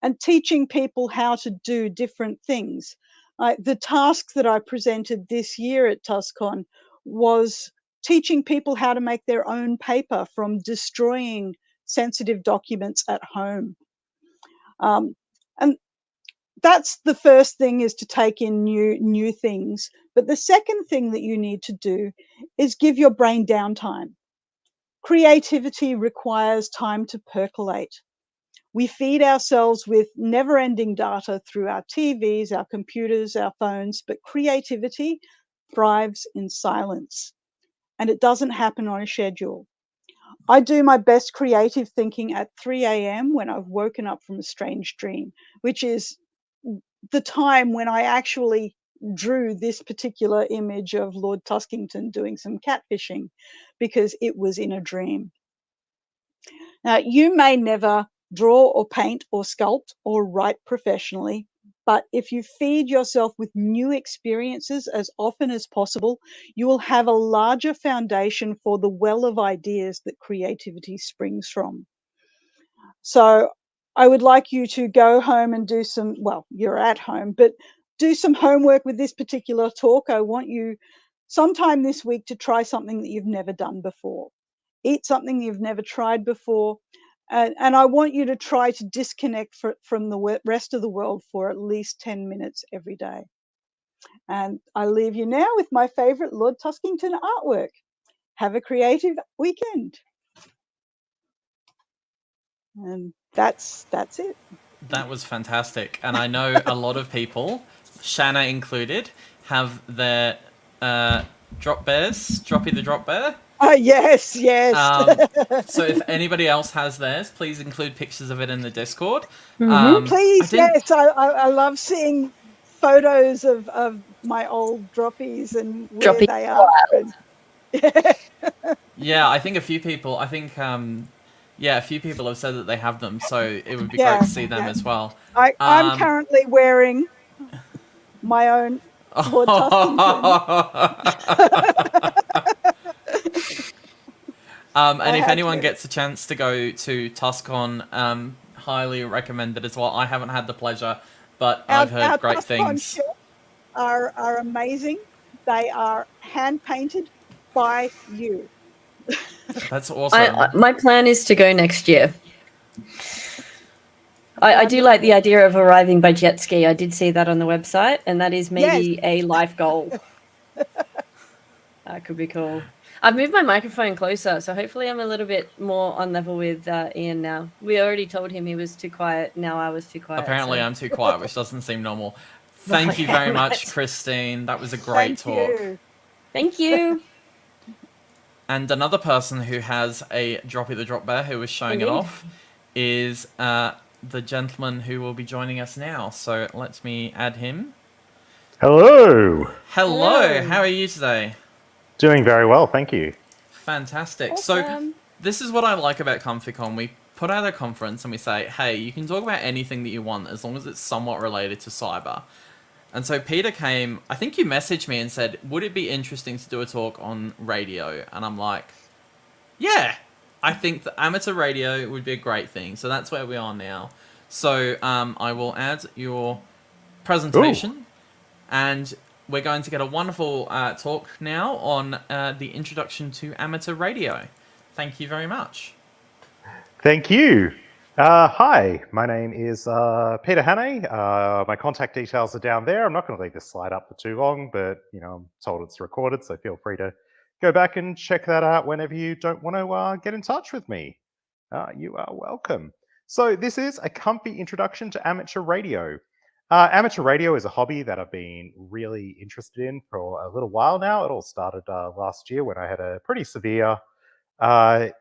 [SPEAKER 21] and teaching people how to do different things. The task that I presented this year at TUSCon was teaching people how to make their own paper from destroying sensitive documents at home. And that's the first thing, is to take in new things. But the second thing that you need to do is give your brain downtime. Creativity requires time to percolate. We feed ourselves with never-ending data through our TVs, our computers, our phones, but creativity thrives in silence, and it doesn't happen on a schedule. I do my best creative thinking at 3 a.m. when I've woken up from a strange dream, which is the time when I actually drew this particular image of Lord Tuskington doing some catfishing, because it was in a dream. Now, you may never draw or paint or sculpt or write professionally, but if you feed yourself with new experiences as often as possible, you will have a larger foundation for the well of ideas that creativity springs from. So I would like you to go home and do some, well, you're at home, but do some homework with this particular talk. I want you sometime this week to try something that you've never done before. Eat something you've never tried before. And I want you to try to disconnect from the rest of the world for at least 10 minutes every day. And I leave you now with my favorite Lord Tuskington artwork. Have a creative weekend. And that's it.
[SPEAKER 2] That was fantastic. And I know a lot of people, Shanna included, have their drop bears, Droppy the Drop Bear.
[SPEAKER 21] Oh, yes, yes.
[SPEAKER 2] So if anybody else has theirs, please include pictures of it in the Discord.
[SPEAKER 21] Please, yes. I love seeing photos of my old droppies and where they are.
[SPEAKER 2] Yeah, I think a few people, a few people have said that they have them, so it would be great to see them as well.
[SPEAKER 21] I'm currently wearing my own Lord Tuskington.
[SPEAKER 2] And if anyone gets a chance to go to TUSCon, highly recommend it as well. I haven't had the pleasure, but I've heard great things.
[SPEAKER 21] Are amazing. They are hand painted by you.
[SPEAKER 2] That's awesome.
[SPEAKER 1] My plan is to go next year. I do like the idea of arriving by jet ski. I did see that on the website, and that is maybe a life goal. That could be cool. I've moved my microphone closer, so hopefully I'm a little bit more on level with Ian now. We already told him he was too quiet. Now I was too quiet.
[SPEAKER 2] Apparently I'm too quiet, which doesn't seem normal. Thank you very much, Kristine. That was a great talk.
[SPEAKER 1] Thank you.
[SPEAKER 2] And another person who has a Droppy the Drop Bear who was showing it off is the gentleman who will be joining us now. So let me add him.
[SPEAKER 3] Hello.
[SPEAKER 2] Hello. How are you today?
[SPEAKER 3] Doing very well, thank you.
[SPEAKER 2] Fantastic. So this is what I like about ComfyCon. We put out a conference and we say, hey, you can talk about anything that you want as long as it's somewhat related to cyber. And so Peter came, I think you messaged me and said, would it be interesting to do a talk on radio? And I'm like, yeah, I think that amateur radio would be a great thing. So that's where we are now. So I will add your presentation and we're going to get a wonderful talk now on the introduction to amateur radio. Thank you very much.
[SPEAKER 3] Thank you. Hi, my name is Peter Hannay. My contact details are down there. I'm not going to leave this slide up for too long, but I'm told it's recorded, so feel free to go back and check that out whenever you don't want to get in touch with me. You are welcome. So this is a comfy introduction to amateur radio. Amateur radio is a hobby that I've been really interested in for a little while now. It all started last year when I had a pretty severe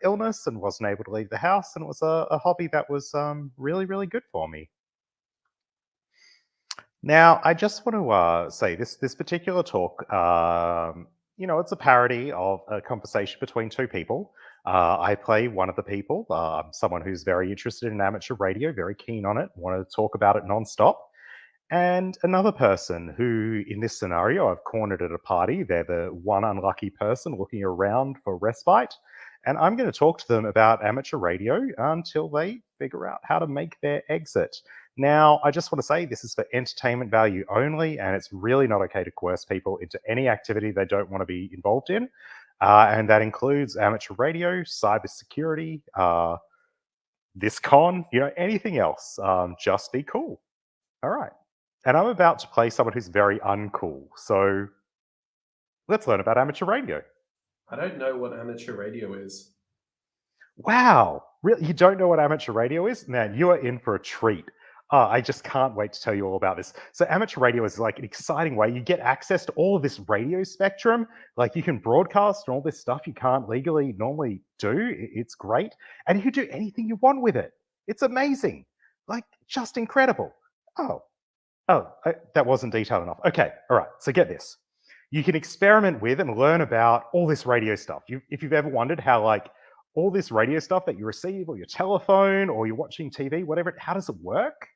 [SPEAKER 3] illness and wasn't able to leave the house, and it was a hobby that was really, really good for me. Now, I just want to say this particular talk, it's a parody of a conversation between two people. I play one of the people, someone who's very interested in amateur radio, very keen on it, want to talk about it nonstop. And another person who, in this scenario, I've cornered at a party. They're the one unlucky person looking around for respite. And I'm going to talk to them about amateur radio until they figure out how to make their exit. Now, I just want to say this is for entertainment value only, and it's really not okay to coerce people into any activity they don't want to be involved in. And that includes amateur radio, cyber security, this con, anything else. Just be cool. All right. And I'm about to play someone who's very uncool. So let's learn about amateur radio.
[SPEAKER 4] I don't know what amateur radio is.
[SPEAKER 3] Wow. Really? You don't know what amateur radio is? Man, you are in for a treat. I just can't wait to tell you all about this. So amateur radio is like an exciting way. You get access to all of this radio spectrum. Like you can broadcast and all this stuff you can't legally normally do. It's great. And you can do anything you want with it. It's amazing. Like just incredible. That wasn't detailed enough. Okay, all right, so get this. You can experiment with and learn about all this radio stuff. If you've ever wondered how all this radio stuff that you receive or your telephone or you're watching TV, whatever, how does it work?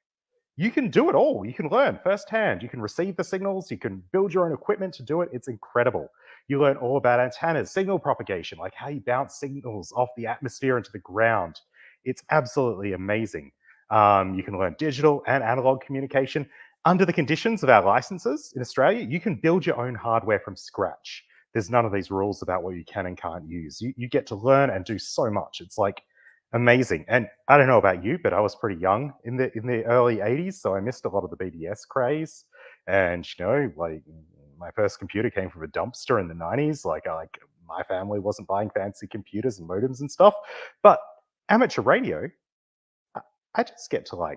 [SPEAKER 3] You can do it all. You can learn firsthand. You can receive the signals. You can build your own equipment to do it. It's incredible. You learn all about antennas, signal propagation, like how you bounce signals off the atmosphere into the ground. It's absolutely amazing. You can learn digital and analog communication. Under the conditions of our licenses in Australia, you can build your own hardware from scratch. There's none of these rules about what you can and can't use. You get to learn and do so much. It's like amazing. And I don't know about you, but I was pretty young in the early 80s, so I missed a lot of the BBS craze. And my first computer came from a dumpster in the 90s. My family wasn't buying fancy computers and modems and stuff. But amateur radio, I just get to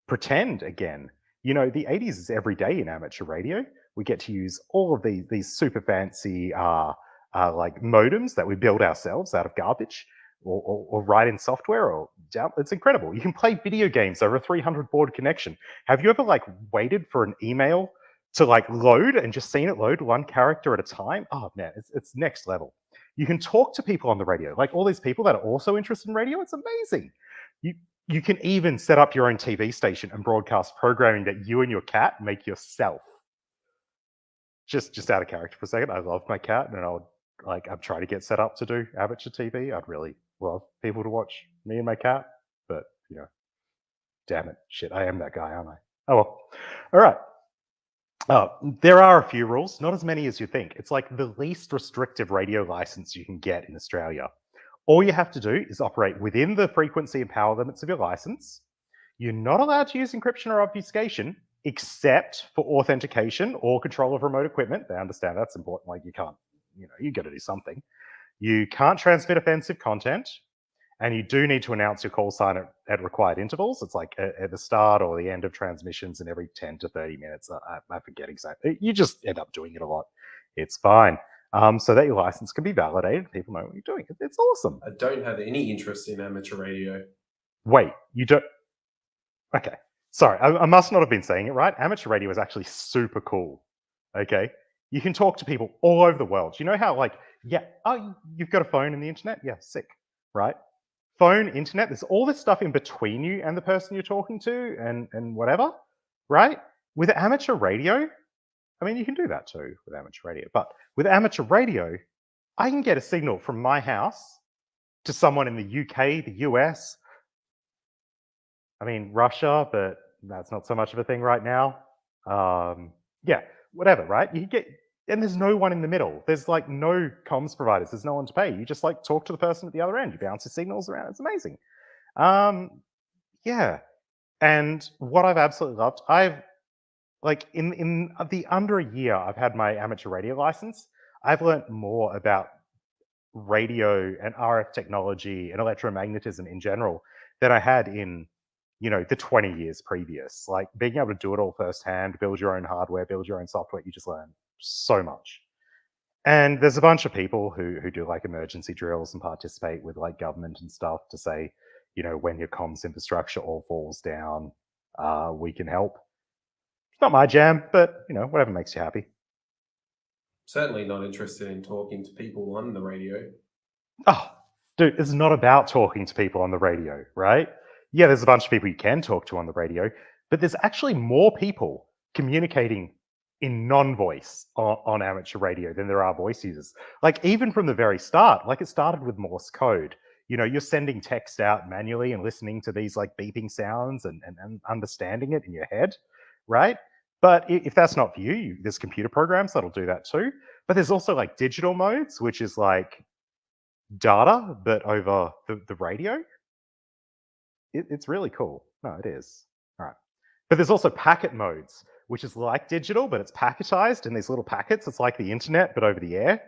[SPEAKER 3] pretend again. The 80s is every day in amateur radio. We get to use all of these super fancy modems that we build ourselves out of garbage or write in software it's incredible. You can play video games over a 300 baud connection. Have you ever waited for an email to load and just seen it load one character at a time? Oh man, it's next level. You can talk to people on the radio, all these people that are also interested in radio. It's amazing. You can even set up your own TV station and broadcast programming that you and your cat make yourself. Just out of character for a second, I love my cat, and I'm trying to get set up to do amateur TV. I'd really love people to watch me and my cat, but damn it, shit, I am that guy, aren't I? Oh well. All right. There are a few rules, not as many as you think. It's the least restrictive radio license you can get in Australia. All you have to do is operate within the frequency and power limits of your license. You're not allowed to use encryption or obfuscation, except for authentication or control of remote equipment. They understand that's important. You can't, you got to do something. You can't transmit offensive content, and you do need to announce your call sign at required intervals. It's at the start or the end of transmissions and every 10 to 30 minutes. I forget exactly. You just end up doing it a lot. It's fine. So that your license can be validated. People know what you're doing. It's awesome.
[SPEAKER 4] I don't have any interest in amateur radio.
[SPEAKER 3] Wait, you don't? Okay. Sorry, I must not have been saying it right. Amateur radio is actually super cool. Okay. You can talk to people all over the world. You know how you've got a phone and the internet? Yeah, sick, right? Phone, internet, there's all this stuff in between you and the person you're talking to and whatever, right? With amateur radio, I mean, you can do that too with amateur radio, but with amateur radio, I can get a signal from my house to someone in the UK, the US, I mean, Russia, but that's not so much of a thing right now. Yeah, whatever, right? You get, and there's no one in the middle. There's no comms providers. There's no one to pay. You just talk to the person at the other end. You bounce your signals around. It's amazing. Yeah. And what I've absolutely loved, I've like in the under a year I've had my amateur radio license, I've learned more about radio and RF technology and electromagnetism in general than I had in, the 20 years previous. Like being able to do it all firsthand, build your own hardware, build your own software, you just learn so much. And there's a bunch of people who do like emergency drills and participate with like government and stuff to say, when your comms infrastructure all falls down, we can help. It's not my jam, but whatever makes you happy.
[SPEAKER 4] Certainly not interested in talking to people on the radio.
[SPEAKER 3] Oh, dude, it's not about talking to people on the radio, right? Yeah, there's a bunch of people you can talk to on the radio, but there's actually more people communicating in non-voice on amateur radio than there are voice users. Like even from the very start, like it started with Morse code. You're sending text out manually and listening to these like beeping sounds and understanding it in your head, right? But if that's not for you, there's computer programs that'll do that too. But there's also like digital modes, which is like data, but over the radio. It's really cool. No, it is. All right. But there's also packet modes, which is like digital, but it's packetized in these little packets. It's like the internet, but over the air.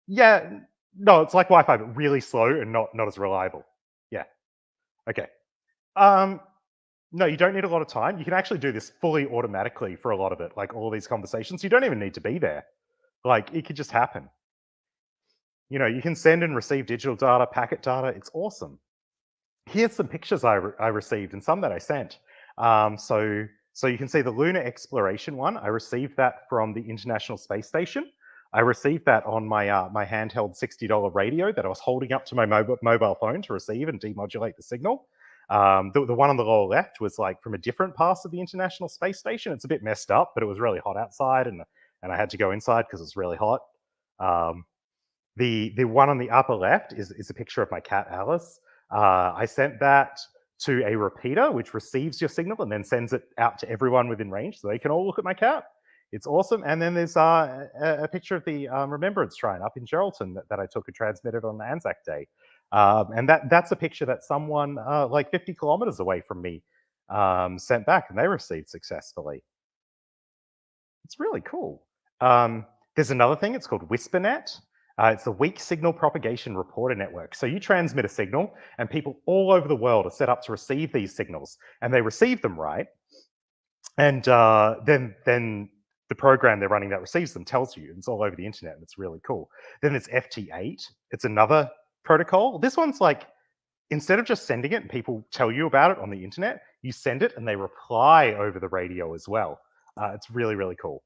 [SPEAKER 3] Yeah, no, it's like Wi-Fi, but really slow and not as reliable. Yeah. Okay. No, you don't need a lot of time. You can actually do this fully automatically for a lot of it, like all these conversations. You don't even need to be there. Like it could just happen. You can send and receive digital data, packet data. It's awesome. Here's some pictures I received and some that I sent. So you can see the lunar exploration one. I received that from the International Space Station. I received that on my my handheld $60 radio that I was holding up to my mobile phone to receive and demodulate the signal. The one on the lower left was like from a different pass of the International Space Station. It's a bit messed up, but it was really hot outside and I had to go inside because it was really hot. The one on the upper left is a picture of my cat, Alice. I sent that to a repeater, which receives your signal and then sends it out to everyone within range so they can all look at my cat. It's awesome. And then there's a picture of the Remembrance Shrine up in Geraldton that I took and transmitted on Anzac Day. And that's a picture that someone like 50 kilometers away from me sent back and they received successfully. It's really cool. There's another thing, it's called WhisperNet. It's the Weak Signal Propagation Reporter Network. So you transmit a signal and people all over the world are set up to receive these signals and they receive them right. And then the program they're running that receives them tells you, it's all over the internet and it's really cool. Then there's FT8, it's another protocol. This one's like, instead of just sending it and people tell you about it on the internet, you send it and they reply over the radio as well. It's really, really cool.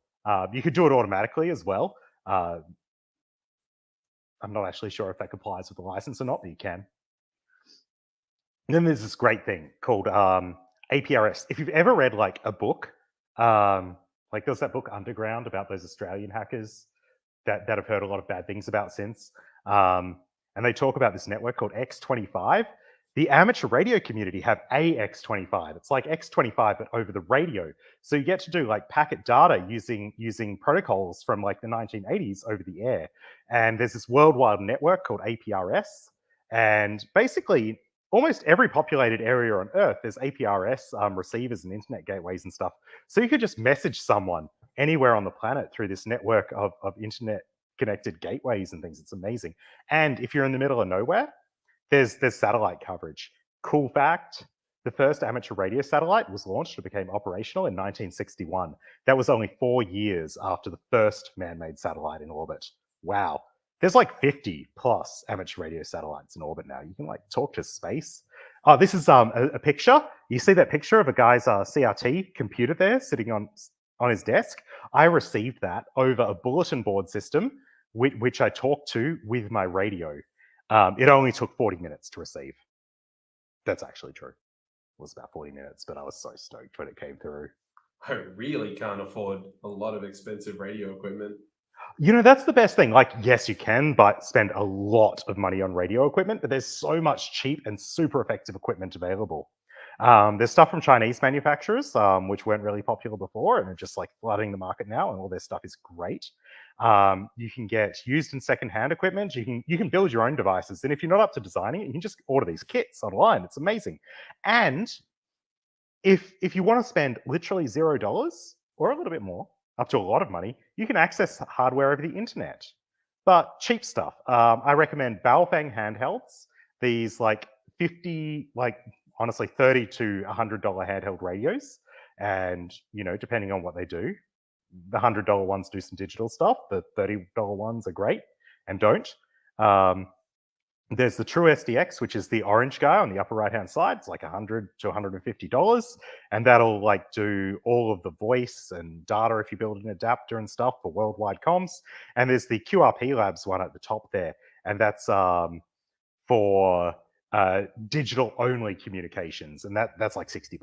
[SPEAKER 3] You could do it automatically as well. I'm not actually sure if that complies with the license or not, but you can. And then there's this great thing called APRS. If you've ever read like a book, like there's that book Underground about those Australian hackers that I've heard a lot of bad things about since. And they talk about this network called X25. The amateur radio community have AX25. It's like X25, but over the radio. So you get to do like packet data using protocols from like the 1980s over the air. And there's this worldwide network called APRS. And basically, almost every populated area on Earth, there's APRS receivers and internet gateways and stuff. So you could just message someone anywhere on the planet through this network of internet connected gateways and things. It's amazing. And if you're in the middle of nowhere, there's satellite coverage. Cool fact, the first amateur radio satellite was launched and became operational in 1961. That was only 4 years after the first man-made satellite in orbit. Wow. There's like 50 plus amateur radio satellites in orbit now. You can like talk to space. Oh, this is a picture. You see that picture of a guy's CRT computer there sitting on his desk? I received that over a bulletin board system, which I talked to with my radio. It only took 40 minutes to receive. That's actually true. It was about 40 minutes, but I was so stoked when it came through.
[SPEAKER 4] I really can't afford a lot of expensive radio equipment.
[SPEAKER 3] That's the best thing. Like, yes, you can, but spend a lot of money on radio equipment, but there's so much cheap and super effective equipment available. There's stuff from Chinese manufacturers, which weren't really popular before, and are just like flooding the market now, and all their stuff is great. You can get used and secondhand equipment. You can build your own devices, and if you're not up to designing it, you can just order these kits online. It's amazing. And if you want to spend literally $0 or a little bit more, up to a lot of money, you can access hardware over the internet. But cheap stuff. I recommend Baofeng handhelds. These like 50, like honestly $30 to $100 handheld radios, and depending on what they do, the $100 ones do some digital stuff. The $30 ones are great and don't. There's the True SDX, which is the orange guy on the upper right-hand side. It's like $100 to $150, and that'll like do all of the voice and data if you build an adapter and stuff for worldwide comms. And there's the QRP Labs one at the top there, and that's for digital-only communications, and that's like $60.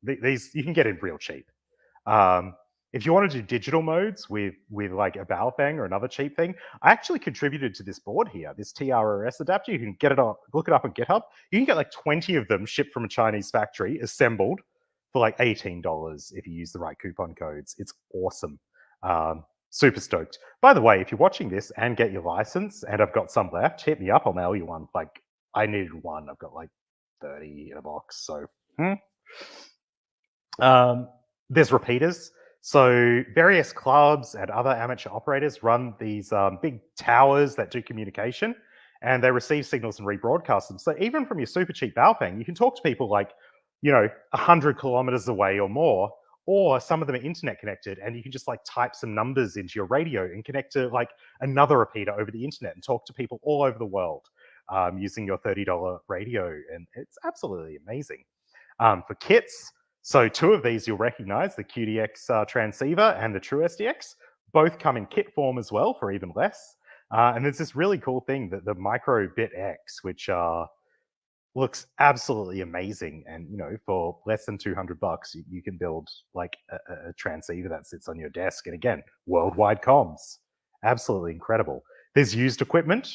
[SPEAKER 3] These you can get in real cheap. If you want to do digital modes with like a Baofeng or another cheap thing, I actually contributed to this board here, this TRRS adapter. You can get it on, look it up on GitHub. You can get like 20 of them shipped from a Chinese factory, assembled for like $18 if you use the right coupon codes. It's awesome. Super stoked. By the way, if you're watching this and get your license and I've got some left, hit me up. I'll mail you one. Like I needed one. I've got like 30 in a box. So there's repeaters. So various clubs and other amateur operators run these big towers that do communication, and they receive signals and rebroadcast them. So even from your super cheap Baofeng, you can talk to people like, 100 kilometers away or more, or some of them are internet connected, and you can just like type some numbers into your radio and connect to like another repeater over the internet and talk to people all over the world using your $30 radio. And it's absolutely amazing. For kits, so two of these you'll recognize, the QDX transceiver and the True SDX, both come in kit form as well for even less. And there's this really cool thing, that the Micro Bit X, which looks absolutely amazing. And, for less than $200, you can build like a transceiver that sits on your desk. And again, worldwide comms. Absolutely incredible. There's used equipment.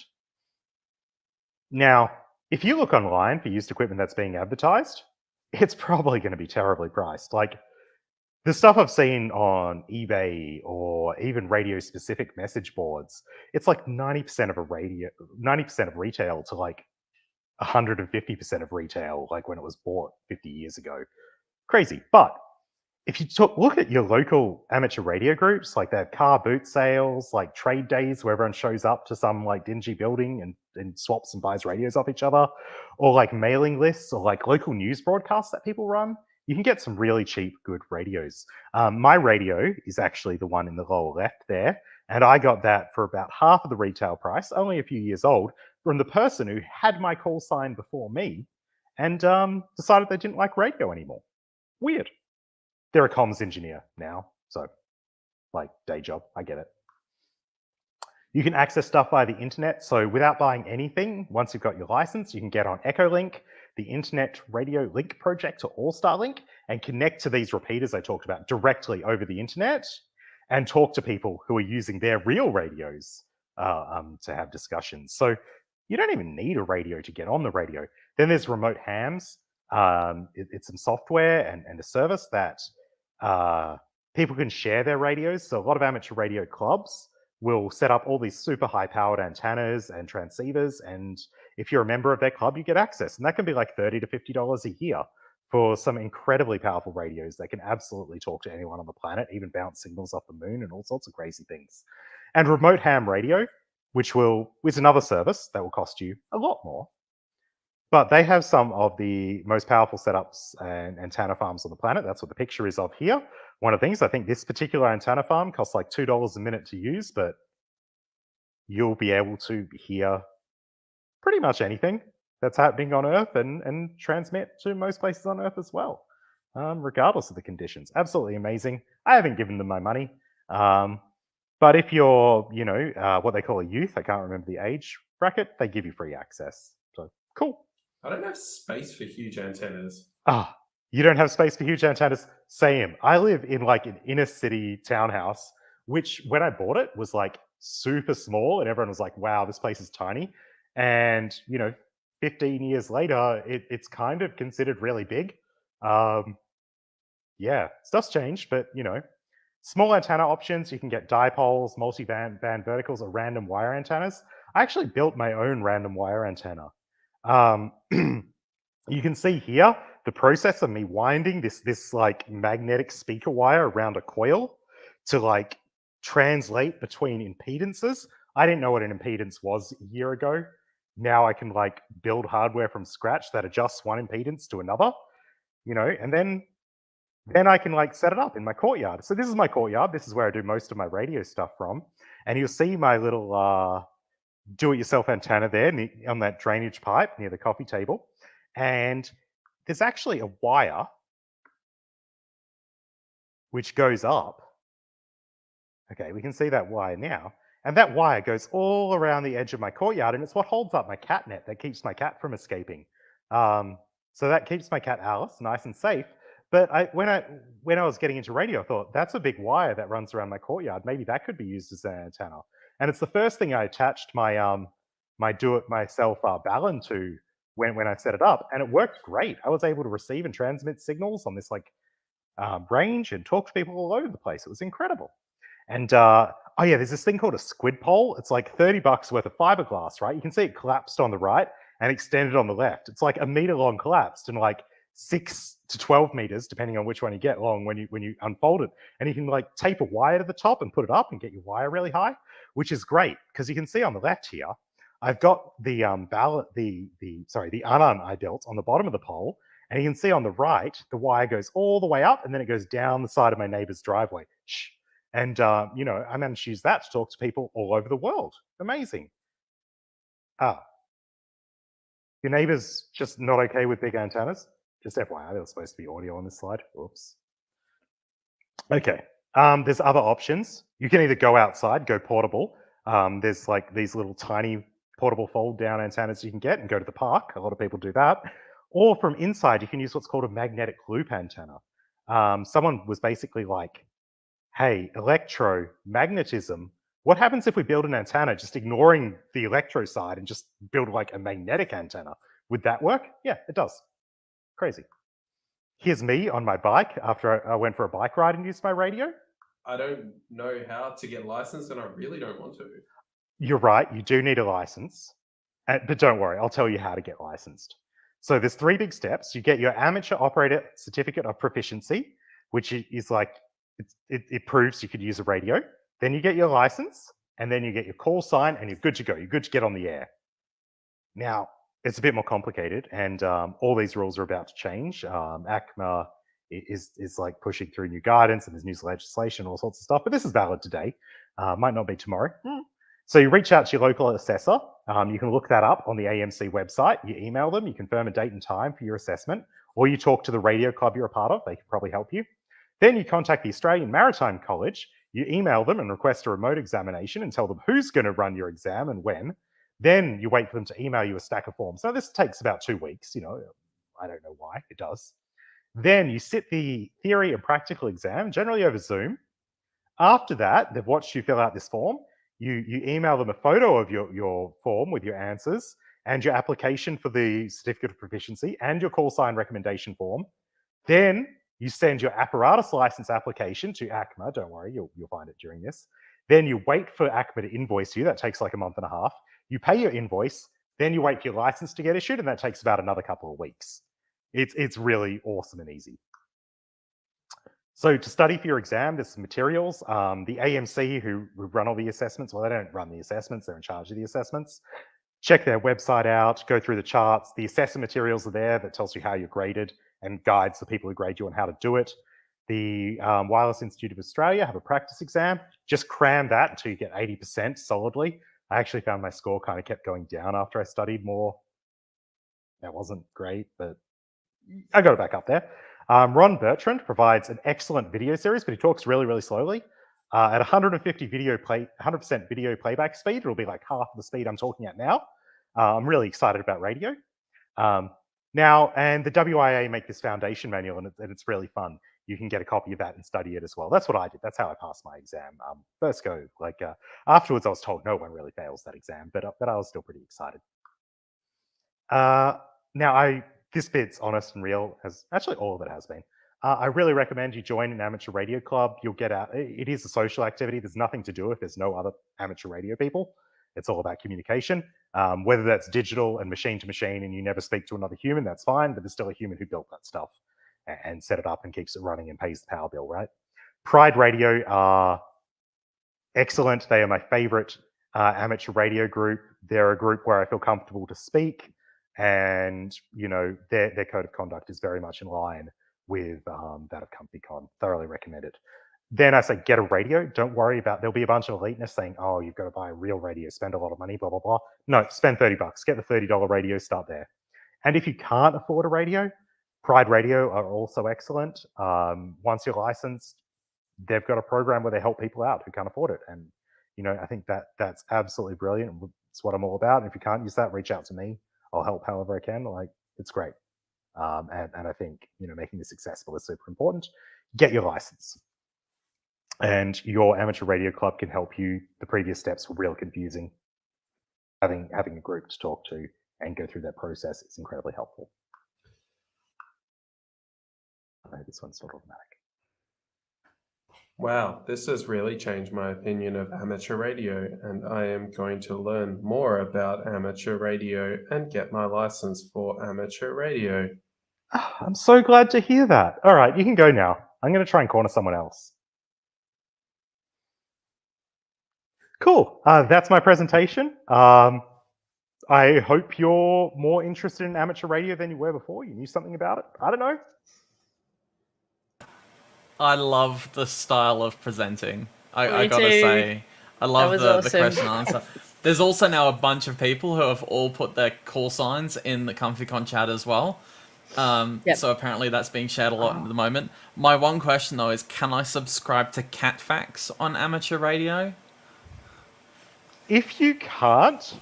[SPEAKER 3] Now, if you look online for used equipment that's being advertised, it's probably going to be terribly priced. Like the stuff I've seen on eBay or even radio-specific message boards, it's like 90% of 90% of retail to like 150% of retail, like when it was bought 50 years ago. Crazy. But if you look at your local amateur radio groups, like they have car boot sales, like trade days where everyone shows up to some like dingy building and swaps and buys radios off each other, or like mailing lists, or like local news broadcasts that people run, you can get some really cheap, good radios. My radio is actually the one in the lower left there, and I got that for about half of the retail price, only a few years old, from the person who had my call sign before me and decided they didn't like radio anymore. Weird. They're a comms engineer now, so like day job, I get it. You can access stuff via the internet, so without buying anything, once you've got your license, you can get on Echolink, the Internet Radio Link project, or All-Star Link, and connect to these repeaters I talked about directly over the internet, and talk to people who are using their real radios to have discussions. So you don't even need a radio to get on the radio. Then there's remote hams. It's some software and a service that people can share their radios. So a lot of amateur radio clubs will set up all these super high-powered antennas and transceivers, and if you're a member of their club, you get access. And that can be like $30 to $50 a year for some incredibly powerful radios that can absolutely talk to anyone on the planet, even bounce signals off the moon and all sorts of crazy things. And remote ham radio, which is another service that will cost you a lot more. But they have some of the most powerful setups and antenna farms on the planet. That's what the picture is of here. One of the things, I think this particular antenna farm costs like $2 a minute to use, but you'll be able to hear pretty much anything that's happening on Earth and transmit to most places on Earth as well, regardless of the conditions. Absolutely amazing. I haven't given them my money. But if you're, what they call a youth, I can't remember the age bracket, they give you free access. So cool.
[SPEAKER 4] I don't have space for huge antennas.
[SPEAKER 3] You don't have space for huge antennas? Same. I live in like an inner city townhouse, which when I bought it was like super small, and everyone was like, wow, this place is tiny. And, 15 years later, it's kind of considered really big. Yeah, stuff's changed, but, small antenna options, you can get dipoles, multi-band verticals, or random wire antennas. I actually built my own random wire antenna. You can see here the process of me winding this like magnetic speaker wire around a coil to like translate between impedances. I didn't know what an impedance was a year ago. Now I can like build hardware from scratch that adjusts one impedance to another, you know, and then I can like set it up in my courtyard. So this is my courtyard. This is where I do most of my radio stuff from. And you'll see my little do-it-yourself antenna there on that drainage pipe near the coffee table. And there's actually a wire which goes up. Okay, we can see that wire now. And that wire goes all around the edge of my courtyard, and it's what holds up my cat net that keeps my cat from escaping. So that keeps my cat Alice nice and safe. But when I was getting into radio, I thought, that's a big wire that runs around my courtyard. Maybe that could be used as an antenna. And it's the first thing I attached my my do-it-myself balun to when I set it up, and it worked great. I was able to receive and transmit signals on this like range and talk to people all over the place. It was incredible. And oh yeah, there's this thing called a squid pole. It's like $30 worth of fiberglass, right? You can see it collapsed on the right and extended on the left. It's like 1 meter long collapsed and like 6 to 12 meters, depending on which one you get long when you unfold it. And you can like tape a wire to the top and put it up and get your wire really high, which is great because you can see on the left here, I've got the the Anan I built on the bottom of the pole, and you can see on the right the wire goes all the way up and then it goes down the side of my neighbor's driveway. Shh. And you know, I managed to use that to talk to people all over the world. Amazing. Your neighbor's just not okay with big antennas? Just FYI, there was supposed to be audio on this slide. Whoops. Okay. There's other options. You can either go outside, go portable. There's like these little tiny portable fold down antennas you can get and go to the park. A lot of people do that. Or from inside, you can use what's called a magnetic loop antenna. Someone was basically like, hey, electromagnetism, what happens if we build an antenna just ignoring the electro side and just build like a magnetic antenna? Would that work? Yeah, it does. Crazy. Here's me on my bike after I went for a bike ride and used my radio.
[SPEAKER 4] I don't know how to get licensed and I really don't want to.
[SPEAKER 3] You're right, you do need a license, but don't worry, I'll tell you how to get licensed. So there's 3 big steps. You get your amateur operator certificate of proficiency, which is like, it proves you could use a radio. Then you get your license, and then you get your call sign, and you're good to go. You're good to get on the air. Now, it's a bit more complicated, and all these rules are about to change. ACMA is like pushing through new guidance, and there's new legislation, all sorts of stuff, but this is valid today. Might not be tomorrow. So you reach out to your local assessor. You can look that up on the AMC website. You email them, you confirm a date and time for your assessment, or you talk to the radio club you're a part of. They can probably help you. Then you contact the Australian Maritime College. You email them and request a remote examination and tell them who's going to run your exam and when. Then you wait for them to email you a stack of forms. Now, this takes about 2 weeks. You know, I don't know why, it does. Then you sit the theory and practical exam, generally over Zoom. After that, they've watched you fill out this form. You email them a photo of your form with your answers and your application for the certificate of proficiency and your call sign recommendation form. Then you send your apparatus license application to ACMA. Don't worry, you'll find it during this. Then you wait for ACMA to invoice you. That takes like a month and a half. You pay your invoice. Then you wait for your license to get issued, and that takes about another couple of weeks. It's really awesome and easy. So to study for your exam, there's some materials. The AMC who run all the assessments, well, they don't run the assessments, they're in charge of the assessments. Check their website out, go through the charts. The assessor materials are there that tells you how you're graded and guides the people who grade you on how to do it. The Wireless Institute of Australia have a practice exam. Just cram that until you get 80% solidly. I actually found my score kind of kept going down after I studied more. That wasn't great, but I got it back up there. Ron Bertrand provides an excellent video series, but he talks really, really slowly. At 100% video playback speed, it'll be like half the speed I'm talking at now. I'm really excited about radio. Now, and the WIA make this foundation manual, and it's really fun. You can get a copy of that and study it as well. That's what I did. That's how I passed my exam. First go, like afterwards, I was told no one really fails that exam, but I was still pretty excited. Now, this bit's honest and real, as actually all of it has been. I really recommend you join an amateur radio club. You'll get out. It is a social activity. There's nothing to do if there's no other amateur radio people. It's all about communication. Whether that's digital and machine to machine and you never speak to another human, that's fine, but there's still a human who built that stuff and set it up and keeps it running and pays the power bill, right? Pride Radio are excellent. They are my favorite amateur radio group. They're a group where I feel comfortable to speak, and their code of conduct is very much in line with that of ComfyCon. Thoroughly recommend it. Then I say, get a radio. Don't worry about, there'll be a bunch of eliteness saying, oh, you've got to buy a real radio, spend a lot of money, blah, blah, blah. No, spend $30. Get the $30 radio, start there. And if you can't afford a radio, Pride Radio are also excellent. Once you're licensed, they've got a program where they help people out who can't afford it. And, I think that's absolutely brilliant. It's what I'm all about. And if you can't use that, reach out to me. I'll help however I can. It's great. And I think, making this accessible is super important. Get your license. And your amateur radio club can help you. The previous steps were real confusing. Having a group to talk to and go through that process is incredibly helpful. I know this one's not automatic.
[SPEAKER 4] Wow, this has really changed my opinion of amateur radio, and I am going to learn more about amateur radio and get my license for amateur radio.
[SPEAKER 3] I'm so glad to hear that. All right, you can go now. I'm going to try and corner someone else. Cool. That's my presentation. I hope you're more interested in amateur radio than you were before. You knew something about it. I don't know.
[SPEAKER 2] I love the style of presenting. I gotta say, I love the question and answer. There's also now a bunch of people who have all put their call signs in the ComfyCon chat as well. So apparently that's being shared a lot at the moment. My one question though is, can I subscribe to Cat Facts on amateur radio?
[SPEAKER 3] If you can't,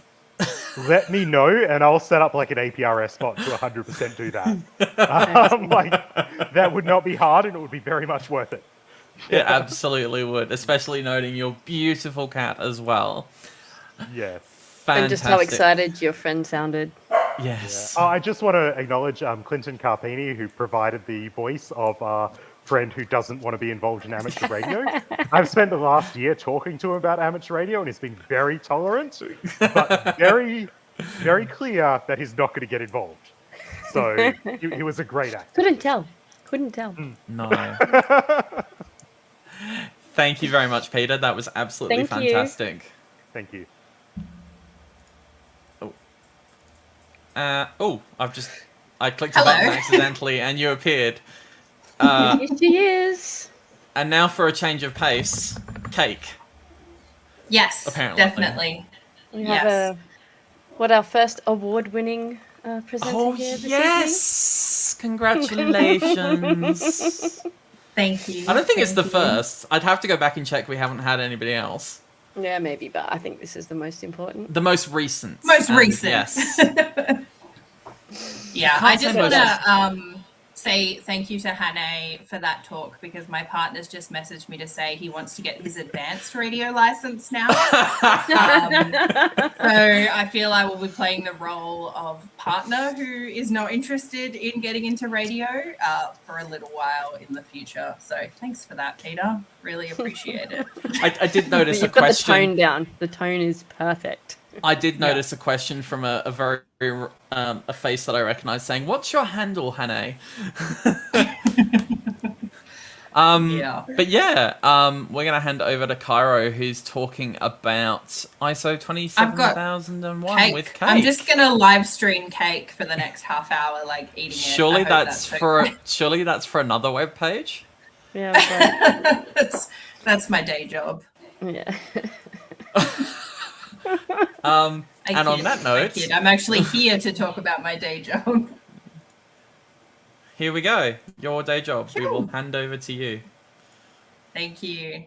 [SPEAKER 3] let me know and I'll set up like an APRS bot to 100% do that. That would not be hard and it would be very much worth it.
[SPEAKER 2] It absolutely would, especially noting your beautiful cat as well.
[SPEAKER 3] Yes.
[SPEAKER 2] Fantastic.
[SPEAKER 1] And just how excited your friend sounded.
[SPEAKER 2] Yes.
[SPEAKER 3] I just want to acknowledge Clinton Carpini, who provided the voice of our friend who doesn't want to be involved in amateur radio. I've spent the last year talking to him about amateur radio and he's been very tolerant, but very, very clear that he's not going to get involved. So he was a great actor.
[SPEAKER 1] Couldn't tell.
[SPEAKER 2] No. Thank you very much, Peter. That was absolutely fantastic.
[SPEAKER 3] Thank you.
[SPEAKER 2] I clicked a button accidentally and you appeared.
[SPEAKER 1] Here she is.
[SPEAKER 2] And now for a change of pace, cake.
[SPEAKER 11] Yes,
[SPEAKER 2] apparently.
[SPEAKER 11] Definitely.
[SPEAKER 1] We have our first award-winning presenter here this
[SPEAKER 2] yes! Congratulations.
[SPEAKER 11] Thank you.
[SPEAKER 2] I don't think it's the first. I'd have to go back and check. We haven't had anybody else.
[SPEAKER 1] Yeah, maybe, but I think this is the most important.
[SPEAKER 2] The most recent.
[SPEAKER 11] Yes. Yeah, I just want to
[SPEAKER 5] say thank you to Hannay for that talk, because my partner's just messaged me to say he wants to get his advanced radio license now. So I feel I will be playing the role of partner who is not interested in getting into radio for a little while in the future. So thanks for that, Peter. Really appreciate it.
[SPEAKER 2] I did notice a
[SPEAKER 1] You've got
[SPEAKER 2] question.
[SPEAKER 1] the tone down. The tone is perfect.
[SPEAKER 2] I did notice a question from a very a face that I recognize saying, "What's your handle, Hannay?" But yeah, we're gonna hand over to Cairo, who's talking about ISO 27001 with cake.
[SPEAKER 5] I'm just gonna live stream cake for the next half hour, like eating it.
[SPEAKER 2] Surely that's for another web page.
[SPEAKER 1] Yeah,
[SPEAKER 5] that's my day job.
[SPEAKER 1] Yeah.
[SPEAKER 2] And on that note,
[SPEAKER 5] I'm actually here to talk about my day job.
[SPEAKER 2] Here we go. Your day job. We will hand over to you.
[SPEAKER 5] Thank you.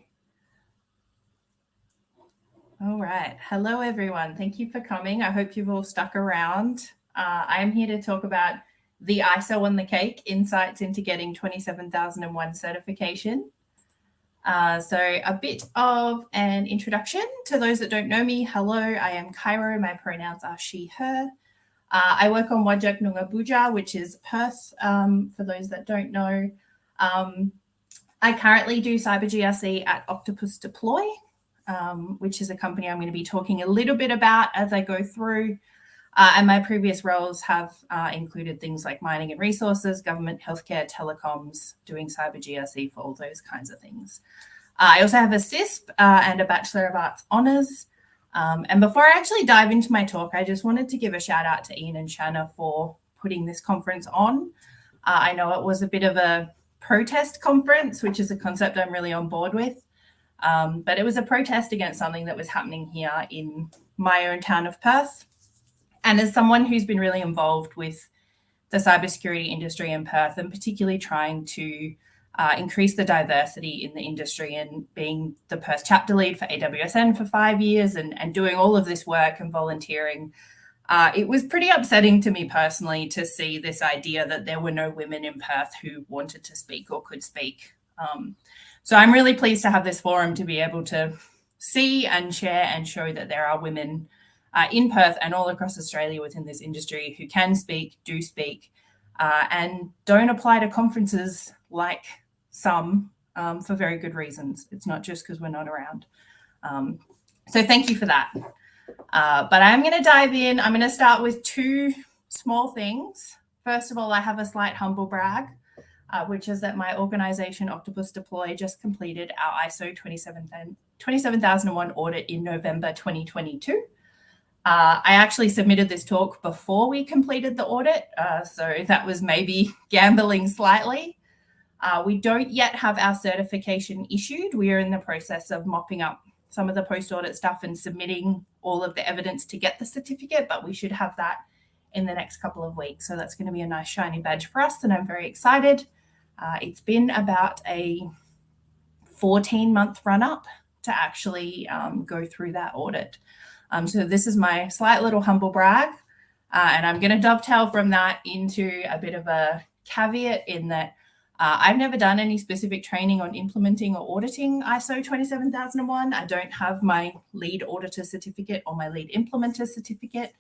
[SPEAKER 5] All right. Hello, everyone. Thank you for coming. I hope you've all stuck around. I'm here to talk about the ISO on the cake, insights into getting 27001 certification. So a bit of an introduction to those that don't know me. Hello, I am Cairo. My pronouns are she, her. I work on Wajak Noongar Boodja, which is Perth, for those that don't know. I currently do cyber GRC at Octopus Deploy. which is a company I'm going to be talking a little bit about as I go through. And my previous roles have included things like mining and resources, government, healthcare, telecoms, doing cyber GRC for all those kinds of things. I also have a CISP and a Bachelor of Arts Honours. And before I actually dive into my talk, I just wanted to give a shout out to Ian and Shanna for putting this conference on. I know it was a bit of a protest conference, which is a concept I'm really on board with. But it was a protest against something that was happening here in my own town of Perth. And as someone who's been really involved with the cybersecurity industry in Perth, and particularly trying to increase the diversity in the industry, and being the Perth chapter lead for AWSN for 5 years and doing all of this work and volunteering, it was pretty upsetting to me personally to see this idea that there were no women in Perth who wanted to speak or could speak. So I'm really pleased to have this forum to be able to see and share and show that there are women in Perth and all across Australia within this industry who can speak, do speak, and don't apply to conferences like some for very good reasons. It's not just because we're not around. So thank you for that. But I'm going to dive in. I'm going to start with two small things. First of all, I have a slight humble brag, which is that my organization, Octopus Deploy, just completed our ISO 27001 audit in November 2022. I actually submitted this talk before we completed the audit, so that was maybe gambling slightly. We don't yet have our certification issued. We are in the process of mopping up some of the post-audit stuff and submitting all of the evidence to get the certificate, but we should have that in the next couple of weeks. So that's going to be a nice shiny badge for us, and I'm very excited. It's been about a 14-month run-up to actually go through that audit. So this is my slight little humble brag, and I'm going to dovetail from that into a bit of a caveat in that I've never done any specific training on implementing or auditing ISO 27001. I don't have my lead auditor certificate or my lead implementer certificate.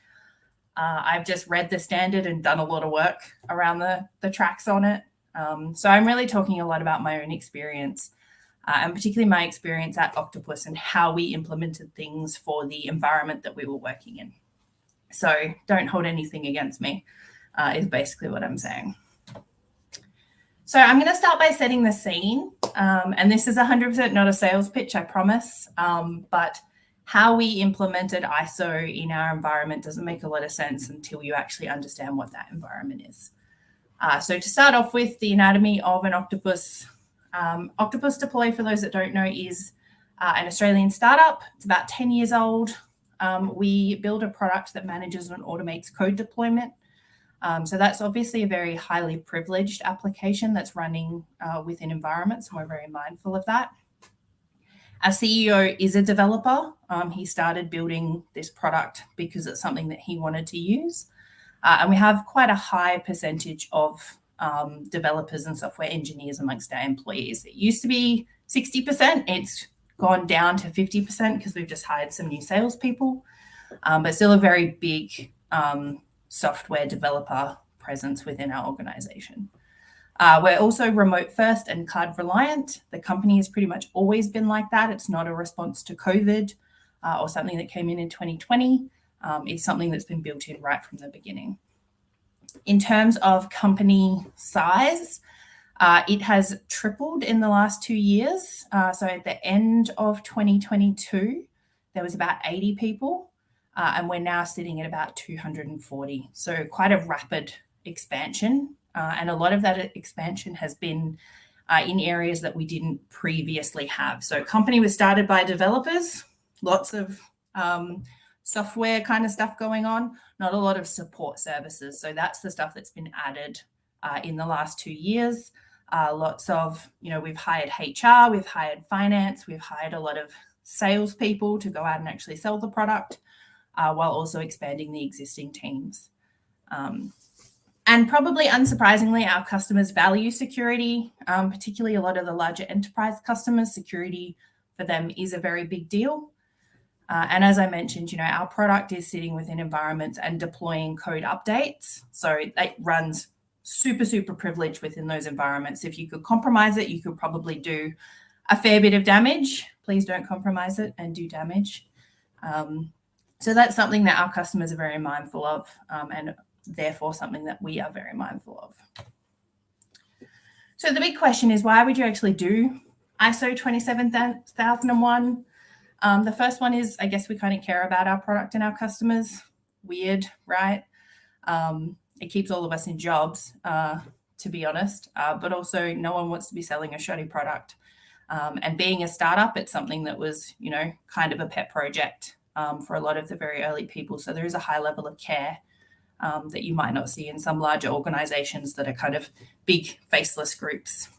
[SPEAKER 5] I've just read the standard and done a lot of work around the tracks on it. So I'm really talking a lot about my own experience. And particularly my experience at Octopus and how we implemented things for the environment that we were working in. So don't hold anything against me, is basically what I'm saying. So I'm going to start by setting the scene. And this is 100% not a sales pitch, I promise. But how we implemented ISO in our environment doesn't make a lot of sense until you actually understand what that environment is. So to start off with, the anatomy of an octopus. Octopus Deploy, for those that don't know, is an Australian startup. It's about 10 years old. We build a product that manages and automates code deployment. So that's obviously a very highly privileged application that's running within environments, and we're very mindful of that. Our CEO is a developer. He started building this product because it's something that he wanted to use. And we have quite a high percentage of developers and software engineers amongst our employees. It used to be 60%. It's gone down to 50% because we've just hired some new salespeople, but still a very big software developer presence within our organization. We're also remote first and cloud reliant. The company has pretty much always been like that. It's not a response to COVID or something that came in 2020. It's something that's been built in right from the beginning. In terms of company size, it has tripled in the last 2 years. So at the end of 2022, there was about 80 people, and we're now sitting at about 240. So quite a rapid expansion. And a lot of that expansion has been in areas that we didn't previously have. So company was started by developers, lots of software kind of stuff going on, not a lot of support services. So that's the stuff that's been added in the last 2 years. Lots of, we've hired HR, we've hired finance, we've hired a lot of salespeople to go out and actually sell the product while also expanding the existing teams. And probably unsurprisingly, our customers value security, particularly a lot of the larger enterprise customers. Security for them is a very big deal. And as I mentioned, our product is sitting within environments and deploying code updates. So it runs super, super privileged within those environments. If you could compromise it, you could probably do a fair bit of damage. Please don't compromise it and do damage. So that's something that our customers are very mindful of, and therefore something that we are very mindful of. So the big question is, why would you actually do ISO 27001? The first one is, I guess we kind of care about our product and our customers. Weird, right? It keeps all of us in jobs, to be honest, but also no one wants to be selling a shoddy product. And being a startup, it's something that was, you know, kind of a pet project for a lot of the very early people. So there is a high level of care that you might not see in some larger organizations that are kind of big faceless groups.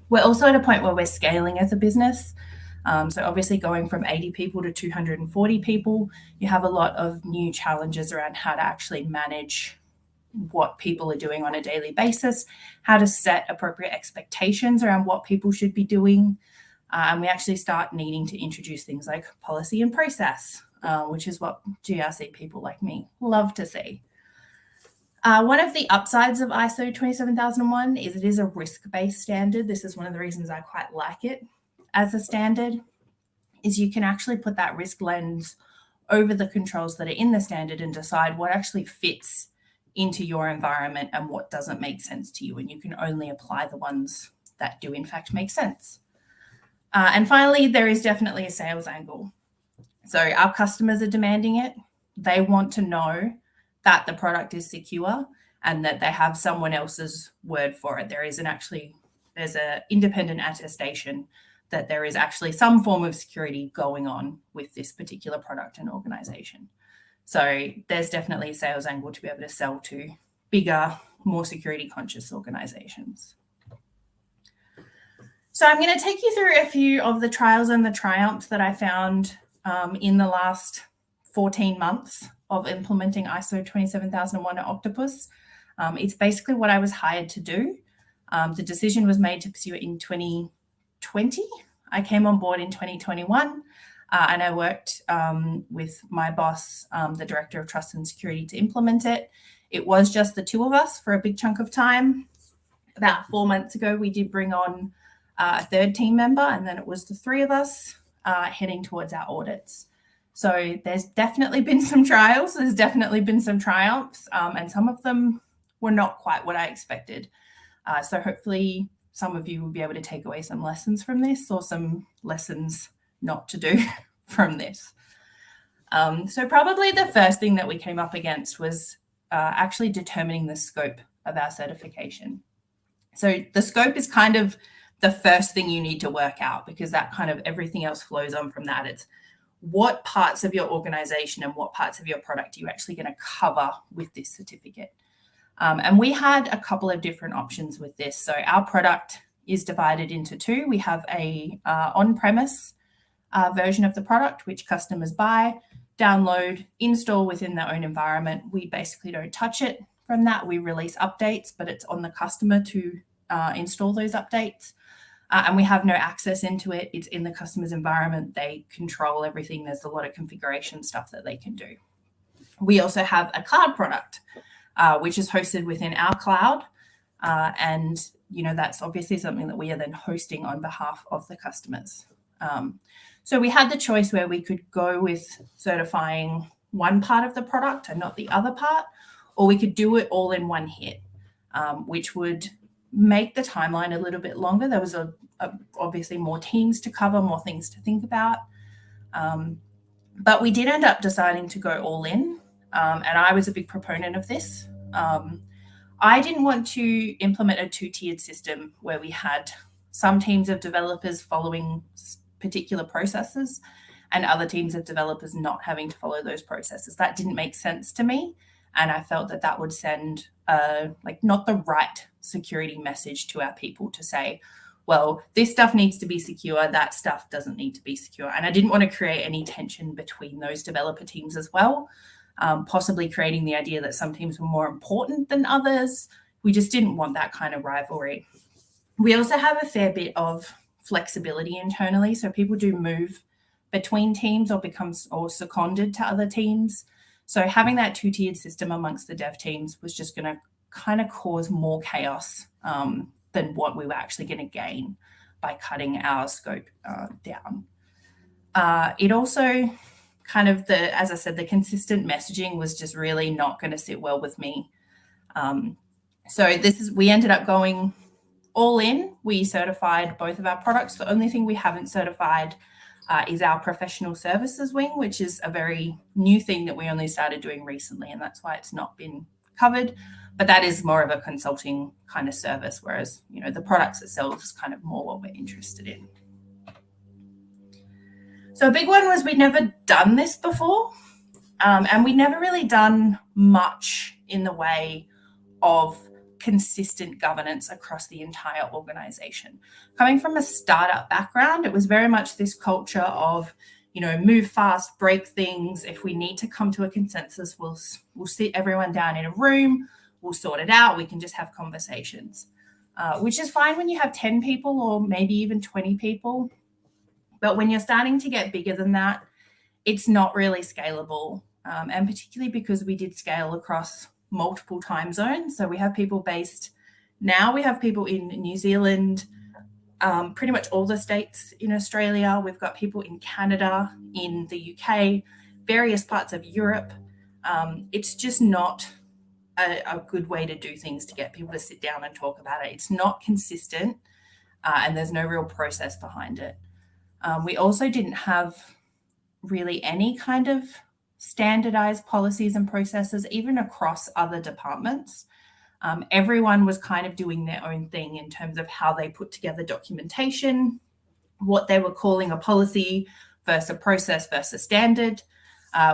[SPEAKER 5] We're also at a point where we're scaling as a business. So obviously going from 80 people to 240 people, you have a lot of new challenges around how to actually manage what people are doing on a daily basis, how to set appropriate expectations around what people should be doing. And we actually start needing to introduce things like policy and process, which is what GRC people like me love to see. One of the upsides of ISO 27001 is it is a risk-based standard. This is one of the reasons I quite like it as a standard, is you can actually put that risk lens over the controls that are in the standard and decide what actually fits into your environment and what doesn't make sense to you. And you can only apply the ones that do in fact make sense. And finally, there is definitely a sales angle. So our customers are demanding it. They want to know that the product is secure and that they have someone else's word for it. There's an independent attestation that there is actually some form of security going on with this particular product and organization. So there's definitely a sales angle to be able to sell to bigger, more security conscious organizations. So I'm going to take you through a few of the trials and the triumphs that I found in the last 14 months of implementing ISO 27001 at Octopus. It's basically what I was hired to do. The decision was made to pursue it in 2020. I came on board in 2021. And I worked with my boss, the Director of Trust and Security, to implement it. It was just the two of us for a big chunk of time. About 4 months ago, we did bring on a third team member, and then it was the three of us heading towards our audits. So there's definitely been some trials. There's definitely been some triumphs, and some of them were not quite what I expected. So hopefully some of you will be able to take away some lessons from this, or some lessons not to do from this. So probably the first thing that we came up against was actually determining the scope of our certification. So the scope is kind of the first thing you need to work out, because that kind of everything else flows on from that. It's what parts of your organization and what parts of your product are you actually going to cover with this certificate. And we had a couple of different options with this. So our product is divided into two. We have a on-premise version of the product, which customers buy, download, install within their own environment. We basically don't touch it from that. We release updates, but it's on the customer to install those updates. And we have no access into it. It's in the customer's environment. They control everything. There's a lot of configuration stuff that they can do. We also have a cloud product, which is hosted within our cloud. And, you know, that's obviously something that we are then hosting on behalf of the customers. So we had the choice where we could go with certifying one part of the product and not the other part, or we could do it all in one hit, which would make the timeline a little bit longer. There was obviously more teams to cover, more things to think about. But we did end up deciding to go all in, and I was a big proponent of this. I didn't want to implement a two-tiered system where we had some teams of developers following particular processes and other teams of developers not having to follow those processes. That didn't make sense to me. And I felt that that would send not the right security message to our people to say, well, this stuff needs to be secure, that stuff doesn't need to be secure. And I didn't want to create any tension between those developer teams as well, possibly creating the idea that some teams were more important than others. We just didn't want that kind of rivalry. We also have a fair bit of flexibility internally. So people do move between teams or seconded to other teams. So having that two-tiered system amongst the dev teams was just going to kind of cause more chaos than what we were actually going to gain by cutting our scope down. It also kind of as I said, the consistent messaging was just really not going to sit well with me. So we ended up going all in. We certified both of our products. The only thing we haven't certified is our professional services wing, which is a very new thing that we only started doing recently, and that's why it's not been covered. But that is more of a consulting kind of service, whereas, you know, the products itself is kind of more what we're interested in. So a big one was we'd never done this before, and we'd never really done much in the way of consistent governance across the entire organization. Coming from a startup background, it was very much this culture of, you know, move fast, break things. If we need to come to a consensus, we'll sit everyone down in a room, we'll sort it out, we can just have conversations, which is fine when you have 10 people or maybe even 20 people. But when you're starting to get bigger than that, it's not really scalable. And particularly because we did scale across multiple time zones. So we have people based, now we have people in New Zealand, pretty much all the states in Australia. We've got people in Canada, in the UK, various parts of Europe. It's just not a good way to do things to get people to sit down and talk about it. It's not consistent, and there's no real process behind it. We also didn't have really any kind of standardized policies and processes, even across other departments. Everyone was kind of doing their own thing in terms of how they put together documentation, what they were calling a policy versus a process versus standard,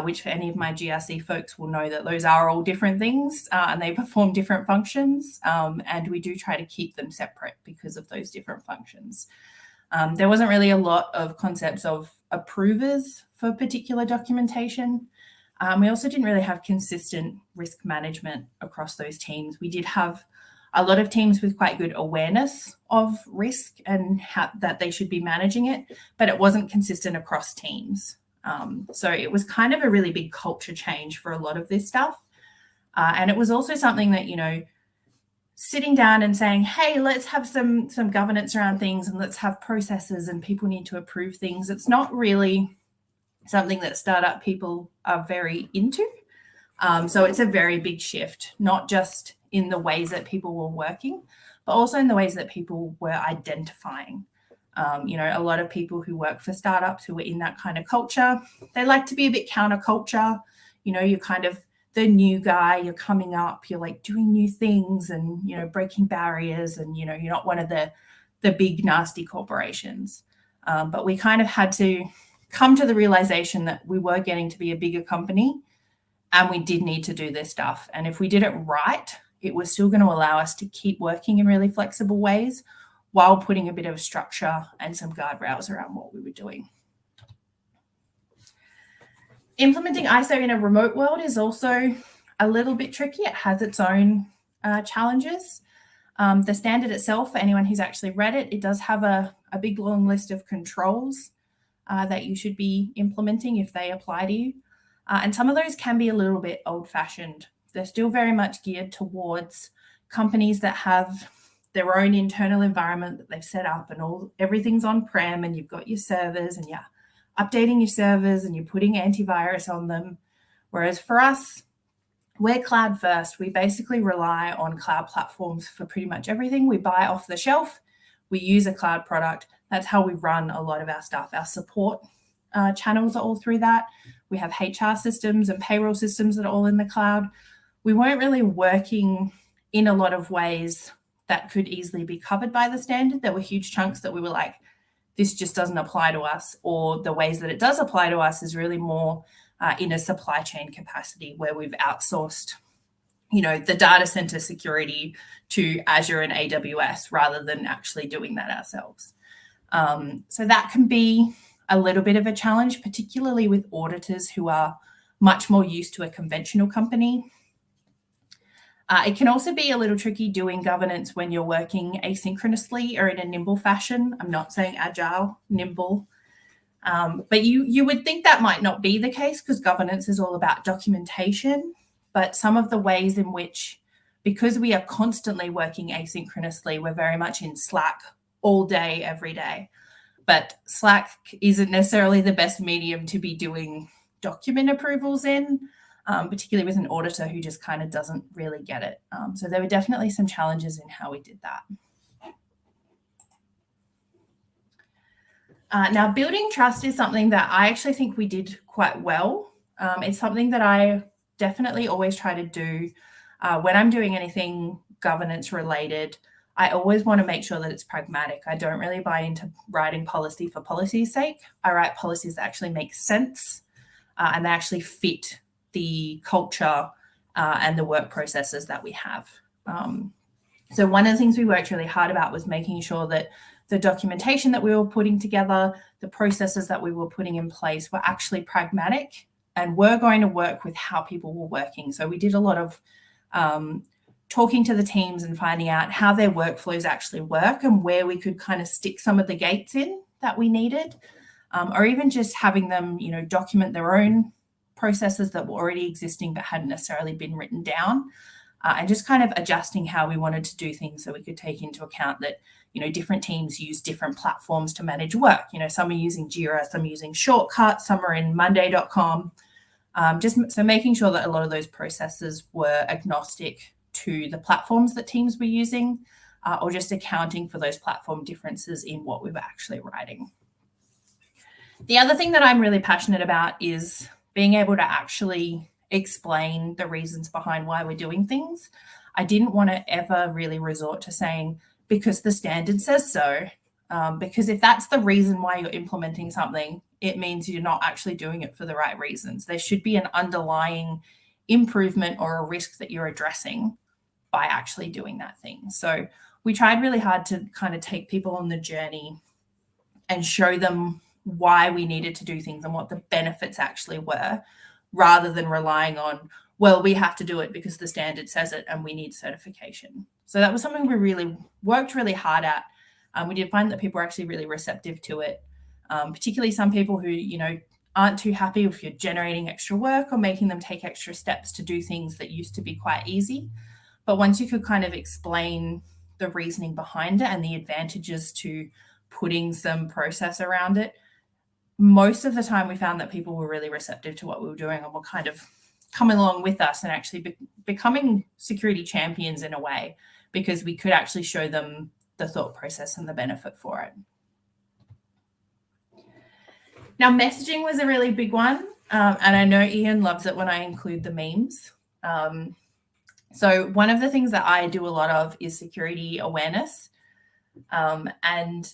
[SPEAKER 5] which for any of my GRC folks will know that those are all different things and they perform different functions. And we do try to keep them separate because of those different functions. There wasn't really a lot of concepts of approvers for particular documentation. We also didn't really have consistent risk management across those teams. We did have a lot of teams with quite good awareness of risk and how that they should be managing it, but it wasn't consistent across teams. So it was kind of a really big culture change for a lot of this stuff. And it was also something that, you know, sitting down and saying, hey, let's have some governance around things and let's have processes and people need to approve things. It's not really something that startup people are very into. So it's a very big shift, not just in the ways that people were working, but also in the ways that people were identifying. You know, a lot of people who work for startups who are in that kind of culture, they like to be a bit counterculture. You know, you're kind of the new guy, you're coming up, you're like doing new things and, you know, breaking barriers and, you know, you're not one of the big nasty corporations. But we kind of had to come to the realization that we were getting to be a bigger company and we did need to do this stuff. And if we did it right, it was still going to allow us to keep working in really flexible ways while putting a bit of structure and some guardrails around what we were doing. Implementing ISO in a remote world is also a little bit tricky. It has its own challenges. The standard itself, for anyone who's actually read it, it does have a big long list of controls that you should be implementing if they apply to you. And some of those can be a little bit old-fashioned. They're still very much geared towards companies that have their own internal environment that they've set up and everything's on-prem and you've got your servers and you're updating your servers and you're putting antivirus on them. Whereas for us, we're cloud first. We basically rely on cloud platforms for pretty much everything. We buy off the shelf. We use a cloud product. That's how we run a lot of our stuff. Our support channels are all through that. We have HR systems and payroll systems that are all in the cloud. We weren't really working in a lot of ways that could easily be covered by the standard. There were huge chunks that we were like, this just doesn't apply to us, or the ways that it does apply to us is really more in a supply chain capacity where we've outsourced, you know, the data center security to Azure and AWS rather than actually doing that ourselves. So that can be a little bit of a challenge, particularly with auditors who are much more used to a conventional company. It can also be a little tricky doing governance when you're working asynchronously or in a nimble fashion. I'm not saying agile, nimble. But you would think that might not be the case because governance is all about documentation. But some of the ways in which, because we are constantly working asynchronously, we're very much in Slack all day, every day. But Slack isn't necessarily the best medium to be doing document approvals in, particularly with an auditor who just kind of doesn't really get it. So there were definitely some challenges in how we did that. Now, building trust is something that I actually think we did quite well. It's something that I definitely always try to do when I'm doing anything governance related. I always want to make sure that it's pragmatic. I don't really buy into writing policy for policy's sake. I write policies that actually make sense and they actually fit the culture and the work processes that we have. So one of the things we worked really hard about was making sure that the documentation that we were putting together, the processes that we were putting in place were actually pragmatic and were going to work with how people were working. So we did a lot of talking to the teams and finding out how their workflows actually work and where we could kind of stick some of the gates in that we needed, or even just having them, you know, document their own processes that were already existing but hadn't necessarily been written down, and just kind of adjusting how we wanted to do things so we could take into account that, you know, different teams use different platforms to manage work. You know, some are using Jira, some are using Shortcut, some are in Monday.com. Just so making sure that a lot of those processes were agnostic to the platforms that teams were using, or just accounting for those platform differences in what we were actually writing. The other thing that I'm really passionate about is being able to actually explain the reasons behind why we're doing things. I didn't want to ever really resort to saying, because the standard says so, because if that's the reason why you're implementing something, it means you're not actually doing it for the right reasons. There should be an underlying improvement or a risk that you're addressing by actually doing that thing. So we tried really hard to kind of take people on the journey and show them why we needed to do things and what the benefits actually were, rather than relying on, well, we have to do it because the standard says it and we need certification. So that was something we really worked really hard at. We did find that people were actually really receptive to it, particularly some people who, you know, aren't too happy if you're generating extra work or making them take extra steps to do things that used to be quite easy. But once you could kind of explain the reasoning behind it and the advantages to putting some process around it, most of the time we found that people were really receptive to what we were doing and were kind of coming along with us and actually becoming security champions in a way, because we could actually show them the thought process and the benefit for it. Now, messaging was a really big one. And I know Ian loves it when I include the memes. So one of the things that I do a lot of is security awareness. And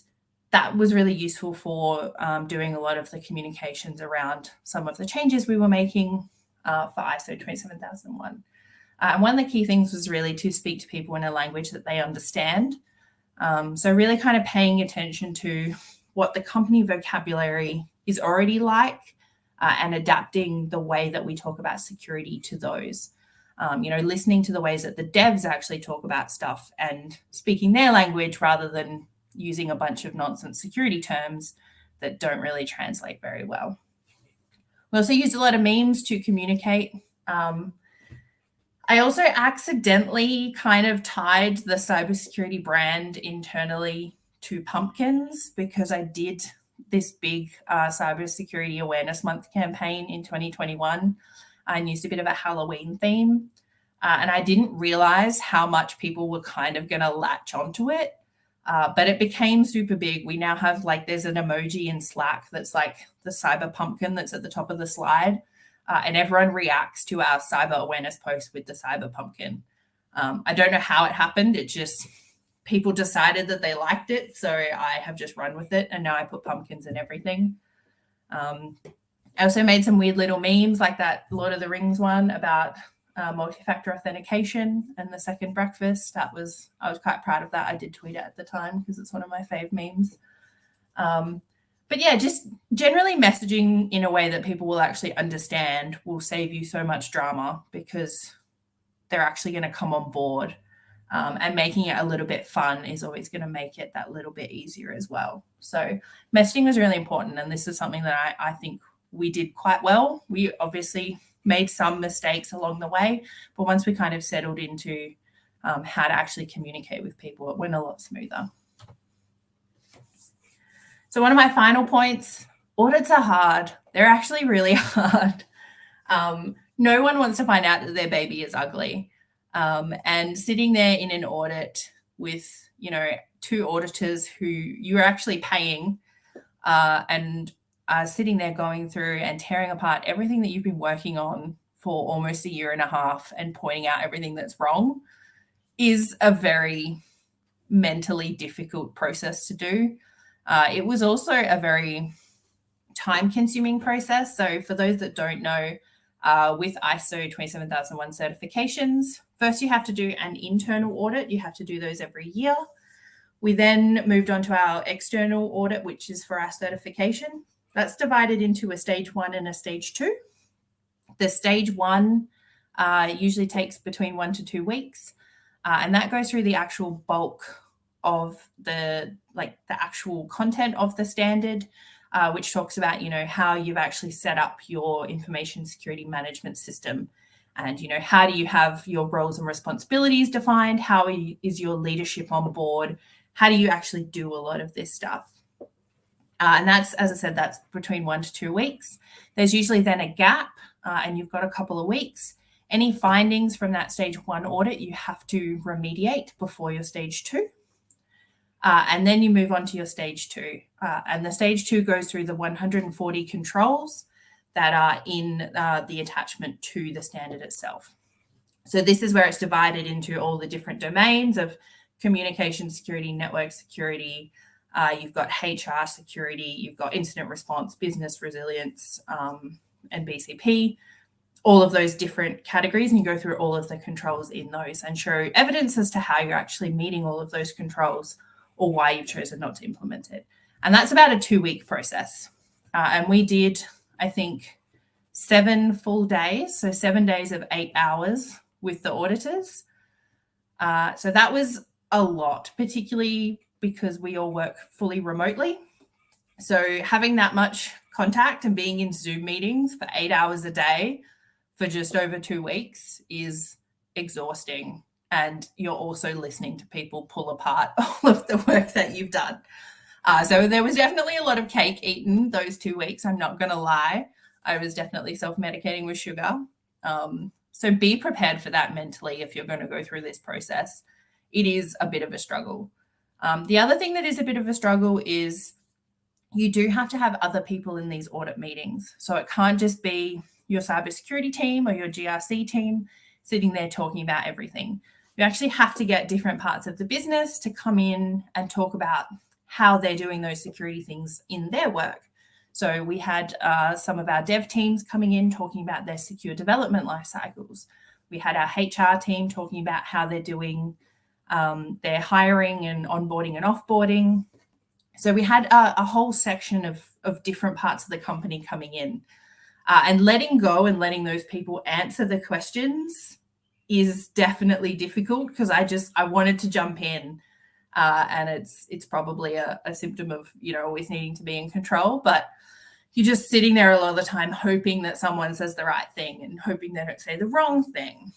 [SPEAKER 5] that was really useful for doing a lot of the communications around some of the changes we were making for ISO 27001. And one of the key things was really to speak to people in a language that they understand. So really kind of paying attention to what the company vocabulary is already like, and adapting the way that we talk about security to those. You know, listening to the ways that the devs actually talk about stuff and speaking their language rather than using a bunch of nonsense security terms that don't really translate very well. We also used a lot of memes to communicate. I also accidentally kind of tied the cybersecurity brand internally to pumpkins, because I did this big cybersecurity awareness month campaign in 2021 and used a bit of a Halloween theme. And I didn't realize how much people were kind of going to latch onto it. But it became super big. We now have, like, there's an emoji in Slack that's like the cyber pumpkin that's at the top of the slide. And everyone reacts to our cyber awareness post with the cyber pumpkin. I don't know how it happened. It just, people decided that they liked it. So I have just run with it. And now I put pumpkins in everything. I also made some weird little memes like that Lord of the Rings one about multi-factor authentication and the second breakfast. I was quite proud of that. I did tweet it at the time because it's one of my fave memes. But yeah, just generally messaging in a way that people will actually understand will save you so much drama, because they're actually going to come on board. And making it a little bit fun is always going to make it that little bit easier as well. So messaging was really important. And this is something that I think we did quite well. We obviously made some mistakes along the way, but once we kind of settled into how to actually communicate with people, it went a lot smoother. So one of my final points, audits are hard. They're actually really hard. No one wants to find out that their baby is ugly. And sitting there in an audit with, you know, 2 auditors who you're actually paying and sitting there going through and tearing apart everything that you've been working on for almost 1.5 years and pointing out everything that's wrong is a very mentally difficult process to do. It was also a very time-consuming process. So for those that don't know, with ISO 27001 certifications, first you have to do an internal audit. You have to do those every year. We then moved on to our external audit, which is for our certification. That's divided into a stage 1 and a stage 2. The stage 1 usually takes between 1 to 2 weeks, and that goes through the actual bulk of the actual content of the standard, which talks about, you know, how you've actually set up your information security management system, and, you know, how do you have your roles and responsibilities defined? How is your leadership on board? How do you actually do a lot of this stuff? And that's, as I said, that's between 1 to 2 weeks. There's usually then a gap, and you've got a couple of weeks. Any findings from that stage 1 audit, you have to remediate before your stage 2. And then you move on to your stage 2. And the stage 2 goes through the 140 controls that are in the attachment to the standard itself. So this is where it's divided into all the different domains of communication security, network security. You've got HR security, you've got incident response, business resilience, and BCP. All of those different categories, and you go through all of the controls in those and show evidence as to how you're actually meeting all of those controls or why you've chosen not to implement it. And that's about a 2-week process. And we did, I think, 7 full days, so 7 days of 8 hours with the auditors. So that was a lot, particularly because we all work fully remotely. So having that much contact and being in Zoom meetings for 8 hours a day for just over 2 weeks is exhausting. And you're also listening to people pull apart all of the work that you've done. So there was definitely a lot of cake eaten those 2 weeks. I'm not going to lie. I was definitely self-medicating with sugar. So be prepared for that mentally if you're going to go through this process. It is a bit of a struggle. The other thing that is a bit of a struggle is you do have to have other people in these audit meetings. So it can't just be your cybersecurity team or your GRC team sitting there talking about everything. You actually have to get different parts of the business to come in and talk about how they're doing those security things in their work. So we had some of our dev teams coming in talking about their secure development life cycles. We had our HR team talking about how they're doing their hiring and onboarding and offboarding. So we had a whole section of different parts of the company coming in. And letting go and letting those people answer the questions is definitely difficult because I wanted to jump in, and it's probably a symptom of, you know, always needing to be in control, but you're just sitting there a lot of the time hoping that someone says the right thing and hoping they don't say the wrong thing,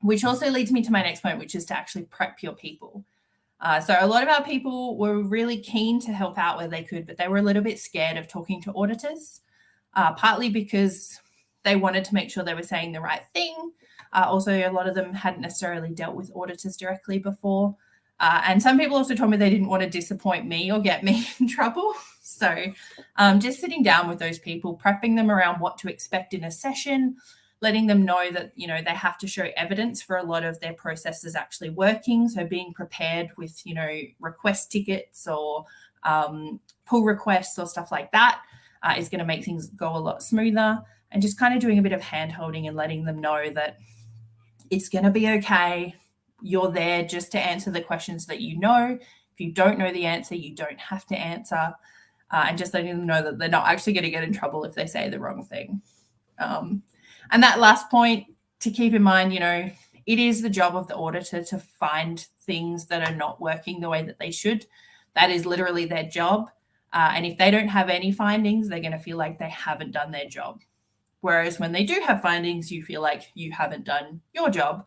[SPEAKER 5] which also leads me to my next point, which is to actually prep your people. So a lot of our people were really keen to help out where they could, but they were a little bit scared of talking to auditors, partly because they wanted to make sure they were saying the right thing. Also, a lot of them hadn't necessarily dealt with auditors directly before. And some people also told me they didn't want to disappoint me or get me in trouble. So just sitting down with those people, prepping them around what to expect in a session, letting them know that, you know, they have to show evidence for a lot of their processes actually working. So being prepared with, you know, request tickets or pull requests or stuff like that is going to make things go a lot smoother. And just kind of doing a bit of hand holding and letting them know that it's going to be okay. You're there just to answer the questions that you know. If you don't know the answer, you don't have to answer. And just letting them know that they're not actually going to get in trouble if they say the wrong thing. And that last point to keep in mind, you know, it is the job of the auditor to find things that are not working the way that they should. That is literally their job. And if they don't have any findings, they're going to feel like they haven't done their job. Whereas when they do have findings, you feel like you haven't done your job.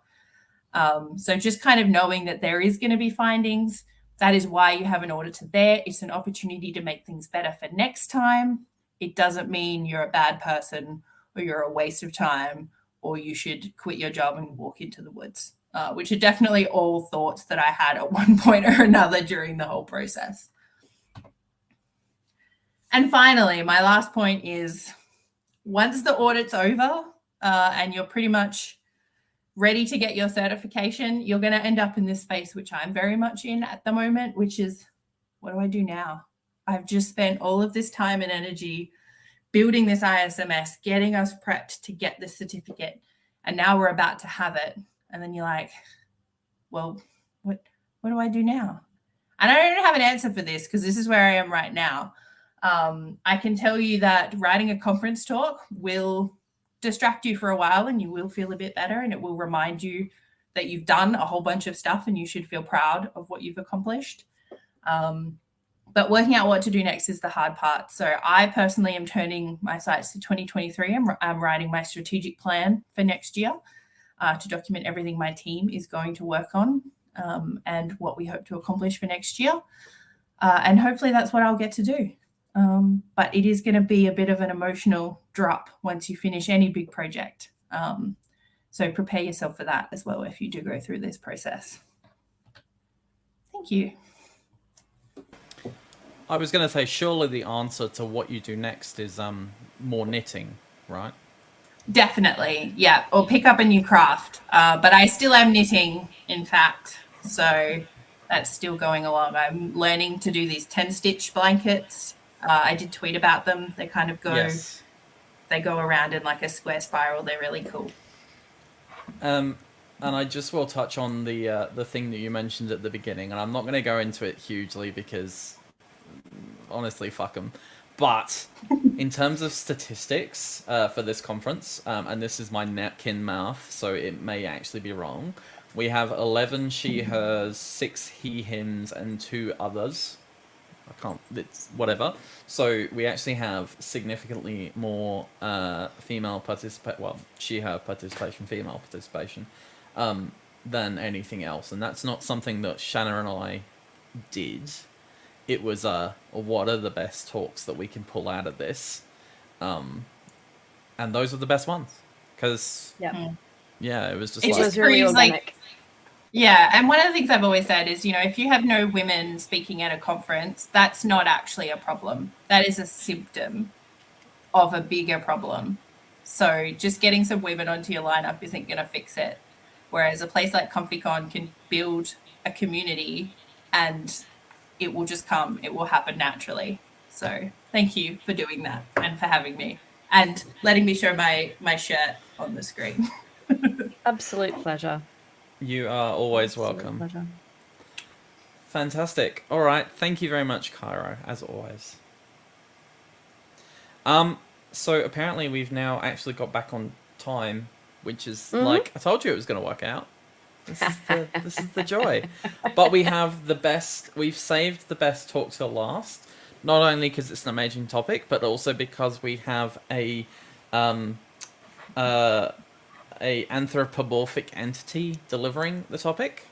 [SPEAKER 5] So just kind of knowing that there is going to be findings, That is why you have an auditor there. It's an opportunity to make things better for next time. It doesn't mean you're a bad person or you're a waste of time or you should quit your job and walk into the woods, which are definitely all thoughts that I had at one point or another during the whole process. And finally, my last point is once the audit's over and you're pretty much ready to get your certification, you're going to end up in this space, which I'm very much in at the moment, which is, what do I do now? I've just spent all of this time and energy building this ISMS, getting us prepped to get this certificate, and now we're about to have it. And then you're like, well, what do I do now? And I don't have an answer for this because this is where I am right now. I can tell you that writing a conference talk will distract you for a while and you will feel a bit better, and it will remind you that you've done a whole bunch of stuff and you should feel proud of what you've accomplished. But working out what to do next is the hard part. So I personally am turning my sights to 2023. I'm writing my strategic plan for next year to document everything my team is going to work on and what we hope to accomplish for next year. And hopefully that's what I'll get to do. But it is going to be a bit of an emotional drop once you finish any big project. So prepare yourself for that as well if you do go through this process. Thank you.
[SPEAKER 2] I was going to say, surely the answer to what you do next is more knitting, right?
[SPEAKER 5] Definitely, yeah. Or pick up a new craft. But I still am knitting, in fact. So that's still going along. I'm learning to do these 10-stitch blankets. I did tweet about them. They kind of go, they go around in like a square spiral. They're really cool.
[SPEAKER 2] And I just will touch on the thing that you mentioned at the beginning, and I'm not going to go into it hugely because honestly, fuck them. But in terms of statistics for this conference, and this is my napkin math, so it may actually be wrong, we have 11 she, hers, 6 he, hims, and 2 others. It's whatever. So we actually have significantly more female participation, well, she, her participation, female participation, than anything else. And that's not something that Shanna and I did. It was what are the best talks that we can pull out of this, and those are the best ones because it was just
[SPEAKER 5] it just
[SPEAKER 19] really
[SPEAKER 5] proves
[SPEAKER 19] organic.
[SPEAKER 5] Yeah, and one of the things I've always said is, you know, if you have no women speaking at a conference, that's not actually a problem. That is a symptom of a bigger problem. So just getting some women onto your lineup isn't going to fix it. Whereas a place like ComfyCon can build a community and it will just come. It will happen naturally. So thank you for doing that and for having me and letting me show my shirt on the screen.
[SPEAKER 7] Absolute pleasure.
[SPEAKER 2] You are always welcome.
[SPEAKER 7] Pleasure.
[SPEAKER 2] Fantastic. All right. Thank you very much, Cairo, as always. So apparently we've now actually got back on time, which is like I told you it was going to work out. This is the joy. But we have the best. We've saved the best talk till last. Not only because it's an amazing topic, but also because we have a anthropomorphic entity delivering the topic.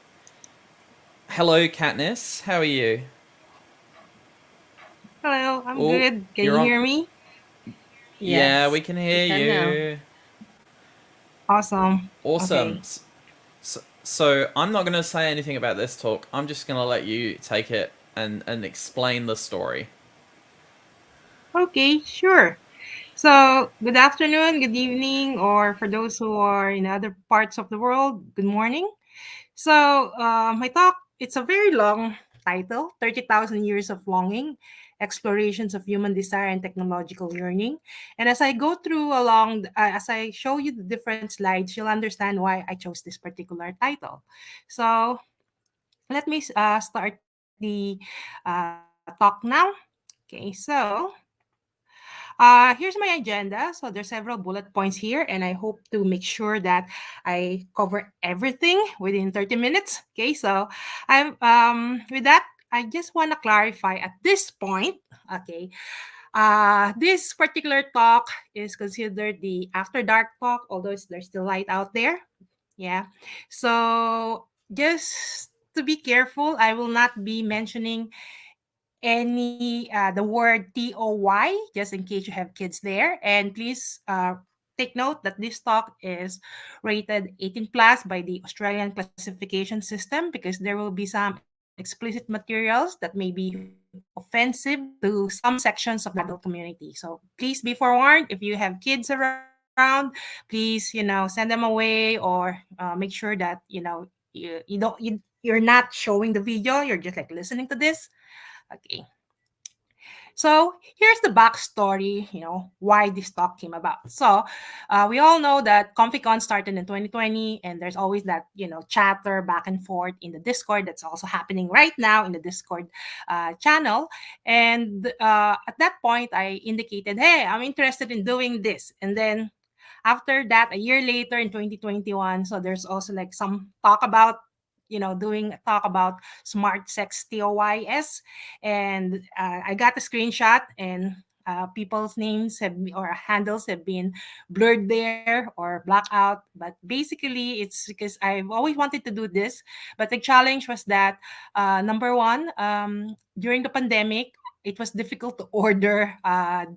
[SPEAKER 2] Hello, Katniss. How are you?
[SPEAKER 6] Hello, I'm good. Can you hear me?
[SPEAKER 2] Yeah, we can hear you.
[SPEAKER 6] Awesome.
[SPEAKER 2] Awesome.
[SPEAKER 6] Okay.
[SPEAKER 2] So I'm not going to say anything about this talk. I'm just going to let you take it and explain the story.
[SPEAKER 6] Okay, sure. So good afternoon, good evening, or for those who are in other parts of the world, good morning. So my talk, it's a very long title, 30,000 Years of Longing, Explorations of Human Desire and Technological Yearning. And as I go through as I show you the different slides, you'll understand why I chose this particular title. So let me start the talk now. Okay, so here's my agenda. So there's several bullet points here, and I hope to make sure that I cover everything within 30 minutes. Okay, so I'm with that, I just want to clarify at this point, okay, this particular talk is considered the after dark talk, although there's still light out there. Yeah, so just to be careful. I will not be mentioning any the word TOY, just in case you have kids there. And please take note that this talk is rated 18 plus by the Australian classification system, because there will be some explicit materials that may be offensive to some sections of the adult community. So please be forewarned. If you have kids around, please, send them away, or make sure that, you're not showing the video. You're just like listening to this. Okay. So here's the backstory, why this talk came about. So we all know that ComfyCon started in 2020, and there's always that, chatter back and forth in the Discord. That's also happening right now in the Discord channel. And at that point, I indicated, hey, I'm interested in doing this. And then after that, a year later in 2021, so there's also like some talk about doing a talk about smart sex TOYS. And I got a screenshot, and people's names or handles have been blurred there or blacked out. But basically, it's because I've always wanted to do this. But the challenge was that, number one, during the pandemic, it was difficult to order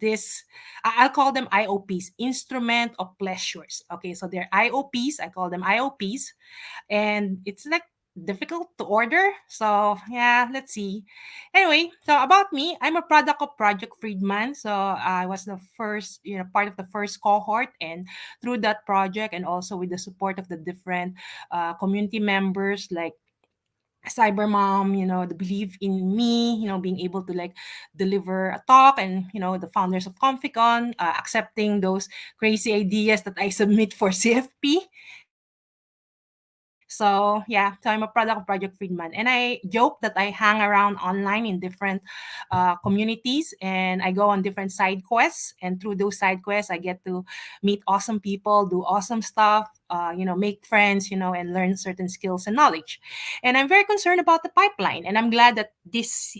[SPEAKER 6] this. I'll call them IOPs, Instrument of Pleasures. Okay, so they're IOPs. I call them IOPs. And it's like difficult to order. So yeah, let's see. Anyway, so about me, I'm a product of Project Friedman. So I was the first, part of the first cohort, and through that project, and also with the support of the different community members like cybermum, the belief in me, being able to like deliver a talk, and the founders of ComfyCon accepting those crazy ideas that I submit for CFP. So yeah, so I'm a product of Project Friedman, and I joke that I hang around online in different communities, and I go on different side quests, and through those side quests, I get to meet awesome people, do awesome stuff, make friends, and learn certain skills and knowledge. And I'm very concerned about the pipeline, and I'm glad that this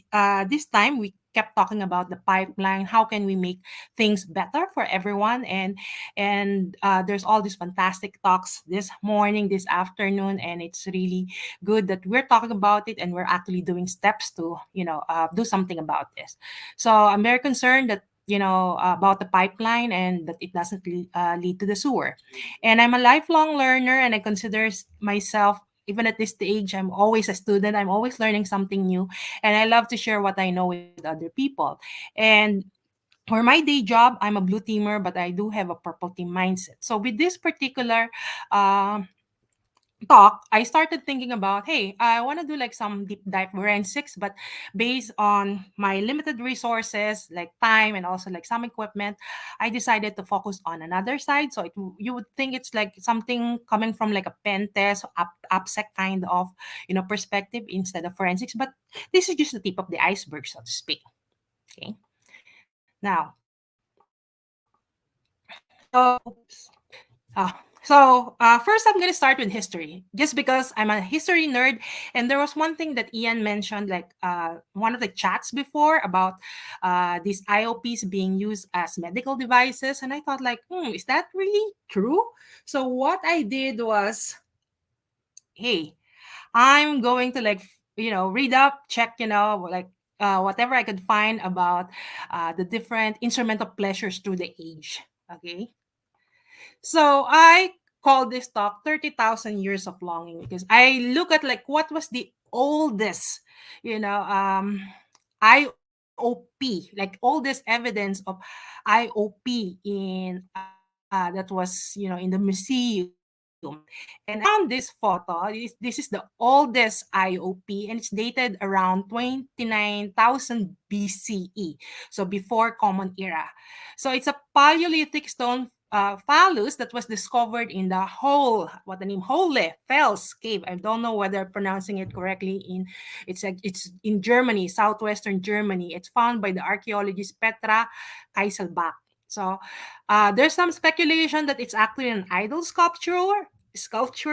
[SPEAKER 6] time we kept talking about the pipeline. How can we make things better for everyone? And there's all these fantastic talks this morning, this afternoon, and it's really good that we're talking about it, and we're actually doing steps to do something about this. So I'm very concerned that about the pipeline, and that it doesn't lead to the sewer. And I'm a lifelong learner, and I consider myself, even at this stage, I'm always a student. I'm always learning something new, and I love to share what I know with other people. And for my day job, I'm a blue teamer, but I do have a purple team mindset. So with this particular talk, I started thinking about, hey, I want to do like some deep dive forensics, but based on my limited resources, like time and also like some equipment, I decided to focus on another side. So you would think it's like something coming from like a pen test, AppSec kind of, perspective instead of forensics. But this is just the tip of the iceberg, so to speak. Okay. Now, first, I'm going to start with history, just because I'm a history nerd. And there was one thing that Ian mentioned, like one of the chats before, about these IOPs being used as medical devices. And I thought, like, is that really true? So what I did was, hey, I'm going to like, read up, check, whatever I could find about the different instrument of pleasures through the age. Okay. So I call this talk 30,000 years of longing, because I look at like what was the oldest, IOP, like oldest evidence of IOP in that was, in the museum. And I found this photo. This is the oldest IOP, and it's dated around 29,000 BCE, so before Common Era. So it's a Paleolithic stone phallus that was discovered in the Hole Fels cave. I don't know whether I'm pronouncing it correctly. It's in Germany, southwestern Germany. It's found by the archaeologist Petra Keiselbach. So there's some speculation that it's actually an idol sculpture.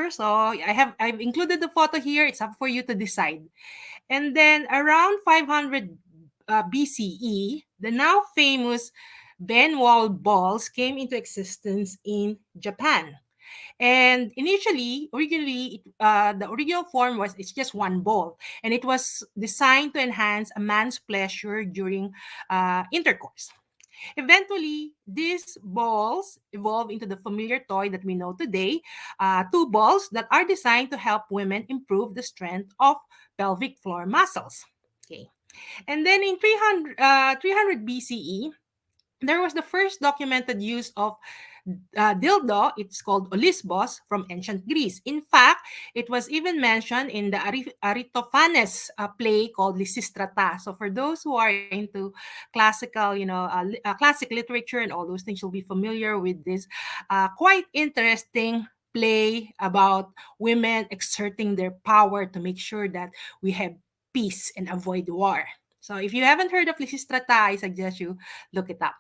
[SPEAKER 6] So I've included the photo here. It's up for you to decide. And then around 500 BCE, the now famous Benwall balls came into existence in Japan. And originally, the original form was it's just one ball, and it was designed to enhance a man's pleasure during intercourse. Eventually, these balls evolved into the familiar toy that we know today, two balls that are designed to help women improve the strength of pelvic floor muscles. Okay. And then in 300 BCE, there was the first documented use of dildo. It's called Olisbos from ancient Greece. In fact, it was even mentioned in the Aristophanes play called Lysistrata. So for those who are into classical, classic literature and all those things, you'll be familiar with this quite interesting play about women exerting their power to make sure that we have peace and avoid war. So if you haven't heard of Lysistrata, I suggest you look it up.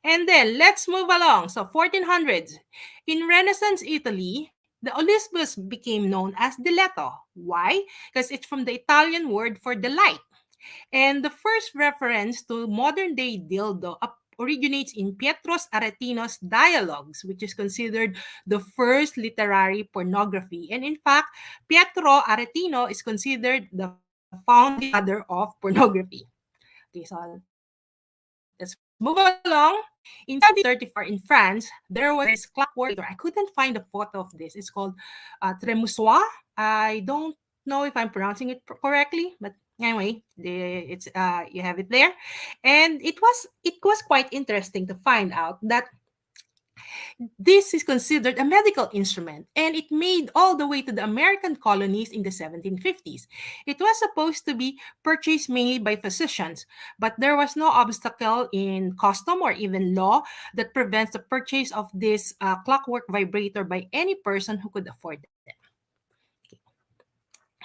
[SPEAKER 6] And then let's move along. So 1400s. In Renaissance Italy, the Olympus became known as diletto. Why? Because it's from the Italian word for delight. And the first reference to modern day dildo originates in Pietros Aretino's Dialogues, which is considered the first literary pornography. And in fact, Pietro Aretino is considered the founding father of pornography. Okay, so let's move along. In 1734 in France, there was this clockwork. I couldn't find a photo of this. It's called Tremusois. I don't know if I'm pronouncing it correctly, but anyway, it's you have it there. And it was quite interesting to find out that this is considered a medical instrument, and it made all the way to the American colonies in the 1750s. It was supposed to be purchased mainly by physicians, but there was no obstacle in custom or even law that prevents the purchase of this clockwork vibrator by any person who could afford it.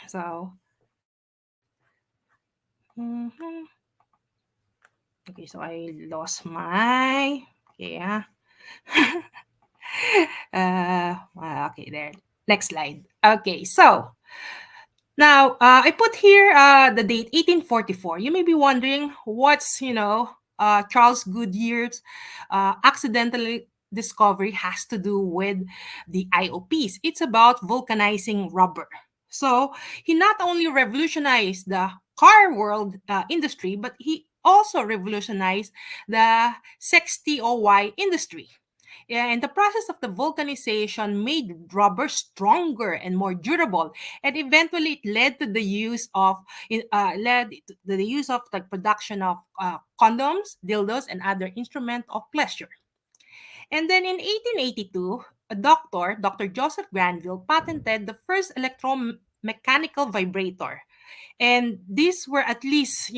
[SPEAKER 6] So, okay, so I lost my, yeah. Okay, there. Next slide. Okay, so now I put here the date 1844. You may be wondering what's Charles Goodyear's accidentally discovery has to do with the IOPs. It's about vulcanizing rubber. So he not only revolutionized the car world industry, but he also revolutionized the sextoy industry. Yeah, and the process of the vulcanization made rubber stronger and more durable, and eventually it led to the use of the production of condoms, dildos, and other instruments of pleasure. And then in 1882, Dr. Joseph Granville, patented the first electromechanical vibrator, and these were at least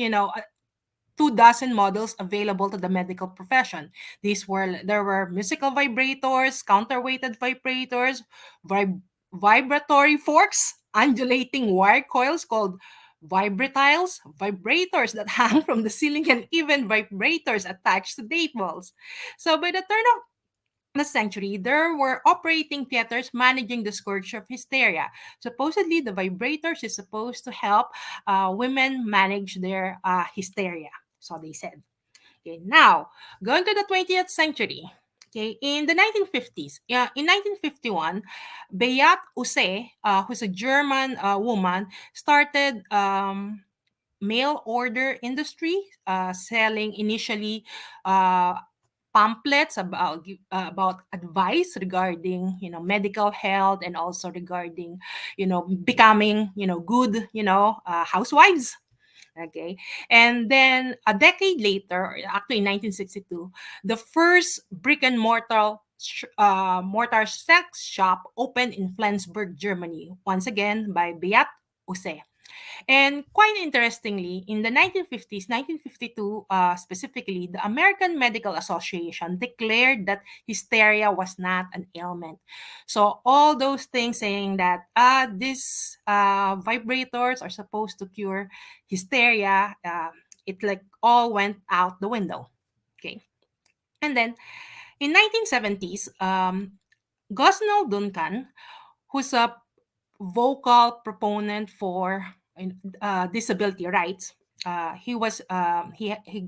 [SPEAKER 6] 24 models available to the medical profession. There were musical vibrators, counterweighted vibrators, vibratory forks, undulating wire coils called vibratiles, vibrators that hang from the ceiling, and even vibrators attached to tables. So by the turn of the century, there were operating theaters managing the scourge of hysteria. Supposedly, the vibrators is supposed to help women manage their hysteria. So they said. Okay, now going to the 20th century. Okay, in the 1950s, in 1951, Beat Use, who's a German woman, started mail order industry, selling initially pamphlets about advice regarding medical health, and also regarding becoming good housewives. Okay, and then a decade later, actually in 1962, the first brick and mortar sex shop opened in Flensburg, Germany, once again by Beat Use. And quite interestingly, in the 1950s, 1952 specifically, the American Medical Association declared that hysteria was not an ailment. So all those things saying that these vibrators are supposed to cure hysteria, it like all went out the window. Okay. And then in 1970s, Gosnell Duncan, who's a vocal proponent for disability rights. He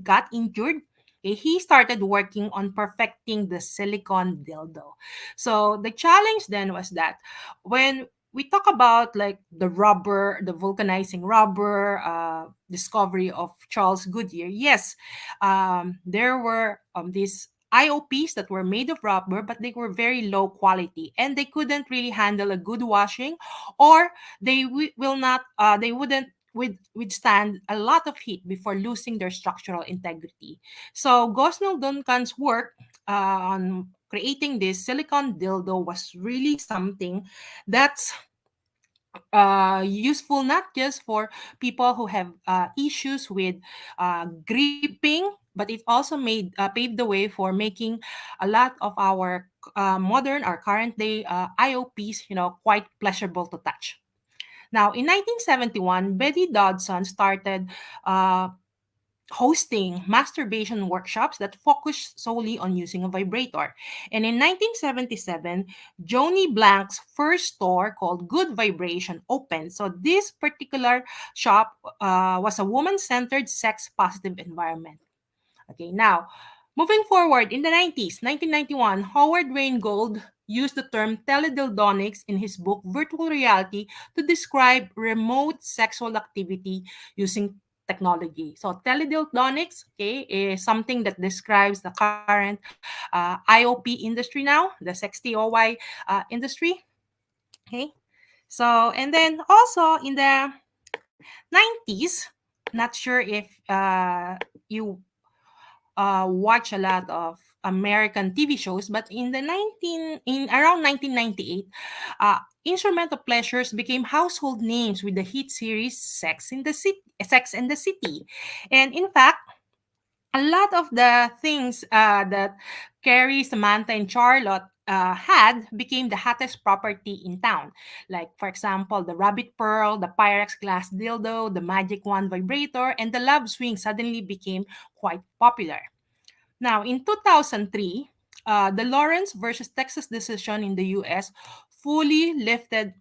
[SPEAKER 6] got injured Okay, he started working on perfecting the silicon dildo. So the challenge then was that when we talk about like the rubber, the vulcanizing rubber, discovery of Charles Goodyear, yes, there were these IOPs that were made of rubber, but they were very low quality and they couldn't really handle a good washing, or they will not, they wouldn't withstand a lot of heat before losing their structural integrity. So Gosnell Duncan's work on creating this silicon dildo was really something that's useful not just for people who have issues with gripping, but it also paved the way for making a lot of our our current day IOPs, quite pleasurable to touch. Now, in 1971, Betty Dodson started hosting masturbation workshops that focused solely on using a vibrator. And in 1977, Joni Blank's first store called Good Vibration opened. So this particular shop was a woman-centered, sex-positive environment. Okay, now, moving forward, in the 90s, 1991, Howard Rheingold used the term teledildonics in his book Virtual Reality to describe remote sexual activity using technology. So teledildonics, okay, is something that describes the current IOP industry now, the sexTOY industry. Okay, so and then also in the 90s, not sure if you watch a lot of American TV shows, but in around 1998, instrumental pleasures became household names with the hit series Sex and the City. And in fact, a lot of the things that Carrie, Samantha, and Charlotte had became the hottest property in town. Like, for example, the Rabbit Pearl, the Pyrex glass dildo, the Magic Wand vibrator, and the Love Swing suddenly became quite popular. Now, in 2003, the Lawrence versus Texas decision in the US fully lifted,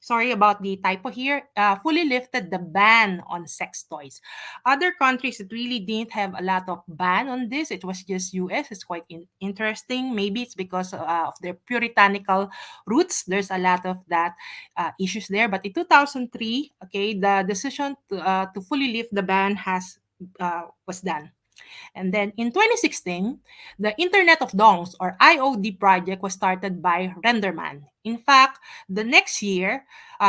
[SPEAKER 6] sorry about the typo here, fully lifted the ban on sex toys. Other countries, it really didn't have a lot of ban on this. It was just US. It's quite interesting. Maybe it's because of their puritanical roots. There's a lot of that issues there. But in 2003, okay, the decision to fully lift the ban was done. And then in 2016, the Internet of Dongs, or IOD project, was started by Renderman. In fact, the next year,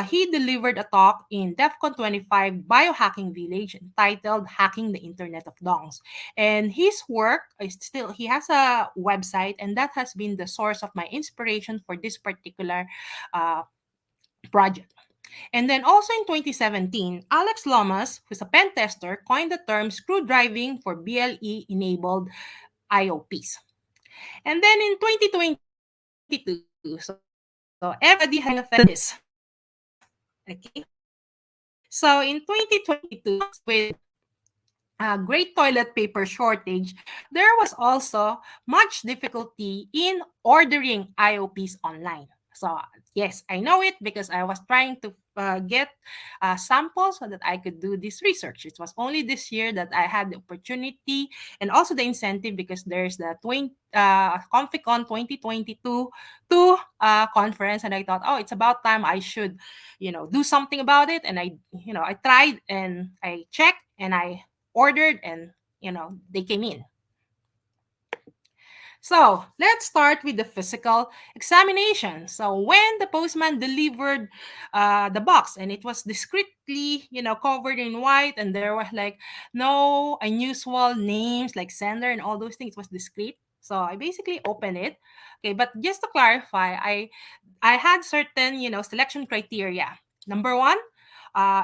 [SPEAKER 6] he delivered a talk in DEFCON 25 Biohacking Village entitled Hacking the Internet of Dongs. And his work is still, he has a website, and that has been the source of my inspiration for this particular project. And then also in 2017, Alex Lomas, who's a pen tester, coined the term screw driving for BLE-enabled IOPs. And then in 2022, so everybody having a this. Okay. So in 2022, with a great toilet paper shortage, there was also much difficulty in ordering IOPs online. So yes, I know it because I was trying to get samples so that I could do this research. It was only this year that I had the opportunity and also the incentive because there's the ComfyCon 2022 conference, and I thought, oh, it's about time I should, do something about it. And I tried and I checked and I ordered, and they came in. So let's start with the physical examination. So when the postman delivered the box, and it was discreetly, covered in white, and there was like no unusual names like sender and all those things, it was discreet. So I basically opened it. Okay, but just to clarify, I had certain, selection criteria. Number one,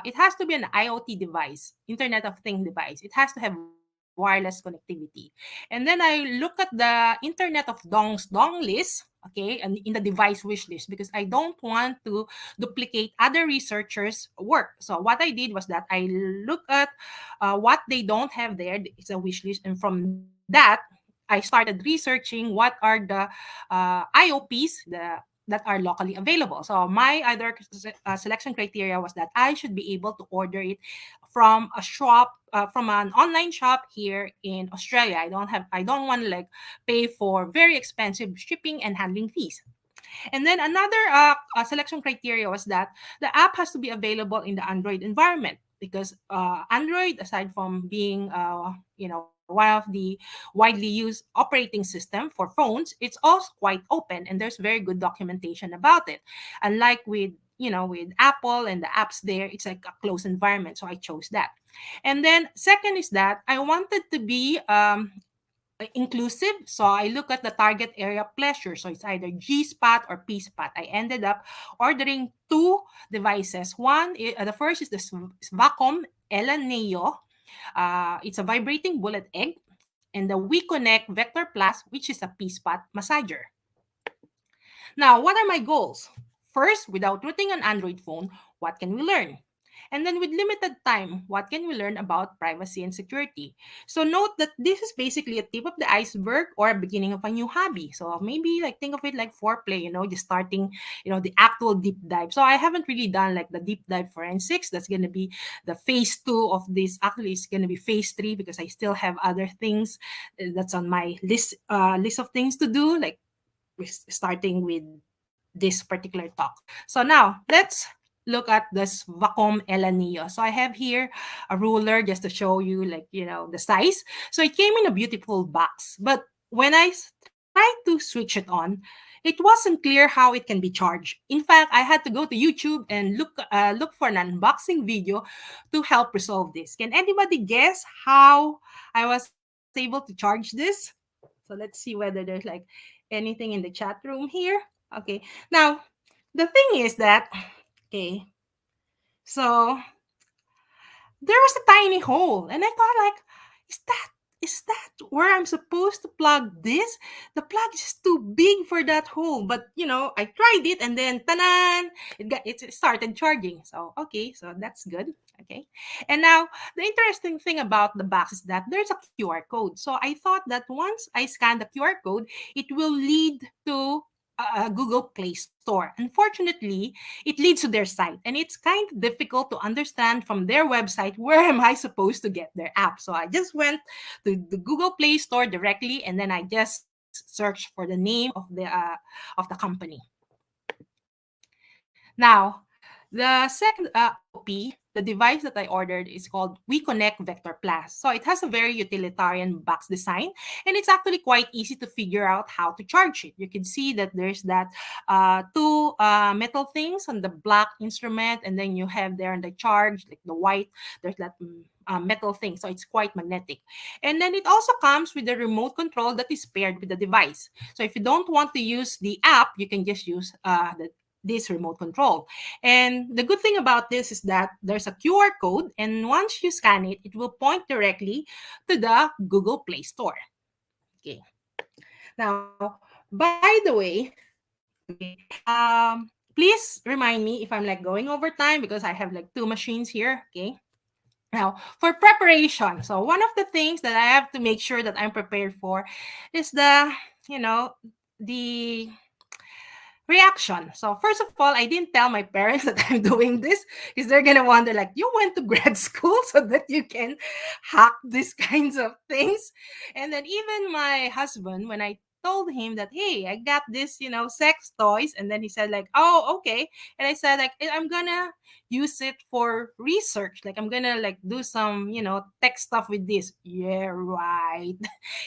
[SPEAKER 6] it has to be an IoT device, Internet of Things device. It has to have wireless connectivity. And then I look at the Internet of Dongs dong list, okay, and in the device wish list, because I don't want to duplicate other researchers' work. So what I did was that I look at what they don't have there. It's a wish list, and from that, I started researching what are the IOPs that are locally available. So my other selection criteria was that I should be able to order it from a shop, from an online shop here in Australia. I don't want to like pay for very expensive shipping and handling fees. And then another selection criteria was that the app has to be available in the Android environment, because Android, aside from being one of the widely used operating system for phones, it's also quite open and there's very good documentation about it. Unlike with Apple and the apps there, it's like a closed environment, so I chose that. And then second is that I wanted to be inclusive, so I look at the target area pleasure, so it's either G-spot or P-spot. I ended up ordering 2 devices. The first is the Vaughan Neo. It's a vibrating bullet egg, and the WeConnect Vector Plus, which is a P-spot massager. Now, what are my goals? First, without rooting an Android phone, what can we learn? And then with limited time, what can we learn about privacy and security? So note that this is basically a tip of the iceberg or a beginning of a new hobby. So maybe like think of it like foreplay, just starting, the actual deep dive. So I haven't really done like the deep dive forensics. That's going to be the phase 2 of this. Actually, it's going to be phase 3 because I still have other things that's on my list of things to do, like starting with this particular talk. So now let's look at this Vacuum Neo. So I have here a ruler just to show you the size. So it came in a beautiful box, but when I tried to switch it on, it wasn't clear how it can be charged. In fact, I had to go to YouTube and look for an unboxing video to help resolve this. Can anybody guess how I was able to charge this? So let's see whether there's like anything in the chat room here. Okay, now the thing is that so there was a tiny hole, and I thought like, is that where I'm supposed to plug this? The plug is too big for that hole, but I tried it, and then ta-da! It started charging. So okay, so that's good. Okay, and now the interesting thing about the box is that there's a QR code. So I thought that once I scan the QR code, it will lead to Google Play Store. Unfortunately, it leads to their site, and it's kind of difficult to understand from their website where am I supposed to get their app. So I just went to the Google Play Store directly, and then I just searched for the name of the company. Now, the second OP, the device that I ordered is called WeConnect Vector Plus. So it has a very utilitarian box design, and it's actually quite easy to figure out how to charge it. You can see that there's that 2 metal things on the black instrument, and then you have there on the charge, like the white, there's that metal thing. So it's quite magnetic. And then it also comes with a remote control that is paired with the device. So if you don't want to use the app, you can just use this remote control. And the good thing about this is that there's a QR code, and once you scan it, it will point directly to the Google Play Store. Okay. Now, by the way, please remind me if I'm like going over time, because I have like 2 machines here. Okay. Now, for preparation, so one of the things that I have to make sure that I'm prepared for is the reaction. So first of all, I didn't tell my parents that I'm doing this, because they're gonna wonder like, you went to grad school so that you can hack these kinds of things. And then even my husband, when I told him that, hey, I got this, sex toys, and then he said like, oh, okay. And I said like, I'm gonna use it for research, like I'm gonna like do some tech stuff with this. Yeah, right.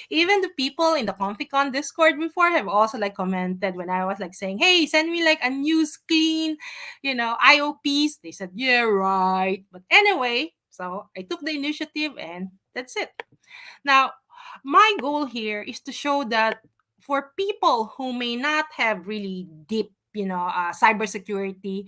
[SPEAKER 6] Even the people in the ComfyCon Discord before have also like commented when I was like saying, hey, send me like a news clean IOPs. They said, yeah, right. But anyway, so I took the initiative, and that's it. Now, my goal here is to show that for people who may not have really deep cybersecurity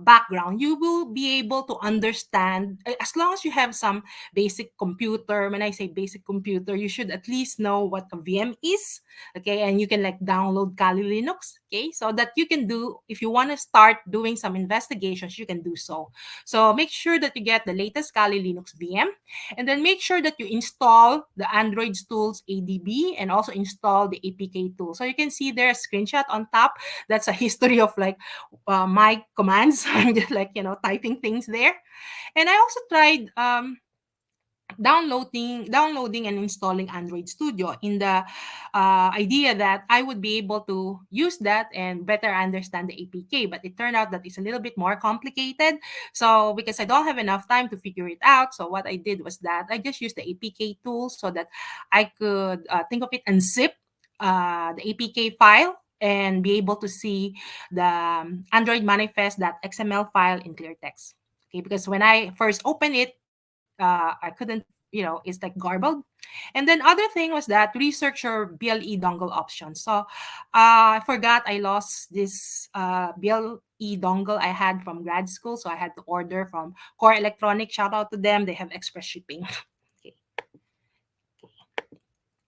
[SPEAKER 6] background, you will be able to understand, as long as you have some basic computer. When I say basic computer, you should at least know what a VM is, okay? And you can like download Kali Linux. Okay, so that you can do, if you want to start doing some investigations, you can do so. So make sure that you get the latest Kali Linux VM, and then make sure that you install the Android tools ADB and also install the APK tool. So you can see there a screenshot on top. That's a history of like my commands. I'm just like, typing things there. And I also tried downloading and installing Android Studio in the idea that I would be able to use that and better understand the APK. But it turned out that it's a little bit more complicated. So because I don't have enough time to figure it out, so what I did was that I just used the APK tool so that I could think of it and zip the APK file and be able to see the Android manifest.xml file in clear text. Okay, because when I first opened it, I couldn't, it's like garbled. And then other thing was that research your BLE dongle options. So I forgot I lost this BLE dongle I had from grad school. So I had to order from Core Electronic. Shout out to them. They have express shipping. Okay.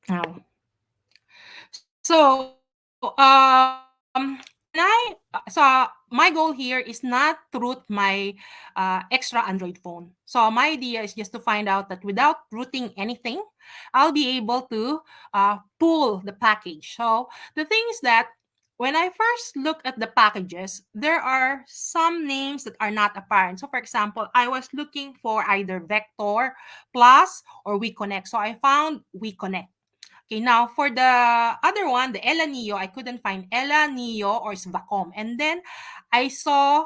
[SPEAKER 6] Now, so my goal here is not to root my extra Android phone. So my idea is just to find out that without rooting anything, I'll be able to pull the package. So the thing is that when I first look at the packages, there are some names that are not apparent. So for example, I was looking for either Vector Plus or WeConnect. So I found WeConnect. Okay, now for the other one, the Ella Neo, I couldn't find Ella Neo or Svacom. And then I saw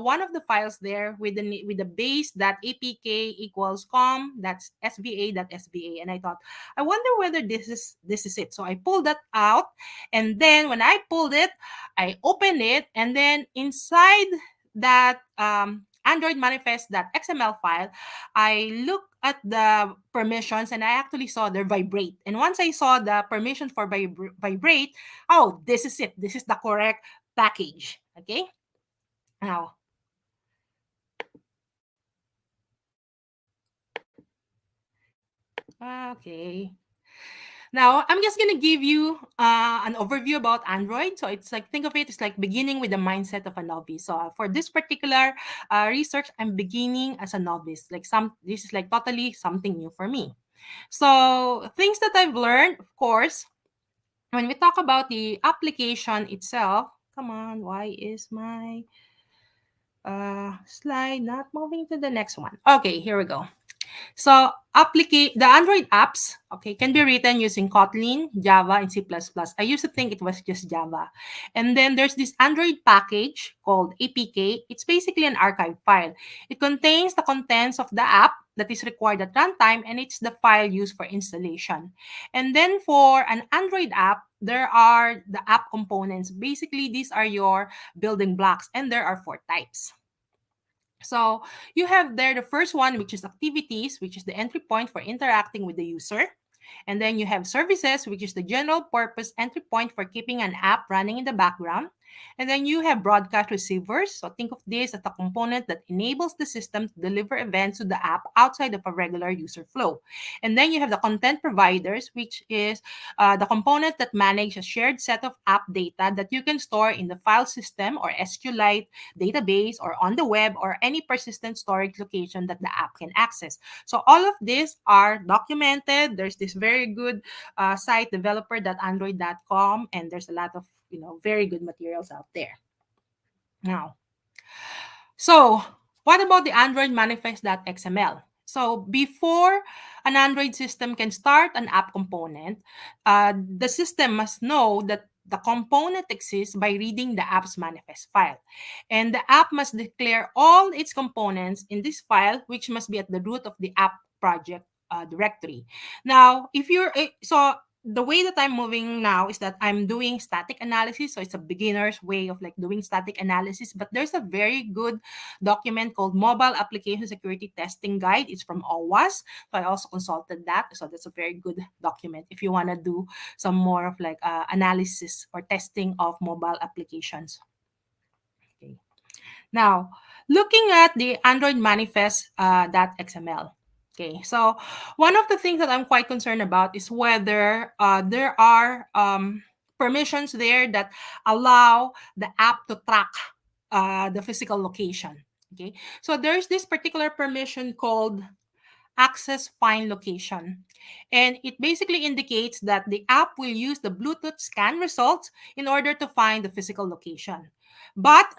[SPEAKER 6] one of the files there with the base.apk equals com, that's sva.sva. And I thought, I wonder whether this is it. So I pulled that out. And then when I pulled it, I opened it. And then inside that Android manifest.xml file, I looked at the permissions and I actually saw the vibrate. And once I saw the permission for vibrate, oh, this is it. This is the correct package. Okay. Now, okay. Now, I'm just going to give you an overview about Android. So it's like, think of it as like beginning with the mindset of a novice. So for this particular research, I'm beginning as a novice. This is like totally something new for me. So things that I've learned, of course, when we talk about the application itself, come on, why is my slide not moving to the next one? Okay, here we go. So the Android apps, okay, can be written using Kotlin, Java, and C++. I used to think it was just Java. And then there's this Android package called APK. It's basically an archive file. It contains the contents of the app that is required at runtime, and it's the file used for installation. And then for an Android app, there are the app components. Basically, these are your building blocks, and there are 4 types. So you have there the first one, which is activities, which is the entry point for interacting with the user. And then you have services, which is the general purpose entry point for keeping an app running in the background. And then you have broadcast receivers. So think of this as a component that enables the system to deliver events to the app outside of a regular user flow. And then you have the content providers, which is the component that manage a shared set of app data that you can store in the file system or SQLite database or on the web or any persistent storage location that the app can access. So all of these are documented. There's this very good site, developer.android.com, and there's a lot of very good materials out there. Now, so what about the Android manifest.xml? So before an Android system can start an app component, the system must know that the component exists by reading the app's manifest file. And the app must declare all its components in this file, which must be at the root of the app project directory. Now, the way that I'm moving now is that I'm doing static analysis. So it's a beginner's way of like doing static analysis, but there's a very good document called Mobile Application Security Testing Guide. It's from OWASP. So I also consulted that. So that's a very good document if you want to do some more of like analysis or testing of mobile applications. Okay. Now, looking at the Android manifest.xml. Okay, so one of the things that I'm quite concerned about is whether there are permissions there that allow the app to track the physical location. Okay, so there's this particular permission called access find location, and it basically indicates that the app will use the Bluetooth scan results in order to find the physical location. But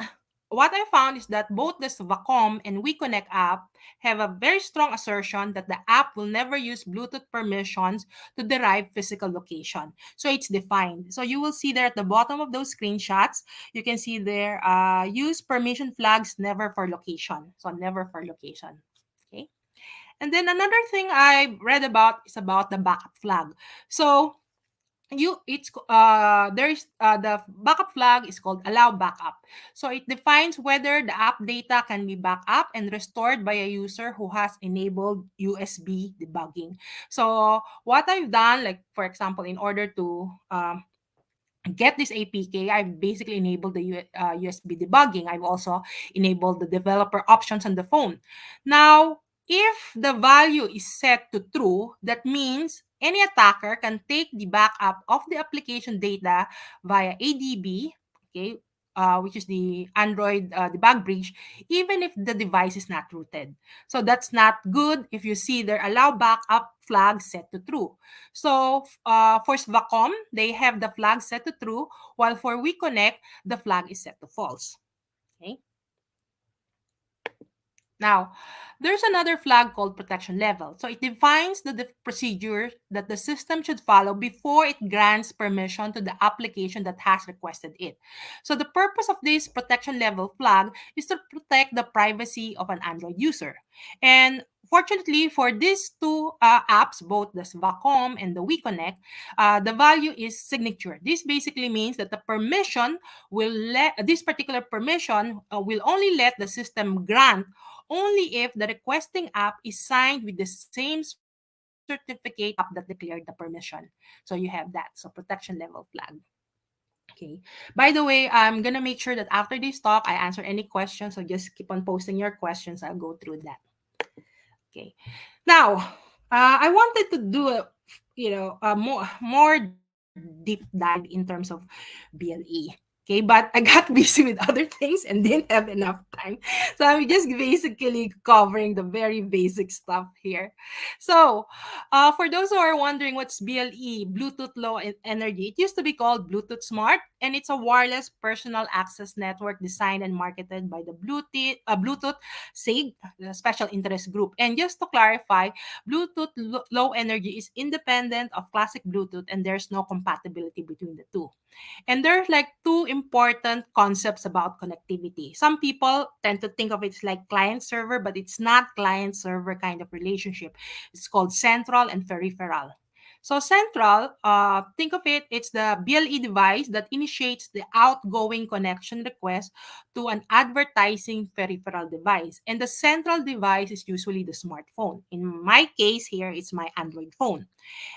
[SPEAKER 6] what I found is that both the Vaughan and WeConnect app have a very strong assertion that the app will never use Bluetooth permissions to derive physical location. So it's defined. So you will see there at the bottom of those screenshots, you can see there, use permission flags never for location. So never for location. Okay. And then another thing I read about is about the backup flag. So there's the backup flag is called allow backup. So it defines whether the app data can be backed up and restored by a user who has enabled USB debugging. So what I've done, like for example, in order to get this APK, I've basically enabled the USB debugging. I've also enabled the developer options on the phone. Now, if the value is set to true, that means any attacker can take the backup of the application data via ADB, okay, which is the Android debug bridge, even if the device is not rooted. So that's not good if you see their allow backup flag set to true. So for Vaughan, they have the flag set to true, while for WeConnect, the flag is set to false. Okay. Now, there's another flag called protection level. So it defines the procedure that the system should follow before it grants permission to the application that has requested it. So the purpose of this protection level flag is to protect the privacy of an Android user. And fortunately for these two apps, both the Vaughan and the WeConnect, the value is signature. This basically means that the permission will this particular permission will only let the system grant only if the requesting app is signed with the same certificate app that declared the permission. So you have that. So protection level flag. Okay. By the way, I'm going to make sure that after this talk, I answer any questions. So just keep on posting your questions. I'll go through that. Okay. Now, I wanted to do a more deep dive in terms of BLE. Okay, but I got busy with other things and didn't have enough time. So I'm just basically covering the very basic stuff here. So for those who are wondering what's BLE, Bluetooth Low Energy, it used to be called Bluetooth Smart, and it's a wireless personal access network designed and marketed by the Bluetooth SIG, the Special Interest Group. And just to clarify, Bluetooth Low Energy is independent of classic Bluetooth, and there's no compatibility between the two. And there's like two important concepts about connectivity. Some people tend to think of it as like client-server, but it's not client-server kind of relationship. It's called central and peripheral. So central, think of it, it's the BLE device that initiates the outgoing connection request to an advertising peripheral device. And the central device is usually the smartphone. In my case here, it's my Android phone.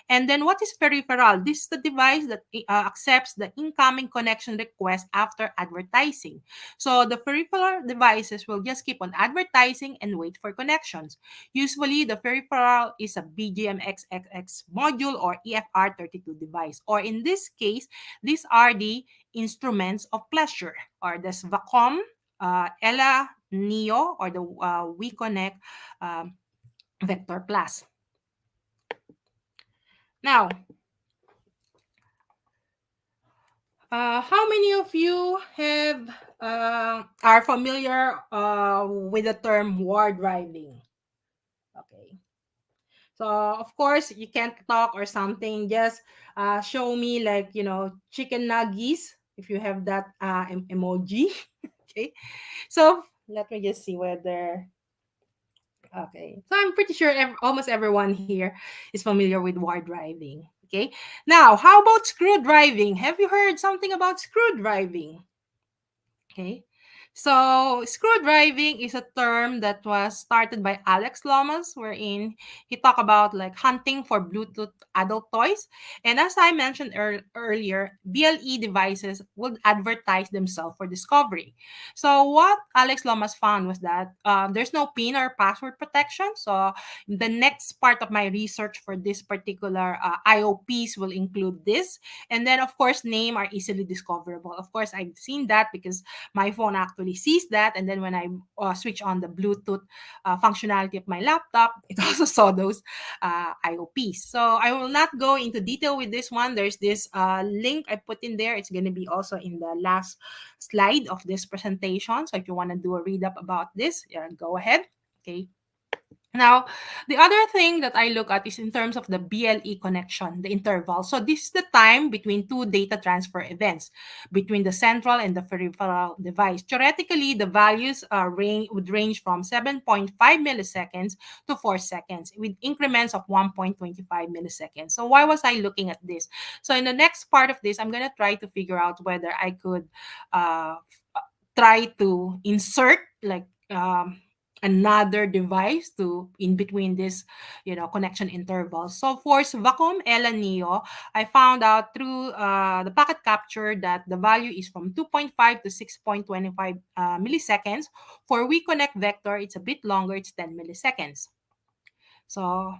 [SPEAKER 6] And then what is peripheral? This is the device that accepts the incoming connection request after advertising. So the peripheral devices will just keep on advertising and wait for connections. Usually the peripheral is a BGMXXX module or EFR32 device. Or in this case, these are the instruments of pleasure, or the Vaughan, Ella Neo, or the WeConnect Vector Plus. Now, how many of you are familiar with the term war driving? Okay. So, of course, you can't talk or something. Just show me like, chicken nuggets if you have that emoji. Okay. So, let me just see whether... Okay. So, I'm pretty sure almost everyone here is familiar with war driving. Okay. Now, how about screw driving? Have you heard something about screw driving? Okay. So, screw driving is a term that was started by Alex Lomas, wherein he talked about like hunting for Bluetooth adult toys. And as I mentioned earlier, BLE devices would advertise themselves for discovery. So, what Alex Lomas found was that there's no PIN or password protection. So, the next part of my research for this particular IOPs will include this. And then, of course, name are easily discoverable. Of course, I've seen that because my phone actually sees that, and then when I switch on the Bluetooth functionality of my laptop, it also saw those IOPs. So I will not go into detail with this one. There's this link I put in there. It's going to be also in the last slide of this presentation. So if you want to do a read up about this, go ahead. Okay. Now, the other thing that I look at is in terms of the BLE connection, the interval. So this is the time between two data transfer events between the central and the peripheral device. Theoretically, the values would range from 7.5 milliseconds to 4 seconds with increments of 1.25 milliseconds. So why was I looking at this? So in the next part of this, I'm going to try to figure out whether I could try to insert like another device to in between this connection intervals. So for Vacuum Ella Neo, I found out through the packet capture that the value is from 2.5 to 6.25 milliseconds. For WeConnect Vector, it's a bit longer, it's 10 milliseconds. So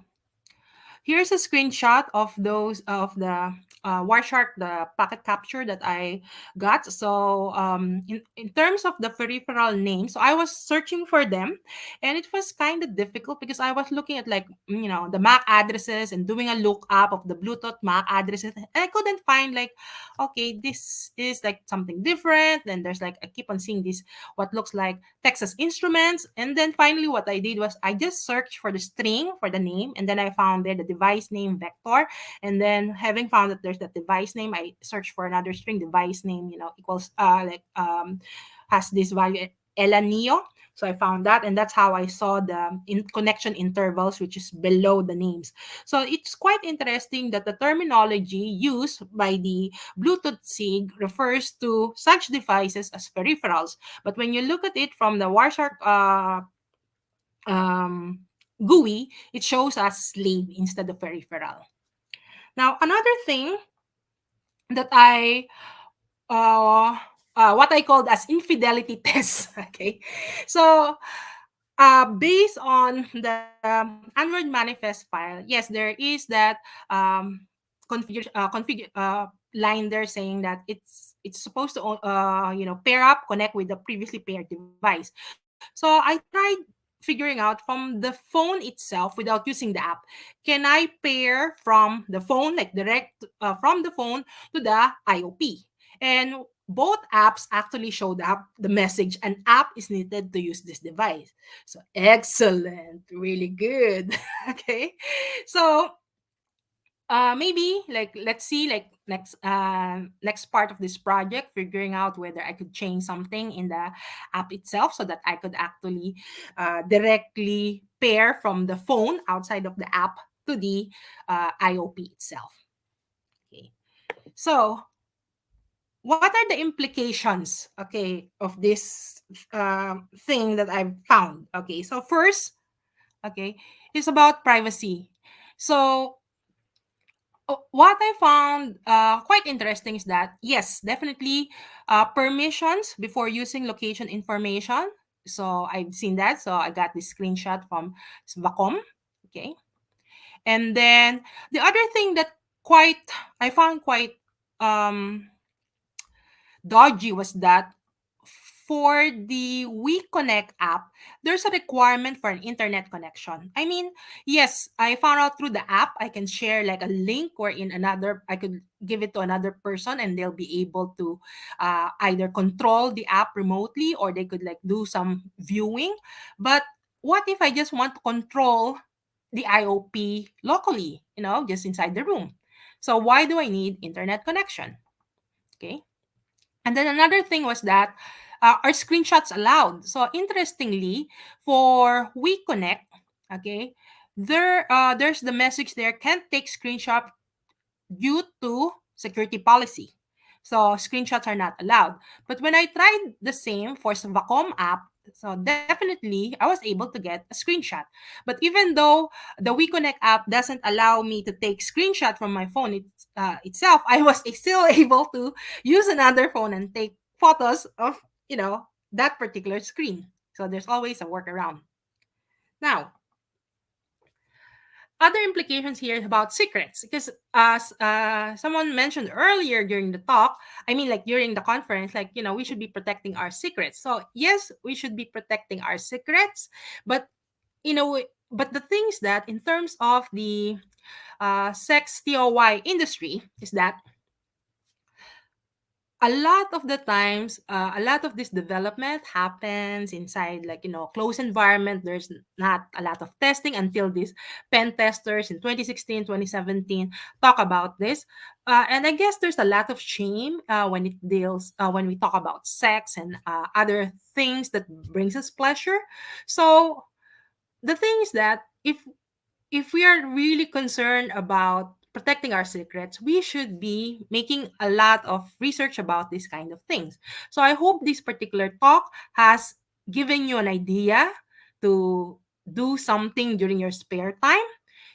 [SPEAKER 6] here's a screenshot of those of the Wireshark, the packet capture that I got. So in terms of the peripheral names, so I was searching for them, and it was kind of difficult because I was looking at like the MAC addresses and doing a lookup of the Bluetooth MAC addresses, and I couldn't find like, okay, this is like something different. And there's like I keep on seeing this what looks like Texas Instruments, and then finally what I did was I just searched for the string for the name, and then I found there the device name vector, and then having found that there's that device name, I searched for another string device name equals has this value Ella Neo. So I found that, and that's how I saw the connection intervals, which is below the names. So it's quite interesting that the terminology used by the Bluetooth SIG refers to such devices as peripherals. But when you look at it from the Wireshark GUI, it shows as slave instead of peripheral. Now, another thing that what I called as infidelity tests. Okay, so based on the Android manifest file, yes, there is that line there saying that it's supposed to pair up, connect with the previously paired device. So I tried figuring out from the phone itself without using the app, can I pair from the phone, like direct from the phone to the IOP? And both apps actually showed up the message, an app is needed to use this device. So excellent, really good. Okay, so maybe like let's see like next part of this project, figuring out whether I could change something in the app itself so that I could actually directly pair from the phone outside of the app to the IOP itself. Okay, so what are the implications, okay, of this thing that I've found? Okay, so first, okay, it's about privacy. So what I found quite interesting is that, yes, definitely permissions before using location information. So I've seen that. So I got this screenshot from Vacom. Okay. And then the other thing that I found quite dodgy was that for the WeConnect app, there's a requirement for an internet connection. I mean, yes, I found out through the app, I can share like a link or I could give it to another person and they'll be able to either control the app remotely or they could like do some viewing. But what if I just want to control the IOP locally, just inside the room? So why do I need internet connection? Okay. And then another thing was that are screenshots allowed? So interestingly, for WeConnect, okay, there's the message there, can't take screenshot due to security policy. So screenshots are not allowed. But when I tried the same for some Vacom app, so definitely I was able to get a screenshot. But even though the WeConnect app doesn't allow me to take screenshot from my phone itself, I was still able to use another phone and take photos of, that particular screen. So there's always a workaround. Now, other implications here about secrets, because as someone mentioned earlier during the talk, during the conference, we should be protecting our secrets. So yes, we should be protecting our secrets, but but the things that in terms of the sex TOY industry is that a lot of the times, a lot of this development happens inside closed environment. There's not a lot of testing until these pen testers in 2016, 2017 talk about this. And I guess there's a lot of shame when we talk about sex and other things that brings us pleasure. So the thing is that if we are really concerned about protecting our secrets, we should be making a lot of research about these kind of things. So I hope this particular talk has given you an idea to do something during your spare time,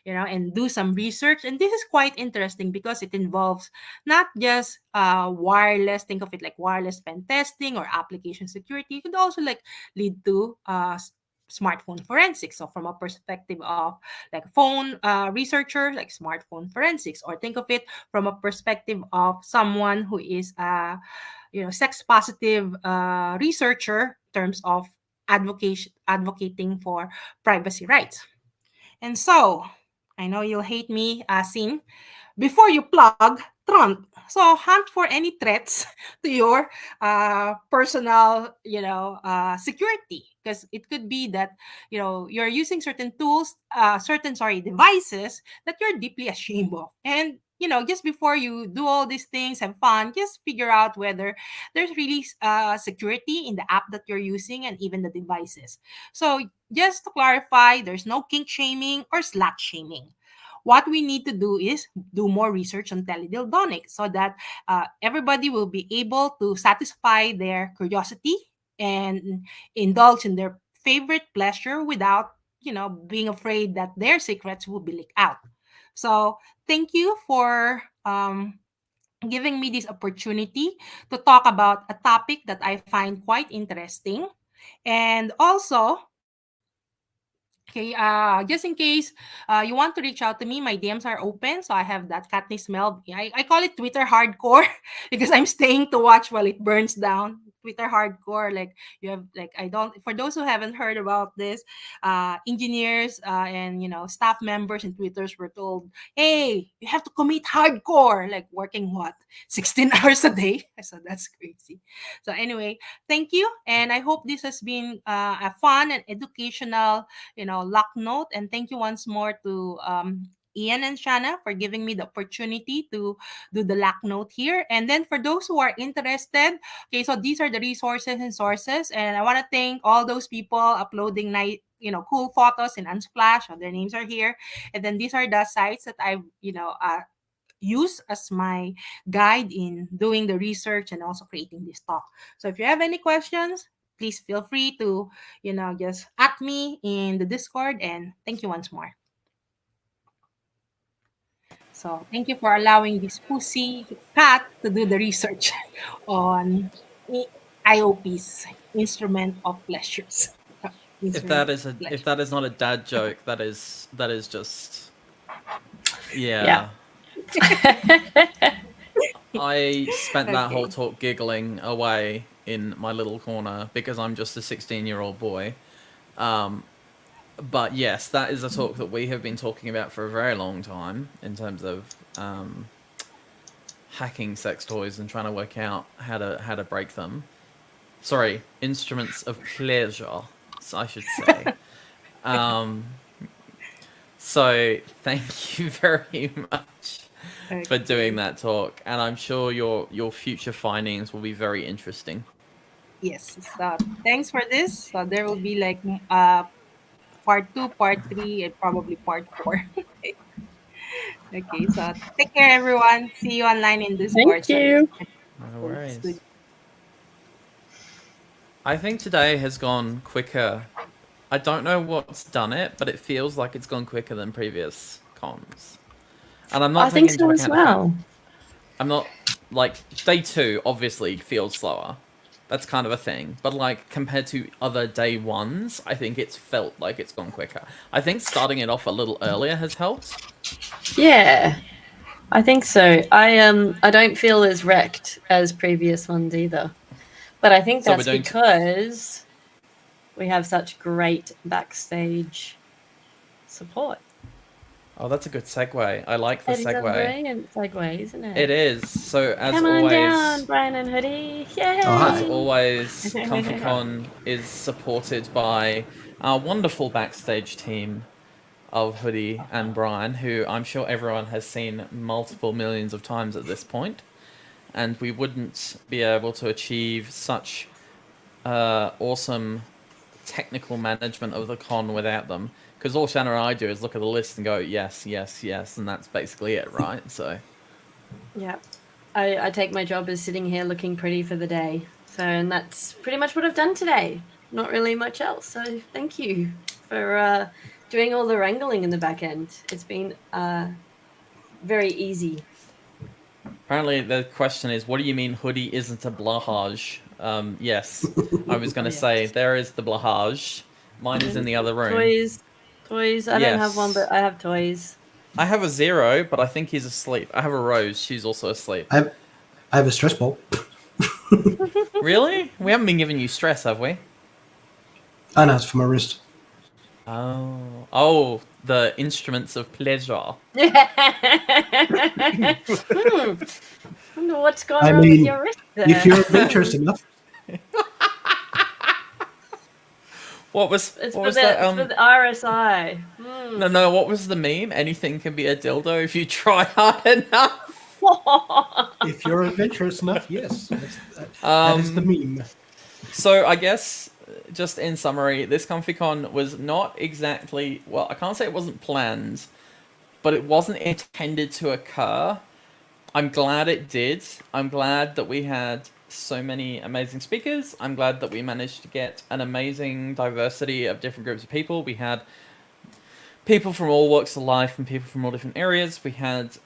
[SPEAKER 6] and do some research. And this is quite interesting because it involves not just wireless, think of it like wireless pen testing or application security. It could also lead to smartphone forensics. So from a perspective of phone researcher, like smartphone forensics, or think of it from a perspective of someone who is sex positive researcher in terms of advocating for privacy rights. And so I know you'll hate me, Sin. Before you plug, Trump. So hunt for any threats to your personal, security, because it could be that you're using certain tools, devices that you're deeply ashamed of, and just before you do all these things, have fun, just figure out whether there's really security in the app that you're using and even the devices. So just to clarify, there's no kink shaming or slut shaming. What we need to do is do more research on teledildonic so that everybody will be able to satisfy their curiosity and indulge in their favorite pleasure without, being afraid that their secrets will be leaked out. So thank you for giving me this opportunity to talk about a topic that I find quite interesting. And also, okay, just in case you want to reach out to me, my DMs are open. So I have that Katniss-Melb. I call it Twitter hardcore because I'm staying to watch while it burns down. Twitter hardcore, for those who haven't heard about this, engineers and staff members and Twitters were told, hey, you have to commit hardcore, working 16 hours a day. So that's crazy. So anyway, thank you, and I hope this has been a fun and educational luck note. And thank you once more to Ian and Shanna for giving me the opportunity to do the luck note here. And then for those who are interested, okay, so these are the resources and sources, and I want to thank all those people uploading cool photos in Unsplash. So their names are here. And then these are the sites that I've use as my guide in doing the research and also creating this talk. So if you have any questions, please feel free to, just at me in the Discord, and thank you once more. So thank you for allowing this pussy cat to do the research on IOP's instrument of pleasures.
[SPEAKER 2] If that is not a dad joke, that is just yeah. I spent that whole talk giggling away in my little corner because I'm just a 16-year-old boy. But yes, that is a talk that we have been talking about for a very long time in terms of hacking sex toys and trying to work out how to break them. Sorry, instruments of pleasure, I should say. So thank you very much for doing that talk, and I'm sure your future findings will be very interesting.
[SPEAKER 6] Yes, so thanks for this. So there will be part 2, part 3, and probably part 4. Okay, so take care, everyone. See you online in Discord.
[SPEAKER 8] Thank you.
[SPEAKER 2] No worries. I think today has gone quicker. I don't know what's done it, but it feels like it's gone quicker than previous cons. And I'm not
[SPEAKER 1] I think
[SPEAKER 2] taking
[SPEAKER 1] so
[SPEAKER 2] into
[SPEAKER 1] as
[SPEAKER 2] account the fact
[SPEAKER 1] well.
[SPEAKER 2] I'm not, like, day 2 obviously feels slower. That's kind of a thing. But, like, compared to other day 1s, I think it's felt like it's gone quicker. I think starting it off a little earlier has helped.
[SPEAKER 1] Yeah, I think so. I don't feel as wrecked as previous ones either. But I think
[SPEAKER 2] So
[SPEAKER 1] that's because we have such great backstage support.
[SPEAKER 2] Oh, that's a good segue. I like the
[SPEAKER 1] It is a
[SPEAKER 2] segue.
[SPEAKER 1] brilliant segue, isn't it?
[SPEAKER 2] It is. So, as
[SPEAKER 1] Come on
[SPEAKER 2] always...
[SPEAKER 1] down, Brian and Hoodie. Yay!
[SPEAKER 2] As always, ComfyCon is supported by our wonderful backstage team of Hoodie and Brian, who I'm sure everyone has seen multiple millions of times at this point. And we wouldn't be able to achieve such awesome technical management of the con without them. Because all Shanna and I do is look at the list and go, yes, yes, yes, and that's basically it, right? So,
[SPEAKER 1] yeah. I take my job as sitting here looking pretty for the day. So, and that's pretty much what I've done today. Not really much else. So thank you for doing all the wrangling in the back end. It's been very easy.
[SPEAKER 2] apparently the question is, what do you mean Hoodie isn't a blahage? Yes, I was going to say, there is the blahage. Mine is in the other room.
[SPEAKER 1] Toys. I don't have one, but I have toys.
[SPEAKER 2] I have a 0, but I think he's asleep. I have a Rose. She's also asleep.
[SPEAKER 8] I have a stress ball.
[SPEAKER 2] Really? We haven't been giving you stress, have we?
[SPEAKER 8] Oh, no, it's for my wrist.
[SPEAKER 2] Oh, the instruments of pleasure.
[SPEAKER 1] Wonder what's going on with your wrist there.
[SPEAKER 8] If you're adventurous enough.
[SPEAKER 2] What was
[SPEAKER 1] It's
[SPEAKER 2] what
[SPEAKER 1] for
[SPEAKER 2] was
[SPEAKER 1] the,
[SPEAKER 2] that?
[SPEAKER 1] it's for the RSI.
[SPEAKER 2] No. What was the meme? Anything can be a dildo if you try hard enough.
[SPEAKER 8] If you're adventurous enough, yes. That is the meme.
[SPEAKER 2] So I guess, just in summary, this ComfyCon was not exactly, well, I can't say it wasn't planned, but it wasn't intended to occur. I'm glad it did. I'm glad that we had so many amazing speakers. I'm glad that we managed to get an amazing diversity of different groups of people. We had people from all walks of life and people from all different areas. We had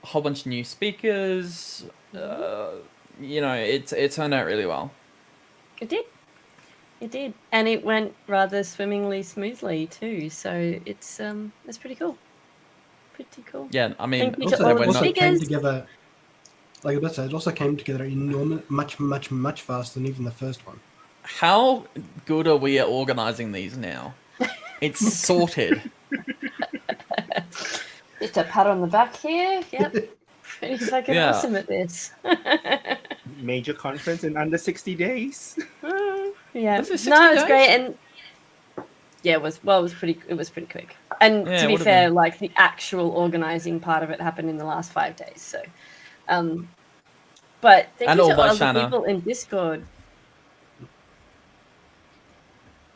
[SPEAKER 2] a whole bunch of new speakers. You know, it turned out really well.
[SPEAKER 1] It did, and it went rather swimmingly smoothly too. So it's pretty cool. Pretty cool.
[SPEAKER 2] Yeah, I mean,
[SPEAKER 1] Thank you to all the
[SPEAKER 8] also came
[SPEAKER 1] speakers.
[SPEAKER 8] together, like I said, it also came together much faster than even the first one.
[SPEAKER 2] How good are we at organizing these now? It's sorted.
[SPEAKER 1] Just a pat on the back here. Yep. Pretty fucking awesome at this.
[SPEAKER 22] Major conference in under 60 days.
[SPEAKER 1] Yeah.
[SPEAKER 22] Was it 60
[SPEAKER 1] No, it's
[SPEAKER 22] days?
[SPEAKER 1] great, and yeah, it was pretty quick. And
[SPEAKER 22] Yeah,
[SPEAKER 1] to
[SPEAKER 22] it
[SPEAKER 1] be
[SPEAKER 22] would've
[SPEAKER 1] fair,
[SPEAKER 22] been.
[SPEAKER 1] like the actual organizing part of it happened in the last 5 days. So, but thank
[SPEAKER 2] And
[SPEAKER 1] you
[SPEAKER 2] all
[SPEAKER 1] to
[SPEAKER 2] by
[SPEAKER 1] all the
[SPEAKER 2] Shanna.
[SPEAKER 1] people in Discord.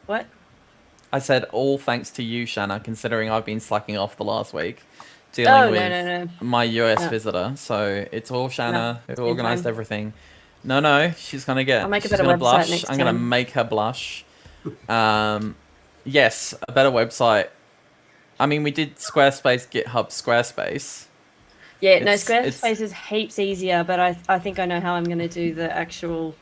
[SPEAKER 1] What?
[SPEAKER 2] I said all thanks to you, Shanna, considering I've been slacking off the last week dealing with
[SPEAKER 1] no.
[SPEAKER 2] my US
[SPEAKER 1] No.
[SPEAKER 2] visitor. So it's all Shanna
[SPEAKER 1] it's
[SPEAKER 2] who
[SPEAKER 1] been
[SPEAKER 2] organized
[SPEAKER 1] fine.
[SPEAKER 2] everything. No, she's gonna get.
[SPEAKER 1] I'll make a
[SPEAKER 2] she's
[SPEAKER 1] better
[SPEAKER 2] gonna
[SPEAKER 1] website
[SPEAKER 2] blush.
[SPEAKER 1] next
[SPEAKER 2] I'm gonna
[SPEAKER 1] time.
[SPEAKER 2] make her blush. Yes, a better website. I mean, we did Squarespace, GitHub, Squarespace.
[SPEAKER 1] Yeah, no,
[SPEAKER 2] It's-
[SPEAKER 1] Squarespace is heaps easier, but I think I know how I'm going to do the actual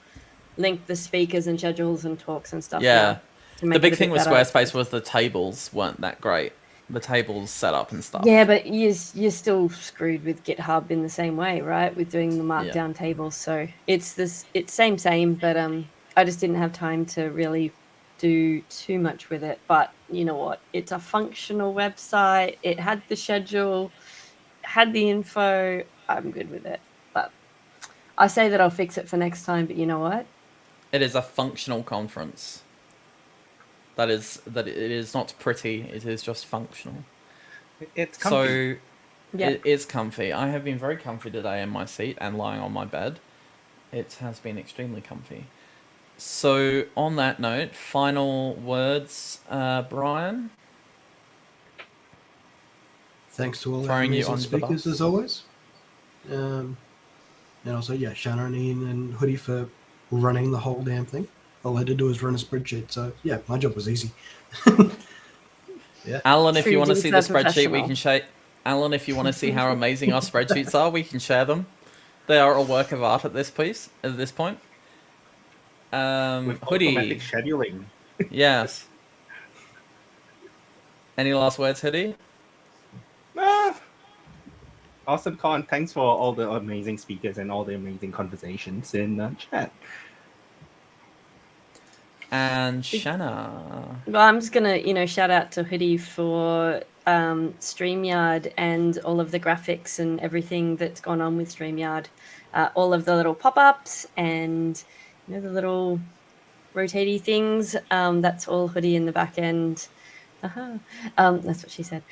[SPEAKER 1] link the speakers and schedules and talks and stuff.
[SPEAKER 2] Yeah.
[SPEAKER 1] now to
[SPEAKER 2] The
[SPEAKER 1] make
[SPEAKER 2] big
[SPEAKER 1] it a
[SPEAKER 2] thing
[SPEAKER 1] bit
[SPEAKER 2] with
[SPEAKER 1] better.
[SPEAKER 2] Squarespace was the tables weren't that great. The tables set up and stuff.
[SPEAKER 1] Yeah, but you're still screwed with GitHub in the same way, right? With doing the markdown tables. So it's same, but I just didn't have time to really do too much with it. But you know what? It's a functional website. It had the schedule, had the info. I'm good with it. But I say that I'll fix it for next time, but you know what?
[SPEAKER 2] It is a functional conference. That it is not pretty. It is just functional.
[SPEAKER 22] It's comfy.
[SPEAKER 2] So
[SPEAKER 1] Yeah.
[SPEAKER 2] it is comfy. I have been very comfy today in my seat and lying on my bed. It has been extremely comfy. So on that note, final words, Brian.
[SPEAKER 8] Thanks to all our
[SPEAKER 2] Throwing you
[SPEAKER 8] amazing
[SPEAKER 2] onto the
[SPEAKER 8] speakers
[SPEAKER 2] bus.
[SPEAKER 8] as always. And also, yeah, Shanna and Ian and Hoodie for running the whole damn thing. All I had to do was run a spreadsheet. So, yeah, my job was easy. Yeah.
[SPEAKER 2] Alan, if you want to see the spreadsheet, we can show. Alan, if you want to see how amazing our spreadsheets are, we can share them. They are a work of art at this point.
[SPEAKER 22] With
[SPEAKER 2] Hoodie.
[SPEAKER 22] automatic scheduling.
[SPEAKER 2] Yes. Any last words, Hoodie?
[SPEAKER 22] Awesome con. Thanks for all the amazing speakers and all the amazing conversations in the chat.
[SPEAKER 2] And Shanna.
[SPEAKER 1] Well, I'm just gonna, shout out to Hoodie for StreamYard and all of the graphics and everything that's gone on with StreamYard. All of the little pop-ups and the little rotatey things. That's all Hoodie in the back end. That's what she said.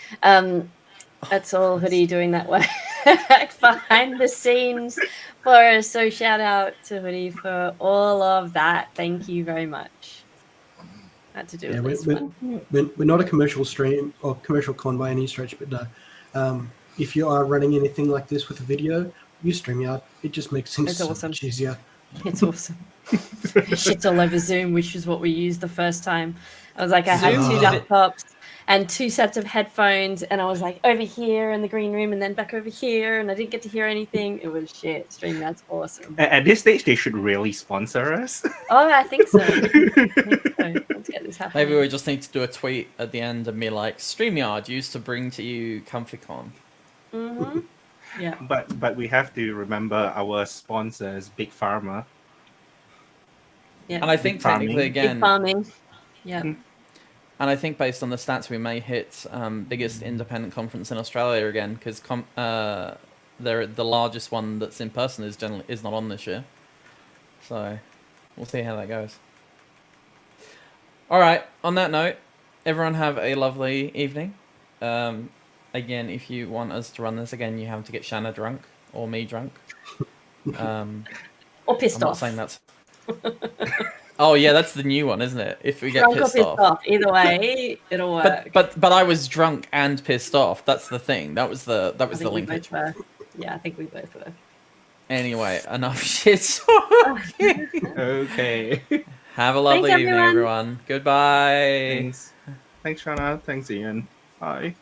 [SPEAKER 1] That's all Hoodie doing that work behind the scenes for us. So shout out to Hoodie for all of that. Thank you very much. Had to do with this one.
[SPEAKER 8] We're not a commercial stream or commercial con by any stretch, but if you are running anything like this with a video, use StreamYard. It just makes things so much easier.
[SPEAKER 1] It's awesome. Shit's all over Zoom, which is what we used the first time. I was like, I had 2 laptops and 2 sets of headphones, and I was like over here in the green room and then back over here, and I didn't get to hear anything. It was shit. StreamYard's awesome.
[SPEAKER 22] At this stage, they should really sponsor us.
[SPEAKER 1] Oh, I think so. Let's get this happening.
[SPEAKER 2] Maybe we just need to do a tweet at the end and be like, StreamYard used to bring to you ComfyCon.
[SPEAKER 1] Mm-hmm. Yeah.
[SPEAKER 22] But we have to remember our sponsors, Big Pharma.
[SPEAKER 1] Yeah.
[SPEAKER 2] And I think technically again,
[SPEAKER 1] Big farming. Yeah.
[SPEAKER 2] And I think based on the stats, we may hit biggest independent conference in Australia again, because they're the largest one that's in person is not on this year. So we'll see how that goes. All right. On that note, everyone have a lovely evening. Again, if you want us to run this again, you have to get Shanna drunk or me drunk.
[SPEAKER 1] Or pissed
[SPEAKER 2] I'm
[SPEAKER 1] off.
[SPEAKER 2] Not saying that's. Oh yeah, that's the new one, isn't it? If we get
[SPEAKER 1] Drunk
[SPEAKER 2] pissed
[SPEAKER 1] or pissed
[SPEAKER 2] off.
[SPEAKER 1] off. Either way, it'll work.
[SPEAKER 2] But I was drunk and pissed off. That's the thing. That was the
[SPEAKER 1] I think we
[SPEAKER 2] linkage.
[SPEAKER 1] both were. Yeah, I think we both were.
[SPEAKER 2] Anyway, enough shit.
[SPEAKER 22] Okay.
[SPEAKER 2] Have a lovely
[SPEAKER 1] Thanks,
[SPEAKER 2] evening, everyone. Goodbye.
[SPEAKER 22] Thanks, Shanna. Thanks, Ian. Bye.